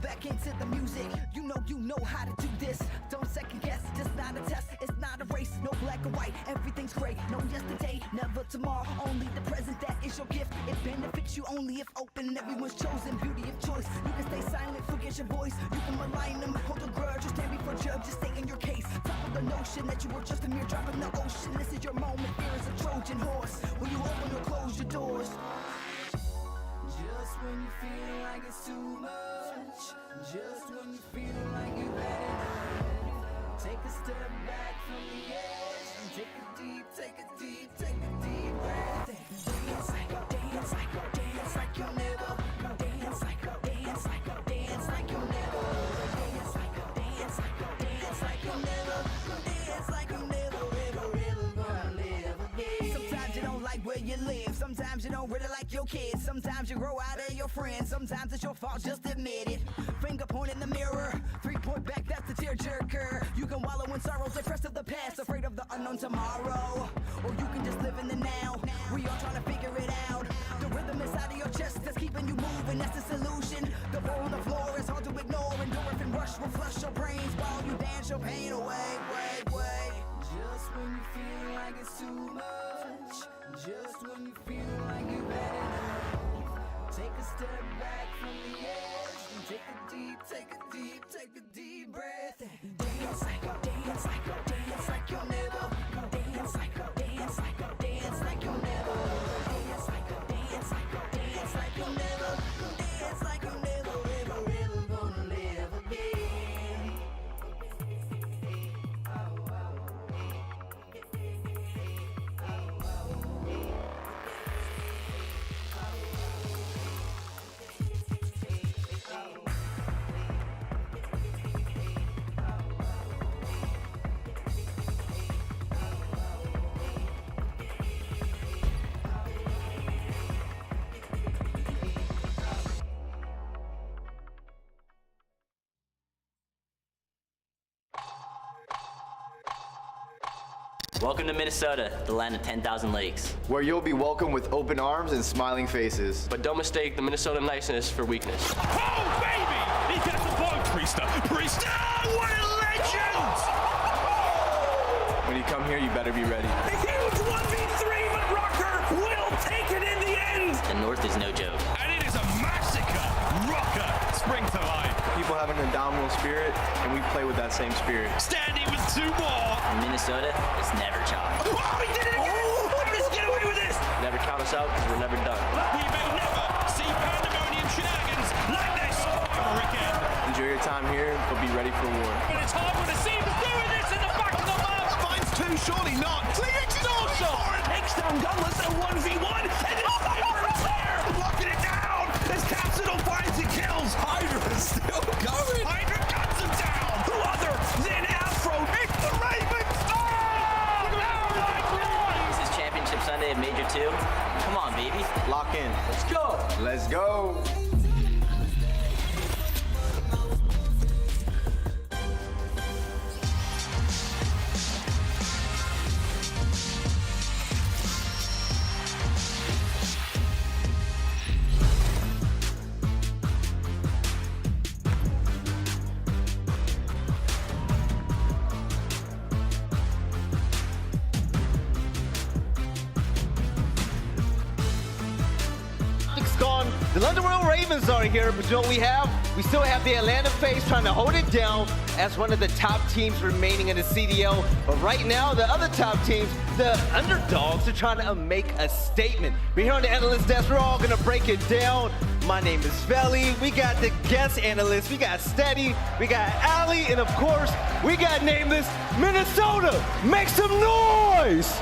back into the music. You know how to do this. Don't second guess, it's not a test, it's not a race. No black or white, everything's great. No yesterday, never tomorrow, only the present. That is your gift. It benefits you only if open. Everyone's chosen, beauty of choice. You can stay silent, forget your voice. You can malign them, hold a grudge, or stand before judge, just stay in your case. Top of the notion that you were just a mere drop in the ocean. This is your moment, fear is a Trojan horse. When you open or close your doors. Just when you feel like it's too much, just when you feel like you've had enough, take a step back from the edge and take a deep breath. Dance like you'll never. Dance like you'll never. Dance like you'll never. Ever gonna live again. Sometimes you don't like where you live. Sometimes you don't really like your kids. Sometimes you grow out of your friends. Sometimes it's your fault, just admit it. Finger point in the mirror. 3-point back, that's the tearjerker. You can wallow in sorrow, depressed of the past, afraid of the unknown tomorrow. Or you can just live in the now. We all trying to figure it out. The rhythm inside of your chest that's keeping you moving, that's the solution. The ball on the floor is hard to ignore. Endorphin rush will flush your brains while you dance your pain away. Just when you feel like it's too much, just when you feel like you've had enough, take a step back from the edge and take a deep breath. Dance like you'll never. Dance like you'll never. Dance like you'll never. Ever gonna live again. Welcome to Minnesota, the land of 10,000 lakes. Where you'll be welcomed with open arms and smiling faces. But don't mistake the Minnesota niceness for weakness. Oh, baby! He gets the ball, Priestahh! Priestahh, what a legend! When you come here, you better be ready. A huge 1v3, but RØKKR will take it in the end! The North is no joke. And it is a massacre! RØKKR spring to life. People have an indomitable spirit, and we play with that same spirit. Standy with 2 more! In Minnesota, it's never chalk. Oh, he did it again! Look at us get away with this! Never count us out because we're never done. We may never see pandemonium shenanigans like this ever again. Enjoy your time here, but be ready for war. But it's hard when the Seams doing this in the back of the map! Finds 2, surely not! TJHaly is also! Takes down Gunless at 1v1, and it's Cypher is there! Locking it down as Capsidal finds and kills! HyDra is still going! HyDra cuts him down! Who other than Afro? It's the Ravens! This is Championship Sunday at Major II. Come on, baby. Lock in. Let's go. Let's go. The Underworld Ravens are here, but you know what we have? We still have the Atlanta FaZe trying to hold it down as one of the top teams remaining in the CDL. But right now, the other top teams, the underdogs, are trying to make a statement. We're here on the analyst desk. We're all going to break it down. My name is Felly. We got the guest analysts. We got Steady. We got aLLeY. And of course, we got Nameless. Minnesota, make some noise!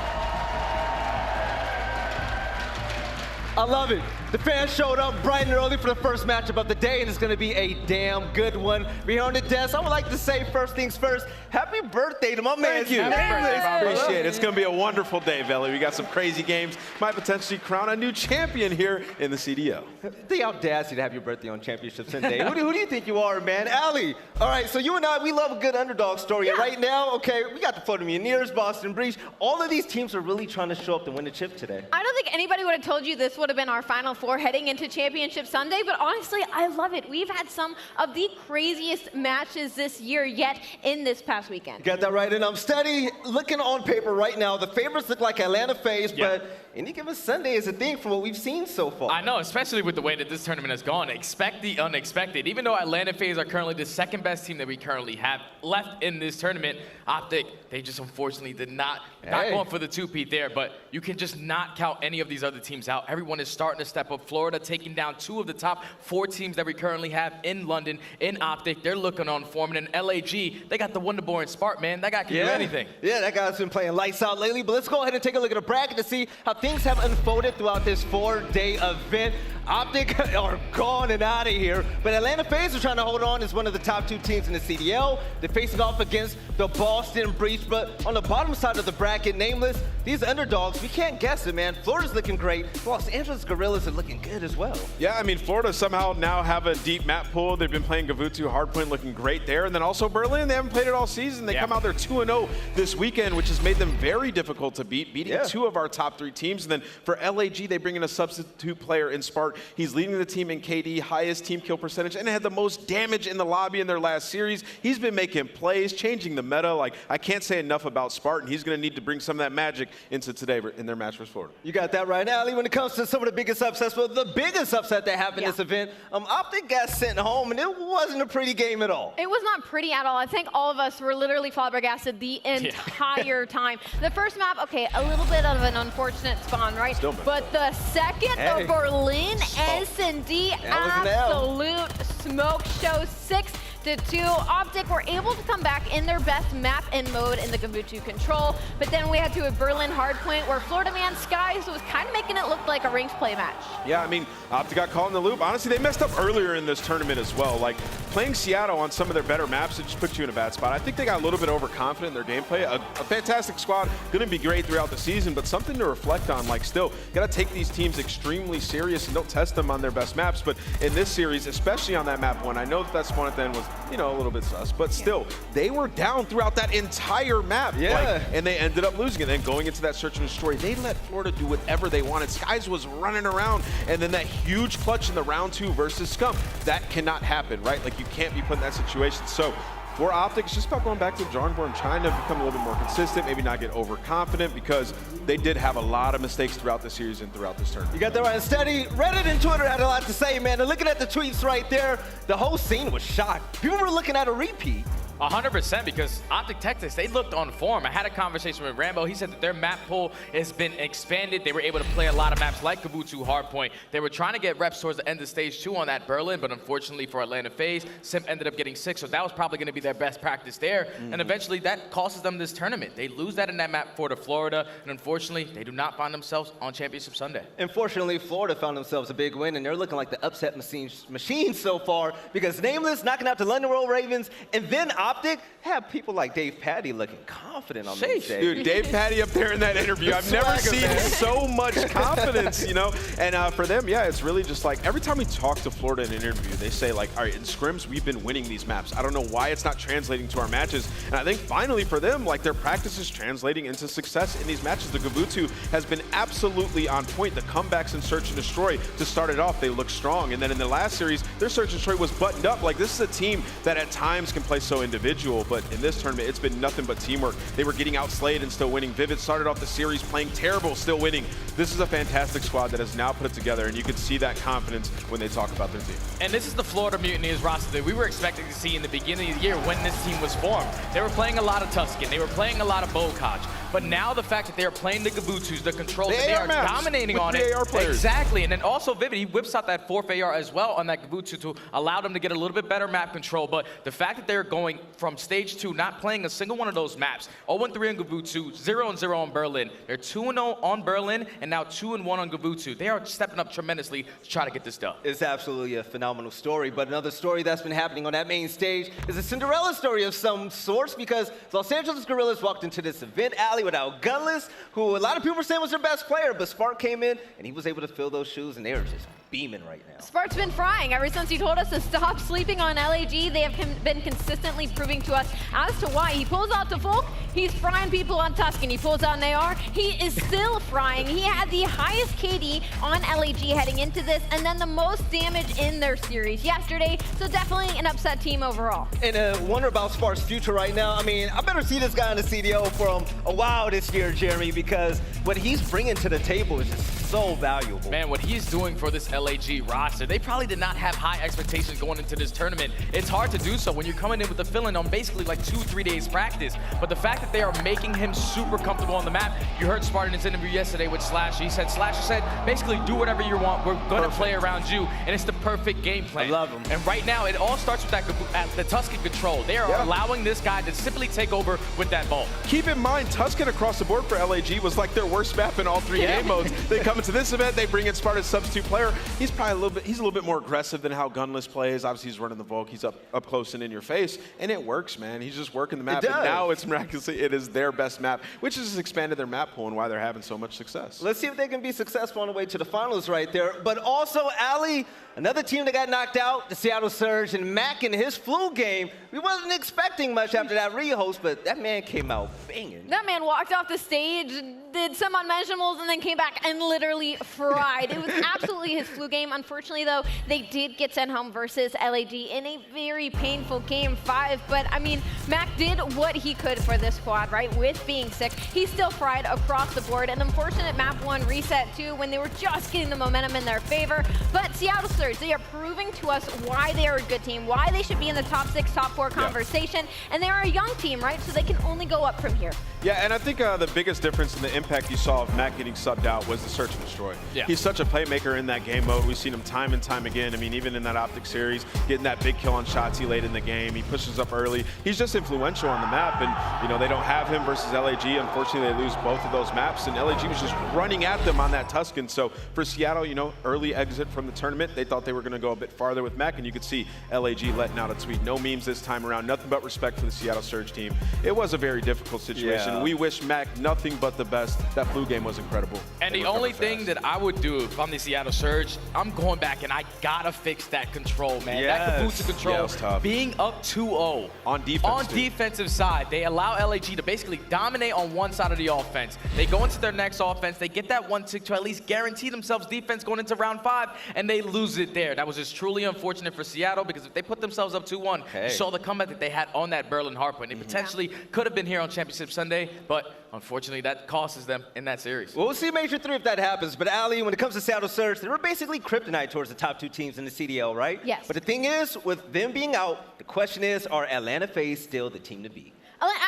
I love it. The fans showed up bright and early for the first matchup of the day, and it's going to be a damn good one. We're here on the desk. I would like to say first things first, happy birthday to my man. Thank you. Appreciate it. It's going to be a wonderful day, Felly. We got some crazy games. Might potentially crown a new champion here in the CDL. The audacity to have your birthday on Championship Sunday. who do you think you are, man? aLLeY. All right, so you and I, we love a good underdog story. And right now, okay, we got the Florida Mutineers, Boston Breach. All of these teams are really trying to show up to win the chip today. I don't think anybody would have told you this would have been our Final Four heading into Championship Sunday, but honestly, I love it. We've had some of the craziest matches this year yet in this past weekend. You got that right, and I'm steady. Looking on paper right now, the favorites look like Atlanta FaZe, but any given Sunday is a thing from what we've seen so far. I know, especially with the way that this tournament has gone. Expect the unexpected. Even though Atlanta FaZe are currently the second best team that we currently have left in this tournament, OpTic, they just unfortunately did not going for the two-peat there, but you can just not count any of these other teams out. Everyone is starting to step up. Florida taking down 2 of the top 4 teams that we currently have in London, in OpTic. They're looking on form. And in LAG, they got the Wonderboy and Spark, man. That guy can do anything. Yeah, that guy's been playing lights out lately, but let's go ahead and take a look at the bracket to see how things have unfolded throughout this 4-day event. OpTic are gone and out of here, but Atlanta FaZe are trying to hold on as one of the top 2 teams in the CDL. They're facing off against the Boston Breach, but on the bottom side of the bracket, Nameless, these underdogs, we can't guess it, man. Florida's looking great. Los Angeles Guerrillas are looking good as well. Yeah, I mean, Florida somehow now have a deep map pool. They've been playing Gavutu, Hardpoint looking great there. And then also Berlin, they haven't played it all season. They come out there 2-0 this weekend, which has made them very difficult to beat, beating 2 of our top 3 teams. And then for LAG, they bring in a substitute player in Spark. He's leading the team in KD, highest team kill percentage, and had the most damage in the lobby in their last series. He's been making plays, changing the meta. Like, I can't say enough about Spartan. He's going to need to bring some of that magic into today in their match versus Florida. You got that right, aLLeY. When it comes to some of the biggest upsets, well, the biggest upset that happened in this event, OpTic got sent home, and it wasn't a pretty game at all. It was not pretty at all. I think all of us were literally flabbergasted the entire time. The first map, okay, a little bit of an unfortunate spawn, right? But the second, the Berlin S&D, absolute smoke show, 6-2. OpTic were able to come back in their best map and mode in the Gavutu control, but then we had to a Berlin hardpoint where Florida Man Skies was kind of making it look like a ranked play match. Yeah, I mean, OpTic got caught in the loop. Honestly, they messed up earlier in this tournament as well. Like, playing Seattle on some of their better maps, it just puts you in a bad spot. I think they got a little bit overconfident in their gameplay. A fantastic squad, going to be great throughout the season, but something to reflect on. Like, still, got to take these teams extremely serious and don't test them on their best maps. But in this series, especially on that map 1, I know that spawn at the end was, you know, a little bit sus, but still, they were down throughout that entire map. And they ended up losing it. And then going into that search and destroy, they let Florida do whatever they wanted. Skies was running around, and then that huge clutch in the round 2 versus Scump. That cannot happen, right? Like, you can't be put in that situation. So for OpTic, it's just about going back to the drawing board and trying to become a little bit more consistent, maybe not get overconfident, because they did have a lot of mistakes throughout the series and throughout this tournament. You got that right. And Standy, Reddit and Twitter had a lot to say, man. And looking at the tweets right there, the whole scene was shocked. People were looking at a repeat. 100%, because OpTic Texas, they looked on form. I had a conversation with Rambo. He said that their map pool has been expanded. They were able to play a lot of maps like Gavutu, Hardpoint. They were trying to get reps towards the end of stage 2 on that Berlin, but unfortunately for Atlanta FaZe, Simp ended up getting 6, so that was probably going to be their best practice there. And eventually that costs them this tournament. They lose that in that map for Florida, and unfortunately, they do not find themselves on Championship Sunday. Unfortunately, Florida found themselves a big win, and they're looking like the upset machine so far, because Nameless knocking out the London Royal Ravens, and then OpTic have people like Dave Patty looking confident on this day. Dude, Dave Patty up there in that interview, I've never seen so much confidence, you know? And for them, yeah, it's really just like, every time we talk to Florida in an interview, they say like, all right, in scrims, we've been winning these maps. I don't know why it's not translating to our matches. And I think finally for them, like, their practice is translating into success in these matches. The Gavutu has been absolutely on point. The comebacks in Search and Destroy, to start it off, they look strong. And then in the last series, their Search and Destroy was buttoned up. Like, this is a team that at times can play so individual, but in this tournament, it's been nothing but teamwork. They were getting outslayed and still winning. Vivid started off the series playing terrible, still winning. This is a fantastic squad that has now put it together, and you can see that confidence when they talk about their team. And this is the Florida Mutineers roster that we were expecting to see in the beginning of the year when this team was formed. They were playing a lot of Tuscan. They were playing a lot of Bokaj. But now the fact that they are playing the Gavutus, the controls, and they are dominating on it. Exactly. And then also Vivid, he whips out that 4th AR as well on that Gavutu to allow them to get a little bit better map control. But the fact that they're going from stage 2, not playing a single one of those maps, 0-3 on Gavutu, 0-0 on Berlin. They're 2-0 on Berlin, and now 2-1 on Gavutu. They are stepping up tremendously to try to get this done. It's absolutely a phenomenal story, but another story that's been happening on that main stage is a Cinderella story of some sorts, because Los Angeles Guerrillas walked into this event, aLLeY, without Gunless, who a lot of people were saying was their best player, but Spark came in, and he was able to fill those shoes, and they are just beaming right now. Spark's been frying ever since he told us to stop sleeping on LAG. They have been consistently proving to us as to why. He pulls out the Folk, He's frying people on Tuscan. He pulls out an AR. He is still frying. He had the highest KD on LAG heading into this, and then the most damage in their series yesterday. So definitely an upset team overall. And I wonder about Spark's future right now. I mean, I better see this guy in the CDL for a while this year, Jeremy, because what he's bringing to the table is just so valuable. Man, what he's doing for this LAG roster, they probably did not have high expectations going into this tournament. It's hard to do so when you're coming in with the feeling on basically like 2-3 days practice. But the fact that they are making him super comfortable on the map, you heard Spartan's interview yesterday with Slash. He said, Slasher said, basically do whatever you want. We're going to play around you, and it's the perfect game plan. I love him. And right now, it all starts with that the Tuscan control. They are allowing this guy to simply take over with that ball. Keep in mind, Tuscan across the board for LAG was like their worst map in all 3 game modes. They come into this event, they bring in Sparta's substitute player. He's probably a little bit more aggressive than how Gunless plays. Obviously, he's running the Volk. He's up close and in your face, and it works, man. He's just working the map, and now it's miraculously, it is their best map, which has expanded their map pool and why they're having so much success. Let's see if they can be successful on the way to the finals right there. But also, aLLeY, another team that got knocked out, the Seattle Surge, and Mack in his flu game. We wasn't expecting much after that re-host, but that man came out banging. That man walked off the stage, did some unmentionables, and then came back and literally fried. It was absolutely his flu game. Unfortunately, though, they did get sent home versus LAG in a very painful game 5. But, I mean, Mack did what he could for this squad, right? With being sick, he still fried across the board. An unfortunate map 1 reset, too, when they were just getting the momentum in their favor. But Seattle Surge, they are proving to us why they are a good team, why they should be in the top 6, top 4 conversation. And they are a young team, right? So they can only go up from here. Yeah, and I think the biggest difference in the impact you saw of Mack getting subbed out was the search and destroy. Yeah. He's such a playmaker in that game mode. We've seen him time and time again. I mean, even in that OpTic series, getting that big kill on Shotzzy late in the game. He pushes up early. He's just influential on the map, and, you know, they don't have him versus LAG. Unfortunately, they lose both of those maps, and LAG was just running at them on that Tuscan. So for Seattle, you know, early exit from the tournament, they thought they were going to go a bit farther with Mack, and you could see LAG letting out a tweet. No memes this time around. Nothing but respect for the Seattle Surge team. It was a very difficult situation. Yeah. We wish Mack nothing but the best. That flu game was incredible. And the only thing that I would do if I'm the Seattle Surge, I'm going back and I gotta fix that control, man. That Kabuto control, it was tough. being up 2-0. On defense, On defensive side, they allow LAG to basically dominate on one side of the offense. They go into their next offense, they get that 1-6 to at least guarantee themselves defense going into round 5, and they lose it there. That was just truly unfortunate for Seattle, because if they put themselves up 2-1, you saw the comeback that they had on that Berlin hardpoint. They potentially could have been here on Championship Sunday, but unfortunately that costs them in that series. Well, we'll see Major 3 if that happens, but aLLeY, when it comes to Seattle Surge, they were basically kryptonite towards the top 2 teams in the CDL, right? Yes. But the thing is, with them being out, the question is, are Atlanta FaZe still the team to beat?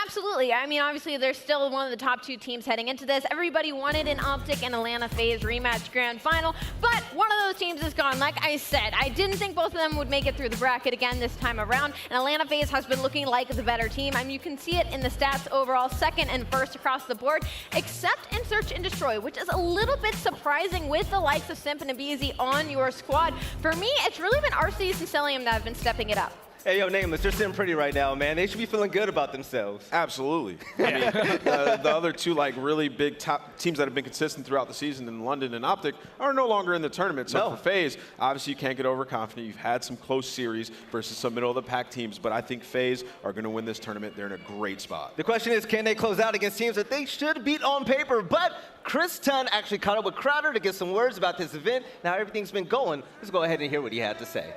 Absolutely. I mean, obviously, they're still one of the top 2 teams heading into this. Everybody wanted an OpTic and Atlanta FaZe rematch grand final, but one of those teams is gone. Like I said, I didn't think both of them would make it through the bracket again this time around, and Atlanta FaZe has been looking like the better team. I mean, you can see it in the stats overall, 2nd and 1st across the board, except in Search and Destroy, which is a little bit surprising with the likes of Simp and aBeZy on your squad. For me, it's really been Arcities and Cellium that have been stepping it up. Hey, yo, Nameless, they're sitting pretty right now, man. They should be feeling good about themselves. Absolutely. I mean, the other 2 like really big top teams that have been consistent throughout the season in London and OpTic are no longer in the tournament. So for FaZe, obviously you can't get overconfident. You've had some close series versus some middle of the pack teams, but I think FaZe are going to win this tournament. They're in a great spot. The question is, can they close out against teams that they should beat on paper? But Chris Tunn actually caught up with Crowder to get some words about this event. Now everything's been going. Let's go ahead and hear what he had to say.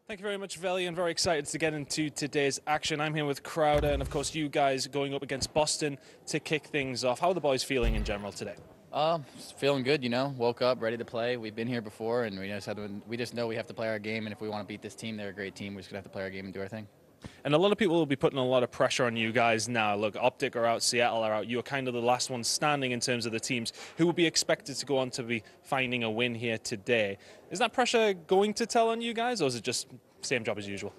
Thank you very much, Veli, and very excited to get into today's action. I'm here with Crowder, and of course you guys going up against Boston to kick things off. How are the boys feeling in general today? Feeling good, you know. Woke up, ready to play. We've been here before, and we just know we have to play our game, and if we want to beat this team, they're a great team. We're just going to have to play our game and do our thing. And a lot of people will be putting a lot of pressure on you guys now. Look, OpTic are out, Seattle are out. You're kind of the last one standing in terms of the teams who will be expected to go on to be finding a win here today. Is that pressure going to tell on you guys, or is it just same job as usual?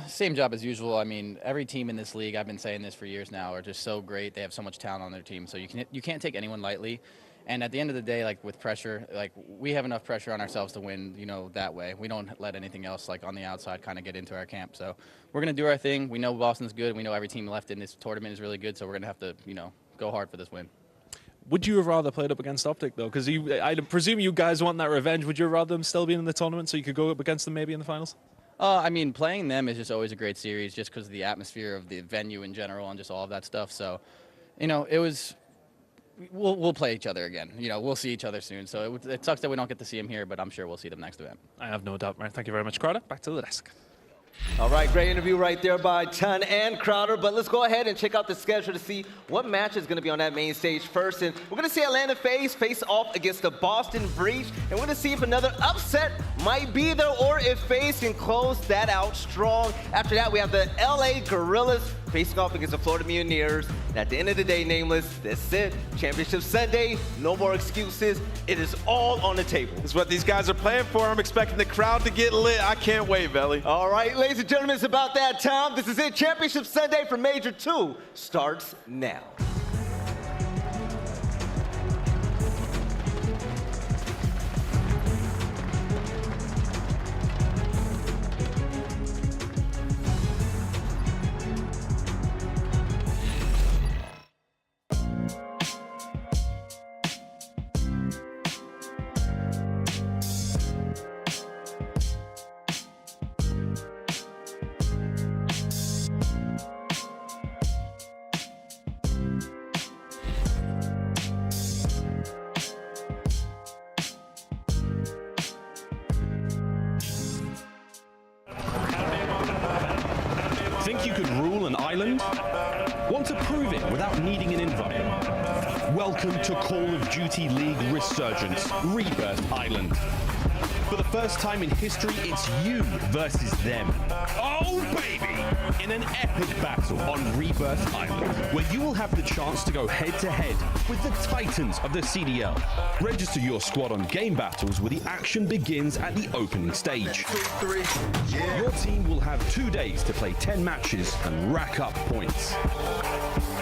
Same job as usual. I mean, every team in this league, I've been saying this for years now, are just so great. They have so much talent on their team, so you can't take anyone lightly. And at the end of the day, like with pressure, like we have enough pressure on ourselves to win, you know, that way. We don't let anything else like on the outside kind of get into our camp. So we're going to do our thing. We know Boston's good. We know every team left in this tournament is really good. So we're going to have to, you know, go hard for this win. Would you have rather played up against OpTic, though? Because I presume you guys want that revenge. Would you rather them still be in the tournament so you could go up against them maybe in the finals? I mean, playing them is just always a great series just because of the atmosphere of the venue in general and just all of that stuff. So, you know, it was, we'll play each other again. You know, we'll see each other soon. So it sucks that we don't get to see them here, but I'm sure we'll see them next event. I have no doubt, man. Thank you very much, Crowder. Back to the desk. All right, great interview right there by Ton and Crowder, but let's go ahead and check out the schedule to see what match is going to be on that main stage first. And we're going to see Atlanta FaZe face off against the Boston Breach, and we're going to see if another upset might be there or if FaZe can close that out strong. After that, we have the LA Guerrillas facing off against the Florida Mutineers. And at the end of the day, Nameless, that's it. Championship Sunday, no more excuses. It is all on the table. This is what these guys are playing for. I'm expecting the crowd to get lit. I can't wait, Belly. All right, ladies and gentlemen, it's about that time. This is it. Championship Sunday for Major II starts now. Think you could rule an island? Want to prove it without needing an invite? Welcome to Call of Duty League Resurgence, Rebirth Island. For the first time in history, it's you versus them. Oh, baby! In an epic battle on Rebirth Island, where you will have the chance to go head-to-head with the titans of the CDL. Register your squad on Game Battles where the action begins at the opening stage. Your team will have 2 days to play 10 matches and rack up points.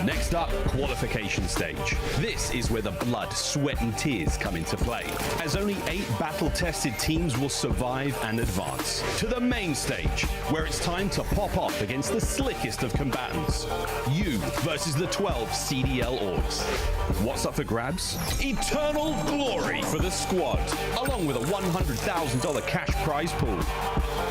Next up, qualification stage. This is where the blood, sweat and tears come into play, as only 8 battle-tested teams will survive and advance to the main stage, where it's time to pop off against the slickest of combatants. You versus the 12 CDL orgs. What's up for grabs? Eternal glory for the squad, along with a $100,000 cash prize pool.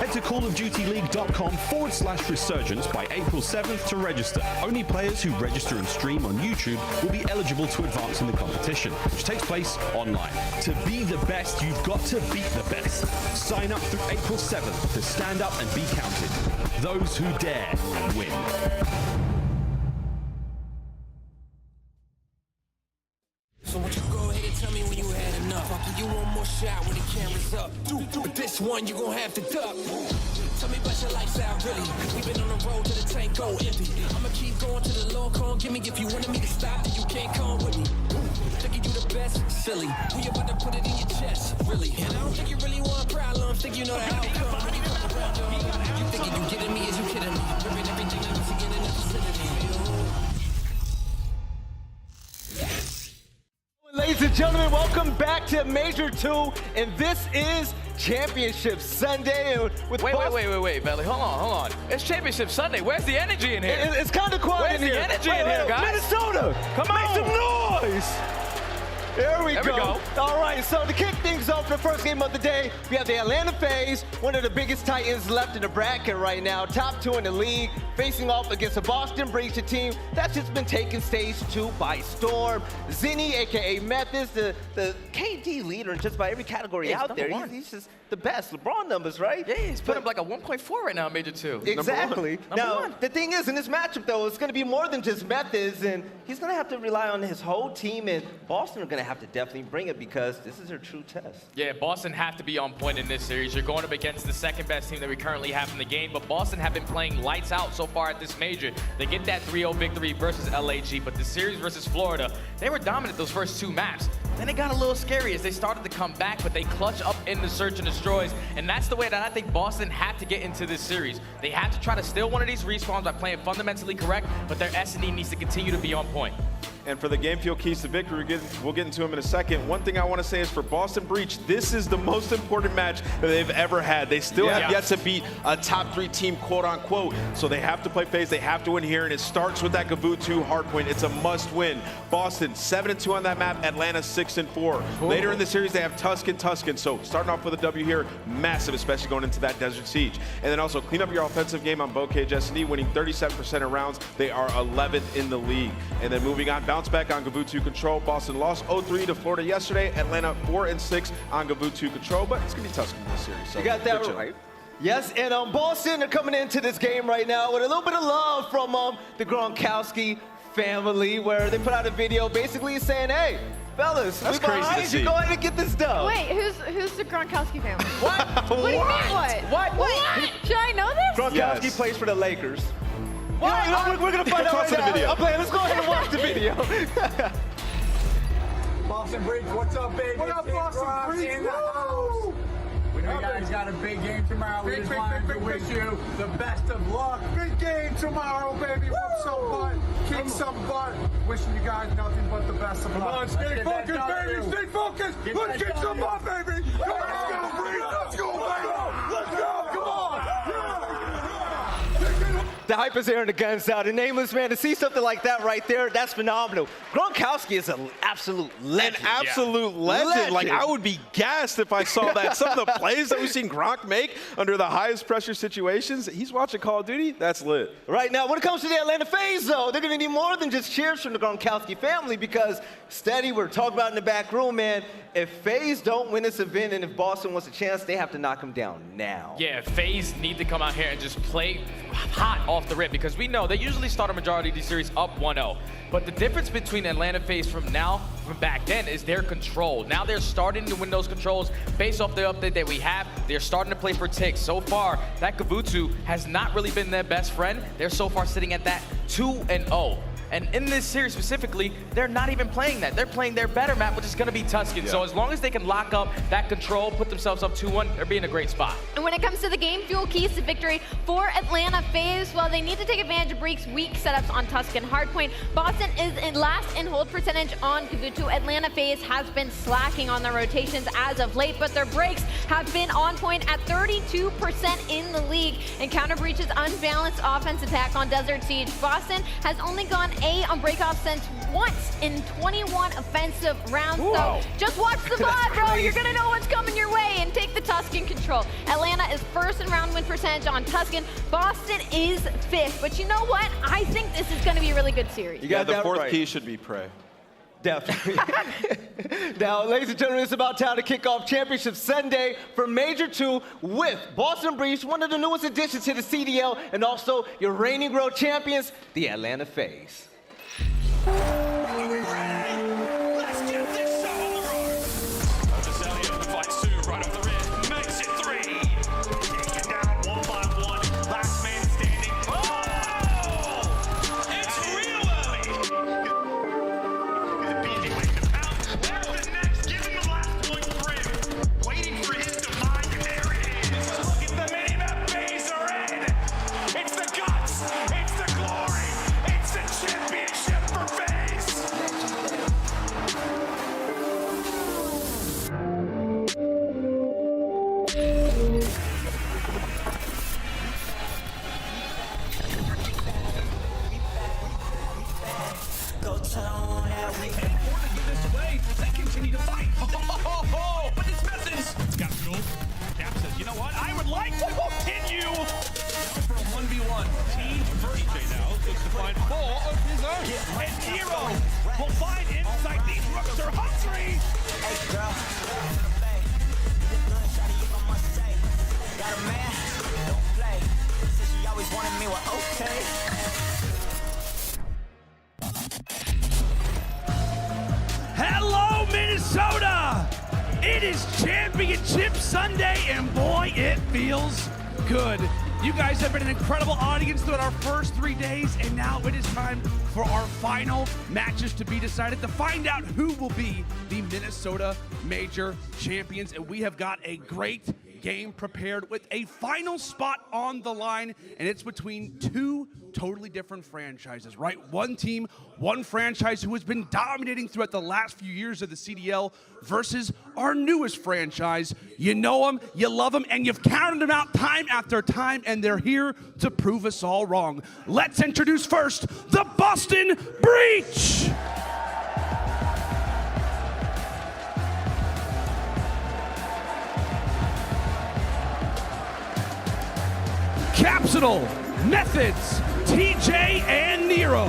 Head to callofdutyleague.com/resurgence by April 7th to register. Only players who register and stream on YouTube will be eligible to advance in the competition, which takes place online. To be the best, you've got to beat the best. Sign up through April 7th to stand up and be counted. Those who dare win. So won't you go ahead and tell me when you had enough? I'll give you one more shot when the camera's up. But this one you gon' have to duck. Tell me about your lifestyle, really. We've been on the road to the tank go empty. I'ma keep going to the Lord, come give me. If you wanted me to stop, then you can't come with me. Thinking you the best, silly. We about to put it in your chest, really. And I don't think you really want problems. Think you know the outcome. When you come around, you thinking you getting me? Is you kidding me? Ripping everything that was again in the vicinity. Ladies and gentlemen, welcome back to Major II, and this is Championship Sunday. With wait, Belly, hold on. It's Championship Sunday. Where's the energy in here? It's kind of quiet in here. Where's the energy in here, guys? Minnesota, come on. Make some noise. There we go. All right, so to kick things off, the first game of the day, we have the Atlanta FaZe, one of the biggest titans left in the bracket right now, top 2 in the league, facing off against the Boston Breach, a team that's just been taking stage 2 by storm. Zinni, aka Methodz, the KD leader in just about every category out there. He's just the best. LeBron numbers, right? Yeah, he's put up like a 1.4 right now in Major II. Exactly. Number one. The thing is, in this matchup, though, it's going to be more than just Methodz, and he's going to have to rely on his whole team, and Boston are going to have to definitely bring it because this is their true test. Yeah, Boston have to be on point in this series. You're going up against the second best team that we currently have in the game, but Boston have been playing lights out so far at this major. They get that 3-0 victory versus LAG, but the series versus Florida, they were dominant those first 2 maps. Then it got a little scary as they started to come back, but they clutch up in the search and destroys, and that's the way that I think Boston had to get into this series. They had to try to steal one of these respawns by playing fundamentally correct, but their S&D needs to continue to be on point. And for the game fuel keys to victory, we'll get into them in a second. One thing I want to say is for Boston Breach, this is the most important match that they've ever had. They still have yet to beat a top 3 team, quote unquote. So they have to play FaZe, they have to win here, and it starts with that Kuavo hardpoint. It's a must win. Boston 7-2 on that map, Atlanta 6-4. Later in the series, they have Tuscan. So starting off with a W here, massive, especially going into that Desert Siege. And then also clean up your offensive game on Bokeh S&D, winning 37% of rounds. They are 11th in the league. And then moving on, bounce back on Kuavo control. Boston lost 0-3 to Florida yesterday. Atlanta 4-6 on Kuavo control, but it's gonna be Tuscan this series. So you got that right. Yes, and Boston are coming into this game right now with a little bit of love from the Gronkowski family, where they put out a video basically saying, hey, fellas, that's we behind you. Go ahead and get this done. Wait, who's the Gronkowski family? What? What do you mean what? Should I know this? Gronkowski plays for the Lakers. What? You know, we're going to find out right now. I'm playing. Let's go ahead and watch the video. Boston Breach, what's up, baby? What up, Boston Breach? In the house. We know you guys got a big game tomorrow. We just wanted to wish you the best of luck. Big game tomorrow, baby. Whoop some butt, kick some butt. Wishing you guys nothing but the best of luck. Come on, stay focused, baby. Stay focused. Let's kick some butt, baby. Let's go, Breach. Let's go, baby. Let's go. Come on. The hype is there and the guns out. And Nameless, man, to see something like that right there, that's phenomenal. Gronkowski is an absolute legend. An absolute legend. Like, I would be gassed if I saw that. Some of the plays that we've seen Gronk make under the highest pressure situations, he's watching Call of Duty, that's lit. Right now, when it comes to the Atlanta FaZe, though, they're going to need more than just cheers from the Gronkowski family, because Standy, we're talking about in the back room, man, if FaZe don't win this event and if Boston wants a chance, they have to knock him down now. Yeah, FaZe need to come out here and just play hot off the rip, because we know they usually start a majority of these series up 1-0. But the difference between Atlanta FaZe from back then is their control. Now they're starting to win those controls based off the update that we have. They're starting to play for ticks. So far, that Kuavo has not really been their best friend. They're so far sitting at that 2-0. And in this series specifically, they're not even playing that. They're playing their better map, which is going to be Tuscan. So as long as they can lock up that control, put themselves up 2-1, they're being in a great spot. And when it comes to the game fuel keys to victory for Atlanta FaZe, well, they need to take advantage of Breach's weak setups on Tuscan hardpoint. Boston is in last in hold percentage on Kuavo. Atlanta FaZe has been slacking on their rotations as of late, but their breaks have been on point at 32% in the league. And counter Breach's unbalanced offense attack on Desert Siege, Boston has only gone A on breakoff since once in 21 offensive rounds. Whoa. So just watch the VOD, bro. You're gonna know what's coming your way, and take the Tuscan control. Atlanta is first in round win percentage on Tuscan. Boston is fifth. But you know what? I think this is gonna be a really good series. You got the fourth key should be pray. Definitely. Now, ladies and gentlemen, it's about time to kick off Championship Sunday for Major II with Boston Breach, one of the newest additions to the CDL, and also your reigning world champions, the Atlanta FaZe. Are we ready? Let's get this show on the road. Cellium fights two right off the rip. Makes it three. Taken down one by one. Last man standing. Oh! It's real early. BJ waiting to pounce. There's the next. Give him the last point for him. Waiting for his demise. And there it is. Look at the minimap FaZe are in. It's the guts. It's the glory. It's the championship for FaZe. Go tell that we can give this away. They continue to fight. But it's Methodz. It's Capsidal. Cap says, you know what? I would like to continue. For a 1v1. Team first DJ now looks to find four of his own. And Nero will find inside these rooks are hungry. Hey, girl. Got a man. Don't play. Said she always wanted me. Well, okay. Hello, Minnesota! It is Championship Sunday, and boy, it feels good. You guys have been an incredible audience throughout our first 3 days, and now it is time for our final matches to be decided to find out who will be the Minnesota Major Champions. And we have got a great game prepared with a final spot on the line, and it's between two totally different franchises, right? One team, one franchise who has been dominating throughout the last few years of the CDL versus our newest franchise. You know them, you love them, and you've counted them out time after time, and they're here to prove us all wrong. Let's introduce first the Boston Breach. Capsidal, Methodz, TJ, and Nero.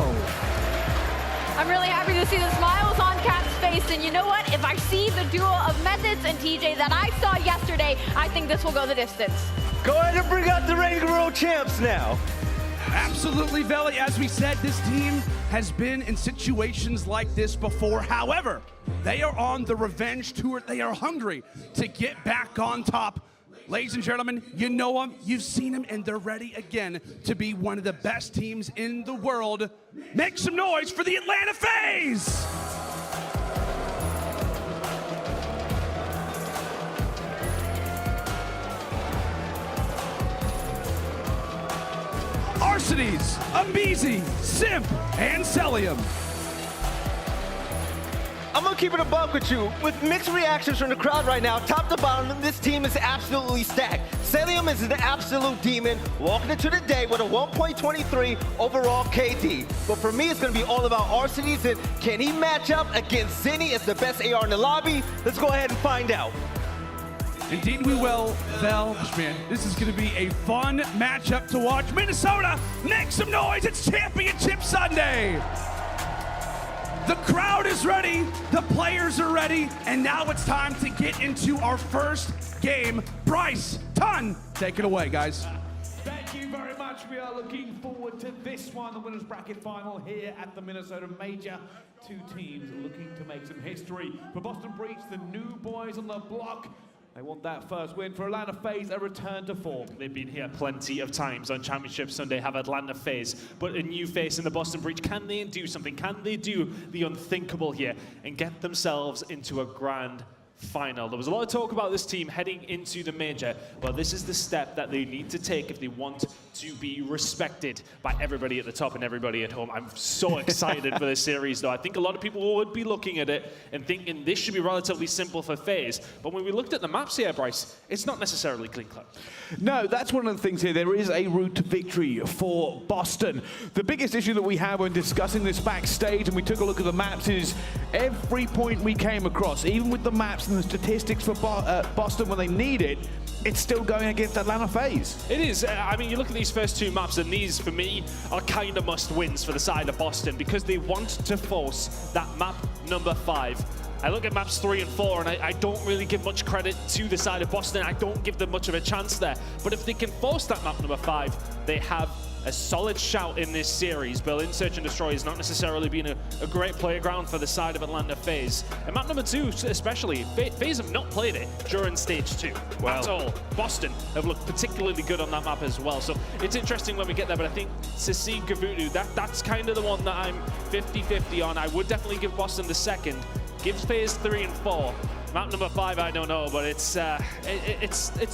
I'm really happy to see the smiles on Cap's face, and you know what? If I see the duo of Methodz and TJ that I saw yesterday, I think this will go the distance. Go ahead and bring out the reigning world champs now. Absolutely, Veli. As we said, this team has been in situations like this before. However, they are on the revenge tour. They are hungry to get back on top. Ladies and gentlemen, you know them, you've seen them, and they're ready again to be one of the best teams in the world. Make some noise for the Atlanta FaZe! Arcities, aBeZy, Simp, and Cellium. I'm gonna keep it a buck with you. With mixed reactions from the crowd right now, top to bottom, this team is absolutely stacked. Cellium is an absolute demon, walking into the day with a 1.23 overall KD. But for me, it's gonna be all about Arcities, and can he match up against Zinni as the best AR in the lobby? Let's go ahead and find out. Indeed we will, Vel. Man, this is gonna be a fun matchup to watch. Minnesota, make some noise, it's Championship Sunday! The crowd is ready, the players are ready, and now it's time to get into our first game. Bryce, Ton, take it away, guys. Thank you very much. We are looking forward to this one, the winners bracket final here at the Minnesota Major. Two teams looking to make some history. For Boston Breach, the new boys on the block. They want that first win. For Atlanta FaZe, a return to form. They've been here plenty of times on Championship Sunday, have Atlanta FaZe, but a new face in the Boston Breach. Can they do something? Can they do the unthinkable here and get themselves into a grand final? There was a lot of talk about this team heading into the major. Well, this is the step that they need to take if they want to be respected by everybody at the top and everybody at home. I'm so excited for this series, though. I think a lot of people would be looking at it and thinking this should be relatively simple for FaZe. But when we looked at the maps here, Bryce, it's not necessarily clean-cut. No, that's one of the things here. There is a route to victory for Boston. The biggest issue that we have when discussing this backstage, and we took a look at the maps, is every point we came across, even with the maps and the statistics for Boston when they need it, it's still going against Atlanta FaZe. It is. I mean, you look at these first two maps, and these, for me, are kind of must-wins for the side of Boston because they want to force that map number 5. I look at maps 3 and 4, and I don't really give much credit to the side of Boston. I don't give them much of a chance there. But if they can force that map number 5, they have a solid shout in this series. Berlin Search and Destroy has not necessarily been a great playground for the side of Atlanta FaZe. And map number 2 especially, FaZe have not played it during stage 2 at all. Boston have looked particularly good on that map as well. So it's interesting when we get there, but I think to see Kuavo, that's kind of the one that I'm 50-50 on. I would definitely give Boston the second. Give FaZe 3 and 4. Map number 5, I don't know, but it's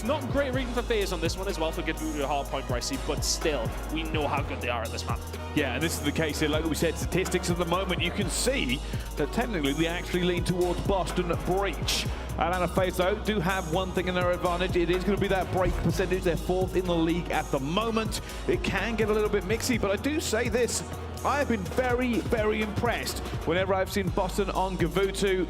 not great reading for FaZe on this one as well for Kuavo hard point Brycey, but still, we know how good they are at this map. Yeah, and this is the case here. Like we said, statistics at the moment, you can see that technically we actually lean towards Boston Breach. Atlanta FaZe, though, do have one thing in their advantage. It is going to be that break percentage. They're 4th in the league at the moment. It can get a little bit mixy, but I do say this. I have been very, very impressed whenever I've seen Boston on Kuavo.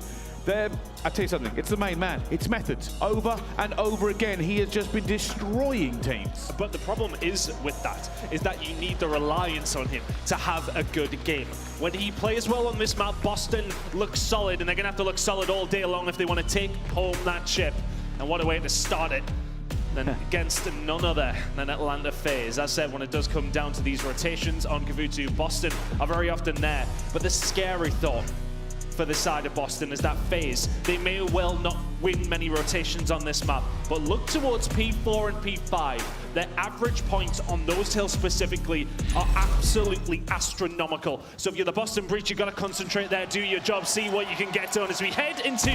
I tell you something, it's the main man. It's Methodz. Over and over again, he has just been destroying teams. But the problem is with that, is that you need the reliance on him to have a good game. When he plays well on this map, Boston looks solid, and they're going to have to look solid all day long if they want to take home that chip. And what a way to start it. Then against none other than Atlanta FaZe. As I said, when it does come down to these rotations on Kuavo, Boston are very often there. But the scary thought for the side of Boston is that FaZe, they may well not win many rotations on this map. But look towards P4 and P5. Their average points on those hills specifically are absolutely astronomical. So if you're the Boston Breach, you've got to concentrate there, do your job, see what you can get done as we head into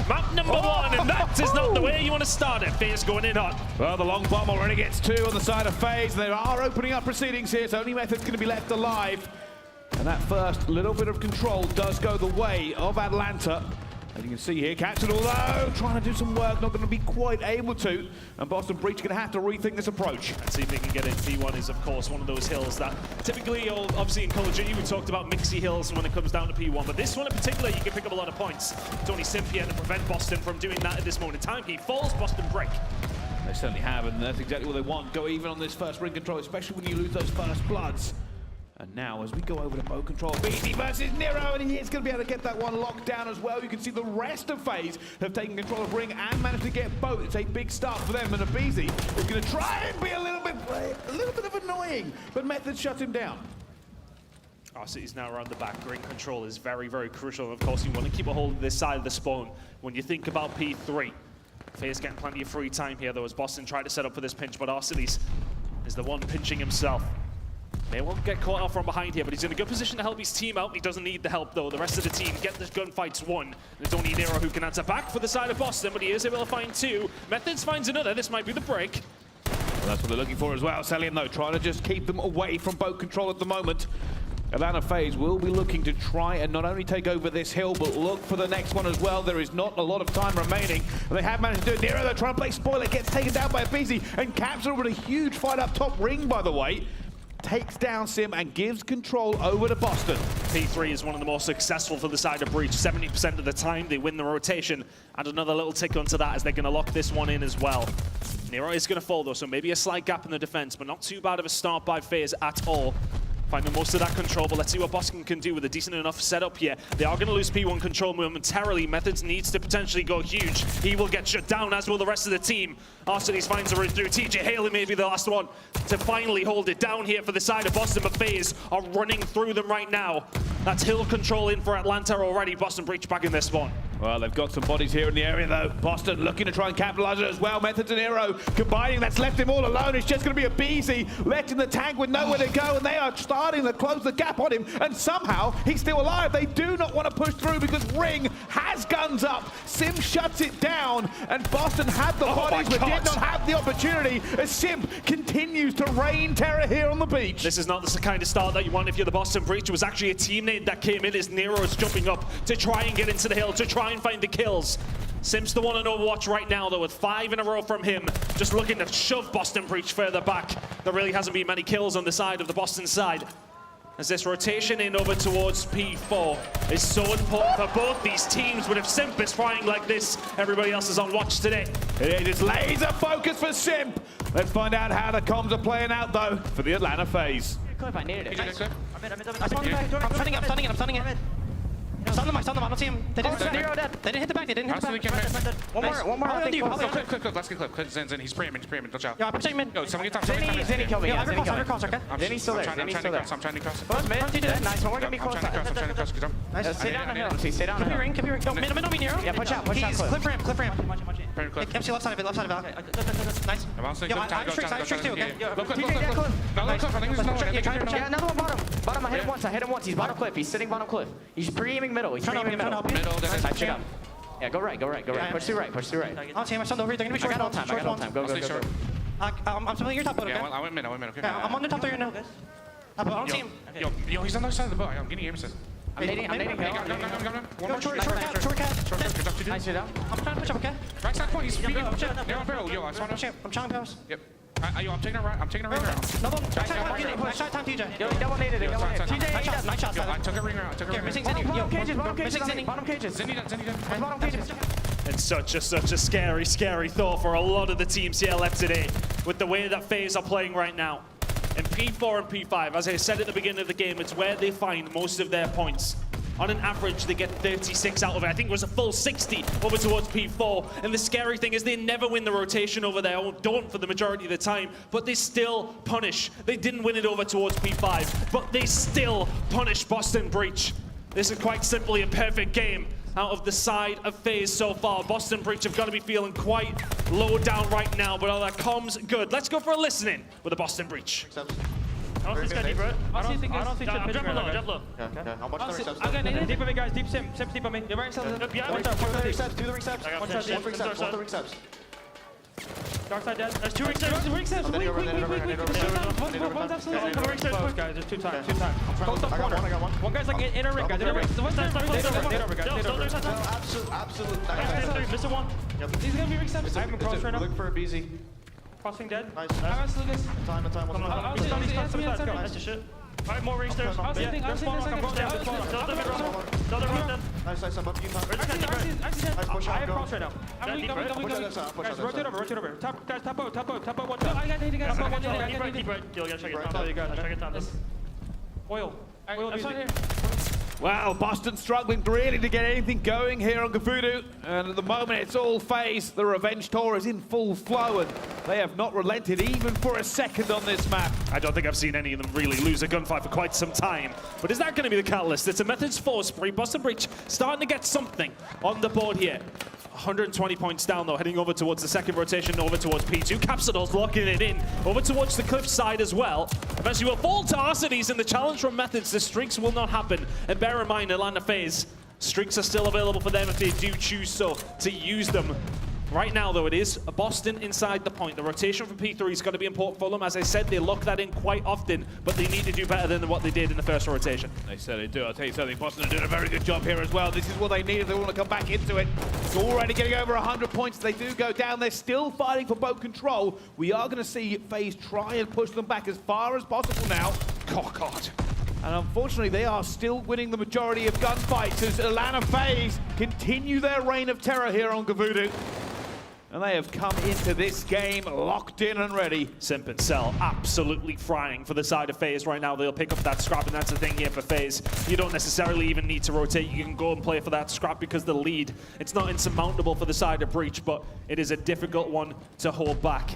map number 1. And that is not the way you want to start it. FaZe going in hot. Well, the long bomb already gets 2 on the side of FaZe. They are opening up proceedings here, so only Methodz going to be left alive. And that first little bit of control does go the way of Atlanta. As you can see here, Capsidal though, trying to do some work, not going to be quite able to. And Boston Breach going to have to rethink this approach. And see if they can get it. P1 is, of course, one of those hills that typically, obviously in Call of Duty, we talked about mixy hills when it comes down to P1. But this one in particular, you can pick up a lot of points. It's only Simp here to prevent Boston from doing that at this moment in time. He falls, Boston break. They certainly have, and that's exactly what they want. Go even on this first ring control, especially when you lose those first bloods. And now, as we go over to bow control, aBeZy versus Nero, and he is going to be able to get that one locked down as well. You can see the rest of FaZe have taken control of ring and managed to get both. It's a big start for them, and aBeZy is going to try and be a little bit of annoying, but Methodz shuts him down. Arcitys now around the back. Ring control is very, very crucial. Of course, you want to keep a hold of this side of the spawn. When you think about P3, FaZe getting plenty of free time here, though, as Boston tried to set up for this pinch, but Arcitys is the one pinching himself. They won't get caught off from behind here, but he's in a good position to help his team out. He doesn't need the help, though. The rest of the team get the gunfights won. And it's only Nero who can answer back for the side of Boston, but he is able to find 2. Methodz finds another. This might be the break. Well, that's what they're looking for as well. Cellium, though, trying to just keep them away from boat control at the moment. Atlanta FaZe will be looking to try and not only take over this hill, but look for the next one as well. There is not a lot of time remaining. And they have managed to do it. Nero, they're trying to play spoiler, gets taken down by aBeZy. And Capsidal with a huge fight up top ring, by the way. Takes down Simp and gives control over to Boston. P3 is one of the more successful for the side of Breach. 70% of the time they win the rotation. And another little tick onto that as they're going to lock this one in as well. Nero is going to fall though, so maybe a slight gap in the defense, but not too bad of a start by FaZe at all. Finding most of that control, but let's see what Boston can do with a decent enough setup here. They are going to lose P1 control momentarily. Methodz needs to potentially go huge. He will get shut down, as will the rest of the team. Arcitys finds a route through. TJHaly may be the last one to finally hold it down here for the side of Boston, but FaZe are running through them right now. That's hill control in for Atlanta already. Boston Breach back in this one. Well, they've got some bodies here in the area, though. Boston looking to try and capitalize it as well. Methodz and Nero combining. That's left him all alone. It's just going to be aBeZy letting the tank with nowhere to go, and they are starting to close the gap on him, and somehow he's still alive. They do not want to push through because Ring has guns up. Simp shuts it down, and Boston had the bodies but did not have the opportunity as Simp continues to rain terror here on the beach. This is not the kind of start that you want if you're the Boston Breach. It was actually a teammate that came in as Nero is jumping up to try and get into the hill, to try and find the kills. Simp's the one on Overwatch right now, though, with 5 in a row from him, just looking to shove Boston Breach further back. There really hasn't been many kills on the side of the Boston side, as this rotation in over towards P4 is so important for both these teams. But if Simp is flying like this, everybody else is on watch today. It is laser focus for Simp. Let's find out how the comms are playing out, though, for the Atlanta FaZe. Clip, I needed it. Nice. I'm stunning it. I don't see him. They didn't hit the back. One more. Clip. Let's get clip. Zen, he's pre-aiming. Watch out. Yeah, I'm protecting mid. Yo, somebody get top. Zenny killed me. Yeah, Zenny cross, okay? Zenny's still there. I'm trying to cross. Nice one. We're going to be close. I'm trying to cross. Nice. Stay down on hill. Stay down on hill. Could be ring. No, middle me, Nero. Yeah, push out. Clip ramp. Clip. Left side of it. Nice. Yo, I'm streaks too, okay? Look, clip. I think this is no one. Yeah, another one bottom. Bottom, I hit him once. He's bottom cliff. He's sitting bottom cliff. He's pre-aiming middle. Middle. Yeah, go right. Push through right. I'll take my son over here. They're gonna be short. I got all time. Go. I'm something your top. Okay. Yeah, I went mid. Okay. I'm on the top 3 now. I don't see him. Yo, he's on the other side of the boat. I'm getting aim assist. I'm nading. One more. Short cat. Nice, down. I'm trying to push up, okay? Right side point. He's feeding. Nero barrel. Yo, I saw him. I'm trying to pass. Yep. Yo, I'm taking a right. around. No, nice shot time, TJ. Yo, double naded it. TJ, nice shot. Yo, I took a ring around. Missing Zenny. Bottom cages. Zenny. Bottom cages. It's such a scary thought for a lot of the teams here left today, with the way that FaZe are playing right now. In P4 and P5, as I said at the beginning of the game, it's where they find most of their points. On an average, they get 36 out of it. I think it was a full 60 over towards P4. And the scary thing is they never win the rotation over there, or don't for the majority of the time, but they still punish. They didn't win it over towards P5, but they still punish Boston Breach. This is quite simply a perfect game, out of the side of FaZe so far. Boston Breach have got to be feeling quite low down right now, but all that comms good. Let's go for a listening with the Boston Breach. I don't think deep, right? I don't think Jump low, jump low. Okay. How much are I'm getting deep of me, guys. Deep Simp. Simp's deep on me. You're right, Simp. Do the ring steps. Do the ring steps. One the ring steps. Dark side dead. There's 2 ring steps. Ring steps. Wait. One's absolutely close, guys. There's 2 times. Close up corner. I got one. One guy's like in a ring, guys. In a ring. Absolute. Missing one. He's gonna be ring steps. I have him cross right now. Look for aBeZy. Crossing dead. Nice. I'm gonna this. Time. That's the shit. Alright, more ring stairs. I was thinking Nice. I'm I have cross right now. I'm weak. Guys, rotate over. Top out, one time. I got nade, guys. Keep right. Yo, gotta check it down. Oil. I'm sorry here. Well, Boston struggling really to get anything going here on Kuavo, and at the moment it's all FaZe. The revenge tour is in full flow, and they have not relented even for a second on this map. I don't think I've seen any of them really lose a gunfight for quite some time, but is that going to be the catalyst? It's a Methodz force spree. Boston Breach starting to get something on the board here. 120 points down though, heading over towards the second rotation, over towards P2. Capsidal's locking it in, over towards the cliff side as well. Eventually will fall to Arcities, and the challenge from Methodz, the streaks will not happen. And bear in mind, Atlanta FaZe, streaks are still available for them if they do choose so to use them. Right now, though, it is Boston inside the point. The rotation from P3 is going to be important for them. As I said, they lock that in quite often, but they need to do better than what they did in the first rotation. They certainly do. I'll tell you something, Boston are doing a very good job here as well. This is what they need if they want to come back into it. It's already getting over 100 points. They do go down. They're still fighting for boat control. We are going to see FaZe try and push them back as far as possible now. Oh, God. And unfortunately, they are still winning the majority of gunfights as Atlanta FaZe continue their reign of terror here on Kuavo. And they have come into this game locked in and ready. Simp and Cell absolutely frying for the side of FaZe right now. They'll pick up that scrap, and that's the thing here for FaZe. You don't necessarily even need to rotate. You can go and play for that scrap because the lead, it's not insurmountable for the side of Breach, but it is a difficult one to hold back.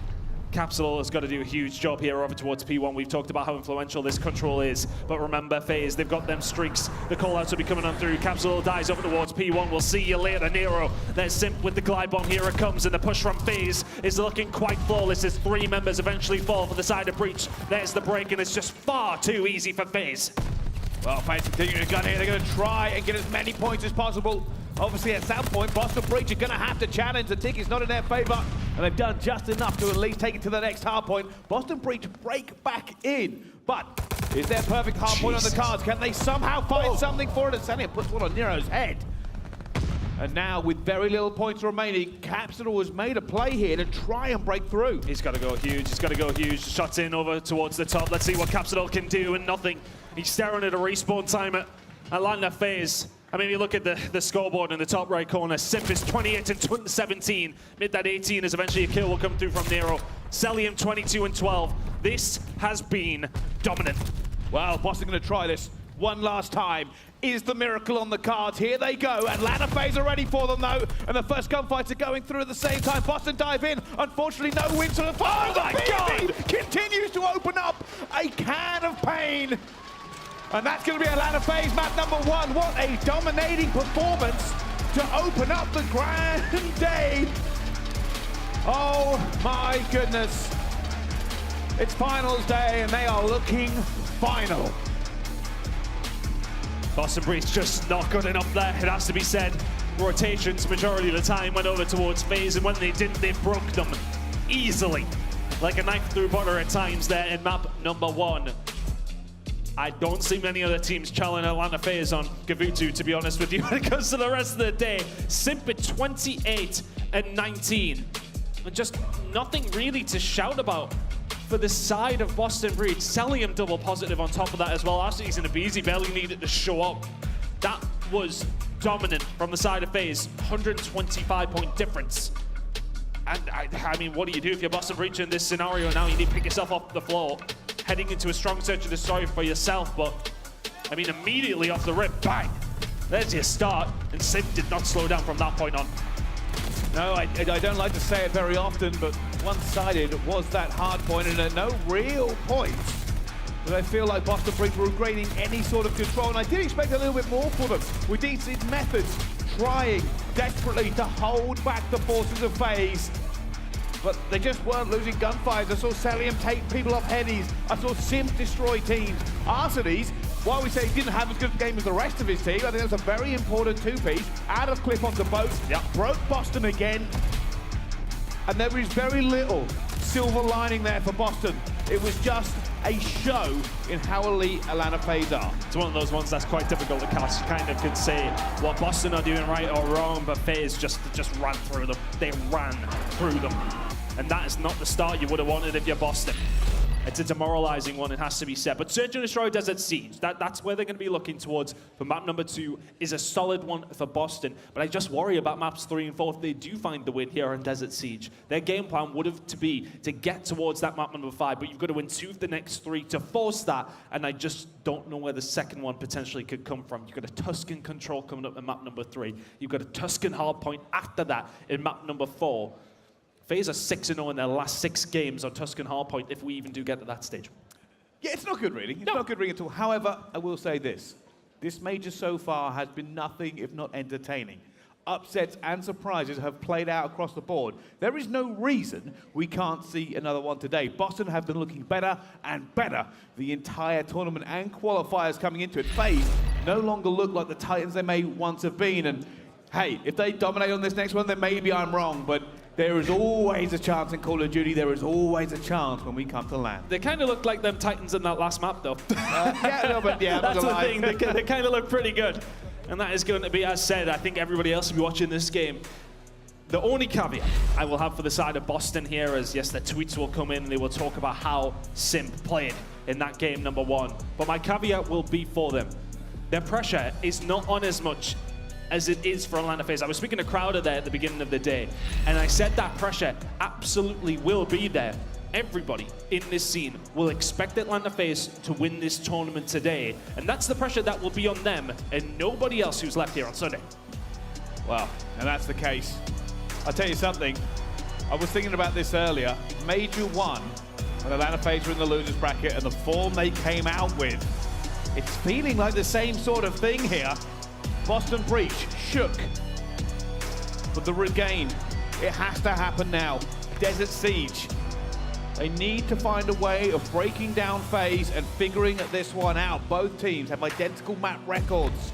Capsidal has got to do a huge job here over towards P1. We've talked about how influential this control is, but remember, FaZe, they've got them streaks. The callouts will be coming on through. Capsidal dies over towards P1. We'll see you later, Nero. There's Simp with the glide bomb. Here it comes, and the push from FaZe is looking quite flawless as 3 members eventually fall for the side of Breach. There's the break, and it's just far too easy for FaZe. Well, FaZe continuing to gun here. They're going to try and get as many points as possible. Obviously, at some point, Boston Breach are going to have to challenge. The tick is not in their favor, and they've done just enough to at least take it to the next hard point. Boston Breach break back in, but is their perfect hard point on the cards? Can they somehow find something for it? And Cellium puts one on Nero's head. And now, with very little points remaining, Capsidal has made a play here to try and break through. He's got to go huge. He's got to go huge. Shots in over towards the top. Let's see what Capsidal can do, and nothing. He's staring at a respawn time at Atlanta FaZe. I mean, if you look at the scoreboard in the top right corner, Simp is 28 and 17. Mid that 18 is eventually a kill will come through from Nero. Cellium 22 and 12. This has been dominant. Well, Boston going to try this one last time. Is the miracle on the cards? Here they go. Atlanta FaZe are ready for them, though. And the first gunfights are going through at the same time. Boston dive in. Unfortunately, no win to the final. Oh, my God! Continues to open up a can of pain. And that's going to be Atlanta FaZe map number 1. What a dominating performance to open up the grand day. Oh my goodness. It's finals day and they are looking final. Boston Breach just not good enough there, it has to be said. Rotations majority of the time went over towards FaZe, and when they didn't, they broke them easily. Like a knife through butter at times there in map number 1. I don't see many other teams challenging Atlanta FaZe on Kuavo, to be honest with you. When it comes to the rest of the day, Simp at 28 and 19. Just nothing really to shout about for the side of Boston Breach. Cellium double positive on top of that as well. Arcities and aBeZy barely needed to show up. That was dominant from the side of FaZe. 125-point difference. And I mean, what do you do if you're Boston Breach in this scenario now? You need to pick yourself off the floor, heading into a strong search and destroy for yourself. But I mean, immediately off the rip, bang! There's your start, and Simp did not slow down from that point on. No, I don't like to say it very often, but one-sided was that hard point, and at no real point did I feel like Boston Breach were gaining any sort of control, and I did expect a little bit more for them. We did see Methodz trying desperately to hold back the forces of FaZe. But they just weren't losing gunfires. I saw Cellium take people off headies. I saw Simp destroy teams. Arcities, while we say he didn't have as good a game as the rest of his team, I think that's a very important two-piece. Out of clip onto boat, broke Boston again. And there is very little silver lining there for Boston. It was just a show in how elite Atlanta FaZe are. It's one of those ones that's quite difficult to cast. You kind of could say what Boston are doing right or wrong, but FaZe just ran through them. They ran through them. And that is not the start you would have wanted if you're Boston. It's a demoralizing one, it has to be said. But Search and Destroy Desert Siege, that's where they're going to be looking towards for map number 2, is a solid one for Boston. But I just worry about maps 3 and 4 if they do find the win here on Desert Siege. Their game plan would have to be to get towards that map number 5, but you've got to win 2 of the next 3 to force that, and I just don't know where the second one potentially could come from. You've got a Tuscan Control coming up in map number 3. You've got a Tuscan Hardpoint after that in map number 4. FaZe are 6-0 in their last 6 games on Tuscan Hardpoint, if we even do get to that stage. Yeah, it's not good, really. It's not good ring at all. However, I will say this. This major so far has been nothing if not entertaining. Upsets and surprises have played out across the board. There is no reason we can't see another one today. Boston have been looking better and better the entire tournament, and qualifiers coming into it. FaZe no longer look like the Titans they may once have been. And hey, if they dominate on this next one, then maybe I'm wrong, but there is always a chance in Call of Duty. There is always a chance when we come to land. They kind of look like them Titans in that last map, though. Yeah, a little bit, yeah. That's the thing. They kind of look pretty good. And that is going to be, as said, I think everybody else will be watching this game. The only caveat I will have for the side of Boston here is, yes, the tweets will come in and they will talk about how Simp played in that game number 1. But my caveat will be for them. Their pressure is not on as much as it is for Atlanta FaZe. I was speaking to Crowder there at the beginning of the day, and I said that pressure absolutely will be there. Everybody in this scene will expect Atlanta FaZe to win this tournament today, and that's the pressure that will be on them and nobody else who's left here on Sunday. Well, and that's the case. I'll tell you something. I was thinking about this earlier. Major 1, when Atlanta FaZe were in the losers bracket, and the form they came out with, it's feeling like the same sort of thing here. Boston Breach shook, but the regain, it has to happen now. Desert Siege, they need to find a way of breaking down FaZe and figuring this one out. Both teams have identical map records.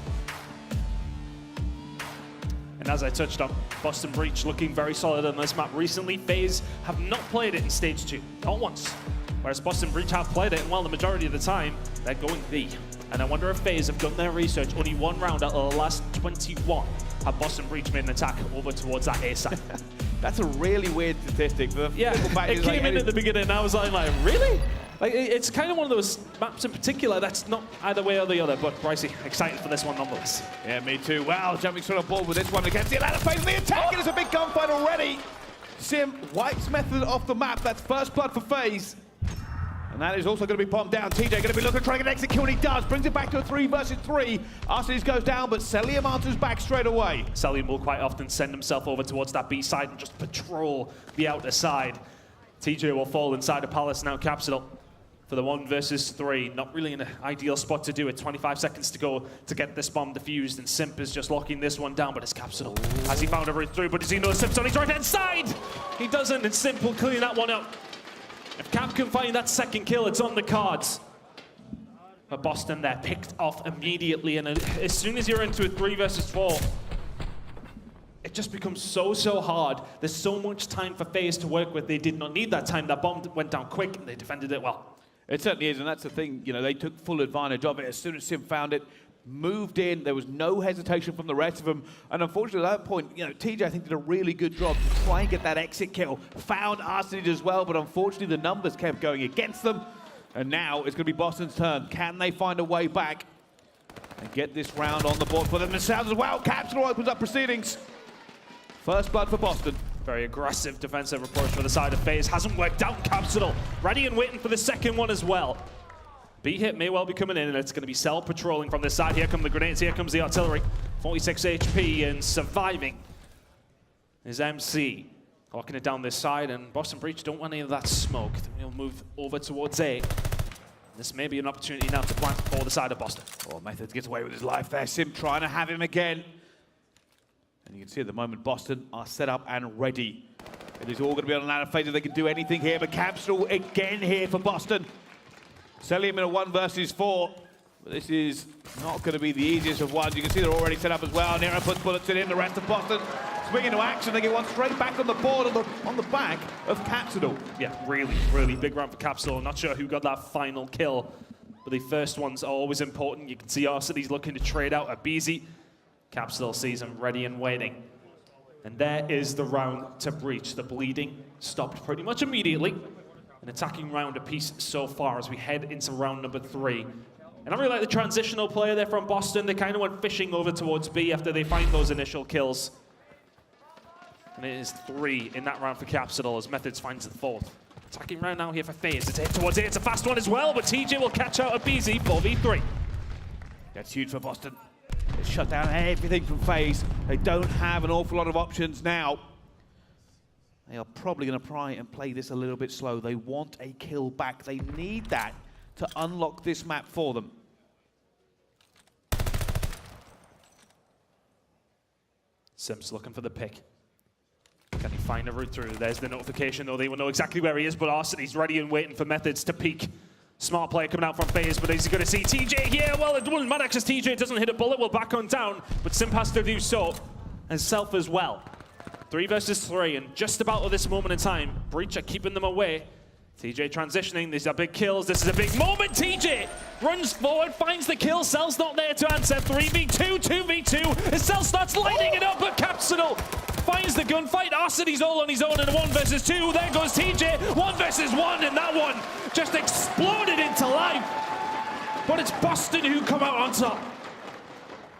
And as I touched on, Boston Breach looking very solid on this map recently. FaZe have not played it in stage 2, not once. Whereas Boston Breach have played it, and while the majority of the time, they're going B. And I wonder if FaZe have done their research. Only 1 round out of the last 21 have Boston Breach made an attack over towards that A side. That's a really weird statistic. Yeah, it came in at the beginning and I was like, really? Like, it's kind of one of those maps in particular that's not either way or the other, but Pricey, excited for this one nonetheless. Yeah, me too. Wow, jumping straight on board with this one against the Atlanta FaZe. The attack, and it's a big gunfight already. Simp wipes Methodz off the map. That's first blood for FaZe. And that is also going to be bombed down. TJ going to be looking to try and get an exit kill, and he does. Brings it back to a 3 versus 3. Arcities goes down, but Cellium answers back straight away. Cellium will quite often send himself over towards that B side and just patrol the outer side. TJ will fall inside the Palace now. Capsidal for the 1 versus 3. Not really in an ideal spot to do it. 25 seconds to go to get this bomb defused, and Simp is just locking this one down, but it's Capsidal. Has he found a route through? But does he know Simp's on his right-hand side? He doesn't, and Simp will clean that one up. If Cap can find that second kill, it's on the cards. But Boston there picked off immediately, and as soon as you're into a 3 versus 4, it just becomes so hard. There's so much time for FaZe to work with. They did not need that time. That bomb went down quick, and they defended it well. It certainly is, and that's the thing. You know, they took full advantage of it. As soon as Simp found it, moved in. There was no hesitation from the rest of them. And unfortunately, at that point, you know, TJ, I think, did a really good job to try and get that exit kill. Found Arcitys as well, but unfortunately, the numbers kept going against them. And now it's going to be Boston's turn. Can they find a way back and get this round on the board for them themselves as well? Capsidal opens up proceedings. First blood for Boston. Very aggressive defensive approach for the side of FaZe. Hasn't worked out. Capsidal ready and waiting for the second one as well. B hit may well be coming in, and it's going to be Cell patrolling from this side. Here come the grenades, here comes the artillery. 46 HP and surviving is MC. Locking it down this side, and Boston Breach don't want any of that smoke. He'll move over towards A. This may be an opportunity now to plant for the side of Boston. Oh, Methodz gets away with his life there. Simp trying to have him again. And you can see at the moment, Boston are set up and ready. It is all going to be on an ladder phase if they can do anything here, but Capsidal again here for Boston. Cellium in a 1 versus 4. But this is not going to be the easiest of ones. You can see they're already set up as well. Nero puts bullets in, the rest of Boston swing into action. They get one straight back on the board on the back of Capsidal. Yeah, really big round for Capsidal. Not sure who got that final kill, but the first ones are always important. You can see Arcities looking to trade out aBeZy. Capsidal sees him ready and waiting. And there is the round to breach. The bleeding stopped pretty much immediately. An attacking round apiece so far as we head into round number 3. And I really like the transitional play there from Boston. They kind of went fishing over towards B after they find those initial kills. And it is 3 in that round for Capsidal as Methodz finds the 4th. Attacking round now here for FaZe. It's hit towards it. It's a fast one as well, but TJ will catch out aBeZy 4v3. That's huge for Boston. They shut down everything from FaZe. They don't have an awful lot of options now. They are probably going to try and play this a little bit slow. They want a kill back. They need that to unlock this map for them. Simp's looking for the pick. Can he find a route through? There's the notification, though. They will know exactly where he is, but Arcities ready and waiting for Methodz to peek. Smart play coming out from FaZe, but is he going to see TJ here? Well, it doesn't matter because TJ doesn't hit a bullet. Will back on down, but Simp has to do so, and Self as well. 3 versus 3, and just about at this moment in time, Breach are keeping them away. TJ transitioning, these are big kills, this is a big moment. TJ runs forward, finds the kill, Cell's not there to answer. 3v2, 2v2, as Cell starts lighting it up, but Capsidal finds the gunfight. Arcities all on his own in a 1 versus 2. There goes TJ, 1 versus 1, and that one just exploded into life. But it's Boston who come out on top.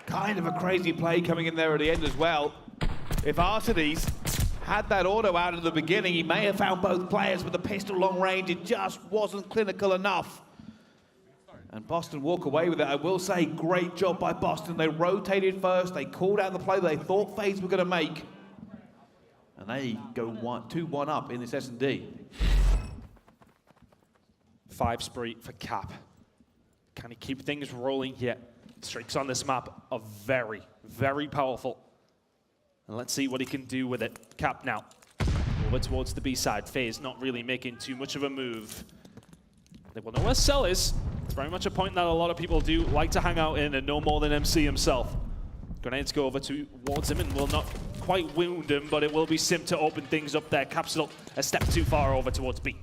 Kind of a crazy play coming in there at the end as well. If Arcities had that auto out at the beginning, he may have found both players, but the pistol long range, it just wasn't clinical enough. And Boston walk away with it. I will say, great job by Boston. They rotated first, they called out the play they thought FaZe were going to make. And they go 2-1 up in this S&D. 5 spree for Cap. Can he keep things rolling here? Streaks on this map are very powerful. And let's see what he can do with it. Cap now. Over towards the B side. FaZe not really making too much of a move. They will know where Cell is. It's very much a point that a lot of people do like to hang out in and know more than MC himself. Grenades go over towards him and will not quite wound him, but it will be Simp to open things up there. Capsidal a step too far over towards B.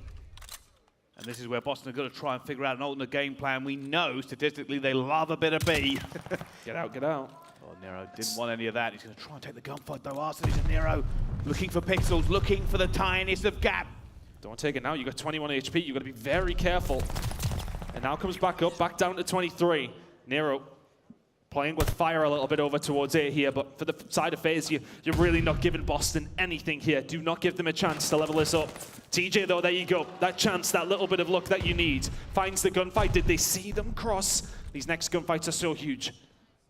And this is where Boston are going to try and figure out an alternate game plan. We know, statistically, they love a bit of B. Get out, get out. Oh, Nero didn't want any of that. He's going to try and take the gunfight, though. Arcities and Nero looking for pixels, looking for the tiniest of gap. Don't take it now. You got 21 HP. You've got to be very careful. And now comes back up, back down to 23. Nero playing with fire a little bit over towards A here, but for the side of FaZe, you're really not giving Boston anything here. Do not give them a chance to level this up. TJ, though, there you go. That chance, that little bit of luck that you need. Finds the gunfight. Did they see them cross? These next gunfights are so huge.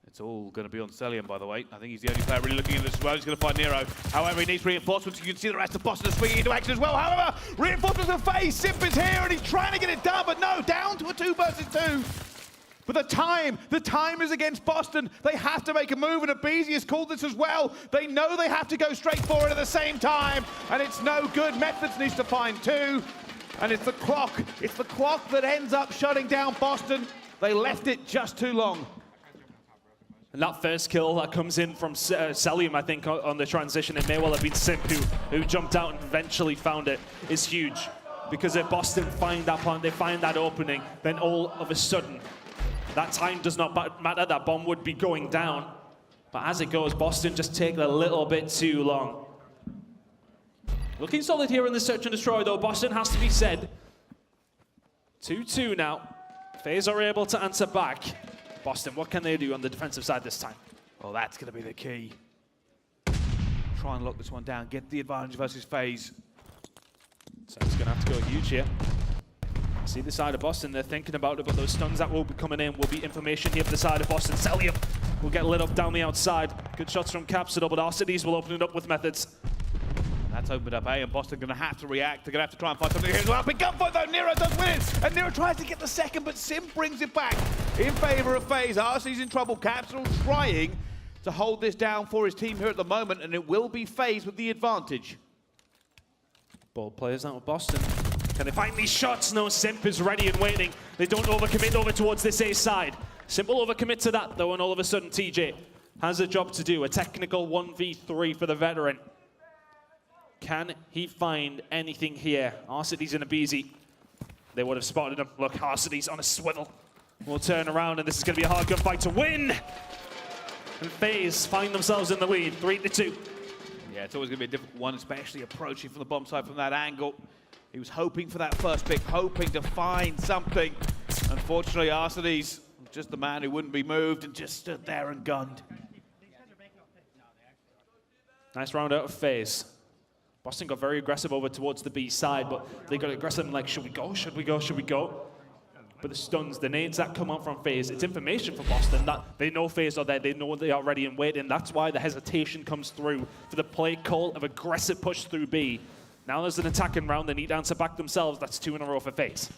It's all going to be on Cellium, by the way. I think he's the only player really looking at this as well. He's going to find Nero. However, he needs reinforcements. You can see the rest of Boston swinging into action as well. However, reinforcements of FaZe. Simp is here, and he's trying to get it done, but no, down to a 2 versus 2. But the time is against Boston. They have to make a move, and aBeZy has called this as well. They know they have to go straight forward at the same time, and it's no good. Methodz needs to find 2, and it's the clock. It's the clock that ends up shutting down Boston. They left it just too long. And that first kill that comes in from Cellium, I think, on the transition, it may well have been Simp who jumped out and eventually found it, is huge. Because if Boston find that point, they find that opening, then all of a sudden, that time does not matter, that bomb would be going down. But as it goes, Boston just take a little bit too long. Looking solid here in the search and destroy, though. Boston has to be said. 2-2 now. FaZe are able to answer back. Boston, what can they do on the defensive side this time? Well, that's going to be the key. Try and lock this one down, get the advantage versus FaZe. So it's going to have to go huge here. See the side of Boston, they're thinking about it, but those stuns that will be coming in will be information here for the side of Boston. Cellium will get lit up down the outside. Good shots from Capsidal, but Arcities will open it up with Methodz. That's opened up A, and Boston going to have to react. They're going to have to try and find something here as well. Big gunfight though, Nero does win it, and Nero tries to get the second, but Simp brings it back in favor of FaZe. Arcities in trouble, Capsidal trying to hold this down for his team here at the moment, and it will be FaZe with the advantage. Bold players out of Boston. Can they find these shots? No, Simp is ready and waiting. They don't overcommit over towards this A side. Simp will overcommit to that, though, and all of a sudden TJ has a job to do. A technical 1v3 for the veteran. Can he find anything here? Arcities and aBeZy. They would have spotted him. Look, Arcities on a swivel. We'll turn around, and this is going to be a hard gunfight to win. And FaZe find themselves in the lead, 3-2. Yeah, it's always going to be a difficult one, especially approaching from the bomb side from that angle. He was hoping for that first pick, hoping to find something. Unfortunately, Arcities, just the man who wouldn't be moved and just stood there and gunned. Nice round out of FaZe. Boston got very aggressive over towards the B side, but they got aggressive and like, should we go, should we go, should we go? But the stuns, the nades that come out from FaZe, it's information for Boston that they know FaZe are there, they know they are ready and waiting. That's why the hesitation comes through for the play call of aggressive push through B. Now there's an attacking round, they need to answer back themselves. That's 2 in a row for FaZe.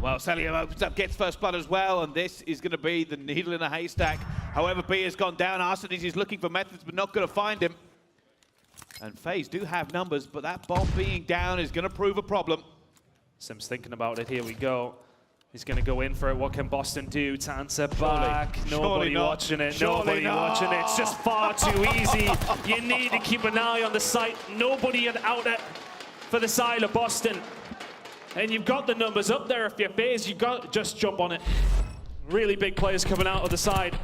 Well, Cellium opens up, gets first blood as well, and this is going to be the needle in a haystack. However, B has gone down. Arcities is looking for Methodz, but not going to find him. And FaZe do have numbers, but that bomb being down is going to prove a problem. Sim's thinking about it. Here we go. He's going to go in for it. What can Boston do to answer back? Nobody watching it. Nobody watching it. It's just far too easy. You need to keep an eye on the site. Nobody out there for the side of Boston. And you've got the numbers up there. If you're FaZe, you've got to just jump on it. Really big players coming out of the side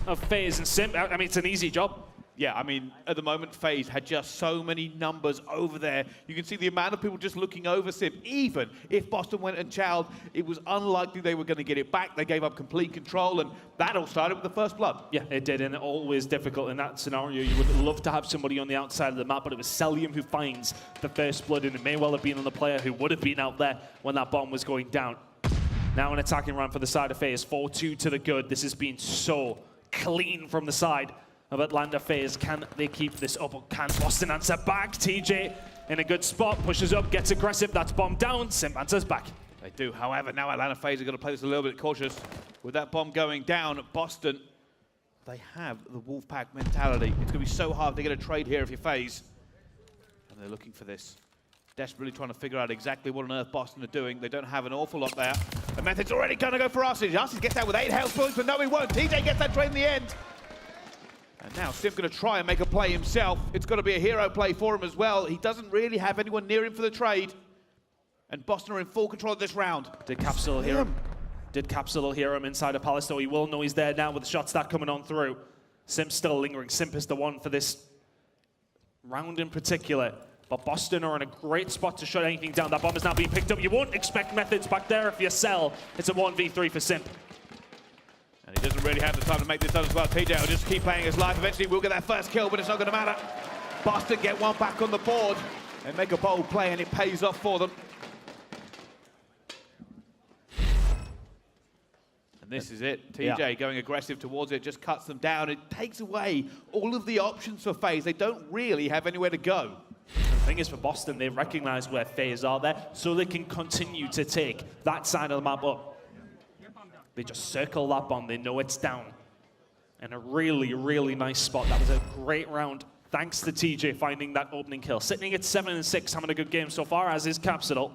of FaZe and Simp. I mean, it's an easy job. Yeah, I mean, at the moment, FaZe had just so many numbers over there. You can see the amount of people just looking over Simp. Even if Boston went and chowed, it was unlikely they were going to get it back. They gave up complete control, and that all started with the first blood. Yeah, it did, and always difficult in that scenario. You would love to have somebody on the outside of the map, but it was Cellium who finds the first blood, and it may well have been on the player who would have been out there when that bomb was going down. Now an attacking run for the side of FaZe, 4-2 to the good. This has been so clean from the side of Atlanta FaZe. Can they keep this up, or can Boston answer back? TJ in a good spot, pushes up, gets aggressive. That's bomb down. Simp answers back. They do, however, now Atlanta FaZe are going to play this a little bit cautious. With that bomb going down, Boston, they have the Wolfpack mentality. It's going to be so hard to get a trade here if you're FaZe. And they're looking for this. Desperately trying to figure out exactly what on earth Boston are doing. They don't have an awful lot there. The Method's already going to go for Arcities. Arcities gets out with 8 health points, but no, he won't. TJ gets that trade in the end. And now Simp going to try and make a play himself. It's got to be a hero play for him as well. He doesn't really have anyone near him for the trade. And Boston are in full control of this round. Did Capsidal hear him? Did Capsidal hear him inside of Palace? So he will know he's there now with the shot stack coming on through. Simp's still lingering. Simp is the one for this round in particular. But Boston are in a great spot to shut anything down. That bomb is now being picked up. You won't expect Methodz back there if you sell. It's a 1v3 for Simp. And he doesn't really have the time to make this done as well. TJ will just keep playing his life. Eventually we'll get that first kill, but it's not going to matter. Boston get one back on the board. They make a bold play and it pays off for them. And this is it. TJ going aggressive towards it, just cuts them down. It takes away all of the options for FaZe. They don't really have anywhere to go. The thing is, for Boston, they recognize where FaZe are there, so they can continue to take that side of the map up. They just circle that bomb. They know it's down. And a really, really nice spot. That was a great round. Thanks to TJ finding that opening kill. Sitting at 7-6, having a good game so far, as is Capsidal.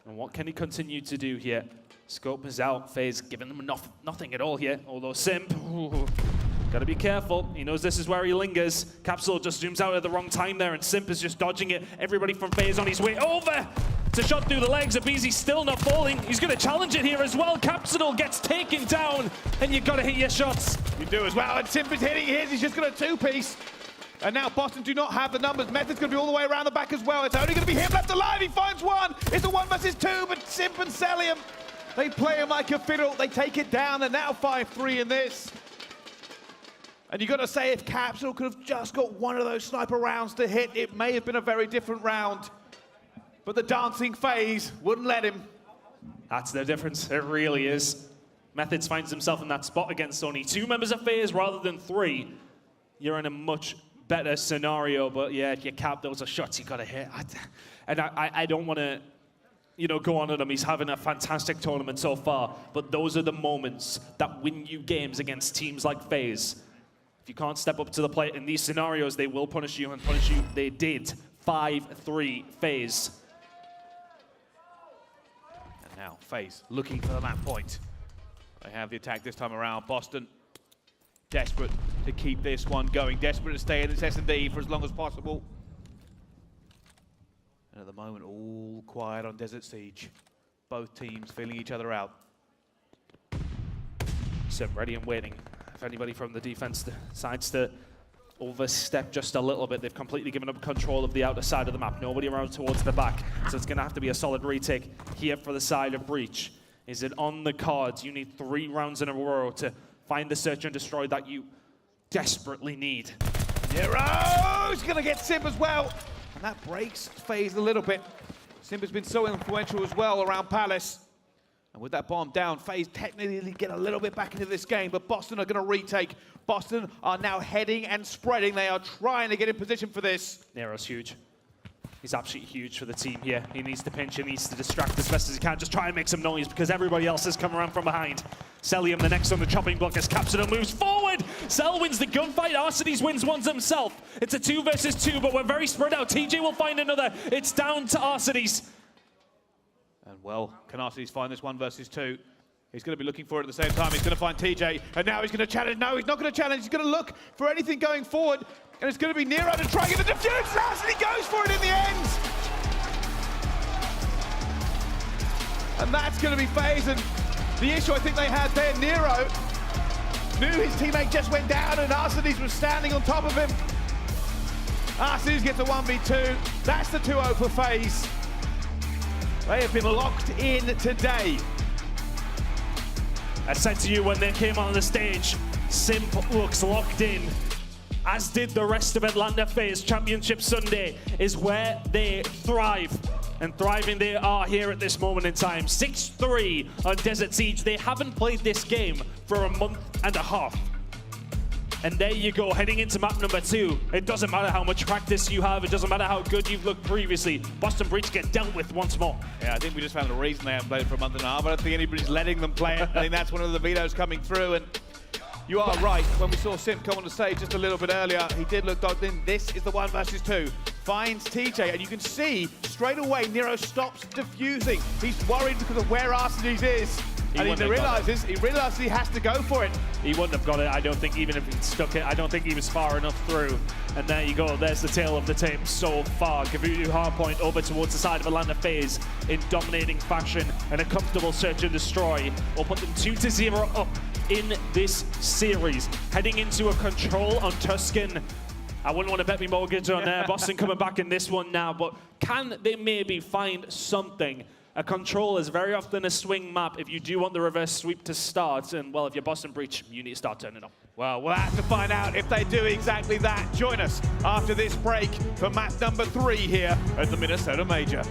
And what can he continue to do here? Scope is out. FaZe giving them nothing at all here. Although Simp, gotta be careful. He knows this is where he lingers. Capsidal just zooms out at the wrong time there, and Simp is just dodging it. Everybody from FaZe on his way over. It's a shot through the legs. aBeZy still not falling. He's going to challenge it here as well. Capsidal gets taken down, and you've got to hit your shots. You do as well, and Simp is hitting his. He's just got a 2-piece. And now Boston do not have the numbers. Method's going to be all the way around the back as well. It's only going to be him left alive. He finds one. It's a 1 versus 2, but Simp and Cellium, they play him like a fiddle. They take it down, and now 5-3 in this. And you've got to say, if Capsidal could have just got one of those sniper rounds to hit, it may have been a very different round. But the dancing FaZe wouldn't let him. That's the difference. It really is. Methodz finds himself in that spot against only 2 members of FaZe rather than 3. You're in a much better scenario, but yeah, if you cap, those are shots you got to hit. I don't want to, you know, go on at him. He's having a fantastic tournament so far, but those are the moments that win you games against teams like FaZe. If you can't step up to the plate in these scenarios, they will punish you, and punish you they did. 5-3 FaZe. And now FaZe looking for the map point. They have the attack this time around. Boston desperate to keep this one going, desperate to stay in this S&D for as long as possible. And at the moment, all quiet on Desert Siege. Both teams feeling each other out. Simp ready and waiting. If anybody from the defense decides to overstep just a little bit, they've completely given up control of the outer side of the map. Nobody around towards the back, so it's going to have to be a solid retake here for the side of Breach. Is it on the cards? You need 3 rounds in a row to find the search and destroy that you desperately need. Nero's going to get Simp as well. And that breaks FaZe a little bit. Simp has been so influential as well around Palace. And with that bomb down, FaZe technically get a little bit back into this game, but Boston are going to retake. Boston are now heading and spreading. They are trying to get in position for this. Nero's huge. He's absolutely huge for the team here. He needs to pinch, he needs to distract as best as he can. Just try and make some noise because everybody else has come around from behind. Cellium the next on the chopping block as Capsidal moves forward. Cell wins the gunfight. Arcities wins one himself. It's a 2 versus 2, but we're very spread out. TJ will find another. It's down to Arcities. And well, can Arcities find this 1 versus 2? He's going to be looking for it at the same time. He's going to find TJ, and now he's going to challenge. No, he's not going to challenge. He's going to look for anything going forward, and it's going to be Nero to try and get the defuse. And he goes for it in the end. And that's going to be FaZe. And the issue I think they had there, Nero knew his teammate just went down, and Arcities was standing on top of him. Arcities gets a 1v2. That's the 2-0 for FaZe. They have been locked in today. I said to you when they came on the stage, Simp looks locked in, as did the rest of Atlanta FaZe. Championship Sunday is where they thrive, and thriving they are here at this moment in time. 6-3 on Desert Siege. They haven't played this game for a month and a half. And there you go, heading into map number 2. It doesn't matter how much practice you have, it doesn't matter how good you've looked previously. Boston Breach get dealt with once more. Yeah, I think we just found a reason they haven't played for a month and a half. I don't think anybody's letting them play it. I think that's one of the vetoes coming through. And you are right, when we saw Simp come on the stage just a little bit earlier, he did look dogged in. This is the 1 versus 2. Finds TJ, and you can see straight away Nero stops defusing. He's worried because of where Arcities is. And he realizes he has to go for it. He wouldn't have got it, I don't think, even if he stuck it. I don't think he was far enough through. And there you go, there's the tail of the tape so far. Kuavo hardpoint over towards the side of Atlanta FaZe in dominating fashion, and a comfortable search and destroy will put them 2-0 up in this series. Heading into a control on Tuscan. I wouldn't want to bet me mortgage on Boston coming back in this one now, but can they maybe find something? A control is very often a swing map if you do want the reverse sweep to start. And, well, if you're Boston Breach, you need to start turning up. Well, we'll have to find out if they do exactly that. Join us after this break for map number 3 here at the Minnesota Major.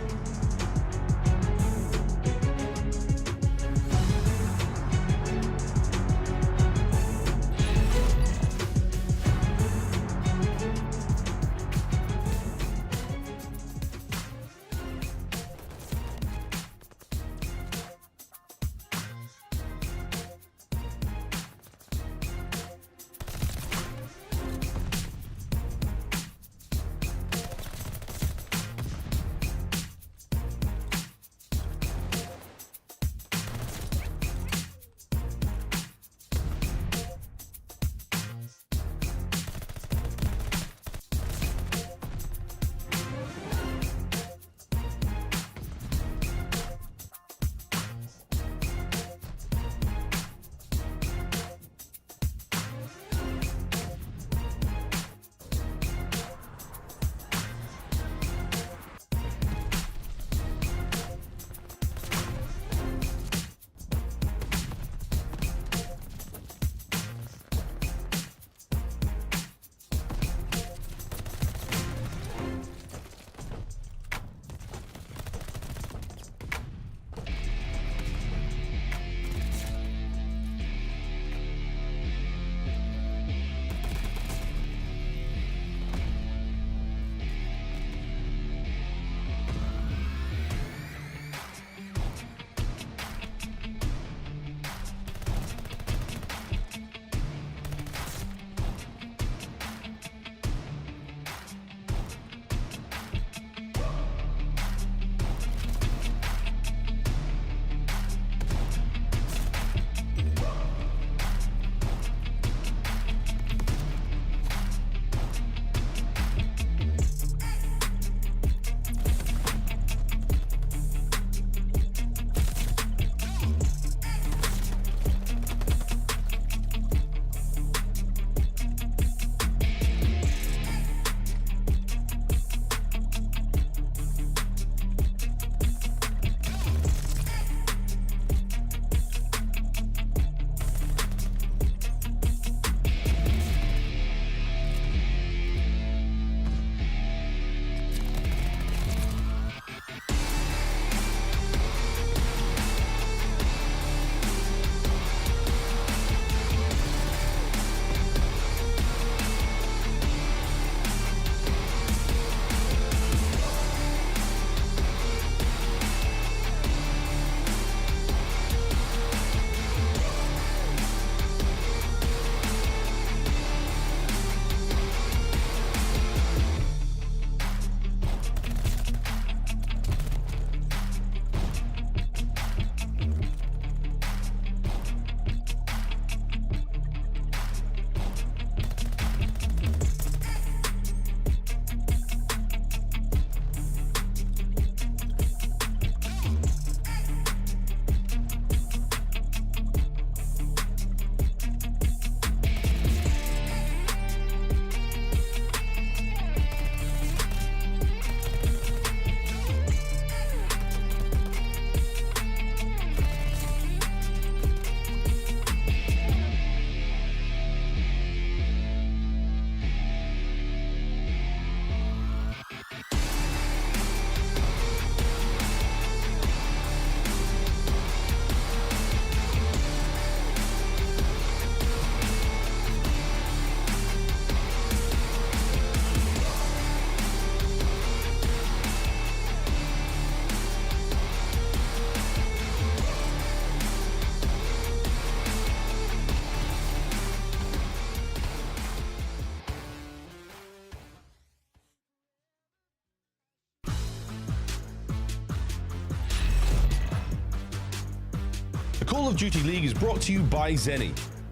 The Call of Duty League is brought to you by Zenny.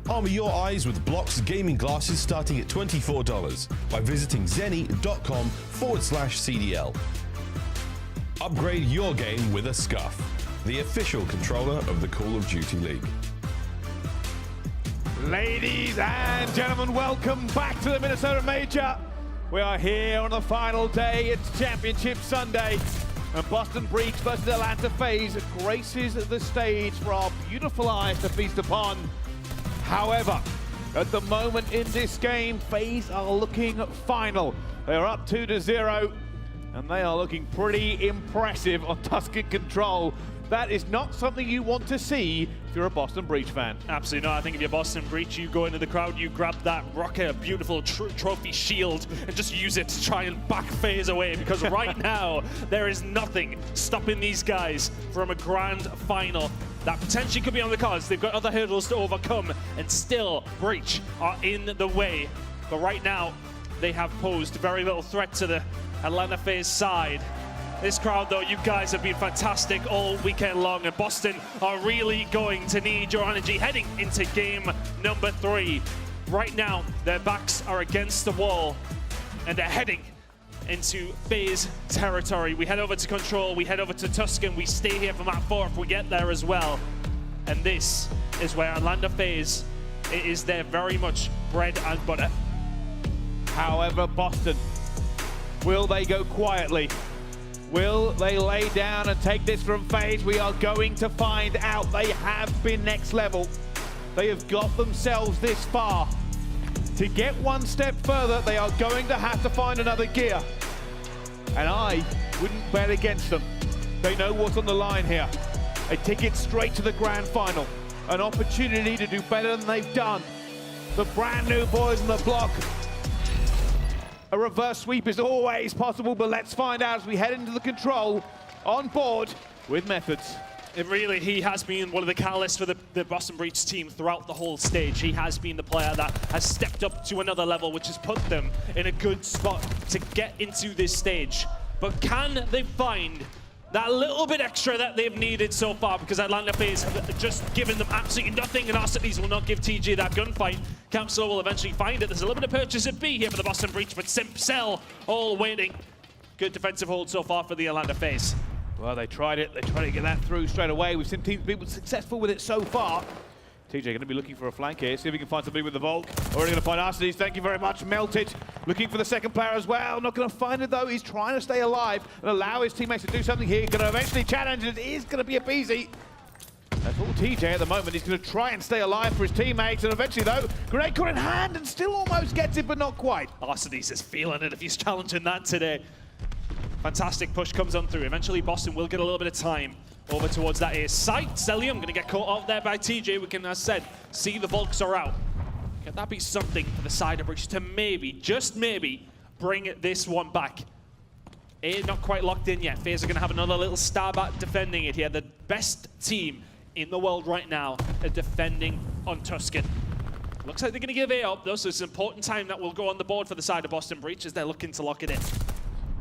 Armor your eyes with Block's gaming glasses starting at $24 by visiting zenny.com/CDL. Upgrade your game with a Scuff, the official controller of the Call of Duty League. Ladies and gentlemen, welcome back to the Minnesota Major. We are here on the final day. It's Championship Sunday. And Boston Breach versus Atlanta FaZe graces the stage for our beautiful eyes to feast upon. However, at the moment in this game, FaZe are looking final. They're up 2-0, and they are looking pretty impressive on Tuscan control. That is not something you want to see if you're a Boston Breach fan. Absolutely not. I think if you're Boston Breach, you go into the crowd, you grab that RØKKR beautiful trophy shield and just use it to try and back FaZe away, because right now there is nothing stopping these guys from a grand final that potentially could be on the cards. They've got other hurdles to overcome, and still Breach are in the way. But right now, they have posed very little threat to the Atlanta FaZe side. This crowd, though, you guys have been fantastic all weekend long, and Boston are really going to need your energy heading into game number 3. Right now, their backs are against the wall, and they're heading into FaZe territory. We head over to Control, we head over to Tuscan, we stay here for map 4 if we get there as well. And this is where Atlanta FaZe, it is their very much bread and butter. However, Boston, will they go quietly? Will they lay down and take this from FaZe? We are going to find out. They have been next level. They have got themselves this far. To get one step further, they are going to have to find another gear. And I wouldn't bet against them. They know what's on the line here. A ticket straight to the grand final. An opportunity to do better than they've done. The brand new boys on the block. A reverse sweep is always possible, but let's find out as we head into the Control on board with Methodz. He has been one of the catalysts for the Boston Breach team throughout the whole stage. He has been the player that has stepped up to another level, which has put them in a good spot to get into this stage. But can they find that little bit extra that they've needed so far? Because Atlanta FaZe have just given them absolutely nothing, and Arcities will not give TJ that gunfight. Capsidal will eventually find it. There's a little bit of purchase at B here for the Boston Breach, but Simp, Cell all waiting. Good defensive hold so far for the Atlanta FaZe. Well, they tried it. They tried to get that through straight away. We've seen teams be successful with it so far. TJ going to be looking for a flank here. See if we can find somebody with the Volk. Already going to find Arcities. Thank you very much. Melted. Looking for the second player as well. Not going to find it, though. He's trying to stay alive and allow his teammates to do something here. Going to eventually challenge, and it is going to be aBeZy. That's all TJ at the moment. He's going to try and stay alive for his teammates, and eventually, though, grenade caught in hand and still almost gets it, but not quite. Arcities is feeling it if he's challenging that today. Fantastic push comes on through. Eventually, Boston will get a little bit of time over towards that A site. Cellium going to get caught out there by TJ. We can, as said, see the Volks are out. Can that be something for the side of Breach to maybe, just maybe, bring this one back? A not quite locked in yet. FaZe are going to have another little stab at defending it here. The best team in the world right now are defending on Tuscan. Looks like they're going to give A up, though, so it's an important time that will go on the board for the side of Boston Breach as they're looking to lock it in.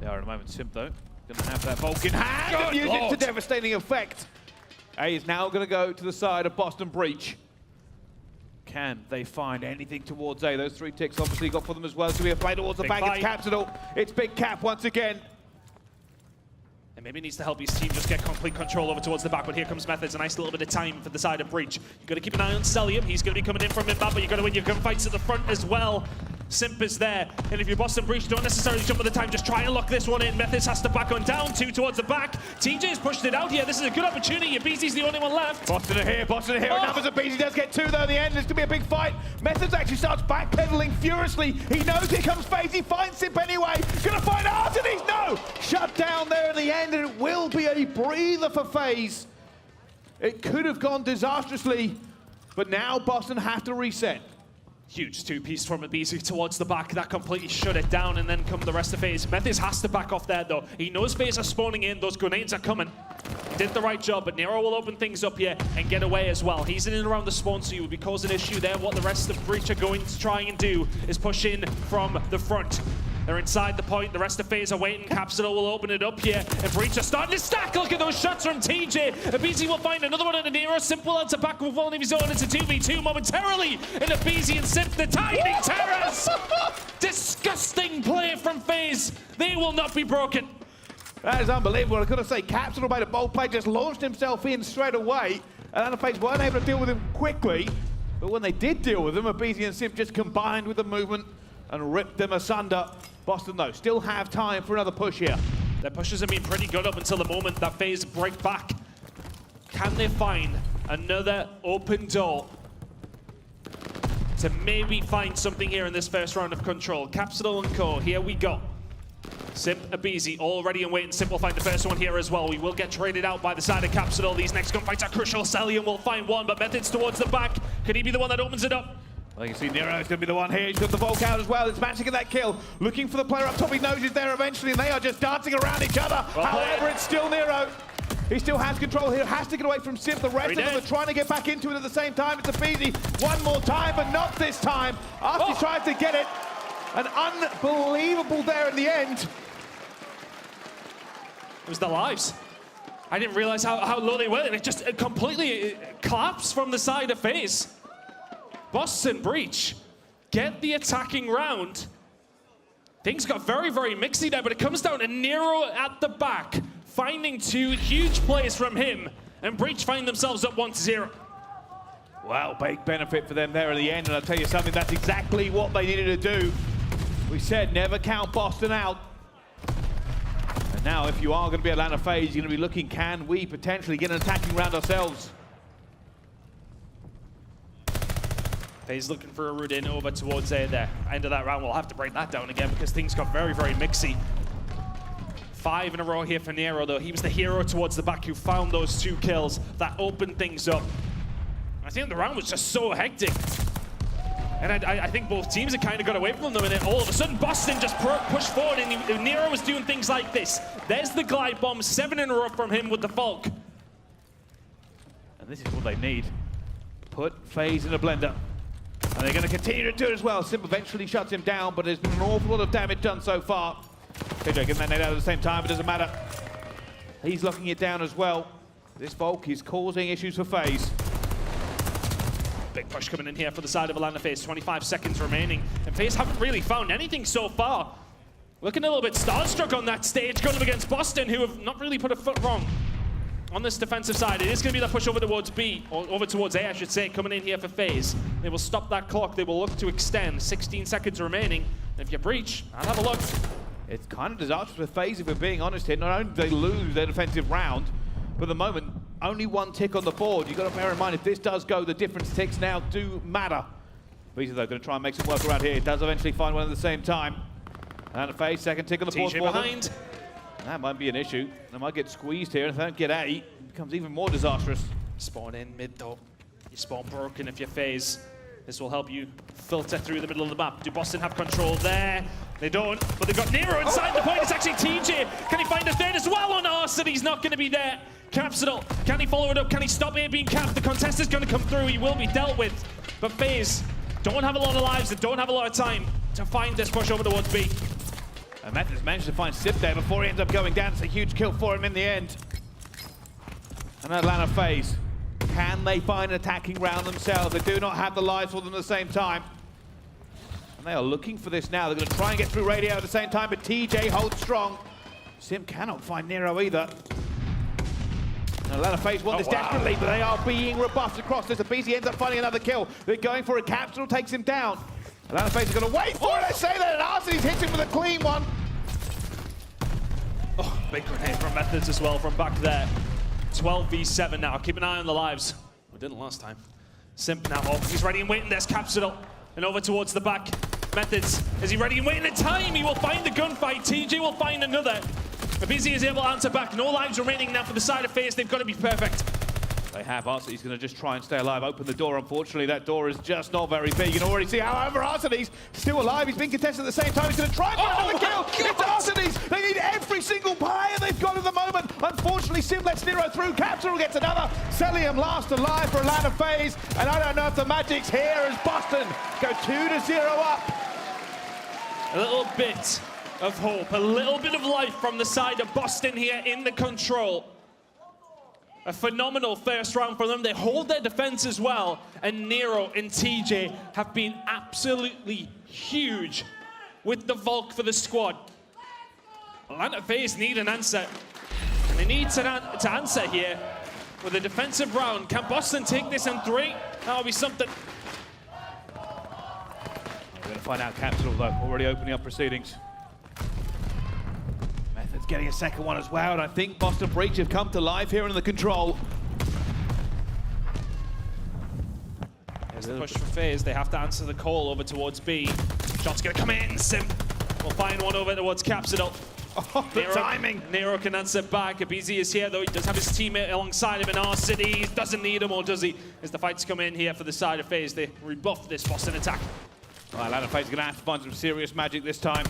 They are at the moment. Simp, though, going to have that Volk in hand and use it to devastating effect. A is now going to go to the side of Boston Breach. Can they find anything towards A? Those 3 ticks obviously got for them as well. So we have play towards the back. It's Capsidal. It's Big Cap once again. And maybe needs to help his team just get complete control over towards the back, but here comes Methodz. A nice little bit of time for the side of Breach. You've got to keep an eye on Cellium. He's going to be coming in from mid-map, but you've got to win your gunfights at the front as well. Simp is there, and if you're Boston Breach, don't necessarily jump at the time, just try and lock this one in. Methodz has to back on down, 2 towards the back. TJ's pushed it out here. This is a good opportunity. aBeZy's the only one left. Boston are here, and numbers aBeZy does get 2 though in the end. It's going to be a big fight. Methodz actually starts backpedaling furiously. He knows here comes FaZe. He finds Simp anyway. Going to find Arcities. No! Shut down there in the end, and it will be a breather for FaZe. It could have gone disastrously, but now Boston have to reset. Huge 2-piece from aBeZy towards the back. That completely shut it down, and then come the rest of FaZe. Methodz has to back off there, though. He knows FaZe are spawning in. Those grenades are coming. Did the right job, but Nero will open things up here and get away as well. He's in and around the spawn, so he will be causing an issue there. What the rest of Breach are going to try and do is push in from the front. They're inside the point. The rest of FaZe are waiting. Capsidal will open it up here. And Breach are starting to stack. Look at those shots from TJ. aBeZy will find another one at Nero. Simp will answer back with one of his own. It's a 2v2 momentarily. And aBeZy and Simp, the tiny terrors. Disgusting play from FaZe. They will not be broken. That is unbelievable. I've got to say, Capsidal made a bold play, just launched himself in straight away. And FaZe weren't able to deal with him quickly. But when they did deal with him, aBeZy and Simp just combined with the movement and ripped them asunder. Boston, though, still have time for another push here. Their pushes have been pretty good up until the moment that FaZe break back. Can they find another open door to maybe find something here in this first round of Control? Capsidal and Co, here we go. Simp, aBeZy, all ready and waiting. Simp will find the first one here as well. We will get traded out by the side of Capsidal. These next gunfights are crucial. Cellium will find one, but Methodz towards the back. Could he be the one that opens it up? Well, you can see Nero is going to be the one here. He's got the Volk out as well. It's matching at that kill. Looking for the player up top. He knows he's there eventually, and they are just dancing around each other. Well However, it's still Nero. He still has control here. Has to get away from Simp. The rest of them are trying to get back into it at the same time. It's aBeZy one more time, but not this time. Arcitys tries to get it. An unbelievable there in the end. It was their lives. I didn't realize how low they were, and it just completely collapsed from the side of FaZe. Boston Breach get the attacking round. Things got very, very mixy there, but it comes down to Nero at the back, finding two huge plays from him, and Breach find themselves up 1-0. Well, big benefit for them there at the end, and I'll tell you something, that's exactly what they needed to do. We said never count Boston out. And now, if you are going to be Atlanta FaZe, you're going to be looking, can we potentially get an attacking round ourselves? FaZe looking for a route in over towards the end of that round. We'll have to break that down again because things got very, very mixy. 5 in a row here for Nero, though. He was the hero towards the back who found those 2 kills that opened things up. I think the round was just so hectic. And I think both teams had kind of got away from them, and then all of a sudden Boston just pushed forward, and Nero was doing things like this. There's the glide bomb, 7 in a row from him with the Volk. And this is what they need. Put FaZe in a blender. And they're going to continue to do it as well. Simp eventually shuts him down, but there's been an awful lot of damage done so far. HyDra getting that nade out at the same time, it doesn't matter. He's locking it down as well. This Volk is causing issues for FaZe. Big push coming in here for the side of Atlanta FaZe. 25 seconds remaining, and FaZe haven't really found anything so far. Looking a little bit starstruck on that stage, going up against Boston, who have not really put a foot wrong on this defensive side. It is going to be that push over towards B, or over towards A, I should say, coming in here for FaZe. They will stop that clock. They will look to extend. 16 seconds remaining. And if you breach, I'll have a look. It's kind of disastrous for FaZe, if we're being honest here. Not only do they lose their defensive round, but at the moment, only 1 tick on the board. You've got to bear in mind, if this does go, the difference ticks now do matter. aBeZy, though, going to try and make some work around here. It does eventually find one at the same time. And FaZe, second tick on the board for behind. them. That might be an issue. They might get squeezed here, and if they don't get A, it becomes even more disastrous. Spawn in mid, though. You spawn broken if you're FaZe. This will help you filter through the middle of the map. Do Boston have control there? They don't, but they've got Nero inside the point. It's actually TJ. Can he find a third as well on Arcities? Not going to be there. Capsidal, can he follow it up? Can he stop A being capped? The contest is going to come through. He will be dealt with. But FaZe don't have a lot of lives. They don't have a lot of time to find this push over towards B. And Methodz managed to find Simp there before he ends up going down. It's a huge kill for him in the end. And Atlanta FaZe, can they find an attacking round themselves? They do not have the lives for them at the same time. And they are looking for this now. They're going to try and get through radio at the same time, but TJ holds strong. Simp cannot find Nero either. And Atlanta FaZe want this desperately, but they are being rebuffed across this. aBeZy ends up finding another kill. They're going for it. Capsidal takes him down. Atlanta FaZe is going to wait for it. I say that, and Arcities hits him with a clean one. Oh, big grenade from Methodz as well from back there. 12v7 now. Keep an eye on the lives. We didn't last time. Simp now. Oh, he's ready and waiting. There's Capsidal. And over towards the back. Methodz. Is he ready and waiting in time? He will find the gunfight. TJ will find another. aBeZy is able to answer back. No lives remaining now for the side of FaZe. They've got to be perfect. They have. Arcities going to just try and stay alive. Open the door. Unfortunately, that door is just not very big. You can already see, however, Arcities still alive. He's been contested at the same time. He's going to try and find another kill. It's Arcities. They need every single player they've got at the moment. Unfortunately, Simp lets Nero through. Capsidal gets another. Cellium last alive for Atlanta FaZe. And I don't know if the magic's here as Boston go 2-0 up. A little bit of hope, a little bit of life from the side of Boston here in the control. A phenomenal first round for them. They hold their defense as well. And Nero and TJ have been absolutely huge with the Volk for the squad. Atlanta FaZe need an answer. They need to answer here with a defensive round. Can Boston take this in 3? That'll be something. We're going to find out Capsidal, though, already opening up proceedings. Methodz getting a second one as well, and I think Boston Breach have come to life here in the control. There's the push for FaZe. They have to answer the call over towards B. Shot's going to come in. Simp will find one over towards Capsidal. Oh, the timing. Nero can answer back. aBeZy is here, though. He does have his teammate alongside him in Arcities. Doesn't need him, or does he? As the fights come in here for the side of FaZe, they rebuff this Boston attack. Well, Atlanta FaZe are going to have to find some serious magic this time.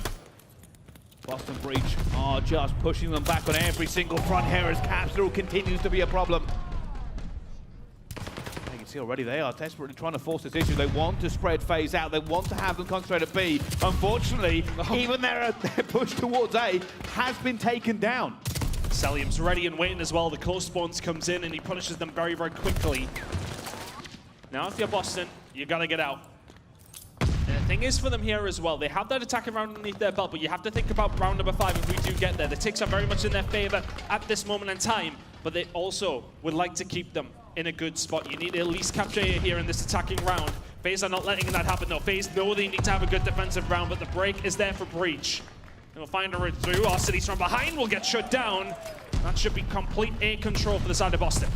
Boston Breach are just pushing them back on every single front here as Capsidal continues to be a problem. You can see already they are desperately trying to force this issue. They want to spread FaZe out. They want to have them concentrate at B. Unfortunately, even their push towards A has been taken down. Cellium's ready and waiting as well. The close spawns comes in and he punishes them very, very quickly. Now if you're Boston, you gotta get out. And the thing is for them here as well, they have that attacking round underneath their belt, but you have to think about round number 5 if we do get there. The ticks are very much in their favor at this moment in time, but they also would like to keep them in a good spot. You need to at least capture here in this attacking round. FaZe are not letting that happen though. FaZe know they need to have a good defensive round, but the break is there for Breach. They'll find a route through. Arcities from behind will get shut down. That should be complete A control for the side of Boston.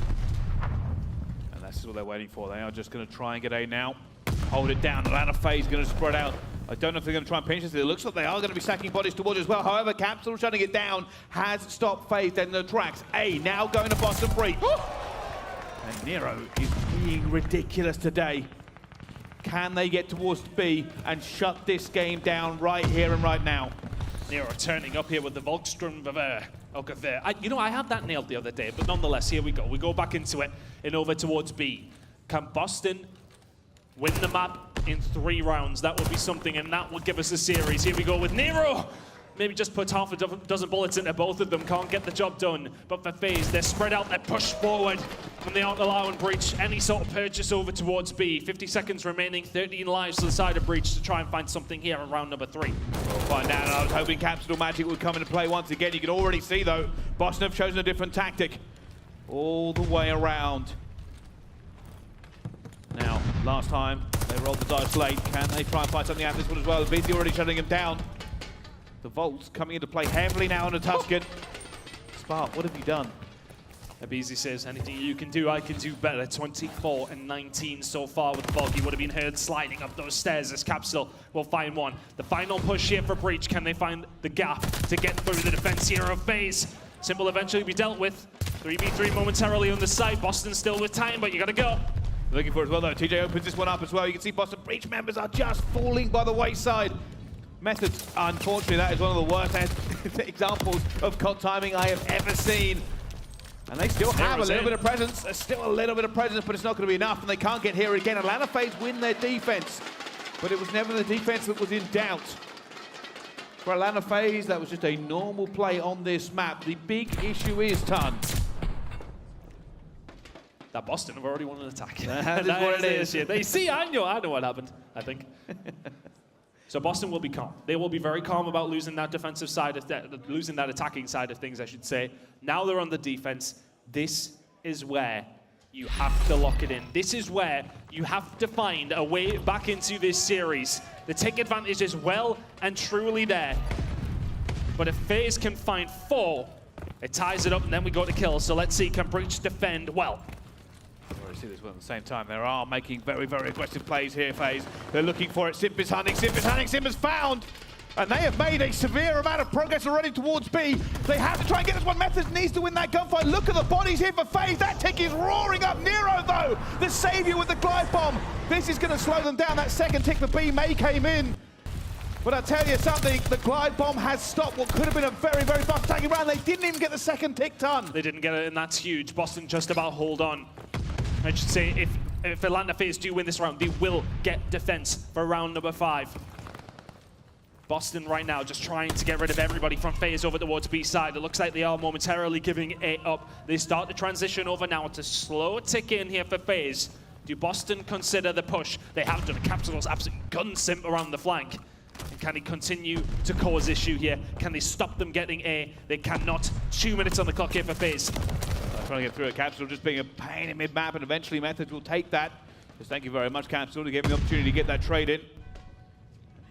And that's what they're waiting for. They are just going to try and get A now. Hold it down. Atlanta FaZe going to spread out. I don't know if they're going to try and pinch this. It looks like they are going to be stacking bodies towards as well. However, Capsidal shutting it down has stopped FaZe in the tracks. A now going to Boston Breach. And Nero is being ridiculous today. Can they get towards B and shut this game down right here and right now? Nero turning up here with the Volkstrom you know, I had that nailed the other day, but nonetheless, here we go. We go back into it and over towards B. Can Boston win the map in 3 rounds? That would be something, and that would give us a series. Here we go with Nero. Maybe just put half a dozen bullets into both of them. Can't get the job done. But for FaZe, they're spread out, they're pushed forward, and they aren't allowing Breach any sort of purchase over towards B. 50 seconds remaining, 13 lives to the side of Breach to try and find something here in round number 3. We'll find out. I was hoping Capsidal Magic would come into play once again. You can already see, though, Boston have chosen a different tactic all the way around. Now, last time, they rolled the dice late. Can they try and find something out of this one as well? aBeZy already shutting him down. The Volts coming into play heavily now on the Tuscan. Spark, what have you done? aBeZy says, anything you can do, I can do better. 24 and 19 so far with Volk. He would have been heard sliding up those stairs as Capsidal will find one. The final push here for Breach. Can they find the gap to get through the defense here of FaZe? Simp will eventually be dealt with. 3v3 momentarily on the side. Boston still with time, but you gotta go. Looking for it as well, though. TJ opens this one up as well. You can see Boston Breach members are just falling by the wayside. Methodz, unfortunately, that is one of the worst examples of COD timing I have ever seen. And they still have a little bit of presence. There's still a little bit of presence, but it's not going to be enough, and they can't get here again. Atlanta FaZe win their defense, but it was never the defense that was in doubt. For Atlanta FaZe, that was just a normal play on this map. The big issue is Ton. That Boston have already won an attack. That is what it is. Yeah. They see, I know what happened, I think. So Boston will be calm. They will be very calm about losing that defensive side, losing that attacking side of things, I should say. Now they're on the defense. This is where you have to lock it in. This is where you have to find a way back into this series. The take advantage is well and truly there. But if FaZe can find 4, it ties it up, and then we go to kills. So let's see, can Breach defend well? See this one at the same time. They are making very, very aggressive plays here, FaZe. They're looking for it. Simp is hunting, Simp is hunting, Simp is found. And they have made a severe amount of progress already towards B. They have to try and get this one. Methodz needs to win that gunfight. Look at the bodies here for FaZe. That tick is roaring up. Nero, though, the savior with the glide bomb. This is going to slow them down. That second tick for B may came in. But I'll tell you something, the glide bomb has stopped what could have been a very, very fast attacking round. They didn't even get the second tick done. They didn't get it, and that's huge. Boston just about hold on. I should say, if Atlanta FaZe do win this round, they will get defense for round number 5. Boston right now just trying to get rid of everybody from FaZe over towards B side. It looks like they are momentarily giving A up. They start to transition over now to slow tick in here for FaZe. Do Boston consider the push? They have done. Capsidal's absolutely gun Simp around the flank. And can he continue to cause issue here? Can they stop them getting A? They cannot. 2 minutes on the clock here for FaZe. Trying to get through it. Capsidal just being a pain in mid-map, and eventually Methodz will take that. Just thank you very much, Capsidal, to give me the opportunity to get that trade in.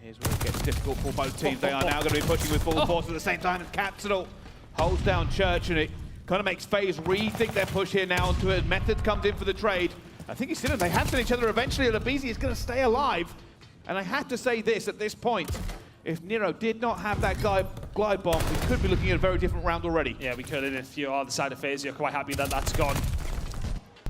Here's where it gets difficult for both teams. They are now going to be pushing with full force at the same time as Capsidal holds down Church, and it kind of makes FaZe rethink their push here now onto it. Methodz comes in for the trade. I think he's seen them. They have seen each other eventually, and aBeZy is going to stay alive. And I have to say this at this point. If Nero did not have that glide bomb, we could be looking at a very different round already. Yeah, we could, and if you're on the side of FaZe, you're quite happy that that's gone.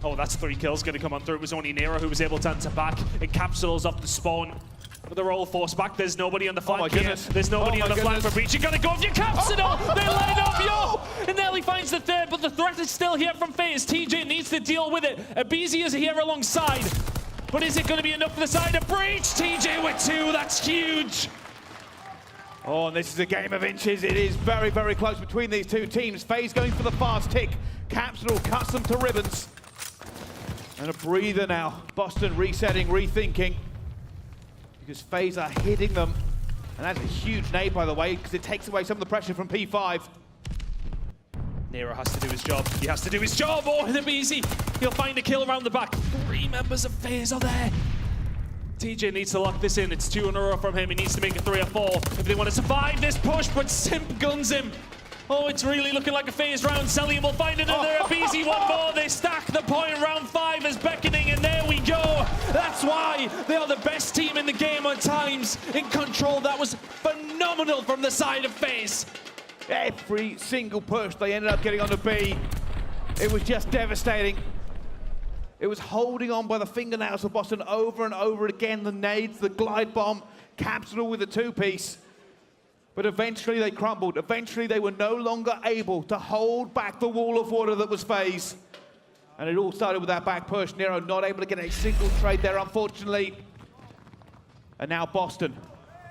Oh, that's 3 kills going to come on through. It was only Nero who was able to answer back. And Capsidal's off the spawn. But they're all forced back. There's nobody on the flank here. There's nobody on the flank for Breach. You gotta go for your Capsidal! They line up, yo! And nearly finds the third, but the threat is still here from FaZe. TJ needs to deal with it. aBeZy is here alongside. But is it gonna be enough for the side of Breach? TJ with 2, that's huge! Oh, and this is a game of inches. It is very, very close between these two teams. FaZe going for the fast tick. Capsidal cuts them to ribbons. And a breather now. Boston resetting, rethinking. Because FaZe are hitting them. And that's a huge nade, by the way, because it takes away some of the pressure from P5. Nero has to do his job. He has to do his job. Oh, and aBeZy. He'll find a kill around the back. 3 members of FaZe are there. TJ needs to lock this in. It's 2 in a row from him. He needs to make it 3 or 4 if they want to survive this push, but Simp guns him. Oh, it's really looking like a FaZe round. Cellium will find another. aBeZy one more. They stack the point. Round 5 is beckoning, and there we go. That's why they are the best team in the game at times. In control, that was phenomenal from the side of FaZe. Every single push, they ended up getting on the B. It was just devastating. It was holding on by the fingernails for Boston over and over again. The nades, the glide bomb, Capsidal with a 2-piece. But eventually they crumbled. Eventually they were no longer able to hold back the wall of water that was FaZe. And it all started with that back push. Nero not able to get a single trade there, unfortunately. And now Boston.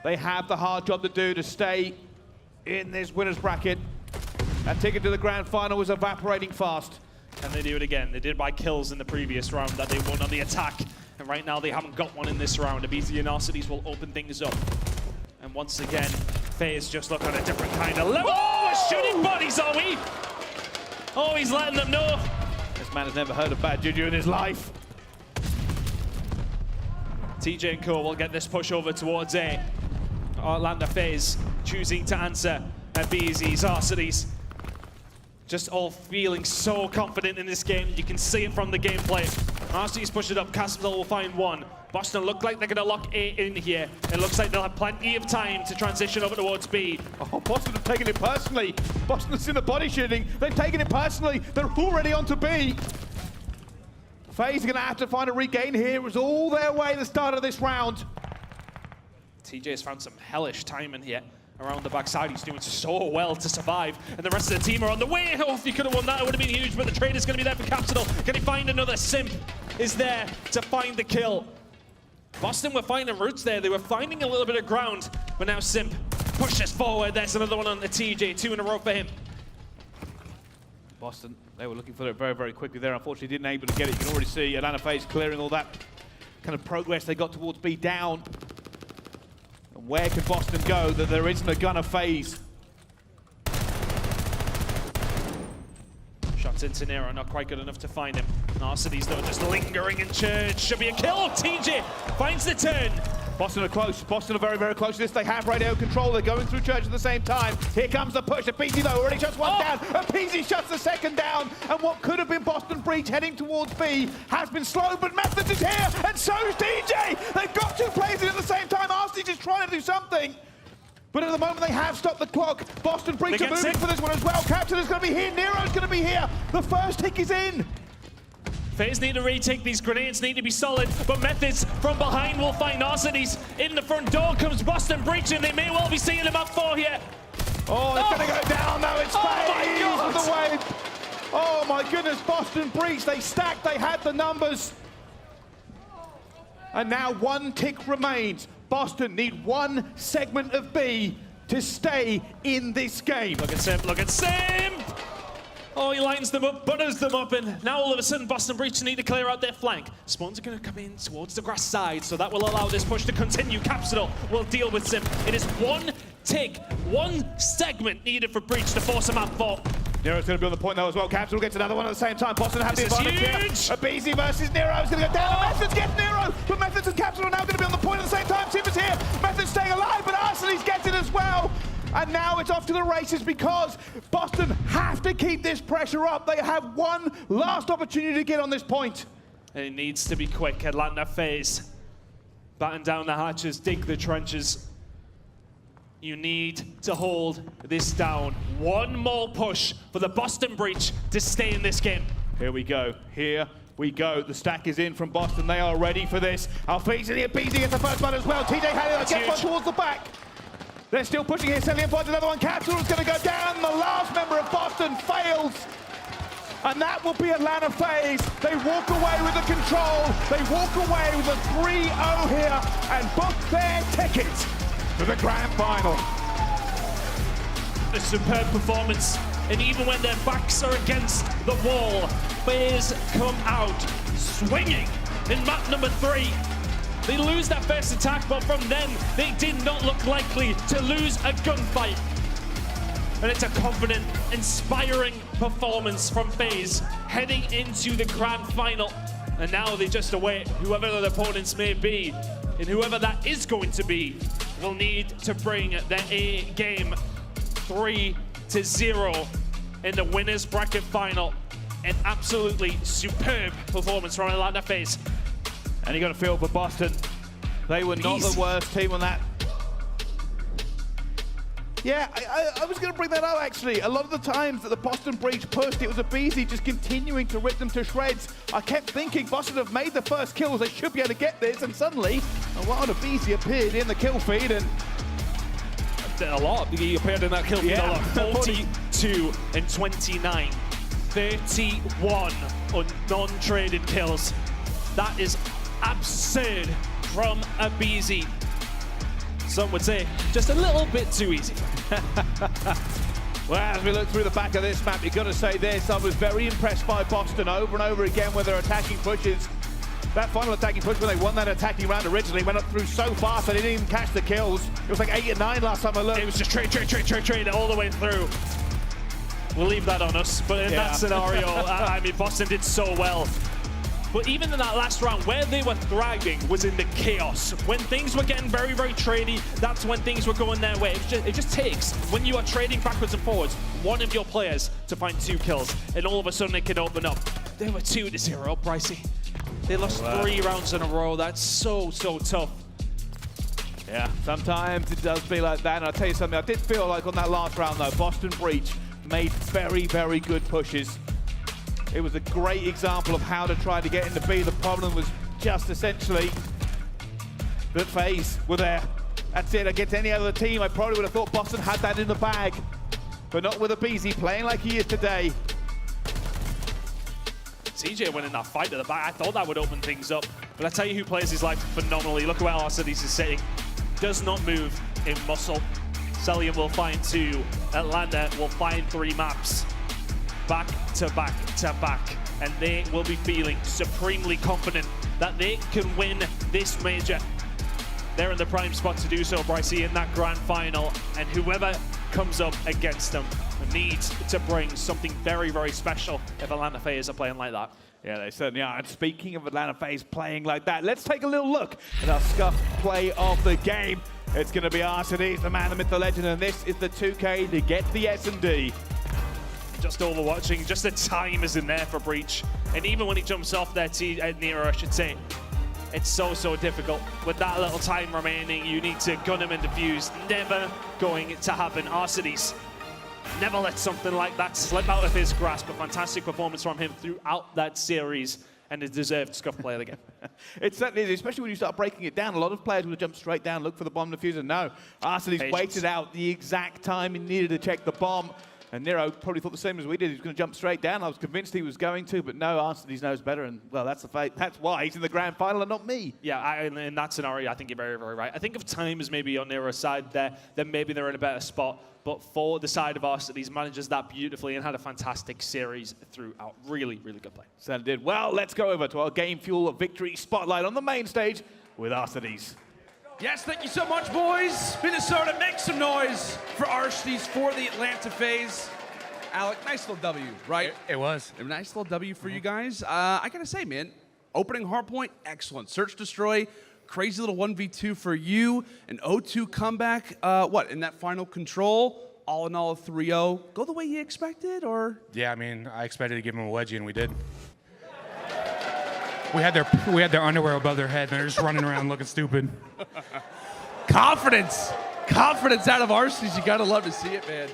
They have the hard job to do to stay in this winner's bracket. That ticket to the grand final was evaporating fast. And they do it again. They did by kills in the previous round that they won on the attack. And right now they haven't got one in this round. aBeZy and Arcities will open things up. And once again, FaZe just look on a different kind of level. Oh, we're shooting bodies, are we? Oh, he's letting them know. This man has never heard of bad juju in his life. TJ and Co will get this push over towards A. Orlando FaZe choosing to answer aBeZy's Arcities. Just all feeling so confident in this game. You can see it from the gameplay. Arcities push it up. Capsidal will find 1. Boston look like they're going to lock A in here. It looks like they'll have plenty of time to transition over towards B. Oh, Boston have taken it personally. Boston's in the body shooting. They've taken it personally. They're already on to B. FaZe are going to have to find a regain here. It was all their way at the start of this round. TJ has found some hellish timing here around the backside. He's doing so well to survive. And the rest of the team are on the way. Oh, if he could have won that, it would have been huge. But the trade is going to be there for Capsidal. Can he find another? Simp is there to find the kill. Boston were finding roots there. They were finding a little bit of ground. But now Simp pushes forward. There's another one on the TJ. 2 in a row for him. Boston, they were looking for it very, very quickly there. Unfortunately, didn't able to get it. You can already see Atlanta FaZe clearing all that kind of progress they got towards B down. And where can Boston go that there isn't a gun of FaZe? Shots into Nero, not quite good enough to find him. Arcities though, just lingering in Church. Should be a kill. TJ finds the turn. Boston are close. Boston are very, very close to this. They have radio control. They're going through Church at the same time. Here comes the push. aBeZy though already shuts one down. aBeZy shuts the second down. And what could have been Boston Breach heading towards B has been slowed, but Methodz is here, and so is TJ. They've got 2 players in at the same time. Arcities is trying to do something. But at the moment, they have stopped the clock. Boston Breach are moving for this one as well. Capsidal's going to be here. Nero's going to be here. The first tick is in. FaZe need to retake. These grenades need to be solid, but Methodz from behind will find Arcities. In the front door comes Boston Breach, and they may well be seeing him up 4 here. Oh, it's going to go down now. It's FaZe with the wave. Oh my goodness, Boston Breach. They stacked. They had the numbers. And now one tick remains. Boston need one segment of B to stay in this game. Look at Simp, look at Simp! Oh, he lines them up, butters them up, and now all of a sudden Boston Breach need to clear out their flank. Spawns are going to come in towards the grass side, so that will allow this push to continue. Capsidal will deal with Simp. It is one tick, one segment needed for Breach to force him out for. Nero's going to be on the point now as well. Capsidal gets another one at the same time. Boston have the advantage here. aBeZy versus Nero is going to go down. Methodz gets Nero, but Methodz and Capsidal are now going to be on the point at the same time. Simp is here. Methodz staying alive, but Arcities gets it as well. And now it's off to the races because Boston have to keep this pressure up. They have one last opportunity to get on this point. And it needs to be quick. Atlanta FaZe batten down the hatches, dig the trenches. You need to hold this down. One more push for the Boston Breach to stay in this game. Here we go. Here we go. The stack is in from Boston. They are ready for this. FaZe and aBeZy gets the first one as well. TJHaly gets one towards the back. They're still pushing here. Cellium finds another one. Capsidal is going to go down. The last member of Boston fails. And that will be Atlanta FaZe. They walk away with the control. They walk away with a 3-0 here and book their ticket to the grand final. A superb performance. And even when their backs are against the wall, FaZe come out swinging in map number 3. They lose that first attack, but from then, they did not look likely to lose a gunfight. And it's a confident, inspiring performance from FaZe heading into the grand final. And now they just await whoever their opponents may be, and whoever that is going to be will need to bring their A game 3-0 in the winners bracket final. An absolutely superb performance from Atlanta FaZe. And you got to feel for Boston. They were not the worst team on that. Yeah, I was going to bring that up, actually. A lot of the times that the Boston Breach pushed, it was aBeZy just continuing to rip them to shreds. I kept thinking Boston have made the first kills. They should be able to get this. And suddenly, a wild aBeZy appeared in the kill feed. And a lot. He appeared in that kill feed a lot. 42 and 29. 31 on non-traded kills. That is absurd from aBeZy. Some would say just a little bit too easy. Well, as we look through the back of this map, you've got to say this. I was very impressed by Boston over and over again with their attacking pushes. That final attacking push when they won that attacking round originally went up through so fast they didn't even catch the kills. It was like 8 and 9 last time I looked. It was just trade all the way through. We'll leave that on us. But in that scenario, I mean, Boston did so well. But even in that last round, where they were thriving was in the chaos. When things were getting very, very tradey, that's when things were going their way. It just takes, when you are trading backwards and forwards, one of your players to find 2 kills, and all of a sudden it can open up. They were 2-0, Pricey. They lost 3 rounds in a row. That's so, so tough. Yeah, sometimes it does be like that. And I'll tell you something, I did feel like on that last round, though, Boston Breach made very, very good pushes. It was a great example of how to try to get into B. The problem was just essentially that FaZe were there. That's it. Against any other team, I probably would have thought Boston had that in the bag. But not with aBeZy playing like he is today. CJ went in that fight to the back. I thought that would open things up. But I tell you who plays his life phenomenally. Look at where Arcities is sitting. Does not move in muscle. Cellium will find 2. Atlanta will find 3 maps. Back to back to back, and they will be feeling supremely confident that they can win this major. They're in the prime spot to do so, Pricey, in that grand final, and whoever comes up against them needs to bring something very, very special if Atlanta FaZe are playing like that. Yeah, they certainly are. And speaking of Atlanta FaZe playing like that, let's take a little look at our Scump play of the game. It's going to be Arcitys, the man, the myth, the legend, and this is the 2K to get the S&D. Just overwatching, just the time is in there for Breach. And even when he jumps off there, Nero, I should say, it's so, so difficult. With that little time remaining, you need to gun him and defuse. Never going to happen. Arcitys never let something like that slip out of his grasp. A fantastic performance from him throughout that series, and a deserved Scump player again. It certainly is, especially when you start breaking it down. A lot of players would have jumped straight down, look for the bomb diffuser. No, Arcitys waited out the exact time he needed to check the bomb. And Nero probably thought the same as we did. He was going to jump straight down. I was convinced he was going to, but no, Arcitys knows better. And, well, that's the fate. That's why he's in the grand final and not me. Yeah, in that scenario, I think you're very, very right. I think if time is maybe on Nero's side there, then maybe they're in a better spot. But for the side of Arcitys, manages that beautifully and had a fantastic series throughout. Really, really good play. Certainly did. Well, let's go over to our Game Fuel Victory Spotlight on the main stage with Arcitys. Yes, thank you so much, boys. Minnesota, make some noise for Arcities for the Atlanta FaZe. Alec, nice little W, right? It was. A nice little W for you guys. I gotta say, man, opening hardpoint, excellent. Search, destroy, crazy little 1v2 for you. An 0-2 comeback. What, in that final control? All in all, a 3-0. Go the way you expected, or? Yeah, I mean, I expected to give them a wedgie, and we did. We had their underwear above their head, and they're just running around looking stupid. Confidence. Confidence out of Arcities. You gotta love to see it, man.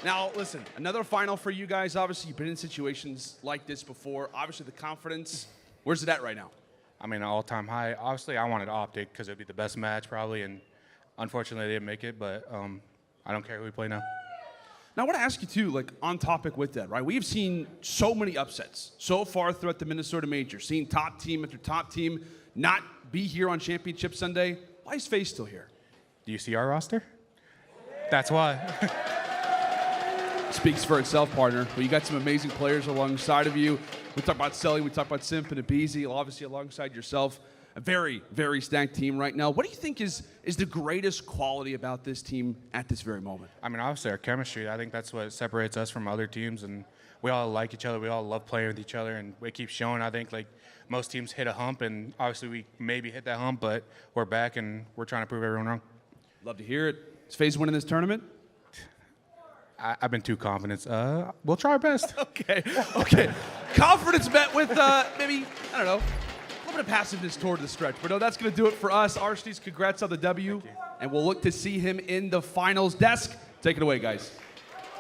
Now, listen, another final for you guys. Obviously, you've been in situations like this before. Obviously, the confidence, where's it at right now? I mean, all-time high. Obviously, I wanted OpTic because it'd be the best match probably, and unfortunately, they didn't make it, but I don't care who we play now. Now, I want to ask you, too, like, on topic with that, right? We've seen so many upsets so far throughout the Minnesota Major, seeing top team after top team not be here on Championship Sunday. Why is FaZe still here? Do you see our roster? That's why. Speaks for itself, partner. Well, you got some amazing players alongside of you. We talked about Cellium, we talked about Simp and aBeZy, obviously alongside yourself. A very, very stacked team right now. What do you think is the greatest quality about this team at this very moment? I mean, obviously our chemistry. I think that's what separates us from other teams, and we all like each other. We all love playing with each other, and it keeps showing. I think like most teams hit a hump, and obviously we maybe hit that hump, but we're back and we're trying to prove everyone wrong. Love to hear it. Is FaZe winning this tournament? I've been too confident. We'll try our best. Okay. Confidence met with maybe, I don't know, a little bit of passiveness toward the stretch. But no, that's going to do it for us. Arcities, congrats on the W. And we'll look to see him in the finals. Desk, take it away, guys.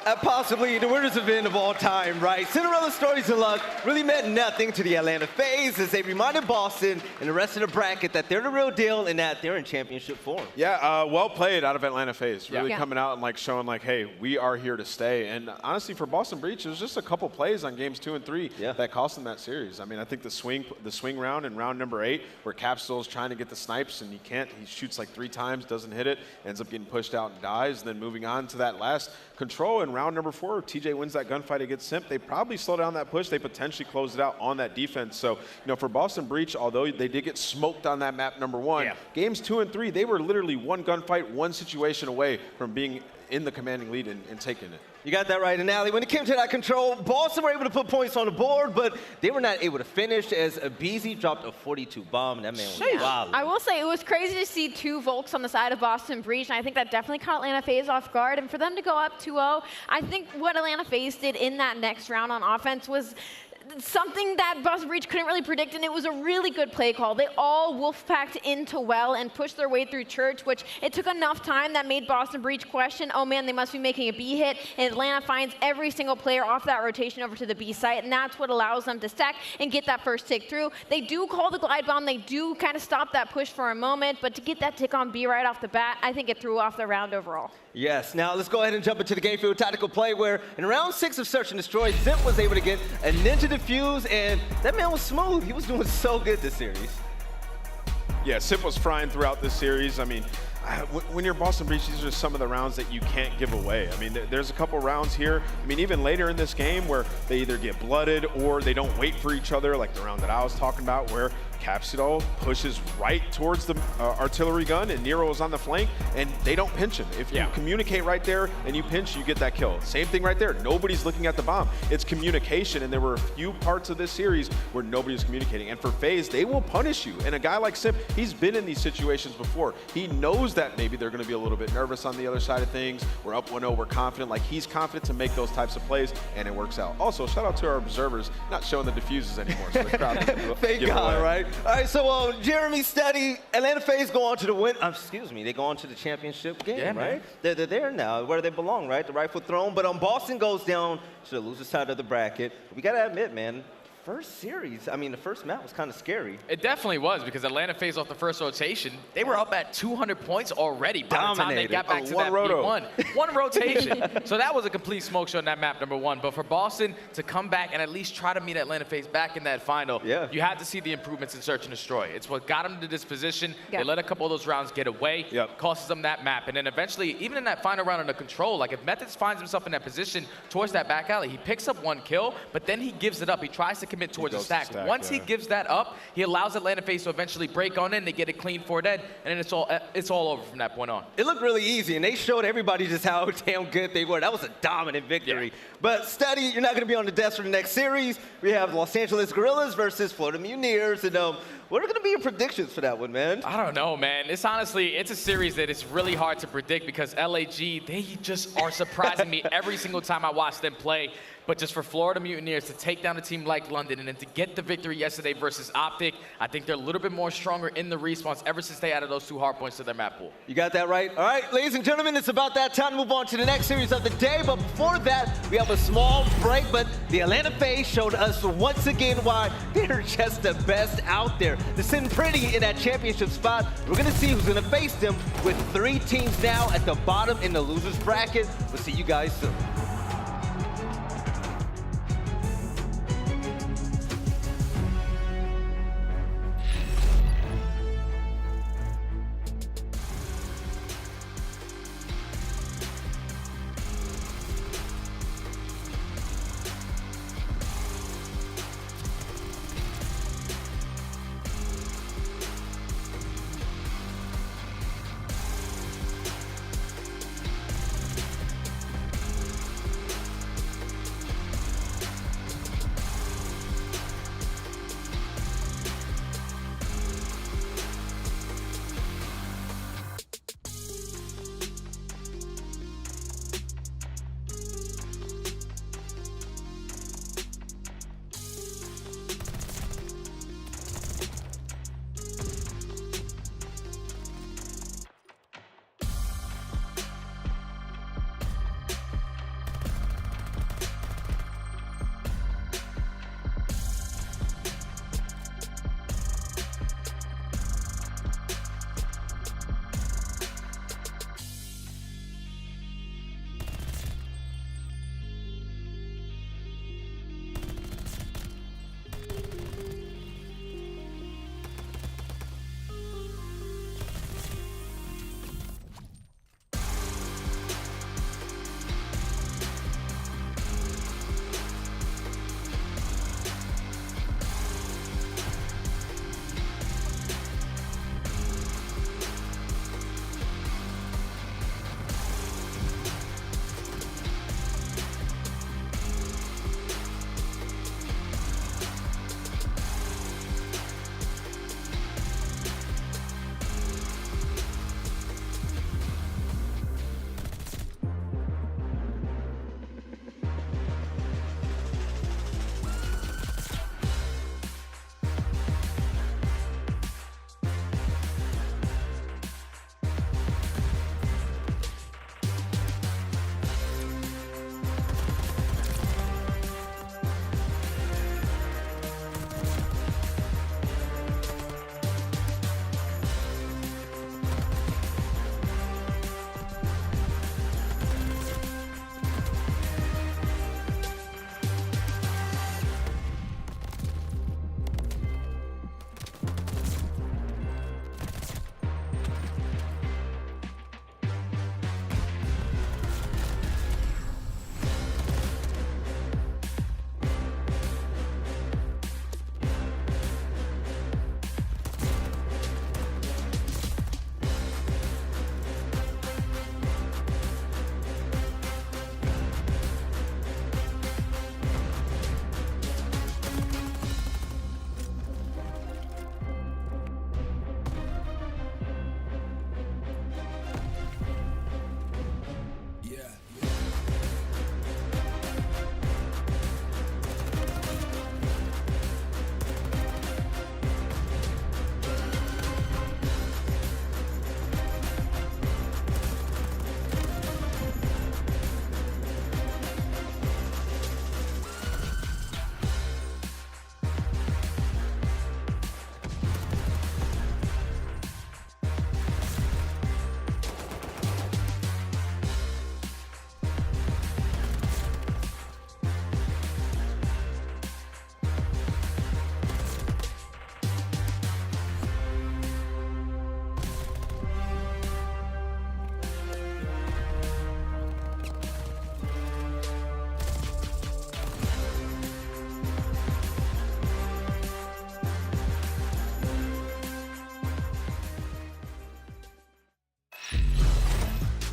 Possibly the weirdest event of all time, right? Cinderella stories of luck really meant nothing to the Atlanta FaZe as they reminded Boston and the rest of the bracket that they're the real deal and that they're in championship form. Yeah, well played out of Atlanta FaZe. Really Yeah. coming out and like showing like, hey, we are here to stay. And honestly, for Boston Breach, it was just a couple plays on games 2 and 3 that cost them that series. I mean, I think the swing round in round number 8, where Capsidal's trying to get the snipes and he can't. He shoots like 3 times, doesn't hit it, ends up getting pushed out and dies. And then moving on to that last control in round number 4, TJ wins that gunfight against Simp. They probably slow down that push. They potentially closed it out on that defense. So, you know, for Boston Breach, although they did get smoked on that map number 1, games 2 and 3, they were literally one gunfight, one situation away from being in the commanding lead and taking it. You got that right. And aBeZy, when it came to that control, Boston were able to put points on the board, but they were not able to finish as aBeZy dropped a 42 bomb. And that man was wild. I will say it was crazy to see 2 Volks on the side of Boston Breach, and I think that definitely caught Atlanta FaZe off guard. And for them to go up 2-0, I think what Atlanta FaZe did in that next round on offense was something that Boston Breach couldn't really predict, and it was a really good play call. They all wolf-packed into well and pushed their way through Church, which it took enough time that made Boston Breach question, oh man, they must be making a B hit, and Atlanta finds every single player off that rotation over to the B site, and that's what allows them to stack and get that first tick through. They do call the glide bomb, they do kind of stop that push for a moment, but to get that tick on B right off the bat, I think it threw off the round overall. Yes, now let's go ahead and jump into the game field tactical play where in round 6 of Search and Destroy, Simp was able to get a ninja defuse, and that man was smooth. He was doing so good this series. Yeah, Simp was frying throughout this series. I mean, when you're Boston Breach, these are some of the rounds that you can't give away. I mean, there's a couple rounds here. I mean, even later in this game where they either get blooded or they don't wait for each other, like the round that I was talking about where Capsidal pushes right towards the artillery gun and Nero is on the flank and they don't pinch him. If you communicate right there and you pinch, you get that kill. Same thing right there. Nobody's looking at the bomb. It's communication, and there were a few parts of this series where nobody's communicating. And for FaZe, they will punish you. And a guy like Simp, he's been in these situations before. He knows that maybe they're going to be a little bit nervous on the other side of things. We're up 1-0, we're confident. Like, he's confident to make those types of plays, and it works out. Also, shout out to our observers not showing the diffuses anymore. So the crowd Thank God, right? All right, so Jeremy, Steady, Atlanta FaZe go on to the win. They go on to the championship game, right? They're there now, where they belong, right? The rightful throne. But Boston goes down to the loser side of the bracket. We gotta admit, man, first series, I mean, the first map was kind of scary. It definitely was, because Atlanta faced off the first rotation. They were up at 200 points already by the time they got back to that P1. One rotation. So that was a complete smoke show in that map, number one. But for Boston to come back and at least try to meet Atlanta FaZe back in that final, you had to see the improvements in Search and Destroy. It's what got them to this position. They let a couple of those rounds get away, costs them that map. And then eventually, even in that final round under control, like if Methodz finds himself in that position towards that back alley, he picks up 1 kill, but then he gives it up. He tries to commit towards the stack. Once he gives that up, he allows Atlanta FaZe to eventually break on in. They get it clean for dead, and then it's all over from that point on. It looked really easy, and they showed everybody just how damn good they were. That was a dominant victory. But Standy, you're not going to be on the desk for the next series. We have Los Angeles Guerrillas versus Florida Mutineers, and what are going to be your predictions for that one, man? I don't know, man. It's honestly, it's a series that is really hard to predict because LAG, they just are surprising me every single time I watch them play. But just for Florida Mutineers to take down a team like London and then to get the victory yesterday versus OpTic, I think they're a little bit more stronger in the response ever since they added those 2 hard points to their map pool. You got that right. All right, ladies and gentlemen, it's about that time to move on to the next series of the day. But before that, we have a small break. But the Atlanta FaZe showed us once again why they're just the best out there. They're sitting pretty in that championship spot. We're going to see who's going to face them with 3 teams now at the bottom in the losers bracket. We'll see you guys soon.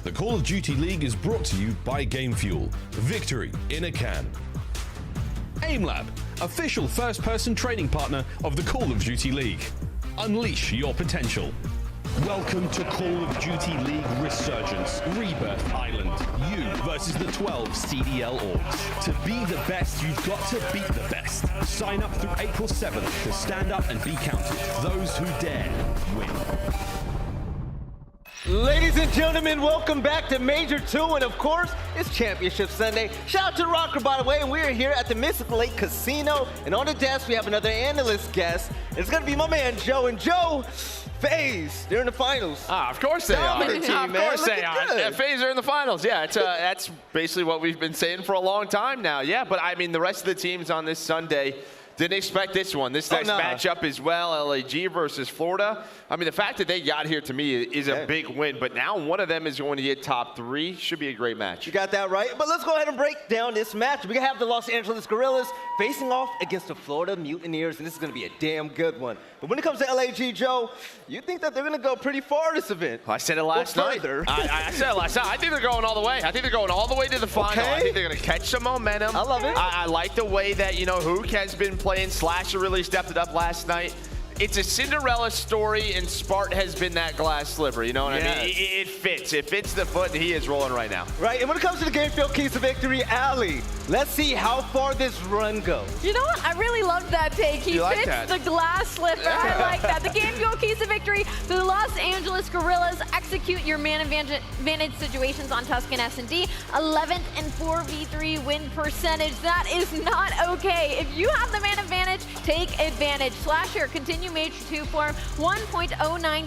The Call of Duty League is brought to you by Game Fuel. Victory in a can. AimLab, official first-person training partner of the Call of Duty League. Unleash your potential. Welcome to Call of Duty League Resurgence, Rebirth Island. You versus the 12 CDL orgs. To be the best, you've got to beat the best. Sign up through April 7th to stand up and be counted. Those who dare win. Ladies and gentlemen, welcome back to Major 2, and of course, it's Championship Sunday. Shout out to RØKKR, by the way, and we are here at the Mystic Lake Casino, and on the desk, we have another analyst guest. It's gonna be my man, Joe, and Joe, FaZe, they're in the finals. Of course they are. Team, of man. course they are. Good. FaZe are in the finals. Yeah, it's that's basically what we've been saying for a long time now. Yeah, but I mean, the rest of the teams on this Sunday didn't expect this one. This next matchup as well, LAG versus Florida. I mean, the fact that they got here to me is a big win, but now one of them is going to get top 3. Should be a great match. You got that right. But let's go ahead and break down this match. We have the Los Angeles Guerrillas facing off against the Florida Mutineers, and this is going to be a damn good one. But when it comes to LAG, Joe, you think that they're going to go pretty far this event? I said it last night. I said it last night. I think they're going all the way. I think they're going all the way to the final. I think they're going to catch some momentum. I love it. I like the way that, you know, Hook has been playing. Slasher really stepped it up last night. It's a Cinderella story, and Spart has been that glass sliver, you know what I mean? It fits. It fits the foot, and he is rolling right now. Right, and when it comes to the game field keys to victory, aLLeY, let's see how far this run goes. You know what? I really love that take. He fits the glass slipper. I like that. The game fuel keys to victory. The Los Angeles Guerrillas execute your man advantage situations on Tuscan S&D. 11th and 4v3 win percentage. That is not okay. If you have the man advantage, take advantage. Slasher continue Major 2 form, 1.09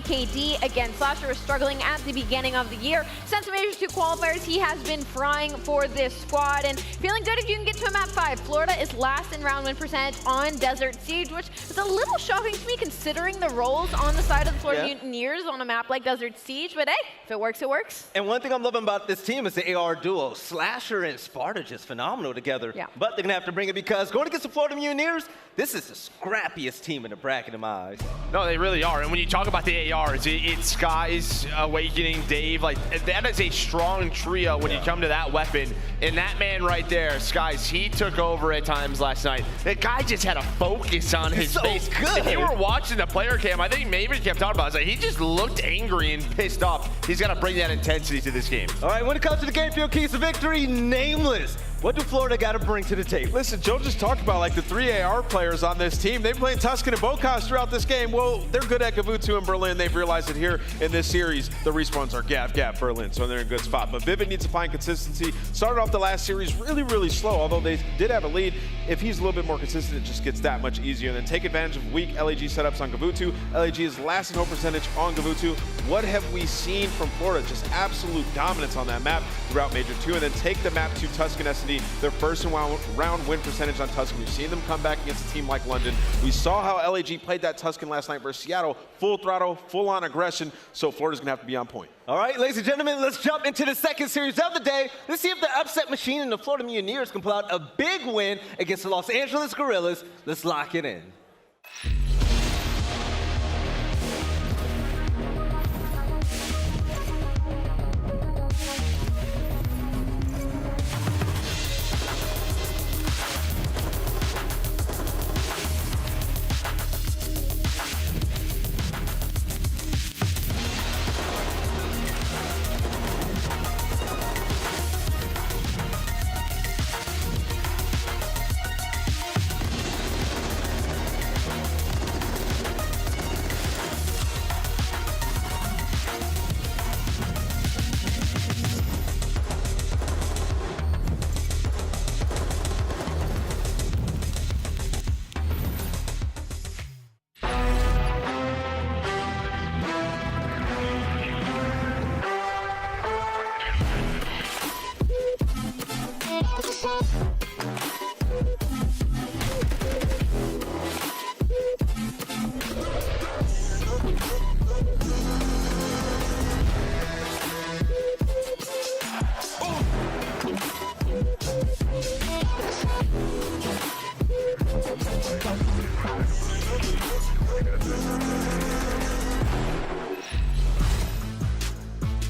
KD. Again, Slasher was struggling at the beginning of the year. Since the Major 2 qualifiers, he has been frying for this squad and feeling good if you can get to him at 5. Florida is last in round win percentage on Desert Siege, which is a little shocking to me considering the roles on the side of the Florida Mutineers on a map like Desert Siege, but hey, if it works, it works. And one thing I'm loving about this team is the AR duo. Slasher and Sparta just phenomenal together. But they're gonna have to bring it because going against the Florida Mutineers, this is the scrappiest team in the bracket in my eyes. No, they really are. And when you talk about the ARs, it's Skies, Awakening, Dave. Like, that is a strong trio when you come to that weapon. And that man right there, Skies, he took over at times last night. The guy just had a focus on his face. Good. If you were watching the player cam, I think maybe kept talking about it. Like, he just looked angry and pissed off. He's got to bring that intensity to this game. All right, when it comes to the game field keys to victory, nameless. What do Florida got to bring to the table? Listen, Joe just talked about like the 3 AR players on this team. They've played Tuscan and Bocas throughout this game. Well, they're good at Gavutu and Berlin. They've realized it here in this series. The respawns are Gav, Berlin, so they're in a good spot. But Vivid needs to find consistency. Started off the last series really, really slow, although they did have a lead. If he's a little bit more consistent, it just gets that much easier. And then take advantage of weak LAG setups on Gavutu. LAG is last in home percentage on Gavutu. What have we seen from Florida? Just absolute dominance on that map throughout Major 2. And then take the map to Tuscan S&D, their first round win percentage on Tuscan. We've seen them come back against a team like London. We saw how LAG played that Tuscan last night versus Seattle. Full throttle, full on aggression. So Florida's gonna have to be on point. All right, ladies and gentlemen, let's jump into the second series of the day. Let's see if the upset machine and the Florida Mutineers can pull out a big win against the Los Angeles Guerrillas. Let's lock it in.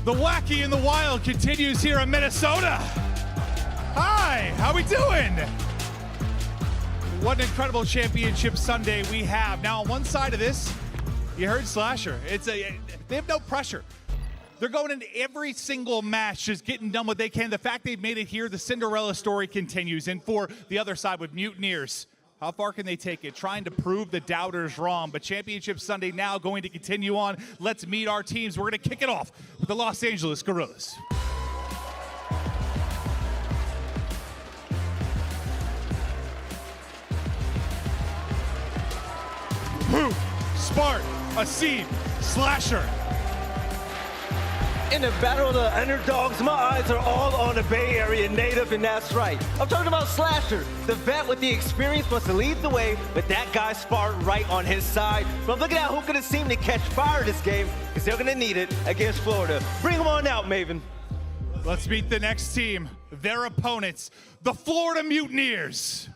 The wacky and the wild continues here in Minnesota. Hi, how we doing? What an incredible championship Sunday we have. Now on one side of this, you heard Slasher. They have no pressure. They're going into every single match, just getting done what they can. The fact they've made it here, the Cinderella story continues. And for the other side with Mutineers, how far can they take it? Trying to prove the doubters wrong. But Championship Sunday now going to continue on. Let's meet our teams. We're going to kick it off with the Los Angeles Guerrillas. Poop, Spark, Asim, Slasher. In the battle of the underdogs, my eyes are all on the Bay Area native, and that's right. I'm talking about Slasher. The vet with the experience wants to lead the way, but that guy Spark right on his side. But look at how who's gonna seem to catch fire this game, because they're gonna need it against Florida. Bring them on out, Maven. Let's meet the next team. Their opponents, the Florida Mutineers.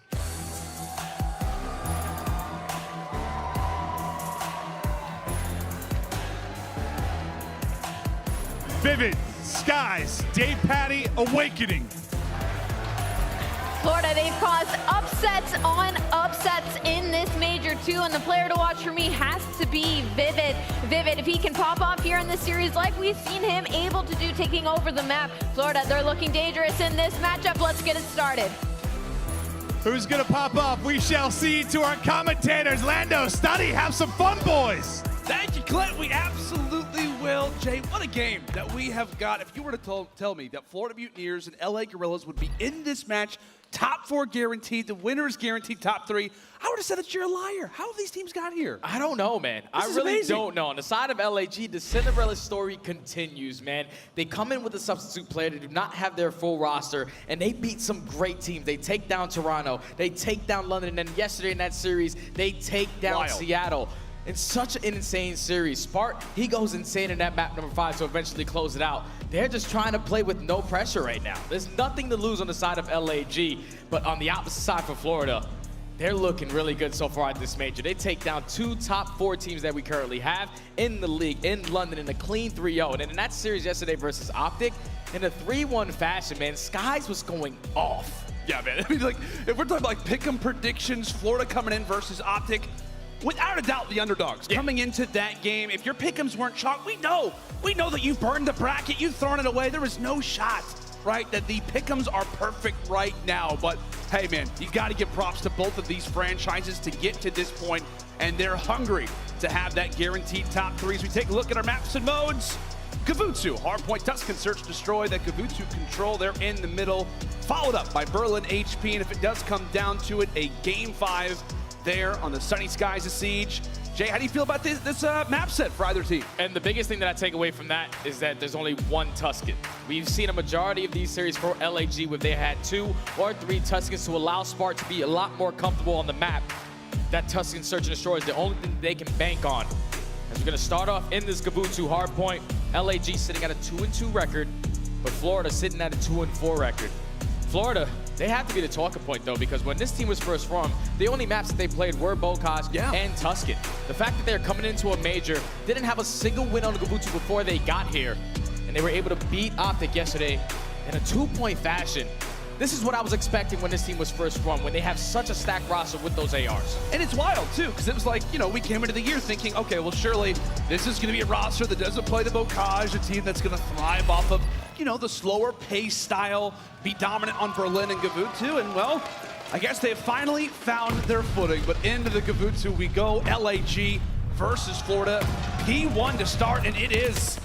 Vivid, Skies, Dave Patty, Awakening. Florida, they've caused upsets on upsets in this Major 2, and the player to watch for me has to be Vivid. Vivid, if he can pop off here in this series like we've seen him able to do taking over the map. Florida, they're looking dangerous in this matchup. Let's get it started. Who's gonna pop off? We shall see. To our commentators, Lando, Study, have some fun, boys. Thank you, Clint. We absolutely will. Jay, what a game that we have got. If you were to tell me that Florida Mutineers and LA Guerrillas would be in this match, top 4 guaranteed, the winner's guaranteed top 3, I would have said that you're a liar. How have these teams got here? I don't know, man. I really don't know. On the side of LAG, the Cinderella story continues, man. They come in with a substitute player. They do not have their full roster, and they beat some great teams. They take down Toronto. They take down London, and then yesterday in that series, they take down Seattle. It's such an insane series. Spark, he goes insane in that map number 5 to eventually close it out. They're just trying to play with no pressure right now. There's nothing to lose on the side of LAG, but on the opposite side for Florida, they're looking really good so far at this major. They take down 2 top 4 teams that we currently have in the league, in London, in a clean 3-0. And in that series yesterday versus OpTic, in a 3-1 fashion, man, Skies was going off. Yeah, man. I mean, like, if we're talking like pick'em predictions, Florida coming in versus OpTic, without a doubt, the underdogs coming into that game. If your pick'ems weren't chalk, we know that you've burned the bracket, you've thrown it away. There is no shot, right, that the pick'ems are perfect right now. But hey, man, you got to give props to both of these franchises to get to this point, and they're hungry to have that guaranteed top 3. As we take a look at our maps and modes, Kavutsu, Hardpoint, Tuscan, Search, Destroy, that Kavutsu control, they're in the middle, followed up by Berlin HP, and if it does come down to it, a Game 5 there on the Sunny Skies of Siege. Jay, how do you feel about this map set for either team? And the biggest thing that I take away from that is that there's only one Tuscan. We've seen a majority of these series for LAG where they had 2 or 3 Tuscans to allow Spark to be a lot more comfortable on the map. That Tuscan Search and Destroy is the only thing they can bank on. As we're gonna start off in this Kavutsu hardpoint, LAG sitting at a 2-2 record, but Florida sitting at a 2-4 record. Florida, they have to be the talking point, though, because when this team was first formed, the only maps that they played were Bokaj and Tuscan. The fact that they're coming into a major, didn't have a single win on the Kavutsu before they got here, and they were able to beat OpTic yesterday in a 2-point fashion. This is what I was expecting when this team was first formed, when they have such a stacked roster with those ARs. And it's wild, too, because it was like, you know, we came into the year thinking, okay, well, surely this is going to be a roster that doesn't play the Bokaj, a team that's going to thrive off of, you know, the slower pace style, be dominant on Berlin and Kavutsu, and, well, I guess they have finally found their footing. But into the Kavutsu we go, LAG versus Florida. P1 to start, and it is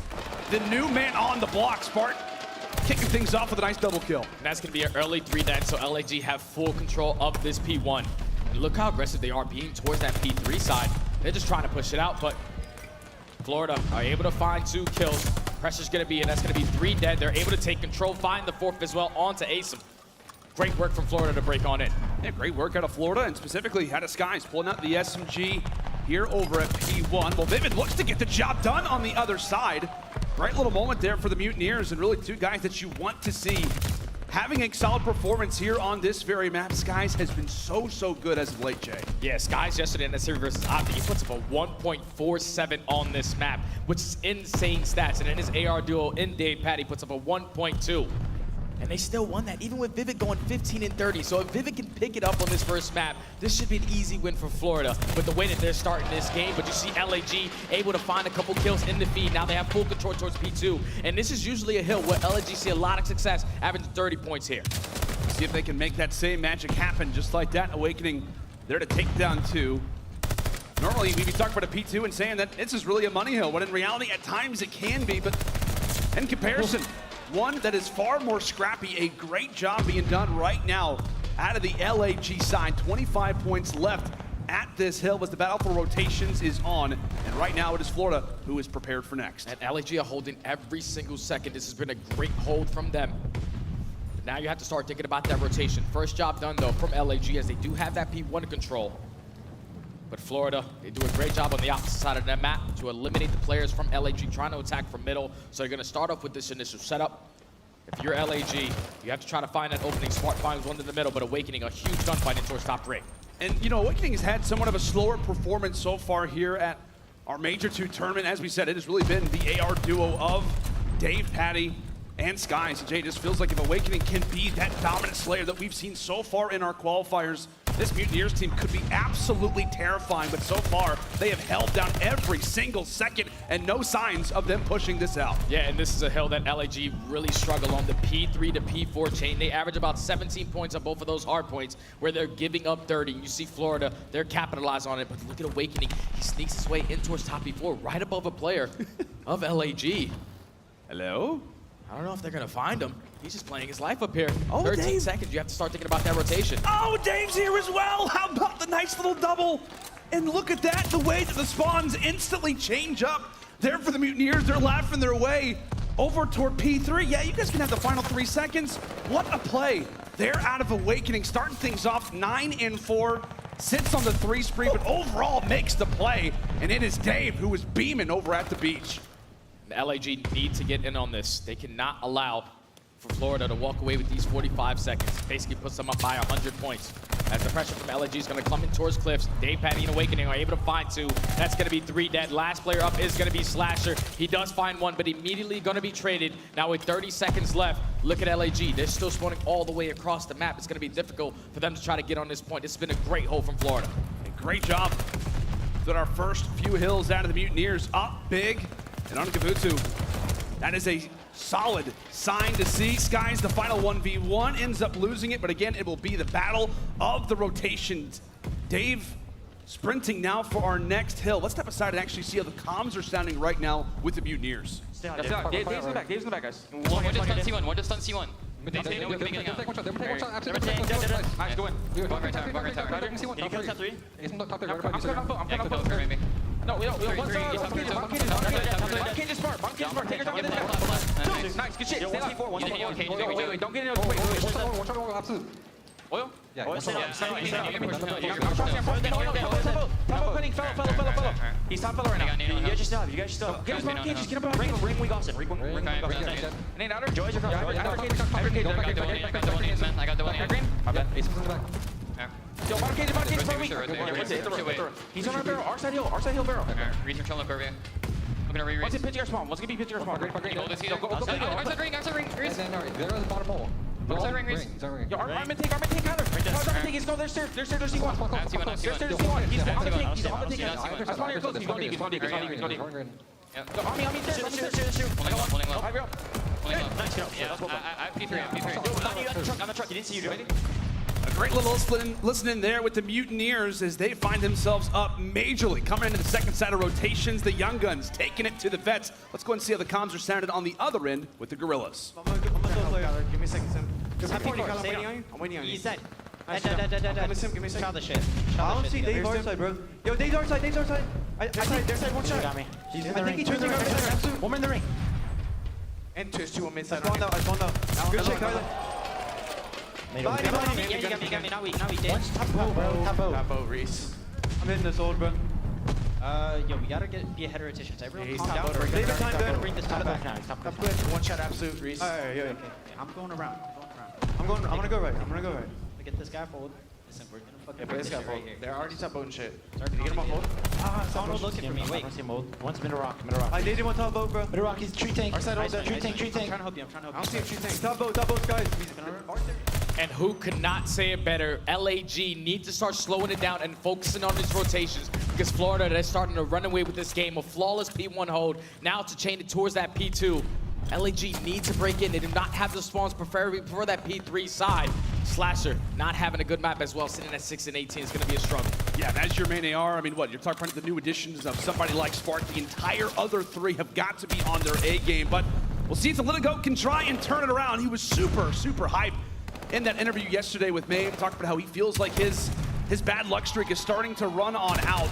the new man on the block, Spark. Kicking things off with a nice double kill. And that's going to be an early 3 then, so LAG have full control of this P1. And look how aggressive they are being towards that P3 side. They're just trying to push it out, but Florida are able to find 2 kills. Pressure's going to be in. That's going to be 3 dead. They're able to take control, find the 4th as well onto aSim. Great work from Florida to break on in. Yeah, great work out of Florida, and specifically out of Skies, pulling out the SMG here over at P1. Well, Vivid looks to get the job done on the other side. Great little moment there for the Mutineers, and really 2 guys that you want to see having a solid performance here on this very map. Skies has been so good as of late, Jay. Yeah, Skies yesterday in the series versus OpTic, he puts up a 1.47 on this map, which is insane stats. And in his AR duo in DavePad, he puts up a 1.2. And they still won that, even with Vivid going 15 and 30. So if Vivid can pick it up on this first map, this should be an easy win for Florida with the way that they're starting this game. But you see LAG able to find a couple kills in the feed. Now they have full control towards P2. And this is usually a hill where LAG see a lot of success, averaging 30 points here. See if they can make that same magic happen just like that. Awakening there to take down 2. Normally we'd be talking about a P2 and saying that this is really a money hill, when in reality at times it can be, but in comparison, one that is far more scrappy. A great job being done right now out of the LAG side. 25 points left at this hill as the battle for rotations is on. And right now it is Florida who is prepared for next. And LAG are holding every single second. This has been a great hold from them. But now you have to start thinking about that rotation. First job done though from LAG, as they do have that P1 control. But Florida, they do a great job on the opposite side of that map to eliminate the players from LAG trying to attack from middle. So you're going to start off with this initial setup. If you're LAG, you have to try to find that opening. Smart finds one in the middle, but Awakening, a huge gunfight towards top 3. And, you know, Awakening has had somewhat of a slower performance so far here at our Major II tournament. As we said, it has really been the AR duo of Dave, Patty, and Skies. And Jay, just feels like if Awakening can be that dominant slayer that we've seen so far in our qualifiers, this Mutineers team could be absolutely terrifying, but so far they have held down every single second and no signs of them pushing this out. Yeah, and this is a hill that LAG really struggle on the P3 to P4 chain. They average about 17 points on both of those hard points where they're giving up 30. You see Florida, they're capitalized on it, but look at Awakening. He sneaks his way in towards top P4 right above a player of LAG. Hello? I don't know if they're going to find him. He's just playing his life up here. Oh, 13 Dave. seconds. You have to start thinking about that rotation. Oh, Dave's here as well. How about the nice little double? And look at that, the way that the spawns instantly change up. There for the Mutineers, they're laughing their way over toward P3. Yeah, you guys can have the final 3 seconds. What a play. They're out of Awakening, starting things off 9 and 4. Sits on the 3 spree, but overall makes the play. And it is Dave who is beaming over at the beach. The LAG need to get in on this. They cannot allow for Florida to walk away with these 45 seconds. Basically puts them up by 100 points. As the pressure from LAG is going to come in towards Cliffs, Dave, Patty, and Awakening are able to find 2. That's going to be 3 dead. Last player up is going to be Slasher. He does find 1, but immediately going to be traded. Now with 30 seconds left, look at LAG. They're still spawning all the way across the map. It's going to be difficult for them to try to get on this point. This has been a great hold from Florida. Great job. With our first few hills out of the Mutineers up big. And on Kabutu, that is a solid sign to see. Skies, the final 1v1, ends up losing it, but again, it will be the battle of the rotations. Dave sprinting now for our next hill. Let's step aside and actually see how the comms are sounding right now with the Mutineers. Dave's in the back, Dave's in the back, guys. One just stun C1, one just stun C1. Nice, go in. One right tower. Can you kill top 3? I'm gonna go maybe. No, one cage is smart. Take your time, get in there. Nice, good shit. Stay alive. Wait, don't get in. Wait. Oil? Yeah. Fellow. He's top fellow right now. You guys just still. Get his bottom cages, get him bottom cages. Ring weak Austin. Ring weak Austin. And outer. Joy's across. I got the one. Green. My bad. Ace is in the back. Yo, bottom cage, for weak. He's on our barrel. Our side hill barrel. Research on the curve. I'm gonna re-raise. What's it pitching our spawn? What's gonna be pitching our spawn? Hold this either. Outside ring. Reese. There is the bottom hole. Outside ring, Reese. Yo, Armin take Tyler. Armin take, he's going, there's C1. There's C1. He's on the take. That's one of your close. He's going deep. Yeah. Go, Army, shoot. Pulling low. High real. Nice kill. Yeah, I have P3. On the truck. You didn't see you, dude. A great little listening there with the Mutineers as they find themselves up majorly. Coming into the second side of rotations, the Young Guns taking it to the vets. Let's go and see how the comms are sounded on the other end with the Gorillas. Give me a second, Simp. I'm waiting on you. He's dead. Give me a second. Child the shit. I don't see Dave's our side, bro. Yo, Dave's our side. I think Their side, one shot. got me. I think he turned around. One in the ring. And two on mid side. I spawned out. Good shit, Tyler. You got me. Now we did. Top bow, Reese. I'm hitting this old, bro. Yo, we gotta be ahead of rotations. Everyone calm down. Dave's time, Bring this to the back now. Top good. One shot absolute, Reese. Alright, I'm going around. gonna go right. I'm gonna go right. Get this guy forward. Listen, we're gonna fucking play this guy right forward. here. They're already top boat and shit. Can you get him on hold? Someone's looking for me. Wait. One's middle rock. I need him on top boat, bro. Middle rock, he's tree tank. Our side, Nice, tree tank. I'm trying to help you. I don't see a tree tank. Top boat, guys. And who could not say it better? LAG need to start slowing it down and focusing on his rotations because Florida, they're starting to run away with this game. A flawless P1 hold. Now to chain it towards that P2. LAG needs to break in. They do not have the spawns preferably for that P3 side. Slasher not having a good map as well, sitting at 6 and 18 is going to be a struggle. Yeah, and as your main AR, I mean, what, you're talking about the new additions of somebody like Spark. The entire other three have got to be on their A game, but we'll see if the Little Goat can try and turn it around. He was super, super hyped in that interview yesterday with Mame, talked about how he feels like his bad luck streak is starting to run on out.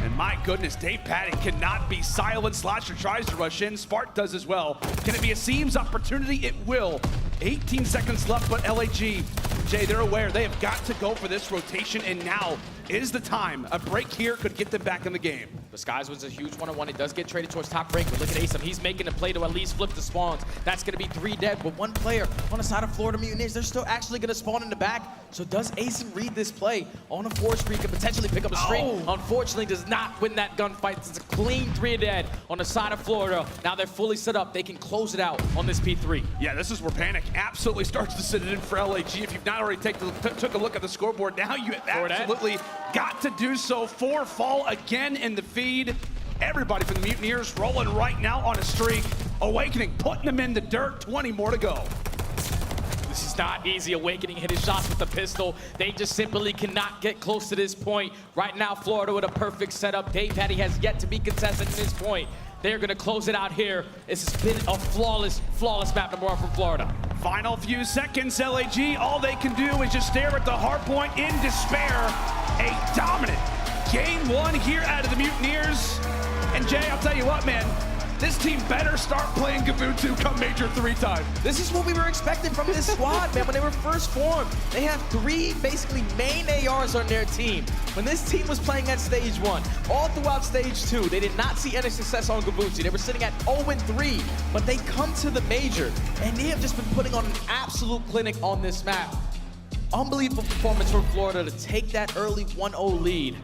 And my goodness, DavePatty cannot be silent. Slasher tries to rush in. Spark does as well. Can it be a Seams opportunity? It will. 18 seconds left, but LAG, Jay, they're aware. They have got to go for this rotation, and now is the time. A break here could get them back in the game. The Skies was a huge one-on-one. It does get traded towards top break, but look at Asim. He's making a play to at least flip the spawns. That's going to be 3 dead, but 1 player on the side of Florida Mutineers. They're still actually going to spawn in the back. So does Asim read this play on a 4 streak and potentially pick up a string? Unfortunately, does not win that gunfight. It's a clean 3 dead on the side of Florida. Now they're fully set up. They can close it out on this P3. Yeah, this is where panic absolutely starts to sit in for LAG. If you've not already took a look at the scoreboard, now you absolutely got to do so. 4 fall again in the feed. Everybody from the Mutineers rolling right now on a streak. Awakening, putting them in the dirt. 20 more to go. This is not easy. Awakening hitting shots with the pistol. They just simply cannot get close to this point. Right now, Florida with a perfect setup. DavePatty has yet to be contested at this point. They're going to close it out here. This has been a flawless map number 1 from Florida. Final few seconds, LAG. All they can do is just stare at the hard point in despair. A dominant game 1 here out of the Mutineers. And Jay, I'll tell you what, man. This team better start playing Gabutu come Major 3 time. This is what we were expecting from this squad, man. When they were first formed, they have 3 basically main ARs on their team. When this team was playing at stage 1, all throughout stage 2, they did not see any success on Gabutu. They were sitting at 0-3, but they come to the Major, and they have just been putting on an absolute clinic on this map. Unbelievable performance from Florida to take that early 1-0 lead.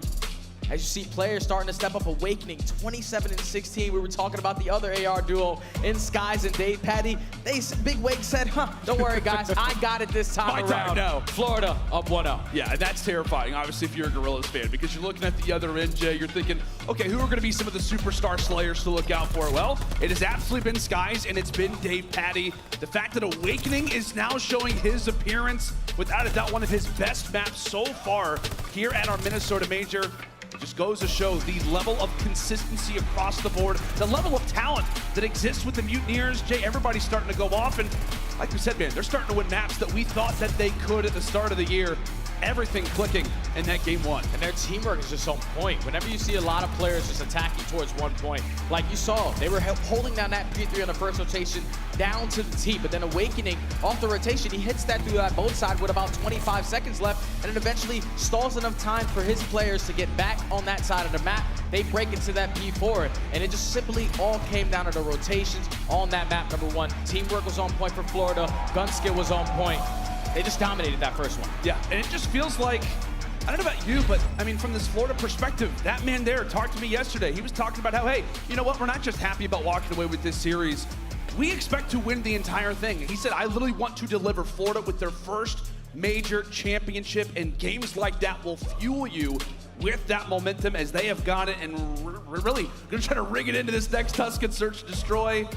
As you see players starting to step up, Awakening 27 and 16. We were talking about the other AR duo in Skies and DavePatty. Big Wake said, don't worry guys, I got it this time around. No. Florida up 1-0. Yeah, that's terrifying, obviously, if you're a Guerrillas fan, because you're looking at the other end, Jay, you're thinking, okay, who are going to be some of the superstar slayers to look out for? Well, it has absolutely been Skies, and it's been DavePatty. The fact that Awakening is now showing his appearance, without a doubt, one of his best maps so far here at our Minnesota Major. Just goes to show the level of consistency across the board, the level of talent that exists with the Mutineers. Jay, everybody's starting to go off, and like we said, man, they're starting to win maps that we thought that they could at the start of the year. Everything clicking in that game 1. And their teamwork is just on point. Whenever you see a lot of players just attacking towards 1 point, like you saw, they were holding down that P3 on the first rotation down to the T, but then Awakening off the rotation, he hits that through that both side with about 25 seconds left, and it eventually stalls enough time for his players to get back on that side of the map. They break into that P4, and it just simply all came down to the rotations on that map number 1. Teamwork was on point for Florida. Gun skill was on point. They just dominated that first one. Yeah, and it just feels like, I don't know about you, but I mean, from this Florida perspective, that man there talked to me yesterday. He was talking about how, hey, you know what? We're not just happy about walking away with this series. We expect to win the entire thing. He said, I literally want to deliver Florida with their first major championship, and games like that will fuel you with that momentum as they have got it, and really gonna try to rig it into this next Tuscan Search Destroy.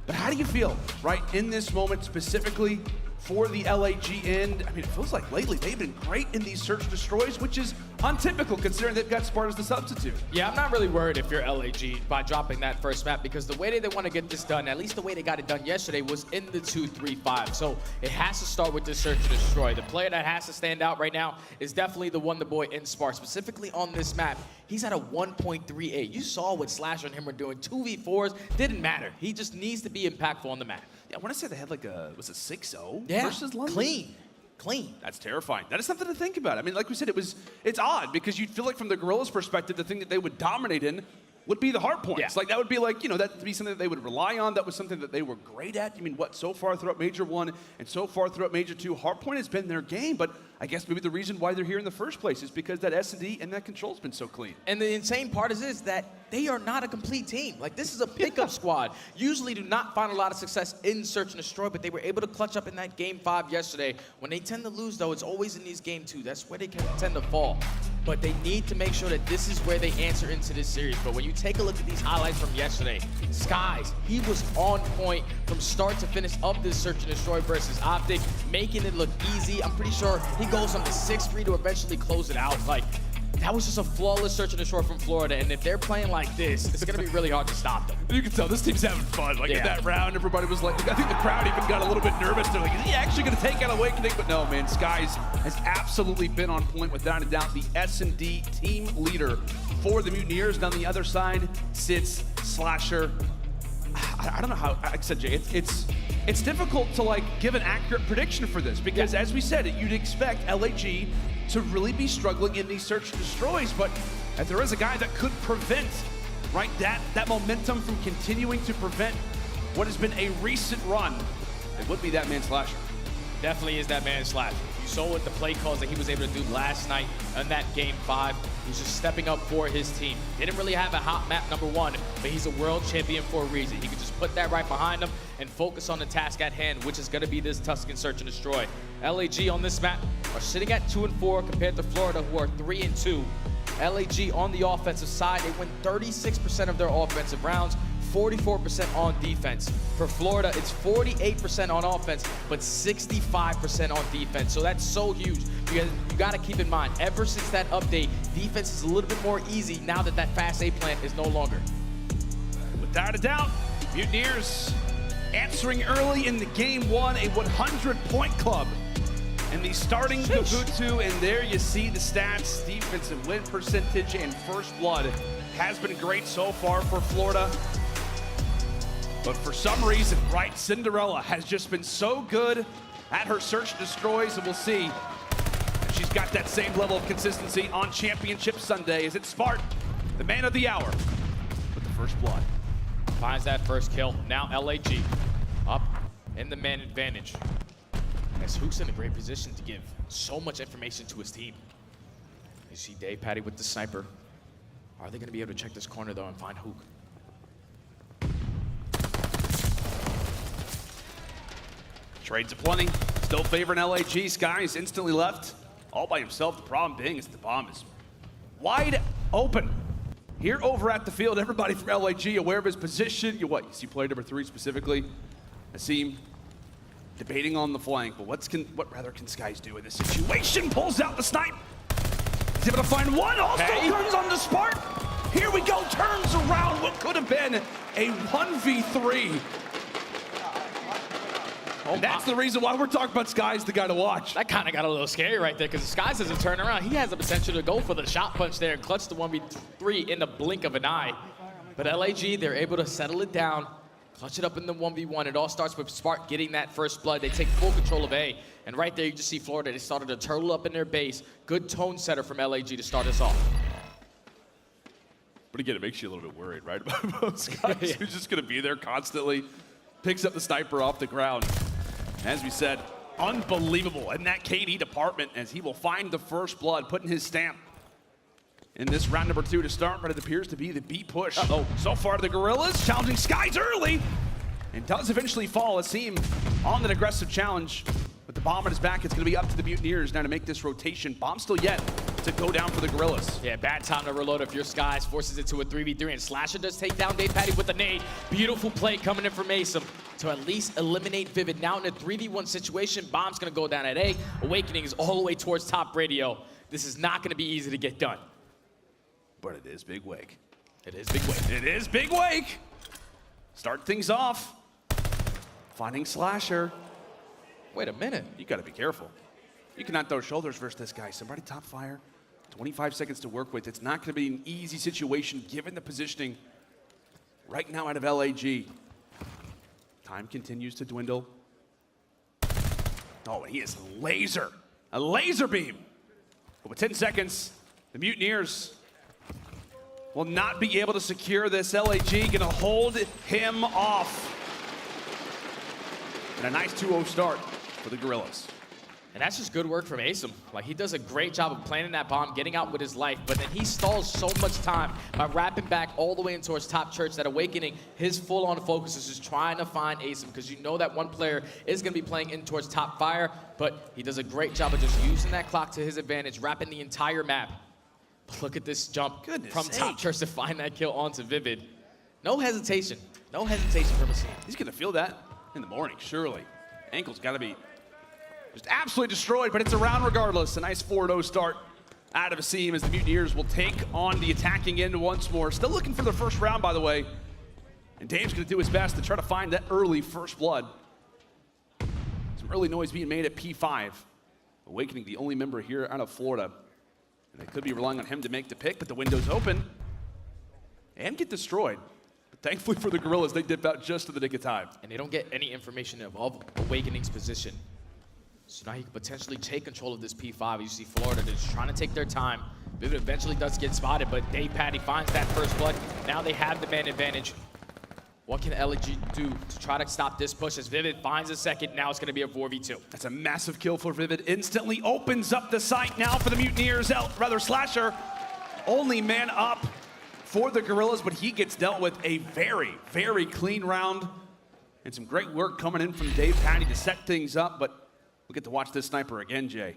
But how do you feel, right, in this moment specifically for the LAG end? I mean, it feels like lately they've been great in these search destroys, which is untypical considering they've got Sparta as the substitute. Yeah, I'm not really worried if you're LAG by dropping that first map, because the way that they want to get this done, at least the way they got it done yesterday, was in the 2-3-5. So it has to start with this search and destroy. The player that has to stand out right now is definitely the Wonder Boy in Spark, specifically on this map. He's at a 1.38. You saw what Slasher and him were doing. 2v4s, didn't matter. He just needs to be impactful on the map. Yeah, I want to say they had like a, was it 6-0 yeah, versus London? Clean. That's terrifying. That is something to think about. I mean, like we said, it's odd because you'd feel like from the Guerrillas' perspective, the thing that they would dominate in would be the hard points. Like that would be like, you know, that would be something that they would rely on. That was something that they were great at. I mean, what, so far throughout Major 1 and so far throughout Major 2, hardpoint has been their game, but I guess maybe the reason why they're here in the first place is because that S&D and that control's been so clean. And the insane part is that they are not a complete team. Like, this is a pickup squad. Usually do not find a lot of success in Search and Destroy, but they were able to clutch up in that Game 5 yesterday. When they tend to lose, though, it's always in these Game 2. That's where they can tend to fall. But they need to make sure that this is where they answer into this series. But when you take a look at these highlights from yesterday, Skies, he was on point from start to finish of this Search and Destroy versus OpTic, making it look easy. I'm pretty sure he goes on the 6-3 to eventually close it out. Like, that was just a flawless Search and Destroy from Florida, and if they're playing like this, it's gonna be really hard to stop them. You can tell this team's having fun. Like in that round, everybody was like, I think the crowd even got a little bit nervous. They're like, is he actually gonna take out Awakening? But no, man, Skies has absolutely been on point without a doubt. The S&D team leader for the Mutineers. And on the other side sits Slasher. I don't know how, like I said, Jay, it's difficult to like give an accurate prediction for this because as we said, you'd expect LAG to really be struggling in these Search and Destroys, but if there is a guy that could prevent, right, that momentum from continuing to prevent what has been a recent run, it would be that man Slasher. Definitely is that man Slasher. You saw what the play calls that he was able to do last night in that Game 5. He's just stepping up for his team. Didn't really have a hot map #1, but he's a world champion for a reason. He could just put that right behind him and focus on the task at hand, which is gonna be this Tuscan Search and Destroy. LAG on this map are sitting at 2-4 compared to Florida, who are 3-2. LAG on the offensive side, they win 36% of their offensive rounds, 44% on defense. For Florida, it's 48% on offense, but 65% on defense. So that's so huge. You gotta keep in mind, ever since that update, defense is a little bit more easy now that that fast A plant is no longer. Without a doubt, Mutineers answering early in the Game 1, a 100-point club. And the starting Gabutsu, and there you see the stats, defensive win percentage, and first blood has been great so far for Florida. But for some reason, right, Cinderella has just been so good at her Search and Destroys, and we'll see if she's got that same level of consistency on Championship Sunday as it's Spart, the man of the hour, with the first blood. Finds that first kill. Now LAG up in the man advantage. As Hook's in a great position to give so much information to his team. You see Dave Patty with the sniper. Are they going to be able to check this corner, though, and find Hook? Trades aplenty, still favoring LAG. Skies instantly left all by himself. The problem being is the bomb is wide open. Here over at the field, everybody from LAG aware of his position. You see player number 3 specifically. Asim debating on the flank, but what rather can Skies do in this situation? Pulls out the snipe. He's able to find one, also turns on the Spart. Here we go, turns around what could have been a 1v3. And that's the reason why we're talking about Skies, the guy to watch. That kind of got a little scary right there, because Skies doesn't turn around. He has the potential to go for the shot punch there and clutch the 1v3 in the blink of an eye. But LAG, they're able to settle it down, clutch it up in the 1v1. It all starts with Spart getting that first blood. They take full control of A. And right there, you just see Florida. They started to turtle up in their base. Good tone setter from LAG to start us off. But again, it makes you a little bit worried, right? About Skies, who's just going to be there constantly. Picks up the sniper off the ground. As we said, unbelievable in that KD department as he will find the first blood, putting his stamp in this round number 2 to start, but it appears to be the B push. So far the Guerrillas challenging Skies early and does eventually fall. Asim on an aggressive challenge. With the bomb on his back, it's going to be up to the Mutineers now to make this rotation. Bomb still yet to go down for the Guerrillas. Yeah, bad time to reload if you're Skies. Forces it to a 3v3, and Slasher does take down Dave Patty with a nade. Beautiful play coming in from Asim to at least eliminate Vivid. Now in a 3v1 situation, Bomb's going to go down at A. Awakening is all the way towards top radio. This is not going to be easy to get done. But it is Big Wake. It is Big Wake. It is Big Wake. Start things off. Finding Slasher. Wait a minute. You got to be careful. You cannot throw shoulders versus this guy. Somebody top fire. 25 seconds to work with. It's not going to be an easy situation given the positioning right now out of LAG. Time continues to dwindle. Oh, and he is a laser beam. But with 10 seconds, the Mutineers will not be able to secure this. LAG gonna hold him off. And a nice 2-0 start for the Guerrillas. And that's just good work from aBeZy. Like, he does a great job of planting that bomb, getting out with his life, but then he stalls so much time by wrapping back all the way in towards top church that Awakening, his full-on focus is just trying to find aBeZy, because you know that one player is going to be playing in towards top fire, but he does a great job of just using that clock to his advantage, wrapping the entire map. But look at this jump from top church to find that kill onto Vivid. No hesitation. No hesitation from Asim. He's going to feel that in the morning, surely. Ankle's got to be just absolutely destroyed, but it's a round regardless. A nice 4-0 start out of Asim as the Mutineers will take on the attacking end once more. Still looking for their first round, by the way. And Dave's going to do his best to try to find that early first blood. Some early noise being made at P5. Awakening, the only member here out of Florida. And they could be relying on him to make the pick, but the window's open. And get destroyed. But thankfully for the Guerrillas, they dip out just in the nick of time. And they don't get any information of Awakening's position. So now he could potentially take control of this P5. You see Florida just trying to take their time. Vivid eventually does get spotted, but DavePatty finds that first blood. Now they have the man advantage. What can LAG do to try to stop this push as Vivid finds a second? Now it's going to be a 4v2. That's a massive kill for Vivid. Instantly opens up the site now for the Mutineers. Slasher, only man up for the Guerrillas, but he gets dealt with a very, very clean round. And some great work coming in from DavePatty to set things up, but we get to watch this sniper again, Jay.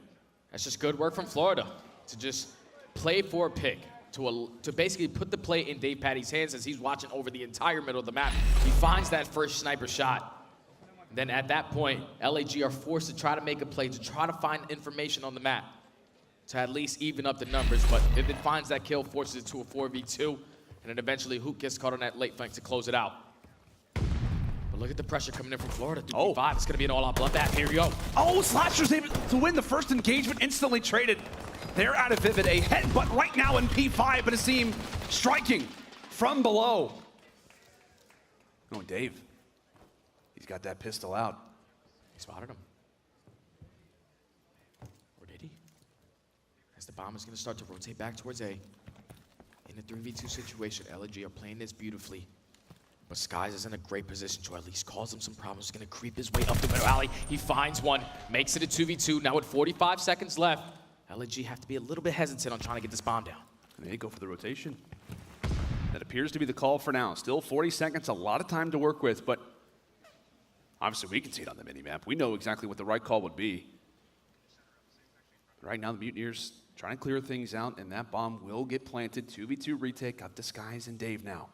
That's just good work from Florida to just play for a pick, to basically put the play in DavePatty's hands as he's watching over the entire middle of the map. He finds that first sniper shot. Then at that point, LAG are forced to try to make a play, to try to find information on the map, to at least even up the numbers. But Vivid finds that kill, forces it to a 4v2, and then eventually Hook gets caught on that late flank to close it out. Look at the pressure coming in from Florida. Oh, P5, it's going to be an all-out bloodbath. Here we go. Oh, Slasher's able to win the first engagement, instantly traded. They're out of Vivid. A headbutt right now in P5, but Asim striking from below. Oh, Dave. He's got that pistol out. He spotted him. Or did he? As the bomb is going to start to rotate back towards A. In a 3v2 situation, LAG are playing this beautifully. But Skies is in a great position to at least cause him some problems. He's going to creep his way up the middle alley. He finds one, makes it a 2v2. Now with 45 seconds left, LAG have to be a little bit hesitant on trying to get this bomb down. And they go for the rotation. That appears to be the call for now. Still 40 seconds, a lot of time to work with, but obviously we can see it on the minimap. We know exactly what the right call would be. Right now the Mutineers trying to clear things out, and that bomb will get planted. 2v2 retake, up to Skies and Dave now.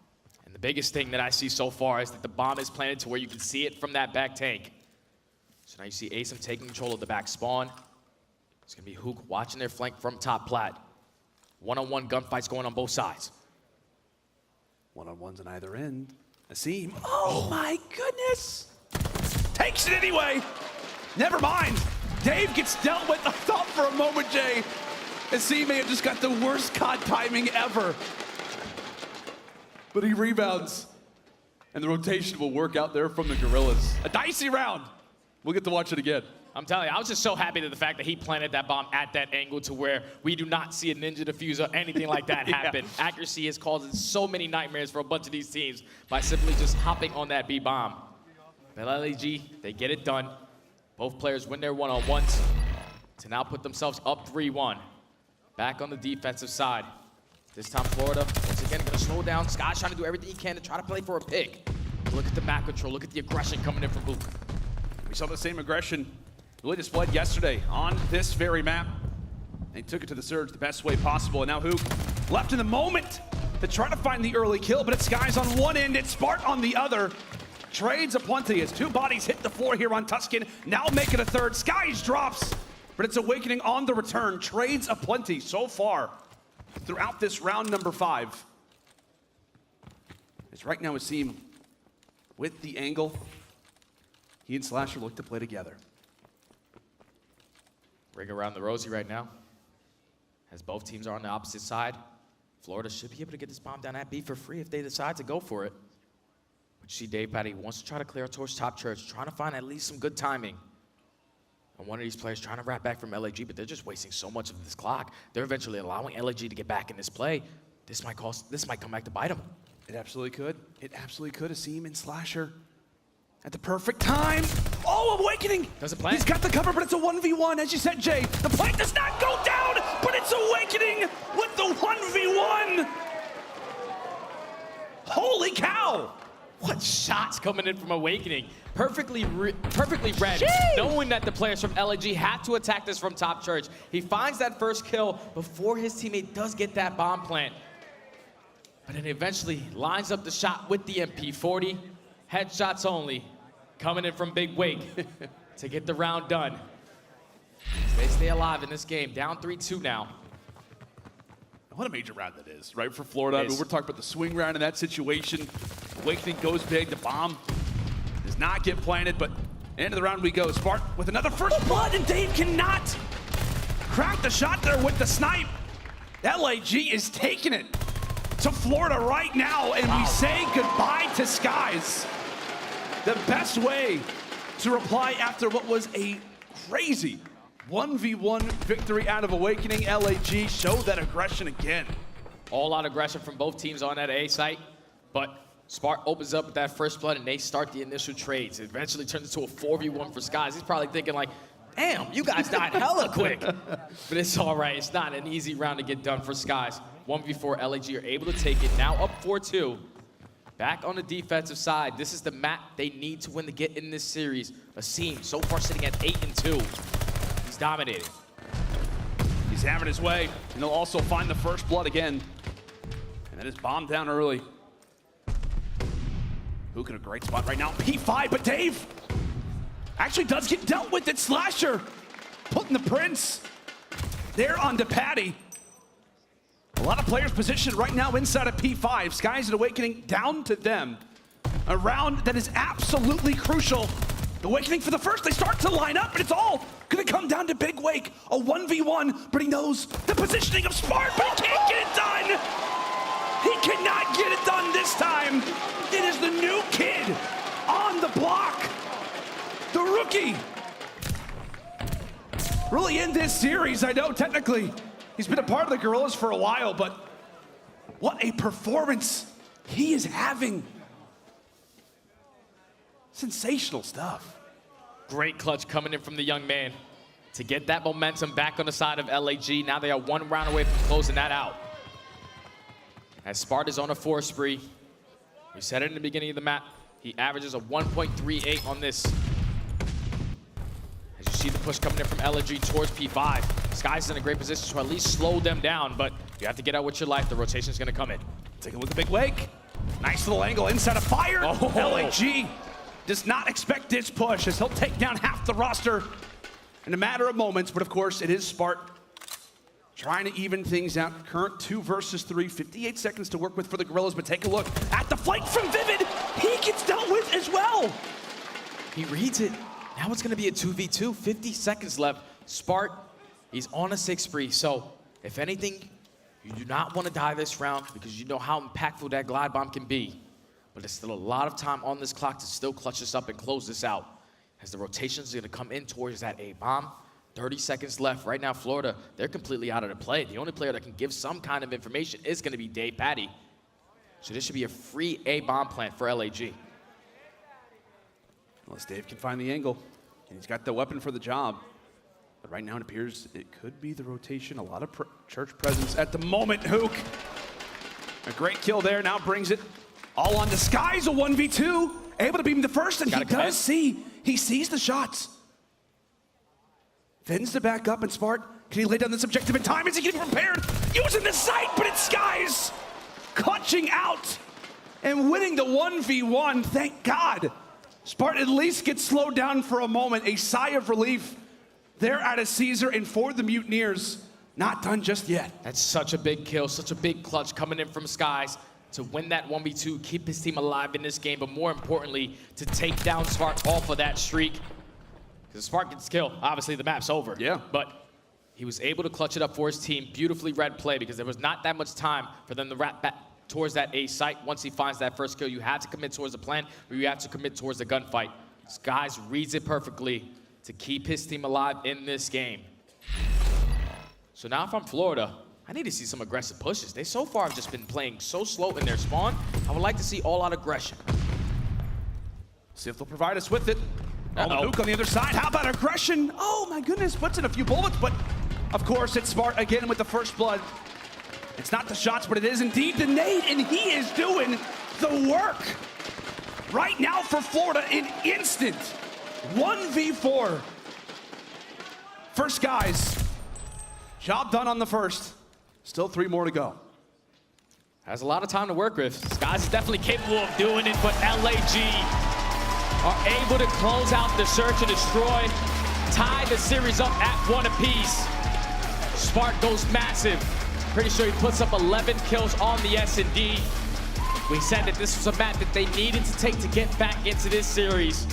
And the biggest thing that I see so far is that the bomb is planted to where you can see it from that back tank. So now you see aBeZy taking control of the back spawn. It's going to be Hook watching their flank from top plat. One-on-one gunfights going on both sides. One-on-ones on either end. Asim, oh my goodness! Takes it anyway! Never mind. Dave gets dealt with. I thought for a moment, Jay, Asim may have just got the worst COD timing ever. But he rebounds, and the rotation will work out there from the Guerrillas. A dicey round. We'll get to watch it again. I'm telling you, I was just so happy that the fact that he planted that bomb at that angle to where we do not see a ninja diffuser, anything like that happen. Yeah. Accuracy is causing so many nightmares for a bunch of these teams by simply just hopping on that B bomb. But LAG, they get it done. Both players win their one-on-ones to now put themselves up 3-1. Back on the defensive side. This time Florida, once again, going to slow down. Sky's trying to do everything he can to try to play for a pick. Look at the map control. Look at the aggression coming in from Hook. We saw the same aggression really displayed yesterday on this very map. They took it to the Surge the best way possible, and now Hook left in the moment to try to find the early kill, but it's Skies on one end, it's Spart on the other. Trades aplenty as two bodies hit the floor here on Tuscan, now make it a third. Skies drops, but it's Awakening on the return. Trades aplenty so far throughout this round number 5. As right now Asim with the angle. He and Slasher look to play together. Ring around the rosy right now. As both teams are on the opposite side. Florida should be able to get this bomb down at B for free if they decide to go for it. But you see DavePatty wants to try to clear towards top church, trying to find at least some good timing. And one of these players trying to wrap back from LAG, but they're just wasting so much of this clock. They're eventually allowing LAG to get back in this play. this might come back to bite him. It absolutely could. It absolutely could. A seam and slasher at the perfect time. Oh, Awakening! Doesn't plant. He's got the cover, but it's a 1v1. As you said, Jay, the plant does not go down, but it's Awakening with the 1v1. Holy cow! What shots coming in from Awakening. Perfectly read, knowing that the players from LAG had to attack this from top church. He finds that first kill before his teammate does get that bomb plant. But then eventually lines up the shot with the MP40. Headshots only, coming in from Big Wake to get the round done. They stay alive in this game, down 3-2 now. What a major round that is, right, for Florida. I mean, we're talking about the swing round in that situation. Awakening goes big, the bomb does not get planted, but end of the round we go. Spark with another first blood, and Dave cannot crack the shot there with the snipe. LAG is taking it to Florida right now, and we say goodbye to Skies. The best way to reply after what was a crazy 1v1 victory out of Awakening. LAG show that aggression again. All out aggression from both teams on that A site, but Spark opens up with that first blood and they start the initial trades. It eventually turns into a 4v1 for Skies. He's probably thinking like, damn, you guys died hella quick. But it's all right, it's not an easy round to get done for Skies. 1v4, LAG are able to take it, now up 4-2. Back on the defensive side, this is the map they need to win to get in this series. Asim so far sitting at 8-2. He's dominating. He's having his way, and he'll also find the first blood again. And that is bombed down early. Hook in a great spot right now. P5, but Dave actually does get dealt with. It's Slasher putting the Prince there onto Patty. A lot of players positioned right now inside of P5. Skies and Awakening down to them. A round that is absolutely crucial. Awakening for the first, they start to line up, and it's all gonna come down to Big Wake. A 1v1, but he knows the positioning of Spark, but he can't get it done! He cannot get it done this time! It is the new kid on the block! The rookie! Really in this series, I know technically he's been a part of the Guerrillas for a while, but what a performance he is having. Sensational stuff. Great clutch coming in from the young man to get that momentum back on the side of LAG. Now they are one round away from closing that out. As Sparta's on a 4 spree, we said it in the beginning of the map, he averages a 1.38 on this. As you see the push coming in from LAG towards P5. Sky's in a great position to at least slow them down, but you have to get out with your life. The rotation's gonna come in. Take a look at Big Wake. Nice little angle inside of fire. Oh. LAG does not expect this push as he'll take down half the roster in a matter of moments, but of course it is Spark trying to even things out. Current 2 versus 3, 58 seconds to work with for the Guerrillas, but take a look at the flight from Vivid. He gets dealt with as well. He reads it. Now it's gonna be a 2v2, 50 seconds left. Spark, he's on a 6 spree, so if anything, you do not want to die this round because you know how impactful that glide bomb can be. But there's still a lot of time on this clock to still clutch this up and close this out. As the rotations are gonna come in towards that A bomb. 30 seconds left. Right now, Florida, they're completely out of the play. The only player that can give some kind of information is gonna be Dave Patty. So this should be a free A bomb plant for LAG. Unless Dave can find the angle, and he's got the weapon for the job. But right now it appears it could be the rotation. A lot of church presence at the moment. Hook, a great kill there, now brings it all on to Skies, a 1v2. Able to beam the first, and he does see. He sees the shots. Fins to back up, and Spark, can he lay down this objective in time? Is he getting prepared? Using the sight, but it's Skies clutching out and winning the 1v1. Thank God. Spark at least gets slowed down for a moment. A sigh of relief there out of Caesar, and for the Mutineers, not done just yet. That's such a big kill, such a big clutch coming in from Skies to win that 1v2, keep his team alive in this game, but more importantly, to take down Spark off of that streak. Because Spark gets killed, obviously the map's over. Yeah. But he was able to clutch it up for his team. Beautifully read play because there was not that much time for them to wrap back towards that A site. Once he finds that first kill, you have to commit towards the plan, or you have to commit towards the gunfight. Skies reads it perfectly to keep his team alive in this game. So now from Florida, I need to see some aggressive pushes. They so far have just been playing so slow in their spawn. I would like to see all-out aggression. See if they'll provide us with it. Oh, Nuke on the other side. How about aggression? Oh my goodness, puts in a few bullets, but of course it's Smart again with the first blood. It's not the shots, but it is indeed the nade, and he is doing the work. Right now for Florida, an instant 1v4. First guys, job done on the first. Still 3 more to go. Has a lot of time to work with. Skies is definitely capable of doing it, but LAG are able to close out the search and destroy, tie the series up at 1 apiece. Spark goes massive. Pretty sure he puts up 11 kills on the S&D. We said that this was a map that they needed to take to get back into this series.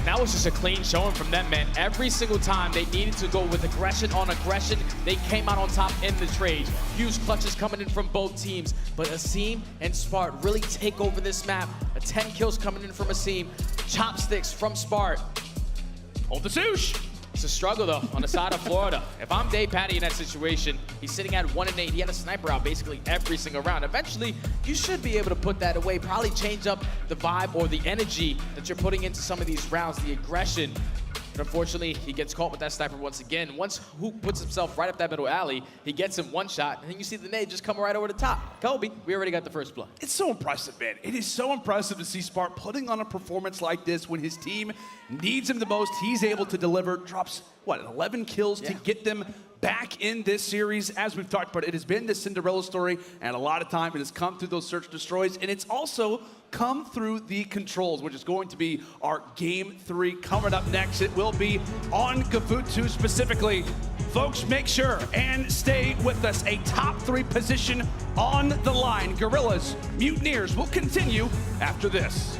That was just a clean showing from them, man. Every single time they needed to go with aggression on aggression, they came out on top in the trade. Huge clutches coming in from both teams, but Asim and Spart really take over this map. 10 kills coming in from Asim, chopsticks from Spart. Hold the swoosh. It's a struggle, though, on the side of Florida. If I'm Dave Patty in that situation, he's sitting at 1 and 8. He had a sniper out basically every single round. Eventually, you should be able to put that away, probably change up the vibe or the energy that you're putting into some of these rounds, the aggression. But unfortunately, he gets caught with that sniper once again. Once Hook puts himself right up that middle alley, he gets him one shot, and then you see the nade just come right over the top. Kobe, we already got the first blood. It's so impressive, man. It is so impressive to see Spart putting on a performance like this when his team needs him the most. He's able to deliver, drops, what, 11 kills to get them back in this series. As we've talked about, it has been the Cinderella story, and a lot of time it has come through those search destroys, and it's also come through the controls, which is going to be our Game 3 coming up next. It will be on Gavutu specifically. Folks, make sure and stay with us. A top 3 position on the line. Guerrillas, Mutineers will continue after this.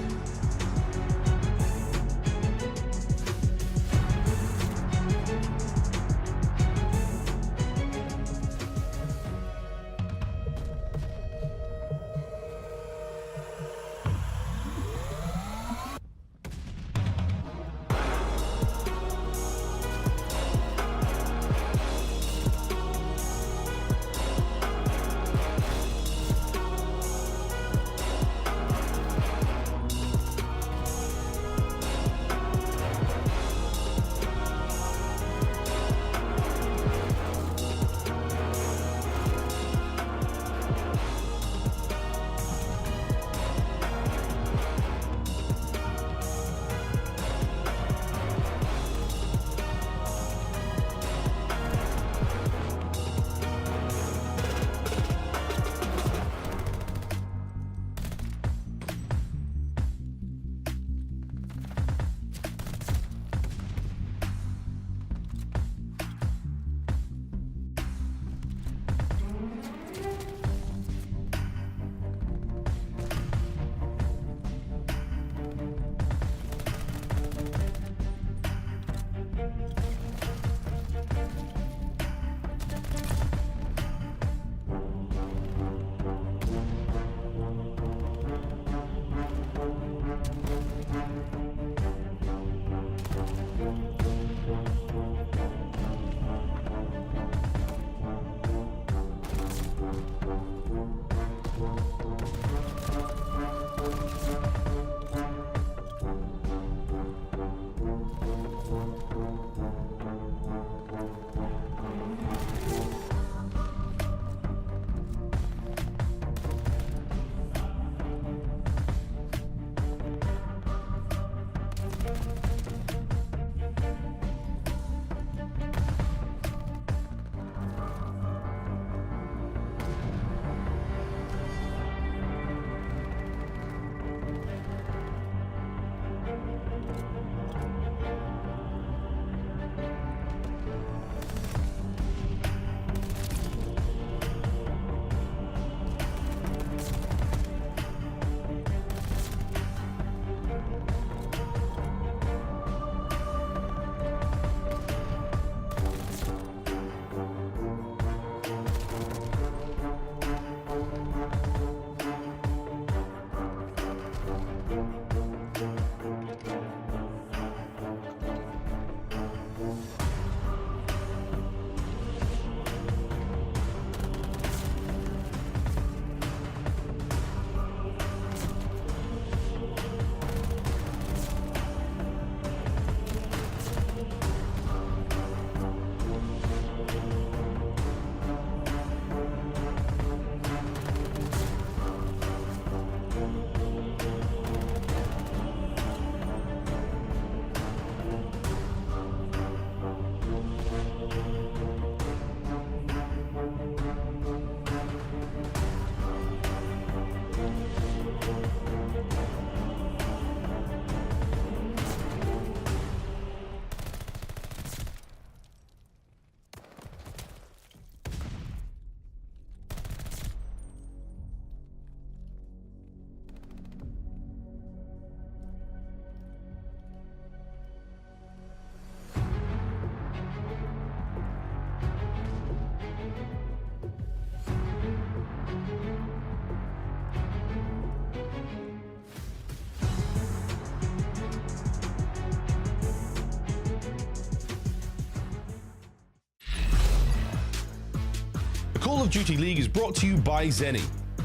Call of Duty League is brought to you by Zenny.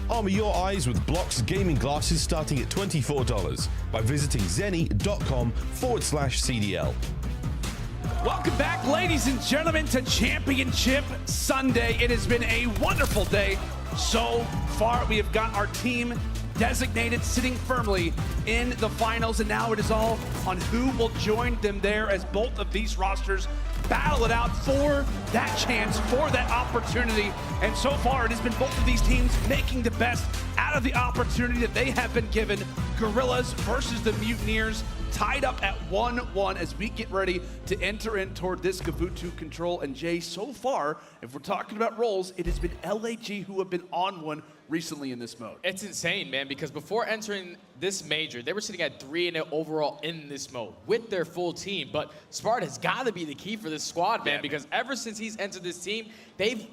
Armor your eyes with Block's gaming glasses starting at $24 by visiting zenny.com/CDL. Welcome back, ladies and gentlemen, to Championship Sunday. It has been a wonderful day so far. We have got our team designated, sitting firmly in the finals, and now it is all on who will join them there as both of these rosters battle it out for that chance, for that opportunity. And so far, it has been both of these teams making the best out of the opportunity that they have been given. Guerrillas versus the Mutineers, tied up at 1-1 as we get ready to enter in toward this Gavutu control. And Jay, so far, if we're talking about roles, it has been LAG who have been on one recently in this mode. It's insane, man, because before entering this major, they were sitting at 3-0 overall in this mode with their full team. But Sparta has got to be the key for this squad, man, because ever since he's entered this team, they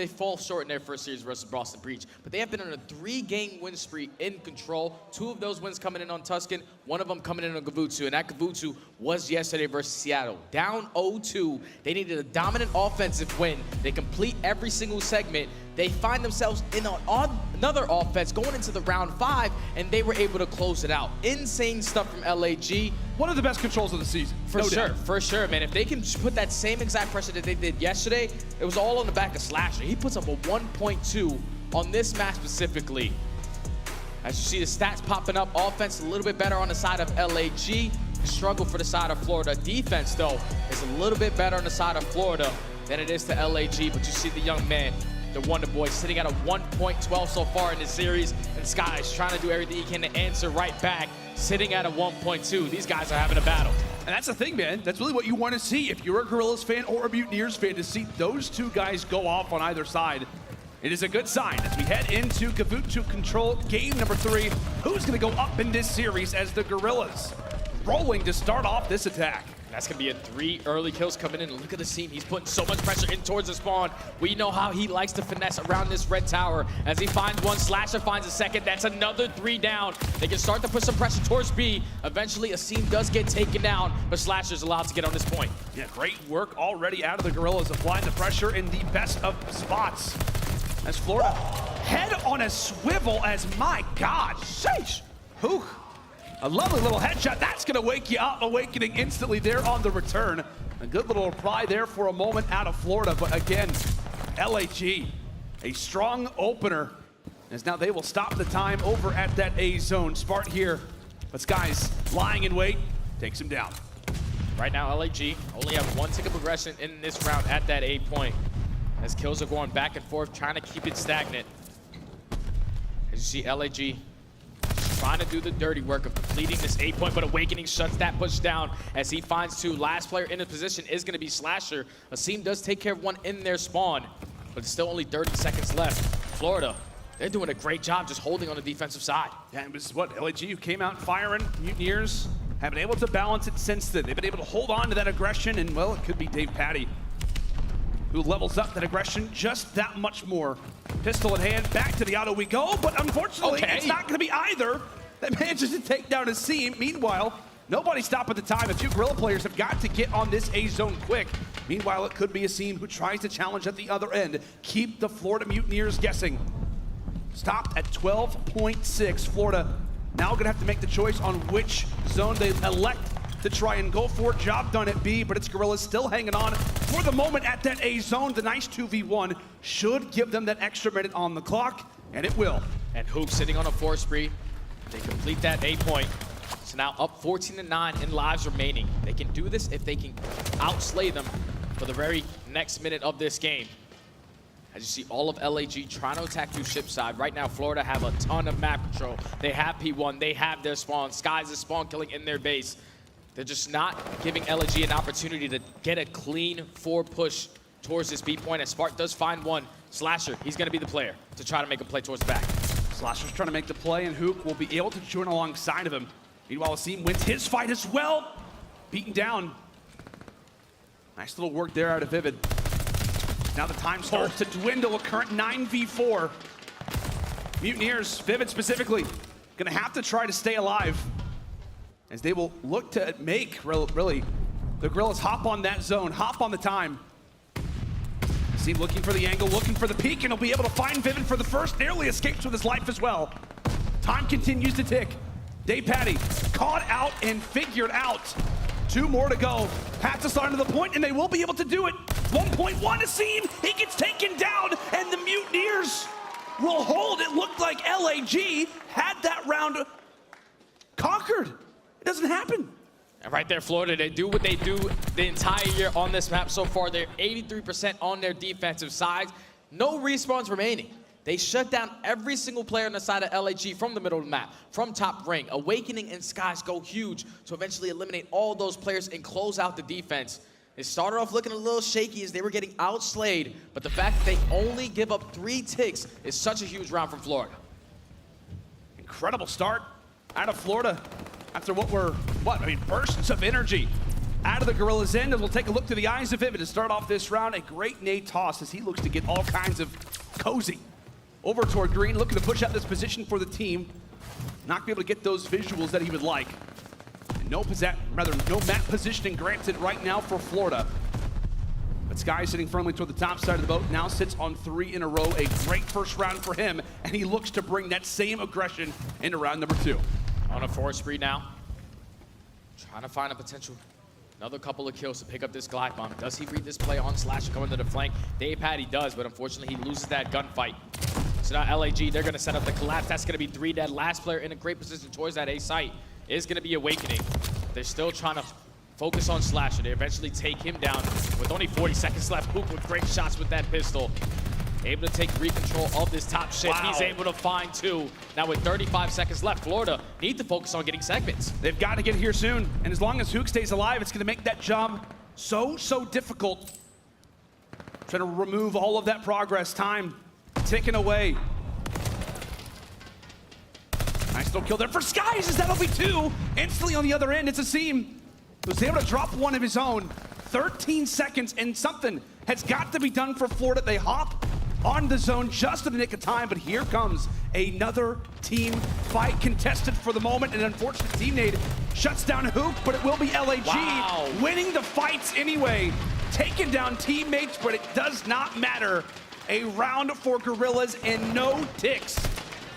fall short in their first series versus Boston Breach, but they have been on a 3-game win spree in control. 2 of those wins coming in on Tuscan, 1 of them coming in on Gavutu, and that Gavutu was yesterday versus Seattle. Down 0-2, they needed a dominant offensive win. They complete every single segment. They find themselves in another offense going into the round 5, and they were able to close it out. Insane stuff from LAG. One of the best controls of the season. For sure, man. If they can put that same exact pressure that they did yesterday, it was all on the back of Slasher. He puts up a 1.2 on this match specifically. As you see the stats popping up, offense a little bit better on the side of LAG. Struggle for the side of Florida. Defense, though, is a little bit better on the side of Florida than it is to LAG, but you see the young man, the Wonder Boy, sitting at a 1.12 so far in this series, and Sky's trying to do everything he can to answer right back, sitting at a 1.2. These guys are having a battle. And that's the thing, man. That's really what you want to see if you're a Guerrillas fan or a Mutineers fan, to see those two guys go off on either side. It is a good sign as we head into Gavutu control game number 3. Who's going to go up in this series as the Guerrillas rolling to start off this attack? That's going to be a 3 early kills coming in. Look at the team. He's putting so much pressure in towards the spawn. We know how he likes to finesse around this red tower. As he finds one, Slasher finds a second. That's another 3 down. They can start to put some pressure towards B. Eventually, Asim does get taken down, but Slasher's allowed to get on this point. Yeah, great work already out of the Guerrillas, applying the pressure in the best of spots. As Florida head on a swivel, as my God, sheesh. Whew. A lovely little headshot. That's going to wake you up, awakening instantly there on the return. A good little reply there for a moment out of Florida. But again, LAG, a strong opener, as now they will stop the time over at that A zone. Spart here, but Sky's lying in wait, takes him down. Right now, LAG only have 1 tick of progression in this round at that A point, as kills are going back and forth, trying to keep it stagnant. As you see, LAG trying to do the dirty work of completing this 8-point, but Awakening shuts that push down as he finds 2. Last player in his position is going to be Slasher. Asim does take care of 1 in their spawn, but it's still only 30 seconds left. Florida, they're doing a great job just holding on the defensive side. Yeah, it was what, LAG who came out firing. Mutineers have been able to balance it since then. They've been able to hold on to that aggression, and well, it could be Dave Patty who levels up that aggression just that much more. Pistol in hand, back to the auto we go, but unfortunately, it's not going to be either that manages to take down Asim. Meanwhile, nobody stop at the time. A few Guerrilla players have got to get on this A zone quick. Meanwhile, it could be Asim who tries to challenge at the other end. Keep the Florida Mutineers guessing. Stopped at 12.6. Florida now going to have to make the choice on which zone they elect to try and go for. Job done at B, but it's Guerrillas still hanging on for the moment at that A zone. The nice 2v1 should give them that extra minute on the clock, and it will. And Hook sitting on a 4 spree. They complete that 8-point. So now up 14-9 in lives remaining. They can do this if they can outslay them for the very next minute of this game. As you see all of LAG trying to attack through ship side. Right now, Florida have a ton of map control. They have P1, they have their spawn. Skies is spawn killing in their base. They're just not giving LAG an opportunity to get a clean 4 push towards this B point. As Spark does find 1. Slasher, he's going to be the player to try to make a play towards the back. Slasher's trying to make the play, and Hook will be able to join alongside of him. Meanwhile, Asim wins his fight as well. Beaten down. Nice little work there out of Vivid. Now the time starts to dwindle, a current 9v4. Mutineers, Vivid specifically, going to have to try to stay alive, as they will look to make, really, the Guerrillas hop on that zone, hop on the time. Simp looking for the angle, looking for the peek, and he'll be able to find Vivid for the first. Nearly escapes with his life as well. Time continues to tick. TJHaly caught out and figured out. 2 more to go. Path to start to the point, and they will be able to do it. 1.1 to Simp. He gets taken down, and the Mutineers will hold. It looked like LAG had that round conquered. It doesn't happen. And right there, Florida, they do what they do the entire year on this map so far. They're 83% on their defensive side. No respawns remaining. They shut down every single player on the side of LAG from the middle of the map, from top ring. Awakening and Skies go huge to eventually eliminate all those players and close out the defense. It started off looking a little shaky as they were getting outslayed, but the fact that they only give up 3 ticks is such a huge round from Florida. Incredible start out of Florida after bursts of energy out of the Guerrillas' end. As we'll take a look to the eyes of Vivid to start off this round. A great nade toss as he looks to get all kinds of cozy over toward green, looking to push out this position for the team. Not be able to get those visuals that he would like. And no map positioning granted right now for Florida. But Sky sitting firmly toward the top side of the boat, now sits on 3 in a row. A great first round for him, and he looks to bring that same aggression into round number 2. On a 4 spree now. Trying to find a potential, another couple of kills to pick up this glide bomb. Does he read this play on Slash going to the flank? TJHaly does, but unfortunately he loses that gunfight. So now LAG, they're gonna set up the collapse. That's gonna be 3 dead. Last player in a great position towards that A site is gonna be Awakening. They're still trying to focus on Slasher. They eventually take him down with only 40 seconds left. Hoop with great shots with that pistol. Able to take re-control of this top ship. Wow. He's able to find 2. Now with 35 seconds left, Florida need to focus on getting segments. They've got to get here soon. And as long as Hook stays alive, it's gonna make that job so difficult. Trying to remove all of that progress. Time ticking away. Nice little kill there for Skies, as that'll be 2. Instantly on the other end, it's a Simp who's able to drop one of his own. 13 seconds, and something has got to be done for Florida. They hop on the zone just in the nick of time, but here comes another team fight contested for the moment. An unfortunate team nade shuts down Hook, but it will be LAG winning the fights anyway. Taking down teammates, but it does not matter. A round for Guerrillas and no ticks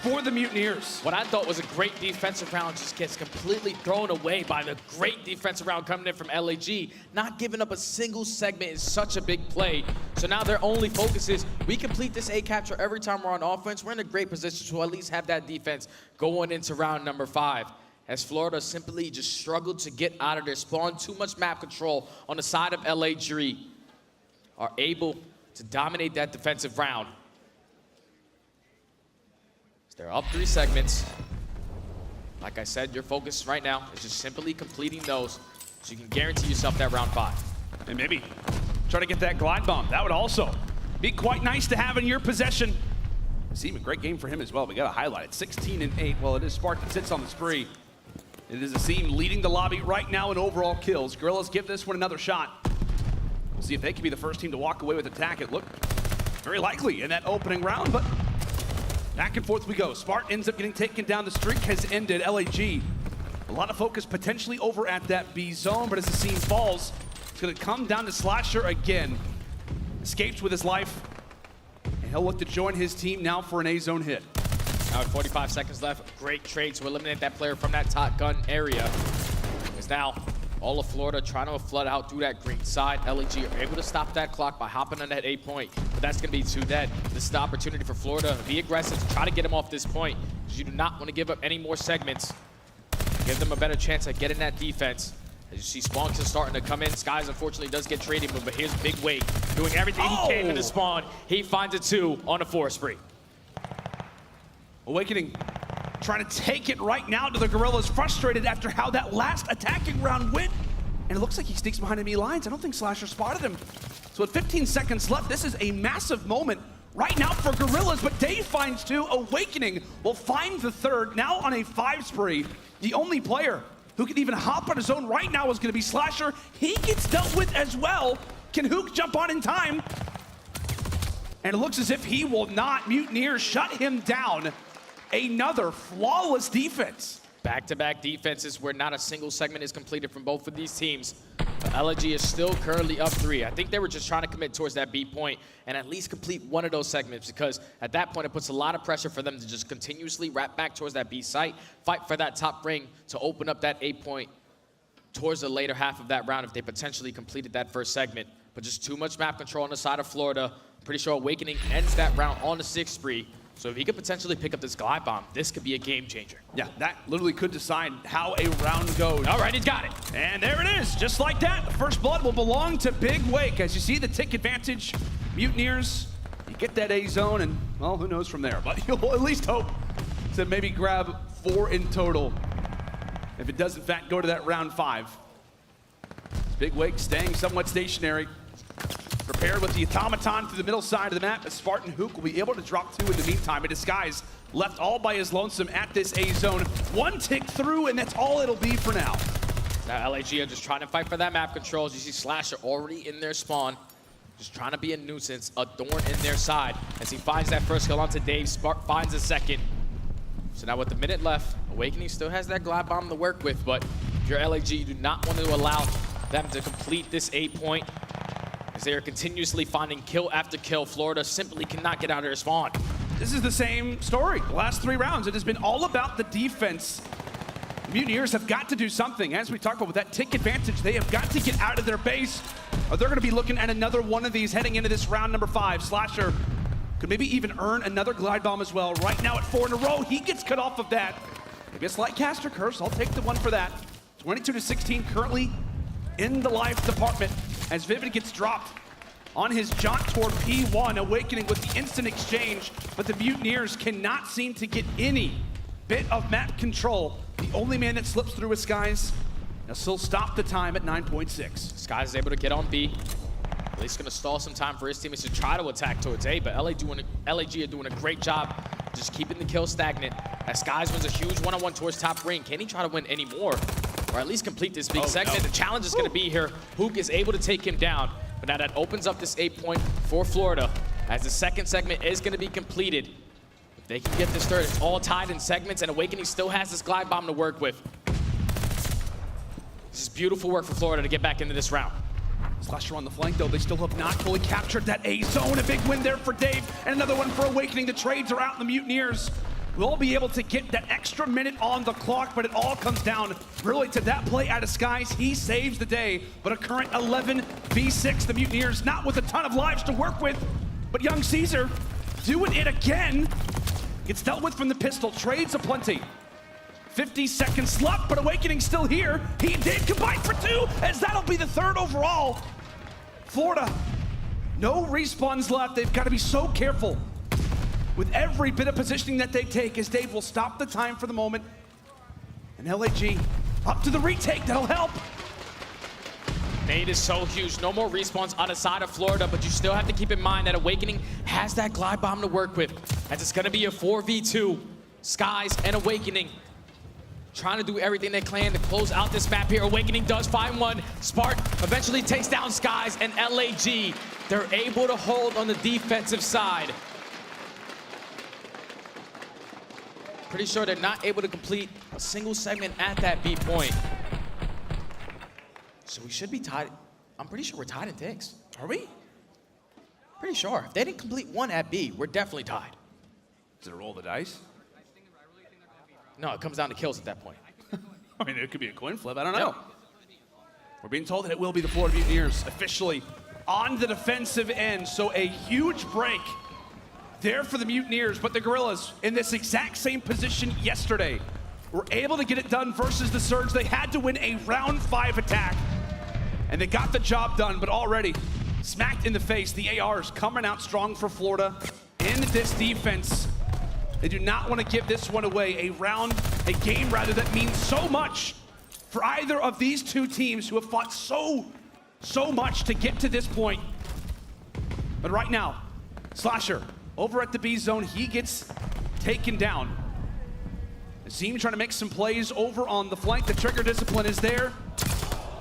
for the Mutineers. What I thought was a great defensive round just gets completely thrown away by the great defensive round coming in from LAG. Not giving up a single segment is such a big play. So now their only focus is, we complete this A capture every time we're on offense. We're in a great position to at least have that defense going into round number 5. As Florida simply just struggled to get out of their spawn. Too much map control on the side of LAG. Are able to dominate that defensive round. They're up 3 segments. Like I said, your focus right now is just simply completing those so you can guarantee yourself that round 5. And maybe try to get that glide bomb. That would also be quite nice to have in your possession. Simp, a great game for him as well. We got to highlight it. 16 and 8. Well, it is Spark that sits on the spree. It is a Simp leading the lobby right now in overall kills. Guerrillas give this one another shot. We'll see if they can be the first team to walk away with attack. It looked very likely in that opening round, but back and forth we go. Smart ends up getting taken down. The streak has ended. LAG, a lot of focus potentially over at that B zone, but as the scene falls, it's gonna come down to Slasher again. Escapes with his life, and he'll look to join his team now for an A zone hit. Now with 45 seconds left, great trade to eliminate that player from that top gun area. It's now all of Florida trying to flood out through that green side. LAG are able to stop that clock by hopping on that A point, but that's going to be 2 dead. This is the opportunity for Florida to be aggressive, to try to get him off this point, because you do not want to give up any more segments. Give them a better chance at getting that defense. As you see, Spawns is starting to come in. Skies, unfortunately, does get traded, but here's Big Wade doing everything he can to spawn. He finds a 2 on a 4 spree. Awakening trying to take it right now to the Guerrillas, frustrated after how that last attacking round went. And it looks like he sneaks behind enemy lines. I don't think Slasher spotted him. So with 15 seconds left, this is a massive moment right now for Guerrillas, but Dave finds 2. Awakening will find the 3rd, now on a 5 spree. The only player who can even hop on his own right now is gonna be Slasher. He gets dealt with as well. Can Hook jump on in time? And it looks as if he will not. Mutineers shut him down. Another flawless defense. Back-to-back defenses where not a single segment is completed from both of these teams. But aLLeY is still currently up 3. I think they were just trying to commit towards that B point and at least complete one of those segments, because at that point it puts a lot of pressure for them to just continuously wrap back towards that B site, fight for that top ring to open up that A point towards the later half of that round if they potentially completed that first segment. But just too much map control on the side of Florida. Pretty sure Awakening ends that round on the 6th spree. So if he could potentially pick up this glide bomb, this could be a game changer. Yeah, that literally could decide how a round goes. All right, he's got it. And there it is, just like that. The first blood will belong to Big Wake. As you see the tick advantage, Mutineers, you get that A zone, and well, who knows from there. But you'll at least hope to maybe grab 4 in total if it does in fact go to that round 5. Big Wake staying somewhat stationary. Prepared with the automaton through the middle side of the map, as Spartan Hook will be able to drop 2 in the meantime. A Disguise left all by his lonesome at this A zone. 1 tick through, and that's all it'll be for now. Now aLLeY are just trying to fight for that map control. As you see Slasher already in their spawn, just trying to be a nuisance, a thorn in their side. As he finds that first kill onto Dave, Spark finds a second. So now with the minute left, Awakening still has that glide bomb to work with, but if you're aLLeY, you do not want to allow them to complete this 8 point. As they are continuously finding kill after kill, Florida simply cannot get out of their spawn. This is the same story. The last 3 rounds, it has been all about the defense. The Mutineers have got to do something. As we talked about with that tick advantage, they have got to get out of their base, or they're going to be looking at another one of these heading into this round number 5. Slasher could maybe even earn another glide bomb as well. Right now at 4 in a row, he gets cut off of that. Maybe a slight caster curse. I'll take the one for that. 22-16 currently in the life department as Vivid gets dropped on his jaunt toward P1, Awakening with the instant exchange, but the Mutineers cannot seem to get any bit of map control. The only man that slips through is Skies. Now still stop the time at 9.6. Skies is able to get on B. At least gonna stall some time for his teammates to try to attack towards A, but aLLeY are doing a great job just keeping the kill stagnant. As Skies wins a huge one-on-one towards top ring. Can he try to win any more? Or at least complete this big segment? No. The challenge is gonna be here. Hook is able to take him down. But now that opens up this 8 point for Florida, as the second segment is going to be completed. If they can get this third, it's all tied in segments, and Awakening still has this glide bomb to work with. This is beautiful work for Florida to get back into this round. Slasher on the flank, though. They still have not fully captured that A zone. A big win there for Dave, and another one for Awakening. The trades are out, and the Mutineers will be able to get that extra minute on the clock, but it all comes down really to that play out of Skies. He saves the day, but a current 11 v6. The Mutineers not with a ton of lives to work with, but Young Caesar doing it again. Gets dealt with from the pistol, trades aplenty. 50 seconds left, but Awakening still here. He did combine for 2, as that'll be the 3rd overall. Florida, no respawns left. They've got to be so careful with every bit of positioning that they take, as Dave will stop the time for the moment. And aLLeY up to the retake, that'll help. Nade is so huge, no more respawns on the side of Florida, but you still have to keep in mind that Awakening has that glide bomb to work with, as it's gonna be a 4v2. Skies and Awakening trying to do everything they can to close out this map here. Awakening does find one. Spark eventually takes down Skies, and aLLeY, they're able to hold on the defensive side. Pretty sure they're not able to complete a single segment at that B point. So we should be tied. I'm pretty sure we're tied in ticks. Are we? Pretty sure. If they didn't complete 1 at B, we're definitely tied. Is it a roll the dice? No, it comes down to kills at that point. I mean, it could be a coin flip. I don't know. We're being told that it will be the Florida Mutineers officially on the defensive end. So a huge break there for the Mutineers, but the Guerrillas in this exact same position yesterday were able to get it done versus the Surge. They had to win a round 5 attack, and they got the job done, but already smacked in the face. The ARs coming out strong for Florida in this defense. They do not want to give this one away. A game rather, that means so much for either of these 2 teams who have fought so much to get to this point. But right now, Slasher over at the B zone, he gets taken down. Azim trying to make some plays over on the flank. The trigger discipline is there.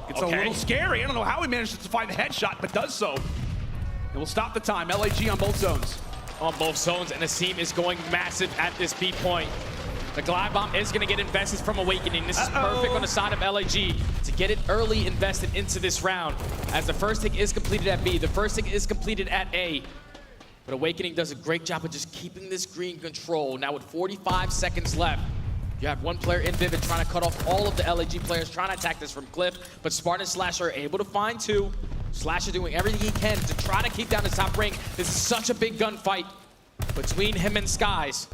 It's a little scary. I don't know how he manages to find the headshot, but does so. It will stop the time. aLLeY on both zones. On both zones, and Azim is going massive at this B point. The glide bomb is going to get invested from Awakening. This is perfect on the side of LAG to get it early invested into this round. As the first tick is completed at B, the first tick is completed at A. But Awakening does a great job of just keeping this green control. Now with 45 seconds left, you have one player in Vivid trying to cut off all of the LAG players, trying to attack this from Cliff. But Spartan and Slasher are able to find two. Slasher doing everything he can to try to keep down the top ring. This is such a big gunfight between him and Skies.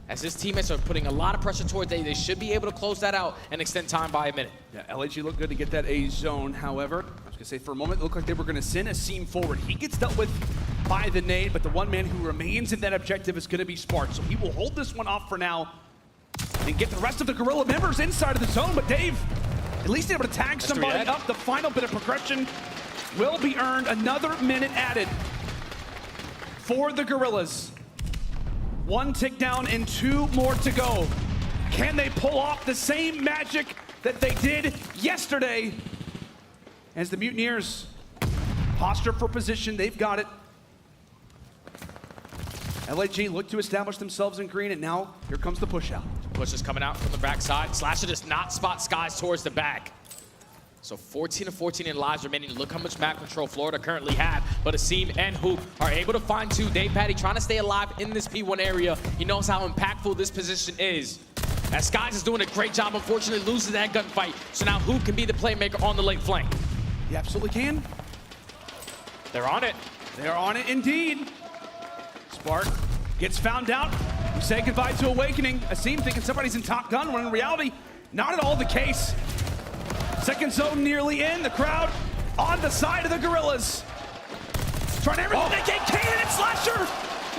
As his teammates are putting a lot of pressure towards A, they should be able to close that out and extend time by a minute. Yeah, LAG looked good to get that A zone. However, I was gonna say for a moment, it looked like they were gonna send a seam forward. He gets dealt with by the nade, but the one man who remains in that objective is gonna be Spark. So he will hold this one off for now and get the rest of the Guerrilla members inside of the zone. But Dave, at least able to tag somebody up. The final bit of progression will be earned. Another minute added for the Guerrillas. One tick down and two more to go. Can they pull off the same magic that they did yesterday? As the Mutineers posture for position, they've got it. LAG look to establish themselves in green, and now here comes the push out. Push is coming out from the backside. Slasher does not spot Skies towards the back. So 14 of 14 in lives remaining. Look how much map control Florida currently have. But Asim and Hoop are able to find two. DavePatty trying to stay alive in this P1 area. He knows how impactful this position is. As Skies is doing a great job, unfortunately loses that gunfight. So now Hoop can be the playmaker on the late flank. He absolutely can. They're on it. They're on it indeed. Spark gets found out. We say goodbye to Awakening. Asim thinking somebody's in Top Gun, when in reality, not at all the case. Second zone nearly in. The crowd on the side of the Guerrillas. Trying everything they can, and Slasher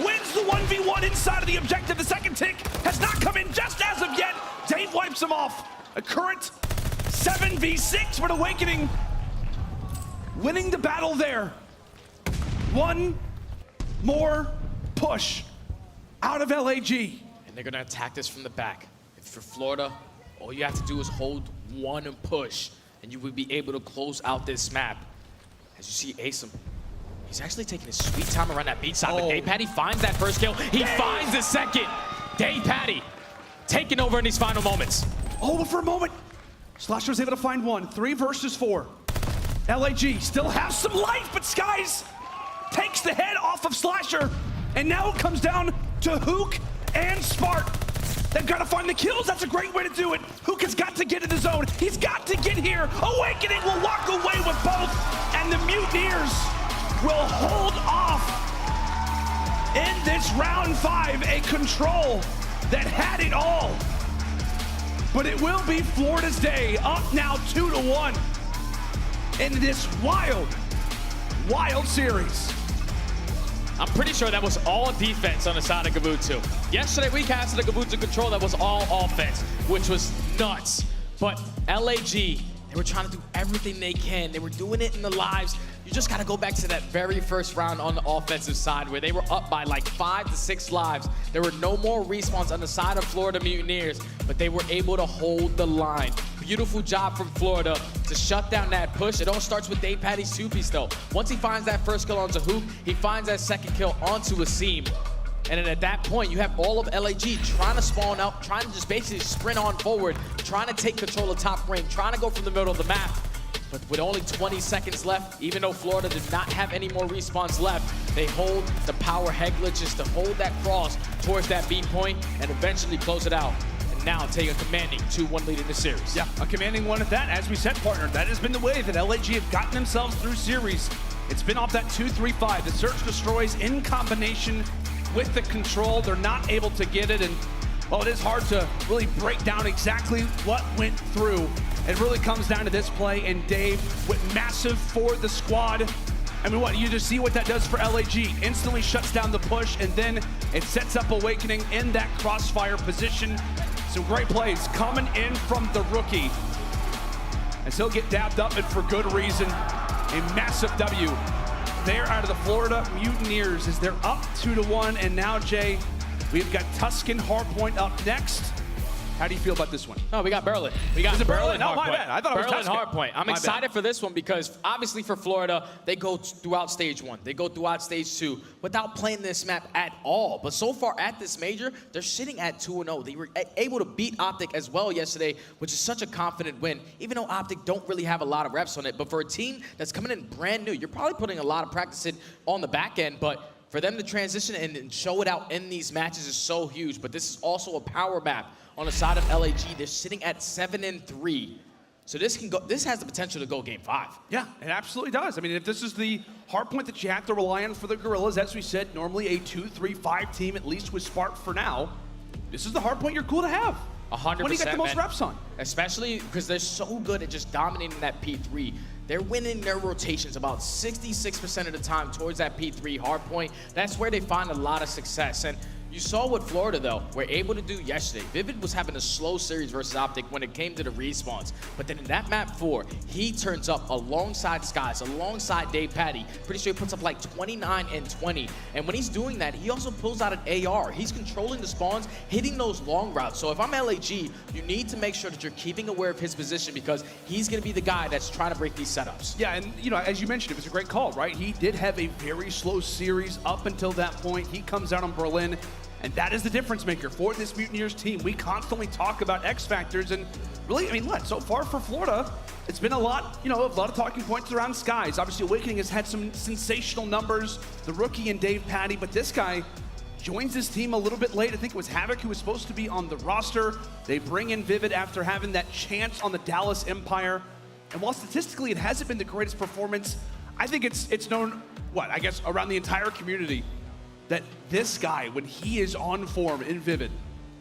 wins the 1v1 inside of the objective. The second tick has not come in just as of yet. Dave wipes him off. A current 7v6 for Awakening. Winning the battle there. One more push out of LAG. And they're gonna attack this from the back. If for Florida, all you have to do is hold one and push, and you will be able to close out this map. As you see Asim, he's actually taking a sweet time around that beach side, but DavePatty finds that first kill. He finds the second. DavePatty taking over in these final moments. Oh, for a moment, Slasher was able to find one. 3 versus 4. LAG still has some life, but Skies takes the head off of Slasher, and now it comes down to Hook and Spark. They've got to find the kills. That's a great way to do it. Hook has got to get in the zone. He's got to get here. Awakening will walk away with both, and the Mutineers will hold off in this round 5. A control that had it all. But it will be Florida's day, up now 2-1 in this wild, wild series. I'm pretty sure that was all defense on the side of Gabutu. Yesterday we casted a Gabutu control that was all offense, which was nuts. But LAG, they were trying to do everything they can. They were doing it in the lives. You just gotta go back to that very first round on the offensive side where they were up by like 5 to 6 lives. There were no more respawns on the side of Florida Mutineers, but they were able to hold the line. Beautiful job from Florida to shut down that push. It all starts with DavePatty's 2-piece though. Once he finds that first kill onto Hoop, he finds that second kill onto Asim. And then at that point, you have all of LAG trying to spawn out, trying to just basically sprint on forward, trying to take control of top ring, trying to go from the middle of the map. But with only 20 seconds left, even though Florida did not have any more respawns left, they hold the power head glitches to hold that cross towards that B point and eventually close it out. And now take a commanding 2-1 lead in the series. Yeah, a commanding one at that. As we said, partner, that has been the way that LAG have gotten themselves through series. It's been off that 2-3-5. The Search Destroys in combination with the control. They're not able to get it, and well, it is hard to really break down exactly what went through. It really comes down to this play, and Dave went massive for the squad. I mean, what, you just see what that does for LAG. Instantly shuts down the push, and then it sets up Awakening in that crossfire position. Some great plays coming in from the rookie. As he'll get dabbed up, and for good reason. A massive W there out of the Florida Mutineers as they're up 2-1, and now, Jay, we've got Tuscan Hardpoint up next. How do you feel about this one? No, we got Berlin. We got Is it Berlin. No, my bad. I thought it was Berlin Tuscan. Hardpoint. I'm My excited bad. for this one because obviously for Florida, they go throughout stage 1. They go throughout stage 2 without playing this map at all. But so far at this major, they're sitting at 2-0. They were able to beat OpTic as well yesterday, which is such a confident win, even though OpTic don't really have a lot of reps on it. But for a team that's coming in brand new, you're probably putting a lot of practice in on the back end, but for them to transition and show it out in these matches is so huge. But this is also a power map on the side of LAG. They're sitting at 7-3. So this can go. This has the potential to go game 5. Yeah, it absolutely does. I mean, if this is the hard point that you have to rely on for the Guerrillas, as we said, normally a 2-3-5 team, at least with Spark for now, this is the hard point you're cool to have. 100%. When do you get the most reps on? Especially because they're so good at just dominating that P3. They're winning their rotations about 66% of the time towards that P3 hard point. That's where they find a lot of success. And you saw what Florida, though, were able to do yesterday. Vivid was having a slow series versus OpTic when it came to the respawns. But then in that map 4, he turns up alongside Skies, alongside DavePatty. Pretty sure he puts up like 29 and 20. And when he's doing that, he also pulls out an AR. He's controlling the spawns, hitting those long routes. So if I'm LAG, you need to make sure that you're keeping aware of his position because he's going to be the guy that's trying to break these setups. Yeah, and you know, as you mentioned, it was a great call, right? He did have a very slow series up until that point. He comes out on Berlin. And that is the difference maker for this Mutineers team. We constantly talk about X factors, and really, I mean, what? So far for Florida, it's been a lot, you know, a lot of talking points around Skies. Obviously, Awakening has had some sensational numbers, the rookie and DavePatty, but this guy joins his team a little bit late. I think it was Havoc who was supposed to be on the roster. They bring in Vivid after having that chance on the Dallas Empire. And while statistically it hasn't been the greatest performance, I think it's known, what, I guess around the entire community, that this guy, when he is on form in Vivid,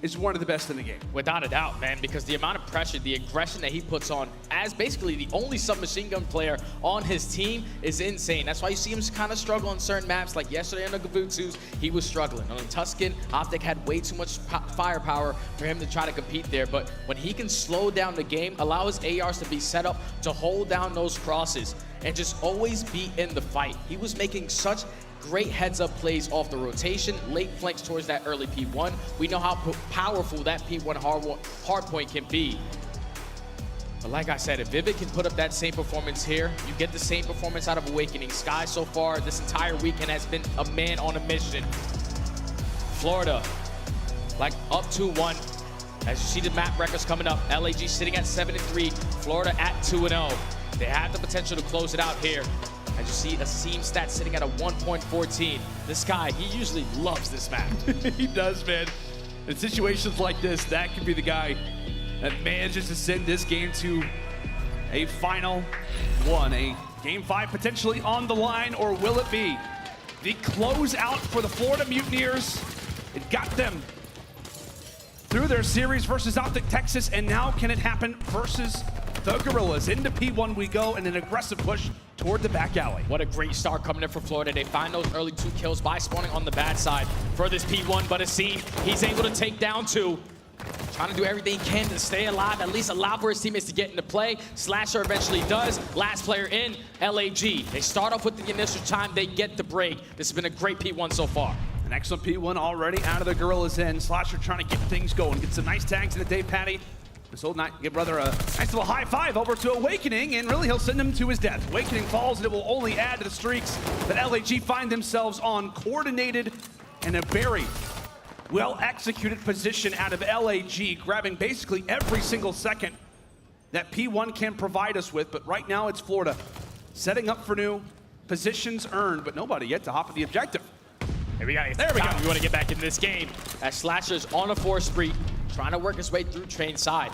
is one of the best in the game. Without a doubt, man, because the amount of pressure, the aggression that he puts on as basically the only submachine gun player on his team is insane. That's why you see him kind of struggle on certain maps, like yesterday on the Gavutsus, he was struggling. On the Tuscan, OpTic had way too much firepower for him to try to compete there, but when he can slow down the game, allow his ARs to be set up to hold down those crosses, and just always be in the fight. He was making such great heads-up plays off the rotation, late flanks towards that early P1. We know how powerful that P1 hard point can be. But like I said, if Vivid can put up that same performance here, you get the same performance out of Awakening. Sky so far this entire weekend has been a man on a mission. Florida, like up 2-1. As you see the map records coming up, LAG sitting at 7-3, Florida at 2-0. They have the potential to close it out here. As you see, a seam stat sitting at a 1.14. This guy, he usually loves this map. He does, man. In situations like this, that could be the guy that manages to send this game to a final one, a game 5 potentially on the line, or will it be the closeout for the Florida Mutineers? It got them through their series versus OpTic Texas, and now can it happen versus the Guerrillas? Into P1 we go, and an aggressive push toward the back alley. What a great start coming in for Florida. They find those early 2 kills by spawning on the bad side for this P1, but Asim, he's able to take down 2. Trying to do everything he can to stay alive, at least allow for his teammates to get into play. Slasher eventually does. Last player in, LAG. They start off with the initial time, they get the break. This has been a great P1 so far. An excellent P1 already out of the Guerrillas' end. Slasher trying to get things going. Get some nice tags in the DavePatty. This old night, give brother a nice little high five over to Awakening, and really he'll send him to his death. Awakening falls, and it will only add to the streaks that LAG find themselves on. Coordinated and a very well-executed position out of LAG, grabbing basically every single second that P1 can provide us with. But right now it's Florida setting up for new positions earned, but nobody yet to hop at the objective. Here we go. There we go. We want to get back into this game. As Slasher's on a 4 spree, trying to work his way through train side.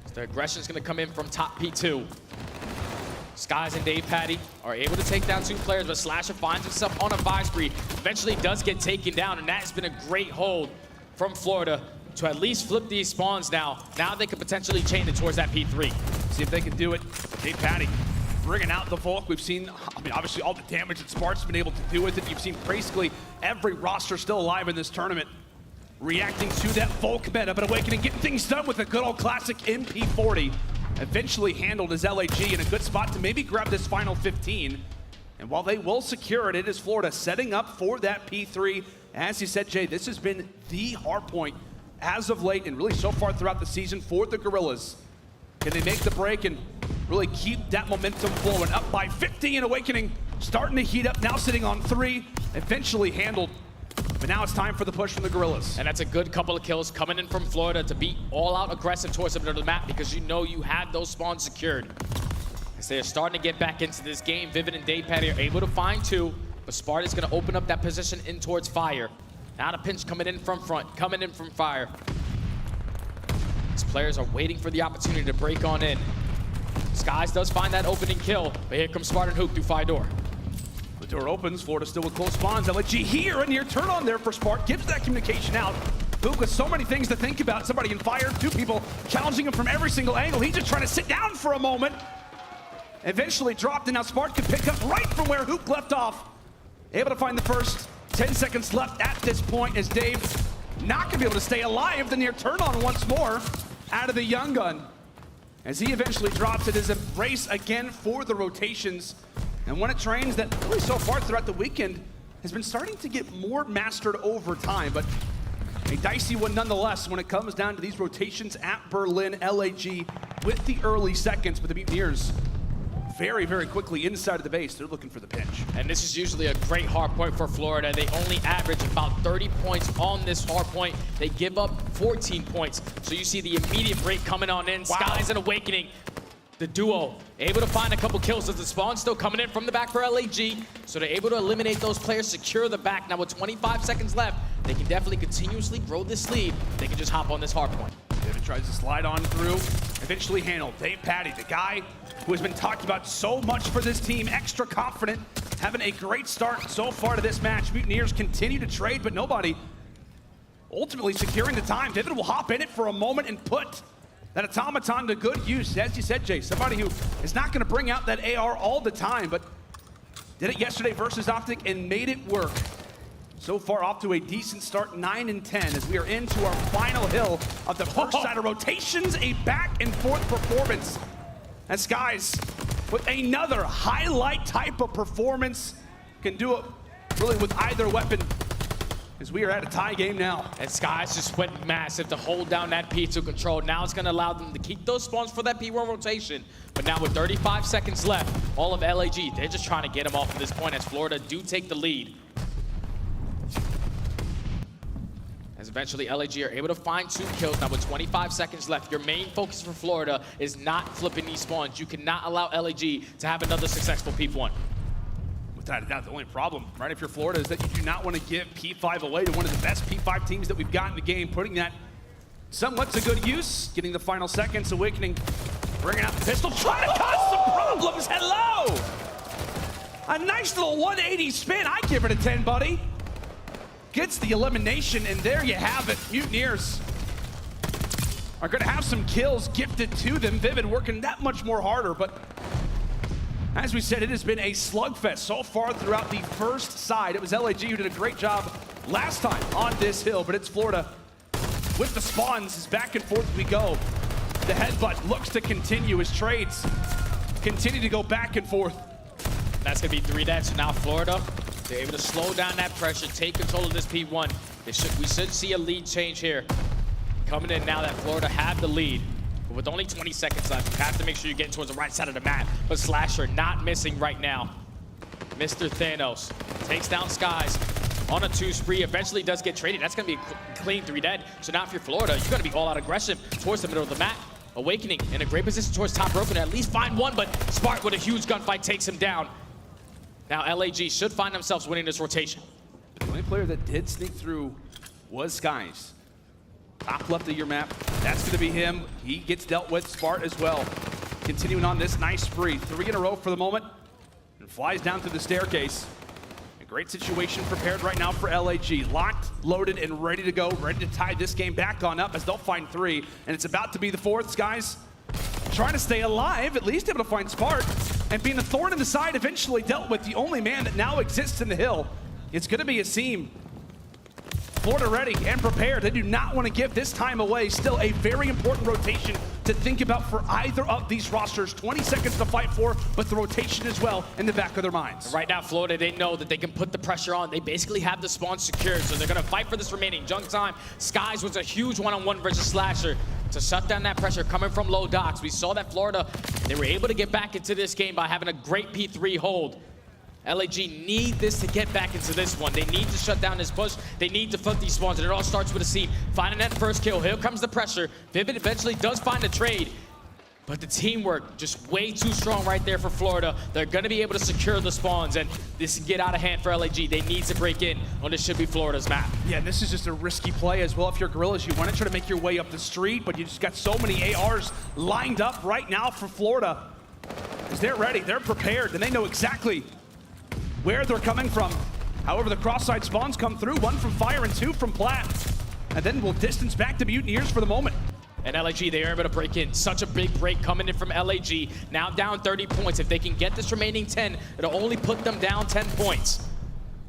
So the aggression is going to come in from top P2. Skies and DavePatty are able to take down 2 players, but Slasher finds himself on a 5 spree. Eventually does get taken down, and that has been a great hold from Florida to at least flip these spawns now. Now they could potentially chain it towards that P3. See if they can do it. DavePatty bringing out the Volk. We've seen, I mean, obviously all the damage that Spark's been able to do with it. You've seen basically every roster still alive in this tournament reacting to that Volk meta, but Awakening getting things done with a good old classic MP40. Eventually handled as LAG in a good spot to maybe grab this final 15. And while they will secure it, it is Florida setting up for that P3. As you said, Jay, this has been the hard point as of late and really so far throughout the season for the Guerrillas. Can they make the break and really keep that momentum flowing? Up by 50 in Awakening, starting to heat up, now sitting on 3, eventually handled. But now it's time for the push from the Guerrillas. And that's a good couple of kills coming in from Florida to be all out aggressive towards the middle of the map because you know you had those spawns secured. As they're starting to get back into this game, Vivid and DayPatty are able to find 2, but Sparta's gonna open up that position in towards Fire. Now the pinch coming in from front, coming in from Fire. These players are waiting for the opportunity to break on in. Skies does find that opening kill, but here comes Spartan Hook through Fire door. The door opens, Florida still with close spawns. LG here, a near turn on there for Spark, gives that communication out. Hook with so many things to think about. Somebody in Fire, 2 people challenging him from every single angle. He's just trying to sit down for a moment. Eventually dropped, and now Spark can pick up right from where Hook left off. Able to find the first. 10 seconds left at this point as Dave not gonna be able to stay alive. The near turn on once more out of the Young Gun. As he eventually drops, it is a race again for the rotations. And when it trains that really so far throughout the weekend has been starting to get more mastered over time, but a dicey one nonetheless when it comes down to these rotations at Berlin. LAG with the early seconds, but the Mutineers very, very quickly inside of the base. They're looking for the pinch. And this is usually a great hard point for Florida. They only average about 30 points on this hard point. They give up 14 points. So you see the immediate break coming on in. Wow. Skies and Awakening. The duo able to find a couple kills as the spawn still coming in from the back for LAG. So they're able to eliminate those players, secure the back. Now with 25 seconds left, they can definitely continuously grow this lead. They can just hop on this hard point. David tries to slide on through, eventually handled. DayPatty, the guy who has been talked about so much for this team, extra confident, having a great start so far to this match. Mutineers continue to trade, but nobody ultimately securing the time. David will hop in it for a moment and put that automaton to good use. As you said, Jay, somebody who is not gonna bring out that AR all the time, but did it yesterday versus OpTic and made it work. So far off to a decent start, 9 and 10, as we are into our final hill of the first side of rotations, a back and forth performance. And Skies, with another highlight type of performance, can do it really with either weapon, as we are at a tie game now. And Skies just went massive to hold down that P2 control. Now it's gonna allow them to keep those spawns for that P1 rotation. But now with 35 seconds left, all of LAG, they're just trying to get them off at this point as Florida do take the lead. As eventually LAG are able to find 2 kills. Now with 25 seconds left, your main focus for Florida is not flipping these spawns. You cannot allow LAG to have another successful P1. Without a doubt, the only problem, right, if you're Florida, is that you do not want to give P5 away to one of the best P5 teams that we've got in the game, putting that somewhat to good use, getting the final seconds. Awakening, bringing out the pistol, trying to cause some problems. Hello! A nice little 180 spin. I give it a 10, buddy. Gets the elimination, and there you have it. Mutineers are going to have some kills gifted to them. Vivid working that much more harder, but as we said, it has been a slugfest so far throughout the first side. It was LAG who did a great job last time on this hill, but it's Florida with the spawns. As back and forth we go. The headbutt looks to continue as trades continue to go back and forth. That's going to be 3 dead. So now Florida, they're able to slow down that pressure, take control of this P1. We should see a lead change here. Coming in now that Florida have the lead. But with only 20 seconds left, you have to make sure you're getting towards the right side of the map. But Slasher not missing right now. Mr. Thanos takes down Skies on a 2 spree. Eventually does get traded. That's going to be a clean 3 dead. So now if you're Florida, you're going to be all out aggressive towards the middle of the map. Awakening in a great position towards top rope and at least find one, but Spark with a huge gunfight takes him down. Now LAG should find themselves winning this rotation. The only player that did sneak through was Skies. Top left of your map, that's going to be him. He gets dealt with. Spart as well. Continuing on this nice spree. 3 in a row for the moment. And flies down through the staircase. A great situation prepared right now for LAG. Locked, loaded, and ready to go. Ready to tie this game back on up as they'll find 3. And it's about to be the 4th. Skies trying to stay alive, at least able to find Spart. And being a thorn in the side, eventually dealt with. The only man that now exists in the hill. It's going to be aSeam. Florida ready and prepared. They do not want to give this time away. Still a very important rotation to think about for either of these rosters. 20 seconds to fight for, but the rotation as well in the back of their minds. Right now, Florida, they know that they can put the pressure on. They basically have the spawn secured, so they're going to fight for this remaining junk time. Skies was a huge one-on-one versus Slasher to shut down that pressure coming from low docks. We saw that Florida, they were able to get back into this game by having a great P3 hold. LAG need this to get back into this one. They need to shut down this push. They need to flip these spawns, and it all starts with a seed. Finding that first kill. Here comes the pressure. Vivid eventually does find a trade, but the teamwork just way too strong right there for Florida. They're going to be able to secure the spawns, and this can get out of hand for LAG. They need to break in on this should be Florida's map. Yeah, and this is just a risky play as well. If you're Guerrillas, you want to try to make your way up the street, but you just got so many ARs lined up right now for Florida. Because they're ready, they're prepared, and they know exactly where they're coming from. However, the cross-side spawns come through, 1 from Fire and 2 from Plat. And then we'll distance back to Mutineers for the moment. And LAG, they are able to break in. Such a big break coming in from LAG. Now down 30 points. If they can get this remaining 10, it'll only put them down 10 points.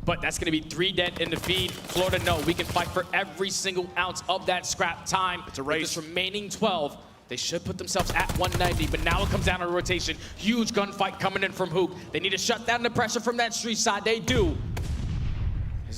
But that's going to be 3 dead in the feed. Florida, no, we can fight for every single ounce of that scrap time. It's a race. With this remaining 12, they should put themselves at 190, but now it comes down to rotation. Huge gunfight coming in from Hook. They need to shut down the pressure from that street side. They do.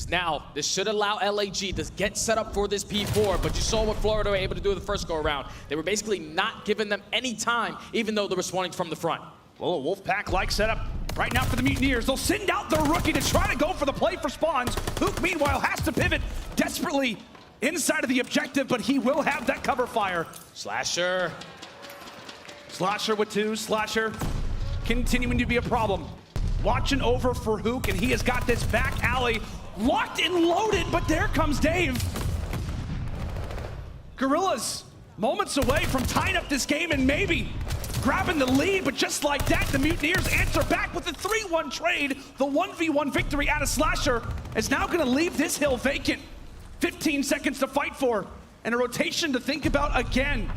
Now, this should allow LAG to get set up for this P4, but you saw what Florida were able to do the first go-around. They were basically not giving them any time, even though they were spawning from the front. Well, a Wolfpack-like setup right now for the Mutineers. They'll send out their rookie to try to go for the play for spawns. Hook, meanwhile, has to pivot desperately inside of the objective, but he will have that cover fire. Slasher with 2. Slasher continuing to be a problem. Watching over for Hook, and he has got this back alley locked and loaded, but there comes Dave. Guerrillas moments away from tying up this game and maybe grabbing the lead, but just like that, the Mutineers answer back with a 3-1 trade. The 1v1 victory out of Slasher is now gonna leave this hill vacant. 15 seconds to fight for, and a rotation to think about again.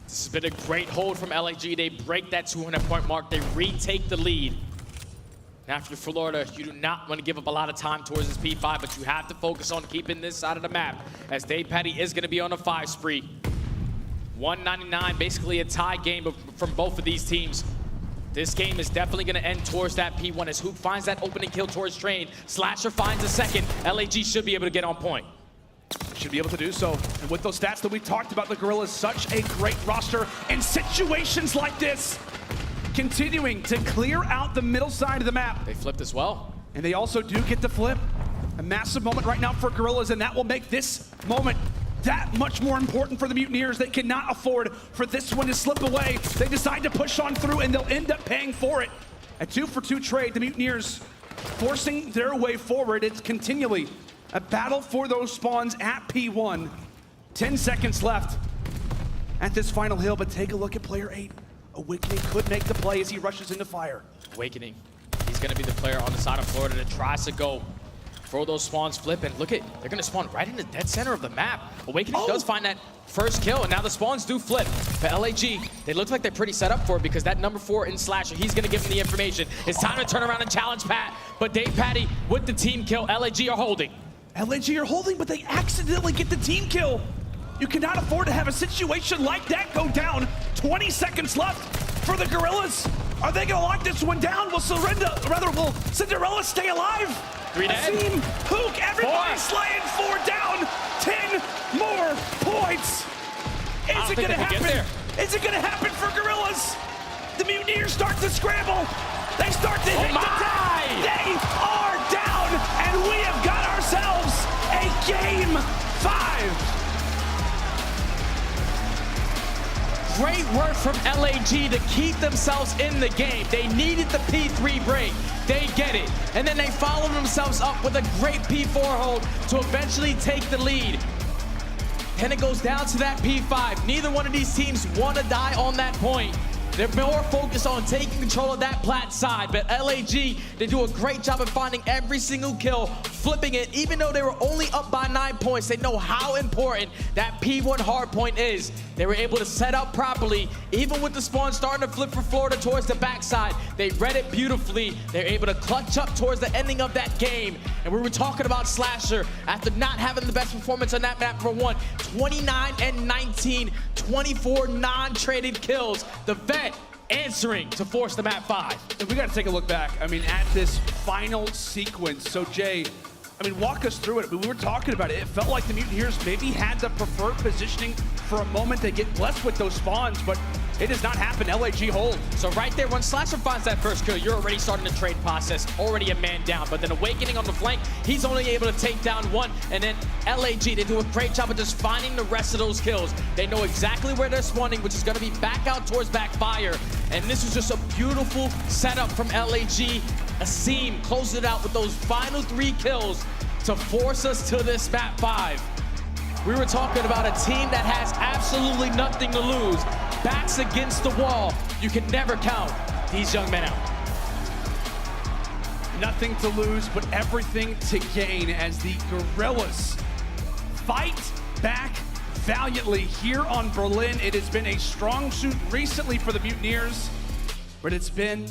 This has been a great hold from LAG. They break that 200-point mark. They retake the lead. Now, if you're Florida, you do not want to give up a lot of time towards this P5, but you have to focus on keeping this side of the map, as DavePatty is going to be on a 5 spree. 199, basically a tie game from both of these teams. This game is definitely going to end towards that P1 as Hoop finds that opening kill towards Train. Slasher finds a second. LAG should be able to get on point. Should be able to do so. And with those stats that we talked about, the Guerrillas, such a great roster in situations like this. Continuing to clear out the middle side of the map. They flipped as well. And they also do get to flip. A massive moment right now for Guerrillas, and that will make this moment that much more important for the Mutineers. They cannot afford for this one to slip away. They decide to push on through, and they'll end up paying for it. A 2-for-2 trade, the Mutineers forcing their way forward. It's continually a battle for those spawns at P1. 10 seconds left at this final hill, but take a look at player 8. Awakening could make the play as he rushes into fire. Awakening, he's gonna be the player on the side of Florida that tries to go for those spawns flip, and look at, they're gonna spawn right in the dead center of the map. Awakening does find that first kill, and now the spawns do flip. But LAG, they look like they're pretty set up for it because that number 4 in Slasher, he's gonna give them the information. It's time to turn around and challenge Pat, but DavePatty with the team kill, LAG are holding. LAG are holding, but they accidentally get the team kill. You cannot afford to have a situation like that go down. 20 seconds left for the Guerrillas. Are they gonna lock this one down? Will Cinderella stay alive? 3 dead. Asim, Hook, everybody slaying 4 down. 10 more points. Is it gonna happen? Is it gonna happen for Guerrillas? The Mutineers start to scramble. They start to hit the town. They are down, and we have got ourselves a Game 5. Great work from LAG to keep themselves in the game. They needed the P3 break. They get it. And then they follow themselves up with a great P4 hold to eventually take the lead. And it goes down to that P5. Neither one of these teams want to die on that point. They're more focused on taking control of that plat side, but LAG, they do a great job of finding every single kill, flipping it, even though they were only up by 9 points. They know how important that P1 hard point is. They They were able to set up properly, even with the spawn starting to flip for Florida towards the backside. They read it beautifully. They're able to clutch up towards the ending of that game. And we were talking about Slasher after not having the best performance on that map for one. 29 and 19, 24 non-traded kills. The vet answering to force the map 5. And we got to take a look back, I mean, at this final sequence. So, Jay, I mean, walk us through it. We were talking about it. It felt like the Mutineers maybe had the preferred positioning for a moment. They get blessed with those spawns, but it does not happen. LAG hold. So right there, when Slasher finds that first kill, you're already starting the trade process, already a man down. But then Awakening on the flank, he's only able to take down one. And then LAG, they do a great job of just finding the rest of those kills. They know exactly where they're spawning, which is going to be back out towards backfire. And this was just a beautiful setup from LAG. Asim closes it out with those final 3 kills to force us to this map 5. We were talking about a team that has absolutely nothing to lose. Backs against the wall. You can never count these young men out. Nothing to lose, but everything to gain as the Guerrillas fight back valiantly here on Berlin. It has been a strong suit recently for the Mutineers, but it's been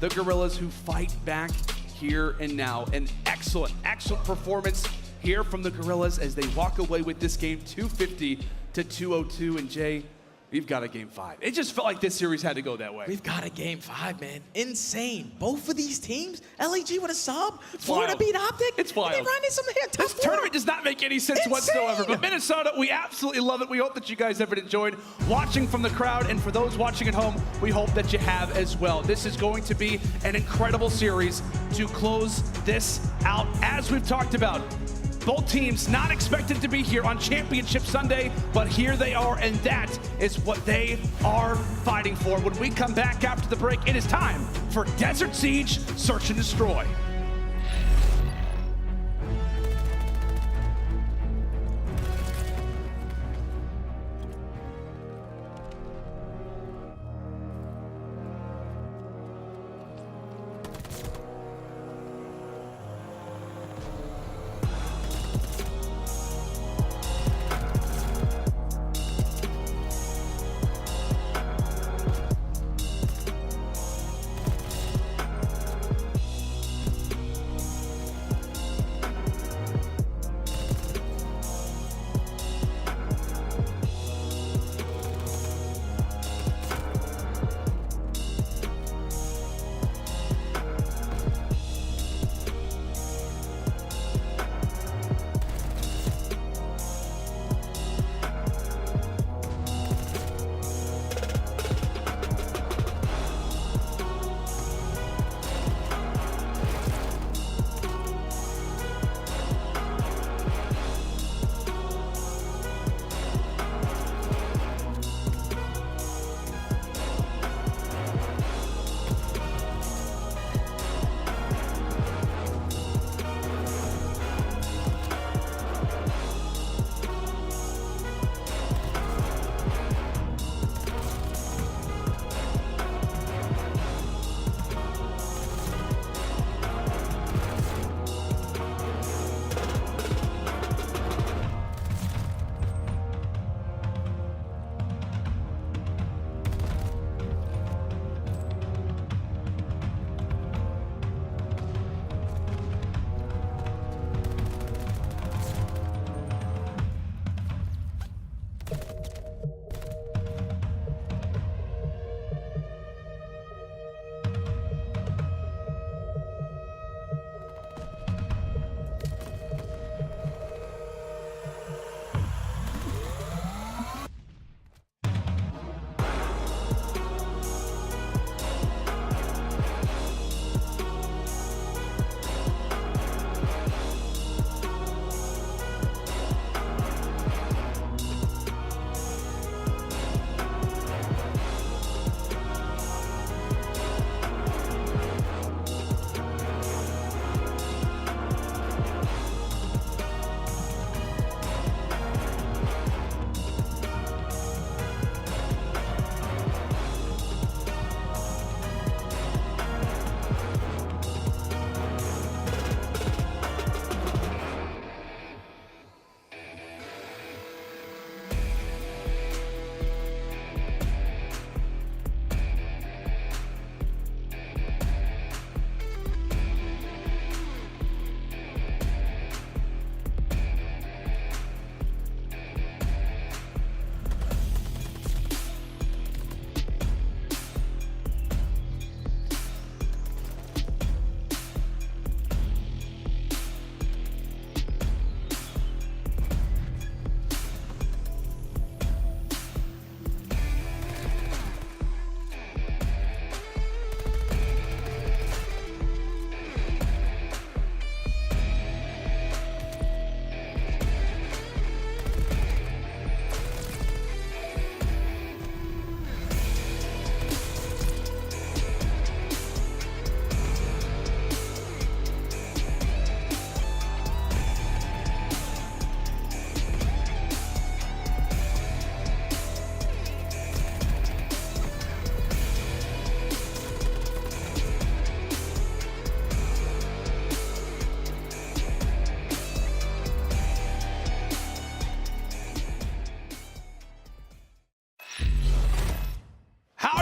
the Guerrillas who fight back here and now. An excellent, excellent performance here from the Guerrillas as they walk away with this game 250 to 202. And Jay, we've got a game 5. It just felt like this series had to go that way. We've got a game 5, man. Insane. Both of these teams, LAG with a sub, It's Florida wild. beat OpTic. It's wild. And they ran in some here. This tournament does not make any sense whatsoever. But Minnesota, we absolutely love it. We hope that you guys have enjoyed watching from the crowd. And for those watching at home, we hope that you have as well. This is going to be an incredible series to close this out. As we've talked about, both teams not expected to be here on Championship Sunday, but here they are, and that is what they are fighting for. When we come back after the break, it is time for Desert Siege Search and Destroy.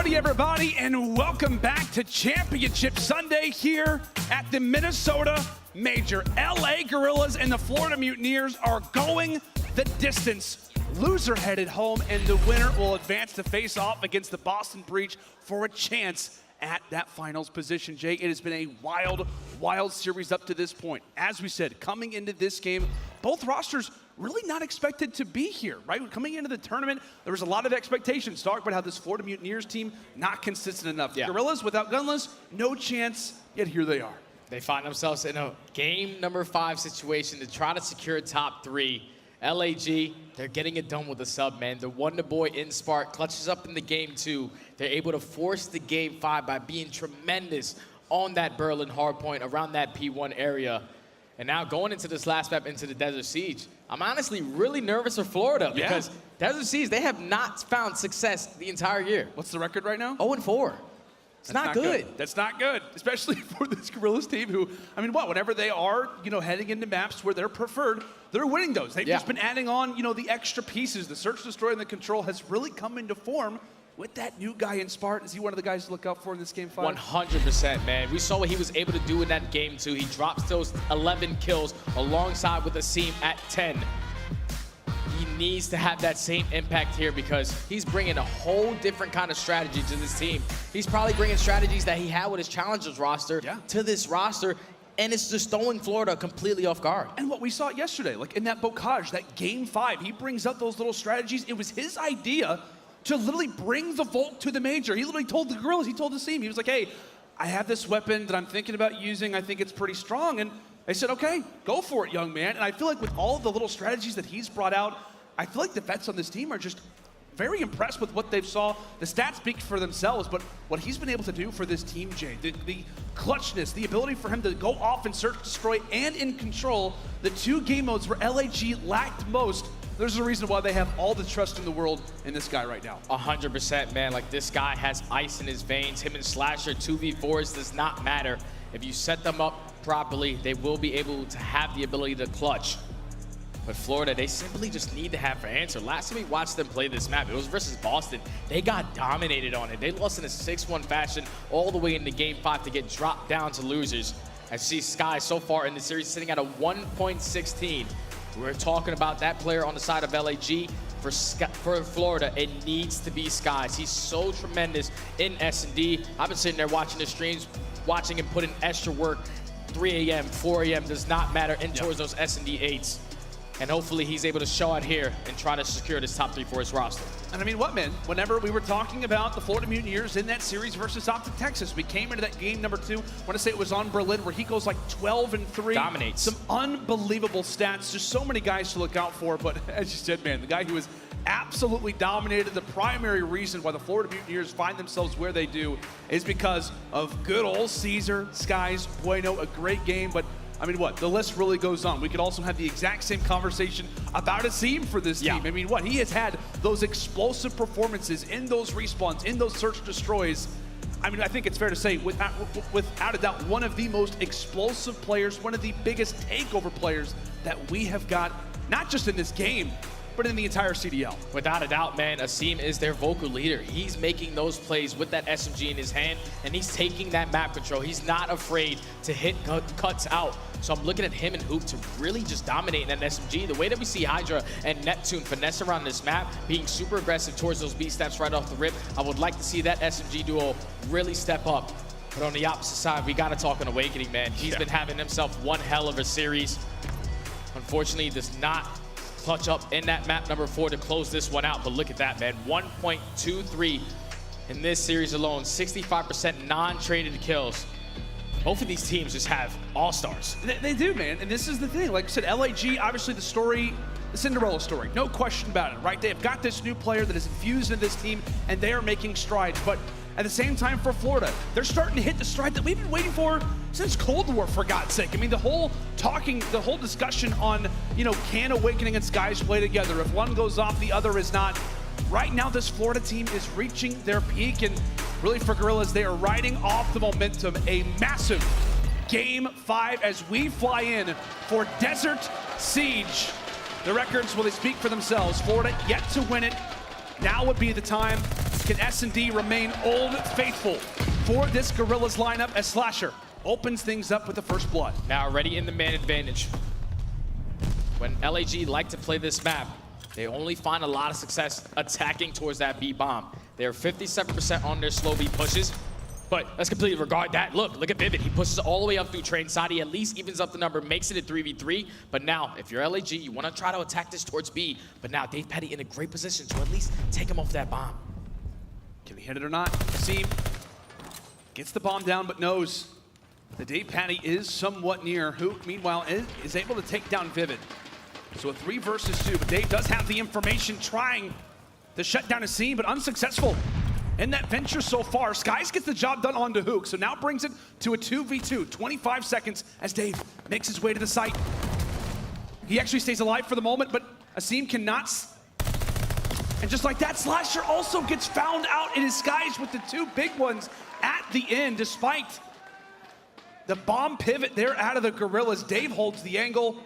Howdy, everybody, and welcome back to Championship Sunday here at the Minnesota Major. LA Guerrillas and the Florida Mutineers are going the distance. Loser headed home, and the winner will advance to face off against the Boston Breach for a chance at that finals position. Jay, it has been a wild, wild series up to this point. As we said, coming into this game, both rosters really not expected to be here, right? Coming into the tournament, there was a lot of expectations. Talk about how this Florida Mutineers team, not consistent enough. Yeah. Guerrillas without Gunless, no chance, yet here they are. They find themselves in a game number 5 situation to try to secure top 3. LAG, they're getting it done with the sub, man. The Wonder Boy in Spark clutches up in the game 2. They're able to force the game 5 by being tremendous on that Berlin hardpoint around that P1 area. And now going into this last map into the Desert Siege, I'm honestly really nervous for Florida because Desert Siege, they have not found success the entire year. What's the record right now? 0-4. It's not good. That's not good, especially for this Guerrillas team who, I mean, whenever they are, heading into maps where they're preferred, they're winning those. They've just been adding on, the extra pieces. The Search, Destroy, and the Control has really come into form with that new guy in Spartan. Is he one of the guys to look out for in this game 5? 100%, man. We saw what he was able to do in that game 2. He drops those 11 kills alongside with Asim at 10. He needs to have that same impact here because he's bringing a whole different kind of strategy to this team. He's probably bringing strategies that he had with his Challengers roster to this roster, and it's just throwing Florida completely off guard. And what we saw yesterday, like in that Bocage, that game 5, he brings up those little strategies. It was his idea to literally bring the Volt to the Major. He literally told the Guerrillas, he told the team, he was like, hey, I have this weapon that I'm thinking about using. I think it's pretty strong. And they said, okay, go for it, young man. And I feel like with all of the little strategies that he's brought out, I feel like the vets on this team are just very impressed with what they've saw. The stats speak for themselves, but what he's been able to do for this team, Jay, the clutchness, the ability for him to go off and Search, Destroy, and in Control, the 2 game modes where LAG lacked most, there's a reason why they have all the trust in the world in this guy right now. 100%, man. Like, this guy has ice in his veins. Him and Slasher, 2v4s does not matter. If you set them up properly, they will be able to have the ability to clutch. But Florida, they simply just need to have an answer. Last time we watched them play this map, it was versus Boston. They got dominated on it. They lost in a 6-1 fashion all the way into game 5 to get dropped down to losers. I see Sky so far in the series sitting at a 1.16. We're talking about that player on the side of LAG. For Florida, it needs to be Skies. He's so tremendous in S&D. I've been sitting there watching the streams, watching him put in extra work. 3 a.m., 4 a.m. does not matter in towards those S&D 8s. And hopefully he's able to show out here and try to secure this top 3 for his roster. And I mean, what, man? Whenever we were talking about the Florida Mutineers in that series versus OpTic Texas, we came into that game number 2. I want to say it was on Berlin, where he goes like 12-3. Dominates. Some unbelievable stats. Just so many guys to look out for. But as you said, man, the guy who has absolutely dominated, the primary reason why the Florida Mutineers find themselves where they do is because of good old Caesar, Skies, Bueno, a great game. But I mean, what? The list really goes on. We could also have the exact same conversation about Asim for this team. I mean, what? He has had those explosive performances in those respawns, in those search destroys. I mean, I think it's fair to say, without a doubt, one of the most explosive players, one of the biggest takeover players that we have got, not just in this game, but in the entire CDL. Without a doubt, man, Asim is their vocal leader. He's making those plays with that SMG in his hand, and he's taking that map control. He's not afraid to hit cuts out. So I'm looking at him and Hoop to really just dominate in that SMG. The way that we see HyDra and Neptune finesse around this map, being super aggressive towards those B steps right off the rip, I would like to see that SMG duo really step up. But on the opposite side, we got to talk on Awakening, man. He's been having himself one hell of a series. Unfortunately, he does not clutch up in that map number 4 to close this one out. But look at that, man. 1.23 in this series alone. 65% non-traded kills. Both of these teams just have all-stars. They do, man. And this is the thing. Like I said, LAG, obviously the story, the Cinderella story. No question about it, right? They have got this new player that is infused in this team, and they are making strides. But at the same time for Florida, they're starting to hit the stride that we've been waiting for since Cold War, for God's sake. I mean, the whole discussion on, can Awakening and Skies play together? If one goes off, the other is not. Right now, this Florida team is reaching their peak, and really for Guerrillas, they are riding off the momentum. A massive Game 5 as we fly in for Desert Siege. The records, well, they speak for themselves. Florida yet to win it. Now would be the time. Can S&D remain old faithful for this Guerrillas lineup as Slasher opens things up with the first blood? Now already in the man advantage. When LAG like to play this map, they only find a lot of success attacking towards that B bomb. They're 57% on their slow B pushes, but let's completely regard that. Look at Vivid. He pushes all the way up through train side. He at least evens up the number, makes it a 3v3. But now, if you're LAG, you want to try to attack this towards B. But now DavePaty in a great position to at least take him off that bomb. Can he hit it or not? See, gets the bomb down, but knows that DavePaty is somewhat near. Who, meanwhile, is able to take down Vivid. So a 3 versus 2, but Dave does have the information trying to shut down a scene, but unsuccessful in that venture so far. Skies gets the job done onto Hook, so now brings it to a 2v2. 25 seconds as Dave makes his way to the site. He actually stays alive for the moment, but Asim cannot. And just like that, Slasher also gets found out in his Skies with the 2 big ones at the end, despite the bomb pivot there out of the Guerrillas. Dave holds the angle,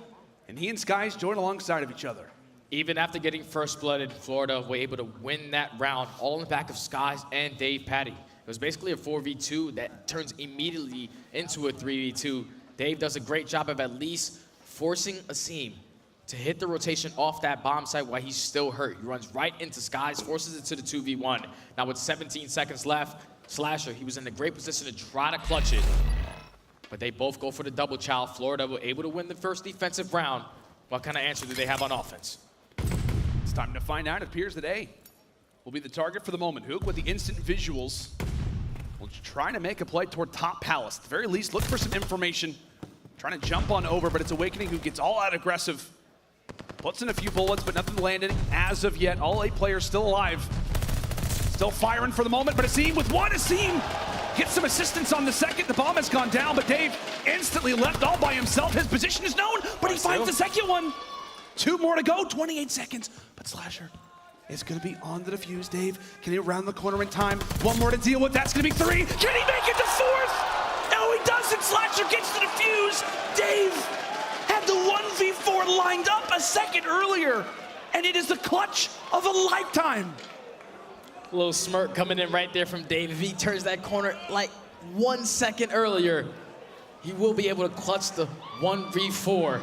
and he and Skies join alongside of each other. Even after getting first blood in Florida, we're able to win that round, all in the back of Skies and DavePaty. It was basically a 4v2 that turns immediately into a 3v2. Dave does a great job of at least forcing Asim to hit the rotation off that bomb site while he's still hurt. He runs right into Skies, forces it to the 2v1. Now with 17 seconds left, Slasher, he was in a great position to try to clutch it. But they both go for the double chow. Florida were able to win the first defensive round. What kind of answer do they have on offense? It's time to find out. It appears that A will be the target for the moment. Hook with the instant visuals will try to make a play toward top palace. At the very least, look for some information. Trying to jump on over, but it's Awakening who gets all out aggressive. Puts in a few bullets, but nothing landed as of yet. All 8 players still alive. Still firing for the moment, but Asim with one. Asim gets some assistance on the second. The bomb has gone down, but Dave instantly left all by himself. His position is known, but he finds the second one. 2 more to go, 28 seconds. But Slasher is going to be on the defuse. Dave, can he round the corner in time? 1 more to deal with. That's going to be 3. Can he make it to 4th? No, he doesn't. Slasher gets the defuse. Dave had the 1v4 lined up a second earlier, and it is the clutch of a lifetime. A little smirk coming in right there from Dave. If he turns that corner like 1 second earlier, he will be able to clutch the 1v4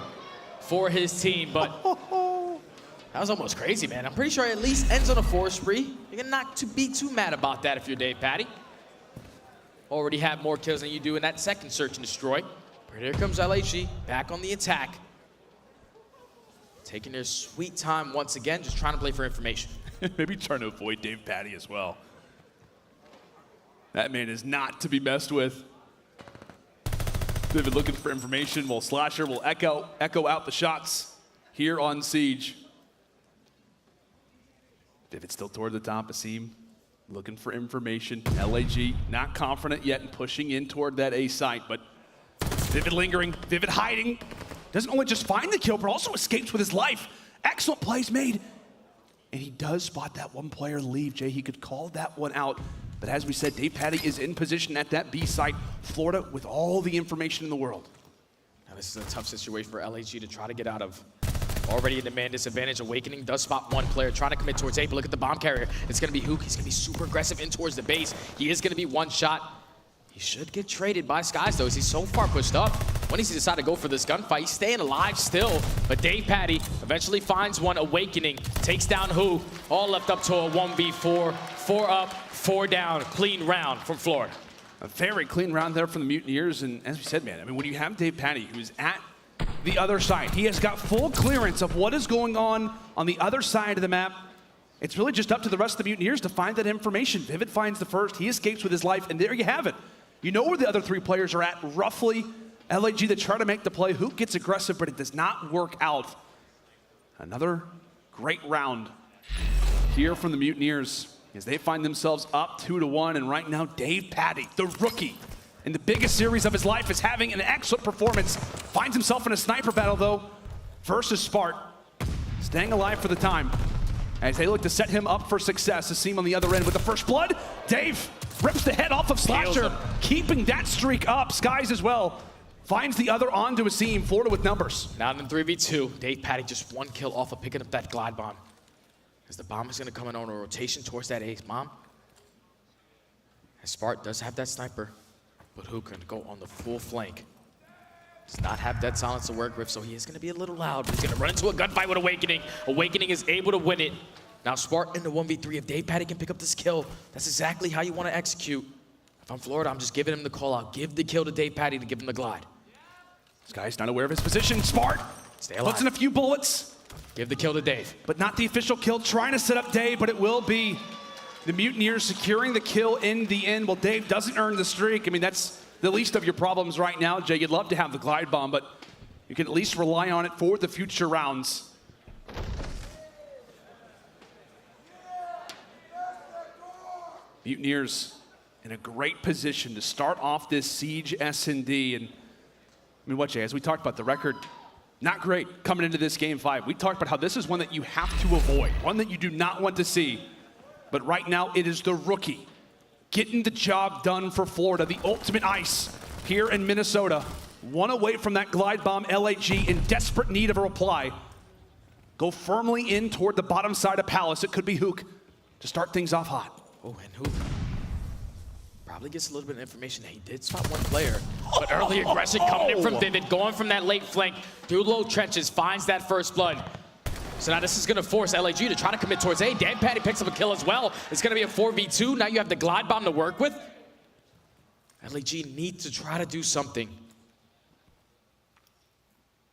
for his team. But that was almost crazy, man. I'm pretty sure it at least ends on a 4 spree. You're not to be too mad about that if you're DavePaty. Already have more kills than you do in that second search and destroy. But here comes LAG back on the attack. Taking their sweet time once again, just trying to play for information. Maybe trying to avoid DavePaty as well. That man is not to be messed with. Vivid looking for information while Slasher will echo out the shots here on Siege. Vivid still toward the top. Asim looking for information. LAG not confident yet and pushing in toward that A site, but Vivid lingering, Vivid hiding. Doesn't only just find the kill, but also escapes with his life. Excellent plays made. And he does spot that 1 player leave. Jay, he could call that one out. But as we said, DavePaty is in position at that B site. Florida with all the information in the world. Now this is a tough situation for LAG to try to get out of. Already in the man disadvantage. Awakening does spot 1 player trying to commit towards A, but look at the bomb carrier. It's going to be Hook. He's going to be super aggressive in towards the base. He is going to be 1 shot. He should get traded by Skies, though, as he's so far pushed up. When he's decided to go for this gunfight, he's staying alive still. But DavePaty eventually finds one. Awakening takes down Who. All left up to a 1v4. 4 up, 4 down. Clean round from Florida. A very clean round there from the Mutineers. And as we said, man, I mean, when you have DavePaty, who's at the other side, he has got full clearance of what is going on the other side of the map. It's really just up to the rest of the Mutineers to find that information. Vivid finds the first. He escapes with his life, and there you have it. You know where the other 3 players are at, roughly. LAG, they try to make the play. Hook gets aggressive, but it does not work out. Another great round here from the Mutineers as they find themselves up 2-1. And right now, DavePaty, the rookie, in the biggest series of his life, is having an excellent performance. Finds himself in a sniper battle, though, versus Spart. Staying alive for the time as they look to set him up for success. Asim on the other end with the first blood. Dave rips the head off of Slasher, keeping that streak up. Skies as well. Finds the other onto Asim. Florida with numbers. Now in 3v2, DavePaty just 1 kill off of picking up that glide bomb. As the bomb is going to come in on a rotation towards that ace bomb. As Spart does have that sniper, but who can go on the full flank? Does not have dead silence to work with, so he is going to be a little loud. He's going to run into a gunfight with Awakening. Awakening is able to win it. Now Spart in the 1v3. If DavePatty can pick up this kill, that's exactly how you want to execute. If I'm Florida, I'm just giving him the call out. Give the kill to DavePatty to give him the glide. This guy's not aware of his position. Spart stay alive. puts in a few bullets. Give the kill to Dave. But not the official kill. Trying to set up Dave, but it will be the Mutineers securing the kill in the end. Well, Dave doesn't earn the streak. I mean, that's the least of your problems right now, Jay. You'd love to have the glide bomb, but you can at least rely on it for the future rounds. Mutineers in a great position to start off this Siege S&D. And I mean, what, Jay, as we talked about the record, not great coming into this game 5. We talked about how this is one that you have to avoid, one that you do not want to see. But right now, it is the rookie getting the job done for Florida, the ultimate ice here in Minnesota. One away from that glide bomb, LAG in desperate need of a reply. Go firmly in toward the bottom side of Palace. It could be Hook to start things off hot. Oh, and Hook probably gets a little bit of information that he did spot one player. But early aggression coming in from Vivid, going from that late flank through low trenches, finds that first blood. So now this is going to force LAG to try to commit towards A. DavePatty picks up a kill as well. It's going to be a 4v2. Now you have the glide bomb to work with. LAG needs to try to do something.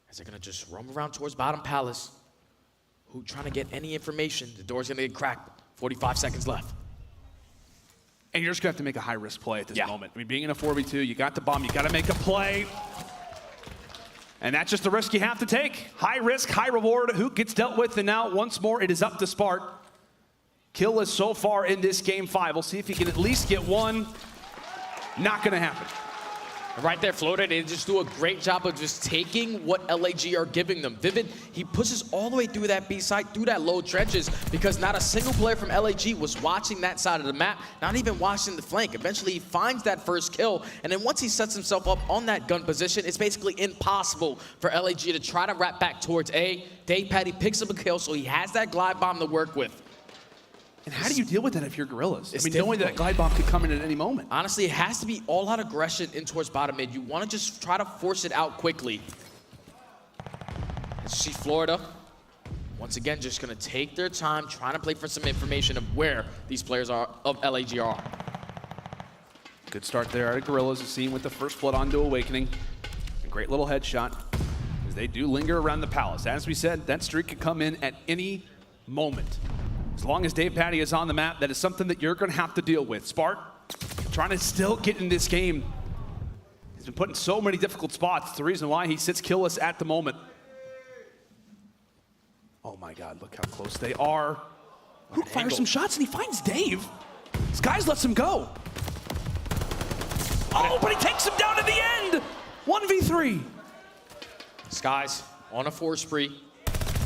As they're going to just roam around towards bottom Palace. Who trying to get any information? The door's going to get cracked. 45 seconds left. And you're just going to have to make a high-risk play at this moment. I mean, being in a 4v2, you got the bomb, you got to make a play. And that's just the risk you have to take. High risk, high reward. Who gets dealt with? And now, once more, it is up to Spart. Killless so far in this game 5. We'll see if he can at least get one. Not going to happen. Right there, Florida, they just do a great job of just taking what LAG are giving them. Vivid, he pushes all the way through that B side, through that low trenches, because not a single player from LAG was watching that side of the map, not even watching the flank. Eventually, he finds that first kill, and then once he sets himself up on that gun position, it's basically impossible for LAG to try to wrap back towards A. DavePatty picks up a kill, so he has that glide bomb to work with. And how do you deal with that if you're Guerrillas? I mean, knowing that glide bomb could come in at any moment. Honestly, it has to be all-out aggression in towards bottom mid. You want to just try to force it out quickly. Let's see Florida. Once again, just going to take their time, trying to play for some information of where these players are, of LAG are. Good start there out of Guerrillas, a scene with the first blood onto Awakening. A great little headshot as they do linger around the Palace. As we said, that streak could come in at any moment. As long as DavePatty is on the map, that is something that you're going to have to deal with. Spart trying to still get in this game. He's been put in so many difficult spots. It's the reason why he sits killless at the moment. Oh my God, look how close they are. Hook fires some shots and he finds Dave. Skies lets him go. Oh, but he takes him down to the end. 1v3. Skies on a 4 spree.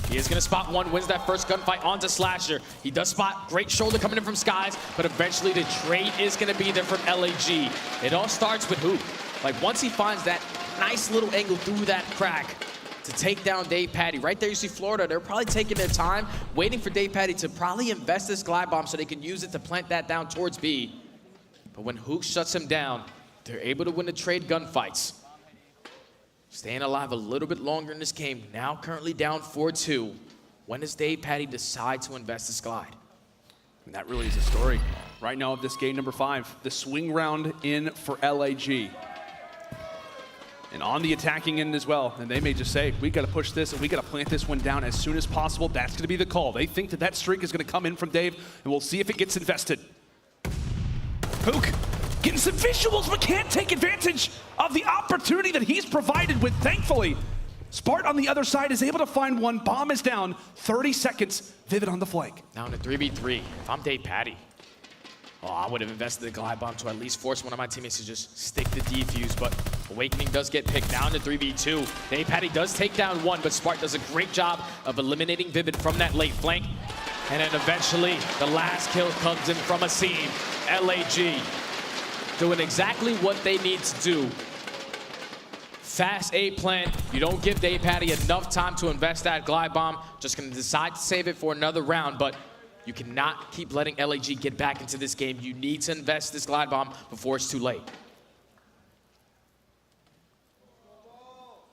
He is going to spot one, wins that first gunfight onto Slasher. He does spot great shoulder coming in from Skies, but eventually the trade is going to be there from LAG. It all starts with Hoop. Like, once he finds that nice little angle through that crack to take down DavePatty. Right there you see Florida. They're probably taking their time, waiting for DavePatty to probably invest this glide bomb so they can use it to plant that down towards B. But when Hook shuts him down, they're able to win the trade gunfights. Staying alive a little bit longer in this game, now currently down 4-2. When does DavePatty decide to invest this glide? And that really is a story right now of this game number 5. The swing round in for LAG. And on the attacking end as well. And they may just say, we got to push this and we got to plant this one down as soon as possible. That's going to be the call. They think that that streak is going to come in from Dave, and we'll see if it gets invested. Hook getting some visuals, but can't take advantage of the opportunity that he's provided with, thankfully. Spart on the other side is able to find one. Bomb is down. 30 seconds. Vivid on the flank. Now in a 3v3. If I'm DavePatty, I would have invested the glide bomb to at least force one of my teammates to just stick the defuse, but Awakening does get picked down to 3v2. DavePatty does take down one, but Spart does a great job of eliminating Vivid from that late flank. And then eventually, the last kill comes in from a seam. LAG doing exactly what they need to do. Fast A plan. You don't give DavePatty enough time to invest that glide bomb. Just going to decide to save it for another round, but You cannot keep letting LAG get back into this game. You need to invest this glide bomb before it's too late.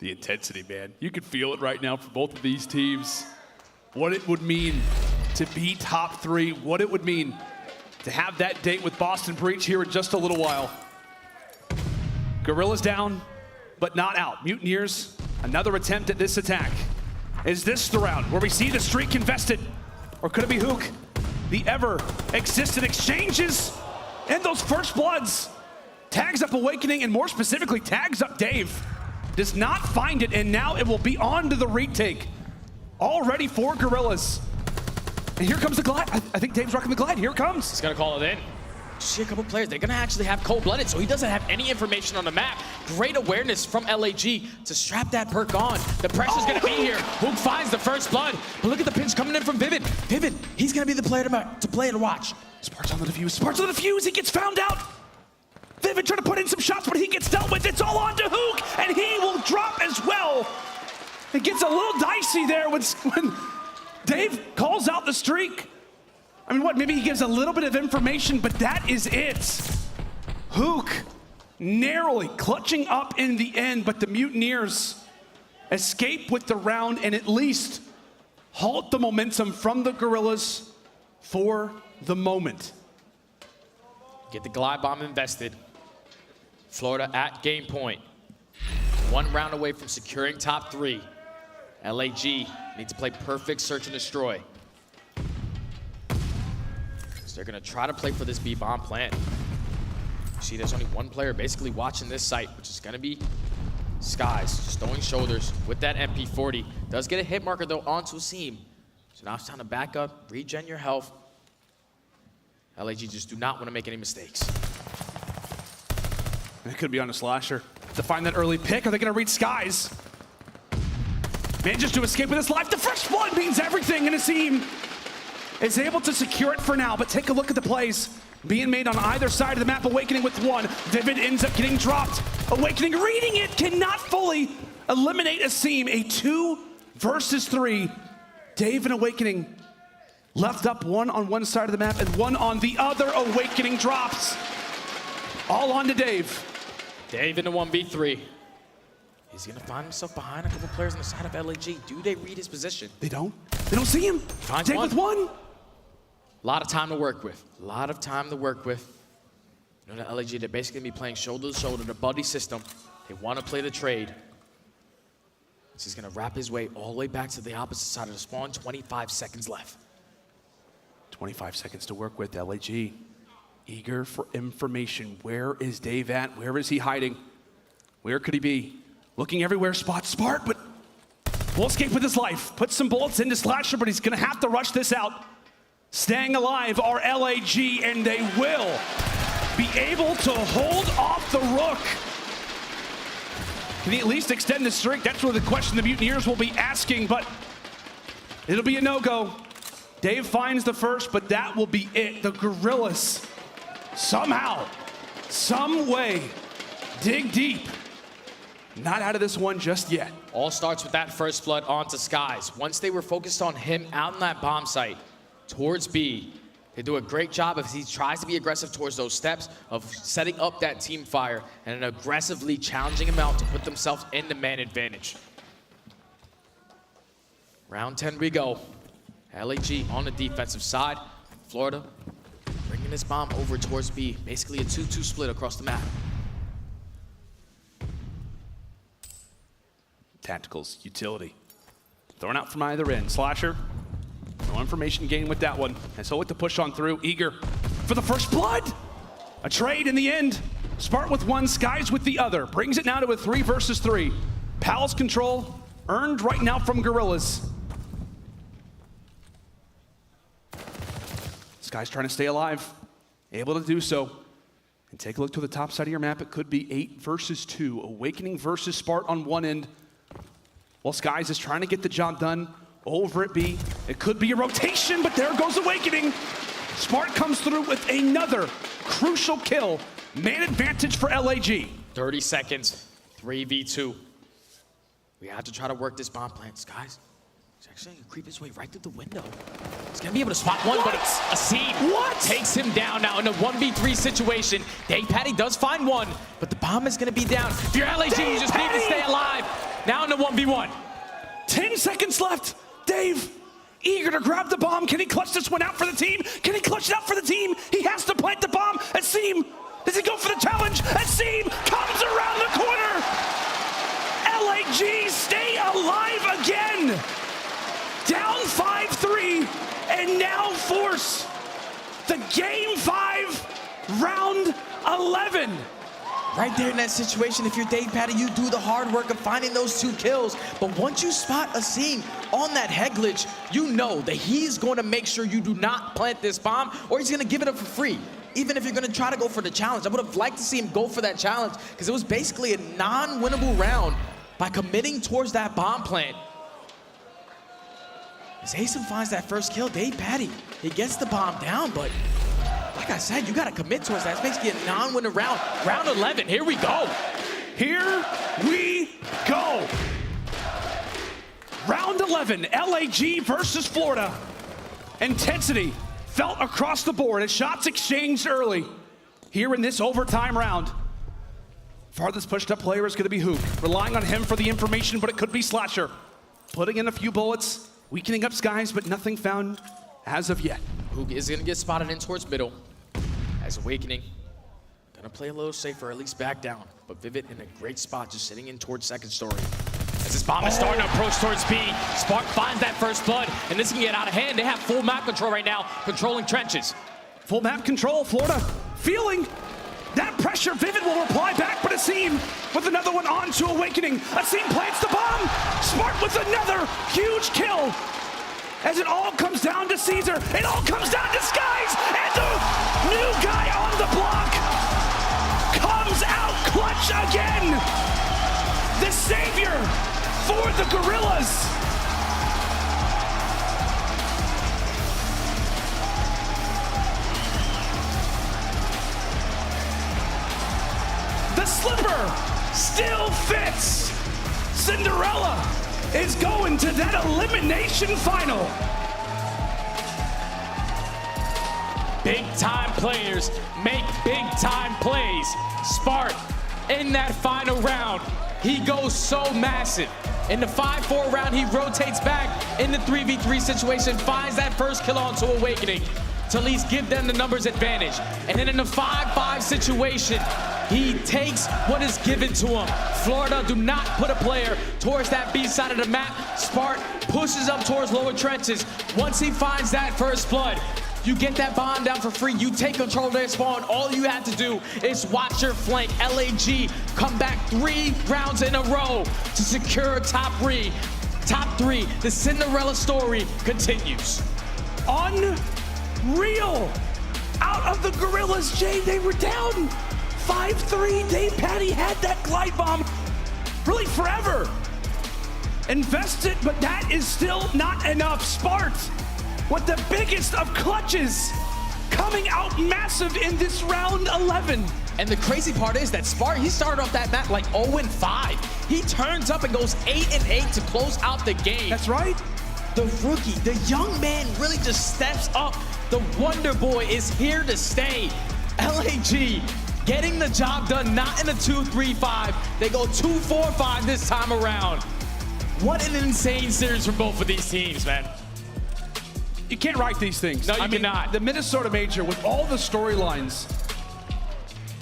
The intensity, man. You can feel it right now for both of these teams. What it would mean to be top 3, what it would mean to have that date with Boston Breach here in just a little while. Guerrillas down, but not out. Mutineers, another attempt at this attack. Is this the round where we see the streak invested? Or could it be Hook? The ever-existent exchanges and those first bloods. Tags up Awakening, and more specifically, tags up Dave. Does not find it, and now it will be on to the retake. Already for Guerrillas. And here comes the glide. I think Dave's rocking the glide. Here it comes. He's gonna call it in. See a couple players, they're gonna actually have cold-blooded, so he doesn't have any information on the map. Great awareness from LAG to strap that perk on. The pressure's gonna be here. Hook finds the first blood, but look at the pinch coming in from Vivid. Vivid, he's gonna be the player to play to watch. Sparks on the defuse, Sparks on the defuse, he gets found out. Vivid trying to put in some shots, but he gets dealt with. It's all on to Hook, and he will drop as well. It gets a little dicey there when Dave calls out the streak. I mean, what, maybe he gives a little bit of information, but that is it. Hook narrowly clutching up in the end, but the Mutineers escape with the round and at least halt the momentum from the Guerrillas for the moment. Get the glide bomb invested. Florida at game point. 1 round away from securing top 3. LAG need to play perfect search and destroy. So they're gonna try to play for this B bomb plant. You see there's only 1 player basically watching this site, which is gonna be Skies, just throwing shoulders with that MP40. Does get a hit marker though onto a seam. So now it's time to back up, regen your health. LAG just do not want to make any mistakes. It could be on a slasher. To find that early pick, are they gonna read Skies? Manages to escape with his life. The first blood means everything, and Asim is able to secure it for now, but take a look at the plays being made on either side of the map. Awakening with 1. Vivid ends up getting dropped. Awakening reading it, cannot fully eliminate Asim. A 2 versus 3. Dave and Awakening left up, 1 on one side of the map and 1 on the other. Awakening drops. All on to Dave. Dave in the 1v3. He's gonna find himself behind a couple players on the side of LAG. Do they read his position? They don't. They don't see him. Finds Dave one. with 1. A lot of time to work with. A lot of time to work with. You know, the LAG, they're basically gonna be playing shoulder to shoulder, the buddy system. They wanna play the trade. So he's gonna wrap his way all the way back to the opposite side of the spawn. 25 seconds left. 25 seconds to work with. LAG eager for information. Where is Dave at? Where is he hiding? Where could he be? Looking everywhere, spot Smart, but will escape with his life. Put some bullets into Slasher, but he's gonna have to rush this out. Staying alive are LAG, and they will be able to hold off the Rook. Can he at least extend the streak? That's really the question the Mutineers will be asking, but it'll be a no-go. Dave finds the first, but that will be it. The Guerrillas somehow, some way, dig deep. Not out of this one just yet. All starts with that first blood onto Skies. Once they were focused on him out in that bomb site towards B, they do a great job as he tries to be aggressive towards those steps of setting up that team fire and aggressively challenging him out to put themselves in the man advantage. Round 10 we go. LAG on the defensive side. Florida bringing this bomb over towards B. Basically a 2-2 split across the map. Tacticals, utility. Thrown out from either end. Slasher, no information gained with that one. And so with the push on through, eager for the first blood. A trade in the end. Smart with 1, Skies with the other. Brings it now to a 3 versus 3. Pal's control earned right now from Guerrillas. Skies trying to stay alive. Able to do so. And take a look to the top side of your map. It could be 8 versus 2. Awakening versus Spart on one end. While Skies is trying to get the job done over at B. It could be a rotation, but there goes Awakening. Spart comes through with another crucial kill. Man advantage for LAG. 30 seconds, 3v2. We have to try to work this bomb plant, Skies. He's actually gonna creep his way right through the window. He's gonna be able to spot one, but it's a seed. What? Takes him down now in a 1v3 situation. DavePaty does find one, but the bomb is gonna be down. If you're LAG, you just need to stay alive. Now in the 1v1. 10 seconds left. Dave, eager to grab the bomb. Can he clutch this one out for the team? Can he clutch it out for the team? He has to plant the bomb. Asim, does he go for the challenge? Asim comes around the corner. LAG stay alive again. Down 5-3, and now force the Game 5, round 11. Right there in that situation, if you're DavePaty, you do the hard work of finding those 2 kills. But once you spot Asim on that head glitch, you know that he's going to make sure you do not plant this bomb, or he's going to give it up for free. Even if you're going to try to go for the challenge. I would have liked to see him go for that challenge, because it was basically a non-winnable round by committing towards that bomb plant. As Asim finds that first kill, DavePaty, he gets the bomb down, but like I said, you got to commit towards that. It's basically a non-winner round. Round 11, here we go. Here we go. Round 11, LAG versus Florida. Intensity felt across the board as shots exchanged early. Here in this overtime round. Farthest pushed up player is going to be Hook. Relying on him for the information, but it could be Slasher. Putting in a few bullets, weakening up Skies, but nothing found as of yet. Hook is going to get spotted in towards middle. As Awakening, gonna play a little safer, at least back down. But Vivid in a great spot, just sitting in towards second story. As this bomb is starting to approach towards B, Spark finds that first blood, and this can get out of hand. They have full map control right now, controlling trenches. Full map control, Florida feeling that pressure. Vivid will reply back, but Asim with another one on to Awakening. Asim plants the bomb. Spark with another huge kill. As it all comes down to Caesar, it all comes down to Skies, and the new guy on the block comes out clutch again. The savior for the Guerrillas. The slipper still fits. Cinderella is going to that elimination final. Big time players make big time plays. Spark in that final round, he goes so massive. In the 5-4 round, he rotates back in the 3v3 situation, finds that first kill onto Awakening to at least give them the numbers advantage. And then in the 5-5 situation, he takes what is given to him. Florida do not put a player towards that B side of the map. Spark pushes up towards lower trenches. Once he finds that first blood, you get that bomb down for free. You take control of their spawn. All you have to do is watch your flank. LAG come back 3 rounds in a row to secure top 3. Top 3, the Cinderella story continues. Unreal. Out of the Guerrillas, Jay, they were down 5-3. DavePaty had that glide bomb really forever. Invested, but that is still not enough. Sparks with the biggest of clutches, coming out massive in this round 11. And the crazy part is that Spark, he started off that map like 0-5. He turns up and goes 8-8 to close out the game. That's right. The rookie, the young man really just steps up. The Wonder Boy is here to stay. LAG getting the job done, not in a 2-3-5. They go 2-4-5 this time around. What an insane series from both of these teams, man. You can't write these things. No, you cannot. The Minnesota Major, with all the storylines,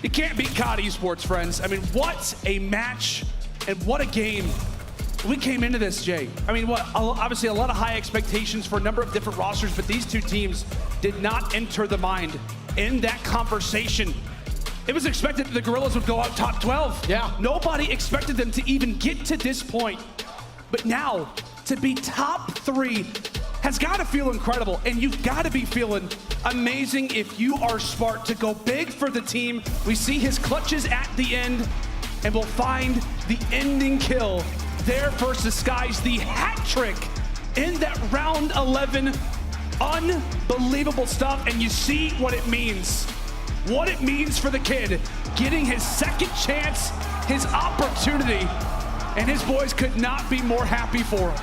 you can't beat COD Esports, friends. I mean, what a match and what a game. We came into this, Jay. I mean, obviously a lot of high expectations for a number of different rosters, but these two teams did not enter the mind in that conversation. It was expected that the Guerrillas would go out top 12. Yeah. Nobody expected them to even get to this point. But now, to be top 3 has got to feel incredible, and you've got to be feeling amazing if you are Spark to go big for the team. We see his clutches at the end, and we'll find the ending kill there versus Skies, the hat trick in that round 11. Unbelievable stuff, and you see what it means. What it means for the kid, getting his second chance, his opportunity, and his boys could not be more happy for him.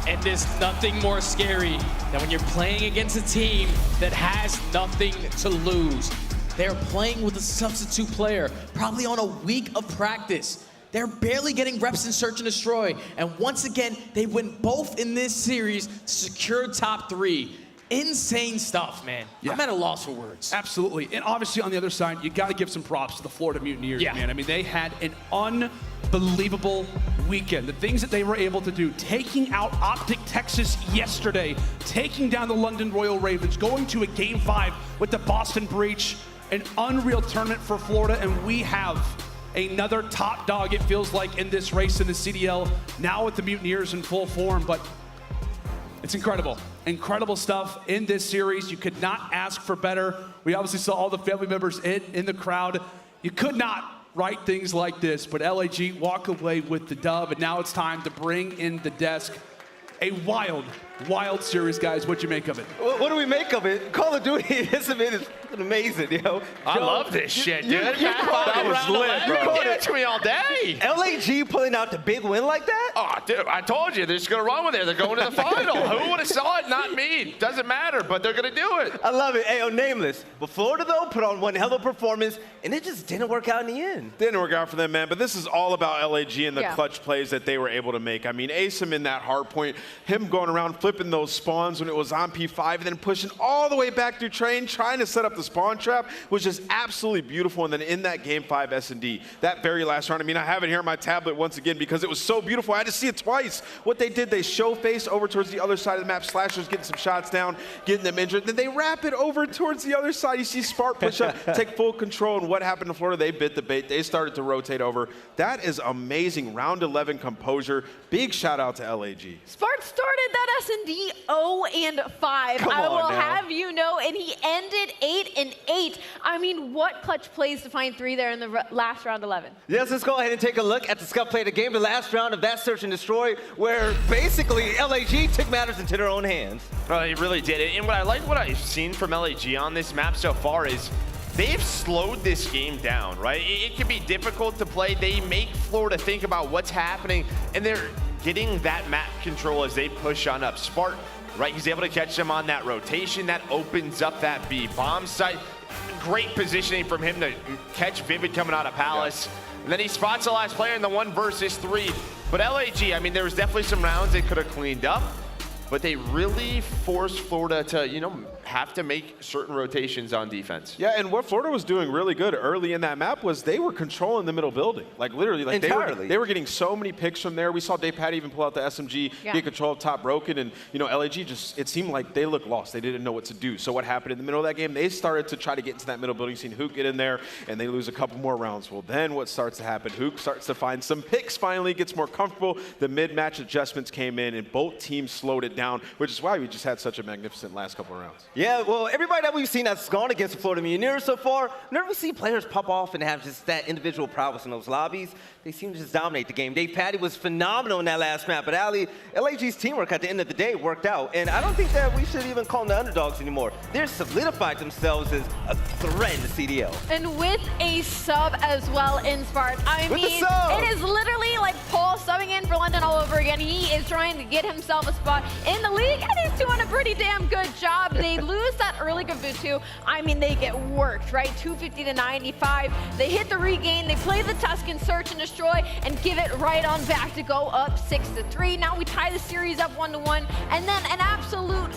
And there's nothing more scary than when you're playing against a team that has nothing to lose. They're playing with a substitute player, probably on a week of practice. They're barely getting reps in Search and Destroy. And once again, they win both in this series to secure top 3. Insane stuff, man. Yeah. I'm at a loss for words. Absolutely. And obviously on the other side, you got to give some props to the Florida Mutineers, man. I mean, they had an unbelievable weekend. The things that they were able to do, taking out OpTic Texas yesterday, taking down the London Royal Ravens, going to a Game 5 with the Boston Breach, an unreal tournament for Florida, and we have another top dog, it feels like, in this race in the CDL, now with the Mutineers in full form, but it's incredible. Incredible stuff in this series. You could not ask for better. We obviously saw all the family members in the crowd. You could not write things like this, but LAG walk away with the dub, and now it's time to bring in the desk. A wild, wild series, guys. What'd you make of it? What do we make of it? Call of Duty, this event is amazing, yo. I love this shit, dude. That was lit, bro. Give it to me all day. LAG pulling out the big win like that? Oh, dude, I told you, they're just going to run with it. They're going to the final. Who would have saw it? Not me. Doesn't matter, but they're going to do it. I love it. Hey, Nameless. But Florida, though, put on one hell of a performance, and it just didn't work out in the end. Didn't work out for them, man. But this is all about LAG and the clutch plays that they were able to make. I mean, Asim in that hard point, him going around flipping those spawns when it was on P5, and then pushing all the way back through train, trying to set up the spawn trap, was just absolutely beautiful. And then in that Game 5 S&D, that very last round, I mean, I have it here on my tablet once again because it was so beautiful. I had to see it twice. What they did, they show face over towards the other side of the map. Slashers getting some shots down, getting them injured. Then they wrap it over towards the other side. You see Spark push up, take full control. And what happened to Florida? They bit the bait. They started to rotate over. That is amazing. Round 11 composure. Big shout out to LAG. Spark started that S&D 0-5. Come I will on now. have you know, and he ended 8-8. I mean, what clutch plays to find 3 there in the last round 11? Yes, let's go ahead and take a look at the Scump play of the game, the last round of that Search and Destroy, where basically LAG took matters into their own hands. Well, they really did it. And what I like what I've seen from LAG on this map so far is they've slowed this game down, right? It can be difficult to play. They make Florida think about what's happening, and they're getting that map control as they push on up. Spark, right, he's able to catch them on that rotation. That opens up that B bomb site. Great positioning from him to catch Vivid coming out of Palace. And then he spots the last player in the 1 versus 3. But LAG, I mean, there was definitely some rounds they could have cleaned up, but they really forced Florida to, you know, have to make certain rotations on defense. Yeah, and what Florida was doing really good early in that map was they were controlling the middle building. Like literally, like they were getting so many picks from there. We saw Dave Patty even pull out the SMG, get control of top broken, and you know, LAG just, it seemed like they looked lost. They didn't know what to do. So what happened in the middle of that game? They started to try to get into that middle building, seen Hook get in there, and they lose a couple more rounds. Well, then what starts to happen? Hook starts to find some picks finally, gets more comfortable. The mid-match adjustments came in, and both teams slowed it down, which is why we just had such a magnificent last couple of rounds. Yeah, well, everybody that we've seen that's gone against the Florida Mutineers so far, never see players pop off and have just that individual prowess in those lobbies. They seem to just dominate the game. Dave Patty was phenomenal in that last map, but LAG's teamwork at the end of the day worked out. And I don't think that we should even call them the underdogs anymore. They're solidified themselves as a threat in the CDL. And with a sub as well in Spark. I mean, it is literally like Paul subbing in for London all over again. He is trying to get himself a spot in the league, and he's doing a pretty damn good job. They lose that early Gavutu. I mean, they get worked, right? 250 to 95. They hit the regain. They play the Tuscan, search and destroy, and give it right on back to go up 6-3. Now we tie the series up 1-1, and then an absolute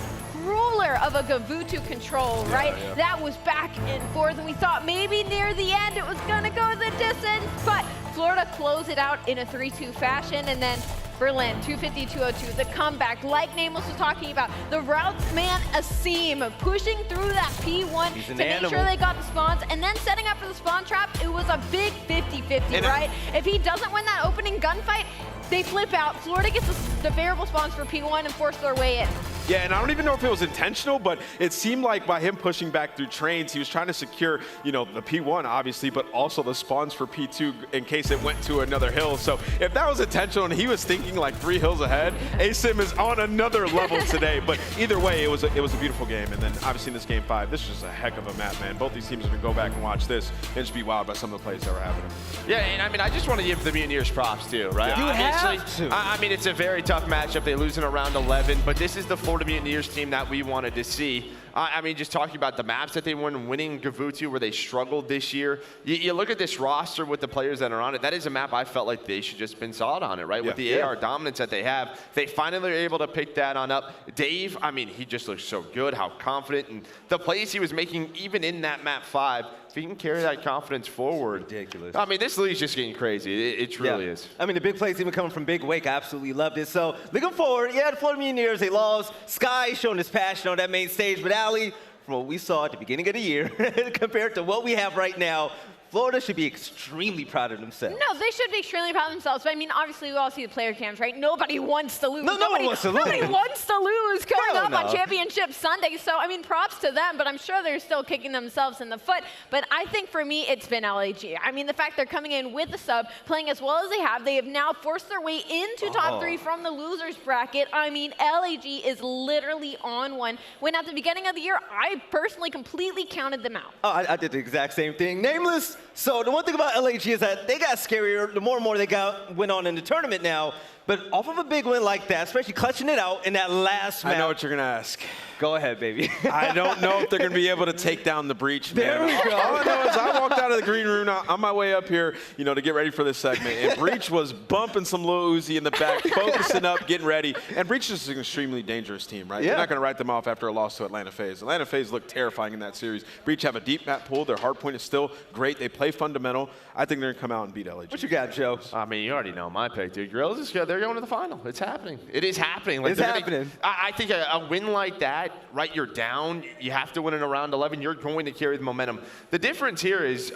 ruler of a Gavutu control, right? That was back and forth, and we thought maybe near the end it was gonna go the distance, but Florida closed it out in a 3-2 fashion, and then Berlin, 250-202, the comeback, like Nameless was talking about, the routes man Asim pushing through that P1 to make sure they got the spawns, and then setting up for the spawn trap. It was a big 50-50, right? If he doesn't win that opening gunfight, they flip out. Florida gets the favorable spawns for P1 and force their way in. Yeah, and I don't even know if it was intentional, but it seemed like by him pushing back through trains, he was trying to secure, you know, the P1 obviously, but also the spawns for P2 in case it went to another hill. So if that was intentional and he was thinking like 3 hills ahead, aSim is on another level today. But either way, it was a beautiful game. And then obviously in this game 5, this is just a heck of a map, man. Both these teams are gonna go back and watch this and just be wowed by some of the plays that were happening. Yeah, and I mean, I just want to give the Mutineers props too, right? You Obviously, have to. I mean, it's a very tough matchup. They lose in around 11, but this is the Florida Mutineers team that we wanted to see. I mean, just talking about the maps that they won, winning Gavutu where they struggled this year. You look at this roster with the players that are on it, that is a map I felt like they should just been solid on it, right? With the AR dominance that they have, they finally were able to pick that on up. Dave, I mean, he just looks so good, how confident, and the plays he was making even in that map 5, if he can carry that confidence forward. Ridiculous. I mean, this league's just getting crazy. It truly is. I mean, the big plays even coming from Big Wake. I absolutely loved it. So looking forward, the Florida Mutineers, they lost. Sky showing his passion on that main stage, but aLLeY, from what we saw at the beginning of the year, compared to what we have right now, Florida should be extremely proud of themselves. No, they should be extremely proud of themselves. But I mean, obviously, we all see the player cams, right? Nobody wants to lose. No one wants to lose. Nobody wants to lose coming Hell up on no. Championship Sunday. So, I mean, props to them, but I'm sure they're still kicking themselves in the foot. But I think for me, it's been LAG. I mean, the fact they're coming in with the sub, playing as well as they have now forced their way into top 3 from the losers bracket. I mean, LAG is literally on one. When at the beginning of the year, I personally completely counted them out. Oh, I did the exact same thing. Nameless. So the one thing about LAG is that they got scarier the more and more they went on in the tournament now. But off of a big win like that, especially clutching it out in that last match. I know what you're gonna ask. Go ahead, baby. I don't know if they're gonna be able to take down the Breach. There man. we go. All I know is I walked out of the green room on my way up here, you know, to get ready for this segment, and Breach was bumping some Lil Uzi in the back, focusing up, getting ready. And Breach is an extremely dangerous team, right? You're not gonna write them off after a loss to Atlanta FaZe. Atlanta FaZe looked terrifying in that series. Breach have a deep map pool. Their hard point is still great. They play fundamental. I think they're gonna come out and beat LAG. What you got, Joe? I mean, you already know my pick, dude. Guerrillas, they're going to the final. It's happening. It is happening. Like, it's happening. I think a win like that, right, you're down. You have to win in around 11. You're going to carry the momentum. The difference here is,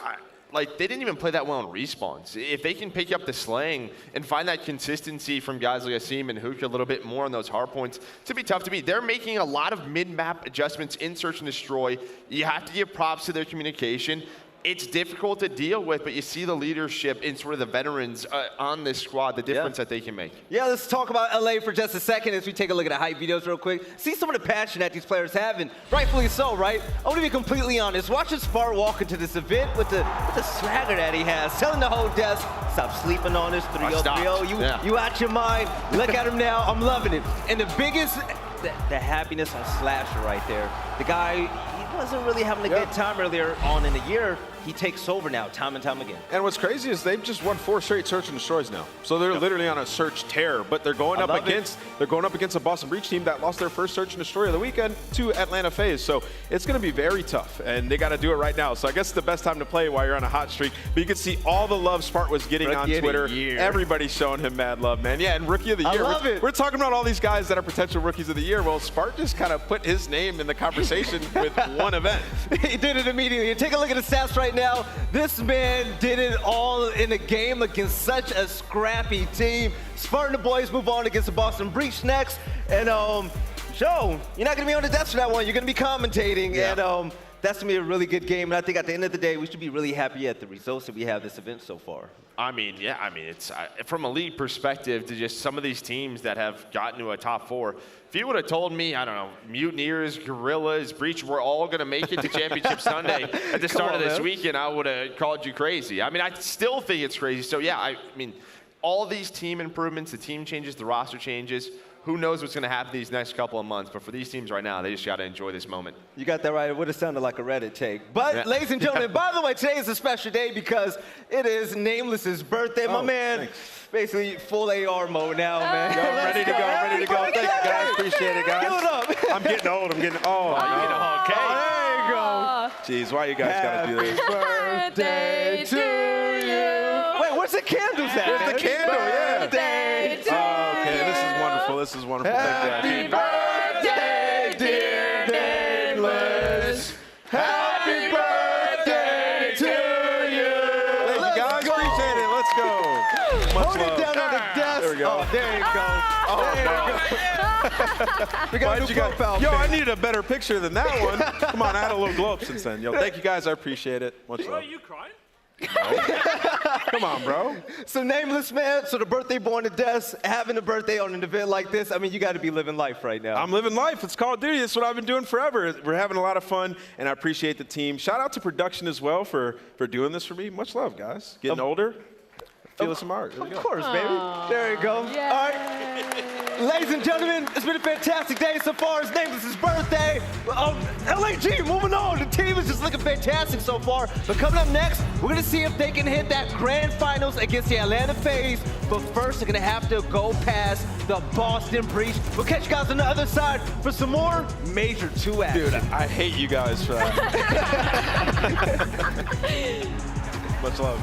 like, they didn't even play that well in respawns. If they can pick up the slang and find that consistency from guys like aSim and Hook a little bit more on those hard points, it's going to be tough to beat. They're making a lot of mid-map adjustments in Search and Destroy. You have to give props to their communication. It's difficult to deal with, but you see the leadership in sort of the veterans on this squad, the difference that they can make. Yeah, let's talk about LA for just a second as we take a look at the hype videos real quick. See some of the passion that these players have, and rightfully so, right? I want to be completely honest. Watching Spart walk into this event with the swagger that he has, telling the whole desk, stop sleeping on this 3-0-3-0. You out your mind. Look at him now. I'm loving it. And the biggest, the happiness on Slasher right there. The guy, he wasn't really having a good time earlier on in the year. He takes over now, time and time again. And what's crazy is they've just won 4 straight Search and Destroys now. So they're literally on a Search tear, but they're going up against a Boston Breach team that lost their first Search and Destroy of the weekend to Atlanta FaZe. So it's going to be very tough, and they got to do it right now. So I guess it's the best time to play while you're on a hot streak. But you can see all the love Spart was getting on Twitter. Everybody's showing him mad love, man. Yeah, and Rookie of the Year. I love it. We're talking about all these guys that are potential Rookies of the Year. Well, Spart just kind of put his name in the conversation with one event. He did it immediately. Take a look at the stats right now. This man did it all in a game against such a scrappy team. Spart and the boys move on against the Boston Breach next. And Joe, you're not gonna be on the desk for that one. You're gonna be commentating. And that's gonna be a really good game. And I think at the end of the day, we should be really happy at the results that we have this event so far. I mean, it's from a league perspective to just some of these teams that have gotten to a top 4. If you would have told me, I don't know, Mutineers, Guerrillas, Breach, we're all going to make it to Championship Sunday at the start of this weekend, I would have called you crazy. I mean, I still think it's crazy. So, yeah, I mean, all these team improvements, the team changes, the roster changes, who knows what's going to happen these next couple of months. But for these teams right now, they just got to enjoy this moment. You got that right. It would have sounded like a Reddit take. But, ladies and gentlemen, by the way, today is a special day because it is Nameless's birthday. My man, basically full AR mode now, man. Yo, ready to go, ready to go. Thank you, guys. Appreciate it, guys. Give it up. I'm getting old. You get a whole cake. There you go. Jeez, why you guys got to do this? Happy birthday to you. Wait, where's the candles at? Where's the candle? Yeah. Birthday to okay, this is wonderful. This is wonderful. Happy birthday, dear Nameless. Happy birthday to you. Thank you, guys. Appreciate it. Let's go. Hold it down on the desk. There we go. Oh, there you go. Oh, we got a new profile Yo, pic. I needed a better picture than that one. Come on, I had a little glow up since then. Yo, thank you guys. I appreciate it. Much love. Are you crying? Come on, bro. So nameless, man. So the birthday boy on the desk, having a birthday on an event like this, I mean, you got to be living life right now. I'm living life. It's Call of Duty. It's what I've been doing forever. We're having a lot of fun, and I appreciate the team. Shout out to production as well for doing this for me. Much love, guys. Getting older. Feel some art. There we go. Of course, baby. There you go. Yay. All right. Ladies and gentlemen, it's been a fantastic day so far. It's Nameless's birthday. LAG, moving on. The team is just looking fantastic so far. But coming up next, we're going to see if they can hit that grand finals against the Atlanta FaZe. But first, they're going to have to go past the Boston Breach. We'll catch you guys on the other side for some more Major II action. Dude, I hate you guys for that. Much love.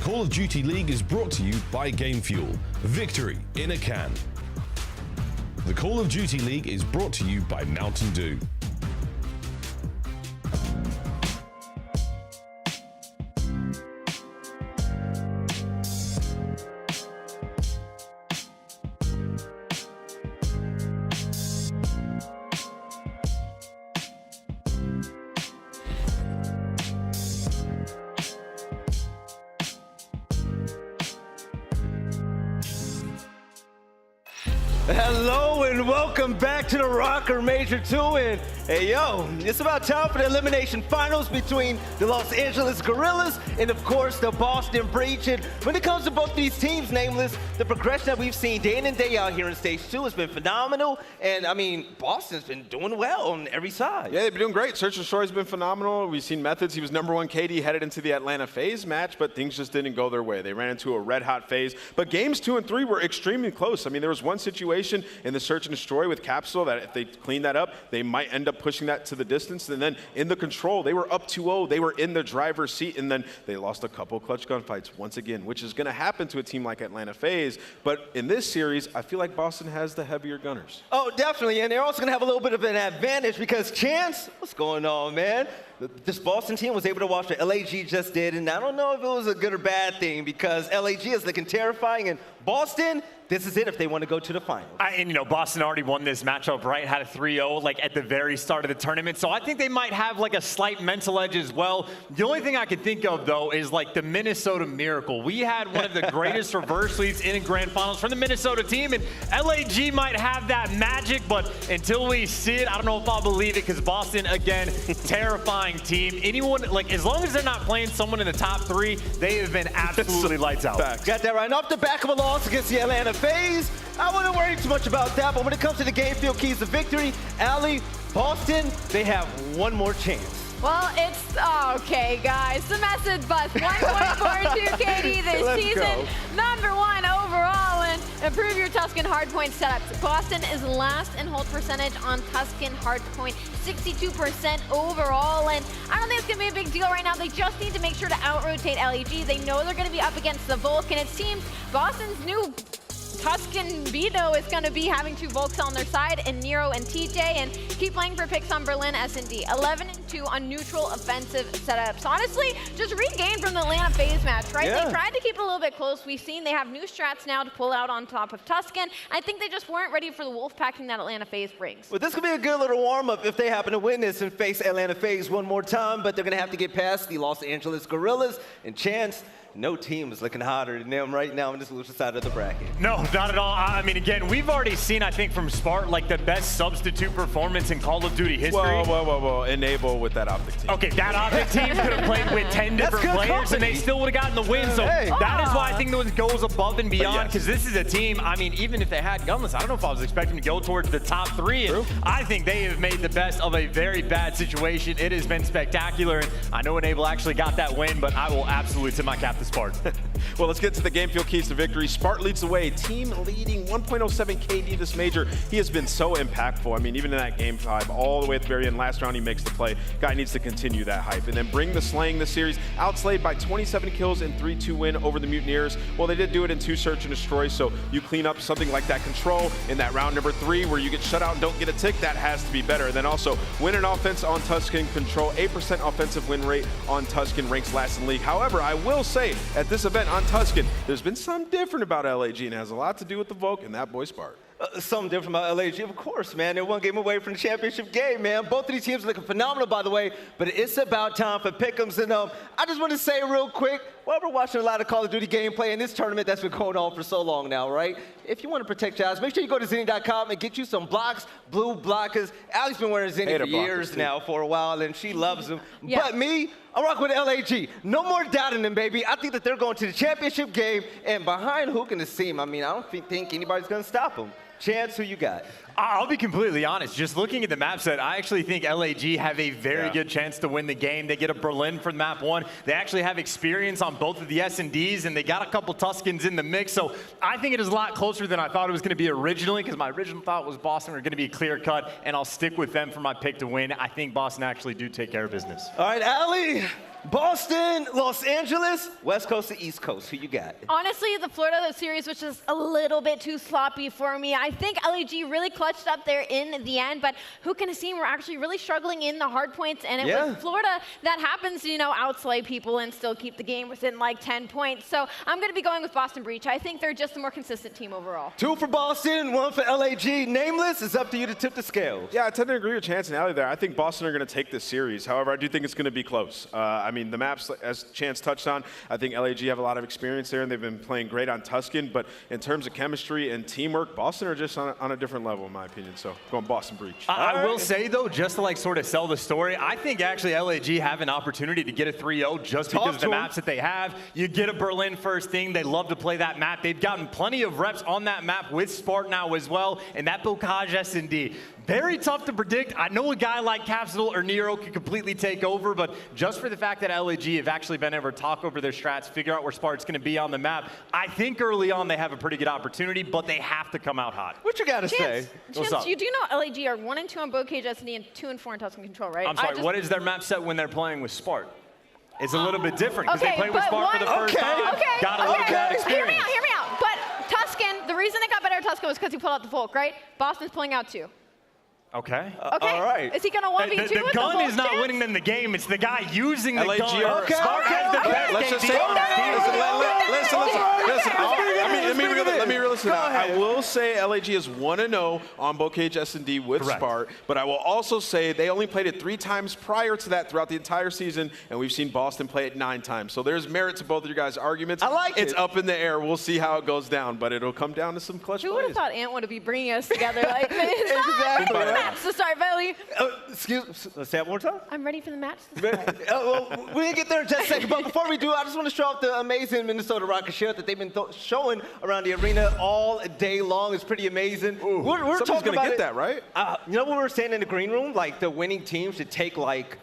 Call of Duty League is brought to you by Game Fuel. Victory in a can. The Call of Duty League is brought to you by Mountain Dew. Hello and welcome back to the RØKKR Major II. And hey, yo, it's about time for the elimination finals between the Los Angeles Guerrillas and, of course, the Boston Breach. And when it comes to both these teams, nameless, the progression that we've seen day in and day out here in Stage 2 has been phenomenal. And, I mean, Boston's been doing well on every side. Yeah, they've been doing great. Search and Destroy has been phenomenal. We've seen Methodz. He was #1 KD headed into the Atlanta FaZe match, but things just didn't go their way. They ran into a red-hot FaZe. But games 2 and 3 were extremely close. I mean, there was one situation in the Search and Destroy with Capsidal that if they clean that up, they might end up pushing that to the distance. And then in the control, they were up 2-0. They were in the driver's seat, and then they lost a couple clutch gunfights once again, which is going to happen to a team like Atlanta FaZe. But in this series, I feel like Boston has the heavier gunners. Oh, definitely, and they're also going to have a little bit of an advantage because Chance, what's going on, man? This Boston team was able to watch what LAG just did, and I don't know if it was a good or bad thing because LAG is looking terrifying, and Boston, this is it if they want to go to the finals. And, you know, Boston already won this matchup, right? Had a 3-0, like, at the very start of the tournament. So I think they might have, like, a slight mental edge as well. The only thing I can think of, though, is, like, the Minnesota Miracle. We had one of the greatest reverse leads in grand finals from the Minnesota team, and LAG might have that magic, but until we see it, I don't know if I'll believe it because Boston, again, terrifying team. Anyone, like, as long as they're not playing someone in the top 3, they have been absolutely lights out. Got that right. And off the back of a loss against the Atlanta FaZe, I wouldn't worry too much about that, but when it comes to the game field keys to victory, aLLeY, Boston, they have one more chance. Well, it's okay, guys. The Methodz bus 1.42 KD this season, #1 overall, and improve your Tuscan hardpoint setups. Boston is last in hold percentage on Tuscan hardpoint, 62% overall, and I don't think it's gonna be a big deal right now. They just need to make sure to out-rotate LEG. They know they're gonna be up against the Volk, and it seems Boston's new Tuscan Vito is going to be having 2 Volks on their side, and Nero and TJ, and keep playing for picks on Berlin S&D. 11-2 on neutral offensive setups. Honestly, just regained from the Atlanta FaZe match, right? Yeah. They tried to keep it a little bit close. We've seen they have new strats now to pull out on top of Tuscan. I think they just weren't ready for the wolf packing that Atlanta FaZe brings. Well, this could be a good little warm-up if they happen to win this and face Atlanta FaZe one more time, but they're going to have to get past the Los Angeles Guerrillas, and Chance, no team is looking hotter than them right now on this loser side of the bracket. No, not at all. I mean, again, we've already seen, I think, from Spart, like the best substitute performance in Call of Duty history. Whoa. Enable with that OpTic team. Okay, that OpTic team could have played with 10 different players and they still would have gotten the win. So that is why I think it goes above and beyond, because this is a team, I mean, even if they had gunless, I don't know if I was expecting to go towards the top 3. And I think they have made the best of a very bad situation. It has been spectacular. And I know Enable actually got that win, but I will absolutely tip my cap to Spart. Well, let's get to the game field keys to victory. Spart leads the way, team leading 1.07 KD this major. He has been so impactful. I mean, even in that game 5, all the way at the very end, last round he makes the play. Guy needs to continue that hype. And then bring the slaying this series. Outslayed by 27 kills and 3-2 win over the Mutineers. Well, they did do it in 2 search and destroy, so you clean up something like that control in that round number 3 where you get shut out and don't get a tick. That has to be better. And then also win an offense on Tuscan control. 8% offensive win rate on Tuscan, ranks last in league. However, I will say at this event on Tuscan, there's been something different about LAG, and it has a lot to do with the Volk and that boy Spart. Something different about LAG, of course, man. They're 1 game away from the championship game, man. Both of these teams are looking phenomenal, by the way, but it's about time for pick'ems. And I just want to say real quick, while we're watching a lot of Call of Duty gameplay in this tournament that's been going on for so long now, right? If you want to protect your eyes, make sure you go to Zenny.com and get you some blocks, blue blockers. aLLeY's been wearing Zenny for years now, for a while, and she loves them. Yeah. But me, I'm rocking with LAG. No more doubting them, baby. I think that they're going to the championship game, and behind Hook and the Seam, I mean, I don't think anybody's going to stop them. Chance, who you got? I'll be completely honest. Just looking at the map set, I actually think LAG have a very good chance to win the game. They get a Berlin for map 1. They actually have experience on both of the S&Ds, and they got a couple Tuscans in the mix. So I think it is a lot closer than I thought it was going to be originally, because my original thought was Boston were going to be clear cut, and I'll stick with them for my pick to win. I think Boston actually do take care of business. All right, aLLeY, Boston, Los Angeles, West Coast to East Coast. Who you got? Honestly, the Florida series was just a little bit too sloppy for me. I think LEG really clutched up there in the end, but who can have seen we're actually really struggling in the hard points, and it was Florida that happens to, outslay people and still keep the game within like 10 points. So I'm going to be going with Boston Breach. I think they're just a more consistent team overall. 2 for Boston, 1 for LAG. Nameless, it's up to you to tip the scales. Yeah, I tend to agree with Chance and aLLeY there. I think Boston are going to take this series. However, I do think it's going to be close. I mean, the maps, as Chance touched on, I think LAG have a lot of experience there, and they've been playing great on Tuscan. But in terms of chemistry and teamwork, Boston are just on a different level, in my opinion. So going Boston Breach. I will say, though, just to sort of sell the story, I think actually LAG have an opportunity to get a 3-0 just because of the maps that they have. You get a Berlin first thing. They love to play that map. They've gotten plenty of reps on that map with Spark now as well, and that Bocage S&D. Very tough to predict. I know a guy like Capsidal or Nero could completely take over, but just for the fact that LAG have actually been able to talk over their strats, figure out where Spark's going to be on the map, I think early on they have a pretty good opportunity, but they have to come out hot. What you got to say? Chance, you do know LAG are 1 and 2 on Bocage S&D and 2 and 4 in Tuscan Control, right? I'm sorry, what is their map set when they're playing with Spark? It's a little bit different because they played with Spark for the first time, got a little bit of that experience. Hear me out. But Tuscan, the reason they got better at Tuscan was because he pulled out the Volk, right? Boston's pulling out 2. Okay. All right. Is he going to 1v2 with the gun is not Chance? winning them the game. It's the guy using the LAG gun. Spark has the best. Let's just say, listen. Let me listen. I will say LAG is 1-0 on Bocage S&D with Spark, but I will also say they only played it 3 times prior to that throughout the entire season, and we've seen Boston play it 9 times. So there's merit to both of your guys' arguments. I like it. It's up in the air. We'll see how it goes down, but it'll come down to some clutch Who would have thought Ant would be bringing us together like this? Exactly. I'm ready for the match to start, Belly. Let's say that one more time. I'm ready for the match to start. Well, we didn't get there in just a second, but before we do, I just want to show off the amazing Minnesota Rocket shirt that they've been showing around the arena all day long. It's pretty amazing. We're talking about get that, right? You know what we were saying in the green room? Like, the winning team should take, like,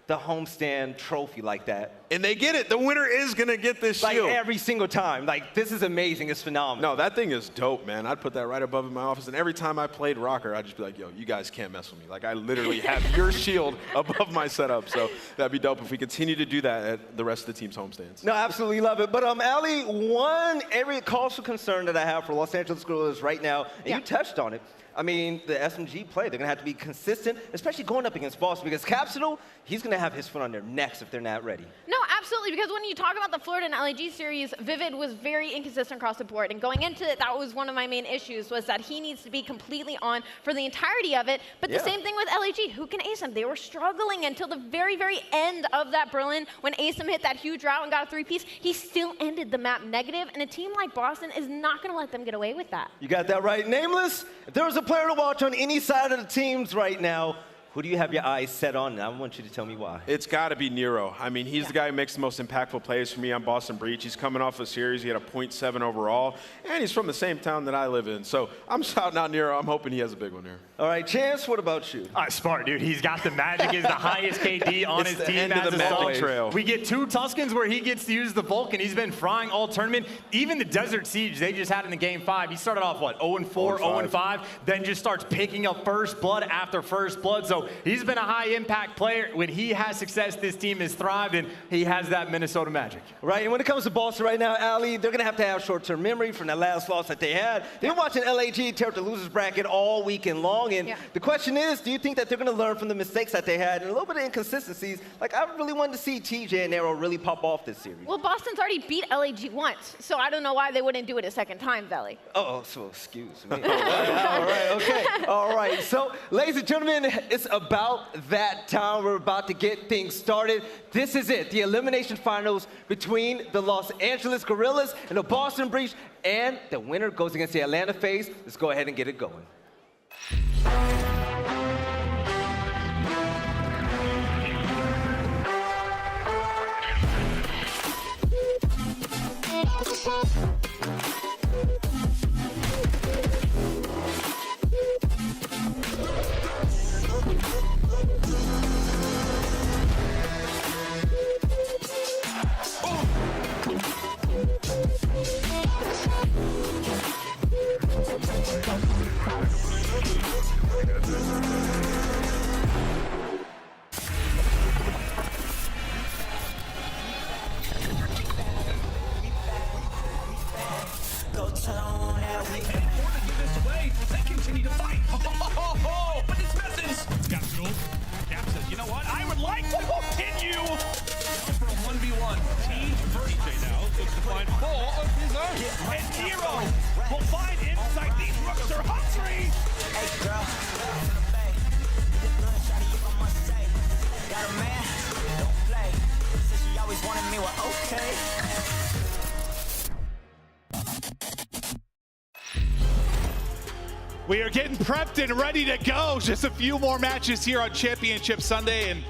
the homestand trophy like that. And they get it. The winner is going to get this shield. Like, every single time. Like, this is amazing. It's phenomenal. No, that thing is dope, man. I'd put that right above in my office. And every time I played RØKKR, I'd just be like, yo, you guys can't mess with me. Like, I literally have your shield above my setup. So that'd be dope if we continue to do that at the rest of the team's homestands. No, absolutely love it. But, aLLeY, one area cause for concern that I have for Los Angeles Guerrillas right now, and you touched on it. I mean, the SMG play, they're going to have to be consistent, especially going up against Boston, because Capsidal, he's going to have his foot on their necks if they're not ready. No, absolutely, because when you talk about the Florida and LAG series, Vivid was very inconsistent across the board, and going into it, that was one of my main issues, was that he needs to be completely on for the entirety of it, but the same thing with LAG. Who can ace him? They were struggling until the very, very end of that Berlin, when aSim hit that huge route and got a 3-piece. He still ended the map negative, and a team like Boston is not going to let them get away with that. You got that right. Nameless, if there was a player to watch on any side of the teams right now, who do you have your eyes set on? And I want you to tell me why. It's got to be Nero. I mean, he's the guy who makes the most impactful plays for me on Boston Breach. He's coming off a series. He had a .7 overall, and he's from the same town that I live in. So I'm shouting out Nero. I'm hoping he has a big one here. All right, Chance, what about you? Smart, dude. He's got the magic. He's the highest KD on his team as a salt trail. We get 2 Tuscans where he gets to use the Vulcan. He's been frying all tournament. Even the Desert Siege they just had in the game 5. He started off, what, 0-4, 0-5, then just starts picking up first blood after first blood. So he's been a high-impact player. When he has success, this team has thrived, and he has that Minnesota magic. Right, and when it comes to Boston right now, aLLeY, they're going to have short-term memory from that last loss that they had. They've been watching LAG tear up the losers bracket all weekend long, and the question is, do you think that they're going to learn from the mistakes that they had and a little bit of inconsistencies? Like, I really wanted to see TJ and Nero really pop off this series. Well, Boston's already beat LAG once, so I don't know why they wouldn't do it a second time, Belly. Oh, so excuse me. All right, okay. All right, so, ladies and gentlemen, it's about that time. We're about to get things started. This is it, the elimination finals between the Los Angeles Guerrillas and the Boston Breach, and the winner goes against the Atlanta FaZe. Let's go ahead and get it going. They continue to fight. But this Methodz. Capsidal. Cap says, you know what? I would like to continue. For a 1v1. Team TJ now looks to find 4 of his own. And Nero will find inside. These rooks are hungry. Hey, girl. Got a man. Don't play. Said she always wanted me. Well, okay. We are getting prepped and ready to go. Just a few more matches here on Championship Sunday. And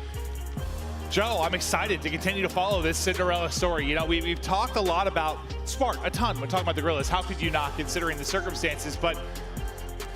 Joe, I'm excited to continue to follow this Cinderella story. You know, we've talked a lot about Spark, a ton, when talking about the Guerrillas. How could you not, considering the circumstances? But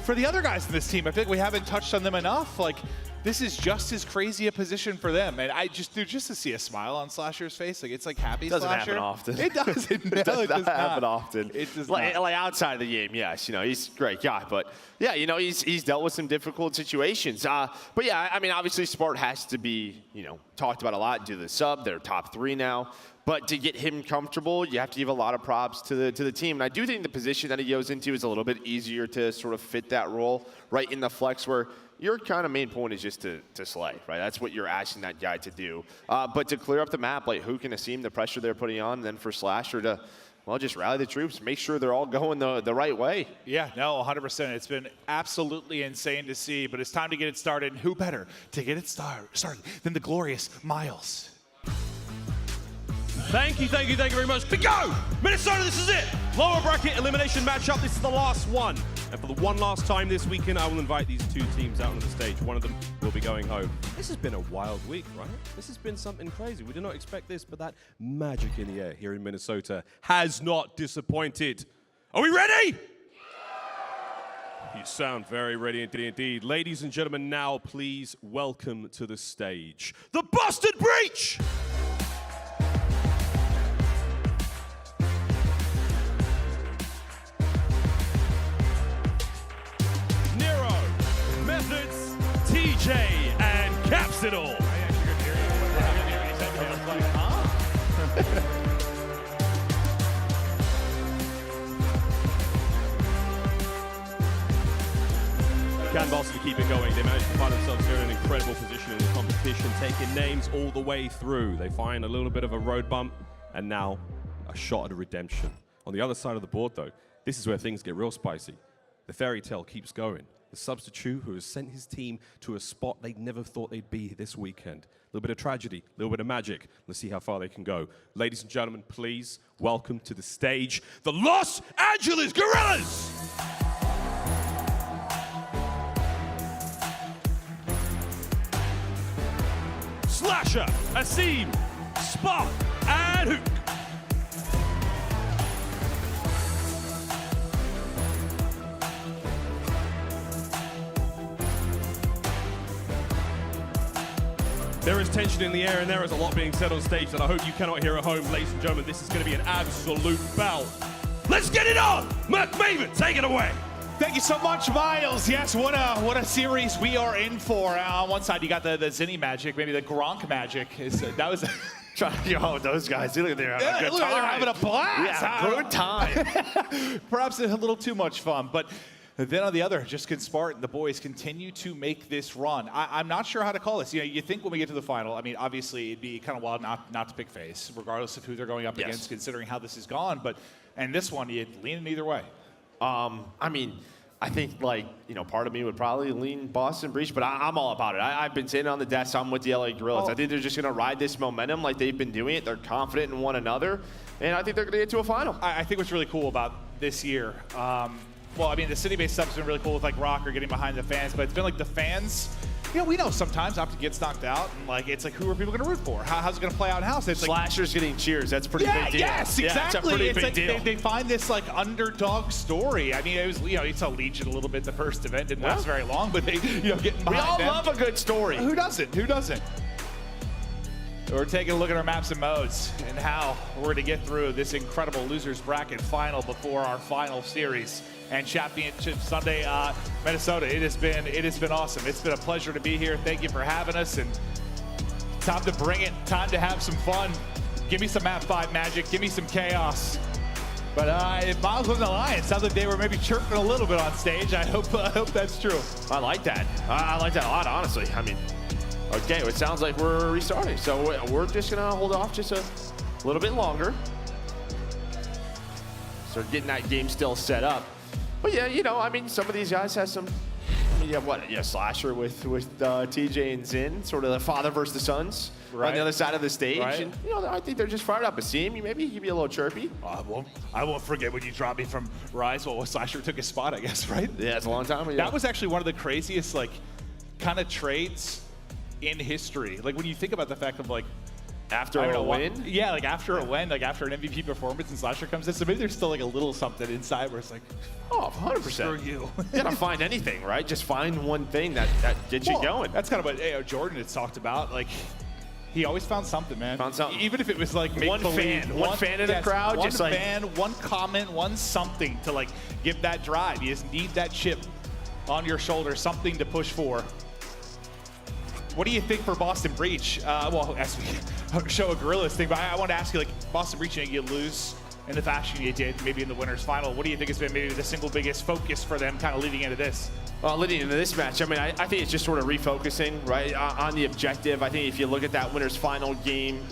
for the other guys in this team, I think we haven't touched on them enough. Like, this is just as crazy a position for them. And I just, dude, just to see a smile on Slasher's face, like, it's like happy Doesn't Slasher. happen often. It doesn't. It does not happen often. It does like, not. like outside of the game, yes, you know, he's a great guy. But yeah, you know, he's dealt with some difficult situations. But yeah, I mean, obviously Spark has to be, you know, talked about a lot due to the sub. They're top 3 now. But to get him comfortable, you have to give a lot of props to the team. And I do think the position that he goes into is a little bit easier to sort of fit that role right in the flex, where your kind of main point is just to slay, right? That's what you're asking that guy to do. But to clear up the map, like, who can assume the pressure they're putting on, and then for Slasher to, well, just rally the troops, make sure they're all going the right way. Yeah, no, 100%. It's been absolutely insane to see, but it's time to get it started. And who better to get it started than the glorious Miles? Thank you very much. But go! Minnesota, this is it! Lower bracket elimination matchup. This is the last one. And for the one last time this weekend, I will invite these 2 teams out on the stage. One of them will be going home. This has been a wild week, right? This has been something crazy. We did not expect this, but that magic in the air here in Minnesota has not disappointed. Are we ready? You sound very ready indeed. Ladies and gentlemen, now please welcome to the stage the Busted Breach! Nero, Methodz, TJ, and Capsidal. Canvas to keep it going. They managed to find themselves here in an incredible position in the competition, taking names all the way through. They find a little bit of a road bump, and now a shot at a redemption. On the other side of the board, though, this is where things get real spicy. The fairy tale keeps going. The substitute who has sent his team to a spot they never thought they'd be this weekend. A little bit of tragedy, a little bit of magic. Let's see how far they can go. Ladies and gentlemen, please welcome to the stage the Los Angeles Guerrillas! Slasher, Asim, Spark, and Hook. There is tension in the air and there is a lot being said on stage that I hope you cannot hear at home. Ladies and gentlemen, this is going to be an absolute battle. Let's get it on! Mack Maven, take it away! Thank you so much, Miles. Yes, what a series we are in for. On one side, you got the Zinni magic, maybe the Gronk magic. That was Yo, those guys, look at them having a good time. They're having a blast. Yeah, good time. Perhaps a little too much fun, but then on the other, just can Spartan, the boys continue to make this run. I'm not sure how to call this. You know, you think when we get to the final, I mean, obviously it'd be kind of wild not to pick FaZe, regardless of who they're going up against, considering how this has gone. But and this one, you lean either way. I mean, I think, like, you know, part of me would probably lean Boston Breach, but I'm all about it. I've been sitting on the desk. I'm with the LA Guerrillas. I think they're just going to ride this momentum like they've been doing it. They're confident in one another, and I think they're going to get to a final. I think what's really cool about this year, well, I mean, the city-based stuff's been really cool with, like, RØKKR getting behind the fans, but it's been like the fans, you know, we know sometimes OpTic gets knocked out, and, like, it's like, who are people going to root for? How's it going to play out in house? It's Slashers getting cheers. That's a pretty big deal. Yes, exactly. Yeah, it's a pretty big deal. They find this, like, underdog story. I mean, it was, you know, you saw Legion a little bit the first event. Didn't last very long, but they, you know, getting behind them. We all love a good story. Who doesn't? Who doesn't? We're taking a look at our maps and modes and how we're going to get through this incredible losers bracket final before our final series and Championship Sunday, Minnesota. It has been awesome. It's been a pleasure to be here. Thank you for having us, and time to bring it. Time to have some fun. Give me some map 5 magic. Give me some chaos. But if Miles wasn't lying, it sounds like they were maybe chirping a little bit on stage. I hope that's true. I like that. I like that a lot, honestly. I mean, okay, it sounds like we're restarting. So we're just going to hold off just a little bit longer. Start getting that game still set up. But yeah, you know, I mean, some of these guys have some, I mean, you have what? Yeah, Slasher with TJ and Zin, sort of the father versus the sons on the other side of the stage. Right. And, you know, I think they're just fired up. Asim, maybe he could be a little chirpy. I won't forget when you dropped me from Rise. Well, Slasher took his spot, I guess, right? Yeah, it's a long time ago. That was actually one of the craziest, like, kind of trades in history. Like, when you think about the fact of, like, after a win? Yeah, like after a win, like after an MVP performance and Slasher comes in. So maybe there's still like a little something inside where it's like, oh, 100%. Screw you. You gotta find anything, right? Just find one thing that gets you going. That's kind of what Jordan had talked about. Like, he always found something, man. Found something. Even if it was like one fan in the crowd, one just like fan, one comment, one something to like give that drive. You just need that chip on your shoulder, something to push for. What do you think for Boston Breach? Well, as we show a Guerrillas thing, but I want to ask you, like, Boston Breach, you lose in the fashion you did, maybe in the winners final. What do you think has been maybe the single biggest focus for them kind of leading into this? Well, leading into this match, I mean, I think it's just sort of refocusing, right, on the objective. I think if you look at that winners final game,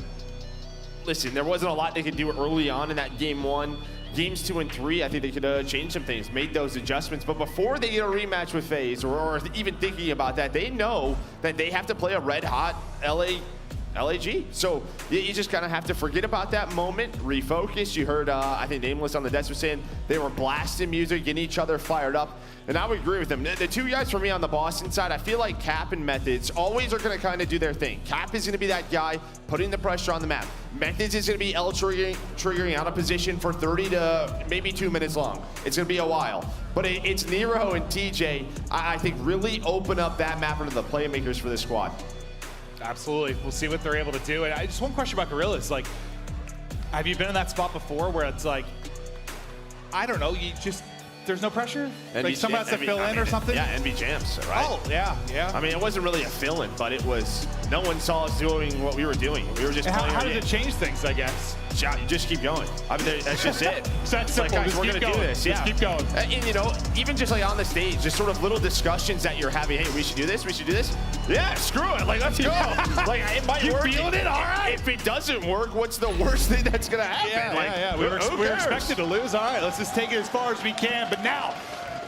listen, there wasn't a lot they could do early on in that game one. Games 2 and 3, I think they could change some things, made those adjustments. But before they get a rematch with FaZe, or even thinking about that, they know that they have to play a red-hot LAG. So you just kind of have to forget about that moment, refocus. You heard, I think Nameless on the desk was saying they were blasting music, getting each other fired up. And I would agree with them. The two guys for me on the Boston side, I feel like Cap and Methodz always are going to kind of do their thing. Cap is going to be that guy putting the pressure on the map. Methodz is going to be triggering out of position for 30 to maybe 2 minutes long. It's going to be a while. But it's Nero and TJ, I think, really open up that map into the playmakers for this squad. Absolutely. We'll see what they're able to do. And just one question about Guerrillas. Like, have you been in that spot before where it's like, I don't know, you just, there's no pressure? Like someone has to fill in or something? Yeah, NB Jams, right? Oh, yeah. I mean, it wasn't really a fill-in, but it was, no one saw us doing what we were doing. We were just playing. How does it change things, I guess? You just keep going. I mean, that's just it. So that's simple. Like, guys, we're going to do this. Just keep going. And, you know, even just like on the stage, just sort of little discussions that you're having. Hey, we should do this. We should do this. Yeah, screw it. Like, let's go. Like, it might work. You feeling it? All right. If it doesn't work, what's the worst thing that's going to happen? Yeah. We were expected to lose. All right, let's just take it as far as we can. But now,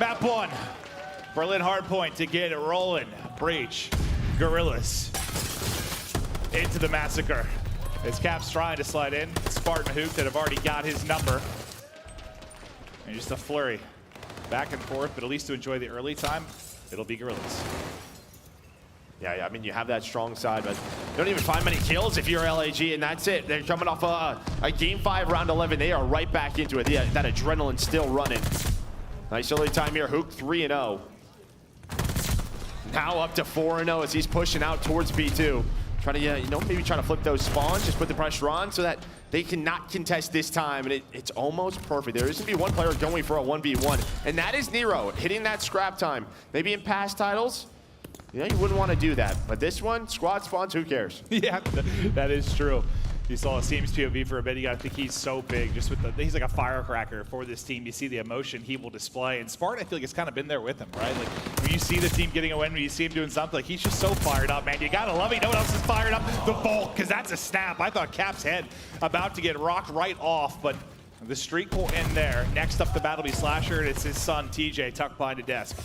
map 1, Berlin Hardpoint to get it rolling. Breach, Guerrillas into the massacre. As Cap's trying to slide in, Spartan Hoop that have already got his number. And just a flurry back and forth, but at least to enjoy the early time, it'll be Guerrillas. Yeah, I mean, you have that strong side, but you don't even find many kills if you're LAG, and that's it. They're coming off a Game 5, Round 11. They are right back into it. Yeah, that adrenaline still running. Nice early time here. Hook 3-0. Now up to 4-0 as he's pushing out towards B2. Trying to, you know, maybe trying to flip those spawns, just put the pressure on so that they cannot contest this time, and it's almost perfect. There is going to be one player going for a 1v1, and that is Nero, hitting that scrap time. Maybe in past titles, you know, you wouldn't want to do that, but this one, squad spawns, who cares? Yeah, that is true. You saw Asim's POV for a bit. You got to think he's so big. Just with he's like a firecracker for this team. You see the emotion he will display. And Spartan, I feel like, it's kind of been there with him, right? Like when you see the team getting a win, when you see him doing something, like he's just so fired up, man. You gotta love it. You know what else is fired up? The Bolt, because that's a snap. I thought Cap's head about to get rocked right off, but the streak will end there. Next up, the battle will be Slasher, and it's his son TJ tucked behind a desk.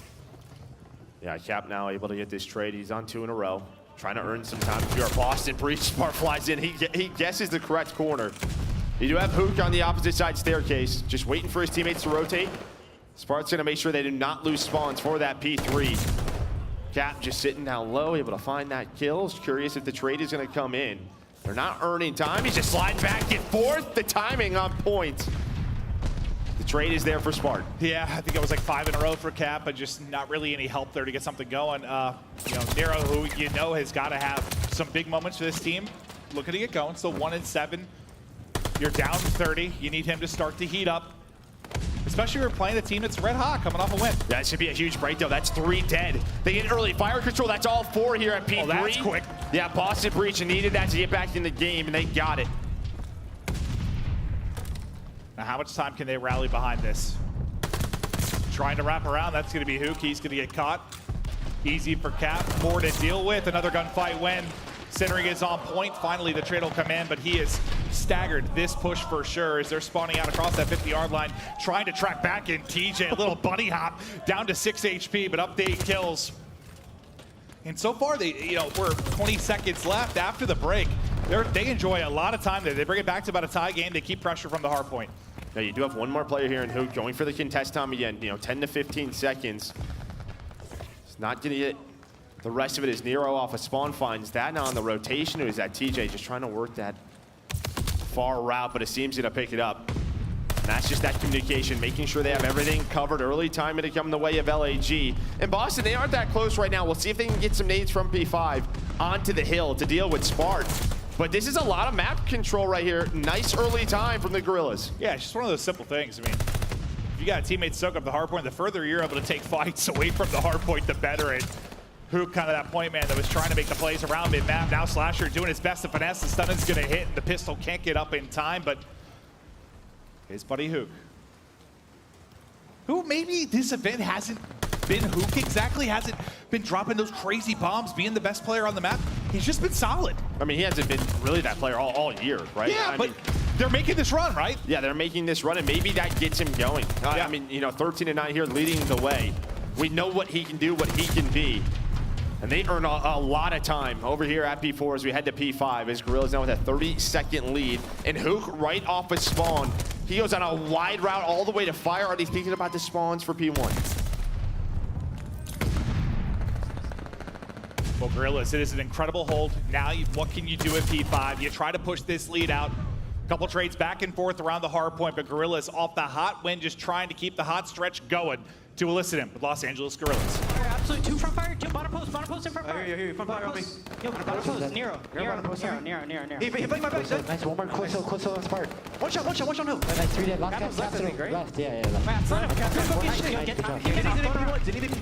Yeah, Cap now able to get this trade. He's on 2 in a row. Trying to earn some time. If you're a Boston Breach, Smart flies in. He guesses the correct corner. You do have Hook on the opposite side staircase, just waiting for his teammates to rotate. Spart's gonna make sure they do not lose spawns for that P3. Cap just sitting down low, able to find that kill. Curious if the trade is gonna come in. They're not earning time. He's just sliding back and forth. The timing on point. The trade is there for Spartan. Yeah, I think it was like 5 in a row for Cap, but just not really any help there to get something going. You know, Nero, who you know has got to have some big moments for this team, looking to get going. Still 1-7. You're down 30. You need him to start to heat up. Especially if you're playing a team that's red hot coming off a win. That should be a huge break, though. That's 3 dead. They get early fire control. That's all 4 here at P3. Oh, that's quick. Yeah, Boston Breach needed that to get back in the game, and they got it. Now, how much time can they rally behind this? Trying to wrap around, that's gonna be Hook. He's gonna get caught. Easy for Cap, more to deal with. Another gunfight win. Centering is on point. Finally, the trade will come in, but he is staggered this push for sure as they're spawning out across that 50-yard line, trying to track back in TJ. A little bunny hop down to 6 HP, but update kills. And so far, we're 20 seconds left after the break. They enjoy a lot of time there. They bring it back to about a tie game. They keep pressure from the hard point. Now you do have one more player here in Hook going for the contest time again. 10 to 15 seconds. It's not gonna get the rest of it as Nero off a spawn finds that. Now on the rotation, it was that TJ just trying to work that far route, but it seems gonna pick it up. And that's just that communication, making sure they have everything covered early, time to come the way of LAG. And Boston, they aren't that close right now. We'll see if they can get some nades from P5 onto the hill to deal with Spart. But this is a lot of map control right here. Nice early time from the Guerrillas. Yeah, it's just one of those simple things. I mean, if you got a teammate soak up the hard point, the further you're able to take fights away from the hard point, the better. And Hook, kind of that point man that was trying to make the plays around mid-map. Now Slasher doing his best to finesse. The stun is going to hit, and the pistol can't get up in time, but his buddy Hook, who maybe this event hasn't been Hook exactly, hasn't been dropping those crazy bombs, being the best player on the map. He's just been solid. I mean, he hasn't been really that player all year, right? Yeah, I but mean, they're making this run, right? Yeah, they're making this run, and maybe that gets him going. I mean, 13-9 here, leading the way. We know what he can do, what he can be. And they earn a lot of time over here at P4 as we head to P5. As Guerrillas now with a 30-second lead. And Hook right off of spawn. He goes on a wide route all the way to fire. Already thinking about the spawns for P1. Well, Guerrillas, it is an incredible hold. Now, what can you do at P5? You try to push this lead out. Couple trades back and forth around the hard point, but Guerrillas off the hot win, just trying to keep the hot stretch going to elicit him with Los Angeles Guerrillas. Absolutely, 2 front fire, 2 bottom post in front fire. Here, front fire on me. Yo, bottom post, Nero. He played my back. Nice, one more close on Spark. One shot on Hook. Nice, 3 dead, last guy, Capsidal, left, yeah.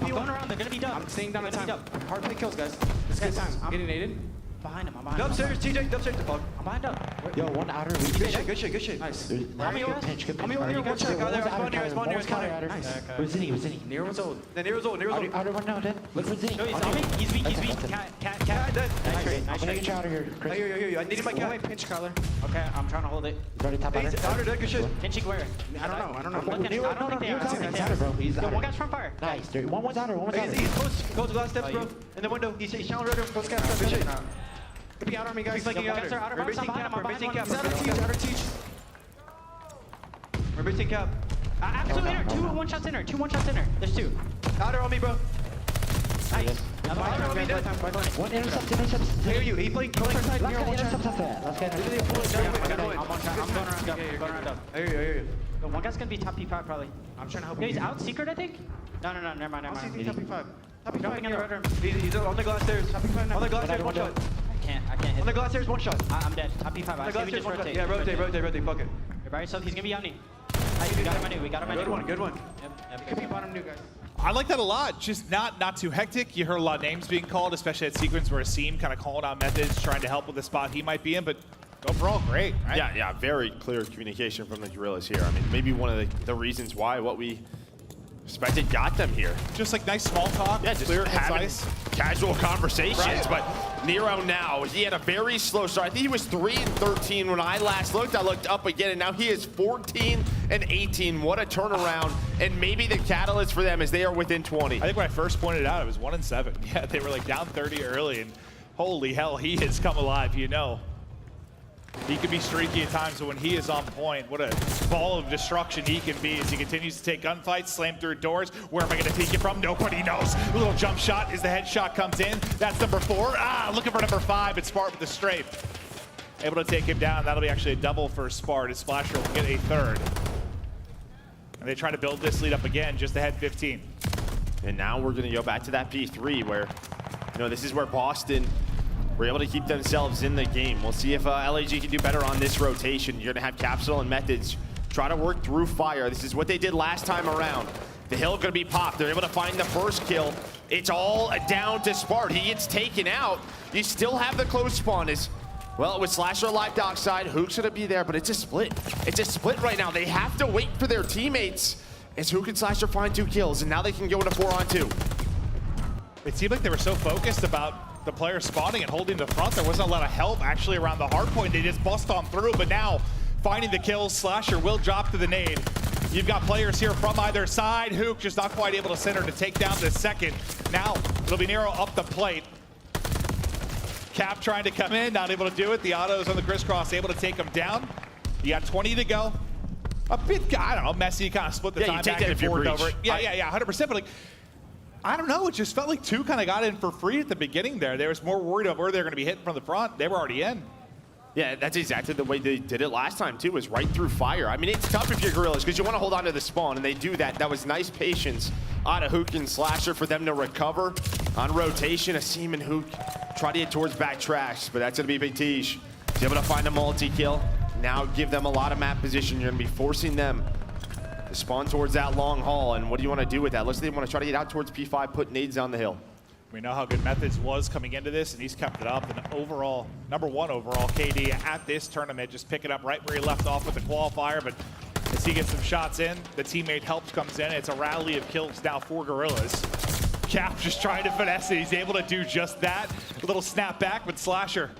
I'm going around, they're gonna be done. I'm staying down the time. Hard play kills, guys. This good time. I'm getting naded. Behind him, I'm behind him. Upstairs, TJ, upstairs, the fuck. I'm behind up. Yo, one outer. Good shit. Nice. I'm one shot, guys. Spawn Nero's counter. Nice. Where's Zinni? Nero's old. Nero's old. Outer one now, dead. Look for Zinni. No, he's on me. He's weak. Cat. Dead. I'm gonna get you out of here, Chris. I needed my cat. Pinch collar. Okay, I'm trying to hold it. He's already top outer. Outer dead, good shit. Pinching where? I don't know. I don't think they are. He's outer, bro. He's Yo, outer. one guy's front fire. Nice. One's outer. He's close to glass steps, bro. In the window. He's challenge right there. Close cat. Good shit. Could be out on me, guys. He's flanking outer. We're basing cap. Outer teach. We're basing cap. Absolutely inner. 2 one-shots inner. 2 one-shots inner. There's 2. Outer on me, bro. Nice. Outer on me, one intercept. I hear you. He playing close side. Last guy intercepts off that. Last guy. I'm going around up. I hear you. Yo, one guy's gonna be top P5 probably. I'm trying to help Yo, you. he's out secret, I think? No, never mind. I'll see top P5. Top Jumping in the red room. He's on the glass stairs. On the glass stairs, one shot. I can't hit. On the glass stairs, one shot. I'm dead. Top P5. On the glass stairs, one shot. Yeah, rotate. Fuck it. Everybody, so he's gonna be on me. We got him a new. Good one. Yep. Could be bottom new, guys. I like that a lot. Just not too hectic. You heard a lot of names being called, especially at sequence where Asim kind of calling out Methodz, trying to help with the spot he might be in, but overall, great, right? Yeah, very clear communication from the Guerrillas here. I mean, maybe one of the reasons why what we expected got them here. Just like nice small talk. Yeah, just clear, having concise. Casual conversations. Right. But Nero now, he had a very slow start. I think he was 3-13 when I last looked. I looked up again, and now he is 14-18. What a turnaround. And maybe the catalyst for them is they are within 20. I think when I first pointed it out, it was 1-7. Yeah, they were like down 30 early, and holy hell, he has come alive, you know. He can be streaky at times, but when he is on point, what a ball of destruction he can be as he continues to take gunfights, slam through doors. Where am I going to peek it from? Nobody knows. A little jump shot as the headshot comes in. That's number 4. Looking for number 5, but Spart with the strafe. Able to take him down. That'll be actually a double for Spart as Splasher will get a 3rd. And they try to build this lead up again, just ahead 15. And now we're going to go back to that P3 where, this is where Boston were able to keep themselves in the game. We'll see if LAG can do better on this rotation. You're going to have Capsidal and Methodz try to work through fire. This is what they did last time around. The hill going to be popped. They're able to find the first kill. It's all down to Spart. He gets taken out. You still have the close spawn as Well, with Slasher alive dockside, Hook's gonna be there, but it's a split. It's a split right now. They have to wait for their teammates as Hook and Slasher find 2 kills, and now they can go into 4-on-2. It seemed like they were so focused about the players spawning and holding the front. There wasn't a lot of help actually around the hard point. They just bust on through, but now finding the kills, Slasher will drop to the nade. You've got players here from either side. Hook just not quite able to center to take down the second. Now it'll be Nero up the plate. Cap trying to come in, not able to do it. The autos on the crisscross able to take him down. You got 20 to go. A bit, I don't know, messy, kind of split the time back and forth over it. Yeah, 100%. But like, I don't know, it just felt like 2 kind of got in for free at the beginning there. They was more worried about where they're going to be hitting from the front. They were already in. Yeah, that's exactly the way they did it last time, too, was right through fire. I mean, it's tough if you're Guerrillas, because you want to hold on to the spawn, and they do that. That was nice patience out of Hook and Slasher for them to recover. On rotation, Asim and Hook try to get towards back tracks, but that's going to be Big Tish. He's able to find a multi-kill. Now give them a lot of map position. You're going to be forcing them to spawn towards that long haul, and what do you want to do with that? Let's say they want to try to get out towards P5, put nades down the hill. We know how good Methodz was coming into this, and he's kept it up. And overall, #1 overall KD at this tournament, just picking up right where he left off with the qualifier. But as he gets some shots in, the teammate help comes in. It's a rally of kills now for Guerrillas. Cap just trying to finesse it. He's able to do just that. A little snap back, but Slasher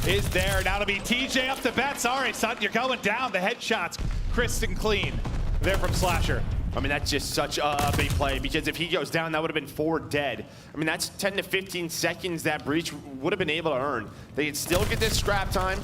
is there. Now to be TJ up the bet. Sorry, son, you're going down. The headshots, crisp and clean there from Slasher. I mean, that's just such a big play, because if he goes down, that would have been 4 dead. I mean, that's 10 to 15 seconds that Breach would have been able to earn. They could still get this scrap time.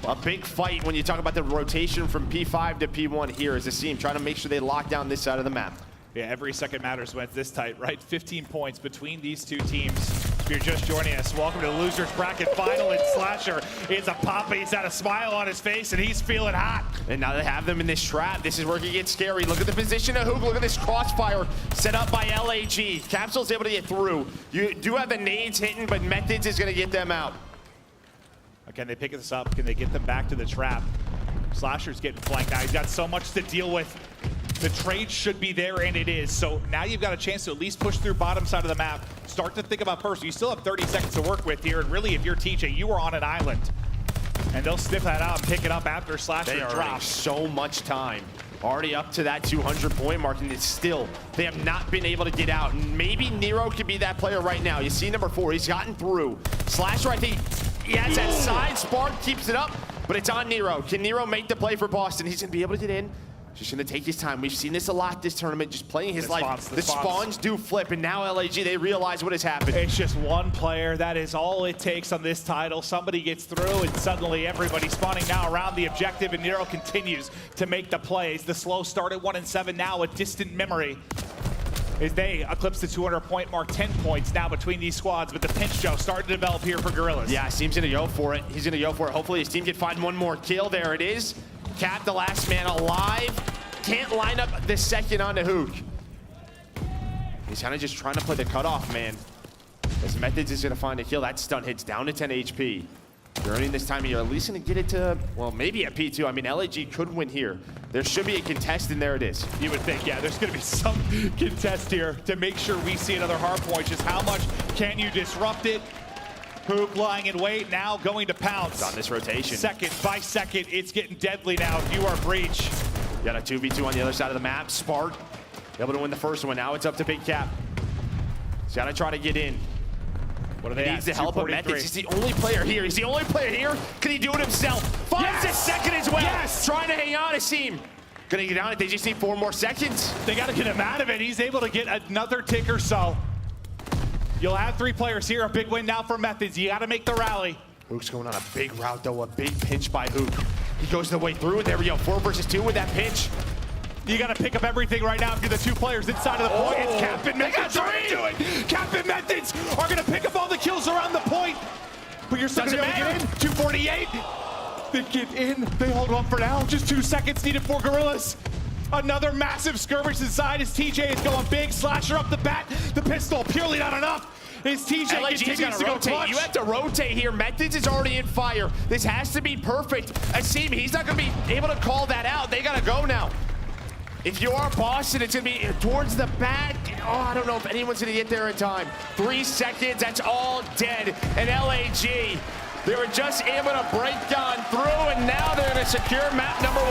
A big fight when you talk about the rotation from P5 to P1 here as a team, trying to make sure they lock down this side of the map. Yeah, every second matters when it's this tight, right? 15 points between these 2 teams. If you're just joining us, welcome to the Losers Bracket Final, and Slasher is a pop. He's got a smile on his face, and he's feeling hot. And now they have them in this trap. This is where it can get scary. Look at the position of Hook. Look at this crossfire set up by LAG. Capsidal's able to get through. You do have the nades hitting, but Methodz is going to get them out. Can they pick this up? Can they get them back to the trap? Slasher's getting flanked now. He's got so much to deal with. The trade should be there, and it is. So now you've got a chance to at least push through bottom side of the map. Start to think about personal. You still have 30 seconds to work with here, and really, if you're TJ, you are on an island. And they'll sniff that out and pick it up after Slasher drops. They are so much time. Already up to that 200-point mark, and it's still, they have not been able to get out. Maybe Nero could be that player right now. You see #4, he's gotten through. Slasher, I think, he has that side spark, keeps it up, but it's on Nero. Can Nero make the play for Boston? He's gonna be able to get in. Just gonna take his time. We've seen this a lot this tournament, just playing his life. The spawns do flip, and now LAG, they realize what has happened. It's just one player. That is all it takes on this title. Somebody gets through, and suddenly everybody's spawning now around the objective, and Nero continues to make the plays. The slow start at 1-7, now a distant memory as they eclipse the 200-point mark. 10 points now between these squads, but the pinch Joe starting to develop here for Guerrillas. Yeah, Seam's gonna go for it. He's gonna go for it. Hopefully his team can find one more kill. There it is. Cap, the last man alive. Can't line up the second on the Hook. He's kind of just trying to play the cutoff, man. As Methodz is gonna find a kill. That stun hits down to 10 HP. You're earning this time, you're at least gonna get it to, well, maybe at P2. I mean, LAG could win here. There should be a contest, and there it is. You would think, yeah, there's gonna be some contest here to make sure we see another hard point. Just how much can you disrupt it? Hook lying in wait, now going to pounce. It's on this rotation. Second by second, it's getting deadly now if you are Breach. You got a 2v2 on the other side of the map. Spark able to win the first one. Now it's up to Big Cap. He's got to try to get in. What are they He needs the help of Methodz. He's the only player here. He's the only player here. Can he do it himself? Finds the second as well. Yes! Trying to hang on to Seam. Gonna get on it. They just need 4 more seconds. They got to get him out of it. He's able to get another tick or so. You'll have 3 players here. A big win now for Methodz. You got to make the rally. Hook's going on a big route, though. A big pinch by Hook. He goes the way through, and there we go. 4 versus 2 with that pinch. You got to pick up everything right now if you're the 2 players inside of the point. It's Cap and Methodz trying to do it. Cap and Methodz are going to pick up all the kills around the point. But you're still going to get in. 248. They get in. They hold on for now. Just 2 seconds needed for Guerrillas. Another massive skirmish inside as TJ is going big. Slasher up the bat. The pistol purely not enough. Is TJ continues to go clutch. You have to rotate here. Methodz is already in fire. This has to be perfect. Asim, he's not going to be able to call that out. They got to go now. If you are Boston, it's going to be towards the back. Oh, I don't know if anyone's going to get there in time. 3 seconds, that's all dead. And LAG They were just able to break on through, and now they're going to secure map number 1.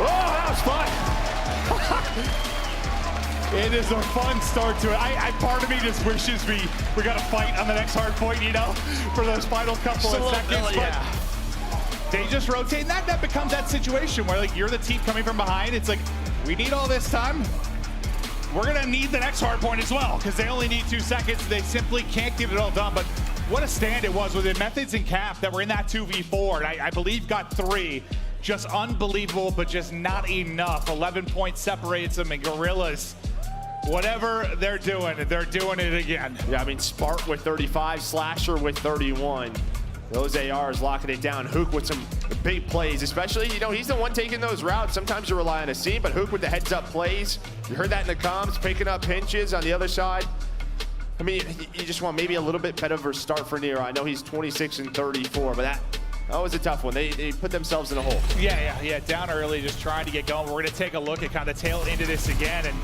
Oh, that was fun. It is a fun start to it. Part of me just wishes we got to fight on the next hard point, you know, for those final couple of seconds. Yeah. They just rotate, and that becomes that situation where like you're the team coming from behind. It's like, we need all this time. We're gonna need the next hard point as well, because they only need 2 seconds. They simply can't get it all done. But what a stand it was it Methodz and Cap that were in that 2v4, and I believe got 3. Just unbelievable, but just not enough. 11 points separates them, and Guerrillas, whatever they're doing it again. Yeah, I mean, Spark with 35, Slasher with 31. Those ARs locking it down. Hook with some big plays, especially, you know, he's the one taking those routes. Sometimes you rely on a seam, but Hook with the heads-up plays. You heard that in the comms, picking up pinches on the other side. I mean, you just want maybe a little bit better of a start for Nero. I know he's 26 and 34, but that was a tough one. They put themselves in a hole. Yeah, down early, just trying to get going. We're gonna take a look at kind of the tail end of this again, and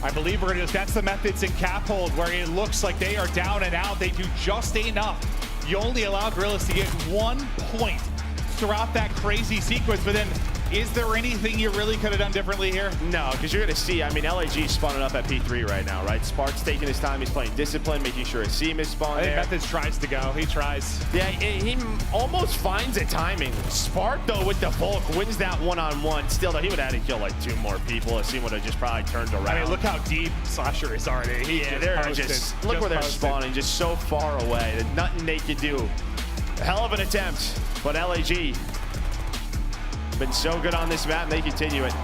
I believe we're gonna that's the Methodz and Cap hold where it looks like they are down and out. They do just enough. You only allow Guerrillas to get 1 point throughout that crazy sequence, but then is there anything you really could have done differently here? No, because you're going to see, I mean, LAG spawning up at P3 right now, right? Spark's taking his time. He's playing discipline, making sure his seam is spawned there. Methodz tries to go. He tries. Yeah, he almost finds a timing. Spark, though, with the bulk, wins that one-on-one. Still, though, he would have had to kill like 2 more people. His team would have just probably turned around. I mean, look how deep Slasher is already. They're just look where they're spawning, just so far away. There's nothing they can do. A hell of an attempt, but LAG been so good on this map, and they continue it.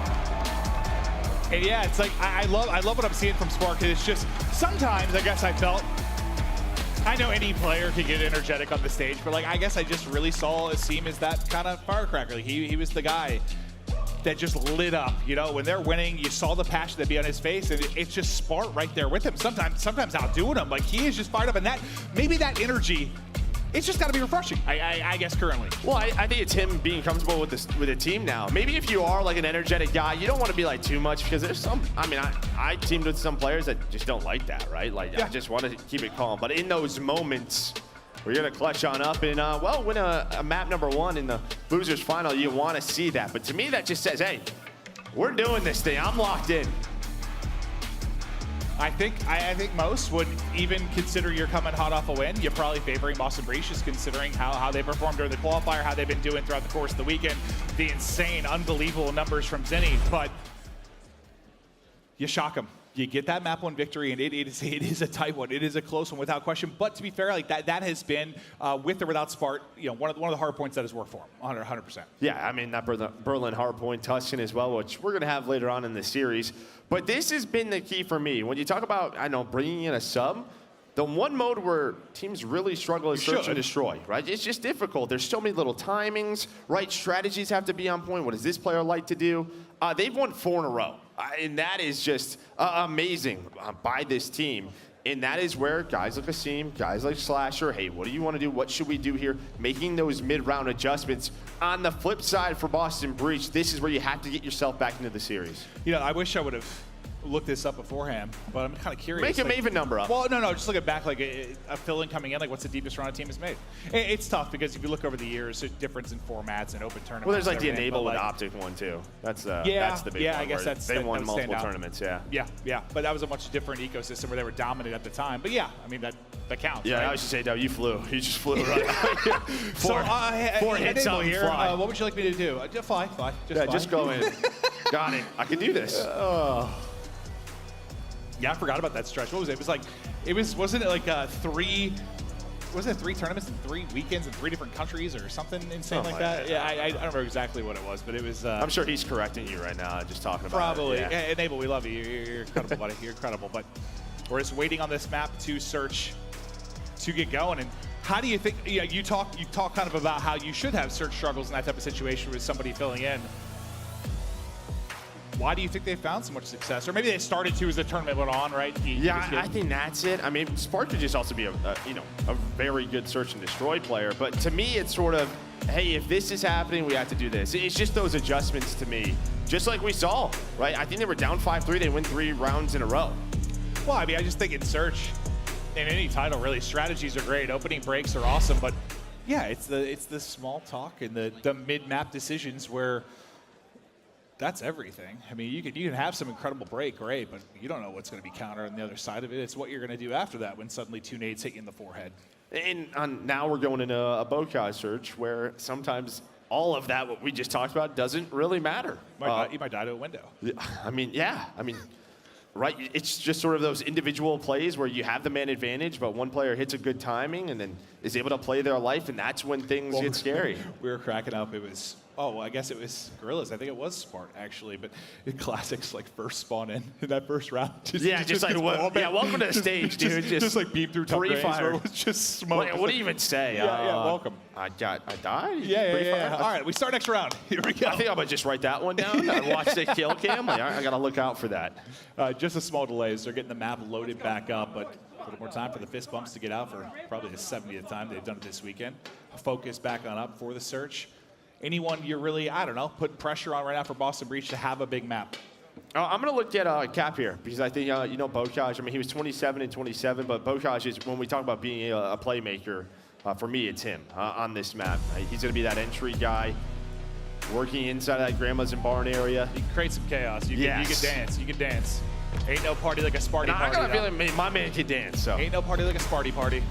And yeah, it's like I love what I'm seeing from Spark. It's just sometimes I guess I know any player can get energetic on the stage, but like I guess I just really saw Asim as that kind of firecracker. Like, he was the guy that just lit up. You know, when they're winning, you saw the passion that be on his face, and it's just Spark right there with him. Sometimes outdoing him. Like, he is just fired up, and maybe that energy. It's just got to be refreshing, I guess, currently. Well, I think it's him being comfortable with the team now. Maybe if you are like an energetic guy, you don't want to be like too much, because there's some, I mean, I teamed with some players that just don't like that, right? Like, I just want to keep it calm. But in those moments where you're going to clutch on up and, well, win a map number 1 in the Losers Final, you want to see that. But to me, that just says, hey, we're doing this thing. I'm locked in. I think most would even consider you're coming hot off a win. You're probably favoring Boston Breach, just considering how they performed during the qualifier, how they've been doing throughout the course of the weekend, the insane, unbelievable numbers from Zenny. But you shock them. You get that map 1 victory, and it is a tight one. It is a close one without question. But to be fair, like that has been with or without Spark, you know, one of the hard points that has worked for him, 100%. Yeah, I mean that Berlin hard point, Tuscan as well, which we're gonna have later on in the series. But this has been the key for me. When you talk about, I know, bringing in a sub, the one mode where teams really struggle is search and destroy, right? It's just difficult. There's so many little timings, right? Strategies have to be on point. What does this player like to do? They've won 4 in a row. And that is just amazing by this team. And that is where guys like Asim, guys like Slasher, hey, what do you want to do? What should we do here? Making those mid-round adjustments. On the flip side for Boston Breach, this is where you have to get yourself back into the series. You know, I wish I would have looked this up beforehand, but I'm kind of curious. Make a Maven number up. Well, no, just looking back, like a fill-in coming in, like what's the deepest round a team has made? It's tough because if you look over the years, there's difference in formats and open tournaments. Well, there's like the Enable with OpTic one too. That's the big one. Yeah, I guess they won multiple tournaments. Yeah, but that was a much different ecosystem where they were dominant at the time. But yeah, I mean that counts. Yeah, right? I was just saying, no, you flew. You just flew right. Four hits on here. What would you like me to do? Just fly. Just go in. Got it. I can do this. Yeah, I forgot about that stretch. What was it? Wasn't it like 3 tournaments in 3 weekends in 3 different countries or something insane like that? Yeah, I don't remember exactly what it was, but it was. I'm sure he's correcting you right now, just talking about probably. it. Probably. Enable, we love you. You're incredible, buddy. You're incredible. But we're just waiting on this map to search to get going. And how do you think? Yeah, you talk kind of about how you should have search struggles in that type of situation with somebody filling in. Why do you think they found so much success? Or maybe they started to as the tournament went on, right? I think that's it. I mean, Spark could just also be a very good search and destroy player. But to me, it's sort of, hey, if this is happening, we have to do this. It's just those adjustments to me. Just like we saw, right? I think they were down 5-3. They win 3 rounds in a row. Well, I mean, I just think in search, in any title, really, strategies are great. Opening breaks are awesome, but Yeah, it's the small talk and the mid-map decisions where that's everything. I mean, you can have some incredible break, great, but you don't know what's going to be counter on the other side of it. It's what you're going to do after that when suddenly 2 nades hit you in the forehead. And now we're going into a Bocage search where sometimes all of that, what we just talked about, doesn't really matter. You might die to a window. I mean, yeah. I mean, right, it's just sort of those individual plays where you have the man advantage, but one player hits a good timing and then is able to play their life, and that's when things get scary. We were cracking up. It was, well, I guess it was Guerrillas. I think it was Smart, actually, but Classics, like, first spawn in that first round. Just like, welcome to the stage, dude. Just like beam through top free fire. It was just smoke. What do you even say? Welcome. I died? Yeah. All right, we start next round. Here we go. I think I'm going to just write that one down and watch the kill cam. I got to look out for that. Just a small delay. They're getting the map loaded back up, but a little more time for the fist bumps to get out for probably the 70th time they've done it this weekend. Focus back on up for the search. Anyone you're really, I don't know, putting pressure on right now for Boston Breach to have a big map? I'm going to look at Cap here because I think, Bocage, I mean, he was 27 and 27, but Bocage is, when we talk about being a playmaker, for me, it's him on this map. He's going to be that entry guy working inside of that Grandma's and Barn area. You can create some chaos. You can dance. You can dance. Ain't no party like a Sparty party. I got a feeling my man can dance, so. Ain't no party like a Sparty party.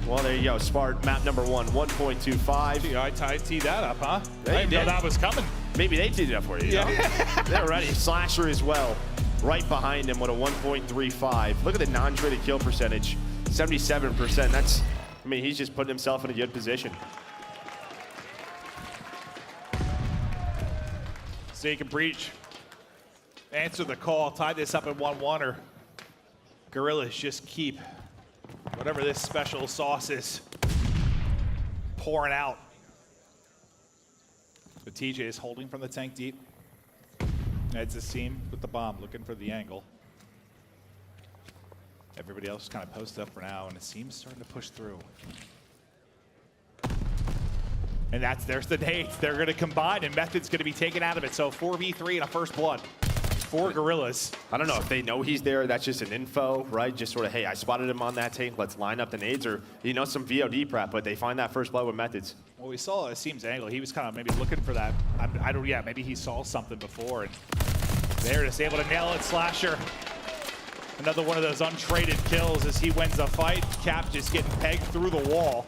Well, there you go. Spart, map number 1, 1.25. Gee, I teed that up, huh? They I didn't know that was coming. Maybe they teed it up for you. Yeah. They're ready. Slasher as well, right behind him with a 1.35. Look at the non-traded kill percentage, 77%. That's, I mean, he's just putting himself in a good position. So you can Breach. Answer the call, tie this up at 1-1, or Guerrillas just keep whatever this special sauce is pouring out. But TJ is holding from the tank deep. It's a seam with the bomb, looking for the angle. Everybody else kind of posted up for now, and it seems starting to push through. And there's the nades. They're going to combine, and Method's going to be taken out of it. So 4v3 and a first blood. 4 Guerrillas. I don't know if they know he's there. That's just an info, right? Just sort of, hey, I spotted him on that tank. Let's line up the nades, or some VOD prep. But they find that first blood with Methodz. Well, we saw a Seam's angle. He was kind of maybe looking for that. Maybe he saw something before, and they're just able to nail it. Slasher. Another one of those untraded kills as he wins a fight. Cap just getting pegged through the wall.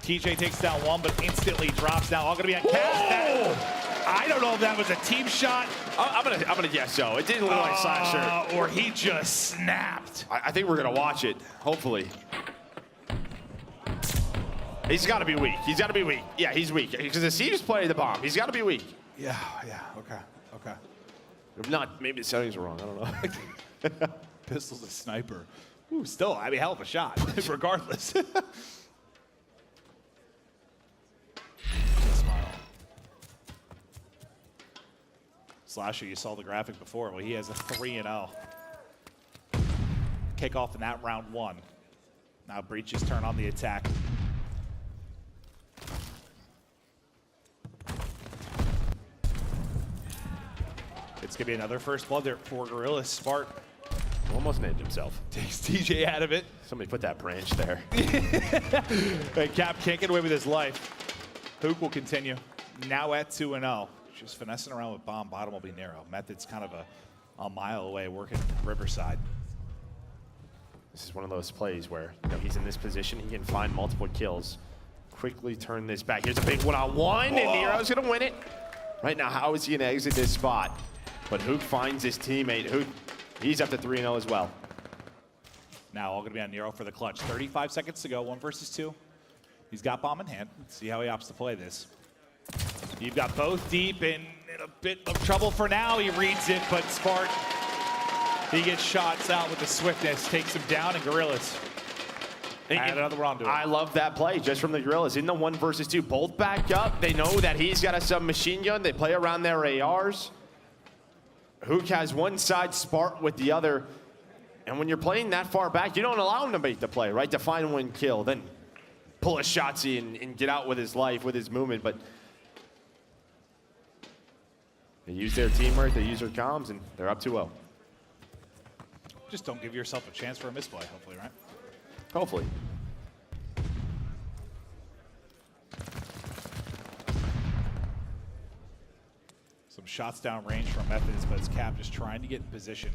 TJ takes down one, but instantly drops down. All gonna be on Cap. I don't know if that was a team shot. I'm gonna guess so. It didn't look like Slasher. Or he just snapped. I think we're gonna watch it, hopefully. He's gotta be weak. He's gotta be weak. Yeah, he's weak. Because the Thieves play the bomb. He's gotta be weak. Yeah, okay. If not, maybe the settings are wrong. I don't know. Pistol's a sniper. Ooh, still, I mean, hell of a shot, regardless. Slasher, you saw the graphic before. Well, he has a 3-0. Kick off in that round 1. Now Breach's turn on the attack. It's gonna be another first blood there for Guerrillas. Smart. Almost named himself. Takes TJ out of it. Somebody put that branch there. And Cap can't get away with his life. Hook will continue. Now at 2-0. Just finessing around with bomb. Bottom will be Nero. Method's kind of a mile away working Riverside. This is one of those plays where he's in this position. He can find multiple kills. Quickly turn this back. Here's a big one-on-one, and Nero's going to win it. Right now, how is he going to exit this spot? But Hook finds his teammate. Hook, he's up to 3-0 as well. Now all going to be on Nero for the clutch. 35 seconds to go, 1 versus 2. He's got bomb in hand. Let's see how he opts to play this. You've got both deep and in a bit of trouble for now. He reads it, but Spark, he gets shots out with the swiftness, takes him down, and Guerrillas. Add another round to it. I love that play just from the Guerrillas. In the 1 versus 2, both back up. They know that he's got a submachine gun. They play around their ARs. Hook has one side, Spark with the other. And when you're playing that far back, you don't allow him to make the play, right? To find one kill, then pull a Shotzzy and get out with his life, with his movement. But they use their teamwork, they use their comms, and they're up 2-0. Just don't give yourself a chance for a misplay, hopefully, right? Hopefully. Some shots down range from Methodz, but it's Cap just trying to get in position.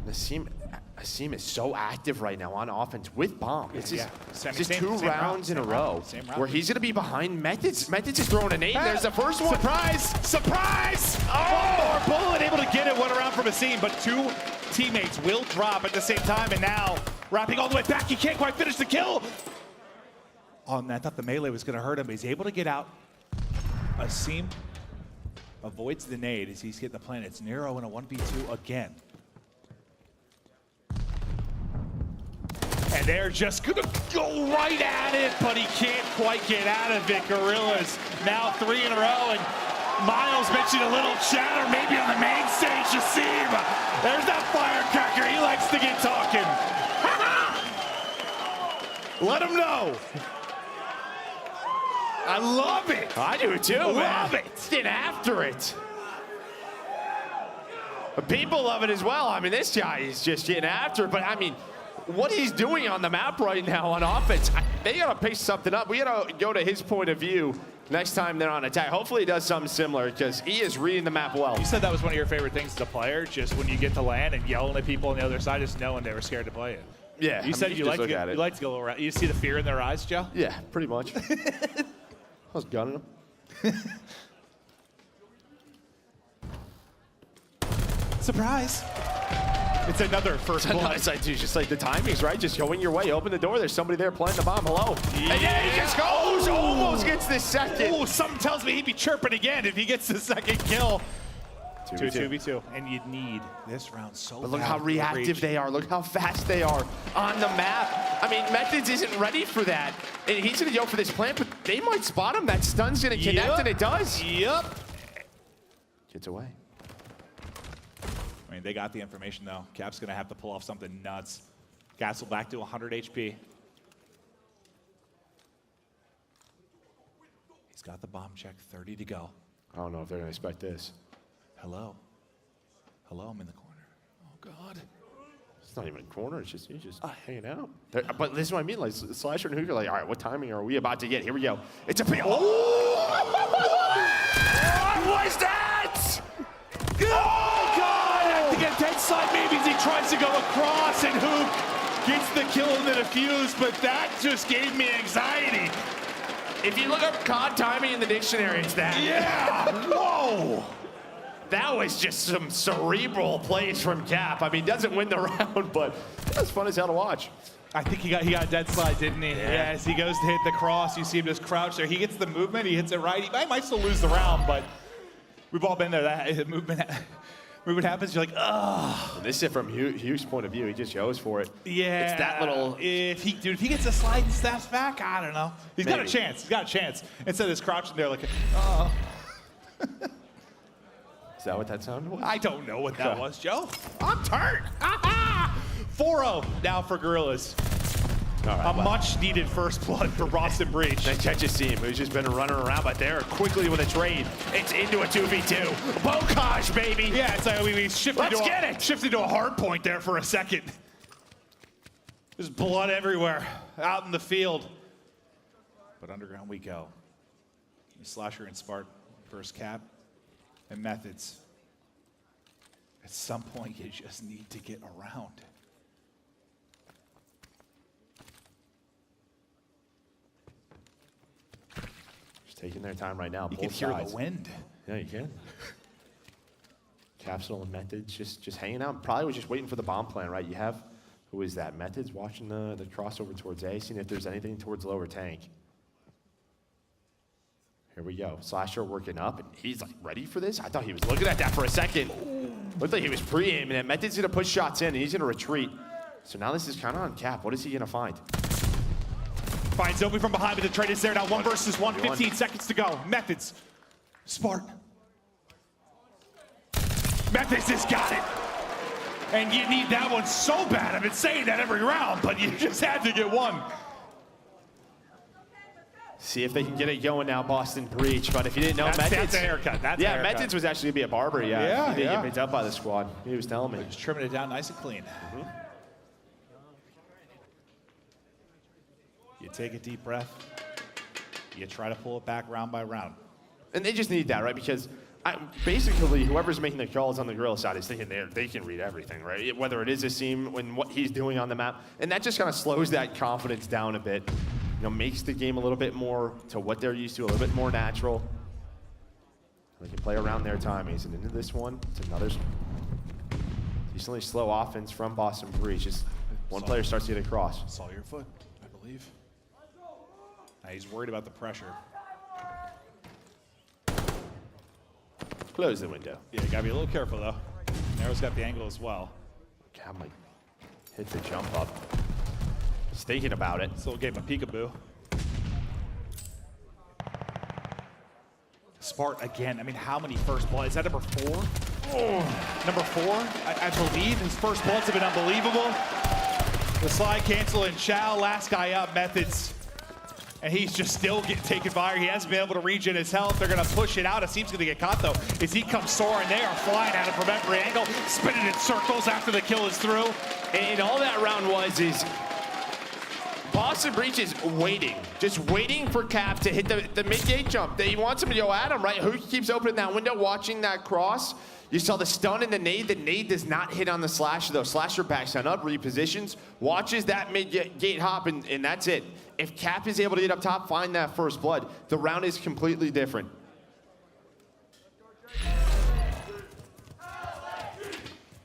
Asim is so active right now on offense with bomb. It's just, Same two rounds in a row where he's going to be behind Methodz. Methodz is throwing a nade. There's the first one. Surprise! Surprise! Oh! One more bullet able to get it. One around from Asim, but two teammates will drop at the same time. And now, wrapping all the way back, he can't quite finish the kill. Oh, man, I thought the melee was going to hurt him. He's able to get out. Asim avoids the nade as he's hitting the plant. It's Nero in a 1v2 again. And they're just gonna go right at it, but he can't quite get out of it. Guerrillas now 3 in a row, and Miles mentioned a little chatter maybe on the main stage. Asim, there's that firecracker. He likes to get talking. Let him know. I love it. I do too, Love man. it. Get after it. The people love it as well. I mean, this guy is just getting after it, but I mean, what he's doing on the map right now on offense, they gotta pick something up. We gotta go to his point of view next time they're on attack. Hopefully he does something similar because he is reading the map well. You said that was one of your favorite things as a player, just when you get to land and yelling at people on the other side, just knowing they were scared to play it. Yeah, You said you like to go around. You see the fear in their eyes, Joe? Yeah, pretty much. I was gunning him. Surprise. It's another first blood. Nice idea, just like the timing's right. Just going your way, open the door. There's somebody there planting the bomb. Hello. Yeah. And then he just goes, almost gets the second. Oh, something tells me he'd be chirping again if he gets the second kill. 2v2. And you'd need this round so But look bad how for reactive reach. they are. Look how fast they are on the map. I mean, Methodz isn't ready for that. And he's going to go for this plant, but they might spot him. That stun's going to connect, and it does. Yep. Gets away. I mean, they got the information, though. Cap's going to have to pull off something nuts. Castle back to 100 HP. He's got the bomb check, 30 to go. I don't know if they're going to expect this. Hello. Hello, I'm in the corner. Oh, God. It's not even a corner. It's just, he's just hanging out. But this is what I mean. Like, Slasher and Hook are like, all right, what timing are we about to get? Here we go. It's a big. Oh! What was that? Oh, God! I think at dead side, maybe as he tries to go across, and Hook gets the kill in the defuse, but that just gave me anxiety. If you look up COD timing in the dictionary, it's that. Yeah! Whoa! That was just some cerebral plays from Cap. I mean, doesn't win the round, but it was fun as hell to watch. I think he got dead slide, didn't he? Yeah, as he goes to hit the cross, you see him just crouch there. He gets the movement, he hits it right. He might still lose the round, but we've all been there. That movement happens, you're like, ugh. This is from Hugh's point of view. He just goes for it. Yeah. It's that little. If he gets a slide and snaps back, I don't know. He's got a chance. He's got a chance. Instead of just crouching there like, oh. Is that what that sounded was? I don't know what that was, Joe. I'm turned. 4-0 now for Guerrillas. All right, a much-needed first blood for Boston Breach. Then catch a team who's just been running around, but they're quickly with a trade. It's into a 2v2. Bocage, baby. Yeah, it's like we shifted to a hard point there for a second. There's blood everywhere out in the field. But underground we go. Slasher and Spark first Cap and Methodz. At some point, you just need to get around. Taking their time right now. You can hear the wind. Yeah, you can. Capsidal and Methodz just hanging out. Probably was just waiting for the bomb plan, right? You have, who is that? Methodz watching the crossover towards A, seeing if there's anything towards lower tank. Here we go. Slasher working up, and he's like ready for this. I thought he was looking at that for a second. Looked like he was pre-aiming it. Method's gonna push shots in, and he's gonna retreat. So now this is kind of on Cap. What is he gonna find? Finds open from behind, but the trade is there now. 1 versus 1, 15 seconds to go. Methodz. Spark. Methodz has got it. And you need that one so bad. I've been saying that every round, but you just had to get one. See if they can get it going now, Boston Breach. But if you didn't know, Methodz. That's a haircut. That's a haircut. Methodz was actually going to be a barber, yeah. He didn't get picked up by the squad. He was telling me. Just trimming it down nice and clean. You take a deep breath. You try to pull it back round by round. And they just need that, right? Because basically, whoever's making the calls on the Guerrilla side is thinking they can read everything, right? Whether it is a seam and what he's doing on the map. And that just kind of slows that confidence down a bit. You know, makes the game a little bit more to what they're used to, a little bit more natural. They can play around their timings. And into this one, it's another decently slow offense from Boston Breach. Just one player starts to get across. Saw your foot, I believe. Now he's worried about the pressure. Close the window. Yeah, you gotta be a little careful though. Nero's got the angle as well. Cam might hit the jump up. He's thinking about it. Still gave him a peekaboo. Spart again. I mean, how many first blood? Is that number 4? Oh. Number 4, I believe. His first bloods have been unbelievable. The slide cancel and Chow, last guy up, Methodz. And he's just still getting taken fire. He hasn't been able to regen his health. They're gonna push it out. It seems gonna get caught though. As he comes soaring, they are flying at him from every angle, spinning in circles after the kill is through. And all that round is Boston Breach is waiting, just waiting for Cap to hit the mid-gate jump. He wants him to go at him, right? Who keeps opening that window, watching that cross? You saw the stun and the nade. The nade does not hit on the Slasher though. Slasher backs on up, repositions, watches that mid-gate hop, and that's it. If Cap is able to get up top, find that first blood, the round is completely different.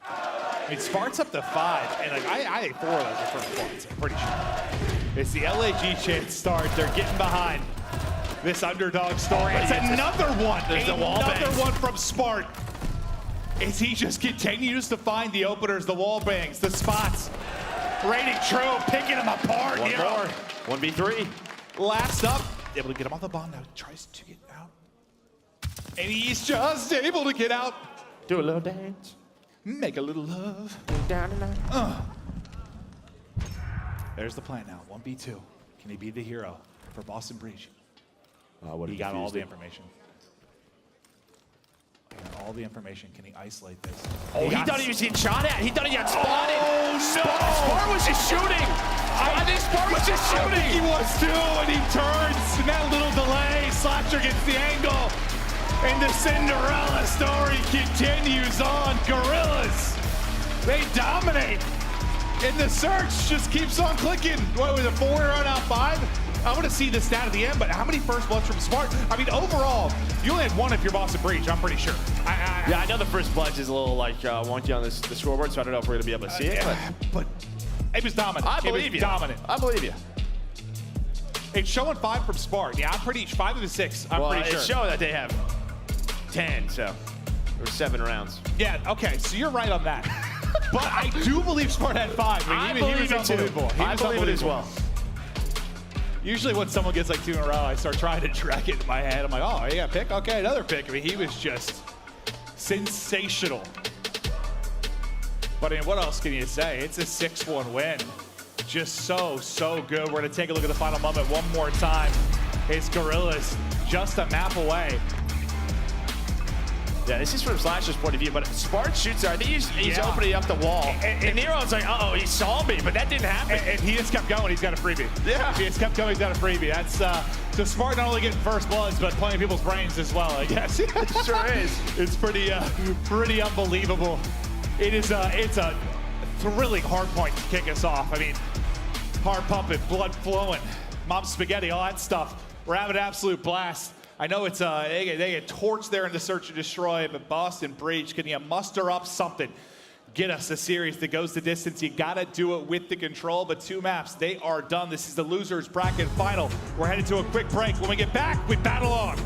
I mean, Spart's up to 5, and like I think 4 of those are first bloods, I'm pretty sure. It's the LAG chance start. They're getting behind this underdog story. It's another one. There's the wall another bangs. one from Spart. As he just continues to find the openers, the wall bangs, the spots. Raining true, picking them apart. One Nero. more. 1v3. Last up, able to get him on the bomb now. Tries to get out. And he's just able to get out. Do a little dance. Make a little love. Down tonight. There's the plan now. 1v2. Can he be the hero for Boston Breach? He got all the information. All the information. Can he isolate this? Oh, he thought he was getting shot at. He thought he got spotted. Oh, no! Spart was just shooting. I think Spart was just shooting. I think he was too, and he turns. And that little delay. Slasher gets the angle. And the Cinderella story continues on. Guerrillas, they dominate. And the search just keeps on clicking. What was it, 4 run out 5? I want to see the stat at the end, but how many first bloods from Spart? I mean, overall, you only had 1 if you're Boston Breach, I'm pretty sure. Yeah, I know the first bloods is a little like wonky on the scoreboard, so I don't know if we're going to be able to see it. But it was dominant. I believe you. Dominant. I believe you. It's showing 5 from Spart. Yeah, I'm pretty 5 of the 6. I'm pretty sure. It's showing that they have 10, so there were 7 rounds. Yeah, okay, so you're right on that. But I do believe Spart had 5. I believe it too. I believe it as well. Usually when someone gets like 2 in a row, I start trying to track it in my head. I'm like, oh, you got a pick? Okay, another pick. I mean, he was just sensational. But I mean, what else can you say? It's a 6-1 win. Just so good. We're gonna take a look at the final moment one more time. It's Guerrillas just a map away. Yeah, this is from Slasher's point of view, but Spart shoots there. I think he's opening up the wall. And Nero's like, uh-oh, he saw me, but that didn't happen. And he just kept going. He's got a freebie. Yeah. He just kept going. He's got a freebie. That's so Spart not only getting first bloods, but playing people's brains as well, I guess. It sure is. It's pretty unbelievable. It's a thrilling hard point to kick us off. I mean, heart pumping, blood flowing, mom spaghetti, all that stuff. We're having an absolute blast. I know it's they get torched there in the search and destroy, but Boston Breach, can you muster up something? Get us a series that goes the distance. You gotta do it with the control, but 2 maps, they are done. This is the losers bracket final. We're headed to a quick break. When we get back, we battle on.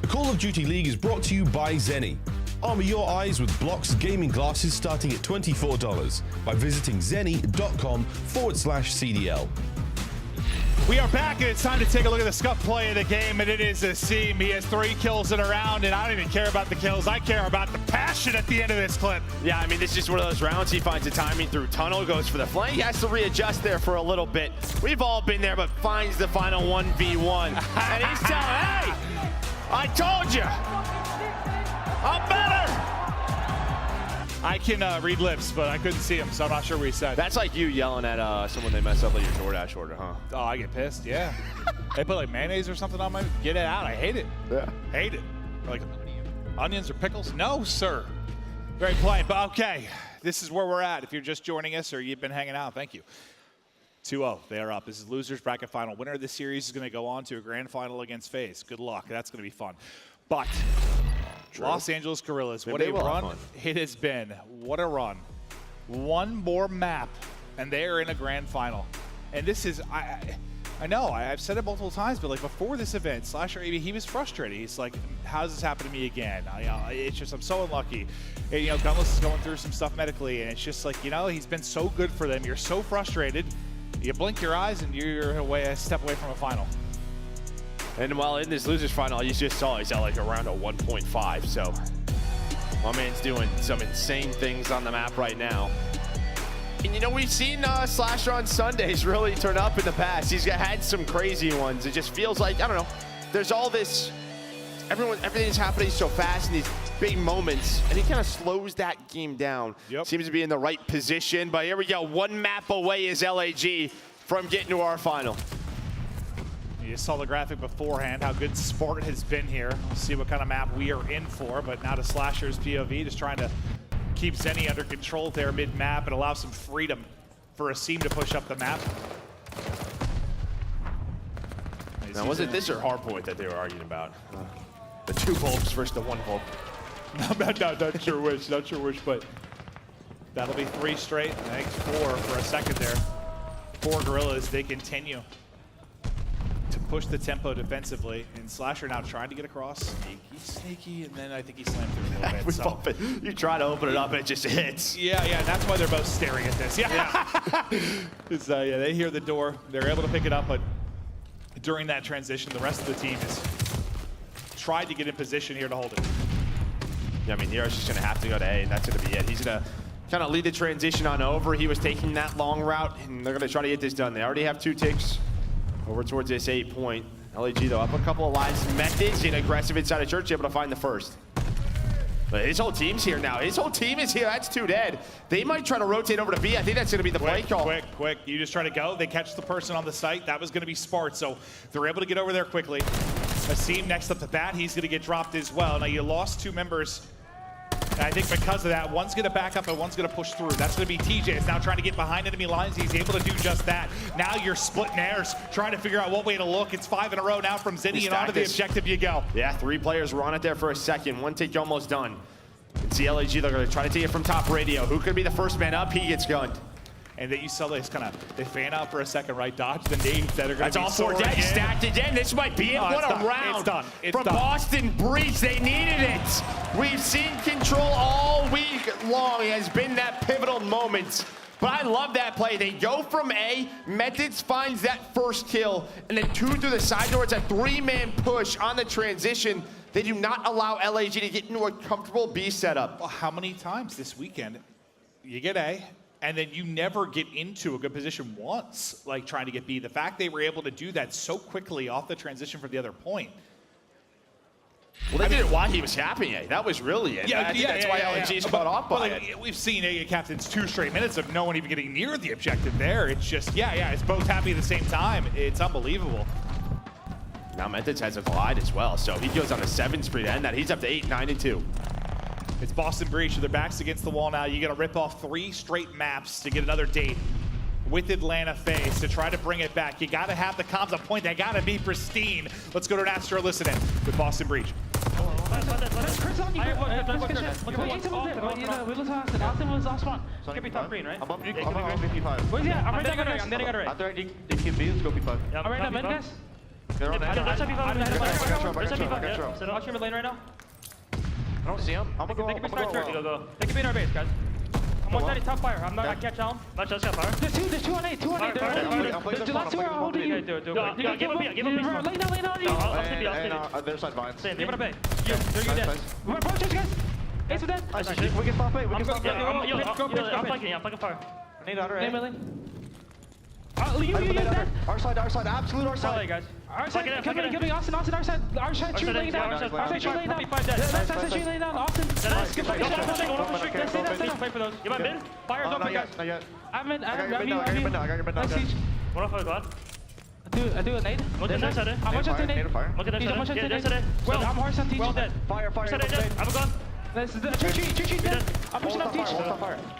Call of Duty League is brought to you by Zenny. Armor your eyes with Block's gaming glasses starting at $24 by visiting zenny.com/CDL. We are back, and it's time to take a look at the Scump play of the game, and it is a seam. He has 3 kills in a round, and I don't even care about the kills. I care about the passion at the end of this clip. Yeah, I mean, this is just one of those rounds. He finds the timing through tunnel, goes for the flank. He has to readjust there for a little bit. We've all been there, but finds the final 1v1. And he's telling, hey, I told you, I'm better. I can read lips, but I couldn't see him, so I'm not sure what he said. That's like you yelling at someone they mess up like your DoorDash order, huh? Oh, I get pissed, yeah. They put like mayonnaise or something on my, get it out, I hate it. Yeah. Hate it. Like onions or pickles? No, sir. Very polite, but okay. This is where we're at. If you're just joining us or you've been hanging out, thank you. 2-0, they are up. This is losers bracket final. Winner of this series is gonna go on to a grand final against FaZe. Good luck, that's gonna be fun. But Los Angeles Guerrillas, what a run it has been. What a run. One more map, and they are in a grand final. And this is, I know, I've said it multiple times, but like before this event, Slasher, he was frustrated. He's like, how does this happen to me again? It's just, I'm so unlucky. And, you know, Gunless is going through some stuff medically, and it's just like, you know, he's been so good for them. You're so frustrated. You blink your eyes, and you're a step away from a final. And while in this losers final, you just saw he's at like around a 1.5. So my man's doing some insane things on the map right now. And you know, we've seen Slasher on Sundays really turn up in the past. He's had some crazy ones. It just feels like, I don't know, there's all this, everything's happening so fast in these big moments, and he kind of slows that game down. Yep. Seems to be in the right position, but here we go. One map away is LAG from getting to our final. You saw the graphic beforehand, how good Sport has been here. We'll see what kind of map we are in for, but now to Slasher's POV, just trying to keep Zenny under control there mid-map and allow some freedom for a seam to push up the map. Now, was it this or hardpoint that they were arguing about? The 2 bulbs versus the 1 bulb. Not sure which, but that'll be 3 straight. I think 4 for a second there. 4 Guerrillas, they continue to push the tempo defensively, and Slasher now trying to get across. Sneaky, and then I think he slammed through a little bit. You try to open it up, and it just hits. Yeah, that's why they're both staring at this. Yeah. They hear the door. They're able to pick it up, but during that transition, the rest of the team has tried to get in position here to hold it. Yeah, I mean, Nero's just going to have to go to A, and that's going to be it. He's going to kind of lead the transition on over. He was taking that long route, and they're going to try to get this done. They already have 2 ticks over towards this 8 point. LAG, though, up a couple of lines. Methodz in aggressive inside of church, able to find the first. But his whole team's here now. His whole team is here. That's 2 dead. They might try to rotate over to B. I think that's going to be the play call. Quick. You just try to go. They catch the person on the site. That was going to be Spart, so they're able to get over there quickly. Asim next up to bat. He's going to get dropped as well. Now, you lost 2 members. And I think because of that, one's going to back up and one's going to push through. That's going to be TJ. It's now trying to get behind enemy lines. He's able to do just that. Now you're splitting hairs, trying to figure out what way to look. It's 5 in a row now from Zenny, and onto the objective you go. Yeah, 3 players were on it there for a second. 1 take almost done. And see LAG, they're going to try to take it from top radio. Who could be the first man up? He gets gunned. And then you saw this they fan out for a second, right? Dodge the nades that are going to be That's all 4 dead. Stacked again. This might be it. What a round. It's done. From Boston Breach. They needed it. We've seen Control all week long. It has been that pivotal moment. But I love that play. They go from A. Methodz finds that first kill. And then 2 through the side door. It's a 3-man push on the transition. They do not allow LAG to get into a comfortable B setup. Well, how many times this weekend you get A, and then you never get into a good position once, like trying to get B? The fact they were able to do that so quickly off the transition from the other point. Well, they did it while he was tapping A. That was really it. That's why LAG's caught off by it. We've seen A captains 2 straight minutes of no one even getting near the objective there. It's just, it's both happy at the same time. It's unbelievable. Now Methodz has a glide as well, so he goes on a 7 spree to end that. He's up to 8, 9, and 2. It's Boston Breach with their backs against the wall now. You got to rip off 3 straight maps to get another date with Atlanta FaZe to try to bring it back. You got to have the comms on point. They got to be pristine. Let's go to an Astro listen-in with Boston Breach. Can be top green, right? I'm up BP5. Where's he at? I'm right there. I'm getting it right. After I keep B, let's go P5. I'm right now, guys. They're on There's a P5 in the head of fire. There's a I got P5. you. So watch your lane right now. I don't see him. I'm gonna go. They can be start turn. They can be in our base, guys. I'm 130 top fire. I'm not. I can't challenge. Match, let's get fire. There's two on 8. Two on 8. The last two are holding you. Do it. Give him a piece. Lay down. I'll There's side vines. Give it a bait. You're dead. Run, chase, guys. Ace with that. We can stop it. We can stop it. I'm flanking fire. I need outer. You dead. Our side, absolute our side. Guys. Our side, give me Austin, our side. Our side, tree laying down. Our side, tree laying down. Left side, tree laying down. Austin. Stay down. Fight for those. You might mid? Fire's open, guys. Not yet. I got your mid now. One off of God. I do a nade. Look at that side. How much is the nade? Look at that side. Yeah, that's it. Well, I'm horse on teach dead. Fire. I'm a gun. Tree dead. I'm pushing up teach.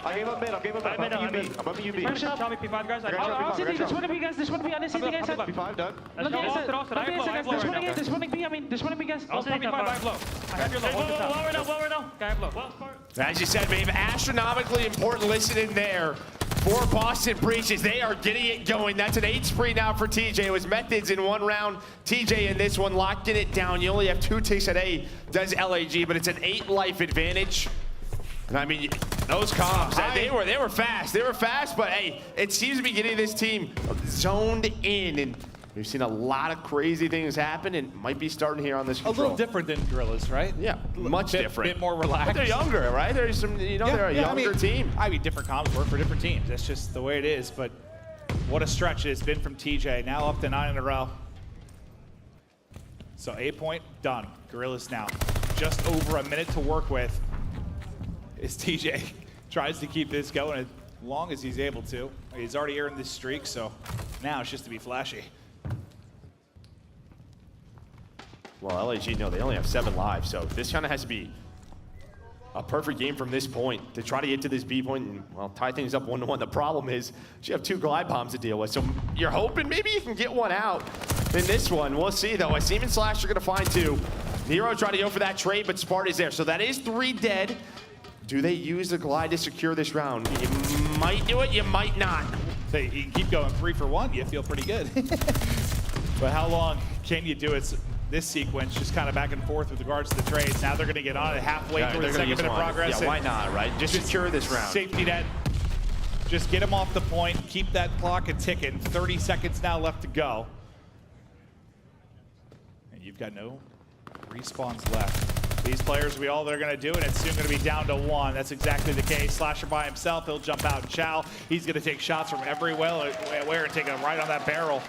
I gave up mid. I'm bumping you B. Tell me P5, guys. Honestly, this wouldn't be, guys. This wouldn't be on this CD, guys. P5 done. Look at this. This wouldn't be, I mean, this wouldn't be, guys. I'll take P5. I have low. I have your low. Well, right now. I have low. As you said, babe, astronomically important listening there for Boston Breaches. They are getting it going. That's an 8 spree now for TJ. It was Methodz in one round. TJ in this one, locking it down. You only have 2 ticks at A, does LAG, but it's an 8 life advantage. And I mean, those comps, they were fast. They were fast, but hey, it seems to be getting this team zoned in. And we've seen a lot of crazy things happen, and might be starting here on this control. A little different than Guerrillas, right? Yeah, much different. Bit more relaxed. But they're younger, right? There's some, they're a younger team. I mean, different comps work for different teams. That's just the way it is. But what a stretch it's been from TJ. Now up to 9 in a row. So A point done. Guerrillas now just over a minute to work with. As TJ tries to keep this going as long as he's able to. He's already earned this streak, so now it's just to be flashy. Well, LAG, no, they only have 7 lives, so this kind of has to be a perfect game from this point to try to get to this B point and, well, tie things up 1-1. The problem is you have 2 glide bombs to deal with, so you're hoping maybe you can get one out in this one. We'll see, though. Asim and Slash are going to find 2. Nero trying to go for that trade, but Sparta's there, so that is 3 dead. Do they use the glide to secure this round? You might do it, you might not. So you can keep going 3 for 1, you feel pretty good. But how long can you do it? This sequence, just kind of back and forth with regards to the trades. Now they're going to get on it halfway through the second minute of progress. Yeah, why not, right? Just secure this round. Safety net. Just get them off the point. Keep that clock a ticking. 30 seconds now left to go. And you've got no respawns left. These players, they're going to do, and it's soon going to be down to 1. That's exactly the case. Slasher by himself. He'll jump out and chow. He's going to take shots from everywhere and take them right on that barrel.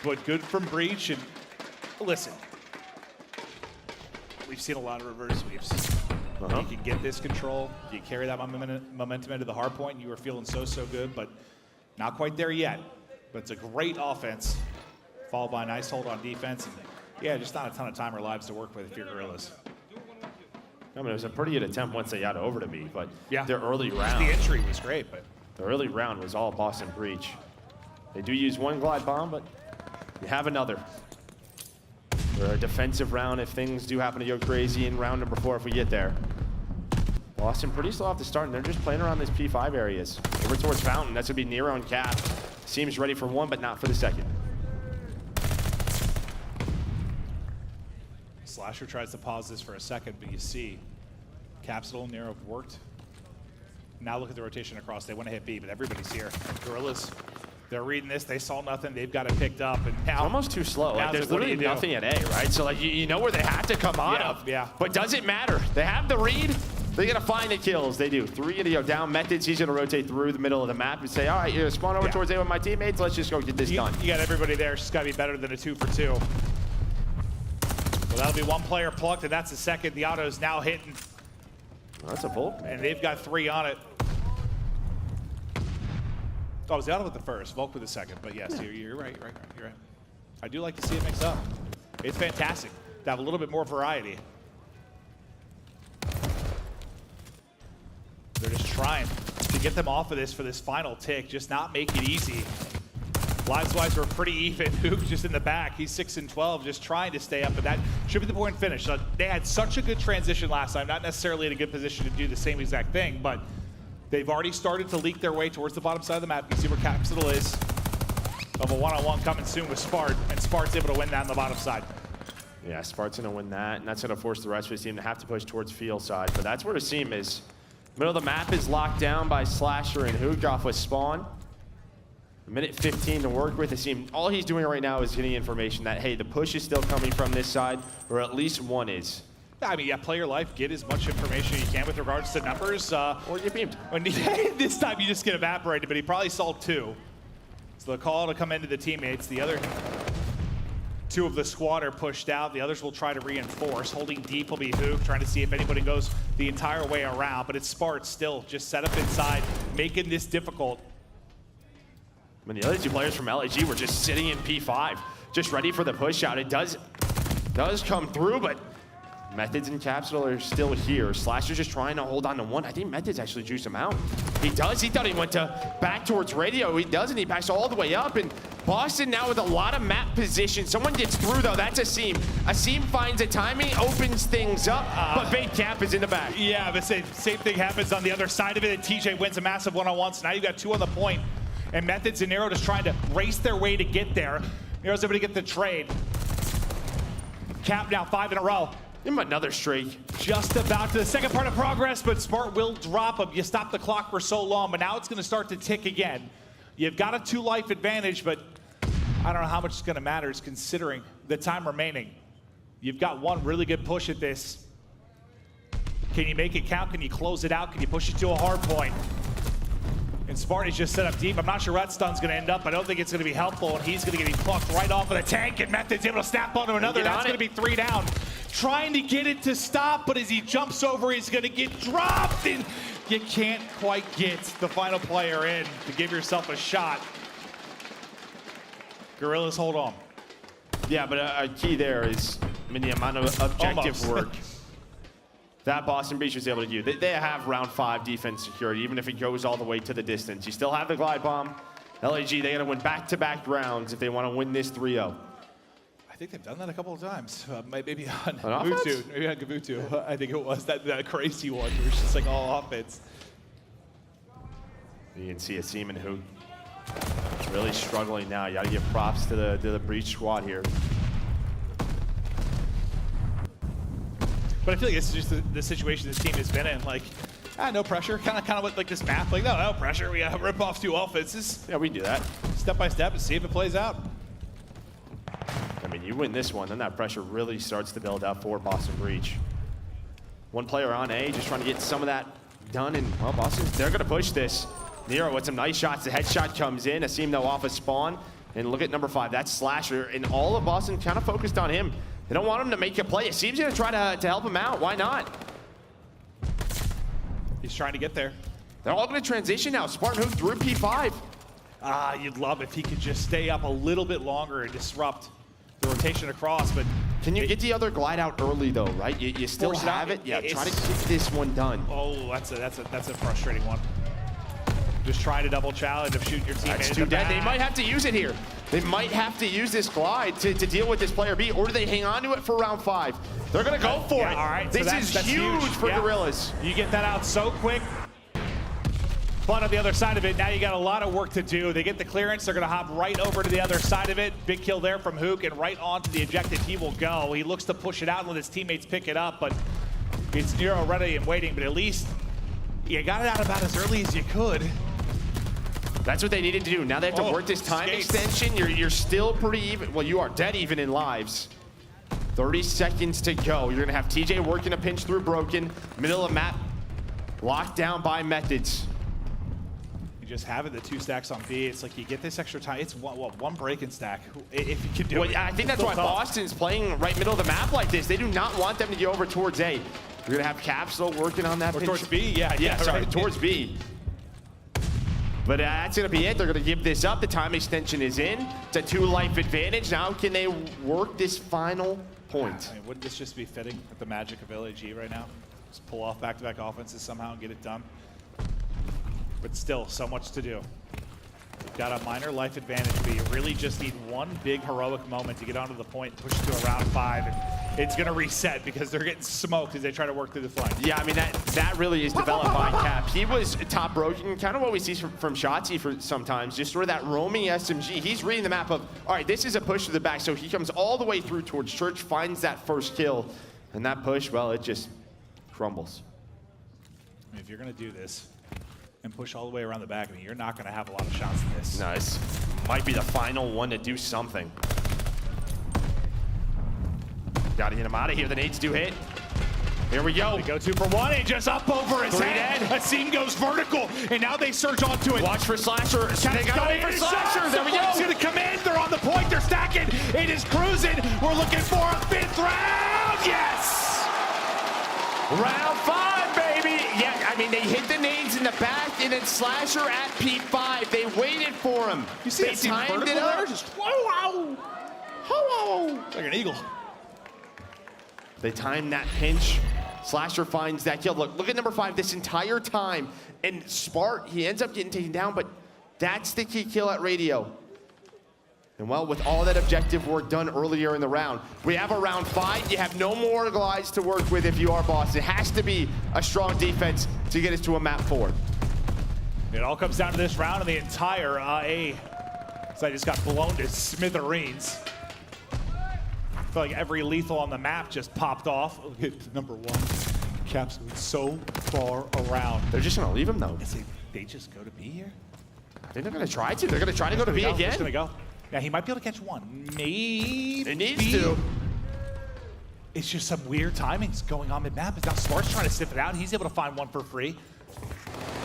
But good from Breach, and listen, we've seen a lot of reverse sweeps. You can get this control, you carry that momentum into the hard point, and you were feeling so good, but not quite there yet. But it's a great offense, followed by a nice hold on defense, and yeah, just not a ton of time or lives to work with if you're Guerrillas. I mean, it was a pretty good attempt once they got over to me, but yeah, their early round. The entry was great, but the early round was all Boston Breach. They do use 1 glide bomb, but you have another. For a defensive round if things do happen to go crazy in round number 4 if we get there. Boston pretty slow off the start, and they're just playing around these P5 areas. Over towards Fountain, that's gonna be Nero and Cap. Seems ready for 1, but not for the second. Slasher tries to pause this for a second, but you see Capsidal and Nero have worked. Now look at the rotation across. They want to hit B, but everybody's here. Guerrillas, they're reading this. They saw nothing. They've got it picked up. And now, it's almost too slow. Like, there's literally nothing at A, right? So like you know where they have to come out of. Yeah. But does it matter? They have the read. They're going to find the kills. They do. 3 going to go down. Methodz, he's going to rotate through the middle of the map and say, all right, you're spawn over towards A with my teammates. Let's just go get this done. You got everybody there. It's got to be better than a 2 for 2. Well, that'll be 1 player plucked, and that's the second. The auto's now hitting. That's a Volk. And they've got 3 on it. Oh, it was the auto with the first, Volk with the second. But yes, you're right, you're right. I do like to see it mix up. It's fantastic to have a little bit more variety. They're just trying to get them off of this for this final tick, just not make it easy. Lives-wise, we're pretty even. Hook just in the back. He's 6 and 12, just trying to stay up, but that should be the point finish. So they had such a good transition last time, not necessarily in a good position to do the same exact thing, but they've already started to leak their way towards the bottom side of the map. You see where Capsidal is. of a one-on-one coming soon with Spart, and Spart's able to win that on the bottom side. Yeah, Spart's going to win that, and that's going to force the rest of his team to have to push towards field side. But that's where the team is. Middle of the map is locked down by Slasher and Hook off with Spawn. A minute 15 to work with. The team, all he's doing right now is getting information that, hey, the push is still coming from this side, or at least one is. I mean, yeah, play your life, get as much information as you can with regards to numbers. Or get beamed. This time you just get evaporated, but he probably saw 2. So the call to come into the teammates. The other 2 of the squad are pushed out. The others will try to reinforce. Holding deep will be Hook, trying to see if anybody goes the entire way around. But it's Spart still just set up inside, making this difficult. I mean, the other 2 players from LAG were just sitting in P5, just ready for the push out. It does come through, but Methodz and Capsidal are still here. Slasher's just trying to hold on to one. I think Methodz actually juiced him out. He does. He thought he went back towards radio. He doesn't. He backs all the way up. And Boston now with a lot of map position. Someone gets through, though. That's Asim. Asim finds a timing, opens things up, but Bait Cap is in the back. Yeah, the same thing happens on the other side of it. And TJ wins a massive one-on-one. So now you've got 2 on the point. And Methodz and Nero just trying to race their way to get there. Nero's able to get the trade. Cap now 5 in a row. Give him another streak. Just about to the second part of progress, but Spart will drop him. You stop the clock for so long, but now it's going to start to tick again. You've got a 2-life advantage, but I don't know how much it's going to matter considering the time remaining. You've got one really good push at this. Can you make it count? Can you close it out? Can you push it to a hard point? And Spart is just set up deep. I'm not sure where that stun's going to end up. I don't think it's going to be helpful, and he's going to get plucked right off of the tank, and Method's able to snap onto another. That's going to be 3 down. Trying to get it to stop, but as he jumps over, he's going to get dropped, and you can't quite get the final player in to give yourself a shot. Guerrillas hold on. Yeah, but a key there is, I mean, the amount of objective work that Boston Breach was able to do. They have round 5 defense security, even if it goes all the way to the distance. You still have the glide bomb. LAG, they got to win back-to-back rounds if they want to win this 3-0. I think they've done that a couple of times. Maybe on Gavutu. Maybe on Gavutu. I think it was that crazy one where it's just like all offense. You can see Asim and Hook really struggling now. You got to give props to the Breach squad here. But I feel like this is just the situation this team has been in. Like, no pressure. Kind of like this map. Like, no pressure. We got to rip off 2 offenses. Yeah, we can do that. Step by step and see if it plays out. I mean, you win this one, then that pressure really starts to build up for Boston Breach. One player on A, just trying to get some of that done, and, well, Boston, they're going to push this. Nero with some nice shots. The headshot comes in. Asim, though, off a spawn. And look at number 5. That's Slasher, and all of Boston kind of focused on him. They don't want him to make a play. Asim's going to try to help him out. Why not? He's trying to get there. They're all going to transition now. Spartan Hook through P5. You'd love if he could just stay up a little bit longer and disrupt the rotation across, but can you get the other glide out early though, right? You still have it. Yeah, try to get this one done. Oh, that's a frustrating one. Just trying to double challenge of shooting your teammate. That's too dead. They might have to use it here. They might have to use this glide to deal with this player B, or do they hang on to it for round 5? They're gonna go for it. All right, this so is huge for Guerrillas. You get that out so quick. But on the other side of it, now you got a lot of work to do. They get the clearance, they're gonna hop right over to the other side of it. Big kill there from Hook, and right onto the objective he will go. He looks to push it out and let his teammates pick it up, but it's Nero ready and waiting, but at least you got it out about as early as you could. That's what they needed to do. Now they have to work this time extension. You're still pretty even. Well, you are dead even in lives. 30 seconds to go. You're gonna have TJ working a pinch through Broken. Middle of map, locked down by Methodz. Just having the 2 stacks on B, it's like you get this extra time. It's one break and stack if you can do it. I think that's why Boston's playing right middle of the map like this. They do not want them to go over towards A. You're gonna have Capsidal working on that. Or towards B, sorry, towards B. But that's gonna be it. They're gonna give this up. The time extension is in. It's a 2-life advantage. Now can they work this final point? I mean, wouldn't this just be fitting with the magic of LAG right now? Just pull off back-to-back offenses somehow and get it done. But still, so much to do. You've got a minor life advantage, but you really just need one big heroic moment to get onto the point and push it to a round 5. And it's going to reset because they're getting smoked as they try to work through the flank. Yeah, I mean, that really is developed by Cap. He was top broken, kind of what we see from Shotzzy for sometimes, just sort of that roaming SMG. He's reading the map of, all right, this is a push to the back, so he comes all the way through towards Church, finds that first kill, and that push, well, it just crumbles. I mean, if you're going to do this and push all the way around the back, I mean, you're not going to have a lot of shots in this. Nice. Might be the final one to do something. Gotta get him out of here. The nades do hit. Here we go. They go 2 for 1 and just up over his head. Asim goes vertical, and now they surge onto it. Watch for Slasher. They got away for Slasher. There we go. It's gonna come in. They're on the point. They're stacking. It is cruising. We're looking for a 5th round. Yes! Round 5, baby. Yeah, I mean, they hit the nades in the back, and then Slasher at P5. They waited for him. You see they timed it up. Just whoa, whoa, like an eagle. They timed that pinch. Slasher finds that kill. Look at number 5 this entire time. And Spart, he ends up getting taken down, but that's the key kill at radio. And well, with all that objective work done earlier in the round, we have a round 5. You have no more glides to work with if you are boss. It has to be a strong defense to get us to a map 4. It all comes down to this round, and the entire A side just got blown to smithereens. I feel like every lethal on the map just popped off. Look at number 1. Capsidal so far around. They're just gonna leave him though. They just go to B here? I think they're gonna try to. They're gonna try to go to B again. Just gonna go. Yeah, he might be able to catch 1. Maybe. It needs to. It's just some weird timings going on mid-map. Now Spart's trying to sniff it out. He's able to find 1 for free.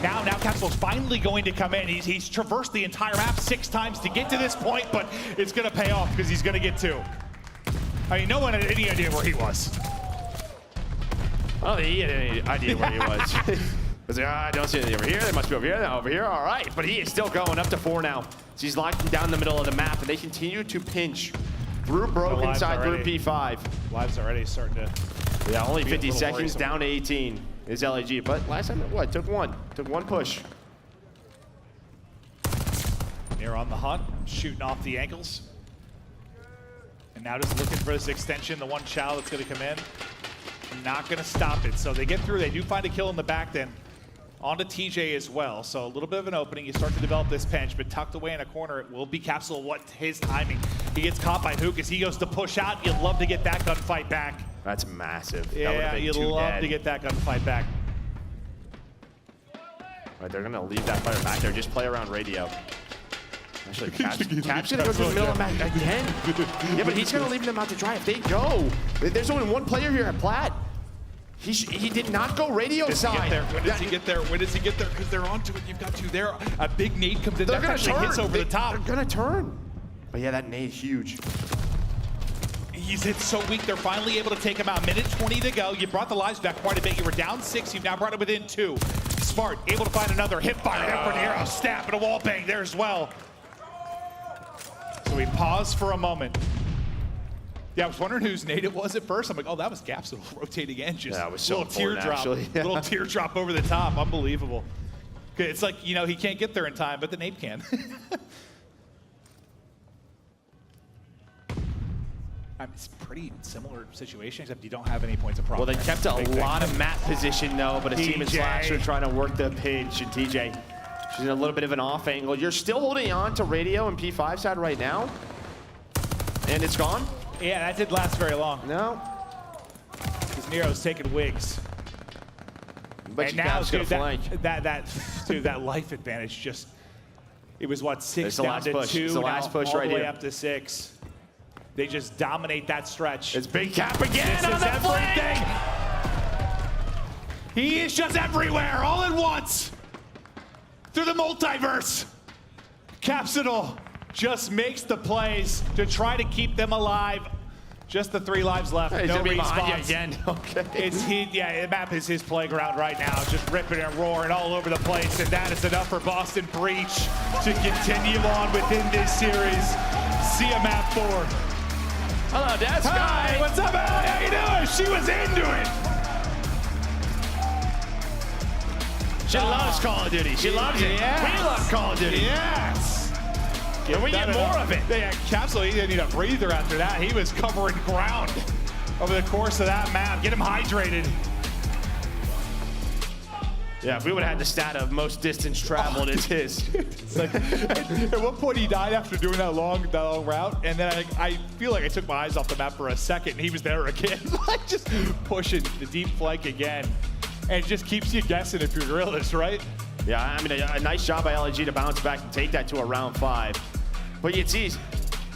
Now Capsidal's finally going to come in. He's traversed the entire map 6 times to get to this point, but it's gonna pay off because he's gonna get 2. I mean, no one had any idea where he was. Oh, he had any idea where he was. He was like, I don't see anything over here. They must be over here. Now over here. All right. But he is still going up to 4 now. So he's locking down the middle of the map, and they continue to pinch through broken side through P5. Lives already starting to. Yeah, only 50 seconds down to 18 is LAG. But last time, what? Took 1 push. Nero on the hunt, shooting off the ankles. And now just looking for this extension, the 1 chow that's going to come in. Not going to stop it. So they get through. They do find a kill in the back then. On to TJ as well. So a little bit of an opening. You start to develop this pinch, but tucked away in a corner, it will be Capsidal. What his timing. He gets caught by Hook as he goes to push out. You'd love to get that gunfight back. That's massive. Yeah, you'd love to get that gunfight back. All right, they're going to leave that player back there. Just play around radio. Actually, Cap's gonna go to the middle of the map again. Yeah, but he's gonna leave them out to dry. If they go, there's only 1 player here at Plat. He did not go radio side. When does he get there? When does he get there? Because they're onto it. You've got 2 there. A big nade comes in. They're That gonna actually turn. hits over the top. They're gonna turn. But yeah, that nade huge. He's hit so weak, they're finally able to take him out. Minute 20 to go. You brought the lives back quite a bit. You were down 6. You've now brought it within 2. Spart able to find another hip fire there for Nero. Snap and a wall bang there as well. So we paused for a moment. Yeah, I was wondering whose nade it was at first. I'm like, oh, that was Capsidal rotating engines. Yeah, it was so little teardrop, little teardrop over the top. Unbelievable. It's like, you know, he can't get there in time, but the nade can. It's a pretty similar situation, except you don't have any points of progress. Well, they kept a lot of map position, though, but Asim and Slasher trying to work the pinch, and TJ, she's in a little bit of an off angle. You're still holding on to radio and P5 side right now, and it's gone? Yeah, that didn't last very long. No. Because Nero's taking wigs. But and now, dude, that life advantage just, it was what, 6 down to 2, it's the last push all right the way here. up to 6. They just dominate that stretch. It's Big Cap again this on the everything. He is just everywhere, all at once. Through the multiverse. Capsidal just makes the plays to try to keep them alive. Just the 3 lives left. Hey, no respawns again. Okay. The map is his playground right now, just ripping and roaring all over the place, and that is enough for Boston Breach to continue on within this series. See a map 4. Hello, Dad. Hi, what's up, Allie? How you doing? She was into it. She loves Call of Duty. She loves it. Yes. We love Call of Duty. Yes. And we get more of it. Yeah, Capsidal, he didn't need a breather after that. He was covering ground. over the course of that map. Get him hydrated. Yeah, if we would have had the stat of most distance traveled, it's his. It's like, at one point he died after doing that long route, and then I feel like I took my eyes off the map for a second, and he was there again, like just pushing the deep flank again. And it just keeps you guessing if you're Guerrillas, right? Yeah, I mean, a nice job by LAG to bounce back and take that to a round 5. But you see,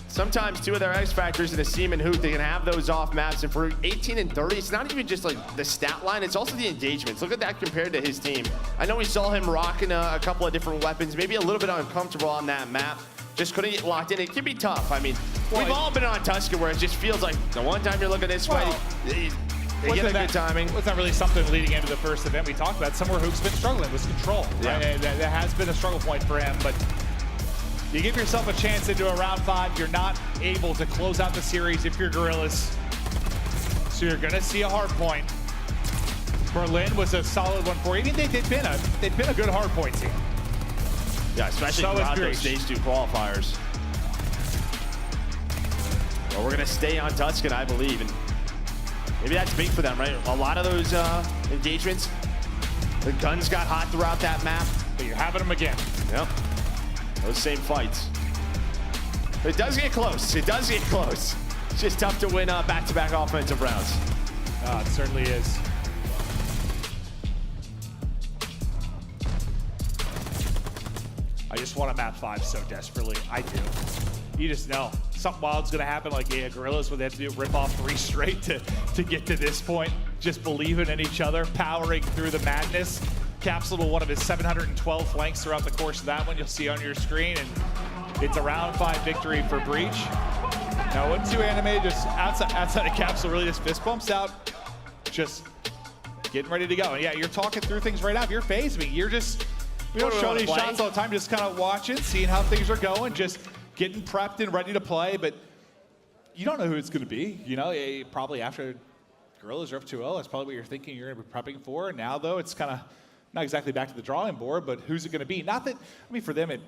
sometimes two of their X factors in a Seam and Hoot, they can have those off maps. And for 18 and 30, it's not even just like the stat line, it's also the engagements. Look at that compared to his team. I know we saw him rocking a couple of different weapons, maybe a little bit uncomfortable on that map. Just couldn't get locked in. It can be tough. I mean, we've all been on Tuscan where it just feels like the one time you're looking this way, they get a good timing. Was not really something leading into the first event we talked about. Somewhere Hook's been struggling was control. Yeah. Right? That has been a struggle point for him, but you give yourself a chance into a round 5. You're not able to close out the series if you're Guerrillas. So you're gonna see a hard point. Berlin was a solid one for you. I mean, they've been a good hard point team. Yeah, especially throughout those stage 2 qualifiers. Well, we're gonna stay on Tuscan, I believe, and maybe that's big for them, right? A lot of those engagements, the guns got hot throughout that map. But you're having them again. Yep. Those same fights. It does get close. It does get close. It's just tough to win back-to-back offensive rounds. It certainly is. I just want a map 5 so desperately. I do. You just know something wild's gonna happen, like Guerrillas, where they have to rip off 3 straight to get to this point. Just believing in each other, powering through the madness. Capsidal, one of his 712 flanks throughout the course of that one, you'll see on your screen, and it's a round 5 victory for Breach. Now, wouldn't you animate just outside of Capsidal, really just fist bumps out, just getting ready to go. And yeah, you're talking through things right now. If you're FaZe, we don't show these shots all the time, just kind of watching, seeing how things are going, just getting prepped and ready to play, but you don't know who it's going to be. You know, probably after Guerrillas are up 2-0, that's probably what you're thinking you're going to be prepping for. Now, though, it's kind of not exactly back to the drawing board, but who's it going to be? Not that, I mean, for them, it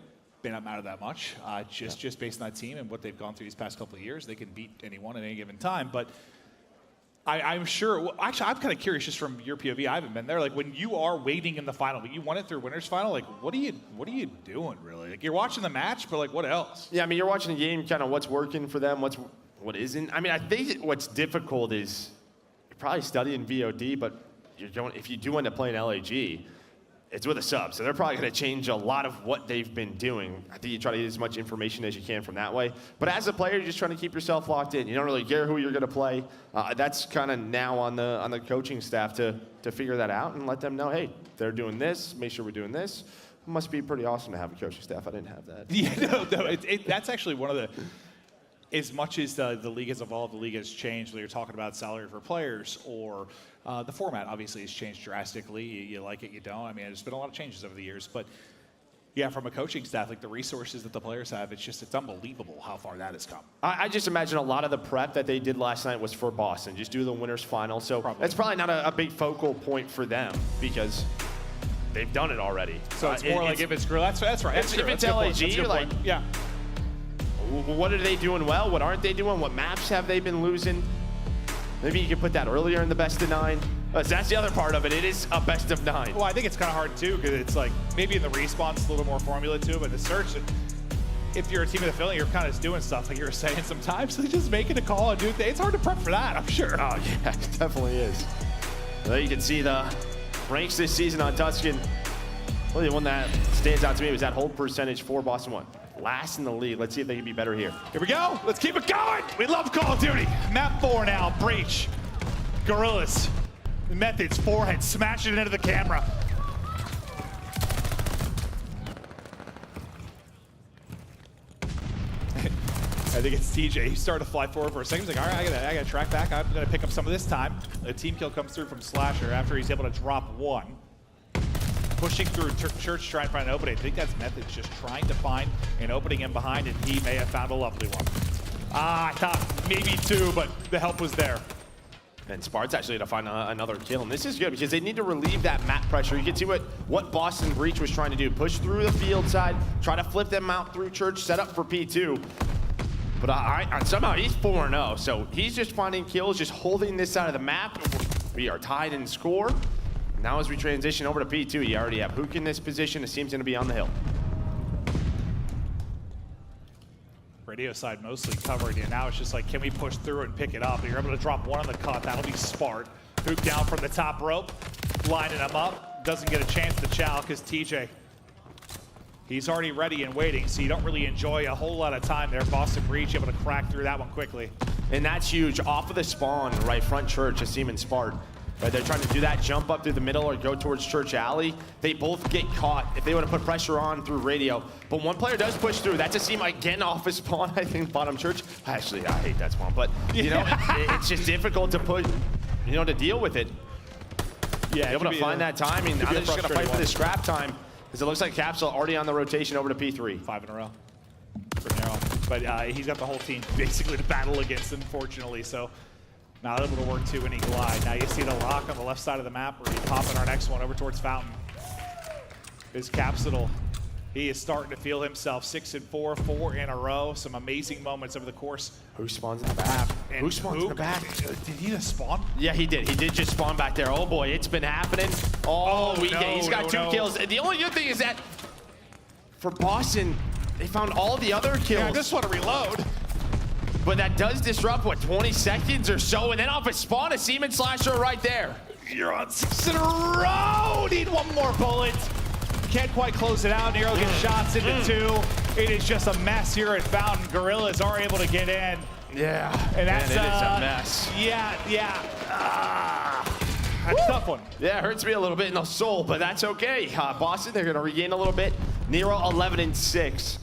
may not matter that much. Just based on that team and what they've gone through these past couple of years, they can beat anyone at any given time. But I'm sure, well, actually, I'm kind of curious just from your POV. I haven't been there. Like, when you are waiting in the final, when you won it through winners final, like, what are you doing, really? Like, you're watching the match, but like, what else? Yeah, I mean, you're watching the game, kind of what's working for them, what isn't. I mean, I think what's difficult is you're probably studying VOD, but if you do end up playing LAG, it's with a sub, so they're probably going to change a lot of what they've been doing. I think you try to get as much information as you can from that way. But as a player, you're just trying to keep yourself locked in. You don't really care who you're going to play. That's kind of now on the coaching staff to figure that out and let them know, hey, they're doing this, make sure we're doing this. It must be pretty awesome to have a coaching staff. I didn't have that. Yeah, no, that's actually one of the, as much as the league has evolved, the league has changed, whether you're talking about salary for players or the format obviously has changed drastically. You like it, you don't. I mean, there's been a lot of changes over the years, but yeah, from a coaching staff, like the resources that the players have, it's unbelievable how far that has come. I just imagine a lot of the prep that they did last night was for Boston, just do the winners final. So that's probably not a big focal point for them because they've done it already. So it's more like if it's Guerrillas, that's right. If it's LAG, you're like, yeah. What are they doing well? What aren't they doing? What maps have they been losing? Maybe you can put that earlier in the best of 9. That's the other part of it. It is a best of 9. Well, I think it's kind of hard too because it's like maybe in the respawn it's a little more formula to it, but the search, if you're a team of the filling, you're kind of just doing stuff like you were saying sometimes. So just making a call and doing things. It's hard to prep for that, I'm sure. Oh yeah, it definitely is. Well, you can see the ranks this season on Tuscan. Well, the one that stands out to me was that hold percentage for Boston 1. Last in the league. Let's see if they can be better here. Here we go. Let's keep it going. We love Call of Duty. Map 4 now. Breach. Guerrillas. Methodz. Forehead. Smashing it into the camera. I think it's TJ. He started to fly forward for a second. He's like, all right, I gotta track back. I'm gonna pick up some of this time. A team kill comes through from Slasher after he's able to drop 1. Pushing through Church trying to find an opening. I think that's Methodz just trying to find an opening in behind, and he may have found a lovely one. I thought maybe 2, but the help was there. And Spart's actually to find another kill, and this is good because they need to relieve that map pressure. You can see what Boston Breach was trying to do. Push through the field side, try to flip them out through Church, set up for P2. But somehow he's 4-0, so he's just finding kills, just holding this side of the map. We are tied in score. Now as we transition over to P2, you already have Hook in this position. It seems going to be on the hill. Radio side mostly covered, and now it's just like, can we push through it and pick it up? You're able to drop one on the cut. That'll be smart. Hook down from the top rope, lining him up. Doesn't get a chance to chow because TJ, he's already ready and waiting, so you don't really enjoy a whole lot of time there. Boston Breach able to crack through that one quickly. And that's huge. Off of the spawn, right front church, Asim and Spart. Right, they're trying to do that jump up through the middle or go towards Church Alley. They both get caught if they want to put pressure on through radio. But one player does push through. That's Asim again off his spawn, I think, bottom church. Actually, I hate that spawn, but you know, it's just difficult to put, you know, to deal with it. Yeah, able to find that timing. Now they're just going to fight for the scrap time because it looks like Capsidal already on the rotation over to P3. 5 in a row for Nero. But he's got the whole team basically to battle against, unfortunately. So not able to work two any glide. Now you see the lock on the left side of the map where he's popping our next one over towards Fountain. Is Capsidal. He is starting to feel himself 6-4, 4 in a row. Some amazing moments over the course. Who spawns in the back? Who spawns in the back? Did he just spawn? Yeah, he did. He did just spawn back there. Oh boy, it's been happening all weekend. He's got two kills. The only good thing is that for Boston, they found all the other kills. Yeah, I just want to reload. But that does disrupt, what, 20 seconds or so? And then off his spawn, a Seaman Slasher right there. You're on 6 in a row. Need one more bullet. Can't quite close it out. Nero gets shots into 2. It is just a mess here at Fountain. Guerrillas are able to get in. Yeah, and that's it is a mess. Yeah. That's a tough one. Yeah, it hurts me a little bit in the soul, but that's okay. Boston, they're going to regain a little bit. Nero 11-6.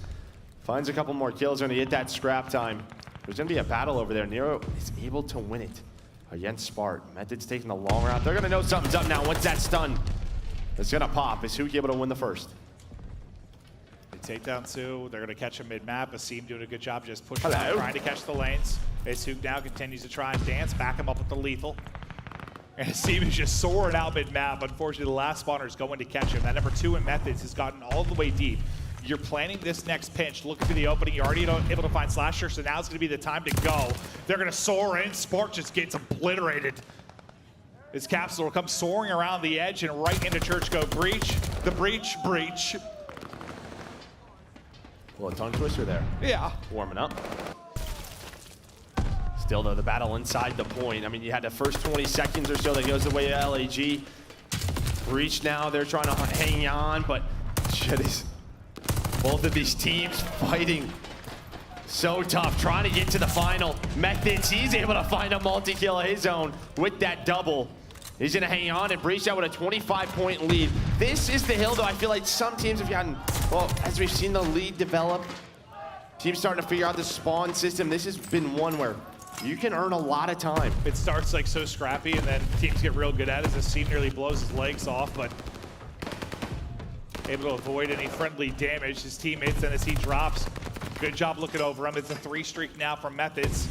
Finds a couple more kills, going to get that scrap time. There's going to be a battle over there. Nero is able to win it against Spart. Methodz taking the long route. They're going to know something's up now. Once that's done, it's going to pop. Is Hook able to win the first? They take down 2. They're going to catch him mid-map. Asim doing a good job just pushing out, trying to catch the lanes. As Hook now continues to try and dance, back him up with the lethal. And Asim is just soaring out mid-map. Unfortunately, the last spawner is going to catch him. That number 2 in Methodz has gotten all the way deep. You're planning this next pinch, looking for the opening. You're already able to find Slasher, so now it's going to be the time to go. They're going to soar in. Spart just gets obliterated. This Capsidal will come soaring around the edge and right into Church go Breach. The Breach. Well, a tongue twister there. Yeah. Warming up. Still, though, the battle inside the point. I mean, you had the first 20 seconds or so that goes the way of LAG. Breach now, they're trying to hang on, but shit is... Both of these teams fighting so tough, trying to get to the final. Methodz, he's able to find a multi-kill of his own with that double. He's gonna hang on and Breach out with a 25-point lead. This is the hill, though. I feel like some teams have gotten, well, as we've seen the lead develop, teams starting to figure out the spawn system. This has been one where you can earn a lot of time. It starts like so scrappy, and then teams get real good at it as Asim nearly blows his legs off, but able to avoid any friendly damage. His teammates, and as he drops, good job looking over him. It's a 3 streak now from Methodz.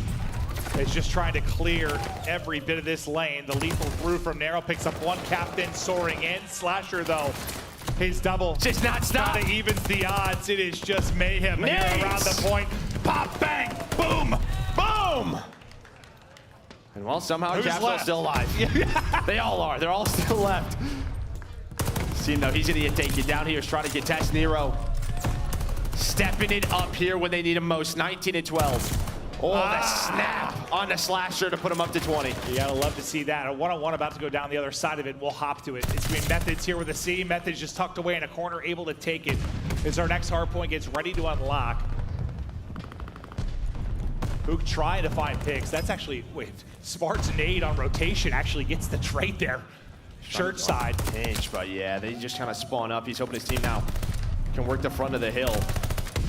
It's just trying to clear every bit of this lane. The lethal through from Nero picks up 1 captain soaring in. Slasher, though, his double just not stop. Kinda evens the odds. It is just mayhem here around the point. Pop, bang, boom, boom. And well, somehow Capsidal's still alive. They all are. They're all still left. Seem though, he's gonna get taken down here. He's trying to get test Nero. Stepping it up here when they need him most. 19-12. Oh, the snap on the Slasher to put him up to 20. You gotta love to see that. A one-on-one about to go down the other side of it. We'll hop to it. It's gonna be Methodz here with a C. Methodz just tucked away in a corner, able to take it. As our next hard point gets ready to unlock. Hook trying to find picks. That's actually, wait, Spart's nade on rotation actually gets the trade there. Church side. Pinch, but yeah, they just kind of spawn up. He's hoping his team now can work the front of the hill.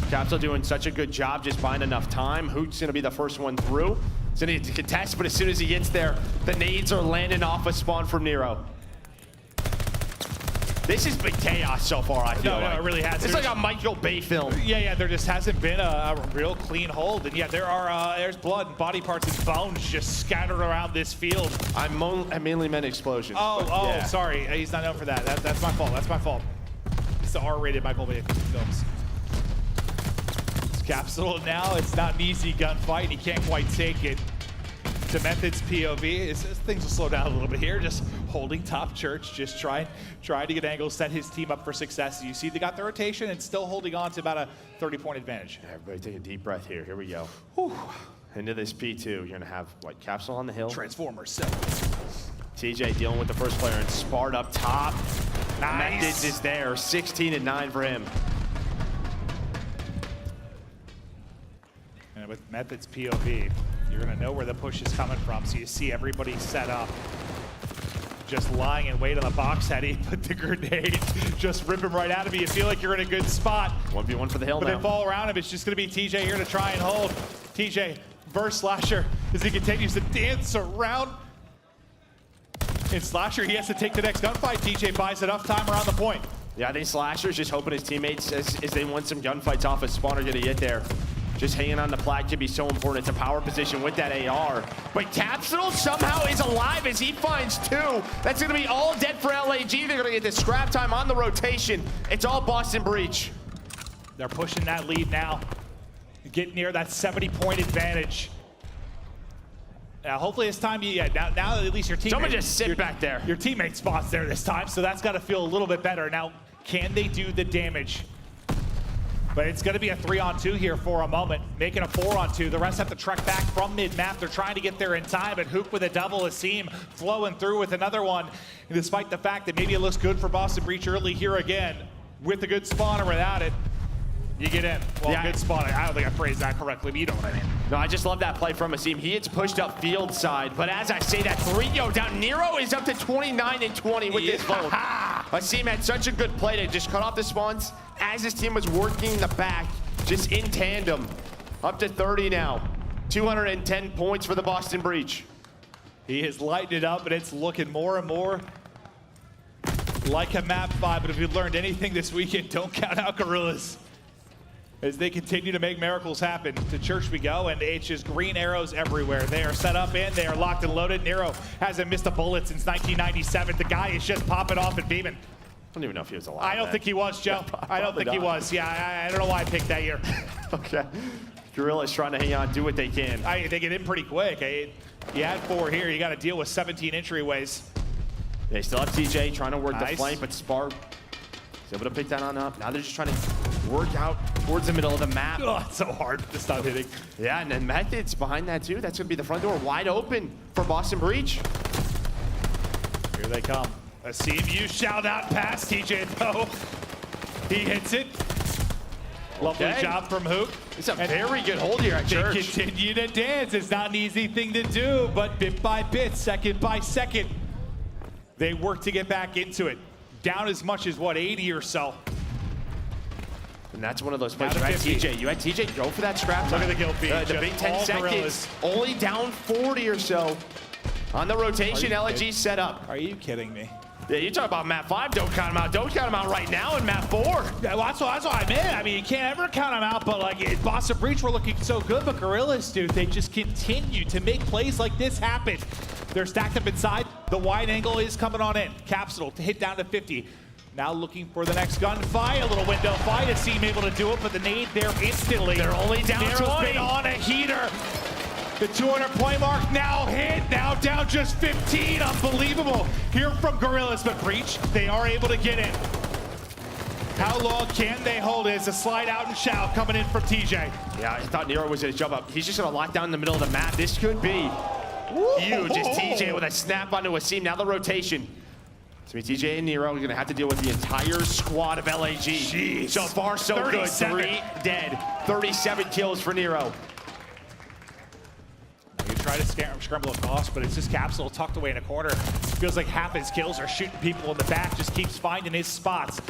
Capsidal doing such a good job just buying enough time. Hook's gonna be the first one through. He's gonna need to contest, but as soon as he gets there, the nades are landing off a spawn from Nero. This has been chaos so far, I feel like. No, it really has. It's like a Michael Bay film. Yeah, there just hasn't been a real clean hold. And yeah, there's blood and body parts and bones just scattered around this field. I mainly meant explosions. Yeah. Sorry. He's not known for that. That's my fault. It's the R-rated Michael Bay films. Capsidal now, it's not an easy gunfight. He can't quite take it. To Methodz POV, things will slow down a little bit here. Just holding top church, just trying to get angles, set his team up for success. You see they got the rotation and still holding on to about a 30-point advantage. Everybody take a deep breath here. Here we go. Whew. Into this P2, you're going to have, what, Capsidal on the hill? Transformers. TJ dealing with the first player and Spart up top. Nice. Methodz is there, 16-9 for him. And with Methodz POV, you're going to know where the push is coming from, so you see everybody set up. Just lying in wait on the box head, he put the grenade, just rip him right out of you. You feel like you're in a good spot. 1v1 for the hill but now. But they fall around him, it's just going to be TJ here to try and hold. TJ, verse Slasher, as he continues to dance around. In Slasher, he has to take the next gunfight. TJ buys enough time around the point. Yeah, I think Slasher's just hoping his teammates, as they win some gunfights off his spawn, are going to get there. Just hanging on the flag can be so important. It's a power position with that AR. But Capsidal somehow is alive as he finds two. That's going to be all dead for LAG. They're going to get the scrap time on the rotation. It's all Boston Breach. They're pushing that lead now. Get near that 70-point advantage. Now, hopefully this time, now at least your teammate. Someone just sit back there. Your teammate spot's there this time, so that's got to feel a little bit better. Now, can they do the damage? But it's going to be a 3-on-2 here for a moment, making a 4-on-2. The rest have to trek back from mid-map. They're trying to get there in time, but Hook with a double, Asim flowing through with another one. And despite the fact that maybe it looks good for Boston Breach early here again, with a good spawn or without it, you get in. Well, yeah. Good spawn. I don't think I phrased that correctly, but you know what I mean. No, I just love that play from Asim. He gets pushed up field side, but as I say that 3-0 down, Nero is up to 29-20 with this vote. Asim had such a good play to just cut off the spawns as his team was working the back, just in tandem. Up to 30 now. 210 points for the Boston Breach. He has lightened it up, and it's looking more and more like a map 5. But if you've learned anything this weekend, don't count out Guerrillas. As they continue to make miracles happen. To church we go, and it's just green arrows everywhere. They are set up in, they are locked and loaded. Nero hasn't missed a bullet since 1997. The guy is just popping off and beaming. I don't even know if he was alive. I don't think he was, Joe. I don't think he was. Yeah, I don't know why I picked that year. Okay. Guerrillas trying to hang on, do what they can. They get in pretty quick. You had 4 here, you got to deal with 17 entryways. They still have TJ trying to work the flank, but Spart is able to pick that on up. Now they're just trying to work out towards the middle of the map. Oh, it's so hard to stop hitting. Yeah, and then Methodz behind that too. That's going to be the front door wide open for Boston Breach. Here they come. Asim, you shout out past TJ though. He hits it. Lovely job from Hook. It's a very good hold here at church. They continue to dance. It's not an easy thing to do, but bit by bit, second by second, they work to get back into it. Down as much as, what, 80 or so. And that's one of those plays. You had TJ go for that scrap time. Look at the kill feed. The big 10 seconds. Guerrillas. Only down 40 or so. On the rotation, LG set up. Are you kidding me? Yeah, you talk about map 5, don't count him out. Don't count him out right now in map 4. Yeah, well, that's what I meant. I mean, you can't ever count him out, but like Boston Breach were looking so good, but Guerrillas, dude, they just continue to make plays like this happen. They're stacked up inside. The wide angle is coming on in. Capsidal to hit down to 50. Now looking for the next gunfight. A little window fight. Asim able to do it, but the nade there instantly. They're only down 20. Nero's been on a heater. The 200-point mark now hit, now down just 15. Unbelievable. Here from Guerrillas, but Breach, they are able to get in. How long can they hold it? It's a slide out and shout coming in from TJ. Yeah, I thought Nero was going to jump up. He's just going to lock down in the middle of the map. This could be huge. It's TJ with a snap onto Asim. Now the rotation. It's going to be TJ and Nero. We're going to have to deal with the entire squad of LAG. Jeez. So far, so 37. good. 3 dead. 37 kills for Nero. You try to scramble across, but it's just Capsidal tucked away in a corner. Feels like half his kills are shooting people in the back, just keeps finding his spots.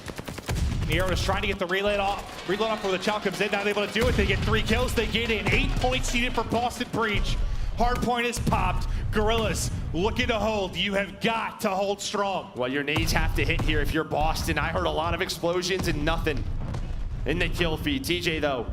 Nero is trying to get the reload off where the chow comes in, not able to do it. They get 3 kills, they get in. 8 points needed for Boston Breach. Hard point is popped. Guerrillas looking to hold. You have got to hold strong. Well, your nades have to hit here if you're Boston. I heard a lot of explosions and nothing in the kill feed. TJ, though,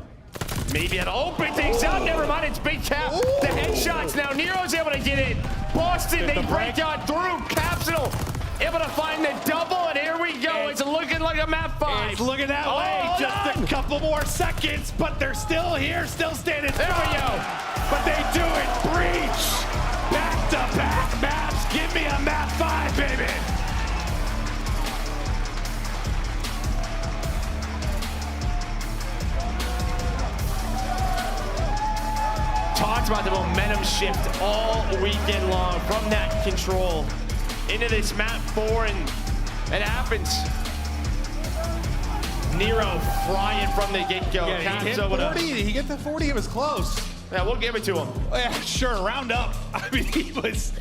maybe it'll open things up. Never mind, it's Big Cap. The headshots now. Nero's able to get in. Boston, they break on through. Capsidal able to find the double, and here we go. It's looking like a map 5. It's looking that way. Just a Couple more seconds, but they're still here, still standing. There we go. But they do it. Breach. Back-to-back maps. Give me a map 5, baby. Talked about the momentum shift all weekend long from that control into this map 4, and it happens. Nero flying from the get-go. Yeah, he hit 40. He get to 40. It was close. Yeah, we'll give it to him. Yeah, sure. Round up. I mean, he was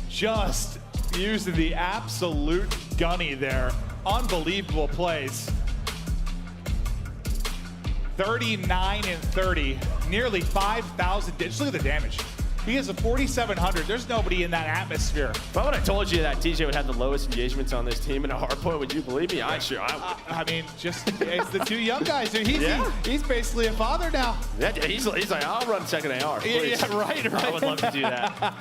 just using the absolute gunny there. Unbelievable plays. 39 and 30, nearly 5,000. Just look at the damage. He has a 4,700. There's nobody in that atmosphere. If I would have told you that TJ would have the lowest engagements on this team in a hardpoint, would you believe me? I mean, just it's the two young guys. He's basically a father now. Yeah, he's like, I'll run second AR. Please. Yeah, right. I would love to do that.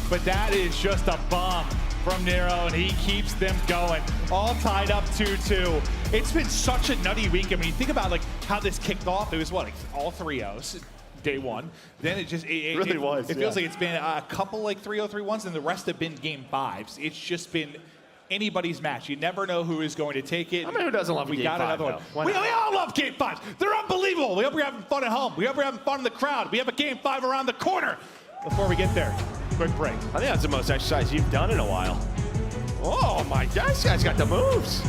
But that is just a bomb from Nero, and he keeps them going. All tied up 2-2. It's been such a nutty week. I mean, you think about like how this kicked off. It was what, like all 3-0s. Day one. Then it just it feels like it's been a couple like 3-0-3-1s, and the rest have been game 5s. It's just been anybody's match. You never know who is going to take it. I mean, who doesn't love game 5? We all love game 5s. They're unbelievable. We hope you're having fun at home. We hope you're having fun in the crowd. We have a game 5 around the corner. Before we get there, quick break. I think that's the most exercise you've done in a while. Oh my God, this guy's got the moves.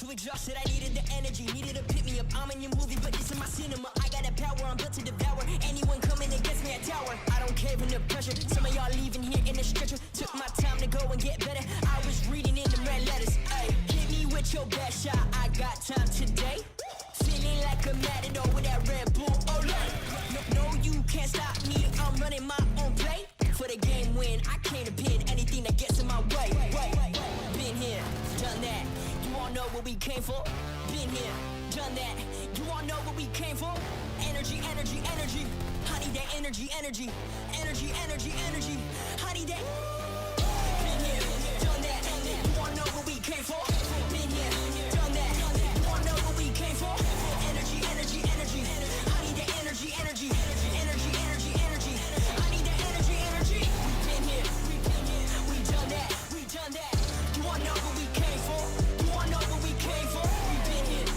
too exhausted, I needed the energy, needed to pick me up. I'm in your movie, but this is my cinema. I got that power, I'm built to devour. Anyone coming against me at tower, I don't care in the pressure. Some of y'all leaving here in the stretcher. Took my time to go and get better. I was reading in the red letters. Ay, hit me with your best shot. I got time today. Feeling like a matador with that Red Bull. Oh, no, you can't stop me. I'm running my own play. For the game win, I came to pin anything that gets in my way. Been here, done that. You all know what we came for. Been here, done that. You all know what we came for. Energy, energy, energy. I need that energy, energy. Energy, energy, energy. I need that. Been here, done that. You all know what we came for. Been here, done that. You all know what we came for. Energy, energy, energy. I need that energy, energy. Energy, energy, energy. I need that energy, energy. We been here, we done that. We done that. You all know what we came for. You all know what we came for. We been here,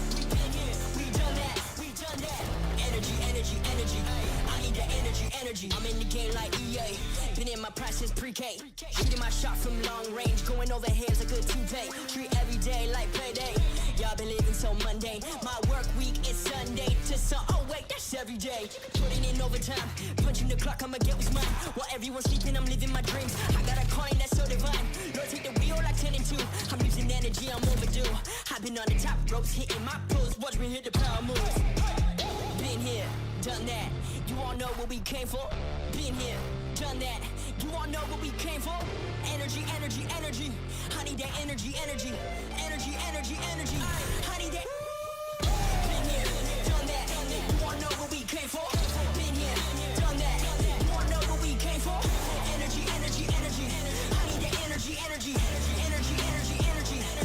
we done that. We done that. Energy, energy, energy. I need that energy, energy. I'm in the game like EA. Been in my prime since pre-K. Shooting my shot from long range, going over heads like a toupee. Treat every day like payday. Y'all been living so mundane. My work week is Sunday to Sun. Oh wait, that's every day. Putting in overtime, punching the clock, I'ma get what's mine. While everyone's sleeping, I'm living my dreams. I got a coin that's so divine. Lord, take the wheel like 10 and 2. I'm losing energy, I'm overdue. I've been on the top ropes, hitting my pros. Watch me hit the power moves. Been here, done that. You all know what we came for. Been here, done that. You all know what we came for. Energy, energy, energy. I need that energy, energy. Energy, energy, energy. I need that. Been here, done that. You all know what we came for. Been here, done that. You all know what we came for. Energy, energy, energy. I need that energy, energy. Energy, energy, energy.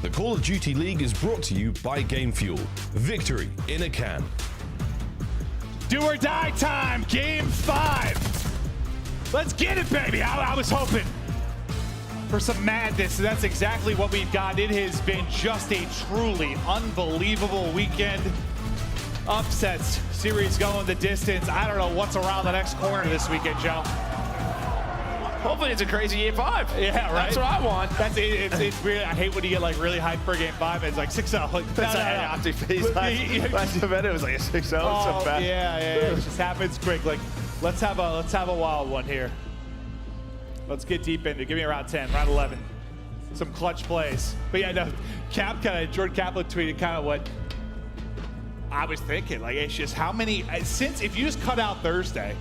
The Call of Duty League is brought to you by Game Fuel. Victory in a can. Do or die time, game 5. Let's get it, baby. I was hoping for some madness, and that's exactly what we've got. It has been just a truly unbelievable weekend. Upsets, series going the distance. I don't know what's around the next corner this weekend, Joe. Hopefully it's a crazy game 5. Yeah, right. That's what I want. That's it's really. I hate when you get like really hyped for game 5. And it's like 6-0. Like, That's an OpTic FaZe last event. It was like a 6-0. Oh, so fast. yeah. It just happens quick. Like, let's have a wild one here. Let's get deep into it. Give me round 10, round 11. Some clutch plays. But yeah, no, Jordan Kaplan tweeted kind of what I was thinking. Like, it's just how many, if you just cut out Thursday,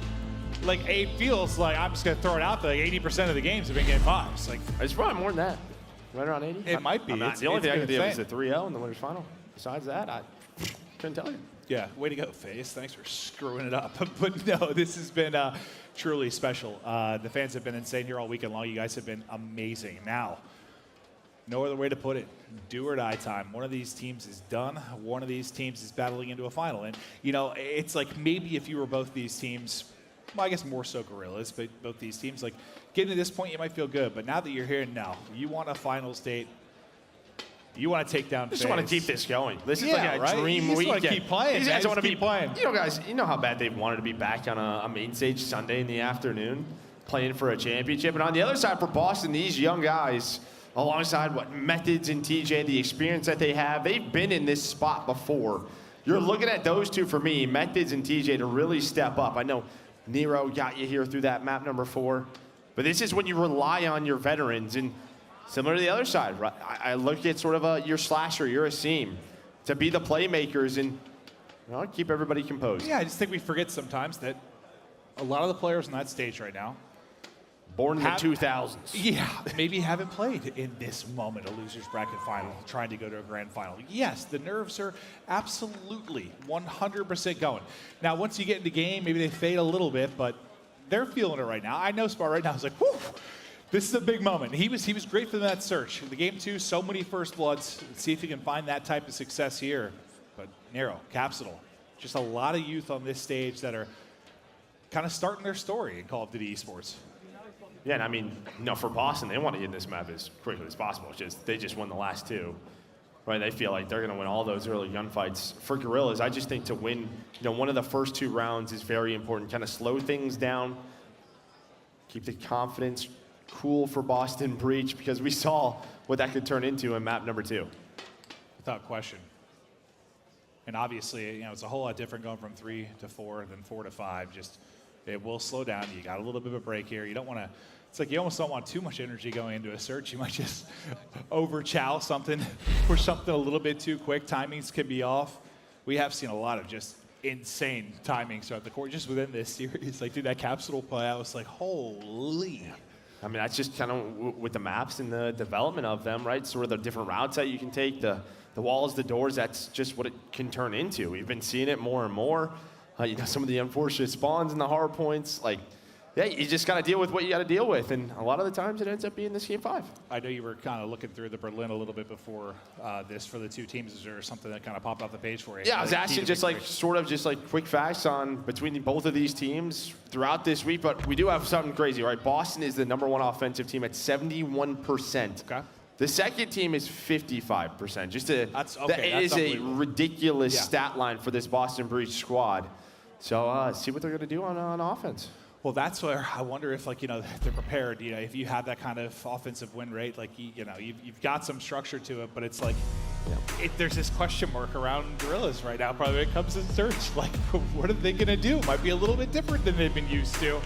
like, it feels like, I'm just going to throw it out there, like 80% of the games have been game 5s. Like, it's probably more than that. Right around 80? It might be. The only thing I can think of is the 3-0 in the winners final. Besides that, I couldn't tell you. Yeah, way to go, FaZe. Thanks for screwing it up. But no, this has been truly special. The fans have been insane here all weekend long. You guys have been amazing. Now, no other way to put it. Do or die time. One of these teams is done. One of these teams is battling into a final. And, you know, it's like maybe if you were both these teams, well, I guess more so Guerrillas, but both these teams, like, getting to this point, you might feel good. But now that you're here, now, you want a finals date. You want to take down FaZe. Just want to keep this going. This is yeah, like a dream weekend. Want to keep playing. These guys want to be playing. You know, guys, you know how bad they've wanted to be back on a main stage Sunday in the afternoon, playing for a championship. And on the other side for Boston, these young guys, alongside what Methodz and TJ, the experience that they have, they've been in this spot before. You're looking at those two for me, Methodz and TJ, to really step up. I know Nero got you here through that map number 4, but this is when you rely on your veterans. And similar to the other side, right? I look at sort of your slasher, you're a seam, to be the playmakers and keep everybody composed. Yeah, I just think we forget sometimes that a lot of the players on that stage right now, born in the 2000s. Yeah, maybe haven't played in this moment, a loser's bracket final, trying to go to a grand final. Yes, the nerves are absolutely 100% going. Now, once you get in the game, maybe they fade a little bit, but they're feeling it right now. I know Spar right now is like, whew, this is a big moment. He was great for that search. The game 2, so many first bloods. Let's see if he can find that type of success here. But Nero, Capsidal, just a lot of youth on this stage that are kind of starting their story in Call of Duty Esports. Yeah, and I mean, for Boston, they want to get this map as quickly as possible. They just won the last 2, right? They feel like they're going to win all those early gunfights. For Guerrillas, I just think to win, one of the first 2 rounds is very important. Kind of slow things down, keep the confidence cool for Boston Breach, because we saw what that could turn into in map number 2. Without question. And obviously, it's a whole lot different going from 3 to 4 than 4 to 5. Just, it will slow down. You got a little bit of a break here. You don't want to, it's like you almost don't want too much energy going into a search. You might just over-chow something, push something a little bit too quick. Timings can be off. We have seen a lot of just insane timings throughout the court, just within this series. Like, dude, that Capsidal play, I was like, holy. I mean, that's just kind of with the maps and the development of them, right? Sort of the different routes that you can take, the walls, the doors, that's just what it can turn into. We've been seeing it more and more. Some of the unfortunate spawns and the hard points, like, yeah, you just got to deal with what you got to deal with. And a lot of the times it ends up being this game 5. I know you were kind of looking through the Berlin a little bit before this for the 2 teams. Is there something that kind of popped off the page for you? Yeah, I was asking just quick facts on between both of these teams throughout this week, but we do have something crazy, right? Boston is the #1 offensive team at 71%. Okay. The second team is 55%. It is a ridiculous stat line for this Boston Breach squad. So see what they're going to do on offense. Well, that's where I wonder if, they're prepared. If you have that kind of offensive win rate, you've got some structure to it, but it's like, there's this question mark around Guerrillas right now, probably when it comes to search. Like, what are they going to do? Might be a little bit different than they've been used to.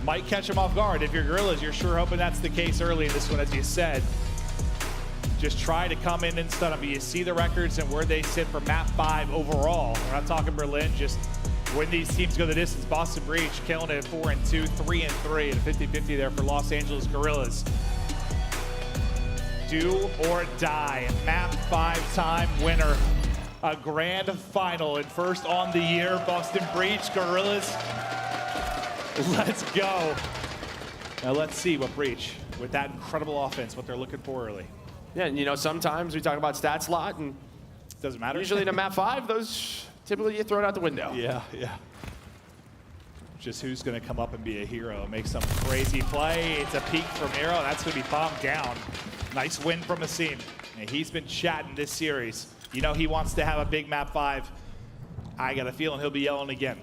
Might catch them off guard. If you're Guerrillas, you're sure hoping that's the case early in this one, as you said. Just try to come in and stun them. You see the records and where they sit for map 5 overall. We're not talking Berlin, just when these teams go the distance. Boston Breach killing it at 4-2, 3-3, and 50-50 there for Los Angeles Guerrillas. Do or die. Map 5 time winner. A grand final and first on the year. Boston Breach, Guerrillas. Let's go. Now let's see what Breach, with that incredible offense, what they're looking for early. Yeah, and you know, sometimes we talk about stats a lot, and doesn't matter. Usually in a map 5, those typically get thrown out the window. Yeah, yeah. Just who's going to come up and be a hero, make some crazy play. It's a peek from Nero. That's going to be bombed down. Nice win from Asim. And he's been chatting this series. You know he wants to have a big map 5. I got a feeling he'll be yelling again.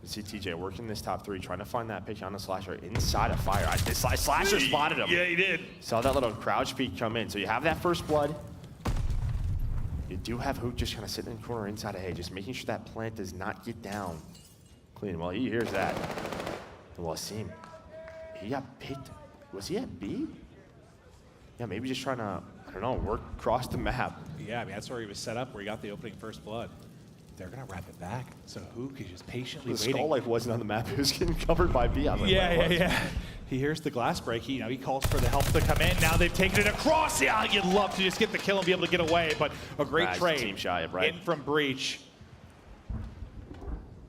You see TJ working this top 3, trying to find that pitch on the Slasher inside of fire. Slasher spotted him. Yeah, he did. Saw that little crouch peek come in. So you have that first blood. You do have Hook just kind of sitting in the corner inside of A, just making sure that plant does not get down. Clean. Well, he hears that. Well, Asim, he got picked. Was he at B? Yeah, maybe just trying to, I don't know, work across the map. Yeah, I mean, that's where he was set up, where he got the opening first blood. They're going to wrap it back. So Hook is just patiently waiting. The skull like wasn't on the map. It was getting covered by B. Like, yeah. He hears the glass break. He calls for the help to come in. Now they've taken it across. Yeah, you'd love to just get the kill and be able to get away, but a great trade. Team shy, right? In from Breach.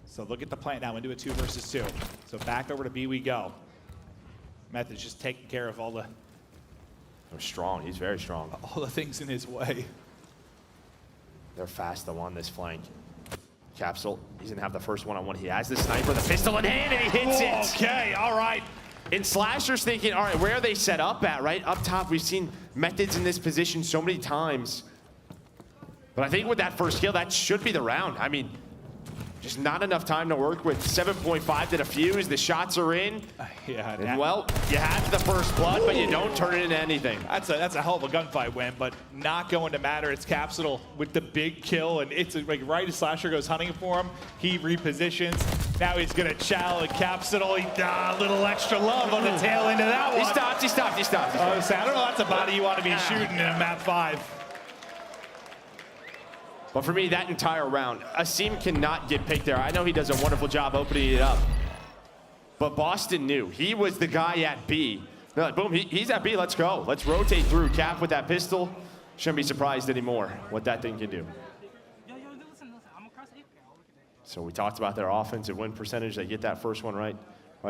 So look at the plant now into a 2 versus 2. So back over to B we go. Methodz just taking care of all the... They're strong. He's very strong. All the things in his way. They're fast though on this flank. Capsidal, he's gonna have the first one-on-one. He has the sniper, the pistol in hand, and he hits it. Okay, all right. And Slasher's thinking, all right, where are they set up at, right? Up top, we've seen Methodz in this position so many times. But I think with that first kill, that should be the round. I mean, just not enough time to work with. 7.5 to defuse, the shots are in. Yeah, and well, you have the first blood, but you don't turn it into anything. That's a hell of a gunfight win, but not going to matter. It's Capsidal with the big kill, and it's like right as Slasher goes hunting for him, he repositions. Now he's gonna chow and Capsidal. A little extra love on the tail end of that one. He stopped. I don't know, that's a body you want to be shooting in a map 5. But for me, that entire round, Asim cannot get picked there. I know he does a wonderful job opening it up. But Boston knew. He was the guy at B. They're like, boom, he's at B, let's go. Let's rotate through. Cap with that pistol. Shouldn't be surprised anymore what that thing can do. So we talked about their offensive win percentage. They get that first one right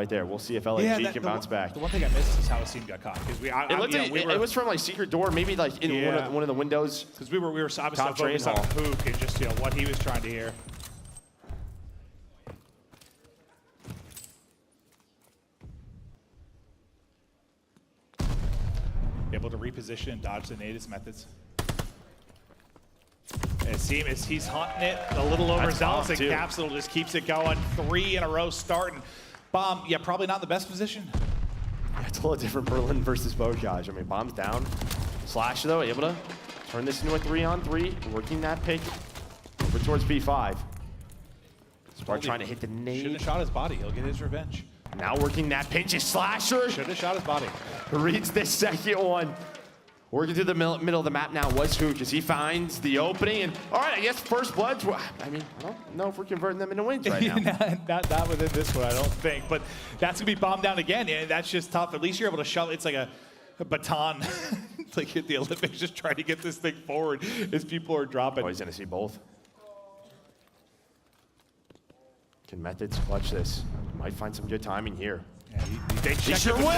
there. We'll see if LAG can bounce back. The one thing I missed is how Asim got caught. It was from like secret door, maybe like in one of the windows. Because we were obviously focused on Hook and just what he was trying to hear. Able to reposition and dodge the nade is Methodz. Asim, as he's hunting it a little overzealous, and Capsidal just keeps it going. 3 in a row starting. Bomb, yeah, probably not in the best position. Yeah, it's a little different Berlin versus Bojaj. I mean, Bomb's down. Slash, though, able to turn this into a 3-on-3, working that pick over towards B5. Spark trying to hit the nade. Shouldn't have shot his body. He'll get his revenge. Now working that pinch is Slasher. Should have shot his body. Reads the second one. Working through the middle of the map now was Hook as he finds the opening. And all right, I guess first bloods. I mean, I don't know if we're converting them into wins right now. not within this one, I don't think. But that's going to be bombed down again. Yeah, that's just tough. At least you're able to shove. It's like a baton. It's like at the Olympics, just trying to get this thing forward as people are dropping. Oh, he's going to see both. Can Methodz clutch this? Might find some good timing here. Yeah, he sure will.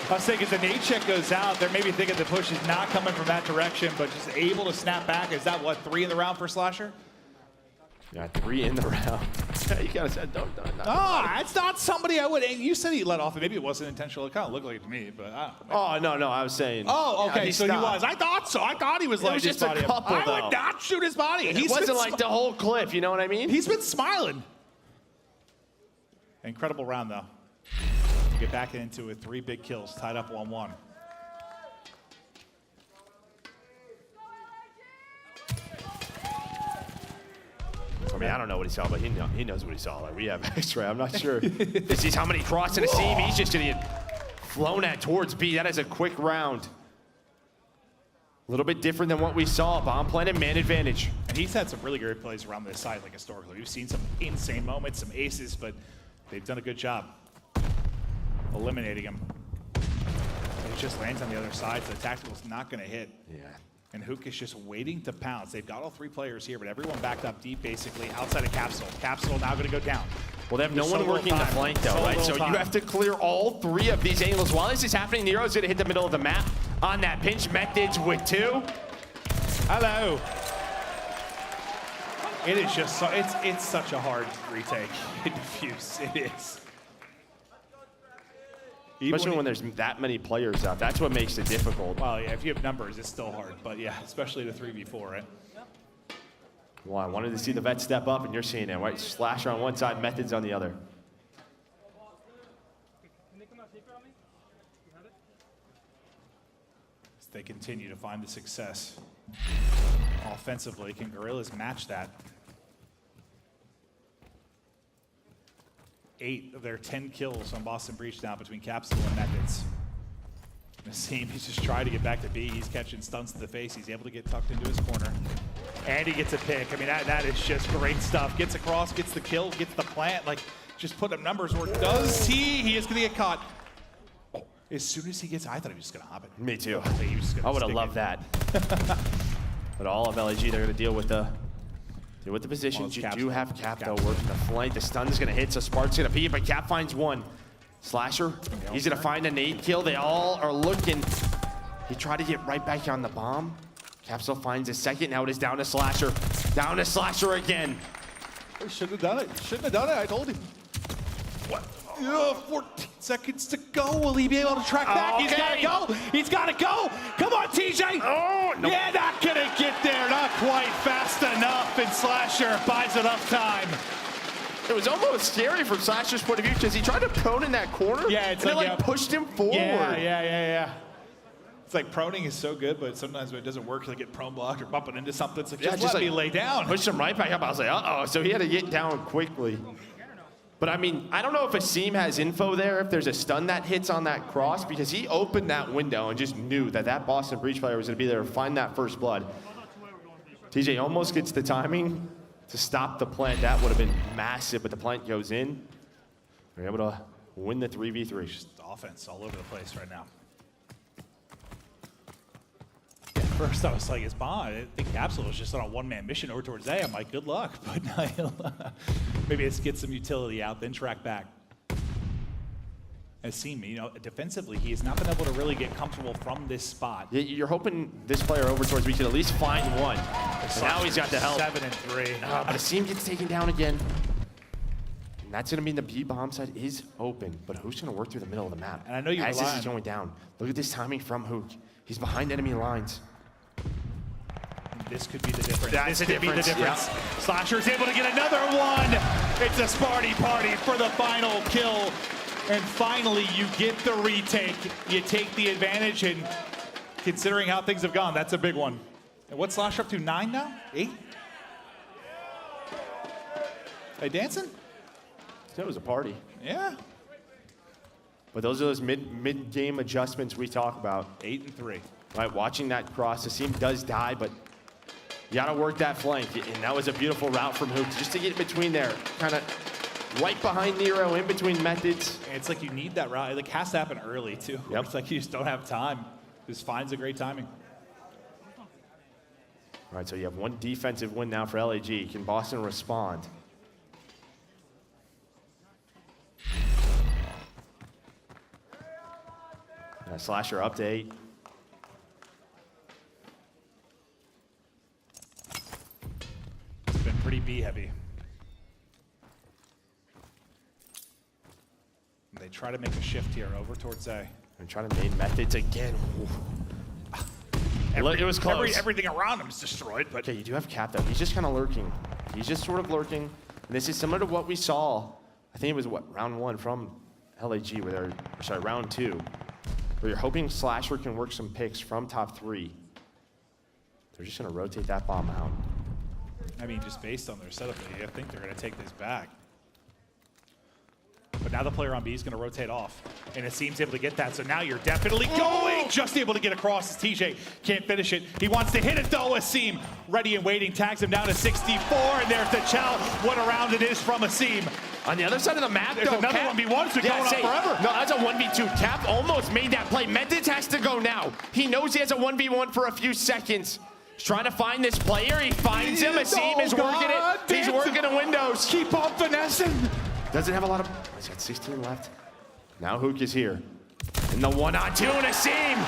I was thinking as the nade check goes out, they're maybe thinking the push is not coming from that direction, but just able to snap back. Is that, what, 3 in the round for Slasher? Yeah, 3 in the round. You kind of said, don't. It's not somebody I would. You said he let off, and maybe it wasn't intentional. It kind of looked like it to me, but I don't know. Oh, no, I was saying. Oh, okay, so he was. I thought so. I thought he was lighting his body up. I would not shoot his body. It wasn't like the whole clip, you know what I mean? He's been smiling. Incredible round, though. Get back into it. 3 big kills, tied up 1-1. I mean, I don't know what he saw, but he knows what he saw. Like, we have X-ray. I'm not sure. This is how many crossing a seam. He's just going to get flown at towards B. That is a quick round. A little bit different than what we saw. Bomb plan and man advantage. And he's had some really great plays around this side, like historically. We've seen some insane moments, some aces, but they've done a good job eliminating him. He just lands on the other side, so the tactical's not going to hit. Yeah. And Hook is just waiting to pounce. They've got all 3 players here, but everyone backed up deep, basically, outside of Capsidal. Capsidal now going to go down. Well, they have no one working the flank, though, right? So you have to clear all 3 of these angles. While this is happening, Nero's going to hit the middle of the map on that pinch. Methodz with 2. Hello. It is just so, it's such a hard retake in Diffuse. It is. Especially when there's that many players out. That's what makes it difficult. Well, yeah, if you have numbers, it's still hard. But yeah, especially the 3v4, right? Well, I wanted to see the vet step up, and you're seeing it, right? Slasher on one side, Methodz on the other. As they continue to find the success offensively, can Guerrillas match that? 8 of their 10 kills on Boston Breach now between Capsidal and Methodz. Nassim, he's just trying to get back to B. He's catching stunts to the face. He's able to get tucked into his corner. And he gets a pick. I mean, that is just great stuff. Gets across, gets the kill, gets the plant. Like, just put up numbers. Or does he? He is going to get caught. As soon as he gets, I thought he was just going to hop it. Me too. I would have loved that. But all of LAG, they're going to deal with the positions. You do have Cap, though, working the flank. The stun is going to hit, so Spark's going to peek, but Cap finds one. Slasher, he's going to find a nade kill. They all are looking. He tried to get right back on the bomb. Capsidal finds a second. Now it is down to Slasher. Down to Slasher again. He shouldn't have done it. Shouldn't have done it. I told him. What? 14 seconds to go. Will he be able to track back? Okay. He's got to go. He's got to go. Come on, TJ. Oh, no. Yeah, not going to get there. Not quite fast enough. And Slasher buys enough time. It was almost scary from Slasher's point of view because he tried to prone in that corner. Yeah, it's and like, it like pushed him forward. Yeah. It's like proning is so good, but sometimes when it doesn't work, he'll get prone blocked or bumping into something. It's like, just let me lay down. Pushed him right back up. I was like, uh-oh. So he had to get down quickly. But I mean, I don't know if Asim has info there, if there's a stun that hits on that cross, because he opened that window and just knew that that Boston Breach player was going to be there to find that first blood. TJ almost gets the timing to stop the plant. That would have been massive, but the plant goes in. They're able to win the 3v3. Just offense all over the place right now. Yeah, first I was like, it's bomb. I think Capsidal was just on a one-man mission over towards A. I'm like, good luck. But maybe let's get some utility out, then track back. Has seen me, defensively, he has not been able to really get comfortable from this spot. You're hoping this player over towards we can at least find one. And now he's got the help. 7 and 3. But Asim gets taken down again. And that's going to mean the B bomb side is open. But who's going to work through the middle of the map? And I know you as this is going down. Look at this timing from Hook. He's behind enemy lines. This could be the difference. That's this could be the difference. Yep. Slasher's able to get another one. It's a Sparty party for the final kill. And finally, you get the retake. You take the advantage, and considering how things have gone, that's a big one. And what's Slasher up to, 9 now? 8? They dancing? That was a party. Yeah. But those are those mid-game adjustments we talk about. 8 and 3. Right, watching that cross, Asim does die, but you got to work that flank. And that was a beautiful route from Hook, just to get in between there. Kind of right behind Nero, in between Methodz. And it's like you need that route. It like has to happen early, too. Yep. It's like you just don't have time. Just finds a great timing. All right, so you have one defensive win now for LAG. Can Boston respond? Slasher up to 8. It's been pretty B heavy. And they try to make a shift here over towards A. And trying to nade Methodz again. It was close. Everything around him is destroyed. But okay, you do have Cap though. He's just kind of lurking. He's just sort of lurking. And this is similar to what we saw. I think it was round 1 from LAG, round 2. Where you're hoping Slasher can work some picks from top 3. They're just going to rotate that bomb out. I mean, just based on their setup, I think they're going to take this back. But now the player on B is going to rotate off. And it seems able to get that. So now you're definitely going. Just able to get across as TJ can't finish it. He wants to hit it though. Asim ready and waiting. Tags him down to 64. And there's the chow. What a round it is from Asim. On the other side of the map, there's another 1v1. So going on forever. No, that's a 1v2. Cap almost made that play. Methodz has to go now. He knows he has a 1v1 for a few seconds. He's trying to find this player. He finds him. Asim is working it. He's working the windows. Keep on finessing. Doesn't have a lot of, he's got 16 left. Now Hook is here. And the 1-on-2 and a seam.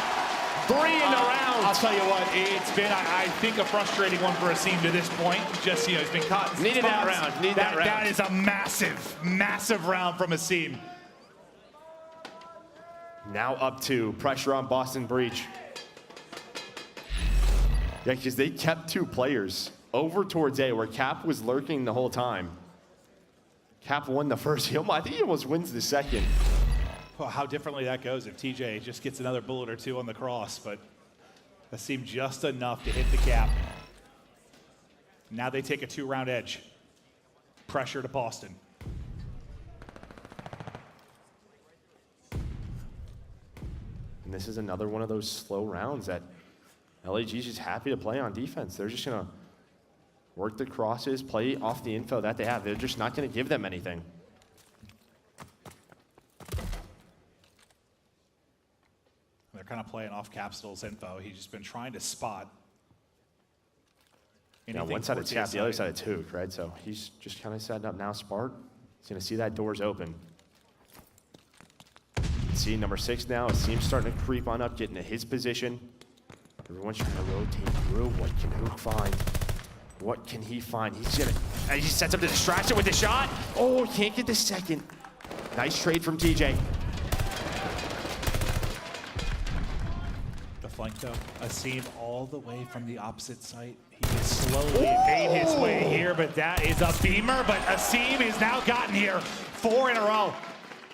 3 in the round. I'll tell you what, it's been, I think, a frustrating one for Asim to this point. Just, you know, he's been caught in some Needed that spots. round. Need that round. That is a massive, massive round from Asim. Now up 2, pressure on Boston Breach. Yeah, because they kept 2 players over towards A, where Cap was lurking the whole time. Cap won the first. I think he almost wins the second. Well, how differently that goes if TJ just gets another bullet or 2 on the cross, but that seemed just enough to hit the cap. Now they take a 2-round edge. Pressure to Boston. And this is another one of those slow rounds that LAG's just happy to play on defense. They're just gonna work the crosses, play off the info that they have. They're just not gonna give them anything. They're kind of playing off Capsidal's info. He's just been trying to spot. Yeah, one side of Cap, the other side of Took, right? So he's just kind of setting up now. Spark, he's gonna see that door's open. See number 6 now. Asim's starting to creep on up, getting to his position. Everyone's trying to rotate through. What can Hook find? What can he find? He sets up the distraction with the shot. Oh, can't get the second. Nice trade from TJ. The flank though, Asim all the way from the opposite site. He is slowly made his way here, but that is a beamer. But Asim has now gotten here 4 in a row.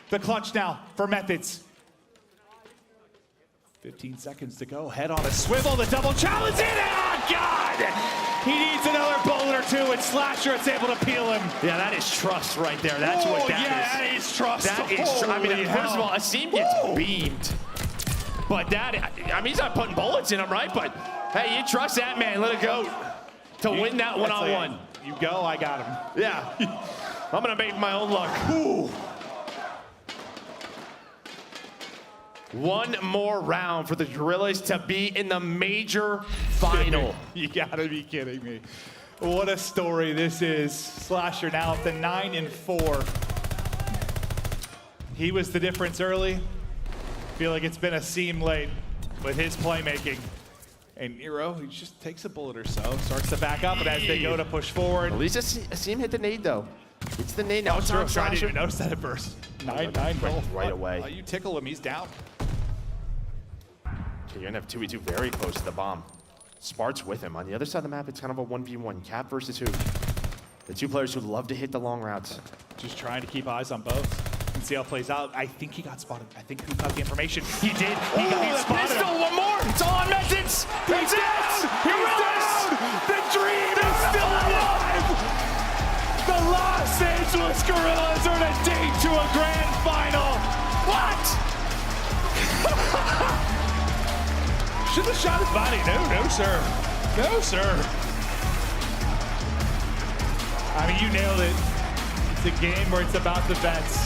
The clutch now for Methodz. 15 seconds to go. Head on a swivel. The double challenge in. Oh, God! He needs another bullet or 2, and Slasher is able to peel him. Yeah, that is trust right there. That's what that is. That is trust. That is trust. I mean, first of all, Asim gets beamed. But that, I mean, he's not putting bullets in him, right? But, hey, you trust that man. Let it go to win that one-on-one. You go, I got him. Yeah. I'm going to make my own luck. Ooh. One more round for the Guerrillas to be in the major final. You gotta be kidding me. What a story this is. Slasher now at the 9-4. He was the difference early. Feel like it's been a seam late with his playmaking. And Nero, he just takes a bullet or so, starts to back up, and as they go to push forward. At least Asim hit the nade, though. It's the nade now. It's on Slasher. I didn't even notice that at first. 9-9 right away. You tickle him, he's down. Okay, you're gonna have 2v2 very close to the bomb. Spart's with him. On the other side of the map, it's kind of a 1v1. Cap versus Hook. The 2 players who love to hit the long routes. Just trying to keep eyes on both and see how it plays out. I think he got spotted. I think Hook got the information. He did. He got spotted. Pistol, one more. It's all on Methodz. He's down. He's down. The dream is still alive. The Los Angeles Guerrillas are in a date to a grand final. What? Should have shot his body. No, sir. No, sir. I mean, you nailed it. It's a game where it's about the bets.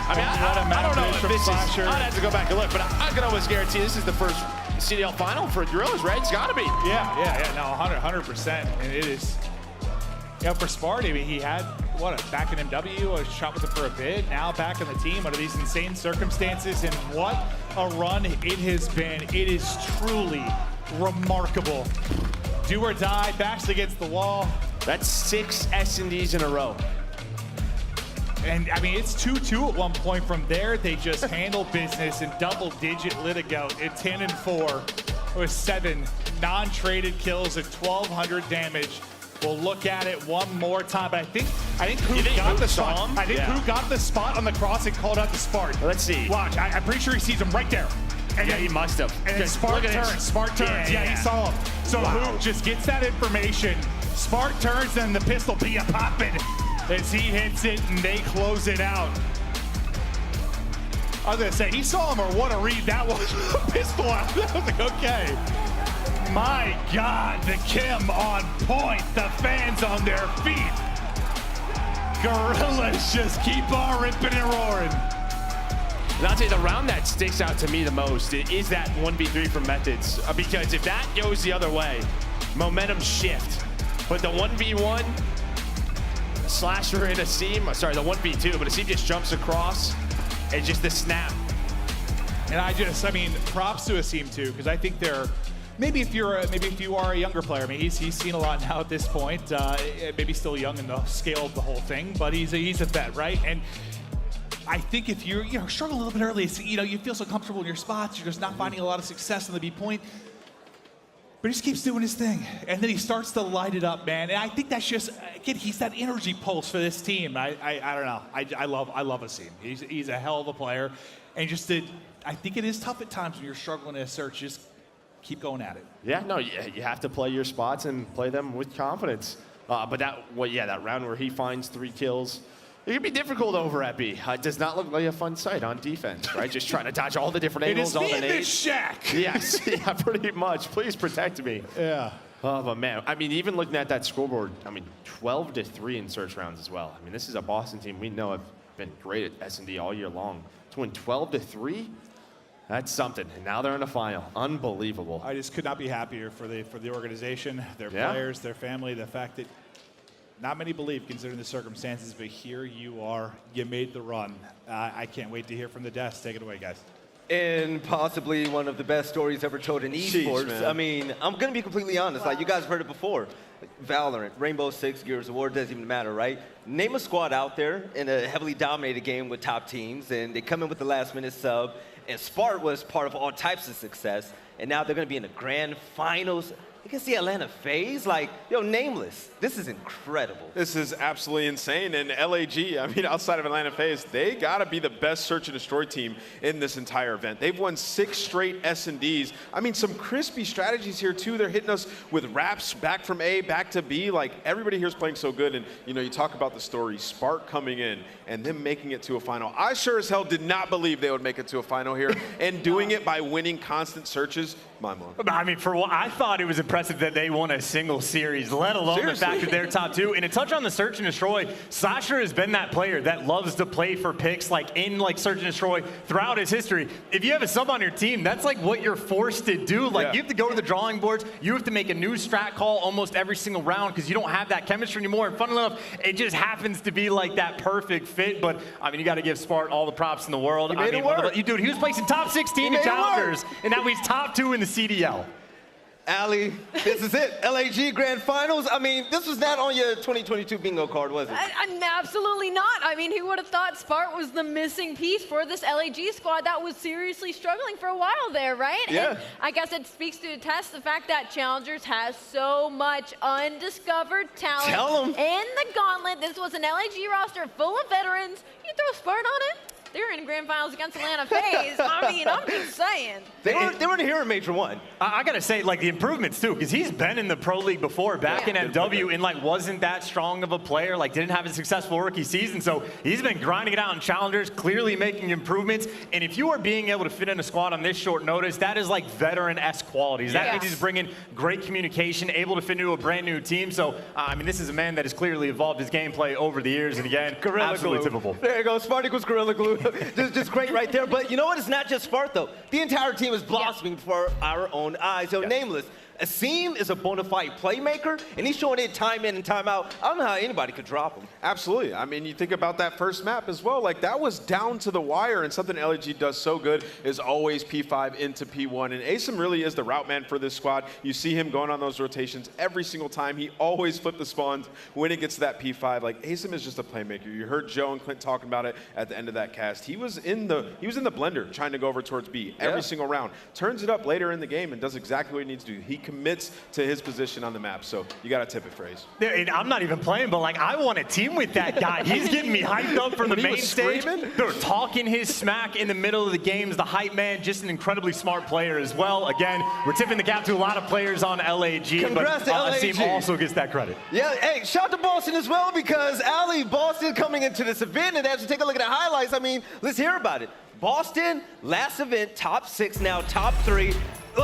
I mean, I don't know if this is, I'd have to go back and look, but I can almost guarantee this is the first CDL final for Guerrillas, right? It's got to be. Yeah, no, 100%. And it is, you know, for Sparty, I mean, he had, back in MW, I shot with him for a bit, now back in the team under these insane circumstances, and what a run it has been. It is truly remarkable. Do or die, backs against the wall. That's 6 S&Ds in a row. And I mean, it's 2-2 at one point. From there, they just handle business in double-digit Litigo at 10-4 with 7 non-traded kills at 1,200 damage. We'll look at it one more time, but I think Who got the spot. I think Who got the spot on the cross and called out the Spark. Let's see. Watch, I'm pretty sure he sees him right there. And yeah, he must have. And then Spark turns. Yeah, he saw him. So Who just gets that information. Spark turns and the pistol be a popping as he hits it and they close it out. I was gonna say, he saw him or what a read that was. Pistol out. I was like, okay. My God, the Kim on point. The fans on their feet. Guerrillas just keep on ripping and roaring. And I'll tell you, the round that sticks out to me the most is that 1v3 from Methodz. Because if that goes the other way, momentum shift. But the 1v1, Slasher in a seam. Sorry, the 1v2, but a seam just jumps across. And just the snap. And I mean, props to Asim too, because I think they're, maybe if you are a younger player, I mean, he's seen a lot now at this point. Maybe still young in the scale of the whole thing, but he's a vet, right? And I think if you're struggling a little bit early, you feel so comfortable in your spots, you're just not finding a lot of success on the B point. But he just keeps doing his thing, and then he starts to light it up, man. And I think that's just, again, he's that energy pulse for this team. I don't know. I love Asim. He's a hell of a player, and I think it is tough at times when you're struggling in a search. Just keep going at it. Yeah, no, you have to play your spots and play them with confidence. But that round where he finds 3 kills, it can be difficult over at B. It does not look like a fun sight on defense, right? Just trying to dodge all the different angles, all the nades. Shack. Yes, yeah, pretty much. Please protect me. Yeah. Oh, but man, I mean, even looking at that scoreboard, 12-3 in search rounds as well. I mean, this is a Boston team we know have been great at S&D all year long. To win 12-3, that's something. And now they're in the final. Unbelievable. I just could not be happier for the organization, their players, their family, the fact that not many believe, considering the circumstances, but here you are. You made the run. I can't wait to hear from the desk. Take it away, guys. And possibly one of the best stories ever told in esports. I mean, I'm going to be completely honest. Like, you guys have heard it before. Valorant, Rainbow Six, Gears of War, doesn't even matter, right? Name a squad out there in a heavily dominated game with top teams, and they come in with the last-minute sub, and Spart was part of all types of success, and now they're going to be in the grand finals. You can see Atlanta FaZe, like, Nameless. This is incredible. This is absolutely insane. And LAG, I mean, outside of Atlanta FaZe, they got to be the best search and destroy team in this entire event. They've won 6 straight S&Ds. I mean, some crispy strategies here, too. They're hitting us with wraps back from A, back to B. Like, everybody here is playing so good. And, you talk about the story, Spark coming in and them making it to a final. I sure as hell did not believe they would make it to a final here. And doing it by winning constant searches, mind blowing. I mean, for what I thought it was impressive that they won a single series, let alone the fact that they're top 2. And to touch on the search and destroy, Slasher has been that player that loves to play for picks, in search and destroy throughout his history. If you have a sub on your team, that's like what you're forced to do. You have to go to the drawing boards. You have to make a new strat call almost every single round because you don't have that chemistry anymore. And funnily enough, it just happens to be like that perfect fit. But I mean, you got to give Spart all the props in the world. He made it work. Dude, he was placing top 16 in challengers, and now he's top 2 in the CDL. aLLeY, this is it. LAG Grand Finals. I mean, this was not on your 2022 bingo card, was it? Absolutely not. I mean, who would have thought Spart was the missing piece for this LAG squad that was seriously struggling for a while there, right? Yeah. And I guess it speaks to test the fact that Challengers has so much undiscovered talent. Tell 'em. In the gauntlet, this was an LAG roster full of veterans. You throw Spart on it, they're in grand finals against Atlanta FaZe. I mean, I'm just saying. They were here in Major 1. I got to say, the improvements, too, because he's been in the Pro League before, back in MW, and, wasn't that strong of a player, didn't have a successful rookie season. So he's been grinding it out in Challengers, clearly making improvements. And if you are being able to fit in a squad on this short notice, that is, veteran-esque qualities. That means he's bringing great communication, able to fit into a brand-new team. So, I mean, this is a man that has clearly evolved his gameplay over the years. And, again, absolutely tippable. There you go. Spart equals Gorilla Glue. just great right there. But you know what? It's not just Spart, though. The entire team is blossoming before our own eyes. So Nameless, Asim is a bona fide playmaker, and he's showing it time in and time out. I don't know how anybody could drop him. Absolutely. I mean, you think about that first map as well. That was down to the wire, and something LAG does so good is always P5 into P1. And Asim really is the route man for this squad. You see him going on those rotations every single time. He always flips the spawns when it gets to that P5. Asim is just a playmaker. You heard Joe and Clint talking about it at the end of that cast. He was in the blender trying to go over towards B every single round. Turns it up later in the game and does exactly what he needs to do. He commits to his position on the map, so you got to tip it, FaZe. And I'm not even playing, but I want to team with that guy. He's getting me hyped up from the main stage. They're talking his smack in the middle of the games. The hype man, just an incredibly smart player as well. Again, we're tipping the cap to a lot of players on LAG, Congrats but to LAG. Asim also gets that credit. Yeah, hey, shout to Boston as well, because aLLeY, Boston coming into this event, and as we take a look at the highlights, I mean, let's hear about it. Boston, last event, top 6, now top 3.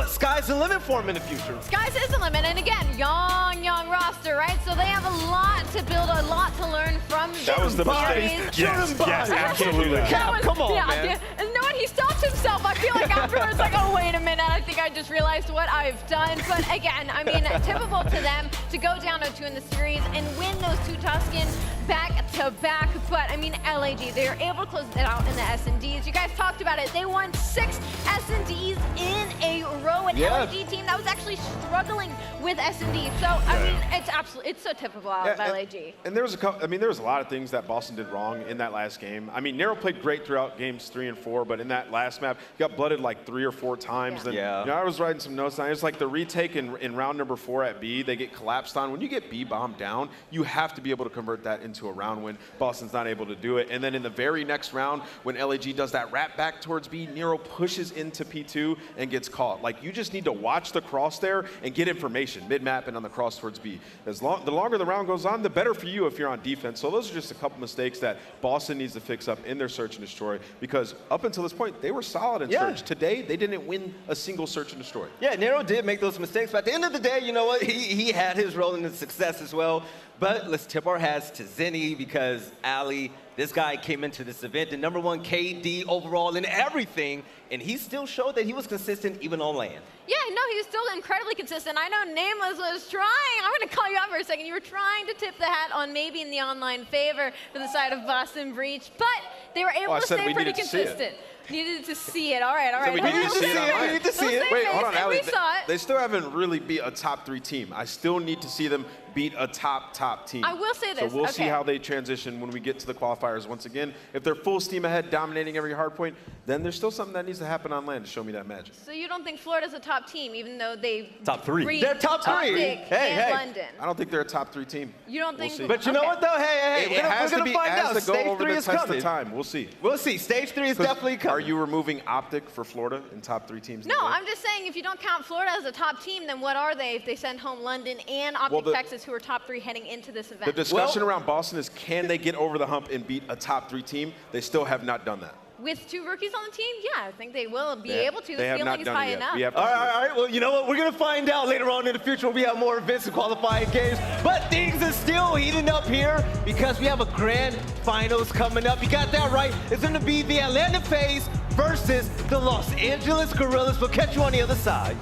Sky's the limit for him in the future. Sky's is the limit, and again, young roster, right? So they have a lot to build, a lot to learn from this That was the series. mistake. Yes, absolutely. Cap, come on, man. And you know what? He stopped himself. I feel like afterwards, oh, wait a minute, I think I just realized what I've done. But again, I mean, typical to them to go down 0-2 in the series and win those 2 Tuscan back-to-back. But I mean, LAG, they're able to close it out in the S&Ds. You guys talked about it. They won 6 S&Ds in a row. An LAG team that was actually struggling with S&D. So I mean, it's so typical of LAG. And there was there was a lot of things that Boston did wrong in that last game. I mean, Nero played great throughout games 3 and 4, but in that last map, he got blooded like 3 or 4 times. Then, you know, I was writing some notes down. It's like the retake in round number 4 at B, they get collapsed on. When you get B bombed down, you have to be able to convert that into a round win. Boston's not able to do it. And then in the very next round, when LAG does that wrap back towards B, Nero pushes into P2 and gets caught. Like, you just need to watch the cross there and get information mid-map and on the cross towards B. The longer the round goes on, the better for you if you're on defense. So those are just a couple mistakes that Boston needs to fix up in their search and destroy, because up until this point, they were solid in search. Today, they didn't win a single search and destroy. Yeah, Nero did make those mistakes, but at the end of the day, you know what? He had his role in the success as well. But let's tip our hats to Zenny, because aLLeY, this guy came into this event the #1 KD overall in everything, and he still showed that he was consistent even on land. Yeah, no, he was still incredibly consistent. I know Nameless was trying. I'm going to call you out for a second. You were trying to tip the hat on maybe in the online favor for the side of Boston Breach, but they were able to stay pretty consistent. Needed to see it. All right, all right. So we need to see it. We need to see it. Wait, hold on, We aLLeY. saw it. They still haven't really beat a top 3 team. I still need to see them beat a top team. I will say this. So we'll see how they transition when we get to the qualifiers once again. If they're full steam ahead, dominating every hard point, then there's still something that needs to happen on land to show me that magic. So you don't think Florida's a top team, even though they top 3? They're top 3. OpTic and London. I don't think they're a top 3 team. You don't think? We'll see. But you know what, though? Hey, it has we're to going be to find out. as to go Stage over 3 the is test coming. of time. We'll see. We'll see. Stage 3 is definitely coming. Are you removing OpTic for Florida in top 3 teams? No, I'm just saying if you don't count Florida as a top team, then what are they if they send home London and OpTic Texas, who are top 3 heading into this event? The discussion around Boston is, can they get over the hump and beat a top 3 team? They still have not done that. With 2 rookies on the team, yeah, I think they will be able to. They The have ceiling not is done high it yet. enough. All right. Well, you know what? We're going to find out later on in the future when we have more events and qualifying games. But things are still heating up here because we have a grand finals coming up. You got that right. It's going to be the Atlanta FaZe versus the Los Angeles Guerrillas. We'll catch you on the other side.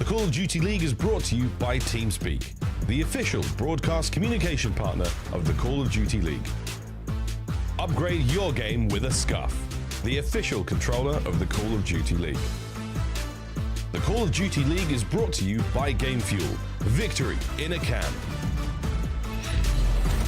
The Call of Duty League is brought to you by TeamSpeak, the official broadcast communication partner of the Call of Duty League. Upgrade your game with a Scuff, the official controller of the Call of Duty League. The Call of Duty League is brought to you by Game Fuel, victory in a can.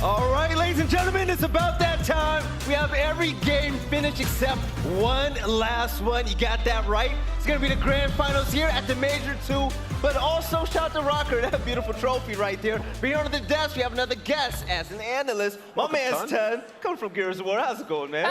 All right, ladies and gentlemen, it's about that time. We have every game finished except one last one. You got that right. It's going to be the grand finals here at the Major II. But also, shout out to RØKKR, that beautiful trophy right there. Bring on to the desk, we have another guest as an analyst. My man's Ton, coming from Gears of War. How's it going, man?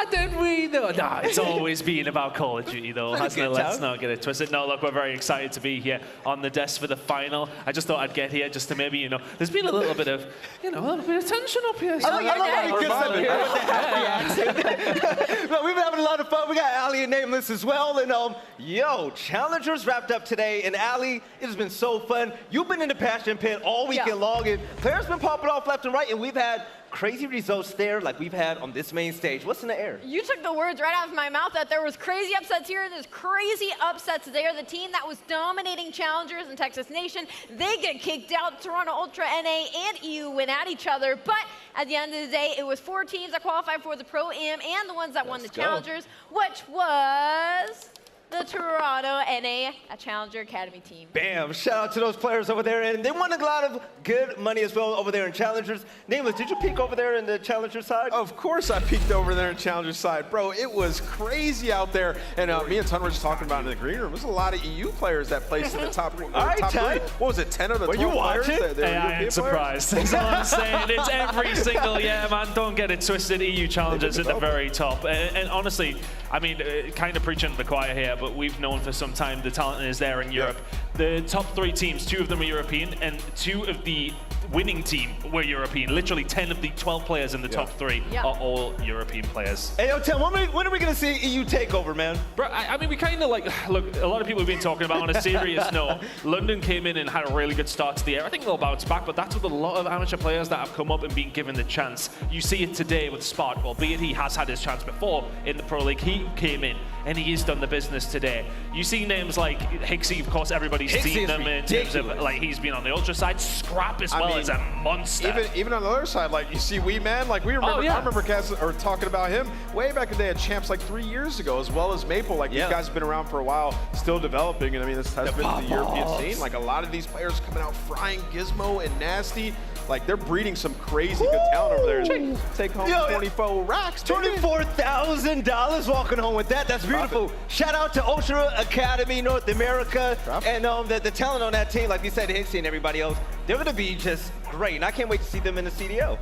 Did we though? Nah, it's always been about Call of Duty though, hasn't it? Let's not get it twisted. No, look, we're very excited to be here on the desk for the final. I just thought I'd get here just to maybe, you know, there's been a little bit of, you know, a little bit of tension up here. So I love how he gets up here with the happy accent. No, we've been having a lot of fun. We got aLLeY and Nameless as well. And yo, Challengers wrapped up today. And aLLeY, it has been so fun. You've been in the passion pit all weekend long. And players been popping off left and right. And we've had crazy results there like we've had on this main stage. What's in the air? You took the words right out of my mouth that there was crazy upsets here and there's crazy upsets there. The team that was dominating Challengers in Texas Nation, they get kicked out. Toronto Ultra, NA, and EU went at each other. But at the end of the day, it was 4 teams that qualified for the Pro-Am and the ones that won the Challengers, which was the Toronto NA Challenger Academy team. Bam! Shout out to those players over there, and they won a lot of good money as well over there in Challengers. Nameless, did you peek over there in the Challenger side? Of course I peeked over there in Challenger side. Bro, it was crazy out there, and me and Ton were just talking about it in the green room. There's a lot of EU players that placed in the top, All right, top Ton. 3. What was it, 10 of the 12 Were you players? watching? Hey, I ain't surprised. That's all I'm saying. It's every single, man, don't get it twisted. EU Challengers at the very top. And honestly, I mean, kind of preaching to the choir here, but we've known for some time the talent is there in Europe. The top 3 teams, 2 of them are European, and 2 of the winning team were European. Literally 10 of the 12 players in the top 3 are all European players. Hey, yo, Tim, when are we going to see EU takeover, man? Bro, I mean, we kind of like, look, a lot of people have been talking about on a serious note. London came in and had a really good start to the year. I think they'll bounce back, but that's with a lot of amateur players that have come up and been given the chance. You see it today with Spot, albeit he has had his chance before in the Pro League. He came in and he has done the business today. You see names like Hixie, of course, everybody's seen them in terms of, like, he's been on the Ultra side. Scrap as well as a monster. Even on the other side, like, you see Wee Man, like, we remember, I remember talking about him way back in the day at Champs like 3 years ago, as well as Maple. Like, these guys have been around for a while, still developing, and I mean, this has been the European scene. Like, a lot of these players coming out frying Gizmo and Nasty. Like, they're breeding some crazy good talent over there. Take home 24 racks. $24,000 walking home with that. That's beautiful. Shout out to Ultra Academy North America and the talent on that team. Like you said, Hixie and everybody else, they're going to be just great. And I can't wait to see them in the CDL.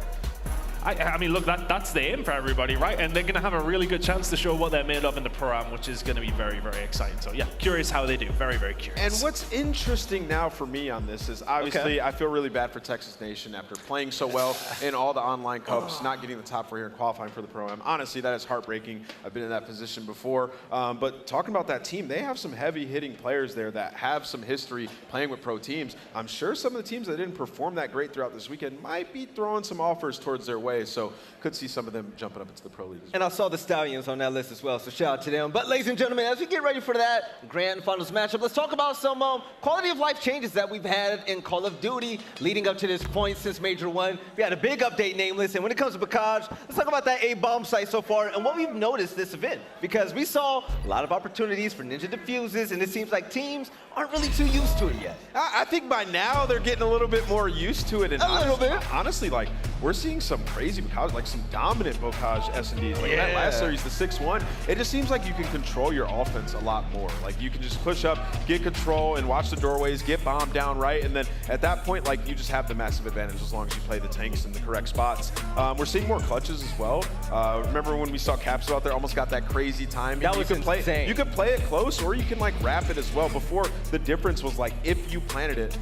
I mean, look, that's the aim for everybody, right? And they're going to have a really good chance to show what they're made of in the Pro-Am, which is going to be very, very exciting. So, yeah, curious how they do. Very, very curious. And what's interesting now for me on this is, obviously, I feel really bad for Texas Nation after playing so well in all the online cups, not getting the top 4 here and qualifying for the Pro-Am. Honestly, that is heartbreaking. I've been in that position before. But talking about that team, they have some heavy-hitting players there that have some history playing with pro teams. I'm sure some of the teams that didn't perform that great throughout this weekend might be throwing some offers towards their way. So could see some of them jumping up into the Pro League. And I saw the Stallions on that list as well, so shout out to them. But ladies and gentlemen, as we get ready for that grand finals matchup, let's talk about some quality of life changes that we've had in Call of Duty leading up to this point since Major 1. We had a big update, Nameless, and when it comes to Bakaj, let's talk about that A-bomb site so far and what we've noticed this event, because we saw a lot of opportunities for Ninja Diffuses, and it seems like teams aren't really too used to it yet. I think by now they're getting a little bit more used to it. And a little bit. Honestly, like, we're seeing some crazy Bakaj, like some dominant Bakaj S&Ds. Like that last series, the 6-1, it just seems like you can control your offense a lot more. Like, you can just push up, get control, and watch the doorways, get bombed down right, and then at that point, like, you just have the massive advantage as long as you play the tanks in the correct spots. We're seeing more clutches as well. Remember when we saw Capsidal out there, almost got that crazy timing. That was insane. You could play it close, or you can, like, wrap it as well. Before, the difference was, like, if you planted it,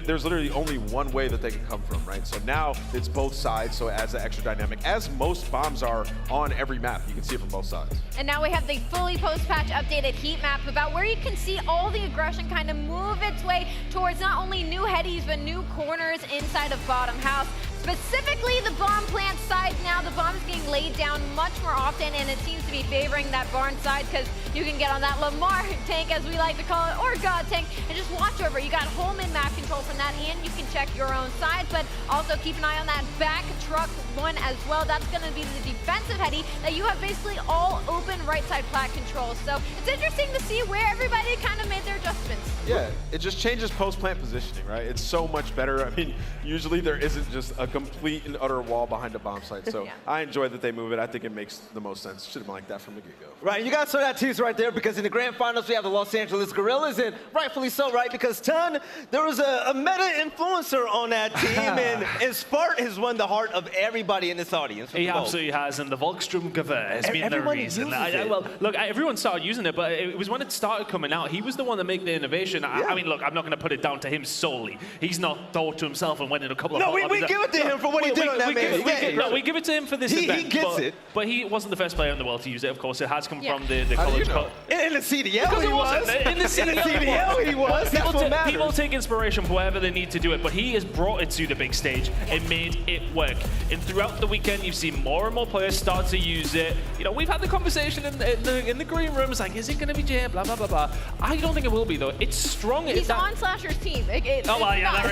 there's literally only one way that they can come from, right? So now it's both sides, so it adds that extra dynamic, as most bombs are on every map. You can see it from both sides. And now we have the fully post-patch updated heat map about where you can see all the aggression kind of move its way towards not only new headies, but new corners inside of bottom house. Specifically the bomb plant side now, the bomb is getting laid down much more often, and it seems to be favoring that barn side because you can get on that Lamar tank, as we like to call it, or God tank, and just watch over. You got whole mid-map control from that, and you can check your own side, but also keep an eye on that back truck one as well. That's going to be the defensive heady that you have basically all open right side plat control. So it's interesting to see where everybody kind of made their adjustments. Yeah, it just changes post-plant positioning, right? It's so much better. I mean, usually there isn't just a complete and utter wall behind a bomb site. So Yeah. I enjoy that they move it. I think it makes the most sense. Should have been like that from the get-go. Right, you got to show that tease right there because in the grand finals we have the Los Angeles Guerrillas, and rightfully so, right? Because there was a meta influencer on that team, and Spart has won the heart of everybody in this audience. He absolutely has, and the Volkstrom Gewehr has been the reason. Well, look, everyone started using it, but it was when it started coming out. He was the one that made the innovation. I mean, look, I'm not going to put it down to him solely. He's not thought to himself and went in a couple of. No, we give it to him for what he did on that man's game. No, we give it to him for this event. He gets it. But he wasn't the first player in the world to use it. Of course, it has come from the college. In the CDL, he was. In the CDL, he was. That's what matters. People take inspiration from wherever they need to do it, but he has brought it to the big stage and made it work. And throughout the weekend, you've seen more and more players start to use it. You know, we've had the conversation in the green rooms, like, is it going to be Jam? Blah blah blah blah. I don't think it will be though. It's strong. He's on Slasher's team. Oh well, yeah,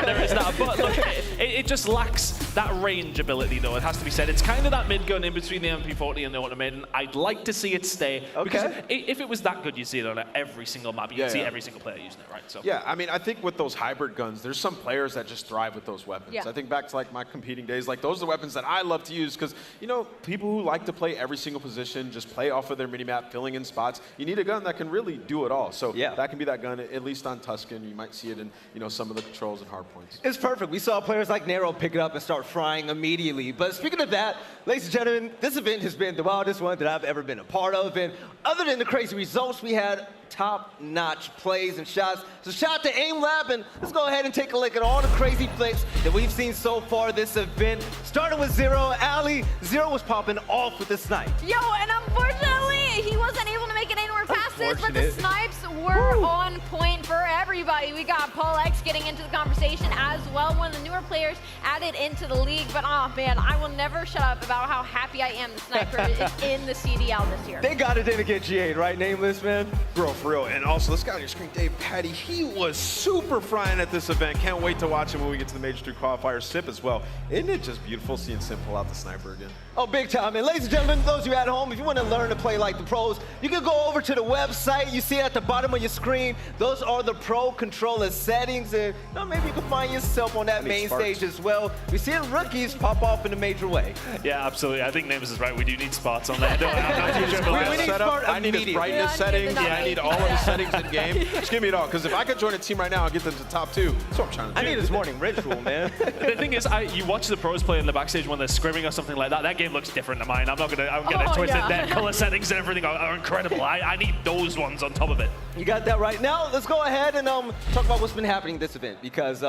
there is that. But look, it just lacks that range ability though. It has to be said. It's kind of that mid gun in between the MP40 and the Automated. I'd like to see it stay. Because if it was that good, you'd see it on every single map. You'd see every single player using it, right? So yeah, I mean, I think with those hybrid guns, there's some players that just thrive with those weapons. Yeah. I think back to like my competing days, like those are the weapons that I love to use because, you know, people who like to play every single position, just play off of their minimap, filling in spots, you need a gun that can really do it all. So yeah, that can be that gun, at least on Tuscan. You might see it in, you know, some of the controls and hard points. It's perfect. We saw players like Nero pick it up and start frying immediately. But speaking of that, ladies and gentlemen, this event has been the wildest one that I've ever been a part of. And other than the crazy results, we had top-notch plays and shots. So shout out to aimLab, and let's go ahead and take a look at all the crazy flicks that we've seen so far this event. Starting with Zero, aLLeY. Zero was popping off with the snipe. Yo, and unfortunately, he wasn't able to make it anywhere past this, but the snipes were on point for everybody. We got PaulEhx getting into the conversation as well, one of the newer players added into the league. But oh man, I will never shut up about how happy I am the sniper is in the CDL this year. They got it in to get GA'd, right, Nameless, man? Bro, for real. And also, this guy on your screen, Dave Patty, he was super frying at this event. Can't wait to watch him when we get to the Major II qualifier. Simp as well. Isn't it just beautiful seeing Simp pull out the sniper again? Oh, big time. And ladies and gentlemen, those of you at home, if you want to learn to play like the pros, you can go over to the website. You see it at the bottom of your screen. Those are the pro controller settings. And you know, maybe you can find yourself on that main stage as well. We see rookies pop off in a major way. Yeah, absolutely. I think Nameless is right. We do need spots on there. We need Spart I need his brightness settings. I need all of his settings in game. Just give me it all. Because if I could join a team right now, I'll get them to top 2. That's what I'm trying to do. I need his morning ritual, man. The thing is, you watch the pros play in the backstage when they're scrimming or something like that. That game looks different to mine. I'm gonna twist it. Their color settings and everything are incredible. I need those ones on top of it. You got that right. Now let's go ahead and talk about what's been happening this event because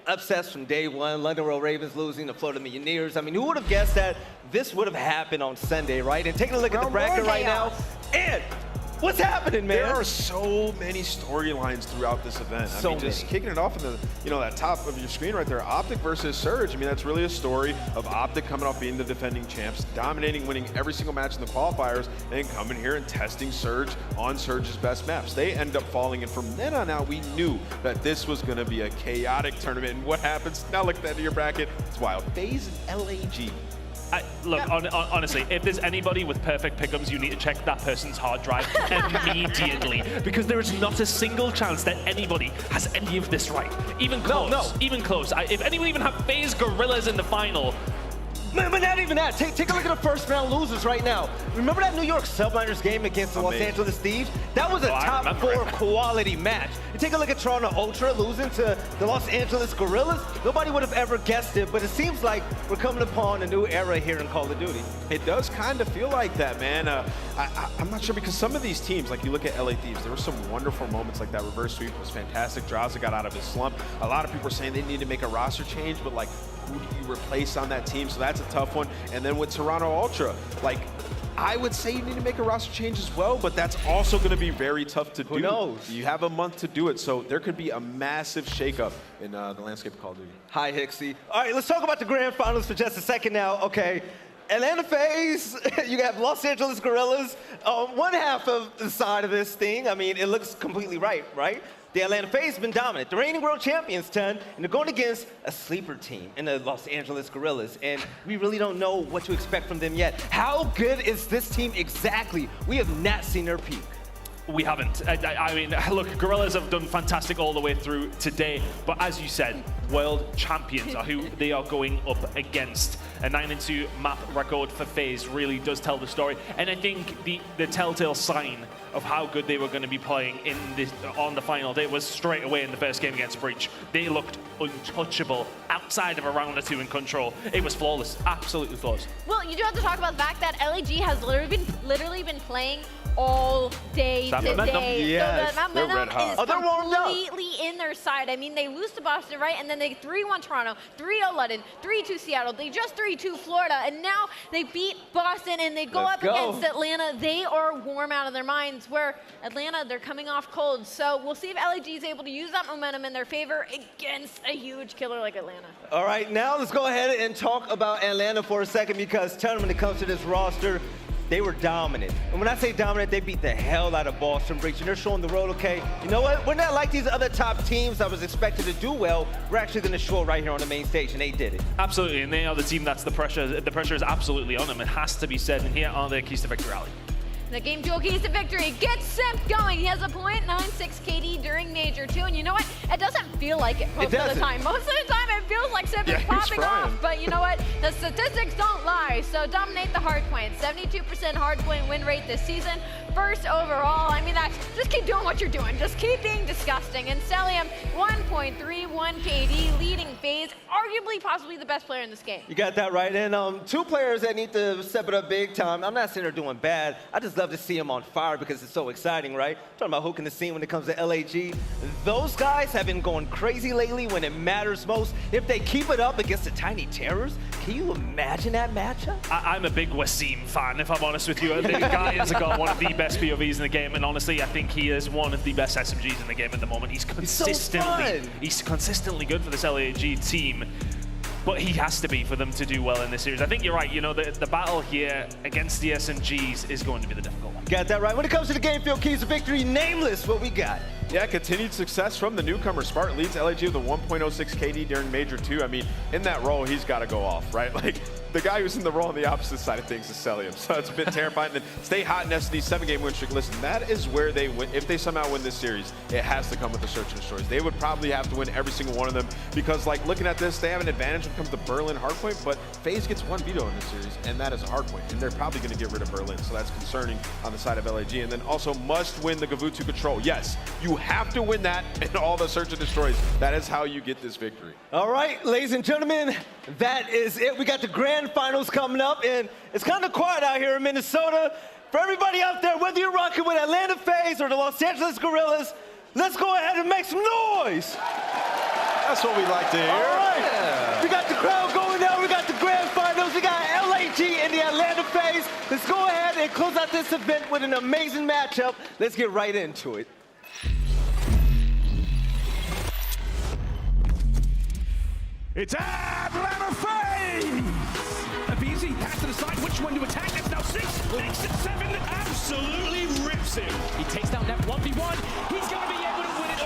upsets from day one. London Royal Ravens losing to Florida Millionaires. I mean, who would have guessed that this would have happened on Sunday, right? And taking a look at the bracket right now, and what's happening, man? There are so many storylines throughout this event. I mean, just kicking it off in the, you know, that top of your screen right there, OpTic versus Surge. I mean, that's really a story of OpTic coming off being the defending champs, dominating, winning every single match in the qualifiers, and coming here and testing Surge on Surge's best maps. They end up falling, and from then on out, we knew that this was going to be a chaotic tournament. And what happens? Now look at the end of your bracket. It's wild. FaZe and LAG. Look, honestly, if there's anybody with perfect pickums, you need to check that person's hard drive immediately because there is not a single chance that anybody has any of this right. Even close. Even close. If anyone even have FaZe Guerrillas in the final. But not even that. Take a look at the first round losers right now. Remember that New York Subliners game against the Los Angeles Thieves? That was a top 4 quality match. You take a look at Toronto Ultra losing to the Los Angeles Guerrillas. Nobody would have ever guessed it, but it seems like we're coming upon a new era here in Call of Duty. It does kind of feel like that, man. I'm not sure because some of these teams, like you look at LA Thieves, there were some wonderful moments like that. Reverse sweep was fantastic. Drazah got out of his slump. A lot of people are saying they need to make a roster change, but like, who do you replace on that team? So that's a tough one. And then with Toronto Ultra, like, I would say you need to make a roster change as well, but that's also going to be very tough to do. Who knows? You have a month to do it, so there could be a massive shakeup in the landscape of Call of Duty. Hi, Hixie. All right, let's talk about the grand finals for just a second now. Okay, Atlanta FaZe, you have Los Angeles Guerrillas. One half of the side of this thing, I mean, it looks completely right? The Atlanta FaZe has been dominant. The reigning world champions, and they're going against a sleeper team in the Los Angeles Guerrillas, and we really don't know what to expect from them yet. How good is this team exactly? We have not seen their peak. We haven't. I mean, look, Guerrillas have done fantastic all the way through today, but as you said, world champions are who they are going up against. A 9-2 map record for FaZe really does tell the story, and I think the telltale sign of how good they were going to be playing on the final day was straight away in the first game against Breach. They looked untouchable outside of a round or two in control. It was flawless, absolutely flawless. Well, you do have to talk about the fact that LAG has literally been playing all day today. Yes. So the momentum is they're warmed up. completely in their side. I mean, they lose to Boston, right? And then they 3-1 Toronto, 3-0 London, 3-2 Seattle. They just 3-2 Florida, and now they beat Boston and they go against Atlanta. They are warm out of their minds, where Atlanta, they're coming off cold. So we'll see if LAG is able to use that momentum in their favor against a huge killer like Atlanta. All right, now let's go ahead and talk about Atlanta for a second, because when it comes to this roster, they were dominant. And when I say dominant, they beat the hell out of Boston Breach, and they're showing the road, okay? You know what? We're not like these other top teams that was expected to do well. We're actually going to show it right here on the main stage, and they did it. Absolutely, and they are the team that's the pressure. The pressure is absolutely on them. It has to be said, and here are their keys to victory rally. The game duel keys to victory gets Simp going. He has a .96 KD during Major II, and you know what? It doesn't feel like it most of the time. Most of the time, it feels like Simp is popping off, but you know what? The statistics don't lie, so dominate the hardpoint. 72% hardpoint win rate this season. First overall, I mean, just keep doing what you're doing. Just keep being disgusting. And Cellium, 1.31 KD, leading FaZe, arguably possibly the best player in this game. You got that right, and two players that need to step it up big time. I'm not saying they're doing bad. I just love to see them on fire because it's so exciting, right? Talking about hooking the scene when it comes to LAG. Those guys have been going crazy lately when it matters most. If they keep it up against the Tiny Terrors, can you imagine that matchup? I'm a big Wasim fan, if I'm honest with you. The guy has got one of the best POVs in the game, and honestly, I think he is one of the best SMGs in the game at the moment. He's consistently good for this LAG team. But he has to be for them to do well in this series. I think you're right. You know, the battle here against the SMGs is going to be the difficult one. Got that right. When it comes to the game field keys of victory, Nameless, what we got? Yeah, continued success from the newcomer. Spartan leads LAG with a 1.06 KD during Major II. I mean, in that role, he's got to go off, right? Like, the guy who's in the role on the opposite side of things is Cellium. So it's a bit terrifying. Then stay hot in SD, 7-game win streak. Listen, that is where they win. If they somehow win this series, it has to come with the search and destroys. They would probably have to win every single one of them because, like, looking at this, they have an advantage when it comes to Berlin hardpoint, but FaZe gets one veto in this series, and that is a hardpoint. And they're probably going to get rid of Berlin, so that's concerning on the side of LAG. And then also must win the Gavutu control. Yes, you have to win that and all the search and destroys. That is how you get this victory. All right, ladies and gentlemen, that is it. We got the grand finals coming up, and it's kind of quiet out here in Minnesota. For everybody out there, whether you're rocking with Atlanta FaZe or the Los Angeles Guerrillas, let's go ahead and make some noise. That's what we like to hear. All right, we got the crowd going down. We got the grand finals. We got LAG and the Atlanta FaZe. Let's go ahead and close out this event with an amazing matchup. Let's get right into it. It's Atlanta FaZe! aBeZy, pass to the side, which one to attack? It's now 6, makes it 7, absolutely rips him. He takes down that 1v1, he's gonna be able to win it.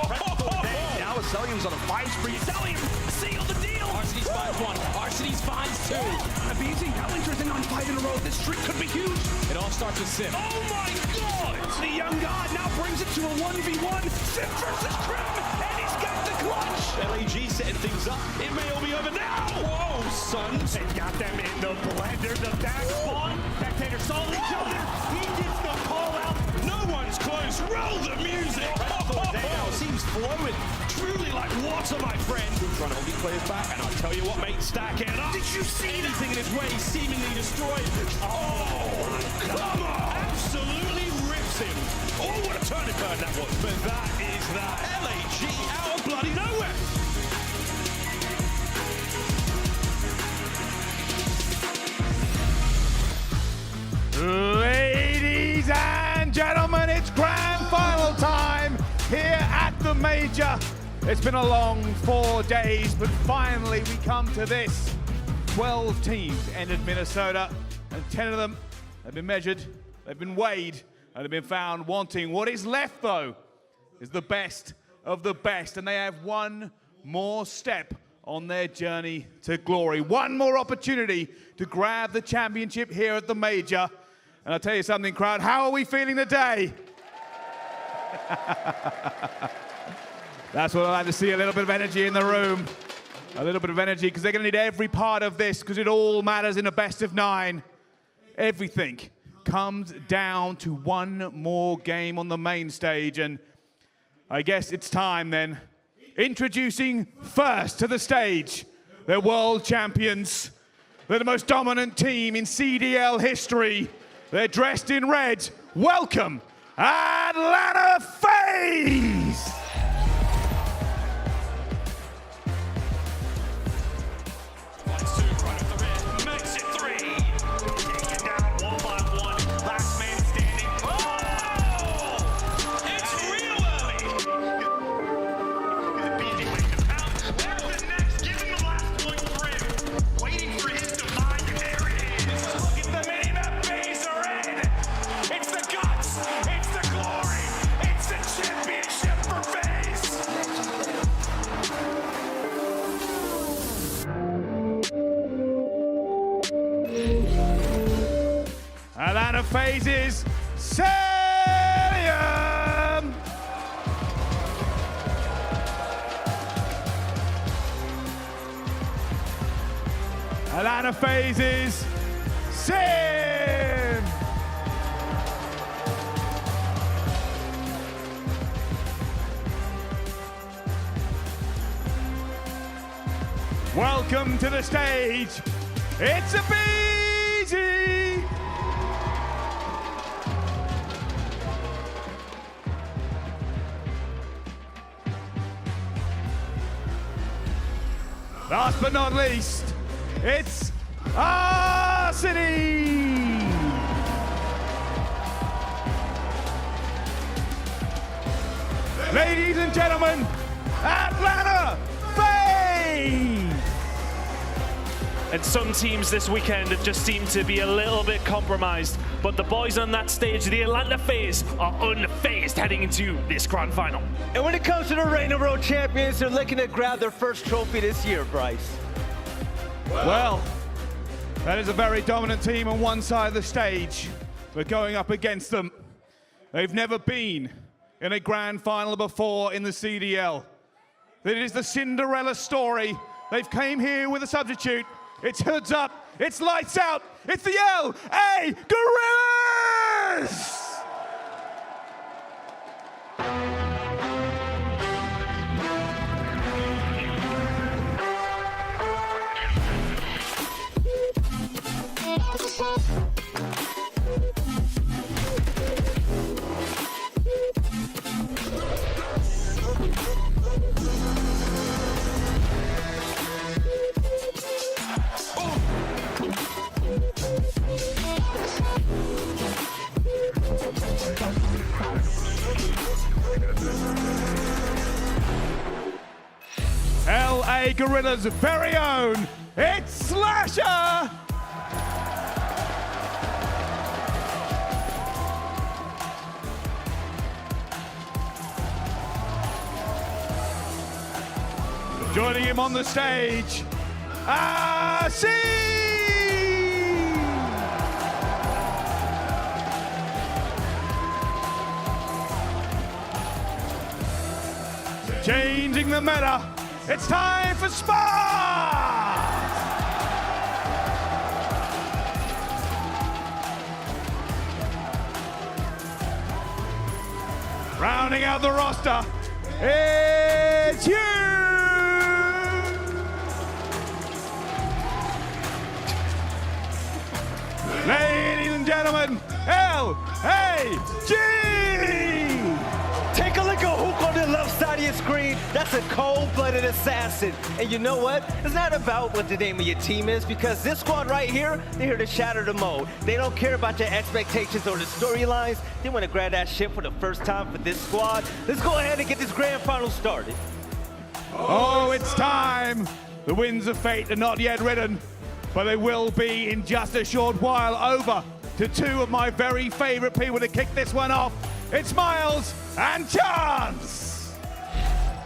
Now Cellium's on a 5 spree. Cellium sealed the deal! Arcities finds 1, Arcities finds 2. aBeZy, Hellinger's in on 5 in a row. This streak could be huge. It all starts with Simp. Oh my God! The young god now brings it to a 1v1. Simp versus Crim, and he's got the clutch. LAG setting things up. It may all be over now. Whoa, son. They got them in the blender. The back spawn. Spectators saw each other. He gets the call out. No one's close. Roll the music. Now seems flowing. Truly like water, my friend. Trying to hold these players back, and I'll tell you what, mate, stack it up. Did you see anything in his way seemingly destroyed? Oh, come on. Absolutely rips him. Oh, what a turn that was. But that is that. LAG out of bloody nowhere. Ladies and gentlemen, it's grand final time here at the Major. It's been a long 4 days, but finally we come to this. 12 teams entered Minnesota. and 10 of them have been measured, they've been weighed, and have been found wanting. What is left, though, is the best of the best, and they have one more step on their journey to glory. One more opportunity to grab the championship here at the Major. And I'll tell you something, crowd, how are we feeling today? That's what I like to see, a little bit of energy in the room. A little bit of energy, because they're going to need every part of this, because it all matters in a best of 9. Everything comes down to one more game on the main stage, and I guess it's time then. Introducing first to the stage, their world champions. They're the most dominant team in CDL history. They're dressed in red. Welcome, Atlanta FaZe! Makes it 3. Taken down 1 by 1. Last man standing. Oh! It's real early. BB waiting to pounce. There's the next. Give him the last one through. Waiting for his divine. There it is. Look at the minimap. FaZe are in. It's the guts. It's the glory. It's the championship for FaZe. Atlanta FaZe's Cellium! Atlanta FaZe's Simp! Welcome to the stage. It's aBeZy! Last but not least, it's Arcities! Ladies and gentlemen, Atlanta FaZe! And some teams this weekend have just seemed to be a little bit compromised. But the boys on that stage, the Atlanta FaZe, are unfazed heading into this grand final. And when it comes to the reign of world champions, they're looking to grab their first trophy this year, Bryce. Well, that is a very dominant team on one side of the stage. We're going up against them. They've never been in a grand final before in the CDL. It is the Cinderella story. They've came here with a substitute. It's hoods up, it's lights out, it's the LA Guerrillas! LA Guerrillas' very own, it's Slasher! Joining him on the stage, Arcities! Changing the meta. It's time for Spark! Rounding out the roster, it's you! Ladies and gentlemen, L-A-G! Take a look at Hook on the left side of your screen. That's a cold-blooded assassin. And you know what? It's not about what the name of your team is, because this squad right here, they're here to shatter the mold. They don't care about your expectations or the storylines. They want to grab that ship for the first time for this squad. Let's go ahead and get this grand final started. Oh, it's time. The winds of fate are not yet ridden. but they will be in just a short while. Over to two of my very favorite people to kick this one off. It's Miles and Chance.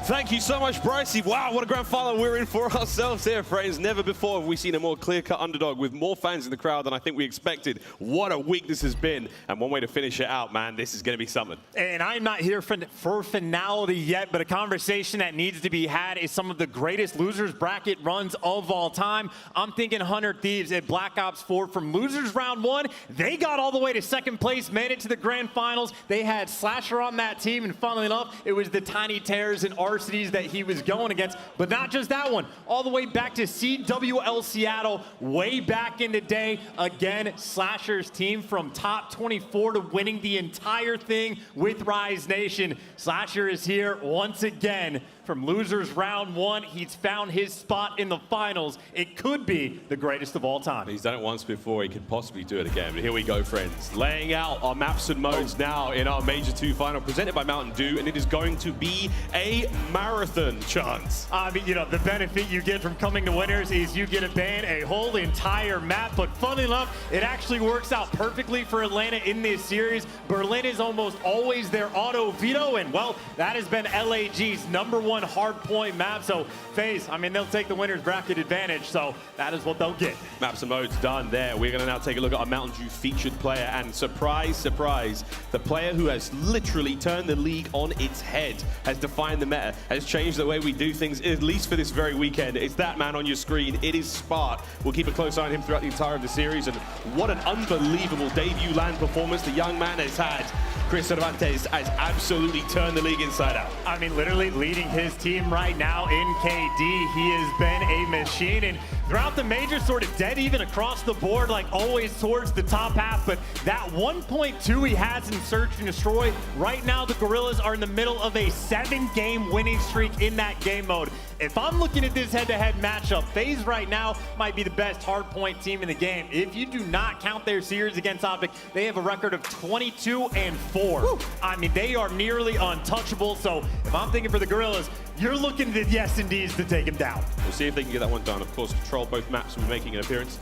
Thank you so much, Brycey. Wow, what a grand final we're in for ourselves here, friends. Never before have we seen a more clear-cut underdog with more fans in the crowd than I think we expected. What a week this has been, and one way to finish it out, man, this is going to be something. And I'm not here for finality yet, but a conversation that needs to be had is some of the greatest losers bracket runs of all time. I'm thinking Hunter Thieves at Black Ops 4 from losers round 1. They got all the way to second place, made it to the grand finals. They had Slasher on that team, and funnily enough, it was the Tiny Terrors and Arcities that he was going against. But not just that one, all the way back to CWL Seattle, way back in the day. Again, Slasher's team from top 24 to winning the entire thing with Rise Nation. Slasher is here once again. From losers round 1, he's found his spot in the finals. It could be the greatest of all time. He's done it once before, he could possibly do it again. But here we go, friends. Laying out our maps and modes now in our Major 2 final, presented by Mountain Dew, and it is going to be a marathon, Chance. I mean, you know, the benefit you get from coming to winners is you get to ban a whole entire map, but funny enough, it actually works out perfectly for Atlanta in this series. Berlin is almost always their auto veto, and well, that has been LAG's #1 hard point map. So FaZe, I mean, they'll take the winner's bracket advantage, so that is what they'll get. Maps and modes done there. We're going to now take a look at our Mountain Dew featured player, and surprise, surprise, the player who has literally turned the league on its head, has defined the meta, has changed the way we do things, at least for this very weekend. It's that man on your screen. It is Spart. We'll keep a close eye on him throughout the entire of the series, and what an unbelievable debut land performance the young man has had. Chris Cervantes has absolutely turned the league inside out. I mean, literally leading his team right now in KD. He has been a machine, and throughout the major, sort of dead even across the board, like always towards the top half, but that 1.2 he has in Search and Destroy, right now the Guerrillas are in the middle of a 7-game winning streak in that game mode. If I'm looking at this head-to-head matchup, FaZe right now might be the best hardpoint team in the game. If you do not count their series against OpTic, they have a record of 22-4. Woo. I mean, they are nearly untouchable, so if I'm thinking for the Guerrillas, you're looking at the yes-indeeds to take them down. We'll see if they can get that one done. Of course, Control, both maps will be making an appearance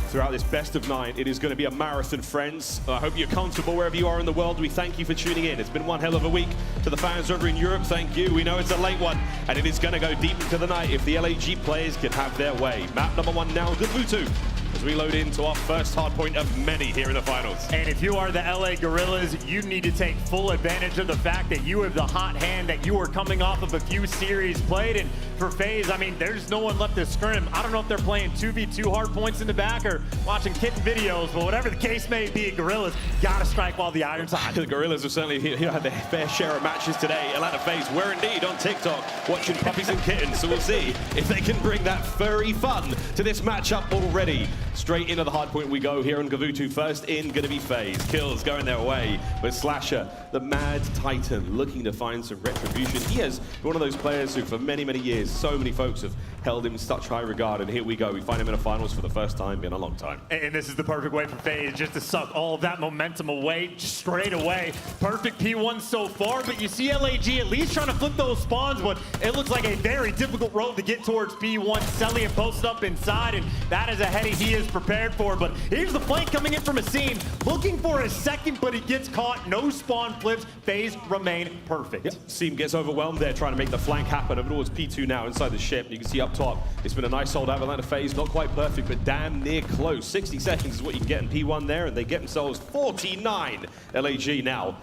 throughout this best of 9. It is going to be a marathon, friends. I hope you're comfortable wherever you are in the world. We thank you for tuning in. It's been one hell of a week. To the fans over in Europe, thank you. We know it's a late one, and it is going to go deep into the night if the LAG players can have their way. Map number 1 now, Gavutu, as we load into our first hardpoint of many here in the finals. And if you are the LA Guerrillas, you need to take full advantage of the fact that you have the hot hand, that you are coming off of a few series played. And for FaZe, I mean, there's no one left to scrim. I don't know if they're playing 2v2 hard points in the back or watching kitten videos, but whatever the case may be, Guerrillas gotta strike while the iron's hot. The Guerrillas have certainly had their fair share of matches today. Atlanta FaZe were indeed on TikTok watching puppies and kittens, so we'll see if they can bring that furry fun to this matchup already. Straight into the hard point we go here on Gavutu. First in, gonna be FaZe. Kills going their way with Slasher, the Mad Titan, looking to find some retribution. He is one of those players who for many, many years, so many folks have held him in such high regard, and here we go. We find him in a finals for the first time in a long time. And this is the perfect way for FaZe just to suck all of that momentum away, just straight away. Perfect P1 so far, but you see LAG at least trying to flip those spawns, but it looks like a very difficult road to get towards P1. Cellium posted up inside, and that is a heady he is prepared for, but here's the flank coming in from a seam, looking for a second, but he gets caught. No spawn flips. FaZe remain perfect. Yep. Seam gets overwhelmed there, trying to make the flank happen. Over towards P2 now inside the ship. You can see up top, it's been a nice hold out of Atlanta FaZe. Not quite perfect, but damn near close. 60 seconds is what you can get in P1 there, and they get themselves 49. LAG now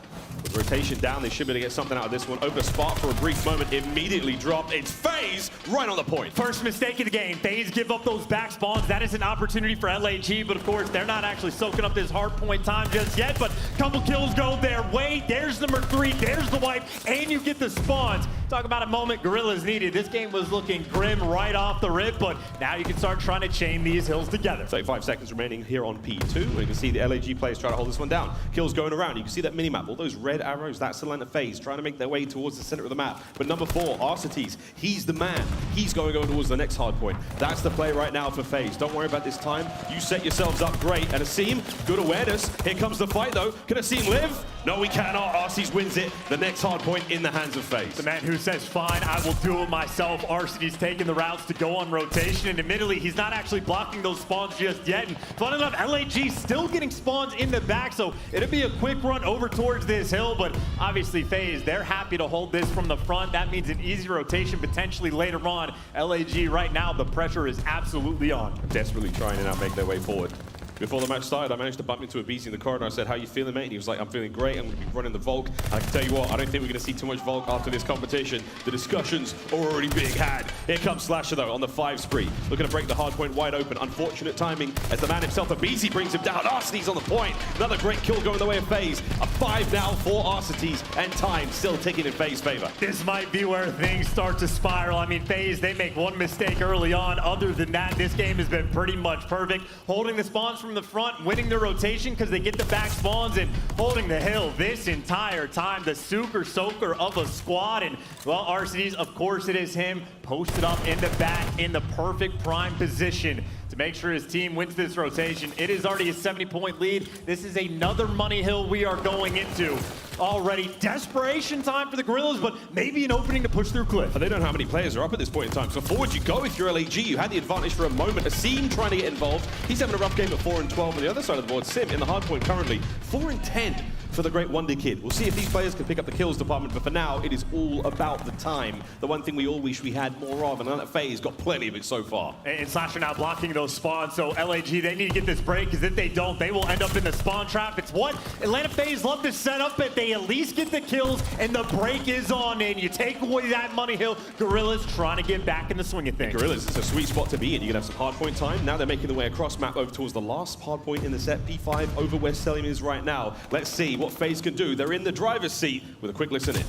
with rotation down, they should be able to get something out of this one. Over Spark for a brief moment, immediately dropped. It's FaZe right on the point. First mistake of the game. FaZe give up those back spawns. That is an opportunity for LAG, but of course, they're not actually soaking up this hard point time just yet, but a couple kills go their way. There's number 3, there's the wipe, and you get the spawns. Talk about a moment Guerrillas needed. This game was looking grim right off the rip, but now you can start trying to chain these hills together. 35 seconds remaining here on P2. You can see the LAG players try to hold this one down. Kills going around. You can see that minimap. All those red arrows, that's Atlanta FaZe trying to make their way towards the center of the map. But number 4, Arcities, he's the man. He's going over towards the next hard point. That's the play right now for FaZe. Don't worry about this time. You set yourselves up great. And Asim, good awareness. Here comes the fight though. Can Asim live? No, we cannot. Arcities wins it. The next hard point in the hands of FaZe. The man who says, fine, I will do it myself. Arcities taking the routes to go on rotation, and admittedly, he's not actually blocking those spawns just yet. And fun enough, LAG still getting spawns in the back, so it'll be a quick run over towards this hill, but obviously FaZe, they're happy to hold this from the front. That means an easy rotation potentially later on. LAG right now, the pressure is absolutely on. Desperately trying to now make their way forward. Before the match started, I managed to bump into aBeZy in the corridor. I said, how you feeling, mate? And he was like, I'm feeling great. I'm going to be running the Volk. I can tell you what, I don't think we're going to see too much Volk after this competition. The discussions are already being had. Here comes Slasher, though, on the 5 spree. Looking to break the hard point wide open. Unfortunate timing as the man himself, aBeZy, brings him down. Arcities on the point. Another great kill going the way of FaZe. A 5 now for Arcities, and time still ticking in FaZe's favor. This might be where things start to spiral. I mean, FaZe, they make one mistake early on. Other than that, this game has been pretty much perfect. Holding the spawns from the front, winning the rotation because they get the back spawns, and holding the hill this entire time. The soaker of a squad, and well, Arcities, of course it is him, posted up in the back in the perfect prime position to make sure his team wins this rotation. It is already a 70-point lead. This is another money hill we are going into. Already desperation time for the Guerrillas, but maybe an opening to push through Cliff. And they don't know how many players are up at this point in time. So forward you go if you're LAG. You had the advantage for a moment. Asim trying to get involved. He's having a rough game at 4 and 12 on the other side of the board. Simp in the hard point currently 4 and 10 for the great Wonder Kid. We'll see if these players can pick up the kills department, but for now, it is all about the time. The one thing we all wish we had more of, and that FaZe got plenty of it so far. And Slasher now blocking those spawns, so LAG, they need to get this break, because if they don't, they will end up in the spawn trap. It's what Atlanta FaZe love to set up, but they at least get the kills, and the break is on in. You take away that money hill, Guerrillas trying to get back in the swing of things. Guerrillas, it's a sweet spot to be in. You can have some hard point time. Now they're making their way across map over towards the last hard point in the set, P5 over where Cellium is right now. Let's see what FaZe can do. They're in the driver's seat with a quick listen in.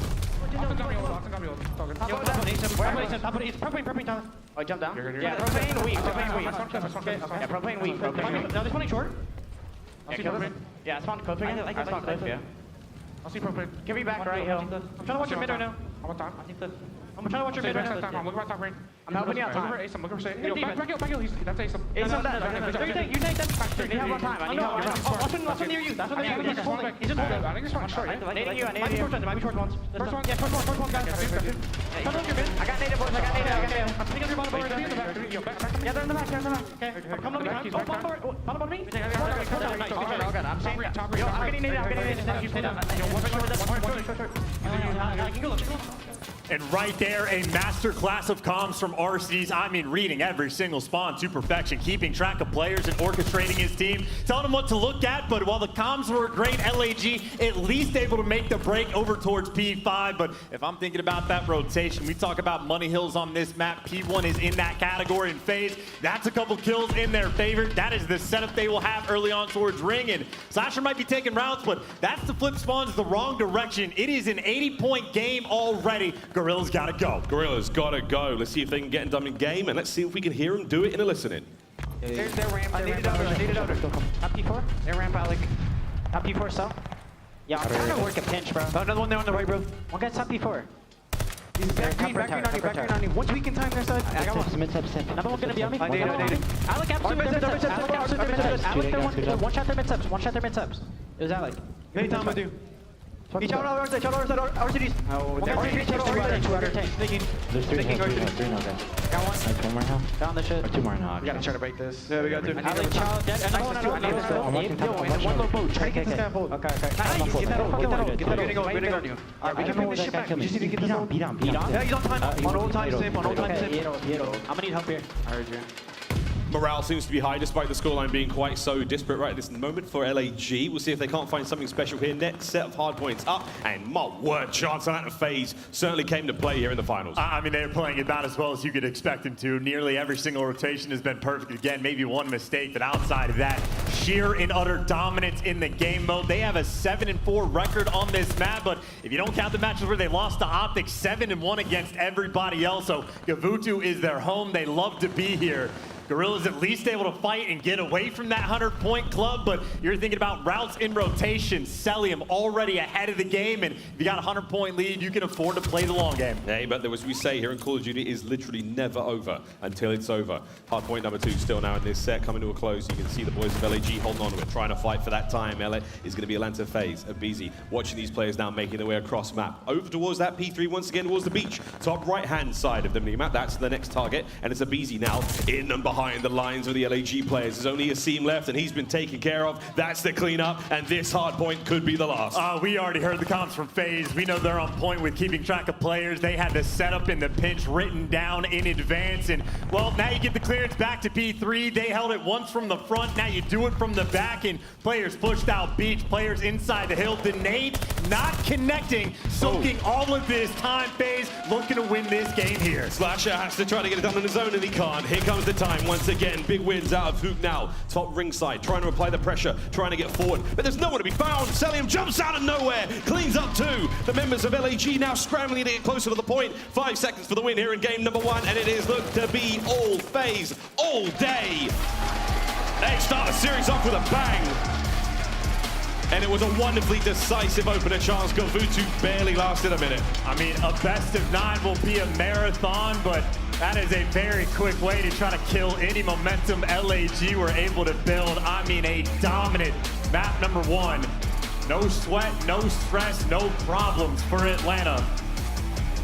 Oh, jump down. Yeah, propane weak. Yeah, propane weak. No, there's one short. Yeah, I spawned cliff. I spawned cliff, yeah. I'll see propane. Give me back right hill. I'm trying to watch your mid right now. I'm trying to watch your mid right now. I'm looking at top right. I'm helping you out time. I'm looking for Ace. Back hill. That's Ace. Ace on that. You take that. They have one time. I need help. Last one near you. That's what near you. He's just holding. I think this one's short. Nading you. Might be short ones. First one. Yeah, first one, guys. I got native boys. I'm picking up your bottom board. Yeah, they're in the back. Okay. Come on me. Bottom on me. I'm saying top right. I'm getting native. I can go. And right there, a masterclass of comms from Arcities. I mean, reading every single spawn to perfection, keeping track of players and orchestrating his team, telling him what to look at. But while the comms were great, LAG at least able to make the break over towards P5. But if I'm thinking about that rotation, we talk about money hills on this map. P1 is in that category in FaZe. That's a couple kills in their favor. That is the setup they will have early on towards Ring. And Slasher might be taking routes, but that's the flip spawns the wrong direction. It is an 80-point game already. Guerrillas gotta go. Guerrillas gotta go. Let's see if they can get them in game, and let's see if we can hear them do it in a listening. There's their ramp. I need it over. Up P4. Their ramp out like up P4 cell. Yeah, I'm trying to work a pinch, bro. Oh, another one there on the right, bro. One guy's top P4. He's back green on you. Once we can time their side. I got one. Another one gonna be on me. I like absolute one shot their mid subs. It was Alec. Many times I do. Each out Arcities. There's three now. Got one more now. Down the shit. Or two more now. We gotta try to break this. Yeah, we got two. One low boat. Try to get this guy hold. Okay. Get that hold. Get that hold. Alright, we can bring this shit back. We just need to get this hold. Beat on. Yeah, he's on time. On old time Simp. I'm gonna need help here. I heard you. Morale seems to be high despite the scoreline being quite so disparate right at this moment for LAG. We'll see if they can't find something special here. Next set of hard points up, and my word, chance on that FaZe certainly came to play here in the finals. I mean, they're playing it about as well as you could expect them to. Nearly every single rotation has been perfect. Again, maybe one mistake, but outside of that, sheer and utter dominance in the game mode. They have a 7-4 record on this map, but if you don't count the matches where they lost to OpTic, 7-1 against everybody else. So Gavutu is their home. They love to be here. Guerrillas at least able to fight and get away from that 100-point club, but you're thinking about routes in rotation. Cellium already ahead of the game, and if you got a 100-point lead, you can afford to play the long game. Hey, but as we say here in Call of Duty, it is literally never over until it's over. Hard point number 2 still now in this set, coming to a close. You can see the boys of LAG holding on to it, trying to fight for that time. LA is going to be Atlanta FaZe, aBeZy, watching these players now making their way across map. Over towards that P3, once again towards the beach. Top right-hand side of the mini-map, that's the next target, and it's aBeZy now in and behind the lines of the LAG players. There's only a seam left, and he's been taken care of. That's the cleanup, and this hard point could be the last. We already heard the comments from FaZe. We know they're on point with keeping track of players. They had the setup and the pinch written down in advance, and well, now you get the clearance back to P3. They held it once from the front, now you do it from the back, and players pushed out beach, players inside the hill. The nade not connecting, soaking all of this time. FaZe looking to win this game here. Slasher has to try to get it done on his own, and he can't. Here comes the time once again. Big wins out of Hook now. Top ringside, trying to apply the pressure, trying to get forward, but there's no one to be found. Cellium jumps out of nowhere, cleans up 2. The members of LAG now scrambling to get closer to the point. 5 seconds for the win here in game number 1, and it is looked to be all FaZe all day. They start the series off with a bang. And it was a wonderfully decisive opener chance. Kuavo barely lasted a minute. I mean, a best of 9 will be a marathon, but that is a very quick way to try to kill any momentum LAG were able to build. I mean, a dominant map number 1. No sweat, no stress, no problems for Atlanta.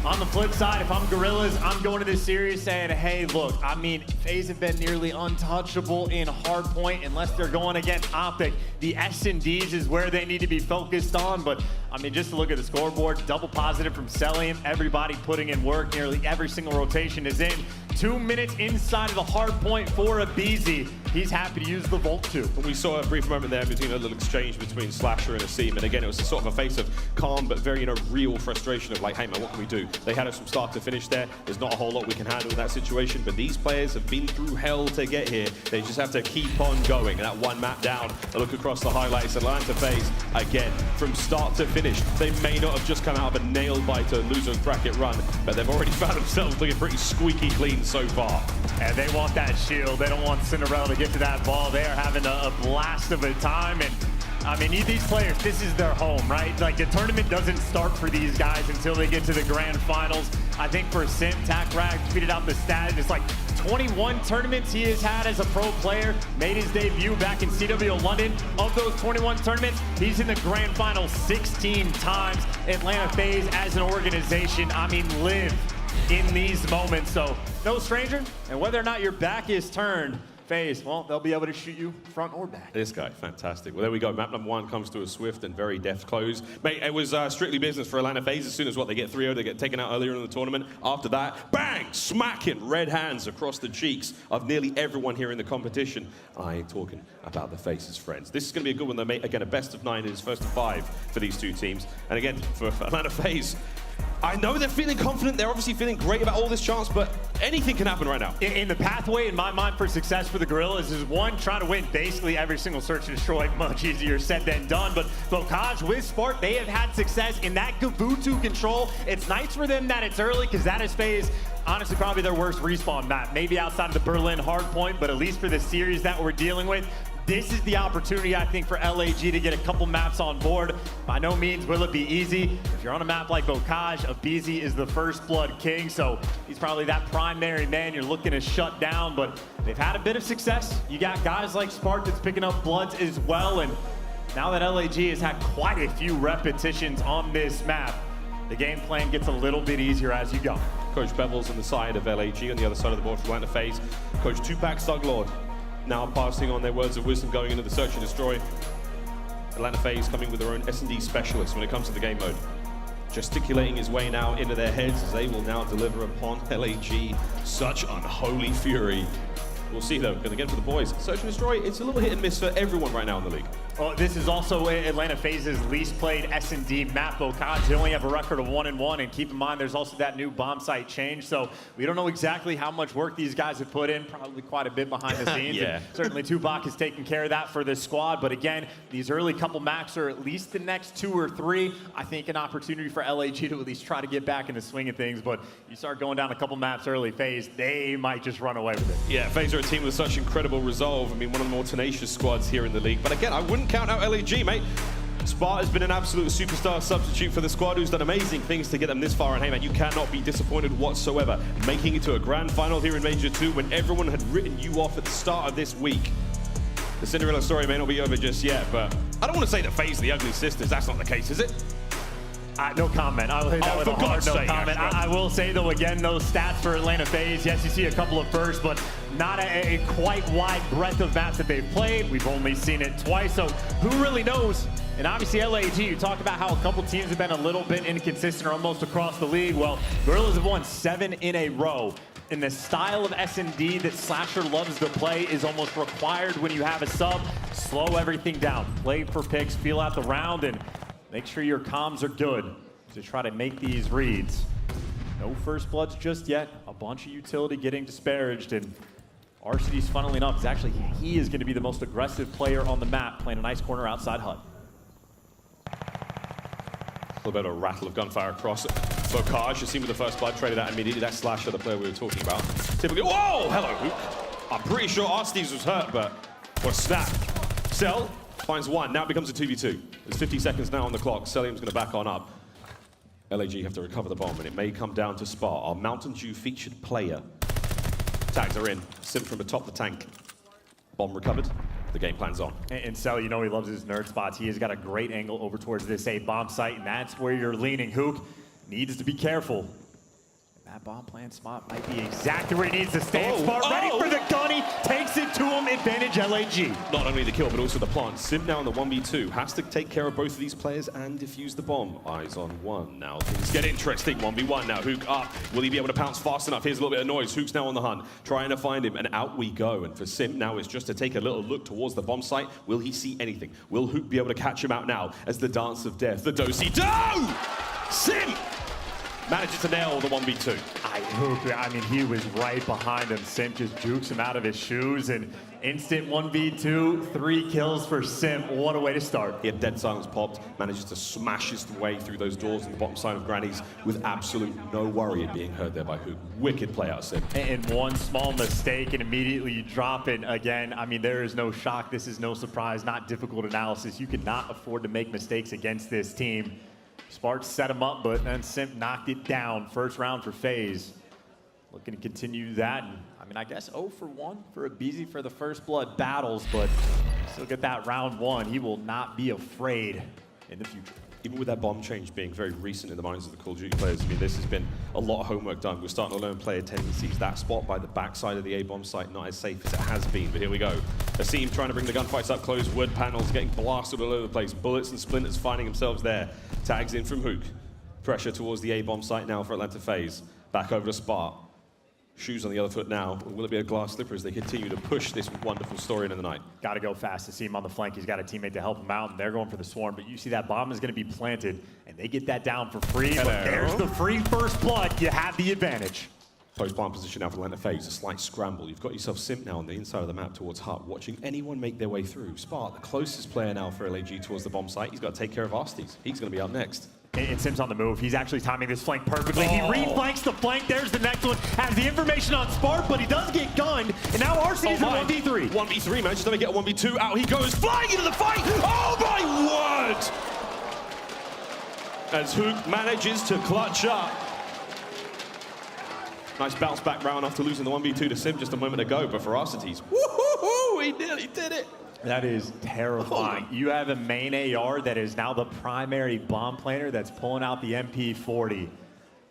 On the flip side, if I'm Guerrillas, I'm going to this series saying, hey, look, I mean, FaZe have been nearly untouchable in hardpoint unless they're going against OpTic. The S&Ds is where they need to be focused on, but I mean, just to look at the scoreboard, double positive from Cellium, everybody putting in work, nearly every single rotation is in. 2 minutes inside of the hard point for aBeZy. He's happy to use the Volt too. We saw a brief moment there between a little exchange between Slasher and Asim, and again, it was a sort of a face of calm, but very, real frustration of like, hey man, what can we do? They had us from start to finish there. There's not a whole lot we can handle in that situation, but these players have been through hell to get here. They just have to keep on going. That one map down, a look across the highlights, Atlanta FaZe, again, from start to finish. They may not have just come out of a nail-biter loser bracket run, but they've already found themselves looking pretty squeaky clean so far. And they want that shield. They don't want Cinderella to get to that ball. They are having a blast of a time, and I mean, these players, this is their home, right? Like, the tournament doesn't start for these guys until they get to the grand finals. I think for Simp, TacRag tweeted out the stat, it's like 21 tournaments he has had as a pro player, made his debut back in CWL London. Of those 21 tournaments, he's in the grand final 16 times. Atlanta FaZe as an organization, I mean, live in these moments, so no stranger. And whether or not your back is turned, FaZe, well, they'll be able to shoot you front or back. This guy, fantastic. Well, there we go. Map number 1 comes to a swift and very deft close. Mate, it was strictly business for Atlanta FaZe. As soon as they get 3-0, they get taken out earlier in the tournament. After that, bang, smacking red hands across the cheeks of nearly everyone here in the competition. I ain't talking about the FaZe's friends. This is going to be a good one, though, mate. Again, a best of 9 is first of 5 for these two teams. And again, for Atlanta FaZe, I know they're feeling confident. They're obviously feeling great about all this chance, but anything can happen right now. In the pathway, in my mind, for success for the Guerrillas is one, trying to win basically every single search and destroy. Much easier said than done. But RØKKR with Spark, they have had success in that Kuavo control. It's nice for them that it's early, because that is FaZe, honestly, probably their worst respawn map. Maybe outside of the Berlin hardpoint, but at least for the series that we're dealing with, this is the opportunity, I think, for LAG to get a couple maps on board. By no means will it be easy. If you're on a map like RØKKR, aBeZy is the first blood king, so he's probably that primary man you're looking to shut down, but they've had a bit of success. You got guys like Spark that's picking up bloods as well, and now that LAG has had quite a few repetitions on this map, the game plan gets a little bit easier as you go. Coach Bevel's on the side of LAG, on the other side of the board for Atlanta FaZe. Coach Tupac Thuglord now passing on their words of wisdom going into the search and destroy. Atlanta FaZe coming with their own S&D specialist when it comes to the game mode. Gesticulating his way now into their heads as they will now deliver upon LAG such unholy fury. We'll see though, because again for the boys, search and destroy, it's a little hit and miss for everyone right now in the league. Well, this is also Atlanta FaZe's least played S&D map. RØKKR, they only have a record of 1-1, and keep in mind there's also that new bomb site change, so we don't know exactly how much work these guys have put in, probably quite a bit behind the scenes. Yeah. And certainly Tupac is taking care of that for this squad, but again, these early couple maps are at least the next 2 or 3. I think an opportunity for LAG to at least try to get back in the swing of things, but you start going down a couple maps early, FaZe, they might just run away with it. Yeah, FaZe are a team with such incredible resolve. I mean, one of the more tenacious squads here in the league. But again, I wouldn't count out LAG, mate. Spart has been an absolute superstar substitute for the squad who's done amazing things to get them this far. And hey, man, you cannot be disappointed whatsoever. Making it to a grand final here in Major 2 when everyone had written you off at the start of this week. The Cinderella story may not be over just yet, but I don't want to say that FaZe the ugly sisters. That's not the case, is it? No comment. I will say that with a hard no comment. I will say, though, again, those stats for Atlanta FaZe, yes, you see a couple of bursts, but not a quite wide breadth of maps that they've played. We've only seen it twice, so who really knows? And obviously, LAG, you talk about how a couple teams have been a little bit inconsistent or almost across the league. Well, Guerrillas have won 7 in a row. And the style of S&D that Slasher loves to play is almost required when you have a sub. Slow everything down. Play for picks, feel out the round, and make sure your comms are good to try to make these reads. No first bloods just yet. A bunch of utility getting disparaged, and Arcitys, funnily enough, he is going to be the most aggressive player on the map, playing a nice corner outside HUD. A little bit of a rattle of gunfire across Bocage. You see with the first blood traded out immediately. That Slasher, the player we were talking about. Typically, whoa! Hello, Hook. I'm pretty sure Arcitys was hurt, but what a snap. Cell finds one. Now it becomes a 2v2. There's 50 seconds now on the clock. Cellium's going to back on up. LAG have to recover the bomb, and it may come down to Spart, our Mountain Dew featured player. Tags are in. Simp from atop the tank. Bomb recovered. The game plan's on. And Cell, you know he loves his nerd spots. He has got a great angle over towards this A bomb site, and that's where you're leaning. Hook needs to be careful. That bomb plan spot might be exactly where he needs to stay. Spart ready for the gunny, takes it to him, advantage LAG. Not only the kill, but also the plant. Simp now in the 1v2. Has to take care of both of these players and defuse the bomb. Eyes on one. Now things get interesting. 1v1 now. Hook up. Will he be able to pounce fast enough? Here's a little bit of noise. Hook's now on the hunt, trying to find him, and out we go. And for Simp now it's just to take a little look towards the bomb site. Will he see anything? Will Hook be able to catch him out now as the dance of death? The do-si-do! Simp manages to nail the 1v2. I mean, he was right behind him. Simp just jukes him out of his shoes, and instant 1v2, 3 kills for Simp. What a way to start. He had dead silence popped, manages to smash his way through those doors on the bottom side of Granny's with absolute no worry of being heard there by Hook. Wicked play out of Simp. And one small mistake, and immediately you drop it again. I mean, there is no shock. This is no surprise, not difficult analysis. You cannot afford to make mistakes against this team. Spart set him up, but then Simp knocked it down. First round for FaZe. Looking to continue that. And, I mean, I guess 0 for 1 for aBeZy for the first blood battles, but still get that round 1. He will not be afraid in the future. Even with that bomb change being very recent in the minds of the Call of Duty players, I mean, this has been a lot of homework done. We're starting to learn player tendencies. That spot by the backside of the A-bomb site, not as safe as it has been, but here we go. Asim trying to bring the gunfights up close. Wood panels getting blasted all over the place. Bullets and splinters finding themselves there. Tags in from Hook. Pressure towards the A-bomb site now for Atlanta FaZe. Back over to Spart. Shoes on the other foot now. Will it be a glass slipper as they continue to push this wonderful story into the night? Got to go fast to see him on the flank. He's got a teammate to help him out, and they're going for the swarm. But you see that bomb is going to be planted, and they get that down for free. Hello. But there's the free first blood. You have the advantage. Post-plant position now for Atlanta FaZe. A slight scramble. You've got yourself Simp now on the inside of the map towards Hut, watching anyone make their way through. Spart, the closest player now for LAG towards the bomb site. He's got to take care of Arcitys. He's going to be up next. And Simp's on the move. He's actually timing this flank perfectly. He reflanks the flank. There's the next one. Has the information on Spart, but he does get gunned. And now Arcitys is 1v3. 1v3, manages to get a 1v2. Out he goes, flying into the fight. Oh my word! As Hook manages to clutch up. Nice bounce back round after losing the 1v2 to Simp just a moment ago. But for Arcitys, woohoo! He nearly did it. That is terrifying. You have a main AR that is now the primary bomb planter that's pulling out the MP40.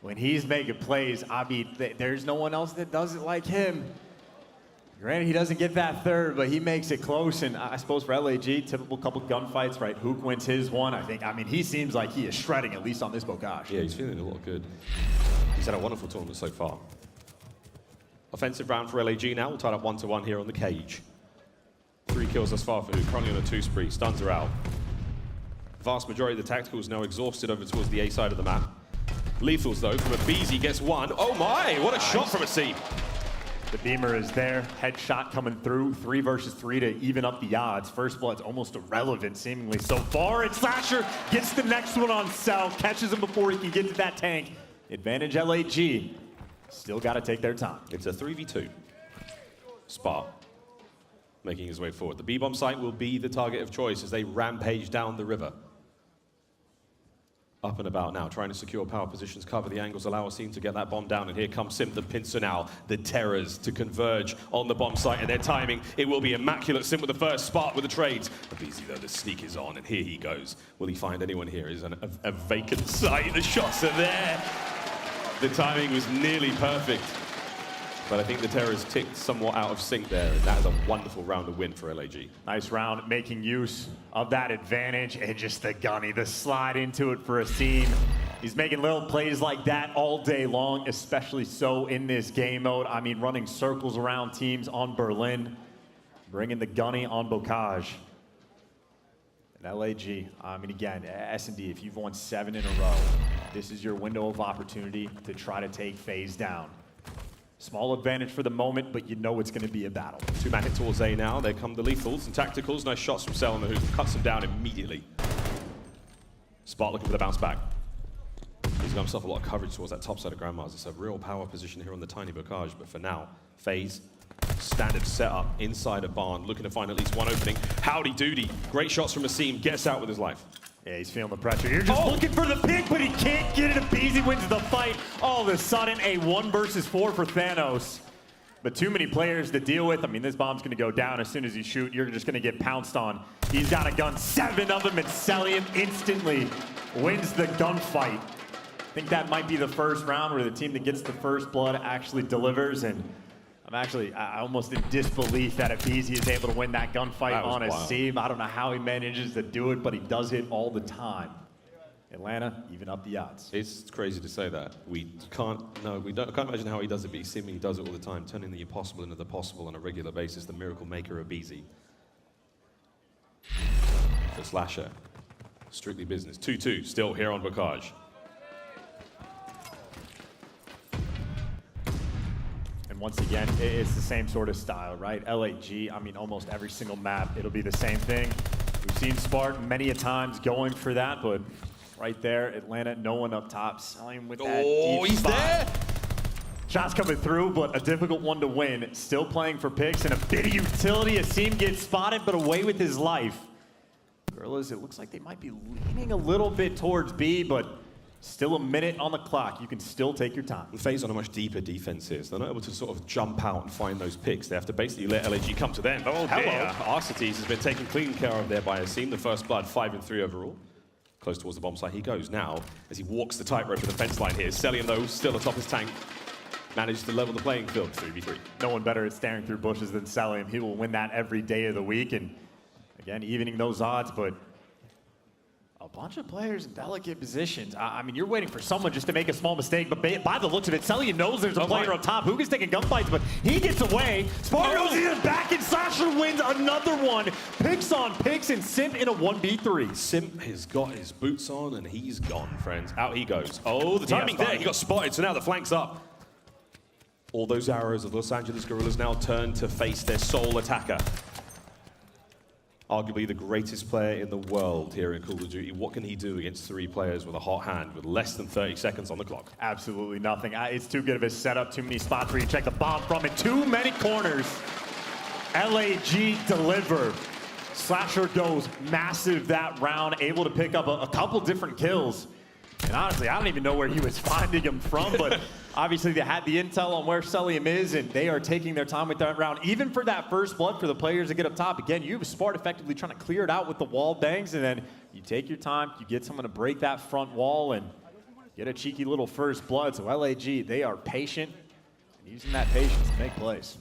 When he's making plays, I mean, there's no one else that does it like him. Granted, he doesn't get that third, but he makes it close. And I suppose for LAG, typical couple gunfights, right? Hook wins his one. I mean, he seems like he is shredding, at least on this Bocage. Yeah, he's feeling a lot good. He's had a wonderful tournament so far. Offensive round for LAG now. We'll tie up 1-1 here on the cage. 3 kills thus far for Hook, currently on a 2 spree. Stuns are out. Vast majority of the tacticals now exhausted over towards the A side of the map. Lethals though, from aBeZy gets one. Oh my, what a shot from Asim. The beamer is there, headshot coming through. 3 versus 3 to even up the odds. First blood's almost irrelevant seemingly so far. And Slasher gets the next one on Cell, catches him before he can get to that tank. Advantage LAG. Still got to take their time. It's a 3v2. Spark making his way forward. The B-bomb site will be the target of choice as they rampage down the river. Up and about now, trying to secure power positions, cover the angles, allow Arcitys to get that bomb down, and here comes Simp, the pincer now, the terrors to converge on the bomb site, and their timing, it will be immaculate. Simp with the first, Spark with the trades. aBeZy though, the sneak is on, and here he goes. Will he find anyone here? Is a vacant site, the shots are there. The timing was nearly perfect. But I think the terrors ticked somewhat out of sync there, and that is a wonderful round of win for LAG. Nice round, making use of that advantage, and just the gunny, the slide into it for Asim. He's making little plays like that all day long, especially so in this game mode. I mean, running circles around teams on Berlin, bringing the gunny on Bocage. And LAG, I mean, again, S&D, if you've won 7 in a row, this is your window of opportunity to try to take FaZe down. Small advantage for the moment, but you know it's going to be a battle. Two-man hit towards A now. There come the lethals and tacticals. Nice shots from Cellium, who cuts them down immediately. Spark looking for the bounce back. He's got himself a lot of coverage towards that top side of Grandma's. It's a real power position here on the tiny Bocage, but for now, FaZe, standard setup inside a barn, looking to find at least one opening. Howdy doody. Great shots from Asim. Gets out with his life. Yeah, he's feeling the pressure. You're just looking for the pick, but he can't get it. aBeZy wins the fight. All of a sudden, a 1 versus 4 for Thanos. But too many players to deal with. I mean, this bomb's going to go down as soon as you shoot. You're just going to get pounced on. He's got a gun, 7 of them, and Cellium instantly wins the gunfight. I think that might be the first round where the team that gets the first blood actually delivers. And I almost in disbelief that aBeZy is able to win that gunfight on Asim. I don't know how he manages to do it, but he does it all the time. Atlanta, even up the odds. It's crazy to say that. We can't imagine how he does it, but he seemingly does it all the time, turning the impossible into the possible on a regular basis. The miracle maker aBeZy. For Slasher, strictly business. 2-2, still here on Bocage. And once again, it's the same sort of style, right? LAG, I mean, almost every single map, it'll be the same thing. We've seen Spark many a times going for that, but right there, Atlanta, no one up top. Cellium with that deep he's spot. there! Shots coming through, but a difficult one to win. Still playing for picks and a bit of utility. Asim gets spotted, but away with his life. Guerrillas, it looks like they might be leaning a little bit towards B, but still a minute on the clock. You can still take your time. FaZe on a much deeper defense here, so they're not able to sort of jump out and find those picks. They have to basically let LAG come to them. Oh, hello. Arcities has been taken clean care of there by Asim. The first blood, 5 and 3 overall. Close towards the bomb site he goes now as he walks the tightrope to the fence line here. Cellium, though, still atop his tank. Manages to level the playing field, 3v3. No one better at staring through bushes than Cellium. He will win that every day of the week. And again, evening those odds, but a bunch of players in delicate positions. I mean, you're waiting for someone just to make a small mistake, but by the looks of it, Cellium knows there's a player up top. Huga's taking gunfights, but he gets away. Spark goes in the back, and Slasher wins another one. Picks on picks, and Simp in a 1v3. Simp has got his boots on, and he's gone, friends. Out he goes. Oh, the timing there. He got spotted, so now the flank's up. All those arrows of Los Angeles Guerrillas now turn to face their sole attacker. Arguably the greatest player in the world here in Call of Duty. What can he do against 3 players with a hot hand with less than 30 seconds on the clock? Absolutely nothing. It's too good of a setup, too many spots where you check the bomb from, and too many corners. LAG deliver. Slasher goes massive that round, able to pick up a couple different kills. And honestly, I don't even know where he was finding them from, but obviously they had the intel on where Cellium is, and they are taking their time with that round. Even for that first blood for the players that get up top, again, you have Spart effectively trying to clear it out with the wall bangs, and then you take your time, you get someone to break that front wall and get a cheeky little first blood. So LAG, they are patient and using that patience to make plays.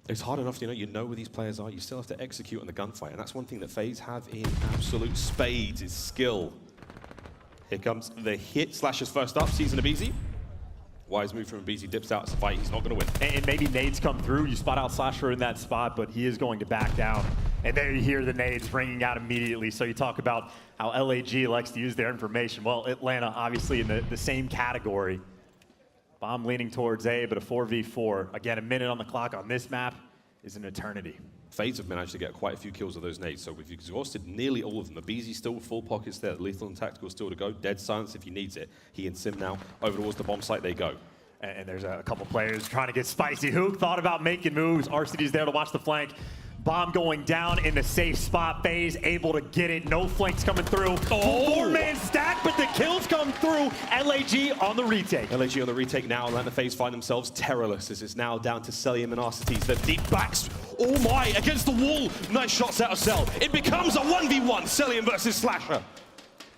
It's hard enough, you know where these players are. You still have to execute on the gunfight, and that's one thing that FaZe have in absolute spades is skill. Here comes the hit. Slasher's first up, sees an aBeZy. Wise move from aBeZy, dips out. It's a fight. He's not going to win. And maybe nades come through. You spot out Slasher in that spot, but he is going to back down. And there you hear the nades ringing out immediately. So you talk about how LAG likes to use their information. Well, Atlanta, obviously in the same category. Bomb leaning towards A, but a 4v4. Again, a minute on the clock on this map is an eternity. FaZe have managed to get quite a few kills of those nades, so we've exhausted nearly all of them. aBeZy still full pockets there, lethal and tactical still to go. Dead silence if he needs it. He and Sim now over towards the bomb site they go. And there's a couple players trying to get spicy. Who thought about making moves? Arcities there to watch the flank. Bomb going down in the safe spot. FaZe able to get it. No flanks coming through. Four-man stack, but the kills come through. LAG on the retake. LAG on the retake now. Atlanta FaZe find themselves terrorless as it's now down to Cellium and Arcities. The deep backs. Oh my, against the wall. Nice shots out of Cell. It becomes a 1v1. Cellium versus Slasher.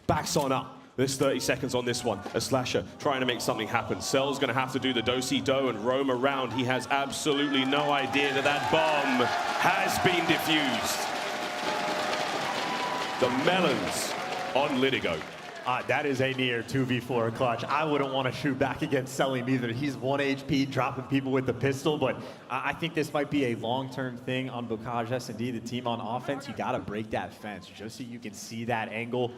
Backs on up. There's 30 seconds on this one. A Slasher trying to make something happen. Cell's going to have to do the do-si-do and roam around. He has absolutely no idea that that bomb has been defused. The melons on Litigo. That is a near 2v4 clutch. I wouldn't want to shoot back against Cellium either. He's 1 HP, dropping people with the pistol, but I think this might be a long-term thing on Bocage S&D, the team on offense. You got to break that fence just so you can see that angle.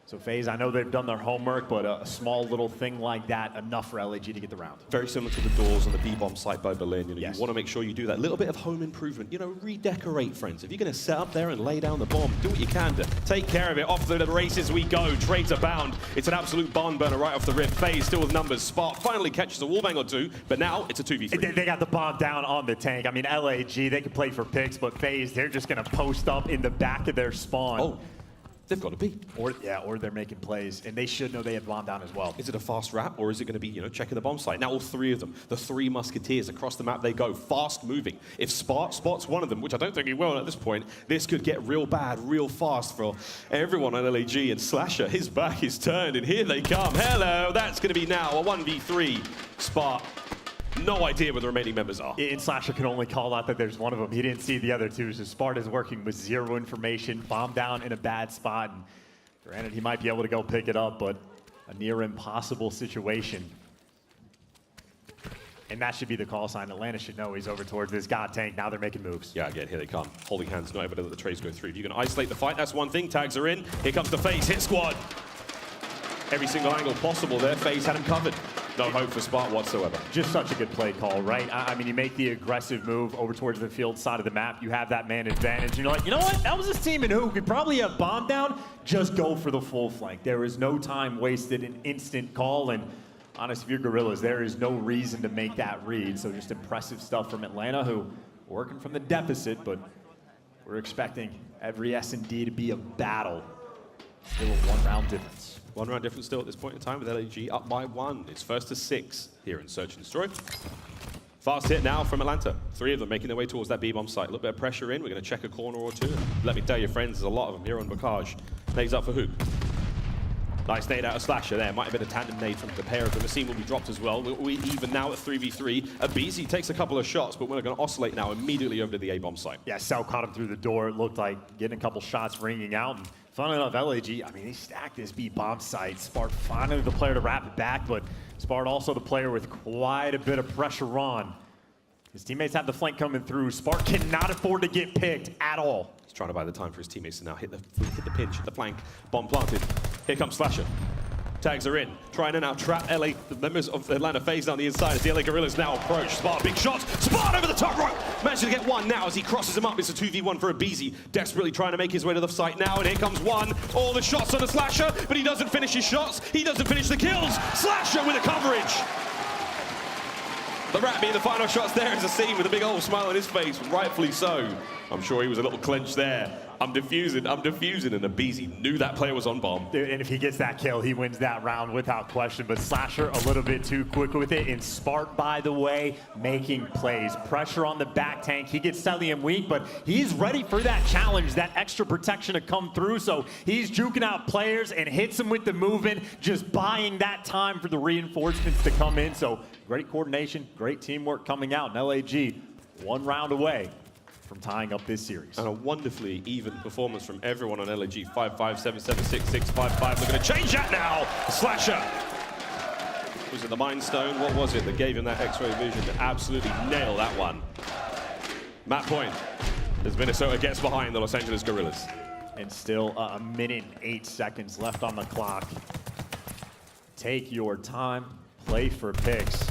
So FaZe, I know they've done their homework, but a small little thing like that, enough for LAG to get the round. Very similar to the doors on the B-bomb site by Berlin. You know, you want to make sure you do that little bit of home improvement. You know, redecorate, friends. If you're going to set up there and lay down the bomb, do what you can to take care of it. Off the races we go. Trades abound. It's an absolute barn burner right off the rip. FaZe still with numbers. Spark finally catches a wallbang or two, but now it's a 2v3. They got the bomb down on the tank. I mean, LAG, they can play for picks, but FaZe, they're just going to post up in the back of their spawn. Oh. They've got to be. Or they're making plays, and they should know they have bomb down as well. Is it a fast wrap, or is it going to be, you know, checking the bomb site? Now all three of them, the three musketeers across the map, they go fast moving. If Spark spots one of them, which I don't think he will at this point, this could get real bad, real fast for everyone on LAG. And Slasher, his back is turned, and here they come. Hello, that's going to be now a 1v3. Spark. No idea where the remaining members are. And Slasher can only call out that there's one of them. He didn't see the other two, so Sparta's working with zero information, bomb down in a bad spot. And granted, he might be able to go pick it up, but a near impossible situation. And that should be the call sign. Atlanta should know he's over towards this god tank. Now they're making moves. Yeah, again, here they come. Holding hands, not able to let the trades go through. If you can isolate the fight, that's one thing. Tags are in. Here comes the FaZe hit squad. Every single angle possible there. FaZe had him covered. No hope for Spark whatsoever. Just such a good play call, right? I mean, you make the aggressive move over towards the field side of the map. You have that man advantage. And you're like, you know what? That was a team in who could probably have bomb down. Just go for the full flank. There is no time wasted, an instant call. And honest, if you're Guerrillas, there is no reason to make that read. So just impressive stuff from Atlanta, who working from the deficit, but we're expecting every S&D to be a battle. Still a one-round difference. One round difference still at this point in time with LAG up by 1. It's first to 6 here in Search and Destroy. Fast hit now from Atlanta. 3 of them making their way towards that B-bomb site. A little bit of pressure in. We're going to check a corner or two. Let me tell you, friends, there's a lot of them here on Bocage. Nades up for Hook. Nice nade out of Slasher there. Might have been a tandem nade from the pair of them. The scene will be dropped as well. We even now at 3v3. aBeZy takes a couple of shots, but we're going to oscillate now immediately over to the A-bomb site. Yeah, Cell caught him through the door. It looked like getting a couple shots ringing out. And funnily enough, LAG, I mean, they stacked this B-bomb site. Spart finally the player to wrap it back, but Spart also the player with quite a bit of pressure on. His teammates have the flank coming through. Spart cannot afford to get picked at all. He's trying to buy the time for his teammates to now hit the pinch, hit the flank. Bomb planted. Here comes Slasher. Tags are in. Trying to now trap LA, the members of the Atlanta FaZe down the inside as the LA Guerrillas now approach. Spart, big shots. Spart over the top rope. Manages to get one now as he crosses him up. It's a 2v1 for aBeZy. Desperately trying to make his way to the site now. And here comes one. All the shots on the Slasher, but he doesn't finish his shots. He doesn't finish the kills. Slasher with a coverage. The rat being the final shots there is a scene with a big old smile on his face, rightfully so. I'm sure he was a little clenched there. I'm defusing, and aBeZy knew that player was on bomb. And if he gets that kill, he wins that round without question. But Slasher a little bit too quick with it. And Spart, by the way, making plays. Pressure on the back tank. He gets Cellium weak, but he's ready for that challenge, that extra protection to come through. So he's juking out players and hits them with the movement, just buying that time for the reinforcements to come in. So great coordination, great teamwork coming out. And LAG, 1 round away from tying up this series. And a wonderfully even performance from everyone on LAG. 5-5, 7-7, 6-6, 5-5. They're going to change that now. Slasher. Was it the Mind Stone? What was it that gave him that X-ray vision to absolutely nail that one? Map point as Minnesota gets behind the Los Angeles Guerrillas. And still a minute and 8 seconds left on the clock. Take your time, play for picks.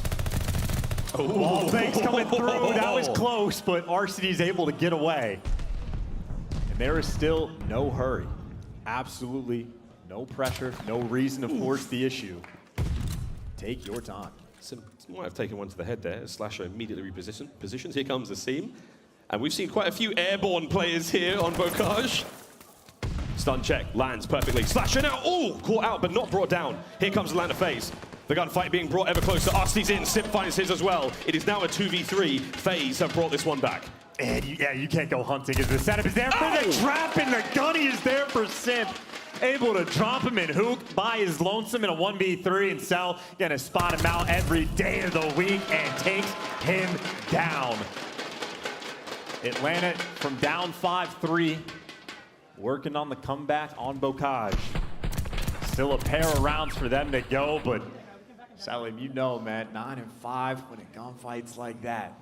Oh, thanks coming through. That was close, but Arcities able to get away. And there is still no hurry. Absolutely no pressure, no reason to force the issue. Take your time. Might have taken one to the head there. Slasher immediately positions. Here comes the seam. And we've seen quite a few airborne players here on Bocage. Stun check, lands perfectly. Slasher now, oh, caught out but not brought down. Here comes the land of FaZe. The gunfight being brought ever closer. Arcities in, Simp finds his as well. It is now a 2v3. FaZe have brought this one back. And you can't go hunting as the setup is there for the trap, and the gunny is there for Simp. Able to drop him in hook by his lonesome in a 1v3, and Cell gonna spot him out every day of the week and takes him down. Atlanta from down 5-3, working on the comeback on Bocage. Still a pair of rounds for them to go, but Cellium, you know, man, 9-5 when a gunfight's like that.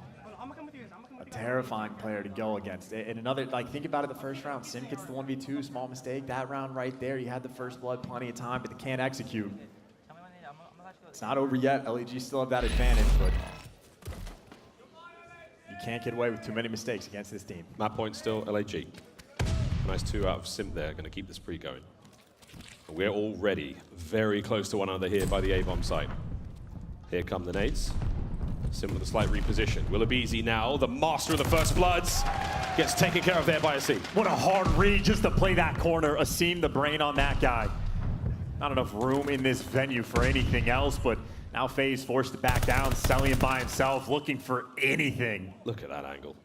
A terrifying player to go against. And another, like, think about it, the first round, Simp gets the 1v2, small mistake. That round right there, you had the first blood, plenty of time, but they can't execute. It's not over yet. LEG still have that advantage, but you can't get away with too many mistakes against this team. Map point still, LAG. Nice 2 out of Simp there, going to keep the spree going. We're already very close to one another here by the A-bomb site. Here come the nades. Simp with a slight reposition. Will aBeZy now, the master of the first bloods, gets taken care of there by Asim. What a hard read just to play that corner. Asim, the brain on that guy. Not enough room in this venue for anything else, but now FaZe forced to back down. Cellium by himself, looking for anything. Look at that angle.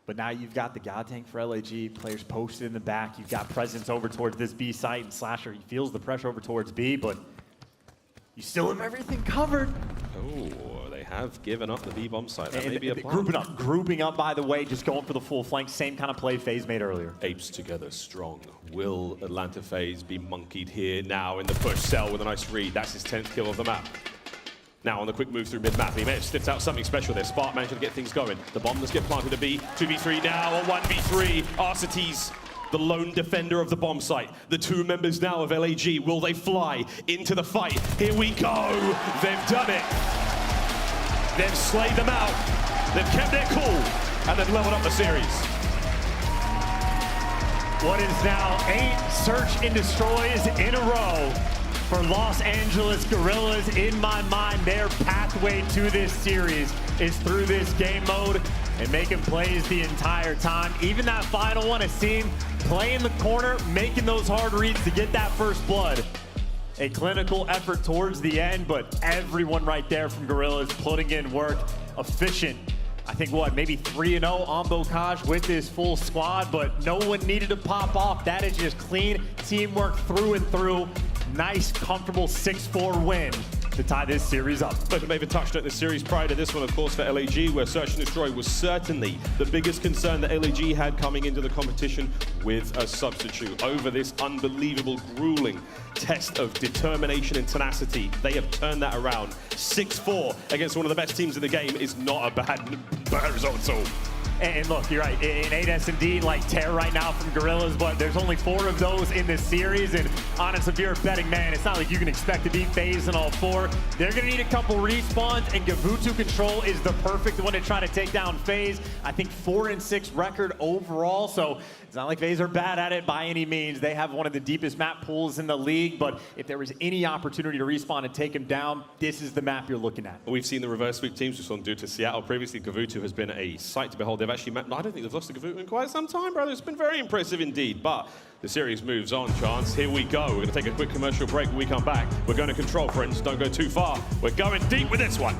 But now you've got the God Tank for LAG, players posted in the back. You've got presence over towards this B site, and Slasher, he feels the pressure over towards B, but you still have everything covered. Oh, they have given up the B-bomb site. That And may be a plan. grouping up, by the way, just going for the full flank. Same kind of play FaZe made earlier. Apes together strong. Will Atlanta FaZe be monkeyed here now in the push? Cell with a nice read. That's his 10th kill of the map. Now on the quick move through mid-map, he may have sniffed out something special there. Spark managed to get things going. The bomb does get planted to B. 2v3 now, a 1v3. Arcities, the lone defender of the bomb site. The 2 members now of LAG. Will they fly into the fight? Here we go. They've done it. They've slayed them out. They've kept their cool. And they've leveled up the series. What is now 8 search and destroys in a row for Los Angeles Guerrillas. In my mind, their pathway to this series is through this game mode and making plays the entire time. Even that final one, Asim playing the corner, making those hard reads to get that first blood. A clinical effort towards the end, but everyone right there from Guerrillas putting in work, efficient. I think, what, maybe 3-0 on Bocage with this full squad, but no one needed to pop off. That is just clean teamwork through and through. Nice, comfortable 6-4 win to tie this series up. But we may have touched on the series prior to this one, of course, for LAG, where Search and Destroy was certainly the biggest concern that LAG had coming into the competition with a substitute. Over this unbelievable, grueling test of determination and tenacity, they have turned that around. 6-4 against one of the best teams in the game is not a bad result at all. And look, you're right, in 8S&D, like tear right now from Guerrillas, but there's only 4 of those in this series, and honestly, if you're a betting man, it's not like you can expect to beat FaZe in all 4. They're gonna need a couple respawns, and Gavutu Control is the perfect one to try to take down FaZe. I think 4-6 record overall, so it's not like FaZe are bad at it by any means. They have one of the deepest map pools in the league, but if there was any opportunity to respawn and take him down, this is the map you're looking at. We've seen the reverse sweep teams just on due to Seattle. Previously, Gavutu has been a sight to behold. They've actually, I don't think they've lost to Gavutu in quite some time, brother. It's been very impressive indeed, but the series moves on, Chance. Here we go. We're going to take a quick commercial break. When we come back, we're going to Control, friends. Don't go too far. We're going deep with this one.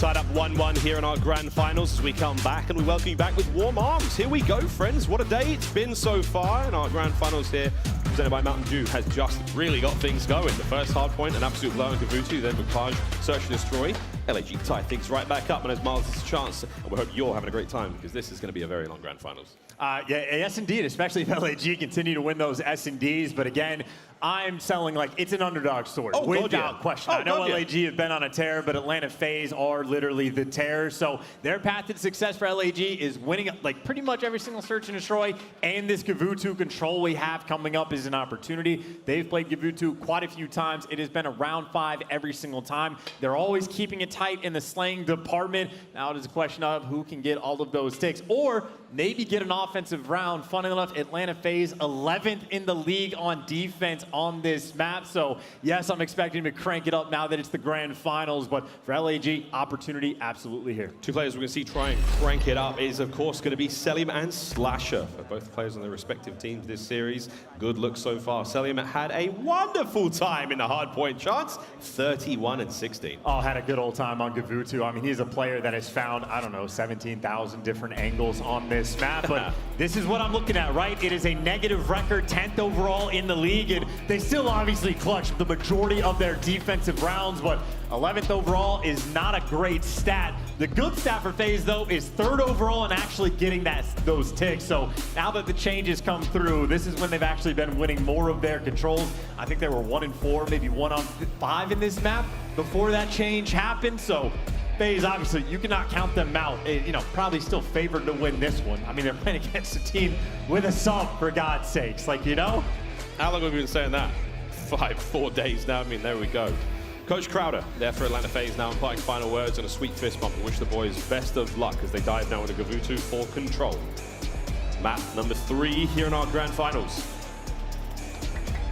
Tied up 1-1 here in our grand finals as we come back, and we welcome you back with warm arms. Here we go, friends. What a day it's been so far in our grand finals here, presented by Mountain Dew, has just really got things going. The first hard point, an absolute blow on Gavutu, then Barrage, Search and Destroy. LAG tie things right back up, and as Miles has a chance, and we hope you're having a great time, because this is going to be a very long grand finals. Yeah, yes indeed, especially if LAG continue to win those S&Ds, but again, I'm selling like it's an underdog story, without question. I know LAG have been on a tear, but Atlanta FaZe are literally the tear. So their path to success for LAG is winning like pretty much every single Search and Destroy, and this Gavutu control we have coming up is an opportunity. They've played Gavutu quite a few times. It has been a round 5 every single time. They're always keeping it tight in the slaying department. Now it is a question of who can get all of those ticks, or maybe get an offensive round. Funny enough, Atlanta FaZe 11th in the league on defense on this map. So yes, I'm expecting to crank it up now that it's the grand finals, but for LAG, opportunity absolutely here. Two players we're going to see try and crank it up is, of course, going to be Cellium and Slasher. For both players on their respective teams this series, good look so far. Cellium had a wonderful time in the hard point charts, 31-16. Oh, had a good old time on Gavutu. I mean, he's a player that has found, I don't know, 17,000 different angles on this map, but this is what I'm looking at, right? It is a negative record, 10th overall in the league, and they still obviously clutch the majority of their defensive rounds, but 11th overall is not a great stat. The good stat for FaZe, though, is 3rd overall and actually getting those ticks. So now that the changes come through, this is when they've actually been winning more of their controls. I think they were 1-4, maybe 1-5 in this map before that change happened. So FaZe, obviously, you cannot count them out. You know, probably still favored to win this one. I mean, they're playing against a team with a Simp, for God's sakes. Like, you know? How long have we been saying that? 4 days now. I mean, there we go. Coach Crowder there for Atlanta FaZe now, imparting final words and a sweet fist bump. I wish the boys best of luck as they dive now into Gavutu for control. Map number 3 here in our grand finals.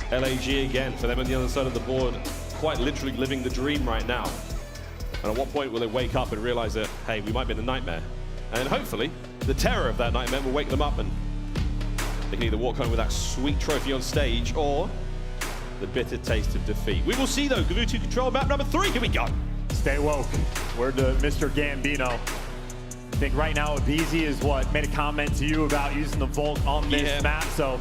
LAG again, for them on the other side of the board, quite literally living the dream right now. And at what point will they wake up and realize that, hey, we might be in a nightmare? And hopefully, the terror of that nightmare will wake them up and they can either walk home with that sweet trophy on stage or the bitter taste of defeat. We will see, though. Gavutu control map number 3. Here we go. Stay woke. Word to Mr. Gambino. I think right now aBeZy is what made a comment to you about using the Volk on this map. So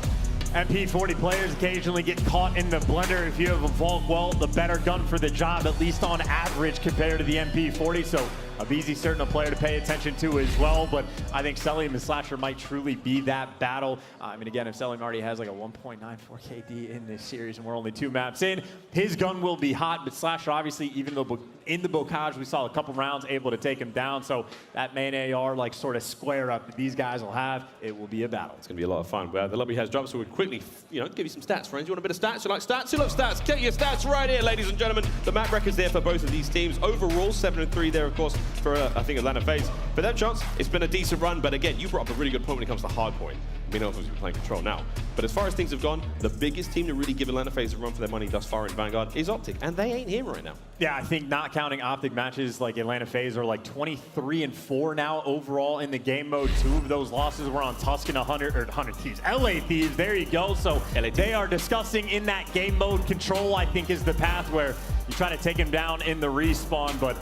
MP40 players occasionally get caught in the blender. If you have a Volk, well, the better gun for the job, at least on average compared to the MP40. So aBeZy certainly a player to pay attention to as well, but I think Cellium and Slasher might truly be that battle. I mean, again, if Cellium already has like a 1.94 KD in this series and we're only 2 maps in, his gun will be hot, but Slasher obviously, even though in the Bocage we saw a couple rounds able to take him down, so that main AR like sort of square up that these guys will have, it will be a battle. It's going to be a lot of fun. The lobby has dropped, so we'll quickly, you know, give you some stats, friends. You want a bit of stats? You like stats? You love stats? Get your stats right here, ladies and gentlemen. The map records there for both of these teams. Overall, 7-3 there, of course, for I think Atlanta FaZe. For their chance, it's been a decent run, but again, you brought up a really good point when it comes to hard point. We know obviously we're playing control now. But as far as things have gone, the biggest team to really give Atlanta FaZe a run for their money thus far in Vanguard is OpTic, and they ain't here right now. Yeah, I think not counting OpTic matches, like Atlanta FaZe are like 23-4 now overall in the game mode. 2 of those losses were on Tuscan 100 Thieves. LA Thieves, there you go. So they are discussing in that game mode control, I think, is the path where you try to take him down in the respawn, but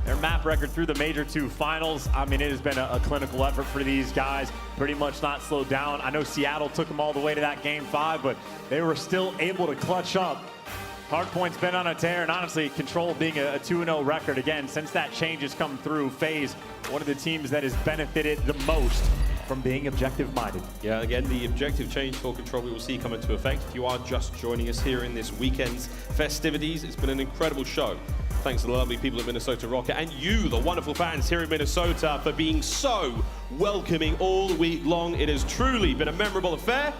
their map record through the Major II finals, I mean, it has been a clinical effort for these guys, pretty much not slowed down. I know Seattle took them all the way to that game 5, but they were still able to clutch up. Hardpoint's been on a tear, and honestly, Control being a 2-0 record, again, since that change has come through, FaZe, one of the teams that has benefited the most from being objective-minded. Yeah, again, the objective change for Control we will see come into effect. If you are just joining us here in this weekend's festivities, it's been an incredible show. Thanks to the lovely people at Minnesota RØKKR and you, the wonderful fans here in Minnesota, for being so welcoming all week long. It has truly been a memorable affair.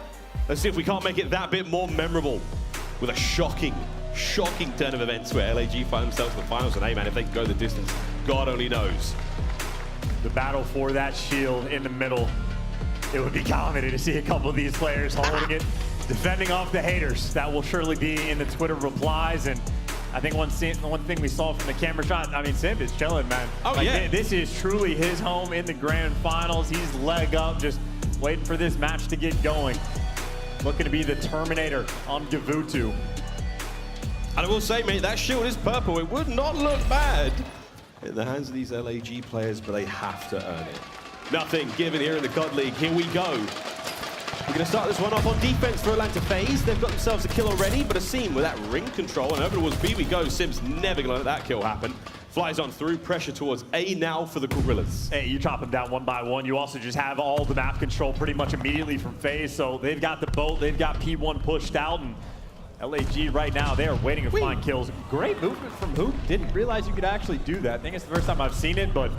Let's see if we can't make it that bit more memorable with a shocking turn of events where LAG find themselves in the finals. And hey, man, if they can go the distance, God only knows. The battle for that shield in the middle. It would be comedy to see a couple of these players holding it, defending off the haters. That will surely be in the Twitter replies. And I think one thing we saw from the camera shot, I mean, Simp is chilling, man. Oh, like, yeah. This is truly his home in the grand finals. He's leg up, just waiting for this match to get going. Looking to be the Terminator on Gavutu. And I will say, mate, that shield is purple. It would not look bad in the hands of these LAG players, but they have to earn it. Nothing given here in the God League. Here we go. We're going to start this one off on defense for Atlanta FaZe. They've got themselves a kill already, but a scene with that ring control, and over towards B we go. Simp's never going to let that kill happen. Flies on through, pressure towards A now for the Guerrillas. Hey, you chop them down one by one. You also just have all the map control pretty much immediately from FaZe, so they've got the boat, they've got P1 pushed out, and LAG right now, they are waiting to find kills. Great movement from Hoop. Didn't realize you could actually do that. I think it's the first time I've seen it, but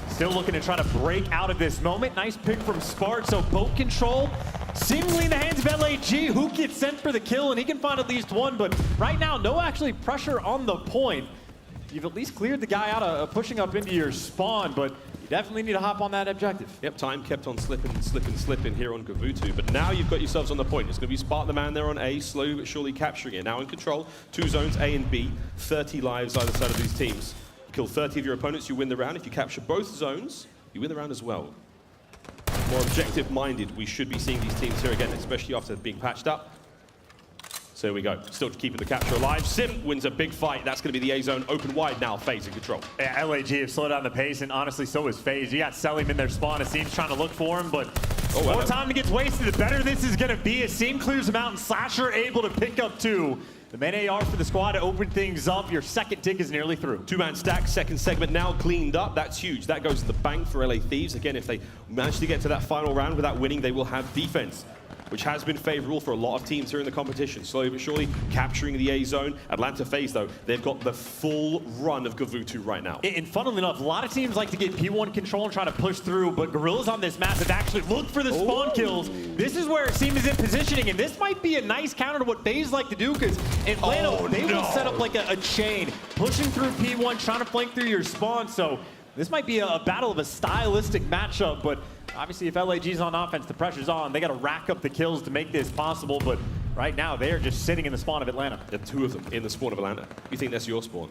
still looking to try to break out of this moment. Nice pick from Spark, so boat control seemingly in the hands of LAG. Hoop gets sent for the kill, and he can find at least one, but right now, no actually pressure on the point. You've at least cleared the guy out of pushing up into your spawn, but you definitely need to hop on that objective. Yep, time kept on slipping here on Gavutu, but now you've got yourselves on the point. It's going to be Spark the man there on A, slowly but surely capturing it. Now in control, 2 zones, A and B, 30 lives either side of these teams. You kill 30 of your opponents, you win the round. If you capture both zones, you win the round as well. More objective-minded, we should be seeing these teams here again, especially after being patched up. So here we go, still keeping the capture alive. Simp wins a big fight. That's going to be the A zone open wide now. FaZe in control. Yeah, LAG have slowed down the pace, and honestly, so is FaZe. You got Cellium in their spawn. It seems trying to look for him, but the more time he gets wasted, the better this is going to be. As Seam clears him out, and Slasher able to pick up 2. The main AR for the squad to open things up. Your second tick is nearly through. 2-man stack, second segment now cleaned up. That's huge. That goes to the bank for LA Thieves. Again, if they manage to get to that final round without winning, they will have defense, which has been favorable for a lot of teams here in the competition. Slowly but surely capturing the A zone. Atlanta FaZe, though, they've got the full run of Gavutu right now. And funnily enough, a lot of teams like to get P1 control and try to push through, but Guerrillas on this map have actually looked for the spawn kills. This is where Seam is in positioning, and this might be a nice counter to what FaZe like to do, because Atlanta, they will set up like a chain, pushing through P1, trying to flank through your spawn, so this might be a battle of a stylistic matchup, but obviously, if LAG's on offense, the pressure's on. They got to rack up the kills to make this possible, but right now, they are just sitting in the spawn of Atlanta. There are 2 of them in the spawn of Atlanta. You think that's your spawn?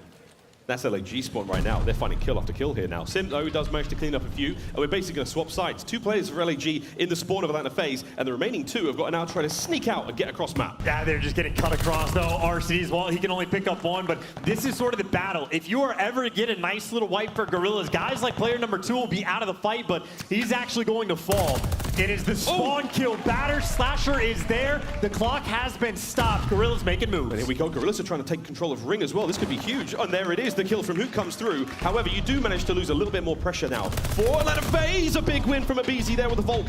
That's LAG spawn right now. They're finding kill after kill here now. Simp, though, does manage to clean up a few, and we're basically going to swap sides. 2 players for LAG in the spawn of Atlanta FaZe, and the remaining 2 have got to now try to sneak out and get across map. Yeah, they're just getting cut across, though. Arcities, well, he can only pick up 1, but this is sort of the battle. If you are ever to get a nice little wipe for Guerrillas, guys like player number 2 will be out of the fight, but he's actually going to fall. It is the spawn kill. Batter Slasher is there. The clock has been stopped. Guerrillas making moves. And here we go. Guerrillas are trying to take control of Ring as well. This could be huge. And there it is. The kill from Hook comes through. However, you do manage to lose a little bit more pressure now. For Atlanta FaZe, a big win from aBeZy there with the Volk.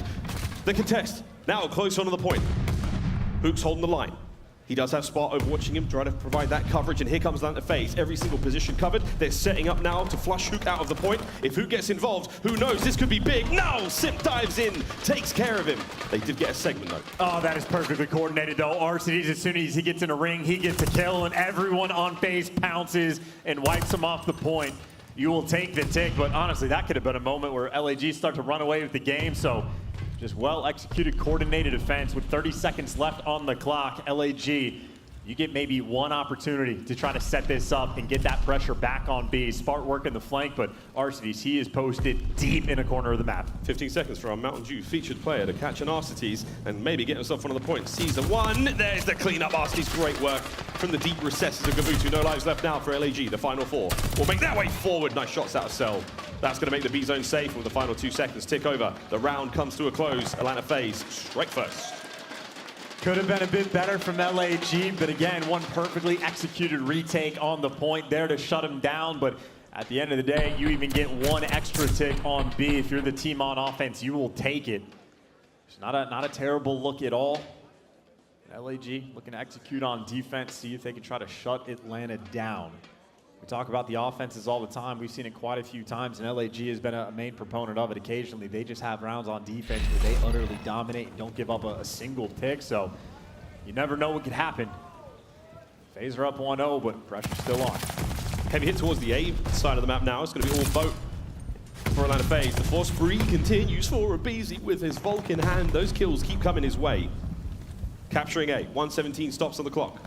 The contest now close on to the point. Hook's holding the line. He does have Spark overwatching him, trying to provide that coverage, and here comes Atlanta FaZe. Every single position covered. They're setting up now to flush Hook out of the point. If Hook gets involved, who knows? This could be big. No! Simp dives in, takes care of him. They did get a segment, though. Oh, that is perfectly coordinated, though. Arcities, as soon as he gets in a ring, he gets a kill, and everyone on FaZe pounces and wipes him off the point. You will take the tick, but honestly, that could have been a moment where LAG start to run away with the game, so just well-executed, coordinated defense with 30 seconds left on the clock. LAG, you get maybe 1 opportunity to try to set this up and get that pressure back on B. Spark working the flank, but Arcities, he is posted deep in a corner of the map. 15 seconds for our Mountain Dew featured player to catch an Arcities and maybe get himself one of the points. Season 1, there's the cleanup. Arcities, great work from the deep recesses of Gavutu. No lives left now for LAG. The final 4 will make their way forward. Nice shots out of Cell. That's going to make the B zone safe with the final 2 seconds tick over. The round comes to a close. Atlanta FaZe strike first. Could have been a bit better from LAG, but again, one perfectly executed retake on the point there to shut him down. But at the end of the day, you even get 1 extra tick on B. If you're the team on offense, you will take it. It's not a terrible look at all. LAG looking to execute on defense, see if they can try to shut Atlanta down. We talk about the offenses all the time. We've seen it quite a few times, and LAG has been a main proponent of it occasionally. They just have rounds on defense where they utterly dominate and don't give up a single tick, so you never know what could happen. FaZe are up 1-0, but pressure's still on. Heavy hit towards the A side of the map now. It's going to be all boat for Atlanta FaZe. The force free continues for aBeZy with his Volk in hand. Those kills keep coming his way. Capturing A, 1:17 stops on the clock.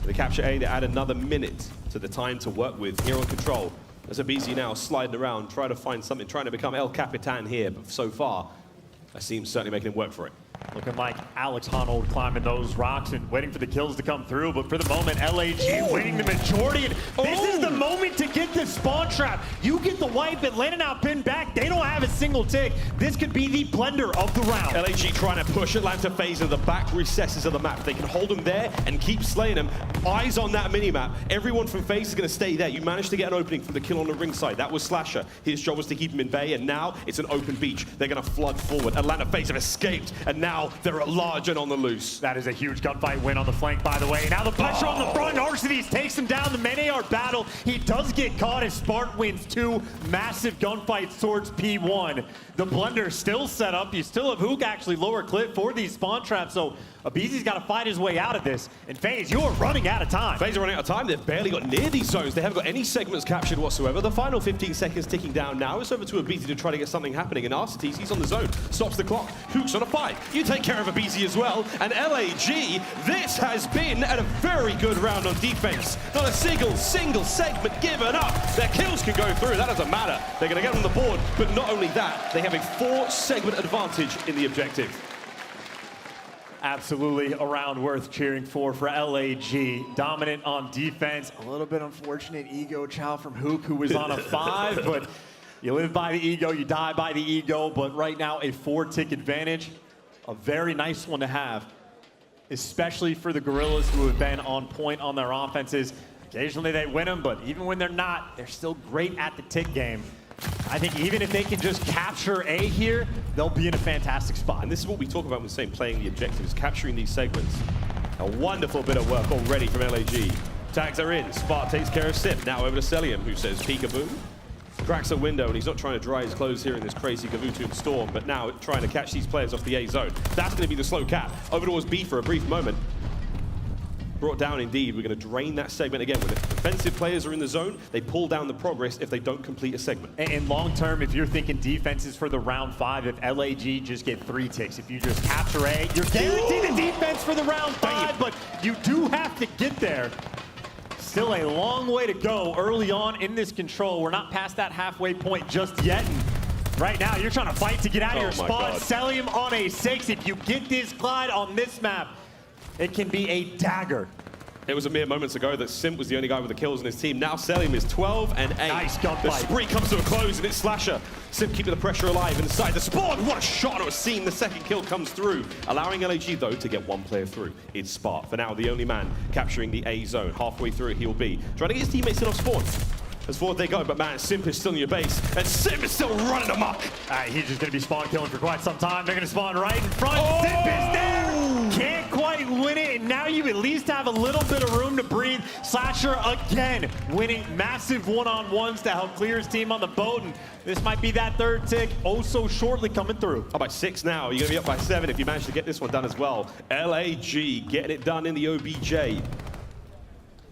They capture A, they add another minute to the time to work with here on control. As aBeZy now sliding around, trying to find something, trying to become El Capitan here, but so far, that seems certainly making him work for it. Looking like Alex Honnold climbing those rocks and waiting for the kills to come through. But for the moment, LAG winning the majority. And this is the moment to get this spawn trap. You get the wipe, Atlanta now pinned back. They don't have a single tick. This could be the blender of the round. LAG trying to push Atlanta FaZe in the back recesses of the map. They can hold them there and keep slaying them. Eyes on that mini-map. Everyone from FaZe is going to stay there. You managed to get an opening from the kill on the ring side. That was Slasher. His job was to keep him in bay, and now it's an open beach. They're going to flood forward. Atlanta FaZe have escaped, and now they're at large and on the loose. That is a huge gunfight win on the flank, by the way. Now the pressure on the front. Arcitys takes him down. The men-AR battle. He does get caught as Spark wins 2 massive gunfights towards P1. The blender still set up. You still have Hook actually lower clip for these spawn traps, so aBeZy's got to fight his way out of this. And FaZe, you're running out of time. FaZe are running out of time. They've barely got near these zones. They haven't got any segments captured whatsoever. The final 15 seconds ticking down now. It's over to aBeZy to try to get something happening. And Arcities, he's on the zone. Stops the clock. Hook's on a fight. You take care of aBeZy as well. And LAG, this has been a very good round on defense. Not a single segment given up. Their kills can go through. That doesn't matter. They're going to get on the board. But not only that, they have a 4-segment advantage in the objective. Absolutely a round worth cheering for LAG. Dominant on defense. A little bit unfortunate ego chow from Hook, who was on a 5, but you live by the ego, you die by the ego. But right now, a 4-tick advantage. A very nice one to have, especially for the Guerrillas, who have been on point on their offenses. Occasionally they win them, but even when they're not, they're still great at the tick game. I think even if they can just capture A here, they'll be in a fantastic spot. And this is what we talk about when saying playing the objectives, capturing these segments. A wonderful bit of work already from LAG. Tags are in. Spark takes care of Simp. Now over to Cellium, who says peekaboo. Cracks a window, and he's not trying to dry his clothes here in this crazy Gavutu storm, but now trying to catch these players off the A zone. That's going to be the slow cap. Over towards B for a brief moment. Brought down indeed. We're going to drain that segment again. When the defensive players are in the zone, they pull down the progress if they don't complete a segment. And long term, if you're thinking defenses for the round 5, if LAG just get 3 ticks, if you just capture A, you're guaranteed the defense for the round 5, but you do have to get there. Still a long way to go early on in this control. We're not past that halfway point just yet. And right now, you're trying to fight to get out of your spot. Cellium on a 6. If you get this glide on this map, it can be a dagger. It was a mere moments ago that Simp was the only guy with the kills in his team. Now Cellium is 12 and 8. Nice gunfight. The spree comes to a close, and it's Slasher. Simp keeping the pressure alive inside the spawn. What a shot on a scene. The second kill comes through, allowing LAG, though, to get 1 player through. It's Spark, for now, the only man capturing the A zone. Halfway through it, he'll be trying to get his teammates in off spawn. As forward they go, but man, Simp is still in your base, and Simp is still running amok. He's just going to be spawn killing for quite some time. They're going to spawn right in front. Simp is there. Can't quite win it, and now you at least have a little bit of room to breathe. Slasher again winning massive one-on-ones to help clear his team on the boat, and this might be that 3rd tick oh so shortly coming through. Up by 6 now. You're going to be up by 7 if you manage to get this one done as well. LAG getting it done in the OBJ.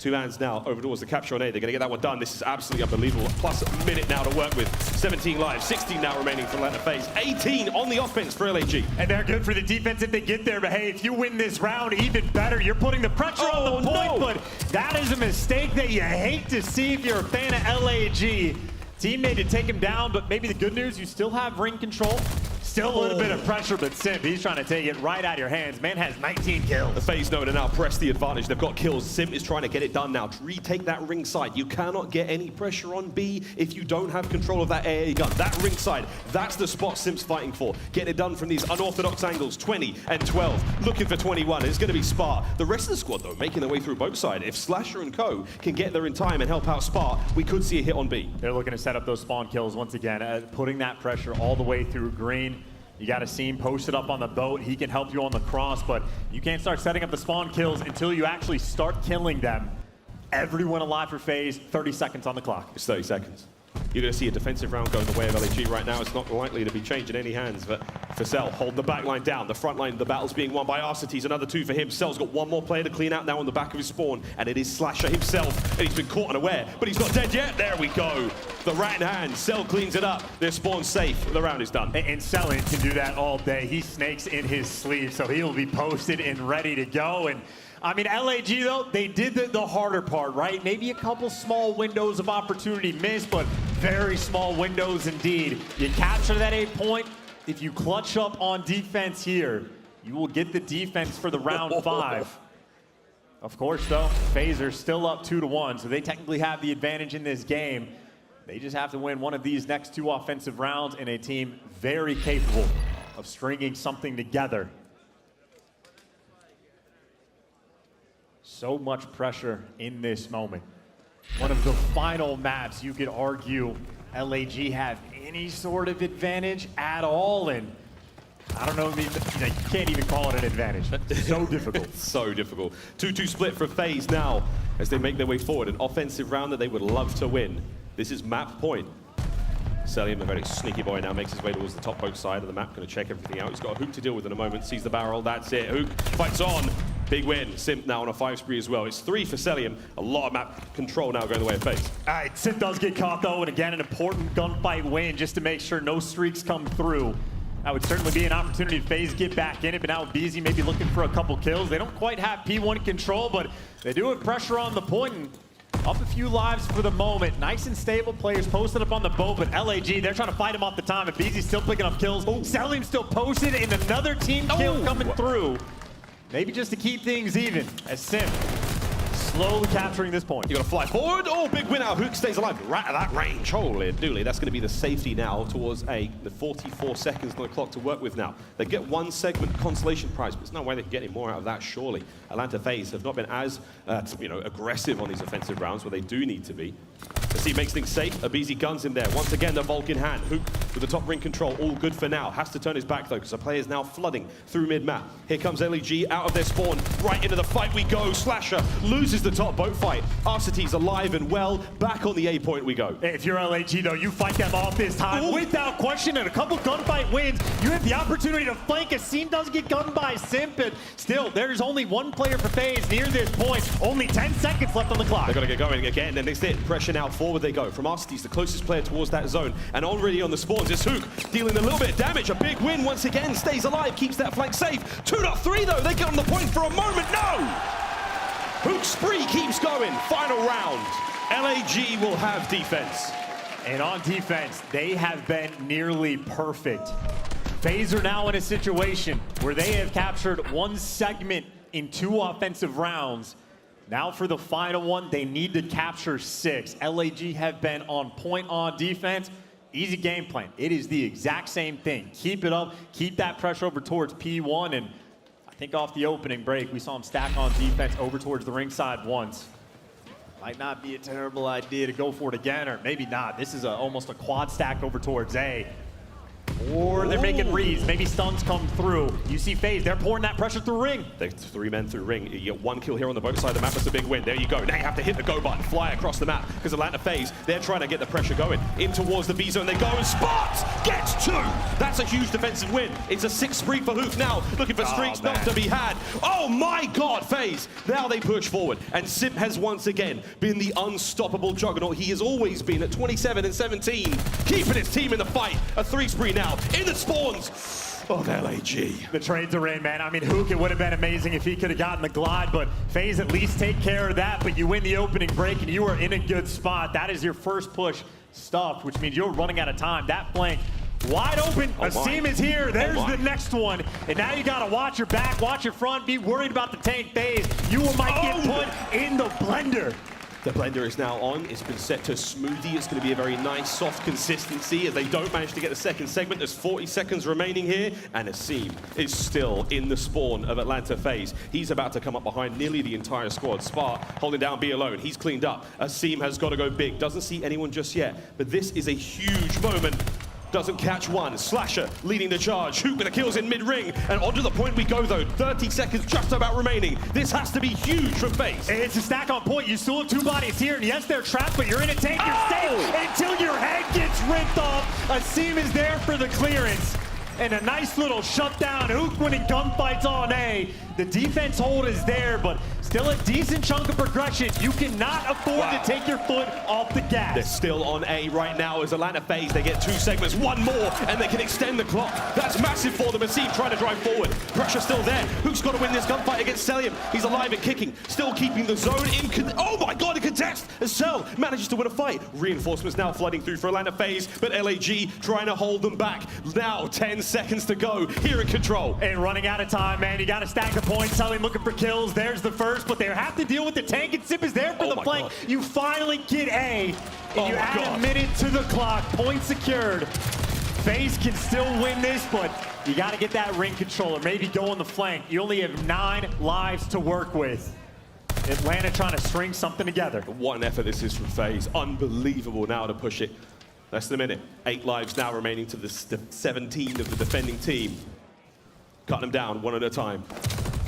2 hands now over towards the capture on A. They're going to get that one done. This is absolutely unbelievable. Plus a minute now to work with. 17 lives, 16 now remaining for Atlanta FaZe. 18 on the offense for LAG. And they're good for the defense if they get there. But hey, if you win this round, even better. You're putting the pressure on the point, but that is a mistake that you hate to see if you're a fan of LAG. Teammate to take him down, but maybe the good news, you still have ring control. Still a little bit of pressure, but Simp, he's trying to take it right out of your hands. Man has 19 kills. The FaZe know to now press the advantage. They've got kills. Simp is trying to get it done now. To retake that ring side. You cannot get any pressure on B if you don't have control of that AA gun. That ring side, that's the spot Simp's fighting for. Get it done from these unorthodox angles. 20 and 12. Looking for 21. It's going to be Spark. The rest of the squad, though, making their way through both sides. If Slasher and co can get there in time and help out Spark, we could see a hit on B. They're looking to set up those spawn kills once again. Putting that pressure all the way through green. You got to see him posted up on the boat. He can help you on the cross, but you can't start setting up the spawn kills until you actually start killing them. Everyone alive for FaZe, 30 seconds on the clock. It's 30 seconds. You're going to see a defensive round going the way of LAG right now. It's not likely to be changing any hands, but for Cell, holding the back line down. The front line, the battle's being won by Arcities. Another 2 for him. Cell's got 1 more player to clean out now on the back of his spawn, and it is Slasher himself. And he's been caught unaware, but he's not dead yet. There we go. The rat in hand. Cell cleans it up. Their spawn's safe. The round is done. And Cellium can do that all day. He snakes in his sleeve, so he'll be posted and ready to go. And I mean, LAG, though, they did the harder part, right? Maybe a couple small windows of opportunity missed, but very small windows indeed. You capture that 8 point. If you clutch up on defense here, you will get the defense for the round 5. Of course, though, FaZe are still up 2-1, so they technically have the advantage in this game. They just have to win one of these next 2 offensive rounds, and a team very capable of stringing something together. So much pressure in this moment. One of the final maps you could argue LAG have any sort of advantage at all, and I don't know, I mean, you can't even call it an advantage. So difficult. So difficult. 2-2 split for FaZe now as they make their way forward. An offensive round that they would love to win. This is map point. Cellium, a very sneaky boy, now makes his way towards the top boat side of the map. Going to check everything out. He's got a Hook to deal with in a moment. Sees the barrel. That's it. Hook fights on. Big win. Simp now on a 5 spree as well. It's 3 for Cellium. A lot of map control now going the way of FaZe. All right, Simp does get caught though, and again, an important gunfight win just to make sure no streaks come through. That would certainly be an opportunity to FaZe get back in it, but now aBeZy maybe looking for a couple kills. They don't quite have P1 control, but they do have pressure on the point and up a few lives for the moment. Nice and stable players posted up on the boat, but LAG, they're trying to fight him off the time. aBeZy's still picking up kills. Cellium still posted, and another team kill coming through. Maybe just to keep things even, as Simp slowly capturing this point. You got to fly forward. Oh, big win out. Hook stays alive right at that range. Holy dooly. That's going to be the safety now towards the 44 seconds on the clock to work with now. They get 1 segment consolation prize, but there's no way they can get any more out of that, surely. Atlanta FaZe have not been as aggressive on these offensive rounds where they do need to be. As he makes things safe, aBeZy guns him there. Once again, the Volk in hand. Hook with the top ring control, all good for now. Has to turn his back though, because the player is now flooding through mid-map. Here comes LAG out of their spawn. Right into the fight we go. Slasher loses the top boat fight. Arcitys alive and well. Back on the A point we go. If you're LAG though, you fight them off this time. Without question, and a couple gunfight wins, you have the opportunity to flank. Asim does get gunned by Simp, and still, there's only 1 player for FaZe near this point. Only 10 seconds left on the clock. They're going to get going again, and it's it. Pressure now forward they go. From Arcitys, the closest player towards that zone, and already on the spawns is Hook, dealing a little bit of damage. A big win once again, stays alive, keeps that flank safe. 2-3 though, they get on the point for a moment. No! Hook spree keeps going. Final round. LAG will have defense. And on defense, they have been nearly perfect. FaZe are now in a situation where they have captured 1 segment in 2 offensive rounds. Now for the final one, they need to capture 6. LAG have been on point on defense. Easy game plan. It is the exact same thing. Keep it up, keep that pressure over towards P1, and I think off the opening break, we saw him stack on defense over towards the ringside once. Might not be a terrible idea to go for it again, or maybe not. This is almost a quad stack over towards A. Or they're making reads. Maybe stuns come through. You see FaZe, they're pouring that pressure through ring. They're 3 men through ring. You get 1 kill here on the boat side of the map. That's a big win. There you go. Now you have to hit the go button, fly across the map, because Atlanta FaZe, they're trying to get the pressure going. In towards the B zone they go, and Spot gets 2. That's a huge defensive win. It's a 6 spree for Hook now, looking for streaks not to be had. Oh my God, FaZe. Now they push forward, and Simp has once again been the unstoppable juggernaut he has always been at 27 and 17, keeping his team in the fight. A 3 spree now in the spawns of LAG. The trades are in, man. I mean, Hook, it would have been amazing if he could have gotten the glide, but FaZe at least take care of that, but you win the opening break and you are in a good spot. That is your first push stuffed, which means you're running out of time. That flank wide open. Asim is here. There's the next one. And now you got to watch your back, watch your front, be worried about the tank FaZe. You might get put in the blender. The blender is now on. It's been set to smoothie. It's going to be a very nice, soft consistency as they don't manage to get the second segment. There's 40 seconds remaining here, and Asim is still in the spawn of Atlanta FaZe. He's about to come up behind nearly the entire squad. Spark holding down B alone. He's cleaned up. Asim has got to go big. Doesn't see anyone just yet, but this is a huge moment. Doesn't catch one. Slasher leading the charge. Hook with the kills in mid-ring. And onto the point we go, though. 30 seconds just about remaining. This has to be huge from FaZe. It's a stack on point. You still have 2 bodies here. And yes, they're trapped, but you're in a tank. You're safe until your head gets ripped off. Asim is there for the clearance. And a nice little shutdown. Hook winning gunfights on A. The defense hold is there, but still a decent chunk of progression. You cannot afford to take your foot off the gas. They're still on A right now as Atlanta FaZe. They get 2 segments, 1 more, and they can extend the clock. That's massive for them. Asim trying to drive forward. Pressure still there. Hook's got to win this gunfight against Cellium. He's alive and kicking, still keeping the zone in. Oh my God, a contest as Cell well. Manages to win a fight. Reinforcements now flooding through for Atlanta FaZe, but LAG trying to hold them back. Now 10 seconds to go here in control. And running out of time, man. You got to stack the points. Cellium looking for kills. There's the first, but they have to deal with the tank, and Simp is there for the flank. God. You finally get A, and you add a minute to the clock. Point secured. FaZe can still win this, but you got to get that ring controller. Maybe go on the flank. You only have 9 lives to work with. Atlanta trying to string something together. What an effort this is from FaZe. Unbelievable now to push it. Less than a minute. 8 lives now remaining to the 17 of the defending team. Cutting them down one at a time.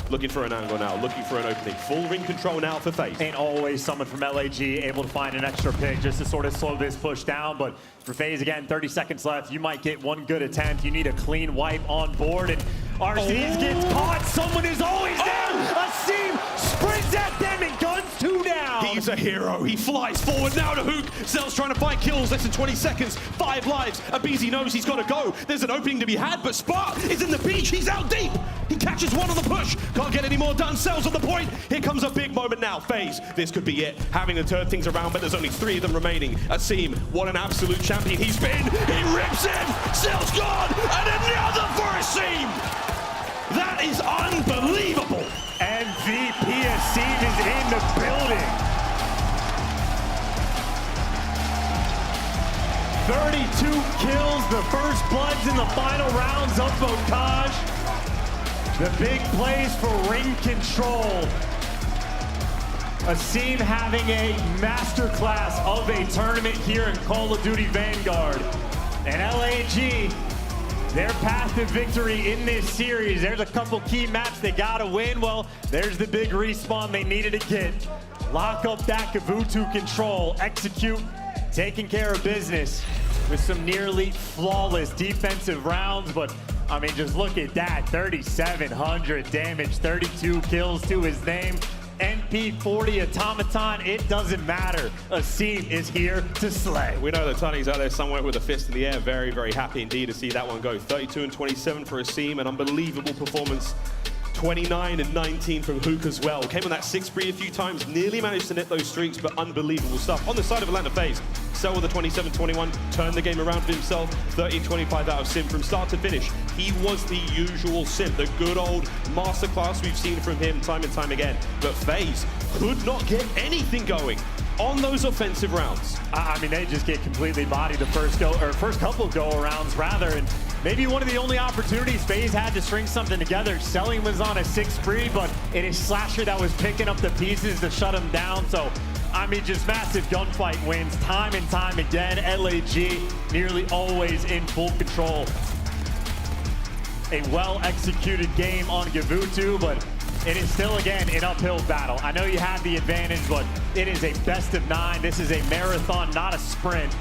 Looking for an angle now, looking for an opening. Full ring control now for FaZe. And always someone from LAG able to find an extra pick just to sort of slow this push down. But for FaZe, again, 30 seconds left. You might get one good attempt. You need a clean wipe on board. And Arcities gets caught. Someone is always there. A seam sprints at them and guns 2 down. He's a hero. He flies forward now to Hook. Cell's trying to find kills. Less than 20 seconds. 5 lives. aBeZy knows he's got to go. There's an opening to be had, but Spark is in the beach. He's out deep. He catches one on the push. Can't get any more done. Cell's on the point. Here comes a big moment now. FaZe, this could be it. Having to turn things around, but there's only 3 of them remaining. Seam, what an absolute champion he's been. He rips in. Cell's gone. And another for Seam. That is unbelievable. MVP Seam is in the building. 32 kills, the first bloods in the final rounds of RØKKR. The big plays for ring control. Seam having a masterclass of a tournament here in Call of Duty Vanguard. And LAG, their path to victory in this series. There's a couple key maps they gotta win. Well, there's the big respawn they needed to get. Lock up that Kuavo control, execute, taking care of business with some nearly flawless defensive rounds. But I mean, just look at that, 3,700 damage, 32 kills to his name. NP40 automaton, it doesn't matter. Seam is here to slay. We know that Tony's out there somewhere with a fist in the air. Very, very happy indeed to see that one go. 32 and 27 for Seam, an unbelievable performance. 29 and 19 from Hook as well. Came on that 6 spree a few times, nearly managed to net those streaks, but unbelievable stuff. On the side of Atlanta FaZe, Cell with a 27-21, turned the game around for himself. 30-25 out of Simp from start to finish. He was the usual Simp, the good old masterclass we've seen from him time and time again. But FaZe could not get anything going on those offensive rounds. I mean, they just get completely bodied the first couple go-arounds rather, and maybe one of the only opportunities FaZe had to string something together. Cellium was on a 6 spree, but it is Slasher that was picking up the pieces to shut him down. So, I mean, just massive gunfight wins time and time again. LAG nearly always in full control. A well-executed game on Kuavo, but it is still, again, an uphill battle. I know you have the advantage, but it is a best of 9. This is a marathon, not a sprint.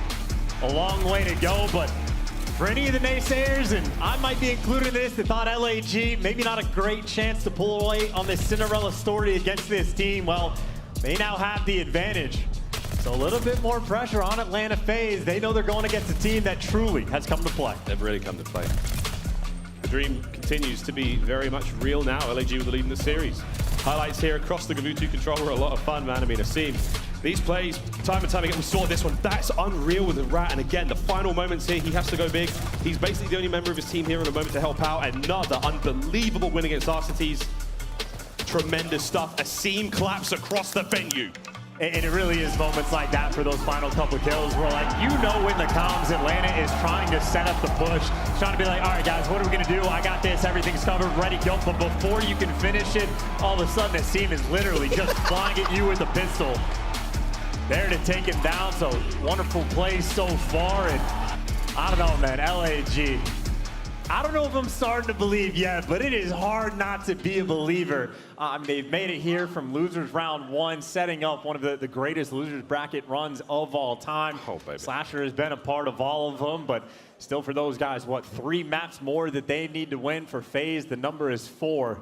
A long way to go, but for any of the naysayers, and I might be included in this, that thought LAG maybe not a great chance to pull away on this Cinderella story against this team, well, they now have the advantage. So a little bit more pressure on Atlanta FaZe. They know they're going against a team that truly has come to play. They've really come to play. The dream continues to be very much real now. LAG with the lead in the series. Highlights here across the Kuavo control were a lot of fun, man. I mean, Seam, these plays, time and time again, we saw this one. That's unreal with the Rat. And again, the final moments here, he has to go big. He's basically the only member of his team here in a moment to help out. Another unbelievable win against Arcities. Tremendous stuff. Seam claps across the venue. And it really is moments like that for those final couple kills where, like, you know when the comms Atlanta is trying to set up the push, trying to be like, all right, guys, what are we going to do? I got this. Everything's covered, ready, go. But before you can finish it, all of a sudden, Seam is literally just flying at you with a pistol. There to take him down. So wonderful play so far. And I don't know, man, LAG. I don't know if I'm starting to believe yet, but it is hard not to be a believer. I mean, they've made it here from losers round 1, setting up one of the greatest losers bracket runs of all time. Oh, baby. Slasher has been a part of all of them, but still for those guys, what, 3 maps more that they need to win for FaZe? The number is 4.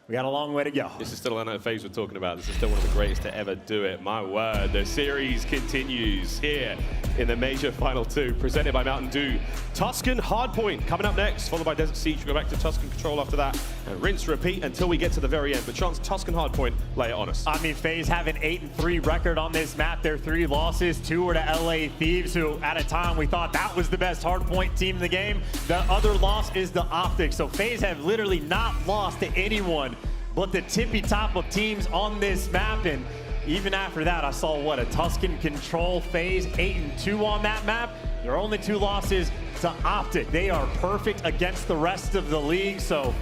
we got a long way to go. This is still another FaZe we're talking about. This is still one of the greatest to ever do it. My word, the series continues here in the Major Final 2, presented by Mountain Dew. Tuscan Hardpoint coming up next, followed by Desert Siege. We'll go back to Tuscan Control after that, and rinse, repeat until we get to the very end. But Chance, Tuscan Hardpoint, lay it on us. I mean, FaZe have an 8-3 record on this map. Their 3 losses, 2 were to LA Thieves, who at a time we thought that was the best hardpoint team in the game. The other loss is the OpTic. So FaZe have literally not lost to anyone but the tippy top of teams on this map. And even after that, I saw what, a Tuscan Control FaZe 8-2 on that map. Their only 2 losses to OpTic. They are perfect against the rest of the league. So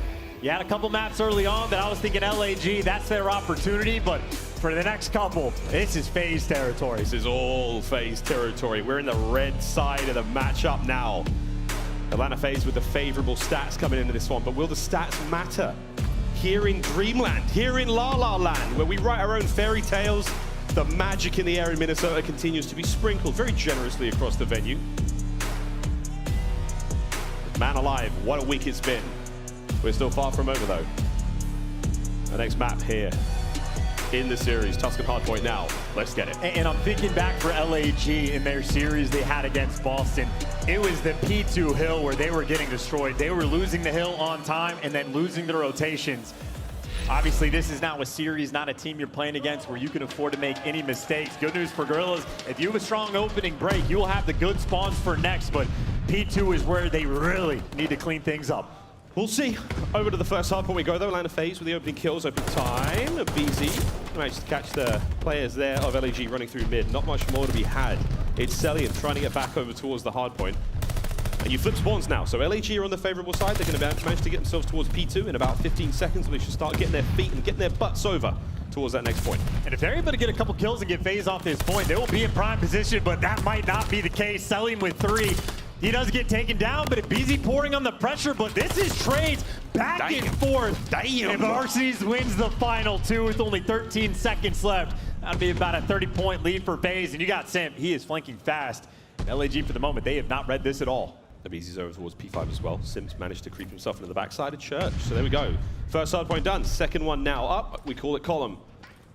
you had a couple maps early on that I was thinking LAG, that's their opportunity. But for the next couple, this is FaZe territory. This is all FaZe territory. We're in the red side of the matchup now. Atlanta FaZe with the favorable stats coming into this one, but will the stats matter? Here in Dreamland, here in La La Land, where we write our own fairy tales, the magic in the air in Minnesota continues to be sprinkled very generously across the venue. Man alive, what a week it's been. We're still far from over though. The next map here in the series, Tuscan Hardpoint now. Let's get it. And I'm thinking back for LAG in their series they had against Boston. It was the P2 hill where they were getting destroyed. They were losing the hill on time and then losing the rotations. Obviously, this is now a series, not a team you're playing against where you can afford to make any mistakes. Good news for Guerrillas, if you have a strong opening break, you will have the good spawns for next, but P2 is where they really need to clean things up. We'll see. Over to the first hardpoint we go though. Atlanta FaZe with the opening kills, open time. aBeZy managed to catch the players there of LAG running through mid. Not much more to be had. It's Cellium trying to get back over towards the hardpoint. And you flip spawns now. So LAG are on the favorable side. They're going to manage to get themselves towards P2 in about 15 seconds. They should start getting their feet and getting their butts over towards that next point. And if they're able to get a couple kills and get FaZe off this point, they will be in prime position, but that might not be the case. Cellium with 3. He does get taken down, but aBeZy pouring on the pressure, but this is trades back and forth. If Arcities wins the final 2 with only 13 seconds left, that'll be about a 30-point lead for FaZe, and you got Simp. He is flanking fast. LAG for the moment, they have not read this at all. aBeZy's over towards P5 as well. Simp's managed to creep himself into the backside of Church. So there we go. First hard point done. Second one now up. We call it column.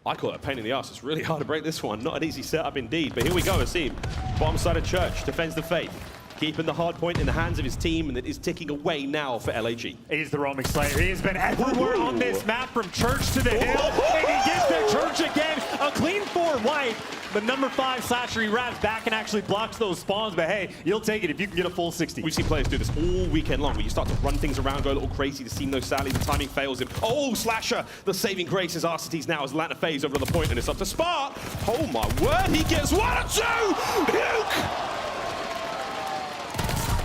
I call it a pain in the ass. It's really hard to break this one. Not an easy setup indeed. But here we go. Asim, bottom side of Church, defends the faith. Keeping the hard point in the hands of his team, and it is ticking away now for LAG. He's the roaming slayer. He has been everywhere on this map, from Church to the hill, and he gets the Church again. A clean 4 white, but number 5 Slasher, he wraps back and actually blocks those spawns, but hey, you'll take it if you can get a full 60. We've seen players do this all weekend long, where you start to run things around, go a little crazy. The team knows Sally, the timing fails him. Oh, Slasher, the saving grace is Arcities now as Atlanta FaZe over to the point, and it's up to Spark. Oh my word, he gets 1 or 2! Nuke!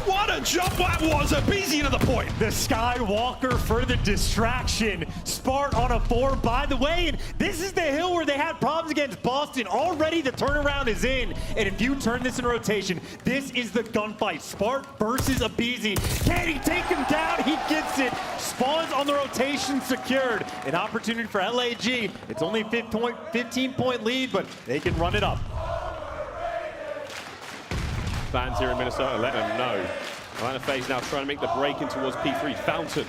What a jump that was! aBeZy into the point. The Skywalker for the distraction. Spart on a 4, by the way. And this is the hill where they had problems against Boston. Already the turnaround is in. And if you turn this in rotation, this is the gunfight. Spart versus aBeZy. Can he take him down? He gets it. Spawns on the rotation secured. An opportunity for LAG. It's only a 15-point lead, but they can run it up. Fans here in Minnesota, let them know. Atlanta FaZe now trying to make the break in towards P3. Fountain.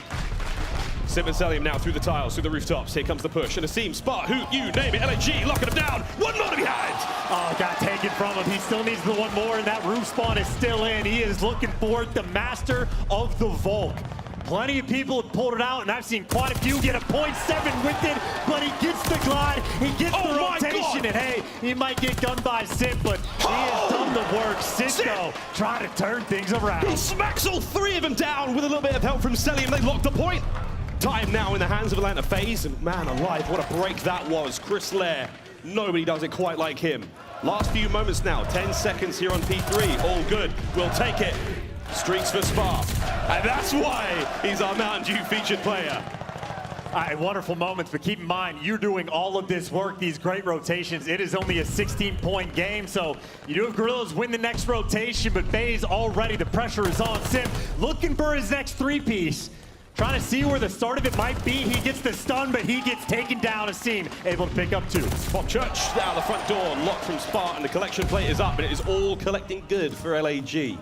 Simp and Cellium now through the tiles, through the rooftops. Here comes the push. And Asim, Spot, who you name it, LAG locking him down. 1 more to be had. Oh, got taken from him. He still needs the 1 more, and that roof spawn is still in. He is looking for it, the master of the Volk. Plenty of people have pulled it out, and I've seen quite a few get a 0.7 with it, but he gets the glide, he gets the rotation, and hey, he might get gunned by Simp, but he has done the work. Cisco trying to turn things around. He smacks all 3 of them down with a little bit of help from Cellium. They lock the point. Time now in the hands of Atlanta FaZe, and man alive, what a break that was. Chris Lair, nobody does it quite like him. Last few moments now, 10 seconds here on P3, all good, we'll take it. Streaks for Spark, and that's why he's our Mountain Dew featured player. All right, wonderful moments, but keep in mind, you're doing all of this work, these great rotations. It is only a 16-point game, so you do have Guerrillas win the next rotation, but FaZe already, the pressure is on. Simp looking for his next 3-piece. Trying to see where the start of it might be. He gets the stun, but he gets taken down. Asim able to pick up 2. Pop Church down the front door, locked from Spark, and the collection plate is up, and it is all collecting good for LAG.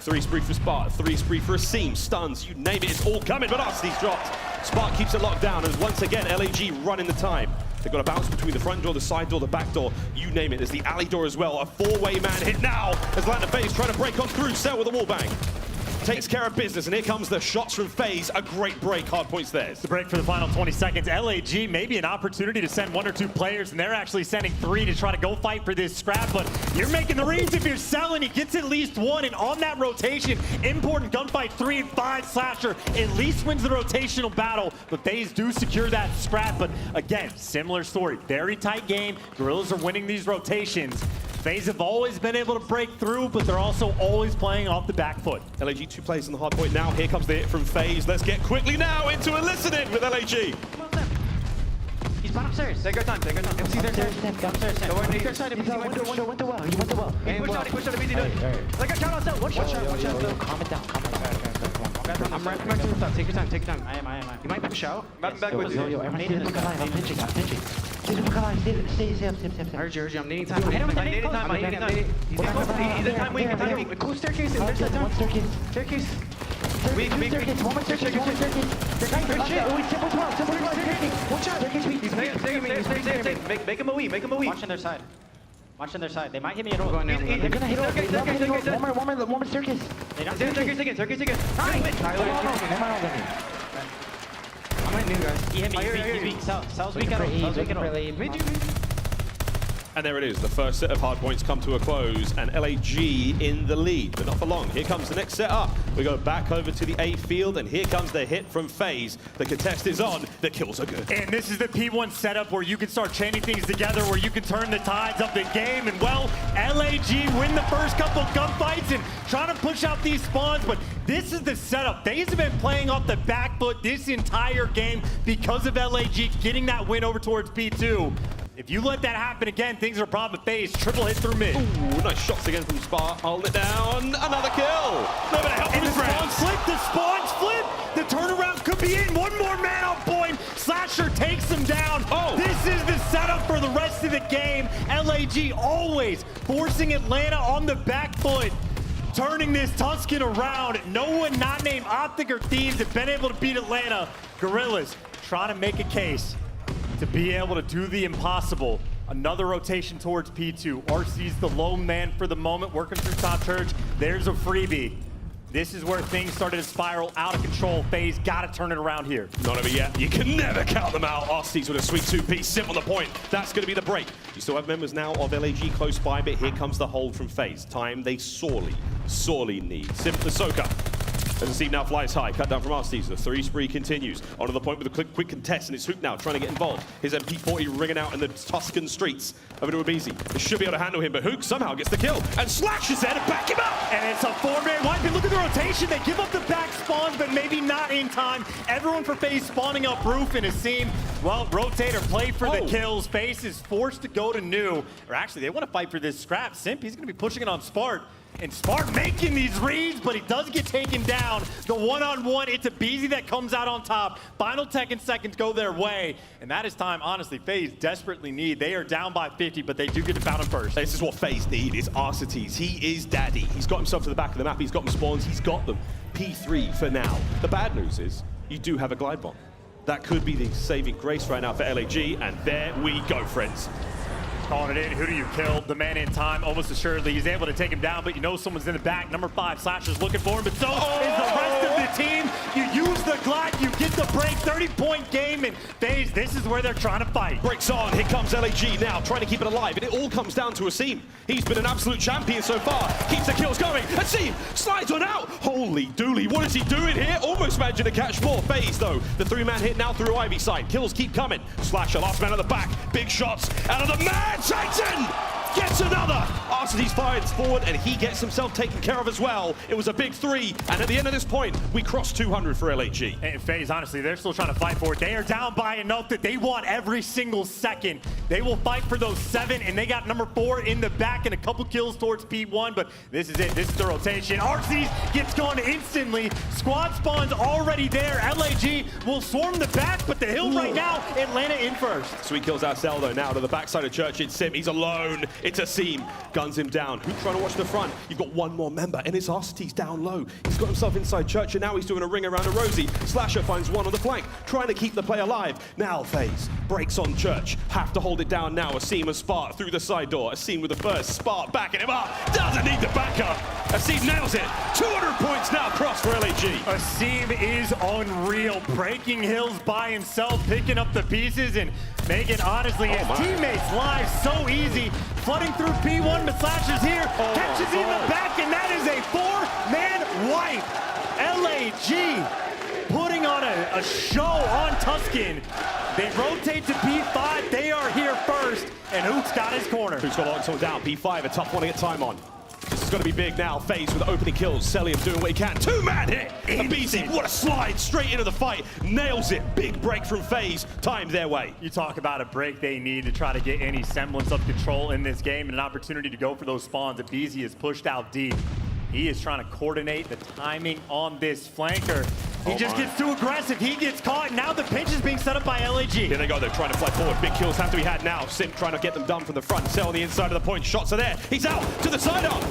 3 spree for Spark, 3 spree for Asim, stuns, you name it, it's all coming, but Arcities dropped. Spark keeps it locked down, and once again, LAG running the time. They've got a bounce between the front door, the side door, the back door, you name it. There's the alley door as well. A four-way man hit now as Atlanta FaZe trying to break on through. Cell with a wall bang. Takes care of business, and here comes the shots from FaZe. A great break, hard points theirs. The break for the final 20 seconds. LAG, maybe an opportunity to send 1 or 2 players, and they're actually sending 3 to try to go fight for this scrap, but you're making the reads if you're selling. He gets at least 1, and on that rotation, important gunfight 3 and 5 Slasher at least wins the rotational battle, but FaZe do secure that scrap. But again, similar story, very tight game. Guerrillas are winning these rotations. FaZe have always been able to break through, but they're also always playing off the back foot. LAG 2 players on the hard point now. Here comes the hit from FaZe. Let's get quickly now into eliciting with LAG. He's gone upstairs. Take your time, take your time. MC there, upstairs, upstairs. Go in the side. He went to well. He went to well. He pushed out a BT. Like a shot on cell. One shot. Calm it down, calm it down. I'm right back to the top. Take your time, take your time. I am. You might push out. I'm back with you. Yo, everyone stay look alive. I'm pinching. Stay look alive. Stay up. I heard you. I'm needing time. Hit him with the nade. I'm needing time. He's in time weak. Cool staircase. There's that time. One staircase. Weak. One more staircase. They're trying to shit. Oh, he's simple as well. Watch out. Staircase weak. Stay. Make him a weak. Watch on their side. They might hit me at all. They're gonna hit all. One more staircase. Staircase again. I'm gonna new guys. He hit me. He's weak. Cell's weak at all. And there it is. The first set of hard points come to a close, and LAG in the lead, but not for long. Here comes the next set up. We go back over to the A field, and here comes the hit from FaZe. The contest is on. The kills are good. And this is the P1 setup where you can start chaining things together, where you can turn the tides of the game. And well, LAG win the first couple gunfights and trying to push out these spawns, but this is the setup. FaZe have been playing off the back foot this entire game because of LAG getting that win over towards P2. If you let that happen again, things are a problem with FaZe. Triple hit through mid. Ooh, nice shots again from Spark. Hold it down. Another kill. No bit of help from the spawns flip. The spawns flip. The turnaround could be in. One more man on point. Slasher takes him down. Oh. This is the setup for the rest of the game. LAG always forcing Atlanta on the back foot. Turning this Tuscan around. No one not named OpTic or Thieves have been able to beat Atlanta. Guerrillas trying to make a case to be able to do the impossible. Another rotation towards P2. Arcities the lone man for the moment, working through top church. There's a freebie. This is where things started to spiral out of control. FaZe got to turn it around here. Not over yet. You can never count them out. Arcities with a sweet 2-piece. Simp on the point. That's going to be the break. You still have members now of LAG close by, but here comes the hold from FaZe. Time they sorely need. Simp the soaker. As the seam now flies high, cut down from Arcities. The 3 spree continues. Onto the point with a quick contest, and it's Hook now trying to get involved. His MP40 ringing out in the Tuscan streets. Over to aBeZy. They should be able to handle him, but Hook somehow gets the kill. And Slash is there to back him up! And it's a 4-man wipe. Look at the rotation. They give up the back spawns, but maybe not in time. Everyone for FaZe spawning up roof in a seam. Well, Rotator played for the kills. FaZe is forced to go to new. Or actually, they want to fight for this scrap. Simp, he's going to be pushing it on Spark. And Spark making these reads, but he does get taken down. The one-on-one, it's aBeZy that comes out on top. Final tech and seconds go their way. And that is time, honestly, FaZe desperately need. They are down by 50, but they do get to found him first. This is what FaZe need, is Arcities. He is daddy. He's got himself to the back of the map. He's got them spawns. He's got them. P3 for now. The bad news is you do have a glide bomb. That could be the saving grace right now for LAG, and there we go, friends. Calling it in. Who do you kill? The man in time, almost assuredly. He's able to take him down, but you know someone's in the back. Number 5, Slasher's looking for him, but so is the rest of the team. You use the glide, you get the break. 30-point game, and FaZe, this is where they're trying to fight. Breaks on. Here comes LAG now, trying to keep it alive, and it all comes down to Asim. He's been an absolute champion so far. Keeps the kills going. Asim slides on out. Holy dooly, what is he doing here? Almost managing to catch more. FaZe, though. The 3-man hit now through Ivy side. Kills keep coming. Slasher, last man at the back. Big shots out of the man. Titan gets another. Arcities fires forward, and he gets himself taken care of as well. It was a big 3, and at the end of this point, we crossed 200 for LAG. And FaZe, honestly, they're still trying to fight for it. They are down by enough that they want every single second. They will fight for those 7, and they got number 4 in the back and a couple kills towards P1, but this is it. This is the rotation. Arcities gets gone instantly. Squad spawns already there. LAG will swarm the back, but the hill right now, Atlanta in first. Sweet kills our cell, though, now to the backside of Church. It's Simp. He's alone. It's Asim. guns him down. Who's trying to watch the front? You've got one more member, and it's Arcities down low. He's got himself inside Church, and now he's doing a ring around a Rosie. Slasher finds one on the flank, trying to keep the play alive. Now FaZe breaks on Church. Have to hold it down now. Asim and Spart through the side door. Asim with the first. Spart backing him up. Doesn't need the backup. Asim nails it. 200 points now cross for LAG. Asim is unreal. Breaking hills by himself, picking up the pieces and making, honestly, his teammates' lives so easy. Flooding through P1, but Slasher's here. Catches in the back, and that is a 4-man wipe. LAG putting on a show on Tuscan. They rotate to P5. They are here first, and Hook's got his corner. Hook's got Octane down. P5, a tough one to get time on. This is going to be big now. FaZe with the opening kills. Cellium doing what he can. Two-man hit. aBeZy, what a slide straight into the fight. Nails it. Big break from FaZe. Time their way. You talk about a break they need to try to get any semblance of control in this game and an opportunity to go for those spawns. aBeZy is pushed out deep. He is trying to coordinate the timing on this flanker. He just gets too aggressive. He gets caught. Now the pinch is being set up by LAG. Here they go. They're trying to fly forward. Big kills have to be had now. Simp trying to get them done from the front. Cell on the inside of the point. Shots are there. He's out to the side up.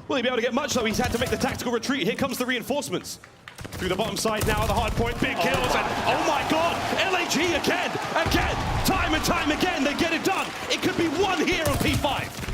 Will he be able to get much though? He's had to make the tactical retreat. Here comes the reinforcements. Through the bottom side now at the hard point. Big kills and oh my god! LAG again! Time and time again they get it done. It could be one here on P5.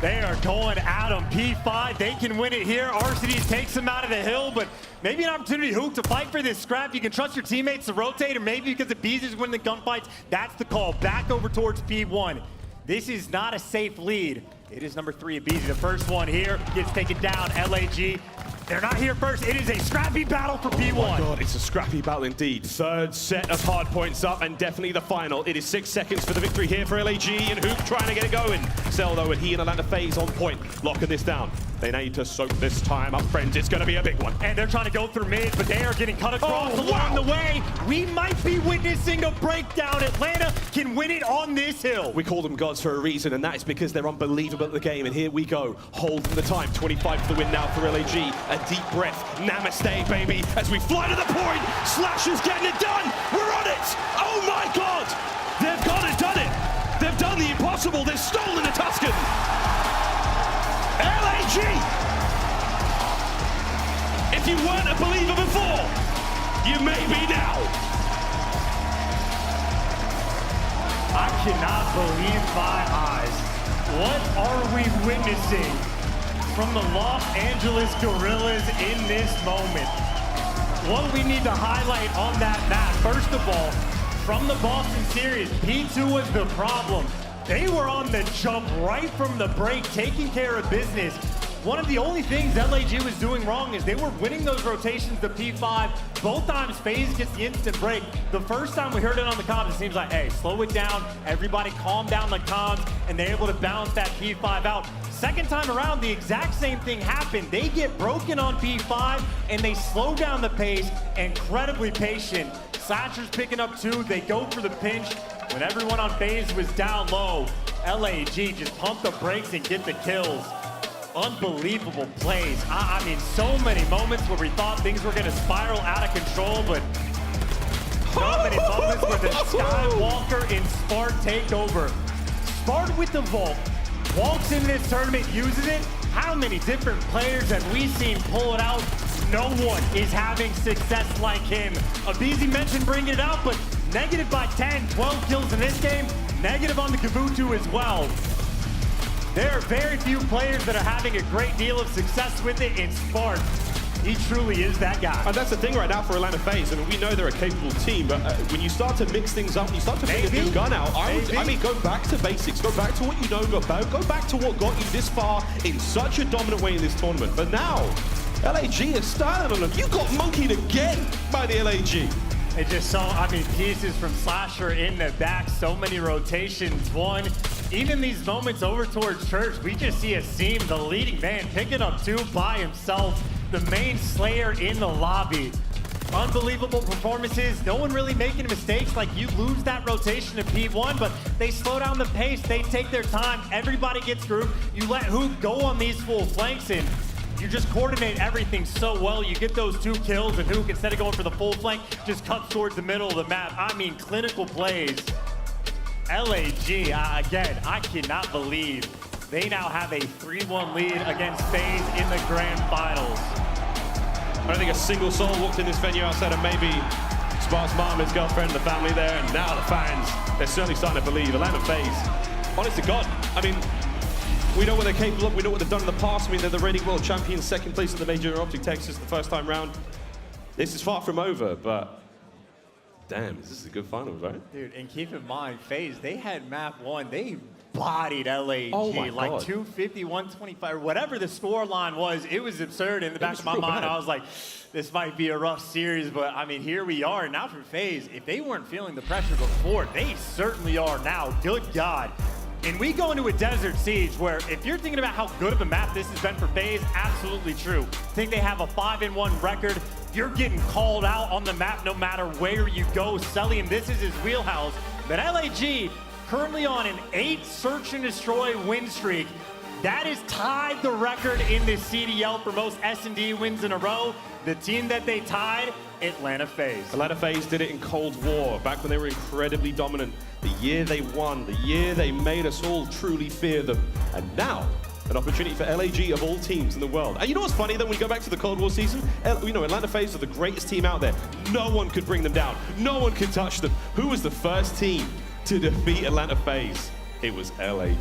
They are going at him. P5, they can win it here. Arcities takes him out of the hill, but maybe an opportunity, Hook, to fight for this scrap. You can trust your teammates to rotate, or maybe because aBeZy's winning the gunfights, that's the call. Back over towards P1. This is not a safe lead. It is number 3, aBeZy. The first one here gets taken down. LAG, they're not here first. It is a scrappy battle for P1. Oh my god, it's a scrappy battle indeed. Third set of hard points up, and definitely the final. It is 6 seconds for the victory here for LAG, and Hook trying to get it going. Cell though, and he and Atlanta FaZe on point, locking this down. They need to soak this time up, friends. It's going to be a big one. And they're trying to go through mid, but they are getting cut across along the way. We might be witnessing a breakdown. Atlanta can win it on this hill. We call them gods for a reason, and that is because they're unbelievable at the game. And here we go, holding the time. 25 for the win now for LAG. A deep breath. Namaste, baby, as we fly to the point. Slasher's getting it done. We're on it. Oh my god. They've gone and done it. They've done the impossible. They've stolen the Tuscan. LAG! If you weren't a believer before, you may be now. I cannot believe my eyes. What are we witnessing from the Los Angeles Guerrillas in this moment? What we need to highlight on that map, first of all, from the Boston series, P2 was the problem. They were on the jump right from the break, taking care of business. One of the only things LAG was doing wrong is they were winning those rotations to P5. Both times FaZe gets the instant break. The first time we heard it on the comms, it seems like, hey, slow it down. Everybody calm down the comms, and they're able to balance that P5 out. Second time around, the exact same thing happened. They get broken on P5, and they slow down the pace. Incredibly patient. Slasher's picking up 2. They go for the pinch. When everyone on FaZe was down low, LAG just pumped the brakes and get the kills. Unbelievable plays. I mean, so many moments where we thought things were going to spiral out of control, but so many moments where the Skywalker and Spart take over. Spart with the Vault, walks in this tournament, uses it. How many different players have we seen pull it out? No one is having success like him. aBeZy mentioned bringing it out, but negative by 10, 12 kills in this game, negative on the Kuavo as well. There are very few players that are having a great deal of success with it in Spart. He truly is that guy. And that's the thing right now for Atlanta FaZe. I mean, we know they're a capable team, but when you start to mix things up, you start to bring a new gun out. I mean, go back to basics. Go back to what you know about. Go back to what got you this far in such a dominant way in this tournament. But now, LAG is starting on them. You got monkeyed again by the LAG. It just so, I mean, pieces from Slasher in the back, so many rotations. One, even these moments over towards Church, we just see Asim, the leading man, picking up 2 by himself, the main slayer in the lobby. Unbelievable performances, no one really making mistakes. Like, you lose that rotation to P1, but they slow down the pace, they take their time, everybody gets through. You let Hook go on these full flanks, and you just coordinate everything so well. You get those 2 kills, and Hook, instead of going for the full flank, just cuts towards the middle of the map. I mean, clinical plays. LAG, again, I cannot believe They now have a 3-1 lead against FaZe in the grand finals. I don't think a single soul walked in this venue outside of maybe Spark's mom, his girlfriend, the family there, and now the fans, they're certainly starting to believe. Atlanta FaZe, honest to God, I mean, we know what they're capable of, we know what they've done in the past. I mean, they're the reigning world champions, second place at the major OpTic Texas the first time round. This is far from over, but damn, this is a good finals, right? Dude, and keep in mind, FaZe, they had map 1, they bodied LAG, oh my like God. 250, 125, whatever the score line was, it was absurd. In the back of my mind, I was like, this might be a rough series, but I mean, here we are. Now for FaZe, if they weren't feeling the pressure before, they certainly are now. Good God. And we go into a Desert Siege where if you're thinking about how good of a map this has been for FaZe, absolutely true. Think they have a 5-1 record. You're getting called out on the map no matter where you go. Cellium, this is his wheelhouse. But LAG currently on an 8 search and destroy win streak. That has tied the record in the CDL for most S&D wins in a row. The team that they tied, Atlanta FaZe. Atlanta FaZe did it in Cold War, back when they were incredibly dominant. The year they won, the year they made us all truly fear them. And now, an opportunity for LAG of all teams in the world. And you know what's funny, that when we go back to the Cold War season, you know, Atlanta FaZe are the greatest team out there. No one could bring them down. No one could touch them. Who was the first team to defeat Atlanta FaZe? It was LAG.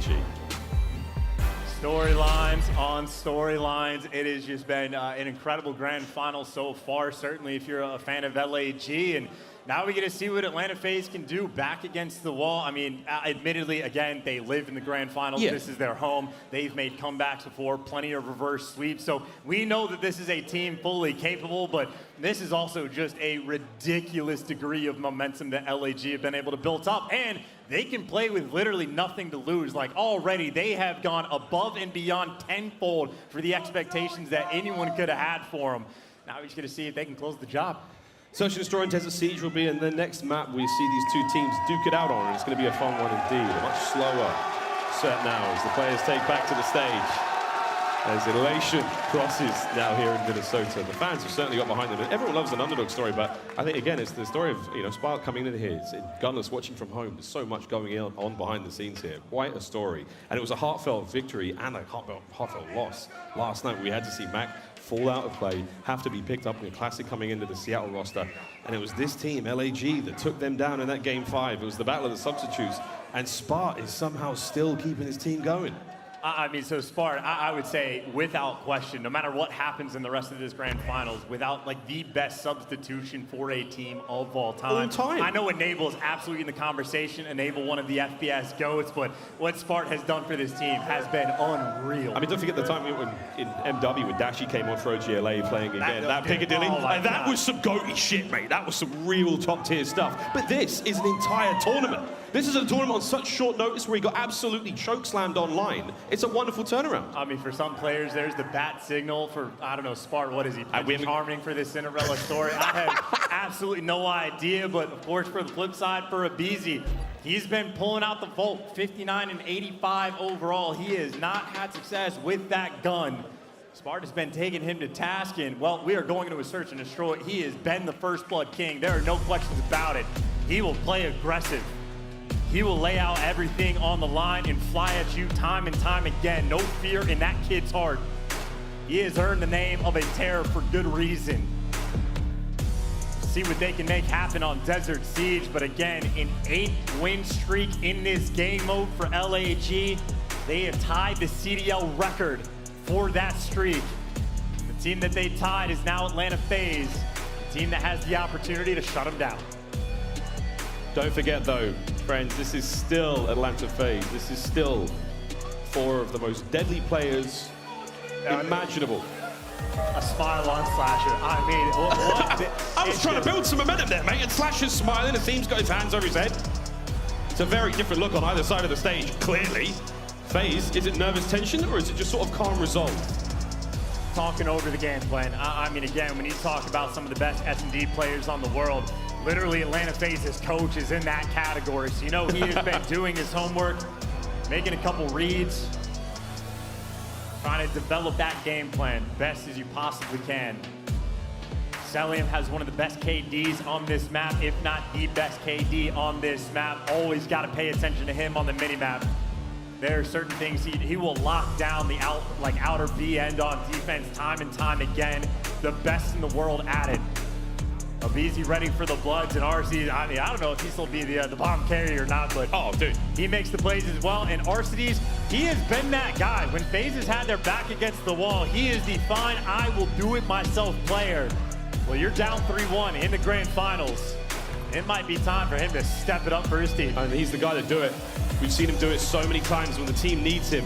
Storylines on storylines. It has just been an incredible grand final so far, certainly if you're a fan of LAG. And now we get to see what Atlanta FaZe can do back against the wall. I mean, admittedly, again, they live in the grand finals. Yeah. This is their home. They've made comebacks before, plenty of reverse sweeps. So we know that this is a team fully capable, but this is also just a ridiculous degree of momentum that LAG have been able to build up. And they can play with literally nothing to lose. Like already, they have gone above and beyond tenfold for the expectations that anyone could have had for them. Now we're just gonna see if they can close the job. Search and Destroy and Desert Siege will be in the next map we see these two teams duke it out on, and it's going to be a fun one indeed. A much slower set now as the players take back to the stage. As elation crosses now here in Minnesota. The fans have certainly got behind them. Everyone loves an underdog story, but I think, again, it's the story of, you know, Spark coming into here. It's Gunless watching from home. There's so much going on behind the scenes here. Quite a story. And it was a heartfelt victory and a heartfelt loss. Last night we had to see Mack fall out of play, have to be picked up in a classic coming into the Seattle roster. And it was this team, LAG, that took them down in that game 5. It was the battle of the substitutes. And Spark is somehow still keeping his team going. I mean, so Spart, I would say without question, no matter what happens in the rest of this grand finals, without like the best substitution for a team of all time. I know Enable is absolutely in the conversation, Enable one of the FPS GOATs, but what Spart has done for this team has been unreal. I mean, don't forget the time when in MW when Dashy came on for OGLA playing again. That Piccadilly, and that was some goaty shit, mate. That was some real top tier stuff. But this is an entire tournament. This is a tournament on such short notice where he got absolutely chokeslammed online. It's a wonderful turnaround. I mean, for some players, there's the bat signal. For, I don't know, Spart, what is he? Charming for this Cinderella story. I have absolutely no idea, but of course, for the flip side, for aBeZy, he's been pulling out the Volt, 59 and 85 overall. He has not had success with that gun. Spart has been taking him to task, and, well, we are going into a search and destroy. He has been the first blood king. There are no questions about it. He will play aggressive. He will lay out everything on the line and fly at you time and time again. No fear in that kid's heart. He has earned the name of a terror for good reason. See what they can make happen on Desert Siege, but again, an 8-win streak in this game mode for LAG. They have tied the CDL record for that streak. The team that they tied is now Atlanta FaZe, the team that has the opportunity to shut them down. Don't forget, though, friends, this is still Atlanta FaZe. This is still 4 of the most deadly players imaginable. A smile on Slasher. I mean, what? I was trying to build some momentum there, mate, and Slasher's smiling, and Thieves got his hands over his head. It's a very different look on either side of the stage, clearly. FaZe, is it nervous tension, or is it just sort of calm resolve? Talking over the game plan. I mean, again, when you talk about some of the best S&D players on the world, literally Atlanta FaZe's coach is in that category. So you know he has been doing his homework, making a couple reads, trying to develop that game plan best as you possibly can. Cellium has one of the best KDs on this map, if not the best KD on this map. Always got to pay attention to him on the minimap. there are certain things he will lock down the outer B end on defense time and time again. The best in the world at it. aBeZy ready for the Bloods and Arcities. I mean, I don't know if he'll still be the bomb carrier or not, but he makes the plays as well. And Arcities, he has been that guy. When FaZe has had their back against the wall, he is the fine, I will do it myself player. Well, you're down 3-1 in the grand finals. It might be time for him to step it up for his team. And he's the guy to do it. We've seen him do it so many times when the team needs him.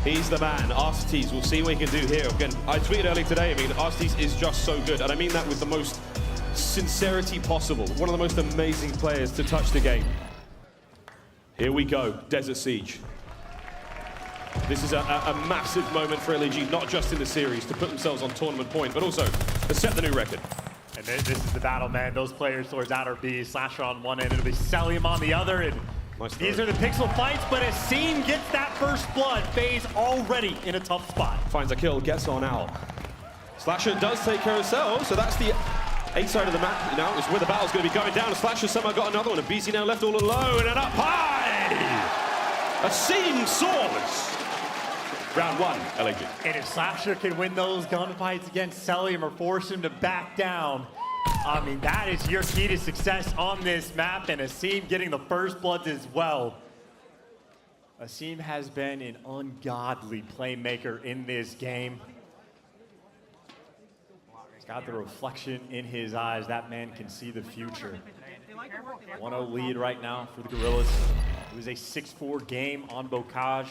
He's the man. Arcities, we'll see what he can do here. Again, I tweeted earlier today, I mean, Arcities is just so good. And I mean that with the most sincerity possible. One of the most amazing players to touch the game. Here we go, Desert Siege. This is a massive moment for LAG, not just in the series, to put themselves on tournament point, but also to set the new record. And this is the battle, man. Those players towards outer B, Slasher on one end, it'll be Cellium on the other, and these are the pixel fights, but as Scene gets that first blood, FaZe already in a tough spot. Finds a kill, gets on out. Slasher does take care of Cell, so that's the A side of the map now, is where the battle's going to be going down. Slasher somehow got another one, and aBeZy now left all alone, and up high! A Scene soars! Round one, LAG. And if Slasher can win those gunfights against Cellium or force him to back down, I mean, that is your key to success on this map, and Asim getting the first bloods as well. Asim has been an ungodly playmaker in this game. He's got the reflection in his eyes. That man can see the future. 1-0 lead right now for the Guerrillas. It was a 6-4 game on Bocage.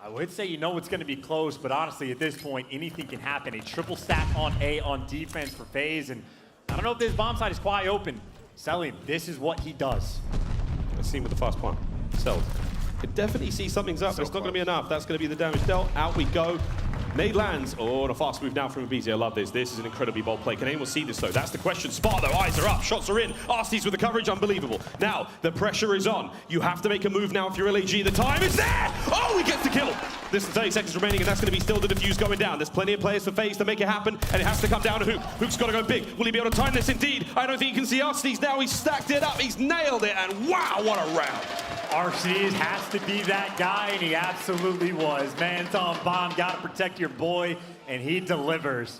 I would say you know it's going to be close, but honestly, at this point, anything can happen. A triple stack on A on defense for FaZe, and I don't know if this bomb side is quite open. Cellium, this is what he does. Let's see with the fast plant. Cell. Could definitely see something's up, but it's not going to be enough. That's going to be the damage dealt. Out we go. Nade lands. Oh, and a fast move now from aBeZy. I love this. This is an incredibly bold play. Can anyone see this, though? That's the question. Spot, though. Eyes are up. Shots are in. Arcities with the coverage. Unbelievable. Now, the pressure is on. You have to make a move now if you're LAG. The time is there. Oh, he gets the kill. There's 30 seconds remaining, and that's going to be still the defuse going down. There's plenty of players for FaZe to make it happen, and it has to come down to Hook. Hook's got to go big. Will he be able to time this? Indeed. I don't think he can see Arcities now. He's stacked it up. He's nailed it, and wow, what a round. Arcities has to be that guy, and he absolutely was. Man's on bomb, got to protect your boy, and he delivers.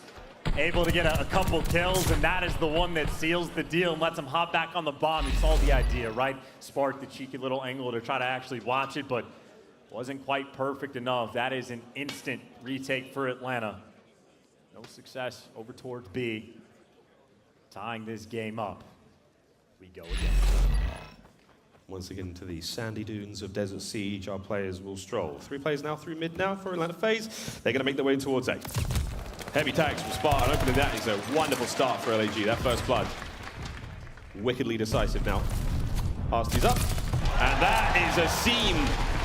Able to get a couple kills, and that is the one that seals the deal and lets him hop back on the bomb. He saw the idea, right? Sparked the cheeky little angle to try to actually watch it, but wasn't quite perfect enough. That is an instant retake for Atlanta. No success over towards B. Tying this game up. We go again. Once again to the sandy dunes of Desert Siege, our players will stroll. 3 players now through mid now for Atlanta FaZe. They're going to make their way towards A. Heavy tags from Spartan. Opening that is a wonderful start for LAG. That first blood. Wickedly decisive now. Arcities up. And that is a seam.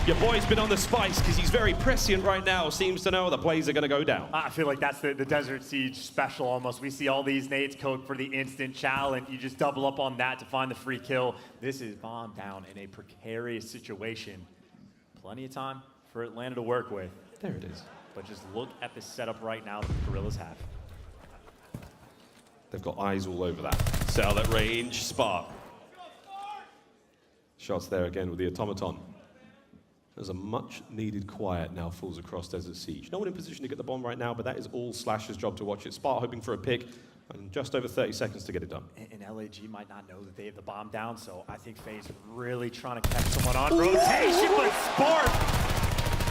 Your boy's been on the spice because he's very prescient right now. Seems to know the plays are going to go down. I feel like that's the Desert Siege special almost. We see all these nades code for the instant challenge. You just double up on that to find the free kill. This is bomb down in a precarious situation. Plenty of time for Atlanta to work with. There it is. But just look at the setup right now that the Guerrillas have. They've got eyes all over that. Cell at range, Spark. Shots there again with the automaton. There's a much-needed quiet now falls across Desert Siege. No one in position to get the bomb right now, but that is all Slasher's job to watch it. Spark hoping for a pick, and just over 30 seconds to get it done. And LAG might not know that they have the bomb down, so I think FaZe really trying to catch someone on rotation, but Spark,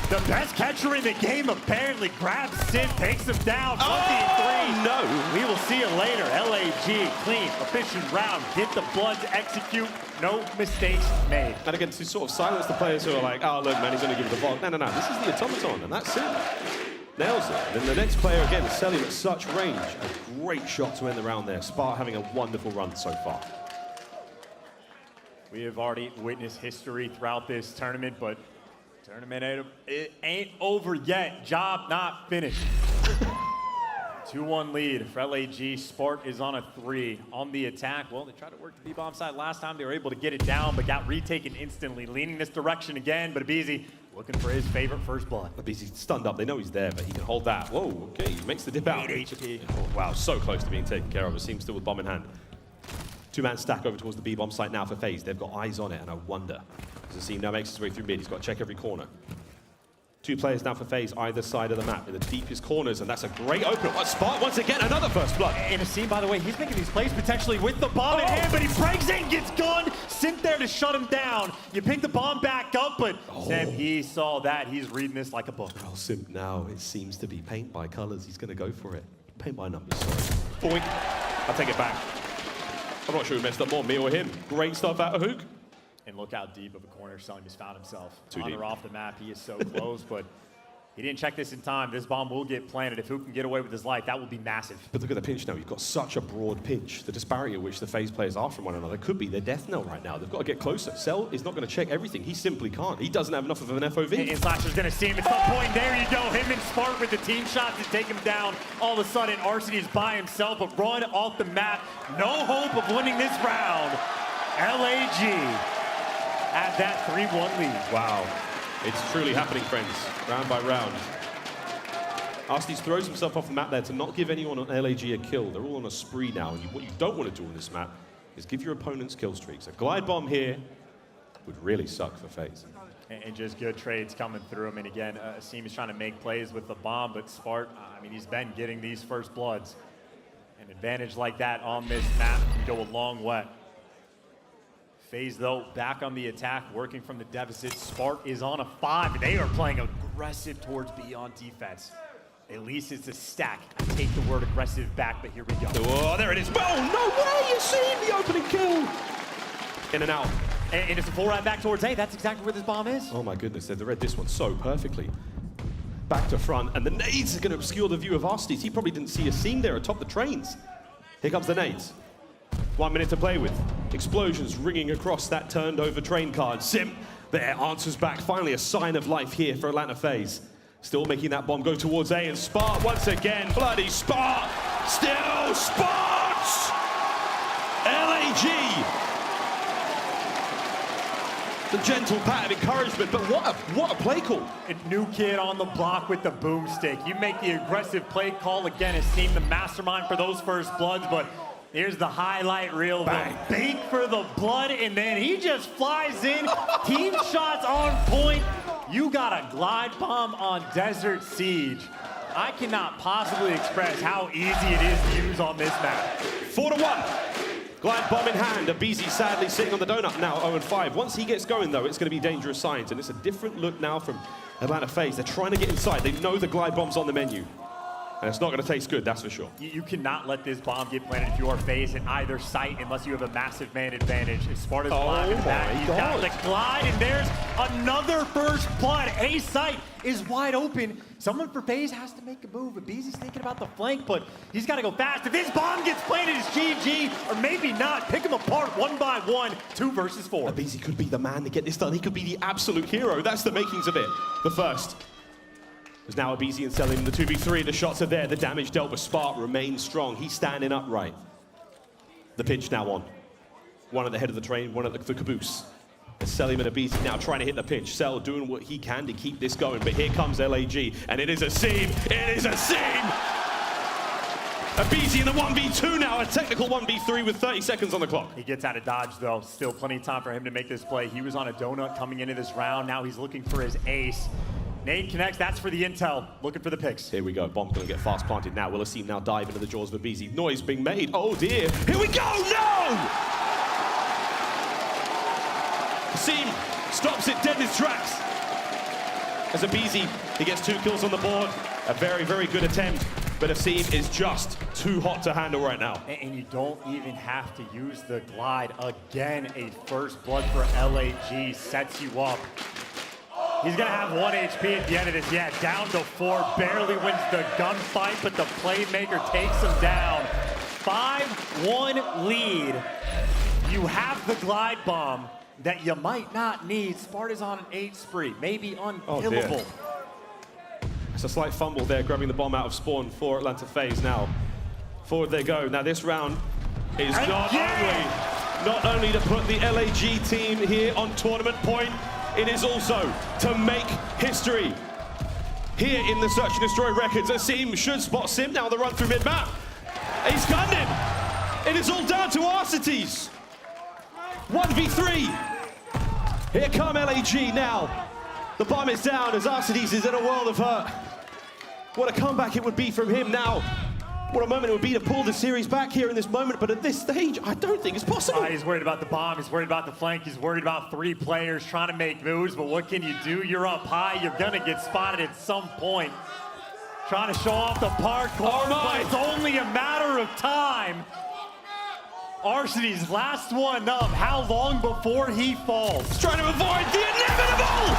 the best catcher in the game, apparently grabs Simp, takes him down. 1v3. No. We will see you later. LAG, clean, efficient round. Get the blood to execute. No mistakes made. And again, to sort of silence the players who are like, oh, look, man, he's going to give it the ball. No, no, no. This is the automaton, and that's it. Nails it. And then the next player, again, is Cellium at such range. A great shot to end the round there. Spark having a wonderful run so far. We have already witnessed history throughout this tournament, but tournament it ain't over yet. Job not finished. 2-1 lead for LAG. Spark is on a 3 on the attack. Well, they tried to work the B-bomb side last time. They were able to get it down, but got retaken instantly. Leaning this direction again, but aBeZy looking for his favorite first blood. aBeZy stunned up. They know he's there, but he can hold that. Whoa, okay, he makes the dip out. 8 HP. Oh, wow, so close to being taken care of. It seems still with bomb in hand. 2-man stack over towards the B-bomb site now for FaZe. They've got eyes on it, and I wonder. As Asim now makes his way through mid, he's got to check every corner. 2 players now for FaZe, either side of the map, in the deepest corners, and that's a great open. Spot once again, another first blood. And Asim, by the way, he's making these plays potentially with the bomb in hand, but he breaks in, gets gunned, Simp there to shut him down. You pick the bomb back up, but Simp, he saw that. He's reading this like a book. Oh, Simp now, it seems to be paint by colors. He's going to go for it. Paint by numbers, sorry. Boink. I'll take it back. I'm not sure who messed up more, me or him. Great stuff out of Hook. And look how deep of a corner Cellium has found himself. Too On deep. or off the map, he is so close, but he didn't check this in time. This bomb will get planted. If Hook can get away with his life, that will be massive. But look at the pinch now. You've got such a broad pinch. The disparity at which the FaZe players are from one another could be their death knell right now. They've got to get closer. Cell is not going to check everything. He simply can't. He doesn't have enough of an FOV. And Slasher's going to see him at some point. There you go. Him and Spark with the team shots to take him down. All of a sudden, Arcities by himself, a run off the map. No hope of winning this round. LAG at that 3-1 lead. Wow. It's truly happening, friends. Round by round. Arcities throws himself off the map there to not give anyone on LAG a kill. They're all on a spree now, and what you don't want to do on this map is give your opponents kill streaks. A glide bomb here would really suck for FaZe. And just good trades coming through him. And again, Asim is trying to make plays with the bomb, but Spark, I mean, he's been getting these first bloods. An advantage like that on this map can go a long way. FaZe, though, back on the attack, working from the deficit. Spark is on a 5. They are playing aggressive towards B on defense. At least it's a stack. I take the word aggressive back, but here we go. Oh, there it is. Oh, no way! You seen the opening kill! In and out. And it's a full right back towards A. That's exactly where this bomb is. Oh my goodness, they've read this one so perfectly. Back to front, and the nades are going to obscure the view of Arcities. He probably didn't see a seam there atop the trains. Here comes the nades. 1 minute to play with. Explosions ringing across that turned over train card. Simp there answers back. Finally a sign of life here for Atlanta FaZe. Still making that bomb go towards A, and Spark once again. Bloody Spark! Still Sparks! LAG! The gentle pat of encouragement, but what a play call. A new kid on the block with the boomstick. You make the aggressive play call again. It seemed the mastermind for those first bloods, but here's the highlight reel. Bang. The bait for the blood, and then he just flies in. Team shots on point. You got a glide bomb on Desert Siege. I cannot possibly express how easy it is to use on this map. 4-1. Glide bomb in hand. aBeZy sadly sitting on the donut now, 0-5. Once he gets going, though, it's going to be dangerous signs, and it's a different look now from Atlanta FaZe. They're trying to get inside. They know the glide bomb's on the menu. And it's not going to taste good, that's for sure. You cannot let this bomb get planted if you are FaZe in either site unless you have a massive man advantage. If Sparta's alive in the back, he's got the glide, and there's another first blood. A site is wide open. Someone for FaZe has to make a move. aBeZy's thinking about the flank, but he's got to go fast. If this bomb gets planted, it's GG, or maybe not. Pick them apart one by one, 2 versus 4. aBeZy could be the man to get this done. He could be the absolute hero. That's the makings of it. The first. There's now aBeZy and Cellium, the 2v3, the shots are there, the damage dealt, but Spark remains strong. He's standing upright. The pinch now on. One at the head of the train, one at the caboose. And Cellium and aBeZy now trying to hit the pinch. Cell doing what he can to keep this going, but here comes LAG, and it is a seam. It is a seam! aBeZy in the 1v2 now, a technical 1v3 with 30 seconds on the clock. He gets out of dodge, though. Still plenty of time for him to make this play. He was on a donut coming into this round. Now he's looking for his ace. Nade connects, that's for the intel. Looking for the picks. Here we go, bomb's gonna get fast planted now. Will Asim now dive into the jaws of aBeZy. Noise being made, oh dear. Here we go, no! Asim stops it dead in his tracks. As aBeZy, he gets 2 kills on the board. A very, very good attempt, but Asim is just too hot to handle right now. And you don't even have to use the glide. Again, a first blood for LAG sets you up. He's gonna have 1 HP at the end of this. Yeah, down to 4, barely wins the gunfight, but the playmaker takes him down. 5-1 lead. You have the glide bomb that you might not need. Sparta's on an 8 spree, maybe unkillable. It's a slight fumble there, grabbing the bomb out of spawn for Atlanta FaZe now. Forward they go. Now this round is not only to put the LAG team here on tournament point, it is also to make history. Here in the Search and Destroy records, Asim should spot Simp now the run through mid-map. He's gunned him. It is all down to Arcitys. 1v3. Here come LAG now. The bomb is down as Arcitys is in a world of hurt. What a comeback it would be from him now. What a moment it would be to pull the series back here in this moment, but at this stage, I don't think it's possible. He's worried about the bomb, he's worried about the flank, he's worried about 3 players trying to make moves, but what can you do? You're up high, you're gonna get spotted at some point. Trying to show off the parkour, but it's only a matter of time. Arcitys, last one up. How long before he falls? He's trying to avoid the inevitable!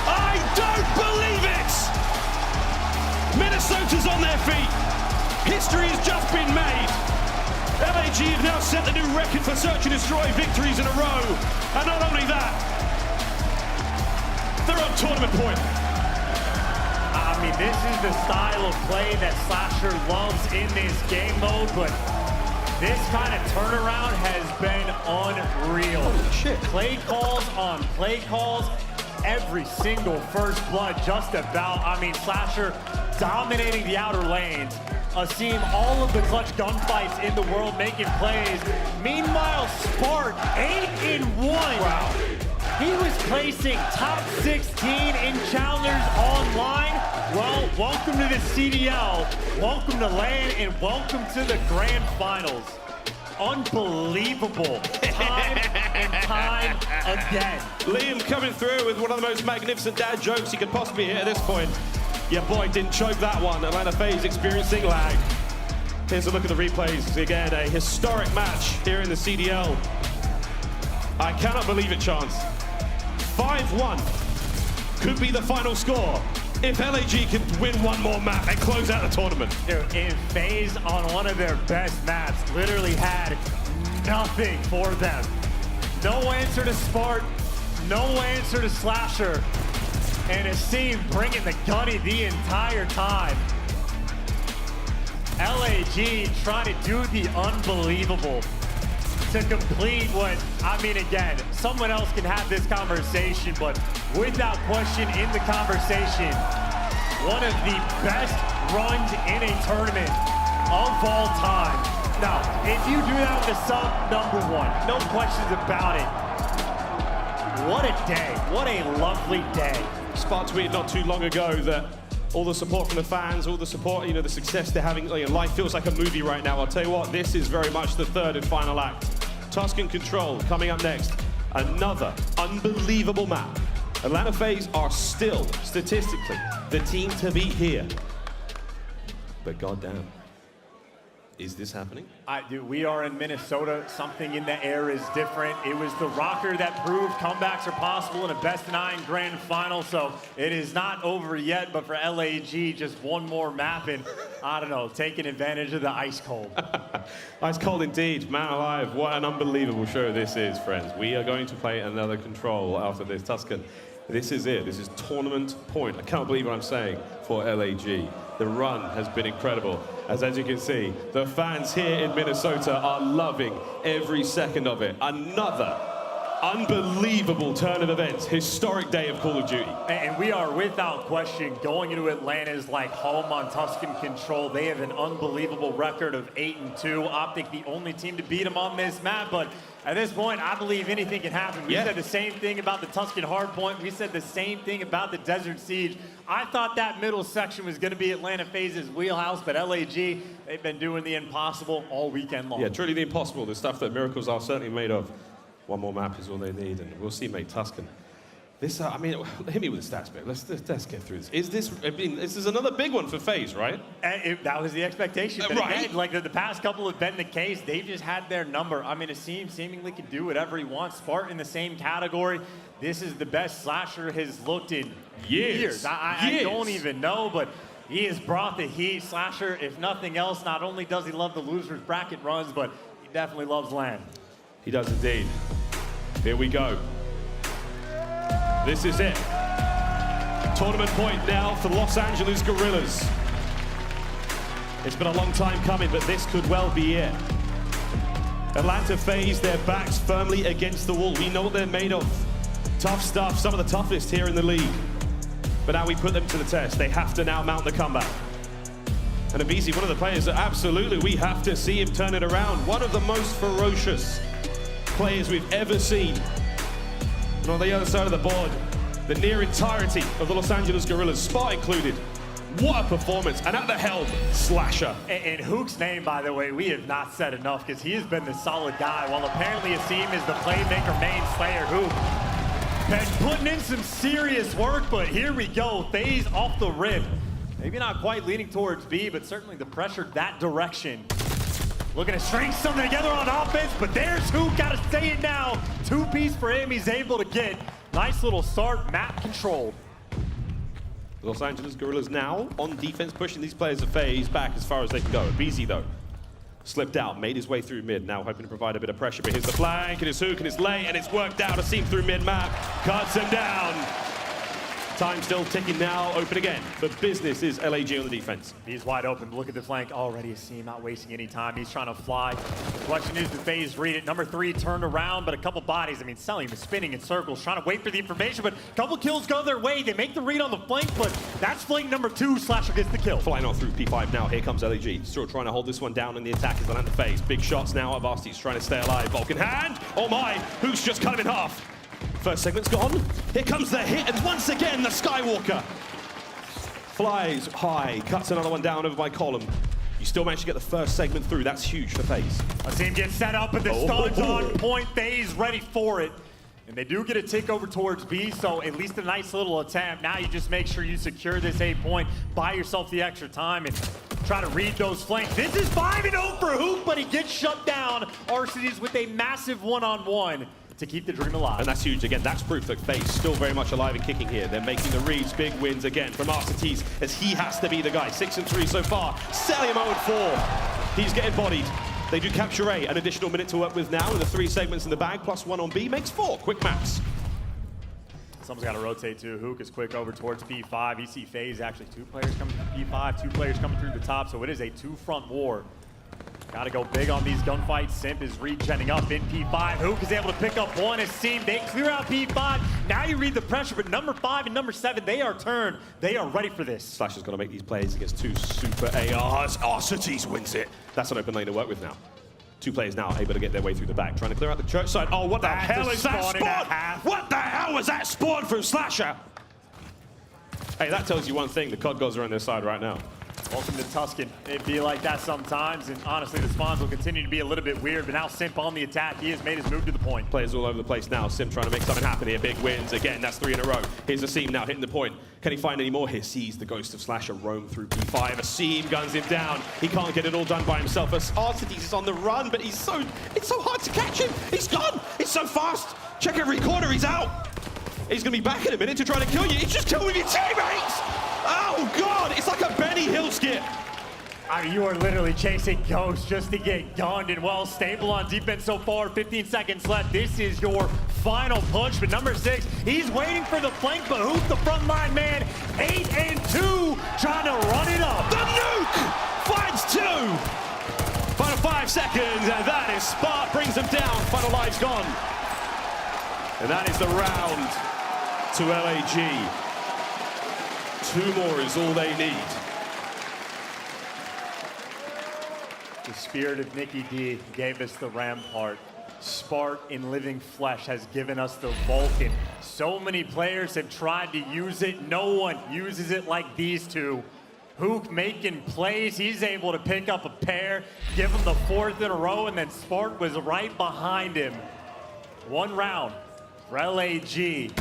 I don't believe it! Minnesota's on their feet. History has just been made. LAG have now set the new record for search and destroy victories in a row. And not only that, they're on tournament point. I mean, this is the style of play that Slasher loves in this game mode, but this kind of turnaround has been unreal. Holy shit. Play calls on play calls, every single first blood just about. I mean, Slasher dominating the outer lanes, seeing all of the clutch gunfights in the world, making plays. Meanwhile, Spark, 8-1. Wow. He was placing top 16 in challengers online. Well, welcome to the CDL, welcome to LAN, and welcome to the grand finals. Unbelievable. Time and time again. Liam coming through with one of the most magnificent dad jokes he could possibly hit at this point. Yeah, boy, didn't choke that one. Atlanta FaZe experiencing lag. Here's a look at the replays. Again, a historic match here in the CDL. I cannot believe it, Chance. 5-1 could be the final score if LAG can win one more map and close out the tournament. Dude, in FaZe on one of their best maps, literally had nothing for them. No answer to Spark, no answer to Slasher, and a Seam bringing the gunny the entire time. LAG trying to do the unbelievable to complete what, I mean, again, someone else can have this conversation, but without question in the conversation, one of the best runs in a tournament of all time. Now, if you do that with a sub #1, no questions about it. What a day, what a lovely day. Spark tweeted not too long ago that all the support from the fans, all the support, you know, the success they're having, life feels like a movie right now. I'll tell you what, this is very much the third and final act. Tuscan Control coming up next. Another unbelievable map. Atlanta FaZe are still, statistically, the team to beat here. But goddamn, is this happening? Dude, we are in Minnesota. Something in the air is different. It was the rocker that proved comebacks are possible in a best-of-9 grand final, so it is not over yet, but for LAG, just one more map, and I don't know, taking advantage of the ice cold. Ice cold indeed. Man alive, what an unbelievable show this is, friends. We are going to play another Control after this. Tuscan, this is it. This is tournament point. I can't believe what I'm saying for LAG. The run has been incredible. As you can see, the fans here in Minnesota are loving every second of it. Another unbelievable turn of events, historic day of Call of Duty. And we are without question going into Atlanta's like home on Tuscan Control. They have an unbelievable record of 8-2. OpTic, the only team to beat them on this map, but at this point, I believe anything can happen. We said the same thing about the Tuscan Hardpoint. We said the same thing about the Desert Siege. I thought that middle section was going to be Atlanta FaZe's wheelhouse, but LAG, they've been doing the impossible all weekend long. Yeah, truly the impossible, the stuff that miracles are certainly made of. One more map is all they need, and we'll see, mate. Tuscan. This, I mean, hit me with the stats, mate. Let's get through this. Is this, I mean, this is another big one for FaZe, right? That was the expectation. But right. Again, like the past couple have been the case. They've just had their number. I mean, Asim seemingly can do whatever he wants. Spark in the same category. This is the best Slasher has looked in years. I don't even know, but he has brought the heat. Slasher, if nothing else, not only does he love the losers bracket runs, but he definitely loves LAN. He does indeed. Here we go. This is it. Tournament point now for Los Angeles Guerrillas. It's been a long time coming, but this could well be it. Atlanta FaZe, their backs firmly against the wall. We know what they're made of. Tough stuff, some of the toughest here in the league. But now we put them to the test. They have to now mount the comeback. And aBeZy, one of the players that absolutely we have to see him turn it around. One of the most ferocious players we've ever seen. So on the other side of the board, the near entirety of the Los Angeles Guerrillas, Spot included. What a performance, and at the helm, Slasher. And Hook's name, by the way, we have not said enough because he has been the solid guy, while apparently Asim is the playmaker main slayer. Hook been putting in some serious work, but here we go. FaZe off the rip. Maybe not quite leaning towards B, but certainly the pressure that direction. Looking to string something together on offense, but there's Hook, gotta say it now. Two-piece for him, he's able to get. Nice little start, map control. Los Angeles Guerrillas now on defense, pushing these players of FaZe back as far as they can go. aBeZy, though, slipped out, made his way through mid, now hoping to provide a bit of pressure. But here's the flank, and it's Hook, and it's aLLeY, and it's worked out. Asim through mid-map, cuts him down. Time still ticking now, open again. The business is LAG on the defense. He's wide open, look at the flank already. Asim not wasting any time, he's trying to fly. The question is, did FaZe read it? Number 3 turned around, but a couple bodies. I mean, Cellium is spinning in circles, trying to wait for the information, but a couple kills go their way. They make the read on the flank, but that's flank number 2. Slasher gets the kill. Flying on through P5 now, here comes LAG. Still trying to hold this one down, and the attack is on the FaZe. Big shots now of Arcities trying to stay alive. Vulcan hand, oh my, Hook's just cut him in half. First segment's gone. Here comes the hit, and once again, the Skywalker flies high, cuts another one down over by Column. You still managed to get the first segment through. That's huge for FaZe. Asim gets set up, but the stun's on point. FaZe ready for it. And they do get a tick over towards B, so at least a nice little attempt. Now you just make sure you secure this 8 point, buy yourself the extra time, and try to read those flanks. This is 5-0 for Hook, but he gets shut down. Arcities with a massive one-on-one to keep the dream alive. And that's huge. Again, that's proof that FaZe still very much alive and kicking here. They're making the reads. Big wins again from Arcitys, as he has to be the guy. 6-3 so far. Cellium 0-4. He's getting bodied. They do capture A. An additional minute to work with now, and the 3 segments in the bag, plus 1 on B makes 4. Quick maps. Someone's got to rotate too. Hook is quick over towards P5. You see FaZe actually 2 players coming through P5, 2 players coming through the top, so it is a 2-front war. Got to go big on these gunfights. Simp is regenning up in P5. Hook is able to pick up 1 as Simp. They clear out P5. Now you read the pressure, but number 5 and number 7, they are turned. They are ready for this. Slasher's got to make these plays against 2 super ARs. Arcitys wins it. That's an open lane to work with now. 2 players now able to get their way through the back, trying to clear out the church side. Oh, what the hell is that spawn? What the hell was that spawn from Slasher? Hey, that tells you one thing. The COD gods are on their side right now. Welcome to Tuscan. It'd be like that sometimes, and honestly, the spawns will continue to be a little bit weird, but now Simp on the attack. He has made his move to the point. Players all over the place now. Simp trying to make something happen here. Big wins. Again, that's 3 in a row. Here's Asim now hitting the point. Can he find any more here? Sees the ghost of Slasher roam through P5. Asim guns him down. He can't get it all done by himself. Arcitys is on the run, but it's so hard to catch him. He's gone. He's so fast. Check every corner. He's out. He's going to be back in a minute to try to kill you. He's just killing your teammates. Oh, God. It's like a Benny Hill skit. I mean, you are literally chasing ghosts just to get gunned, and well, stable on defense so far. 15 seconds left. This is your final push, but number 6, he's waiting for the flank, but who's the front line man? 8 and 2, trying to run it up. The nuke finds 2. Final 5 seconds, and that is Spot, brings him down. Final lives gone. And that is the round to LAG. 2 more is all they need. The spirit of Nicky D gave us the Rampart. Spark in living flesh has given us the Vulcan. So many players have tried to use it. No one uses it like these 2. Hook making plays. He's able to pick up a pair, give him the 4th in a row, and then Spark was right behind him. 1 round for LAG.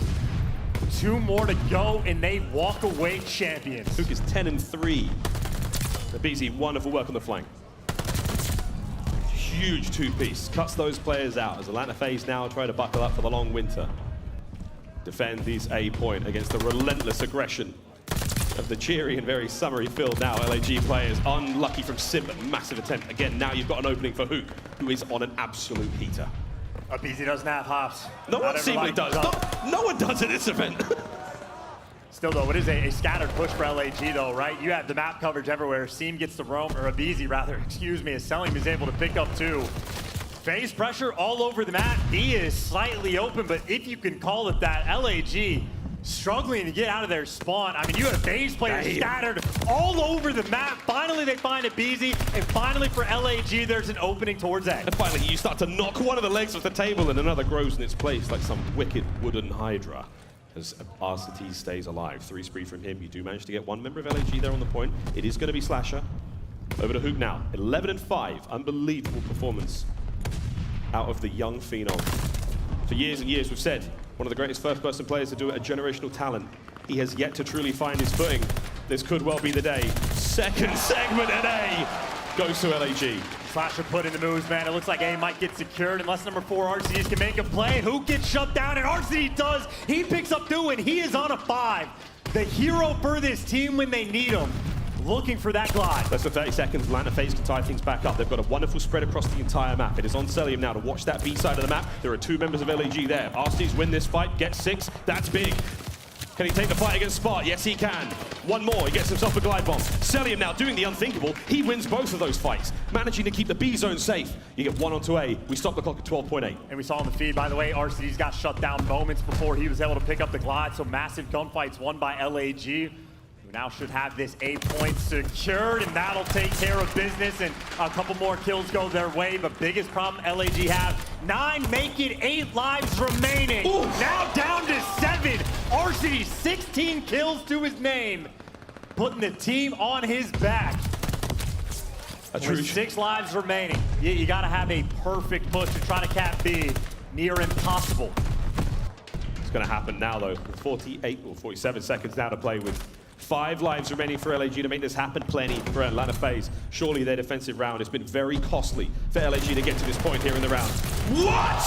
2 more to go, and they walk away champions. Hook is 10 and 3. aBeZy, wonderful work on the flank. Huge 2-piece. Cuts those players out as Atlanta FaZe now try to buckle up for the long winter. Defend these A point against the relentless aggression of the cheery and very summery-filled now LAG players. Unlucky from Simp, massive attempt. Again, now you've got an opening for Hook, who is on an absolute heater. aBeZy doesn't have hops. No one seemingly does. No one does in this event. Still, though, it is a scattered push for LAG, though, right? You have the map coverage everywhere. Seam gets the roam, or aBeZy, rather, excuse me, as Cellium is able to pick up 2. FaZe pressure all over the map. D is slightly open, but if you can call it that, LAG struggling to get out of their spawn. I mean, you have FaZe players scattered all over the map. Finally, they find aBeZy, and finally for LAG, there's an opening towards A. And finally, you start to knock one of the legs off the table, and another grows in its place like some wicked wooden HyDra. As Arcitys stays alive. 3 spree from him. You do manage to get one member of LAG there on the point. It is going to be Slasher. Over to Hook now. 11-5. Unbelievable performance out of the young phenom. For years and years, we've said, one of the greatest first-person players to do it, a generational talent. He has yet to truly find his footing. This could well be the day. Second segment at A goes to LAG. Slasher put in the moves, man. It looks like A might get secured unless number 4 Arcitys can make a play. Who gets shut down? And Arcitys does. He picks up 2, and he is on a 5. The hero for this team when they need him. Looking for that glide. Less than 30 seconds. Atlanta FaZe can tie things back up. They've got a wonderful spread across the entire map. It is on Cellium now to watch that B side of the map. There are 2 members of LAG there. Arcitys win this fight, get 6. That's big. Can he take the fight against Spot? Yes, he can. One more. He gets himself a glide bomb. Cellium now doing the unthinkable. He wins both of those fights, managing to keep the B zone safe. You get 1 onto A. We stop the clock at 12.8. And we saw on the feed, by the way, Arcitys got shut down moments before he was able to pick up the glide. So massive gunfights won by LAG. Who now should have this A point secured, and that'll take care of business, and a couple more kills go their way. But biggest problem LAG have, 9 make it, 8 lives remaining. Ooh. Now down to 7. Arcitys, 16 kills to his name, putting the team on his back. With 6 lives remaining, you gotta have a perfect push to try to cap B. Near impossible. It's gonna happen now though. 48 or 47 seconds now to play with 5 lives remaining for LAG to make this happen. Plenty for Atlanta FaZe. Surely their defensive round has been very costly for LAG to get to this point here in the round. What?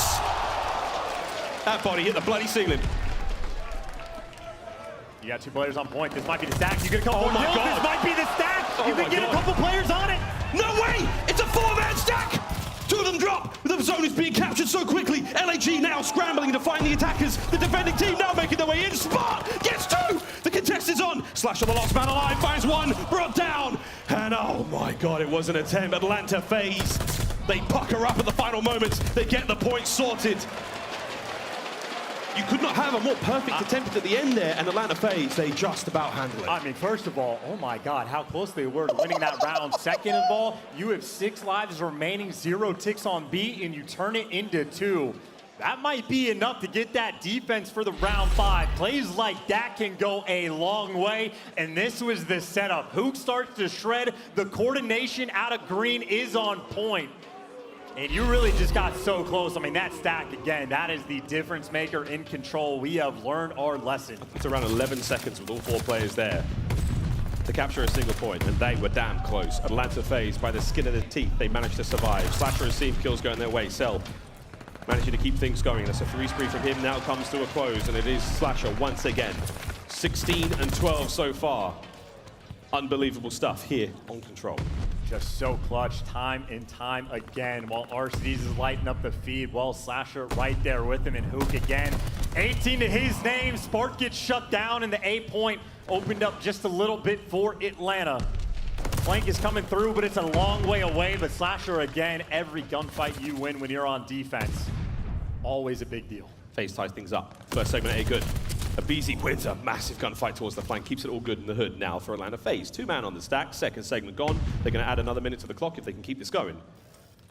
That body hit the bloody ceiling. You got 2 players on point. This might be the stack. You get a couple Oh my kills. God. This might be the stack. You my can get God. a couple players on it. No way! It's a 4-man stack! 2 of them drop. The zone is being captured so quickly. LAG now scrambling to find the attackers. The defending team now making their way in. Spot gets 2. The contest is on. Slash on the last man alive. Finds 1. Brought down. And oh my God, it was an attempt. Atlanta FaZe. They pucker up at the final moments. They get the point sorted. You could not have a more perfect attempt at the end there, and Atlanta FaZe, they just about handle it. I mean, first of all, oh my God, how close they were to winning that round. Second of all, you have 6 lives remaining, 0 ticks on B, and you turn it into 2. That might be enough to get that defense for the round 5. Plays like that can go a long way, and this was the setup. Hook starts to shred. The coordination out of green is on point. And you really just got so close. I mean, that stack, again, that is the difference maker in control. We have learned our lesson. It's around 11 seconds with all 4 players there to capture a single point, and they were damn close. Atlanta FaZe, by the skin of their teeth, they managed to survive. Slasher and Simp kills going their way. Cell managing to keep things going. That's a 3 spree from him, now comes to a close, and it is Slasher once again. 16 and 12 so far. Unbelievable stuff here on Control. Just so clutch time and time again while Arcitys is lighting up the feed. Well, Slasher right there with him, and Hook again. 18 to his name. Spark gets shut down, and the A point opened up just a little bit for Atlanta. Flank is coming through, but it's a long way away. But Slasher again, every gunfight you win when you're on defense, always a big deal. FaZe ties things up. First segment A good. aBeZy wins a massive gunfight towards the flank, keeps it all good in the hood now for Atlanta FaZe. 2-man on the stack, second segment gone. They're going to add another minute to the clock if they can keep this going.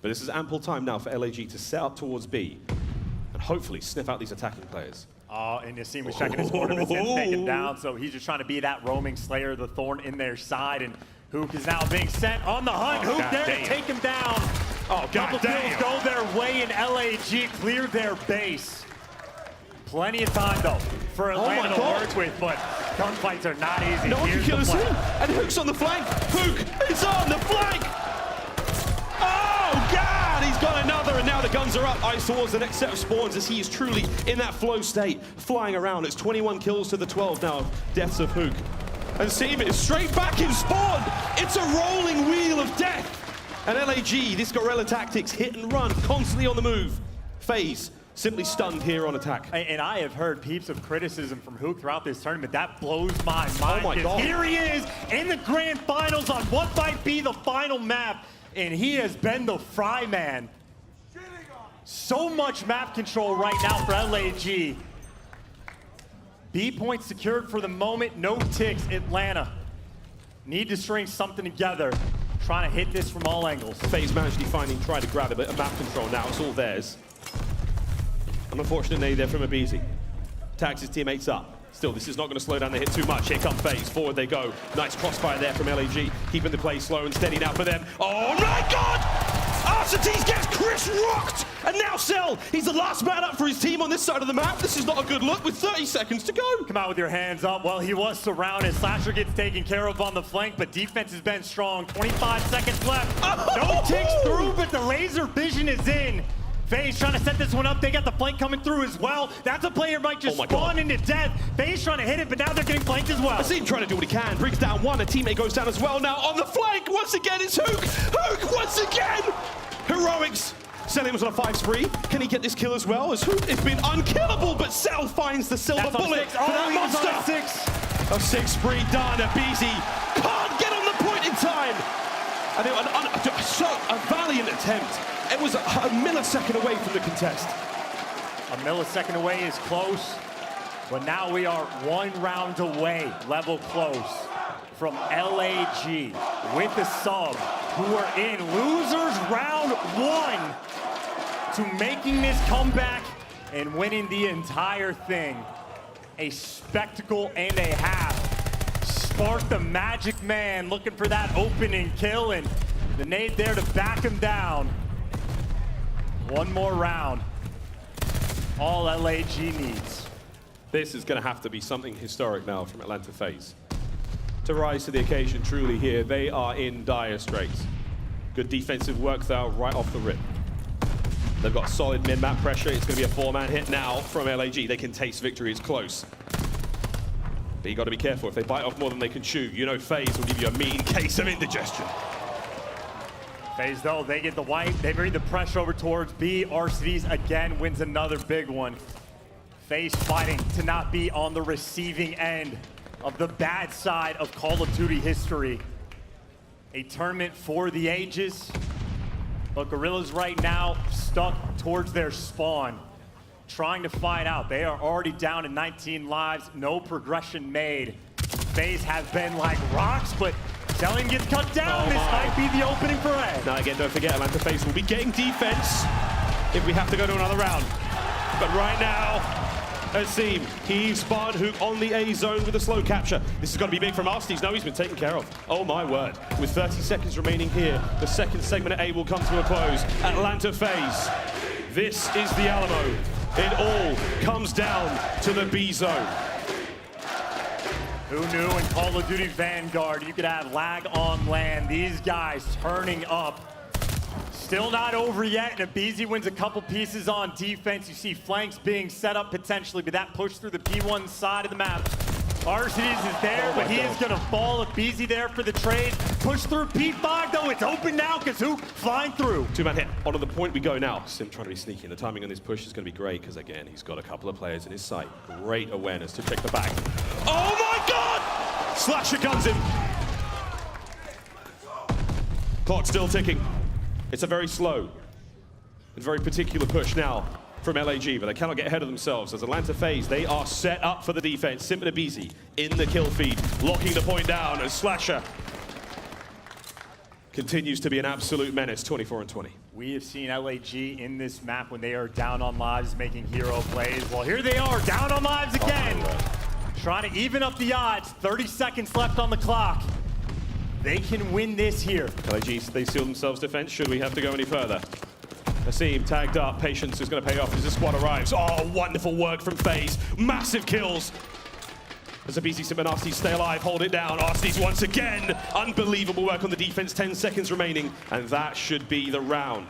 But this is ample time now for LAG to set up towards B and hopefully sniff out these attacking players. And Yassine was checking his coordinates and taken down, so he's just trying to be that roaming slayer, the thorn in their side, and Hook is now being sent on the hunt. Hook there to take him down. Oh, Couple kills go their way, and LAG clear their base. Plenty of time, though, for Atlanta to work with, but gunfights are not easy. No one can kill us in, and Hook's on the flank. Hook is on the flank. Oh, God, he's got another, and now the guns are up. Eyes towards the next set of spawns as he is truly in that flow state, flying around. It's 21 kills to the 12 now, deaths of Hook. And Simp is straight back in spawn. It's a rolling wheel of death. And LAG, this guerrilla tactics, hit and run, constantly on the move. FaZe simply stunned here on attack. And I have heard heaps of criticism from Hook throughout this tournament. That blows my mind. Oh my God. Here he is in the grand finals on what might be the final map, and he has been the fry man. So much map control right now for LAG. B point secured for the moment. No ticks, Atlanta. Need to string something together. Trying to hit this from all angles. FaZe managed to try to grab a bit of map control. Now it's all theirs. An unfortunate nade there from aBeZy. Tags his teammates up. Still, this is not going to slow down the hit too much. Here come FaZe. Forward they go. Nice crossfire there from LAG. Keeping the play slow and steady now for them. Oh my God! Arcities gets Chris rocked! And now Cell, he's the last man up for his team on this side of the map. This is not a good look with 30 seconds to go. Come out with your hands up. Well, he was surrounded. Slasher gets taken care of on the flank, but defense has been strong. 25 seconds left. Oh! No ticks through, but the laser vision is in. FaZe trying to set this one up. They got the flank coming through as well. That's a player might just spawn into death. FaZe trying to hit it, but now they're getting flanked as well. I see him trying to do what he can. Brings down one. A teammate goes down as well. Now on the flank, once again, it's Hook. Hook once again. Heroics. Cellium was on a 5 spree. Can he get this kill as well? As Hook has been unkillable, but Cell finds the silver bullet for that monster. A 6 spree done. aBeZy can't get on the point in time. And it was a valiant attempt. It was a millisecond away from the contest. A millisecond away is close, but now we are 1 round away, level close, from LAG with the sub, who are in losers round 1 to making this comeback and winning the entire thing. A spectacle and a half. Spark the Magic Man looking for that opening kill, and the nade there to back him down. 1 more round. All LAG needs. This is going to have to be something historic now from Atlanta FaZe. To rise to the occasion truly here, they are in dire straits. Good defensive work though, right off the rip. They've got solid mid-map pressure. It's going to be a 4-man hit now from LAG. They can taste victory, it's close. But you got to be careful. If they bite off more than they can chew, you know FaZe will give you a mean case of indigestion. FaZe though, they get the wipe. They bring the pressure over towards B. Arcities again wins another big one. FaZe fighting to not be on the receiving end of the bad side of Call of Duty history. A tournament for the ages. But Guerrillas right now stuck towards their spawn, trying to find out. They are already down to 19 lives, no progression made. FaZe have been like rocks, but Cellium gets cut down. This might be the opening for Ed. Now again, don't forget, Atlanta FaZe will be getting defense if we have to go to another round. But right now, Asim, he spawned Hook on the A zone with a slow capture. This is going to be big from Arcities. No, he's been taken care of. Oh my word. With 30 seconds remaining here, the second segment at A will come to a close. Atlanta FaZe, this is the Alamo. It all comes down to the B zone. Who knew in Call of Duty Vanguard you could have lag on land? These guys turning up. Still not over yet, and aBeZy wins a couple pieces on defense. You see flanks being set up potentially, but that push through the P1 side of the map. Arcities is there, but he is going to fall. aBeZy there for the trade. Push through P5, though. It's open now because Hook flying through. 2-man hit. Onto the point we go now. Simp trying to be sneaky. The timing on this push is going to be great because, again, he's got a couple of players in his sight. Great awareness to check the back. Oh, my God! Slasher guns him. Clock still ticking. It's a very slow and very particular push now from LAG, but they cannot get ahead of themselves. As Atlanta FaZe, they are set up for the defense. Simp and aBeZy in the kill feed, locking the point down as Slasher continues to be an absolute menace, 24-20. We have seen LAG in this map when they are down on lives making hero plays. Well, here they are, down on lives again. Trying to even up the odds. 30 seconds left on the clock. They can win this here. LAG, they seal themselves defense. Should we have to go any further? Asim tagged up. Patience is going to pay off as the squad arrives. Oh, wonderful work from FaZe. Massive kills. As aBeZy, Simp and Arcities stay alive, hold it down. Arcities once again. Unbelievable work on the defense. 10 seconds remaining, and that should be the round.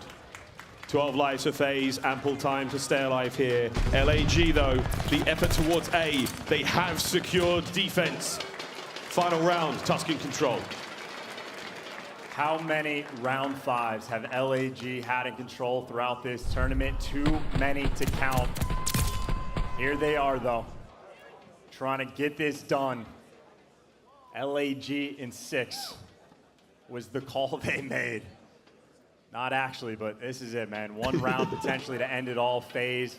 12 lives for FaZe, ample time to stay alive here. LAG, though, the effort towards A. They have secured defense. Final round, Tuscan control. How many round 5s have LAG had in control throughout this tournament? Too many to count. Here they are, though, trying to get this done. LAG in 6 was the call they made. Not actually, but this is it, man. 1 round potentially to end it all. FaZe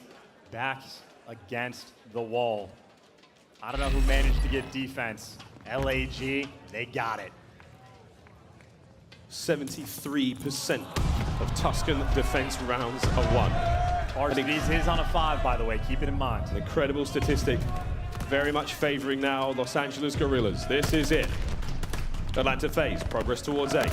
back against the wall. I don't know who managed to get defense. LAG, they got it. 73% of Tuscan defense rounds are won. Arcities is on a 5, by the way. Keep it in mind. An incredible statistic. Very much favoring now Los Angeles Guerrillas. This is it. Atlanta FaZe, progress towards A.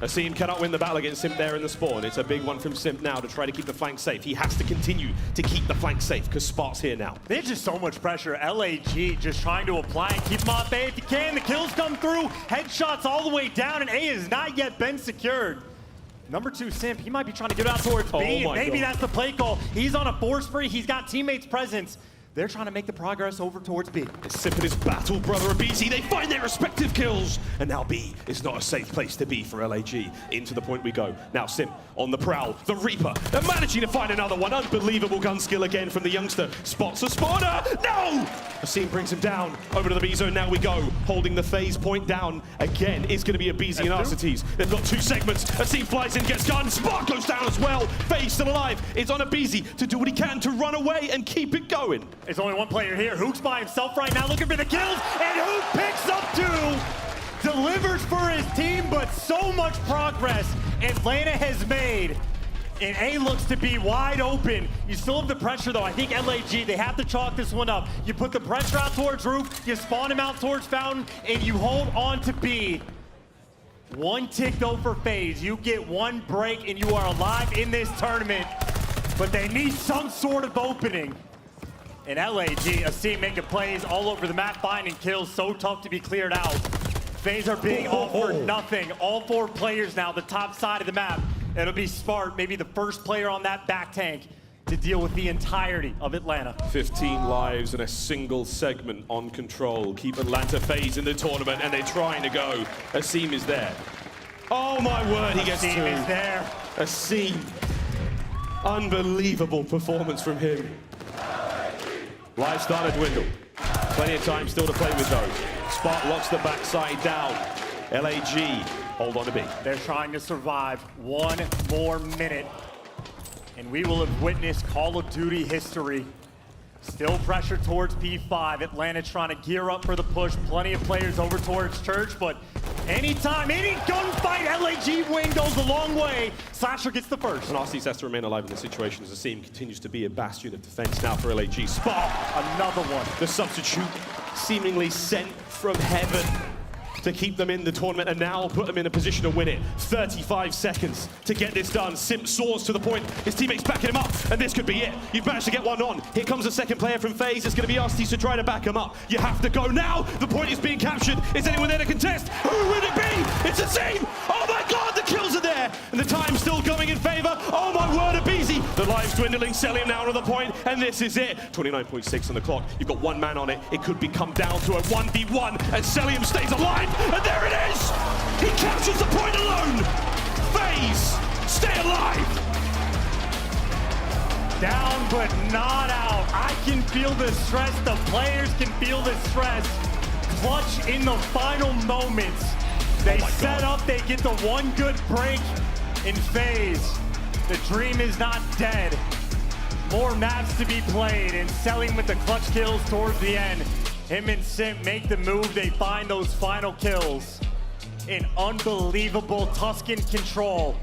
Asim cannot win the battle against Simp there in the spawn. It's a big one from Simp now to try to keep the flank safe. He has to continue to keep the flank safe because Spark's here now. There's just so much pressure. LAG just trying to apply and keep him off A if you can. The kills come through. Headshots all the way down, and A has not yet been secured. Number 2, Simp, he might be trying to get out towards B, and maybe that's the play call. He's on a 4 spree. He's got teammates' presence. They're trying to make the progress over towards B. Simp and his battle brother aBeZy, they find their respective kills. And now B is not a safe place to be for LAG. Into the point we go. Now Simp on the prowl. The Reaper, they're managing to find another one. Unbelievable gun skill again from the youngster. Spots a spawner. No! Asim brings him down. Over to the B zone, now we go. Holding the FaZe point down. Again, it's going to be aBeZy and Arcities. They've got 2 segments. Asim flies in, gets gun. Spark goes down as well. FaZe still alive. It's on aBeZy to do what he can to run away and keep it going. There's only one player here. Hook's by himself right now looking for the kills, and Hook picks up 2. Delivers for his team, but so much progress Atlanta has made. And A looks to be wide open. You still have the pressure though. I think LAG, they have to chalk this one up. You put the pressure out towards roof, you spawn him out towards fountain, and you hold on to B. 1 tick though for FaZe. You get 1 break and you are alive in this tournament. But they need some sort of opening. And LAG, Asim making plays all over the map, finding kills, so tough to be cleared out. FaZe are being offered nothing. All 4 players now, the top side of the map. It'll be Smart, maybe the first player on that back tank to deal with the entirety of Atlanta. 15 lives and a single segment on control. Keep Atlanta FaZe in the tournament, and they're trying to go. Asim is there. Oh my word, he gets 2. Asim is there. Asim. Unbelievable performance from him. Life started to dwindle. Plenty of time still to play with though. Spark locks the backside down. LAG hold on to B. They're trying to survive 1 more minute. And we will have witnessed Call of Duty history. Still pressure towards P5. Atlanta trying to gear up for the push. Plenty of players over towards Church, but anytime, any gunfight, LAG win goes a long way. Slasher gets the first. And Arcities has to remain alive in this situation as the team continues to be a bastion of defense now for LAG. Spark, another one. The substitute seemingly sent from heaven to keep them in the tournament and now put them in a position to win it. 35 seconds to get this done. Simp soars to the point. His teammates backing him up, and this could be it. You've managed to get one on. Here comes the second player from FaZe. It's going to be Arcities to try to back him up. You have to go now. The point is being captured. Is anyone there to contest? Who would it be? It's Asim. Oh my God, the kills are there. And the time's still going in favor. Oh my word, aBeZy. The lives dwindling. Cellium now to the point, and this is it. 29.6 on the clock. You've got 1 man on it. It could come down to a 1v1, and Cellium stays alive. And there it is! He captures the point alone! FaZe, stay alive! Down but not out. I can feel the stress. The players can feel the stress. Clutch in the final moments. They set up, they get the 1 good break in FaZe. The dream is not dead. More maps to be played, and Cellium with the clutch kills towards the end. Him and Simp make the move, they find those final kills. In unbelievable Tuscan control.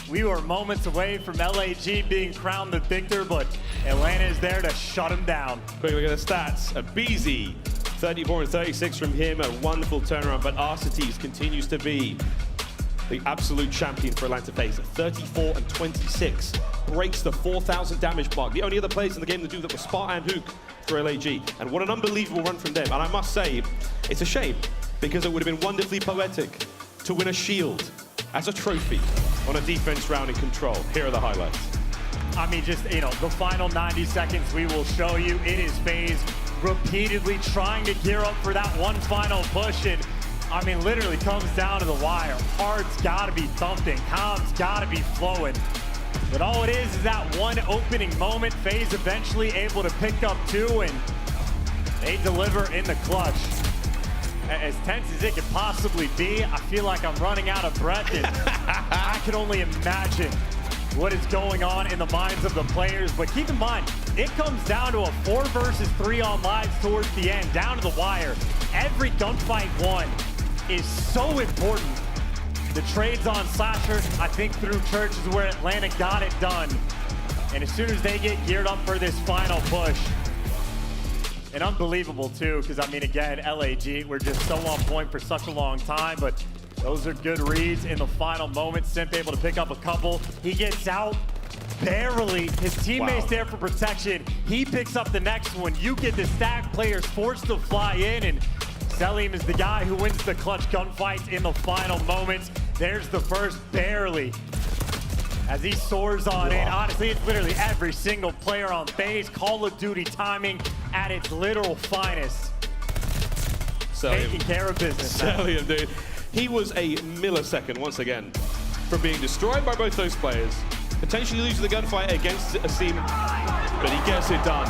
We were moments away from LAG being crowned the victor, but Atlanta is there to shut him down. Quick look at the stats. aBeZy, 34 and 36 from him, a wonderful turnaround, but Arcities continues to be the absolute champion for Atlanta FaZe. 34 and 26, breaks the 4,000 damage mark. The only other players in the game that do that were Spark and Hook for LAG. And what an unbelievable run from them. And I must say, it's a shame, because it would have been wonderfully poetic to win a shield as a trophy on a defense round in control. Here are the highlights. I mean, just, the final 90 seconds we will show you. It is FaZe repeatedly trying to gear up for that 1 final push. And I mean, literally comes down to the wire. Heart's gotta be thumping, comms gotta be flowing. But all it is that 1 opening moment. FaZe eventually able to pick up 2, and they deliver in the clutch. As tense as it could possibly be, I feel like I'm running out of breath, and I can only imagine what is going on in the minds of the players. But keep in mind, it comes down to a 4 versus 3 on lives towards the end, down to the wire. Every gunfight won is so important. The trades on Slasher, I think through Church is where Atlanta got it done. And as soon as they get geared up for this final push, and unbelievable too, because I mean, again, LAG, we're just so on point for such a long time, but those are good reads in the final moment. Simp able to pick up a couple. He gets out barely. His teammate's there for protection. He picks up the next one. You get the stack players forced to fly in, and Cellium is the guy who wins the clutch gunfights in the final moments. There's the first, barely. As he soars on in, honestly, it's literally every single player on FaZe. Call of Duty timing at its literal finest. Taking care of business. Cellium, dude. He was a millisecond, once again, from being destroyed by both those players, potentially losing the gunfight against a team, but he gets it done.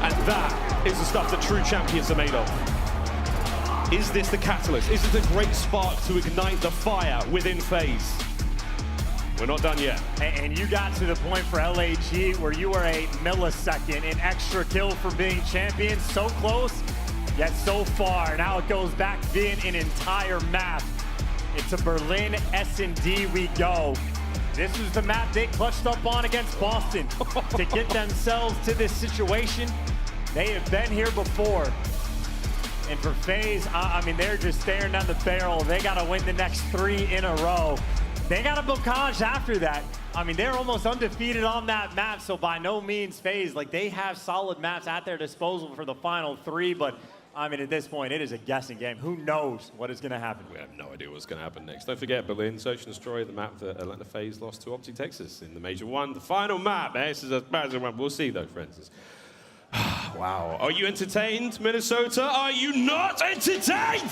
And that is the stuff that true champions are made of. Is this the catalyst? Is this a great spark to ignite the fire within FaZe? We're not done yet. And you got to the point for LAG where you were a millisecond, an extra kill for being champions. So close, yet so far. Now it goes back to being an entire map. It's a Berlin S&D we go. This was the map they clutched up on against Boston to get themselves to this situation. They have been here before. And for FaZe, I mean, they're just staring down the barrel. They got to win the next 3 in a row. They got a Bocage after that. I mean, they're almost undefeated on that map, so by no means FaZe, like, they have solid maps at their disposal for the final 3, but I mean, at this point, it is a guessing game. Who knows what is going to happen? We have no idea what's going to happen next. Don't forget, Berlin, Search and Destroy, the map that Atlanta FaZe lost to OpTic Texas in the Major 1. The final map, this is a Major 1. We'll see, though, friends. Wow. Are you entertained, Minnesota? Are you not entertained?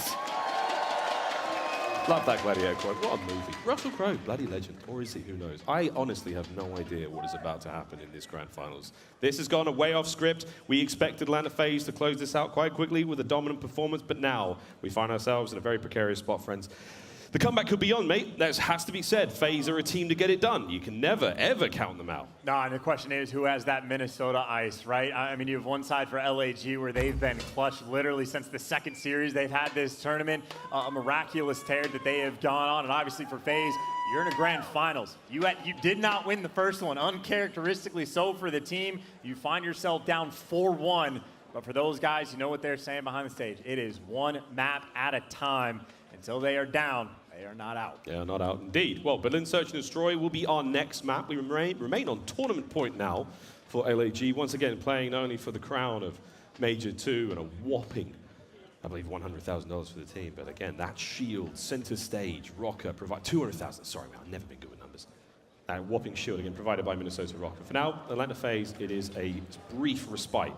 Love that Gladiator quote. What a movie. Russell Crowe, bloody legend. Or is he? Who knows? I honestly have no idea what is about to happen in this grand finals. This has gone way off script. We expected Atlanta FaZe to close this out quite quickly with a dominant performance, but now we find ourselves in a very precarious spot, friends. The comeback could be on, mate. That has to be said. FaZe are a team to get it done. You can never, ever count them out. No, and the question is, who has that Minnesota ice, right? I mean, you have one side for LAG where they've been clutch literally since the second series they've had this tournament. A miraculous tear that they have gone on. And obviously for FaZe, you're in a grand finals. You did not win the first one, uncharacteristically so for the team. You find yourself down 4-1. But for those guys, you know what they're saying behind the stage. It is one map at a time. Until they are down, they are not out. They are not out indeed. Well, Berlin Search and Destroy will be our next map. We remain on tournament point now for LAG. Once again, playing not only for the crown of Major 2 and a whopping, I believe, $100,000 for the team. But again, that shield, center stage, RØKKR provide 200,000. Sorry, man, I've never been good with numbers. That whopping shield again provided by Minnesota RØKKR. For now, Atlanta FaZe, it is a brief respite.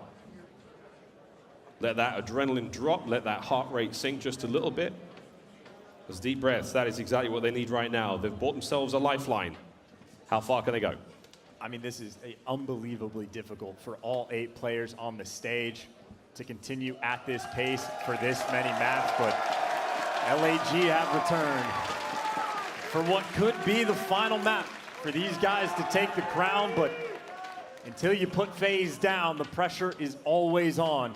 Let that adrenaline drop. Let that heart rate sink just a little bit. Those deep breaths, that is exactly what they need right now. They've bought themselves a lifeline. How far can they go? I mean, this is unbelievably difficult for all 8 players on the stage to continue at this pace for this many maps, but LAG have returned for what could be the final map for these guys to take the crown, but until you put FaZe down, the pressure is always on.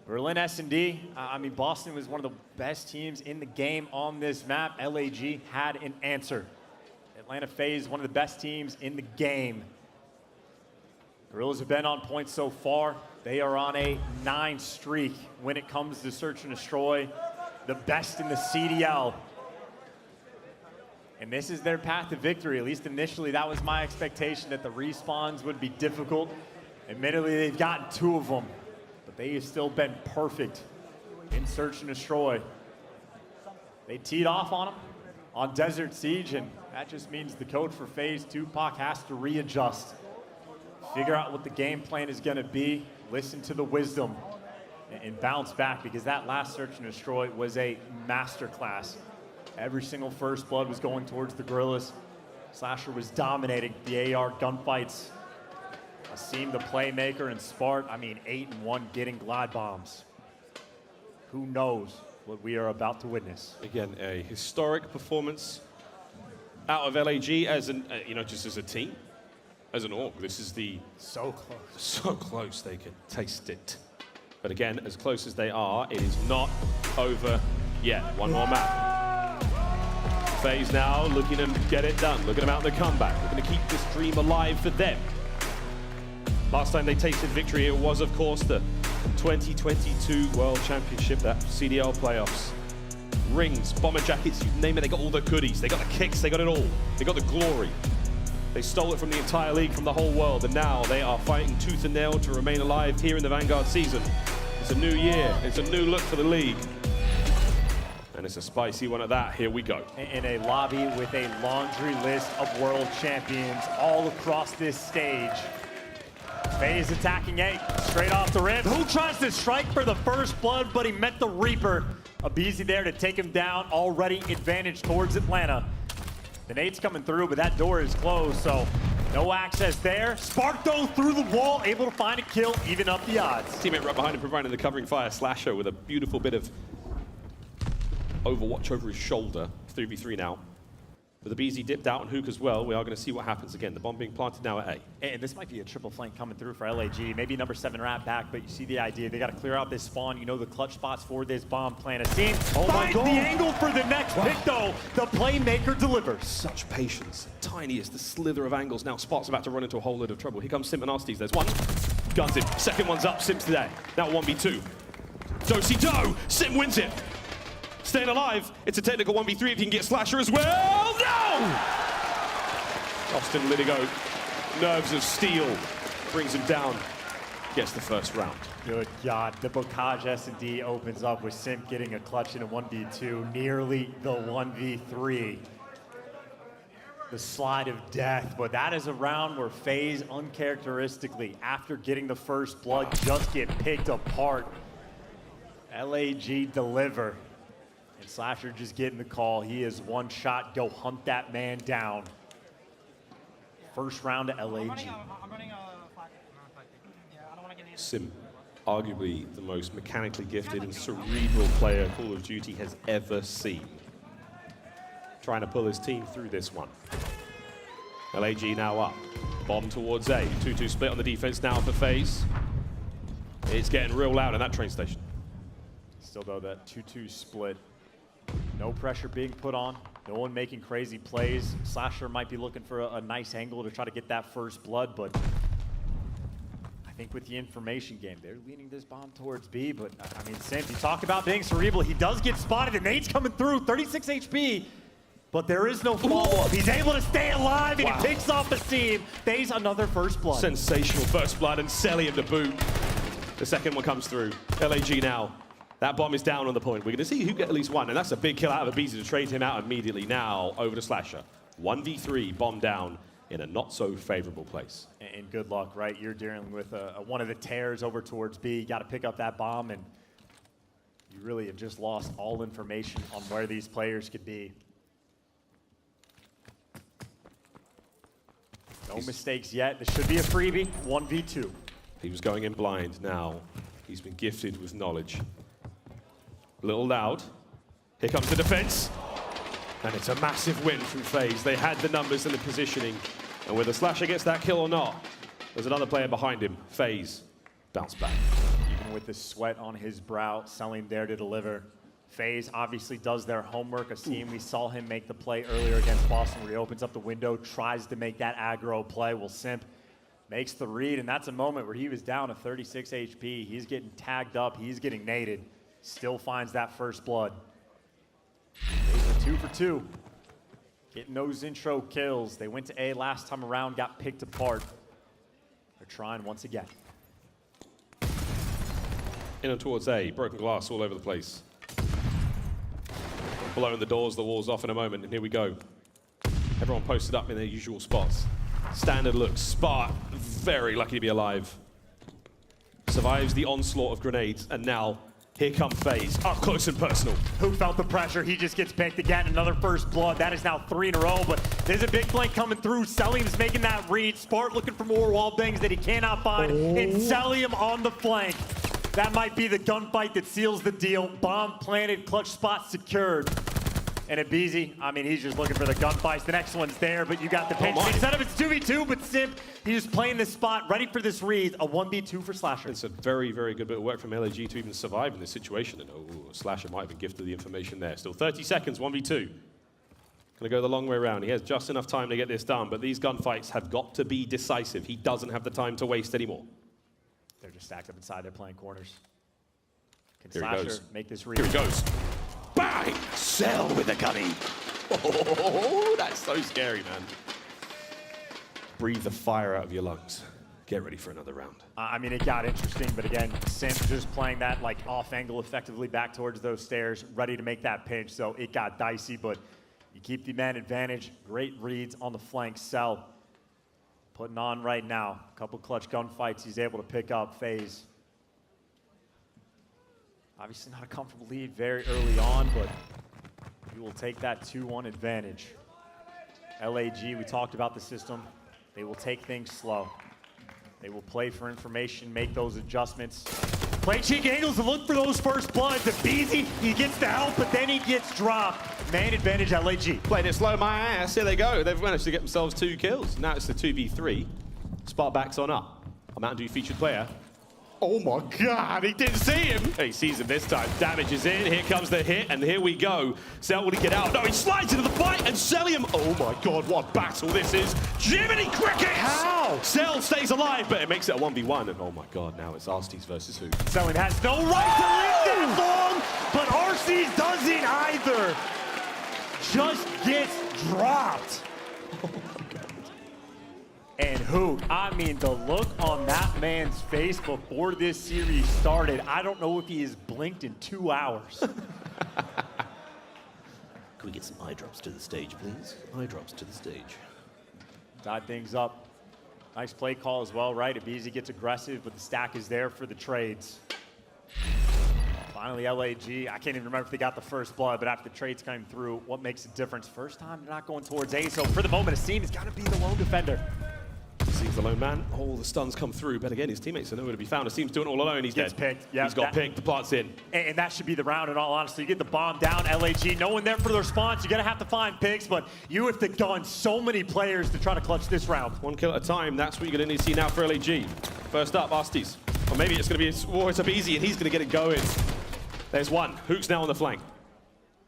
Berlin S&D, I mean, Boston was one of the best teams in the game on this map. LAG had an answer. Atlanta FaZe, one of the best teams in the game. Guerrillas have been on point so far. They are on a 9 streak when it comes to Search and Destroy, the best in the CDL. And this is their path to victory. At least initially, that was my expectation, that the respawns would be difficult. Admittedly, they've gotten 2 of them. But they have still been perfect in Search and Destroy. They teed off on them on Desert Siege, and that just means the coach for FaZe, Tupac, has to readjust. Figure out what the game plan is going to be, listen to the wisdom, and bounce back, because that last Search and Destroy was a masterclass. Every single first blood was going towards the Guerrillas. Slasher was dominating the AR gunfights. Asim, the playmaker, and Spart, I mean, 8-1 getting glide bombs. Who knows what we are about to witness? Again, a historic performance out of LAG as an, just as a team. as an org. This is the... So close. So close they can taste it. But again, as close as they are, it is not over yet. One more map. FaZe now looking to get it done, looking about the comeback, looking to keep this dream alive for them. Last time they tasted victory, it was, of course, the 2022 World Championship, that CDL playoffs. Rings, bomber jackets, you name it, they got all the goodies. They got the kicks, they got it all. They got the glory. They stole it from the entire league, from the whole world, and now they are fighting tooth and nail to remain alive here in the Vanguard season. It's a new year, it's a new look for the league. And it's a spicy one at that. Here we go. In a lobby with a laundry list of world champions all across this stage. FaZe attacking A, straight off the rip. Who tries to strike for the first blood, but he met the Reaper. aBeZy there to take him down, already advantage towards Atlanta. The nade's coming through, but that door is closed, so no access there. Spark though through the wall, able to find a kill, even up the odds. Teammate right behind him providing the covering fire. Slasher with a beautiful bit of overwatch over his shoulder. 3v3 now. With aBeZy dipped out on Hook as well, we are going to see what happens again. The bomb being planted now at A. And this might be a triple flank coming through for LAG. Maybe number 7 rat back, but you see the idea. They got to clear out this spawn. You know the clutch spots for this bomb plant. Asim finds the angle for the next pick, though. The playmaker delivers. Such patience. Tiny as the slither of angles. Now Spot's about to run into a whole load of trouble. Here comes Simp and Arcities. There's one. Guns him. Second one's up. Simp's today. Now 1v2. Do-si-do. Simp wins it. Staying alive. It's a technical 1v3 if you can get Slasher as well. No! Austin Lidigo, nerves of steel, brings him down, gets the first round. Good God, the Bocage S&D opens up with Simp getting a clutch in a 1v2, nearly the 1v3. The slide of death, but that is a round where FaZe uncharacteristically, after getting the first blood, just get picked apart. LAG deliver. And Slasher just getting the call. He is one shot. Go hunt that man down. First round to LAG. Simp, arguably the most mechanically gifted and cerebral player Call of Duty has ever seen. Trying to pull his team through this one. LAG now up. Bomb towards A. 2-2 split on the defense now for FaZe. It's getting real loud in that train station. Still though, that 2-2 split. No pressure being put on. No one making crazy plays. Slasher might be looking for a nice angle to try to get that first blood, but I think with the information game, they're leaning this bomb towards B, but I mean, Simp, you talk about being cerebral. He does get spotted. The nade's coming through, 36 HP, but there is no follow-up. He's able to stay alive, and he picks off the seam. FaZe another first blood. Sensational first blood, and Cellium to boot. The second one comes through. LAG now. That bomb is down on the point. We're going to see who get at least one, and that's a big kill out of aBeZy to trade him out immediately. Now, over to Slasher. 1v3, bomb down in a not-so-favorable place. And good luck, right? You're dealing with one of the tears over towards B. You got to pick up that bomb, and you really have just lost all information on where these players could be. No mistakes yet. This should be a freebie. 1v2. He was going in blind. Now, he's been gifted with knowledge. A little loud. Here comes the defense. And it's a massive win from FaZe. They had the numbers and the positioning. And whether Slasher gets that kill or not, there's another player behind him. FaZe bounce back. Even with the sweat on his brow, Cellium there to deliver. FaZe obviously does their homework. Asim, we saw him make the play earlier against Boston where he opens up the window, tries to make that aggro play. Well, Simp makes the read, and that's a moment where he was down to 36 HP. He's getting tagged up. He's getting naded. Still finds that first blood. FaZe are 2 for 2. Getting those intro kills. They went to A last time around, got picked apart. They're trying once again. In and towards A. Broken glass all over the place. Blowing the doors, the walls off in a moment, and here we go. Everyone posted up in their usual spots. Standard looks. Spark, very lucky to be alive. Survives the onslaught of grenades, and now here come FaZe, up close and personal. Who felt the pressure? He just gets picked again. Another first blood. That is now 3 in a row, but there's a big flank coming through. Cellium's making that read. Spark looking for more wall bangs that he cannot find. And Cellium on the flank. That might be the gunfight that seals the deal. Bomb planted, clutch spot secured. And aBeZy, I mean, he's just looking for the gunfights. The next one's there, but you got the pinch. Instead of it's 2v2, but Simp, he's just playing this spot, ready for this read, a 1v2 for Slasher. It's a very, very good bit of work from LAG to even survive in this situation. And Slasher might have been gifted the information there. Still 30 seconds, 1v2. Gonna go the long way around. He has just enough time to get this done, but these gunfights have got to be decisive. He doesn't have the time to waste anymore. They're just stacked up inside, they're playing corners. Can Here Slasher he goes. make this read? Here he goes. Bang! Sell with a gunny. Oh, that's so scary, man. Breathe the fire out of your lungs. Get ready for another round. I mean, it got interesting, but again, Simp just playing that like off angle effectively back towards those stairs, ready to make that pinch. So it got dicey, but you keep the man advantage. Great reads on the flank. Cell putting on right now. A couple clutch gunfights he's able to pick up. FaZe. Obviously not a comfortable lead very early on, but you will take that 2-1 advantage. LAG, we talked about the system. They will take things slow. They will play for information, make those adjustments. Play cheek angles and look for those first bloods. aBeZy, he gets the help, but then he gets dropped. Man advantage, LAG. Played it slow, my ass. Here they go. They've managed to get themselves 2 kills. Now it's the 2v3. Sparback's on up. A Mountain Dew featured player. Oh my God, he didn't see him. He sees him this time. Damage is in. Here comes the hit, and here we go. Cell, will he get out? No, he slides into the fight, and Cellium. Oh my God, what a battle this is. Jiminy Crickets! How? Cell stays alive, but it makes it a 1v1, and oh my God, now it's Arcities versus who? Cellium has no right to live that long, but Arcities doesn't either. Just gets dropped. And who? I mean, the look on that man's face before this series started, I don't know if he has blinked in 2 hours. Can we get some eye drops to the stage, please? Eye drops to the stage. Tied things up. Nice play call as well, right? aBeZy gets aggressive, but the stack is there for the trades. Finally, LAG, I can't even remember if they got the first blood, but after the trades came through, what makes a difference? First time they're not going towards A, so for the moment, aSeam has got to be the lone defender. Seems the lone man. All the stuns come through, but again, his teammates are nowhere to be found. aSeam's doing it all alone. He's Gets dead. picked. Yeah, he's got picked. The plot's in. And that should be the round, in all honesty. You get the bomb down, LAG. No one there for the response. You're going to have to find picks, but you have to gun so many players to try to clutch this round. 1 kill at a time. That's what you're going to need to see now for LAG. First up, Arcities. Or maybe it's going to be it's aBeZy, and he's going to get it going. There's one. Hook's now on the flank.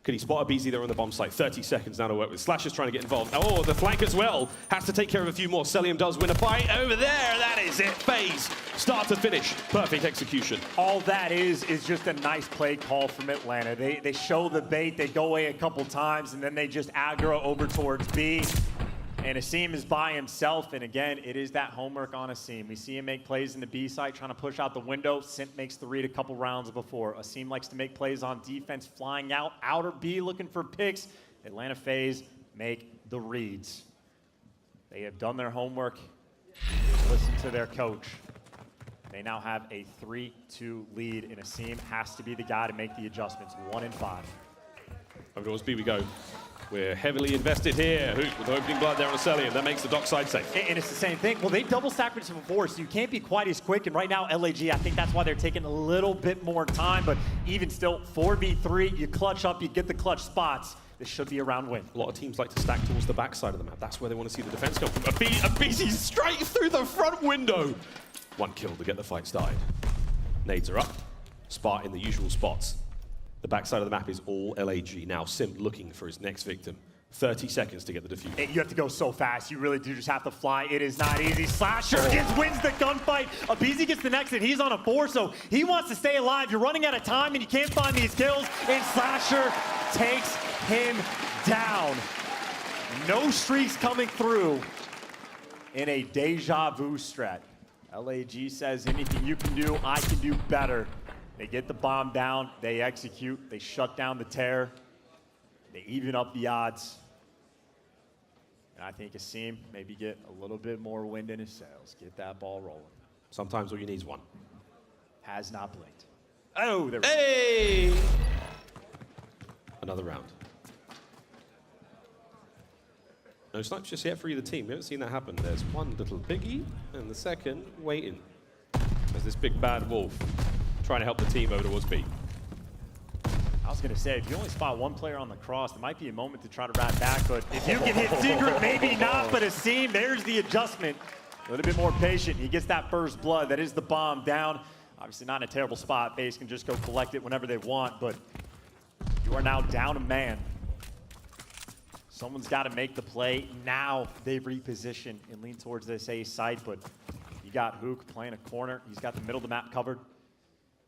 Could he spot aBeZy there on the bomb site? 30 seconds now to work with. Slasher's trying to get involved. Oh, the flank as well. Has to take care of a few more. Cellium does win a fight. Over there, that is it. FaZe, start to finish. Perfect execution. All that is just a nice play call from Atlanta. They show the bait, they go away a couple times, and then they just aggro over towards B. And aSeam is by himself, and again, it is that homework on aSeam. We see him make plays in the B site, trying to push out the window. Simp makes the read a couple rounds before. aSeam likes to make plays on defense, flying out, outer B, looking for picks. Atlanta FaZe make the reads. They have done their homework. Listen to their coach. They now have a 3-2 lead, and aSeam has to be the guy to make the adjustments. 1 and 5. Over towards B we go. We're heavily invested here. Hook with the opening blood there on Cellium. That makes the dockside safe. And it's the same thing. Well, they double stacked this before, so you can't be quite as quick. And right now, LAG, I think that's why they're taking a little bit more time. But even still, 4v3, you clutch up, you get the clutch spots. This should be a round win. A lot of teams like to stack towards the backside of the map. That's where they want to see the defense come from. aBeZy straight through the front window. 1 kill to get the fight started. Nades are up. Spart in the usual spots. The backside of the map is all LAG. Now Simp looking for his next victim. 30 seconds to get the defuse. You have to go so fast. You really do just have to fly. It is not easy. Slasher wins the gunfight. aBeZy gets the next hit. He's on a 4, so he wants to stay alive. You're running out of time, and you can't find these kills. And Slasher takes him down. No streaks coming through in a deja vu strat. LAG says, anything you can do, I can do better. They get the bomb down, they execute, they shut down the tear, they even up the odds. And I think aSeam maybe get a little bit more wind in his sails, get that ball rolling. Sometimes all you need is one. Has not blinked. Oh, there we go. Hey! Another round. No snipes just yet for either team. We haven't seen that happen. There's one little piggy, and the second waiting. There's this big bad wolf trying to help the team over towards B. I was gonna say, if you only spot one player on the cross, there might be a moment to try to rat back, but if you can hit Secret, maybe not, but Asim, there's the adjustment. A little bit more patient. He gets that first blood. That is the bomb down. Obviously not in a terrible spot. FaZe can just go collect it whenever they want, but you are now down a man. Someone's got to make the play. Now they reposition and lean towards this A site, but you got Hook playing a corner. He's got the middle of the map covered.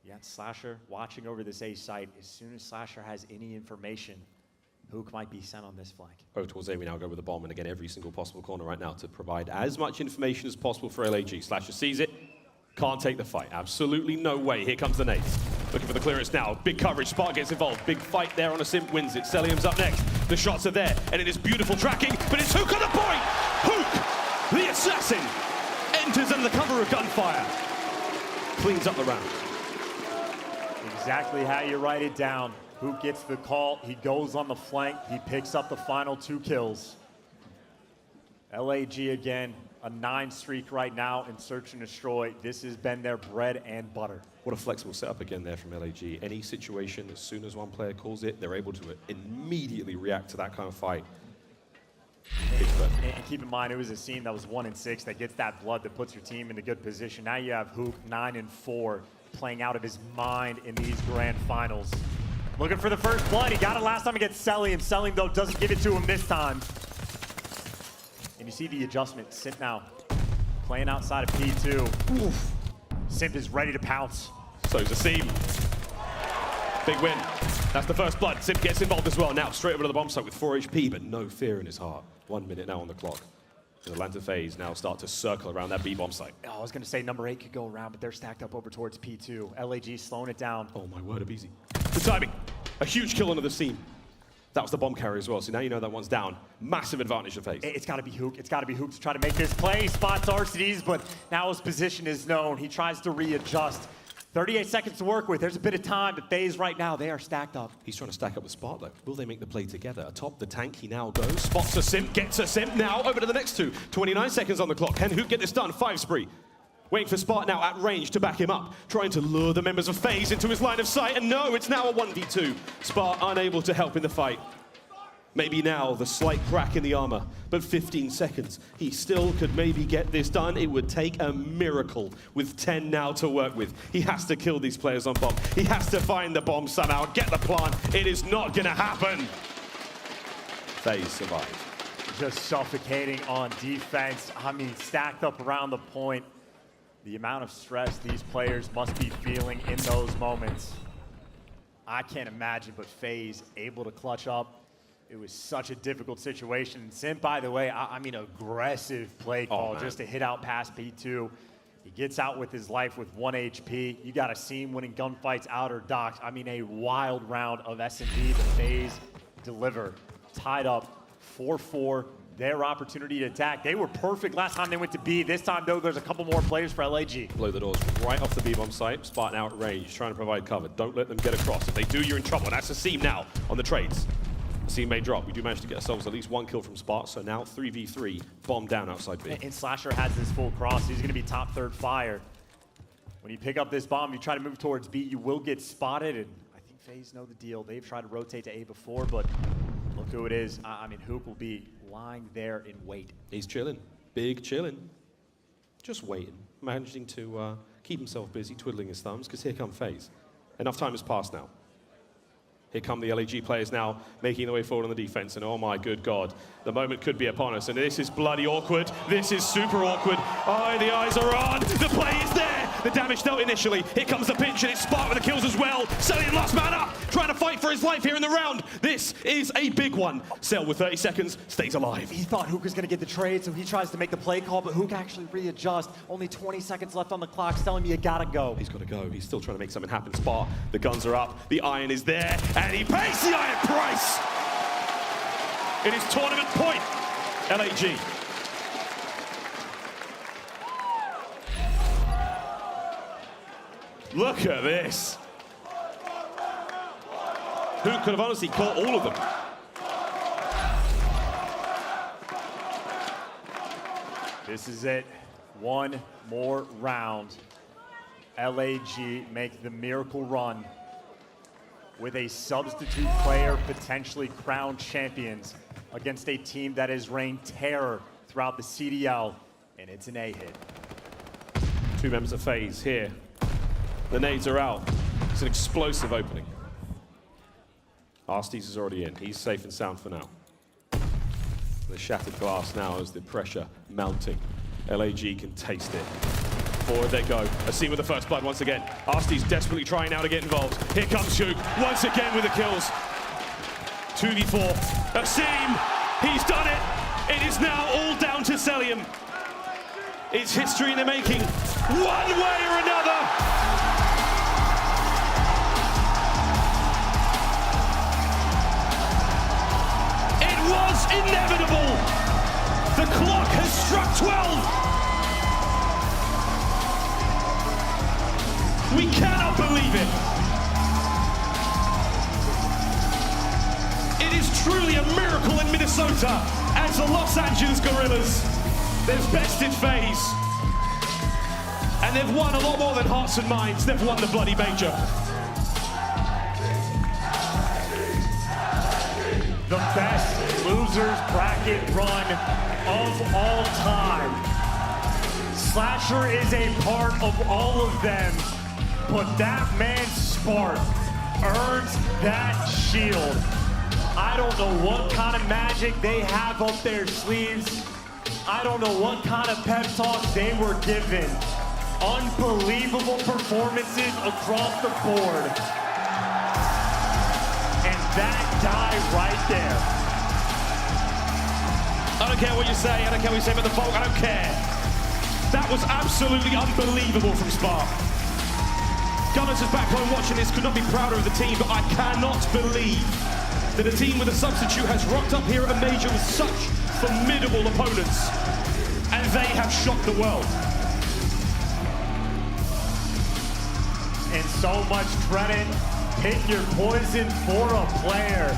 You got Slasher watching over this A site. As soon as Slasher has any information, Hook might be sent on this flank. Both towards A, we now go with the bomb, and again, every single possible corner right now to provide as much information as possible for LAG. Slasher sees it, can't take the fight. Absolutely no way. Here comes the nades. Looking for the clearance now. Big coverage, Spark gets involved. Big fight there on a Simp, wins it. Cellium's up next. The shots are there, and it is beautiful tracking, but it's Hook on the point! Hook, the assassin, enters under the cover of gunfire. Cleans up the round. Exactly how you write it down. Hook gets the call, he goes on the flank, he picks up the final 2 kills. LAG again, a 9 streak right now in Search and Destroy. This has been their bread and butter. What a flexible setup again there from LAG. Any situation, as soon as one player calls it, they're able to immediately react to that kind of fight. And keep in mind, it was a scene that was 1-6 that gets that blood that puts your team in a good position. Now you have Hook 9-4 playing out of his mind in these grand finals. Looking for the first blood. He got it last time against Cellium. Cellium, though, doesn't give it to him this time. And you see the adjustment. Simp now playing outside of P2. Oof. Simp is ready to pounce. So it's Asim. Big win. That's the first blood. Simp gets involved as well. Now straight over to the bomb site with 4 HP, but no fear in his heart. 1 minute now on the clock. The Atlanta FaZe now start to circle around that B bomb site. Oh, I was going to say number 8 could go around, but they're stacked up over towards P2. LAG slowing it down. Oh my word, aBeZy. The timing. A huge kill under the seam. That was the bomb carry as well, so now you know that one's down. Massive advantage to FaZe. It's got to be Hook. It's got to be Hook to try to make this play. He spots Arcities, but now his position is known. He tries to readjust. 38 seconds to work with. There's a bit of time, but FaZe right now, they are stacked up. He's trying to stack up with Spark, though. Will they make the play together? Atop the tank, he now goes. Spots a Simp, gets a Simp. Now over to the next 2. 29 seconds on the clock. Can Hook get this done? 5 spree. Waiting for Spark now at range to back him up. Trying to lure the members of FaZe into his line of sight. And no, it's now a 1v2. Spark unable to help in the fight. Maybe now the slight crack in the armor, but 15 seconds. He still could maybe get this done. It would take a miracle with 10 now to work with. He has to kill these players on bomb. He has to find the bomb somehow, get the plant. It is not gonna happen. FaZe survived. Just suffocating on defense. I mean, stacked up around the point. The amount of stress these players must be feeling in those moments. I can't imagine, but FaZe able to clutch up. It was such a difficult situation. Simp, by the way, I mean, aggressive play call just to hit out past P2. He gets out with his life with 1 HP. You got to see him winning gunfights out or docks. I mean, a wild round of S&D. The FaZe deliver. Tied up 4-4. Their opportunity to attack. They were perfect last time they went to B. This time, though, there's a couple more players for LAG. Blow the doors right off the B-bomb site. Spark now at range, trying to provide cover. Don't let them get across. If they do, you're in trouble. That's a seam now on the trades. The seam may drop. We do manage to get ourselves at least 1 kill from Spark, so now 3v3. Bomb down outside B. And Slasher has this full cross. He's going to be top 3rd fire. When you pick up this bomb, you try to move towards B, you will get spotted, and I think FaZe know the deal. They've tried to rotate to A before, but look who it is. I mean, Hook will be lying there in wait. He's chilling. Big chilling. Just waiting. Managing to keep himself busy, twiddling his thumbs, because here come FaZe. Enough time has passed now. Here come the LAG players now, making their way forward on the defense, and oh my good God, the moment could be upon us, and this is bloody awkward. This is super awkward. Oh, the eyes are on. The play is there. The damage dealt initially. Here comes the pinch, and it's Spark with the kills as well. Cellium last man up, trying to fight for his life here in the round. This is a big one. Cell with 30 seconds, stays alive. He thought Hook was going to get the trade, so he tries to make the play call, but Hook actually readjusts. Only 20 seconds left on the clock, telling me you gotta go. He's got to go. He's still trying to make something happen. Spark, the guns are up, the iron is there, and he pays the iron price. It is tournament point, LAG. Look at this. Who could have honestly caught all of them? This is it. 1 more round. LAG make the miracle run. with a substitute player potentially crowned champions against a team that has reigned terror throughout the CDL, and it's an A hit. 2 members of FaZe here. The nades are out. It's an explosive opening. Arcitys is already in. He's safe and sound for now. The shattered glass now as the pressure mounting. LAG can taste it. Forward they go. aBeZy with the first blood once again. Arcitys desperately trying now to get involved. Here comes Shook once again with the kills. 2v4. aBeZy, he's done it. It is now all down to Cellium. It's history in the making, one way or another. It was inevitable. The clock has struck 12. We cannot believe it. It is truly a miracle in Minnesota as the Los Angeles Guerrillas. They've bested FaZe. And they've won a lot more than hearts and minds. They've won the bloody major. The best losers bracket run of all time. Slasher is a part of all of them, but that man Spark earns that shield. I don't know what kind of magic they have up their sleeves. I don't know what kind of pep talks they were given. Unbelievable performances across the board. And that guy right there. I don't care what you say, I don't care what you say about the folk, I don't care. That was absolutely unbelievable from Spark. Gunners is back home watching this, could not be prouder of the team, but I cannot believe that a team with a substitute has rocked up here at a major with such formidable opponents, and they have shocked the world. And so much credit, pick your poison for a player.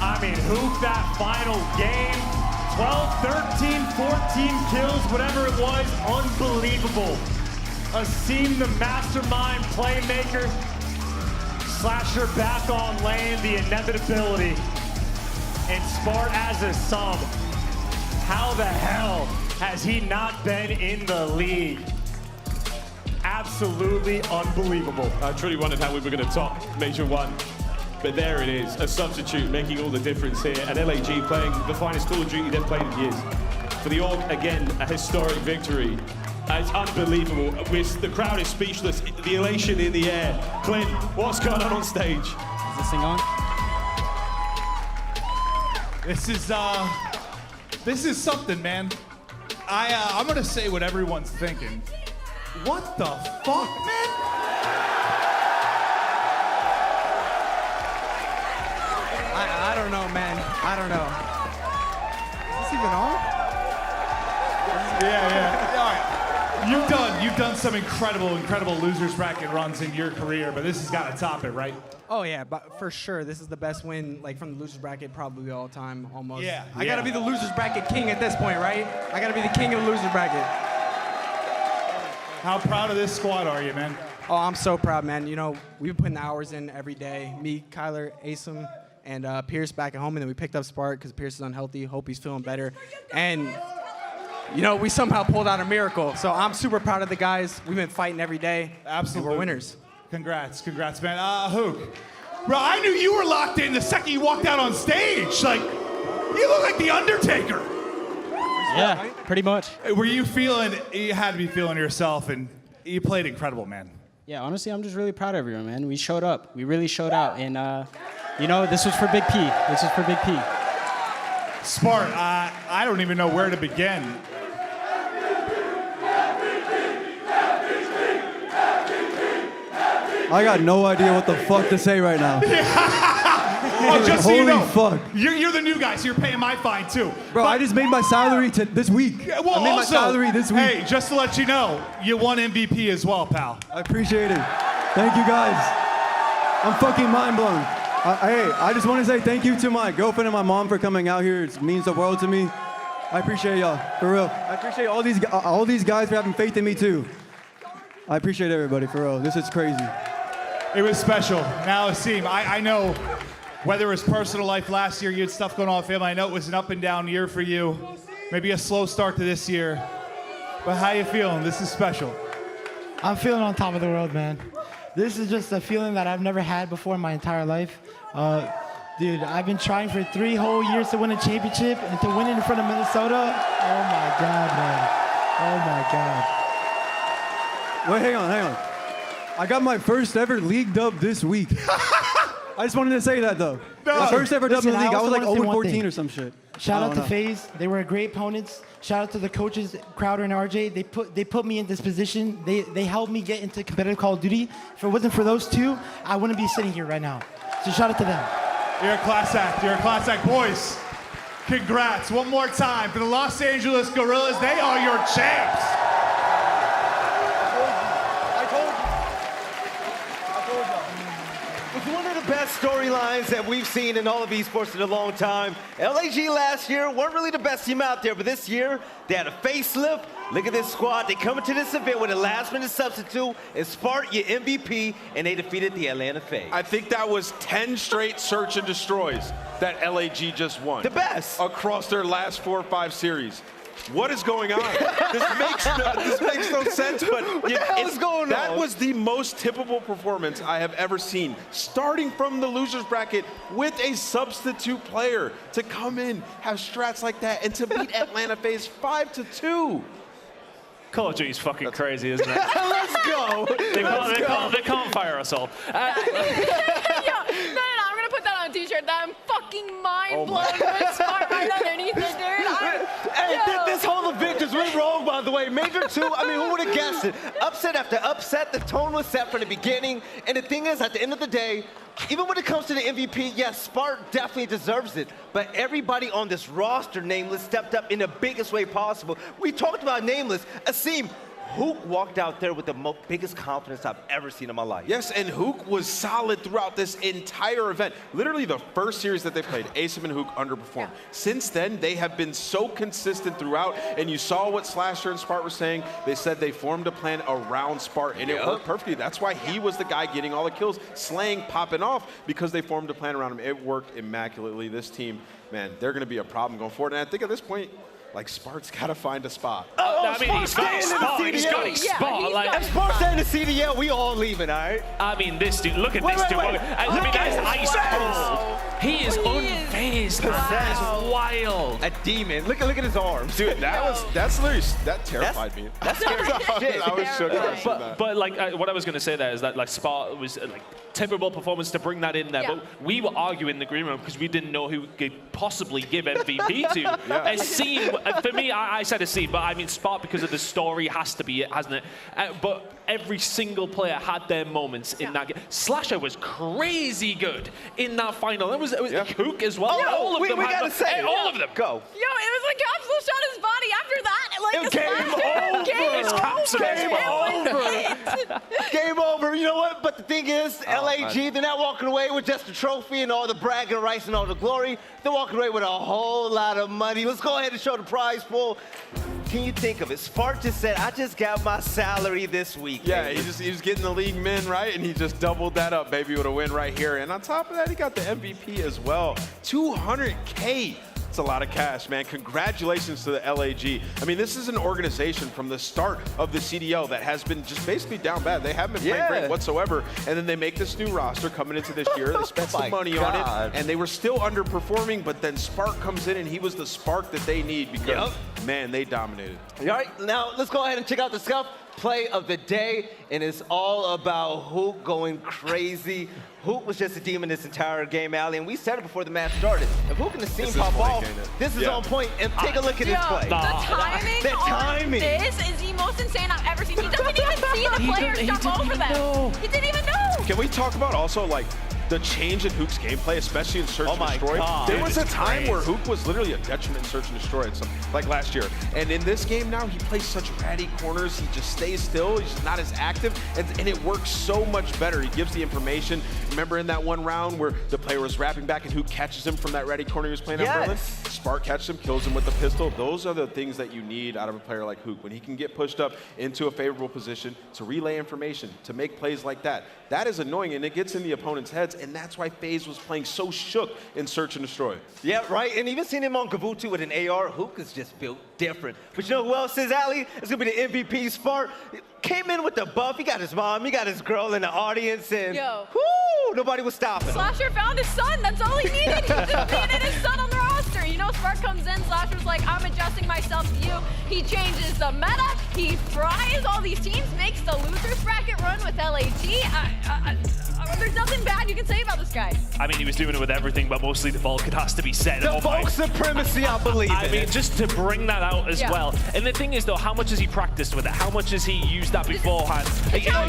I mean, hoop that final game, 12, 13, 14 kills, whatever it was, unbelievable. aBeZy, the mastermind playmaker, Slasher back on lane, the inevitability. And Smart as a sub. How the hell has he not been in the league? Absolutely unbelievable. I truly wondered how we were going to top Major 1. But there it is, a substitute making all the difference here. And LAG playing the finest Call of Duty they've played in years. For the Org, again, a historic victory. It's unbelievable. The crowd is speechless. The elation in the air. Clint, what's going on stage? Is this thing on? This is something, man. I'm gonna say what everyone's thinking. What the fuck, man? I don't know, man. I don't know. Is this even on? Yeah. All right. You've done some incredible losers bracket runs in your career, but this has got to top it, right? Oh yeah, but for sure, this is the best win, like from the losers bracket, probably all time, almost. Yeah. I gotta be the losers bracket king at this point, right? I gotta be the king of the losers bracket. How proud of this squad are you, man? Oh, I'm so proud, man. You know, we've been putting the hours in every day. Me, Kyler, aBeZy, and Pierce back at home, and then we picked up Spark because Pierce is unhealthy. Hope he's feeling better. And you know, we somehow pulled out a miracle. So I'm super proud of the guys. We've been fighting every day. Absolutely. And we're winners. Congrats, man. Hook. Bro, I knew you were locked in the second you walked out on stage. Like, you look like the Undertaker. Yeah, pretty much. Were you feeling, you had to be feeling yourself, and you played incredible, man. Yeah, honestly, I'm just really proud of everyone, man. We showed up. We really showed out. And, you know, this was for Big P. This was for Big P. Smart, I don't even know where to begin. I got no idea what the fuck to say right now. Oh, just so you know, fuck. You're the new guy, so you're paying my fine too. Bro, I just made my salary this week. Well, I made also, my salary this week. Hey, just to let you know, you won MVP as well, pal. I appreciate it. Thank you guys. I'm fucking mind blown. Hey, I just want to say thank you to my girlfriend and my mom for coming out here. It means the world to me. I appreciate y'all, for real. I appreciate all these guys for having faith in me too. I appreciate everybody, for real. This is crazy. It was special. Now, Asim, I know whether it was personal life last year, you had stuff going on with family. I know it was an up and down year for you. Maybe a slow start to this year. But how you feeling? This is special. I'm feeling on top of the world, man. This is just a feeling that I've never had before in my entire life. Dude, I've been trying for 3 whole years to win a championship, and to win it in front of Minnesota, oh my God, man. Oh my God. Wait, hang on. I got my first ever league dub this week. I just wanted to say that though. No. My first ever dub in the league. I was like also wanna say 0-14 one or some shit. Shout I out don't to know. FaZe. They were great opponents. Shout out to the coaches, Crowder and RJ. They put me in this position. They helped me get into competitive Call of Duty. If it wasn't for those two, I wouldn't be sitting here right now. So shout out to them. You're a class act. You're a class act. Boys, congrats one more time for the Los Angeles Guerrillas. They are your champs. It's one of the best storylines that we've seen in all of esports in a long time. LAG last year weren't really the best team out there, but this year they had a facelift. Look at this squad. They come into this event with a last-minute substitute and Spark, your MVP, and they defeated the Atlanta FaZe. I think that was 10 straight search and destroys that LAG just won. The best. Across their last 4 or 5 series. What is going on? this makes no sense, but what the hell is going on? That was the most tippable performance I have ever seen. Starting from the losers bracket with a substitute player to come in, have strats like that, and to beat Atlanta FaZe 5-2. Call of Duty's fucking crazy, isn't it? Let's go. They can't fire us all. No, I'm gonna put that on a t-shirt. That I'm fucking mind blown with Smart right underneath it, dude. This whole event just went wrong, by the way. Major II, I mean, who would have guessed it? Upset after upset, the tone was set from the beginning. And the thing is, at the end of the day, even when it comes to the MVP, yes, Spark definitely deserves it. But everybody on this roster, Nameless, stepped up in the biggest way possible. We talked about Nameless. Asim, Hook walked out there with the biggest confidence I've ever seen in my life. Yes, and Hook was solid throughout this entire event. Literally the first series that they played, Asim and Hook underperformed. Yeah. Since then, they have been so consistent throughout, and you saw what Slasher and Spart were saying. They said they formed a plan around Spart, and it worked perfectly. That's why he was the guy getting all the kills, slaying, popping off, because they formed a plan around him. It worked immaculately. This team, man, they're going to be a problem going forward. And I think at this point, like, Spart's got to find a spot. I mean, he's got a spot. He's got a spot. Like, if Spart's in the CDL, we all leaving, all right? I mean, this dude, look at this dude. I mean, that's ice cold. He is unfazed. That is wild. A demon. Look at his arms. Dude, that terrified me. That's scary shit. I was shook. But like, what I was going to say there is that, like, Spart was, like, typical performance to bring that in there. Yeah. But we were arguing in the green room because we didn't know who we could possibly give MVP to. Yeah. A scene, for me, I said a scene, but I mean Spart because of the story has to be it, hasn't it? But every single player had their moments in that game. Slasher was crazy good in that final. It was Hook as well. Oh, all of them. We gotta say all of them. Go. Yo, it was like Capsidal shot his body after that. Like, Game over. Game over. You know what? But the thing is, LAG, they're not walking away with just the trophy and all the bragging rights and all the glory. They're walking away with a whole lot of money. Let's go ahead and show the prize pool. Can you think of it? Spark just said, I just got my salary this week. Yeah, he was getting the league min, right? And he just doubled that up, baby, with a win right here. And on top of that, he got the MVP as well. 200K. That's a lot of cash, man. Congratulations to the LAG. I mean, this is an organization from the start of the CDL that has been just basically down bad. They haven't been playing great whatsoever. And then they make this new roster coming into this year. They spent some money on it, and they were still underperforming. But then Spark comes in, and he was the spark that they need because, man, they dominated. All right, now let's go ahead and check out the Scump play of the day, and it's all about Hook going crazy. Hook was just a demon this entire game, aLLeY, and we said it before the match started. If Hook and the scene pop off, this is on point, and take a look at this play. The timing on this is the most insane I've ever seen. He doesn't even see the players jump over them. He didn't even know. Can we talk about also, like, the change in Hook's gameplay, especially in Search and Destroy. God. There Dude, was a it's time crazy. where Hook was literally a detriment in Search and Destroy, like last year. And in this game now, he plays such ratty corners. He just stays still. He's just not as active, and it works so much better. He gives the information. Remember in that one round where the player was wrapping back and Hook catches him from that ready corner he was playing on Berlin? Spark catches him, kills him with the pistol. Those are the things that you need out of a player like Hook. When he can get pushed up into a favorable position to relay information, to make plays like that. That is annoying, and it gets in the opponent's heads, and that's why FaZe was playing so shook in Search and Destroy. Yeah, right. And even seeing him on Kavutu with an AR, Hook is just built different. But you know who else is, aLLeY? It's going to be the MVP Spark. Came in with the buff. He got his mom. He got his girl in the audience. And whoo, nobody was stopping him. Slasher found his son. That's all he needed. He just needed his son on the roster. You know, Spark comes in. Slasher's like, I'm adjusting myself to you. He changes the meta. He fries all these teams, makes the losers bracket run with LAG. There's nothing bad you can say about this guy. I mean, he was doing it with everything, but mostly the Vulcan has to be said. The Vulcan supremacy, I believe I mean, just to bring that out as Yeah. well. And the thing is, though, how much has he practiced with it? How much has he used that beforehand? Wait. No.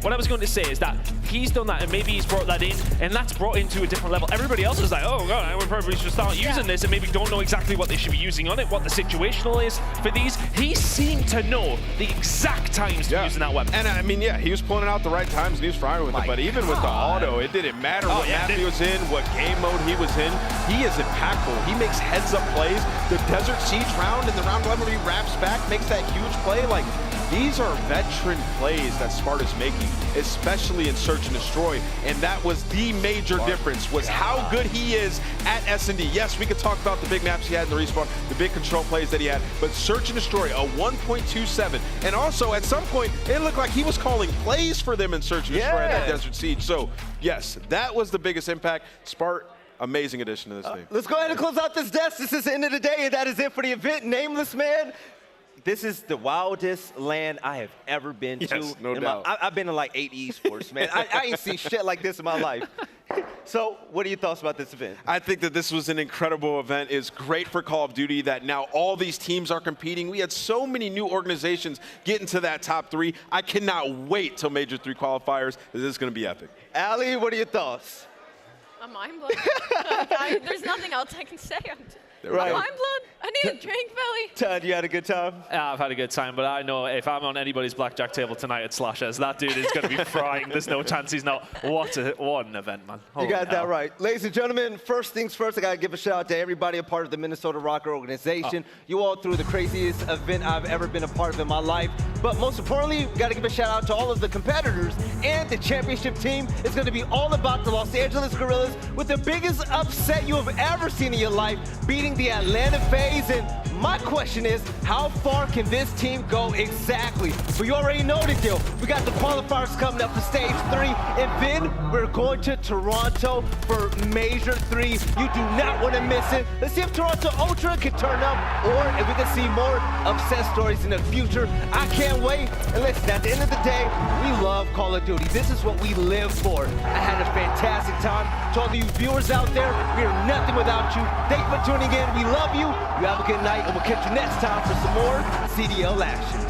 What I was going to say is that he's done that, and maybe he's brought that in, and that's brought into a different level. Everybody else is like, oh, God, I would probably should start using this, and maybe don't know exactly what they should be using on it, what the situational is for these. He seemed to know the exact times to using that weapon. And I mean, yeah, he was pulling it out the right times and he was firing with it, but even with the auto, it didn't matter what map he was in, what game mode he was in. He is impactful. He makes heads-up plays. The Desert Siege round and the round 11 where he wraps back, makes that huge play. Like, these are veteran plays that Sparta's making, especially in Search and Destroy, and that was the major difference, was how good he is at S&D. Yes, we could talk about the big maps he had in the respawn, the big control plays that he had, but Search and Destroy, a 1.27, and also at some point, it looked like he was calling plays for them in Search and Destroy in that Desert Siege. So, yes, that was the biggest impact. Spart, amazing addition to this team. Let's go ahead and close out this desk. This is the end of the day, and that is it for the event. Nameless, man. This is the wildest land I have ever been to. No doubt. I've been to like 8 esports, man. I ain't seen shit like this in my life. So, what are your thoughts about this event? I think that this was an incredible event. It's great for Call of Duty that now all these teams are competing. We had so many new organizations get into that top 3. I cannot wait till Major 3 qualifiers. This is going to be epic. aLLeY, what are your thoughts? I'm mind blown. There's nothing else I can say. I'm Right. mind blown. I need a drink, Billy. Todd, you had a good time? I've had a good time, but I know if I'm on anybody's blackjack table tonight at Slashers, that dude is going to be frying. There's no chance he's not. What an event, man. You got that right. Ladies and gentlemen, first things first, I got to give a shout out to everybody a part of the Minnesota RØKKR organization. You all threw the craziest event I've ever been a part of in my life. But most importantly, we got to give a shout out to all of the competitors, and the championship team is going to be all about the Los Angeles Guerrillas with the biggest upset you have ever seen in your life, beating the Atlanta FaZe. And my question is, how far can this team go exactly? But you already know the deal. We got the qualifiers coming up for stage 3, and then we're going to Toronto for Major 3. You do not want to miss it. Let's see if Toronto Ultra can turn up, or if we can see more upset stories in the future. I can't wait. And listen, at the end of the day, we love Call of Duty. This is what we live for. I had a fantastic time. To all you viewers out there, we are nothing without you. Thank you for tuning in. We love you. You have a good night, and we'll catch you next time for some more CDL action.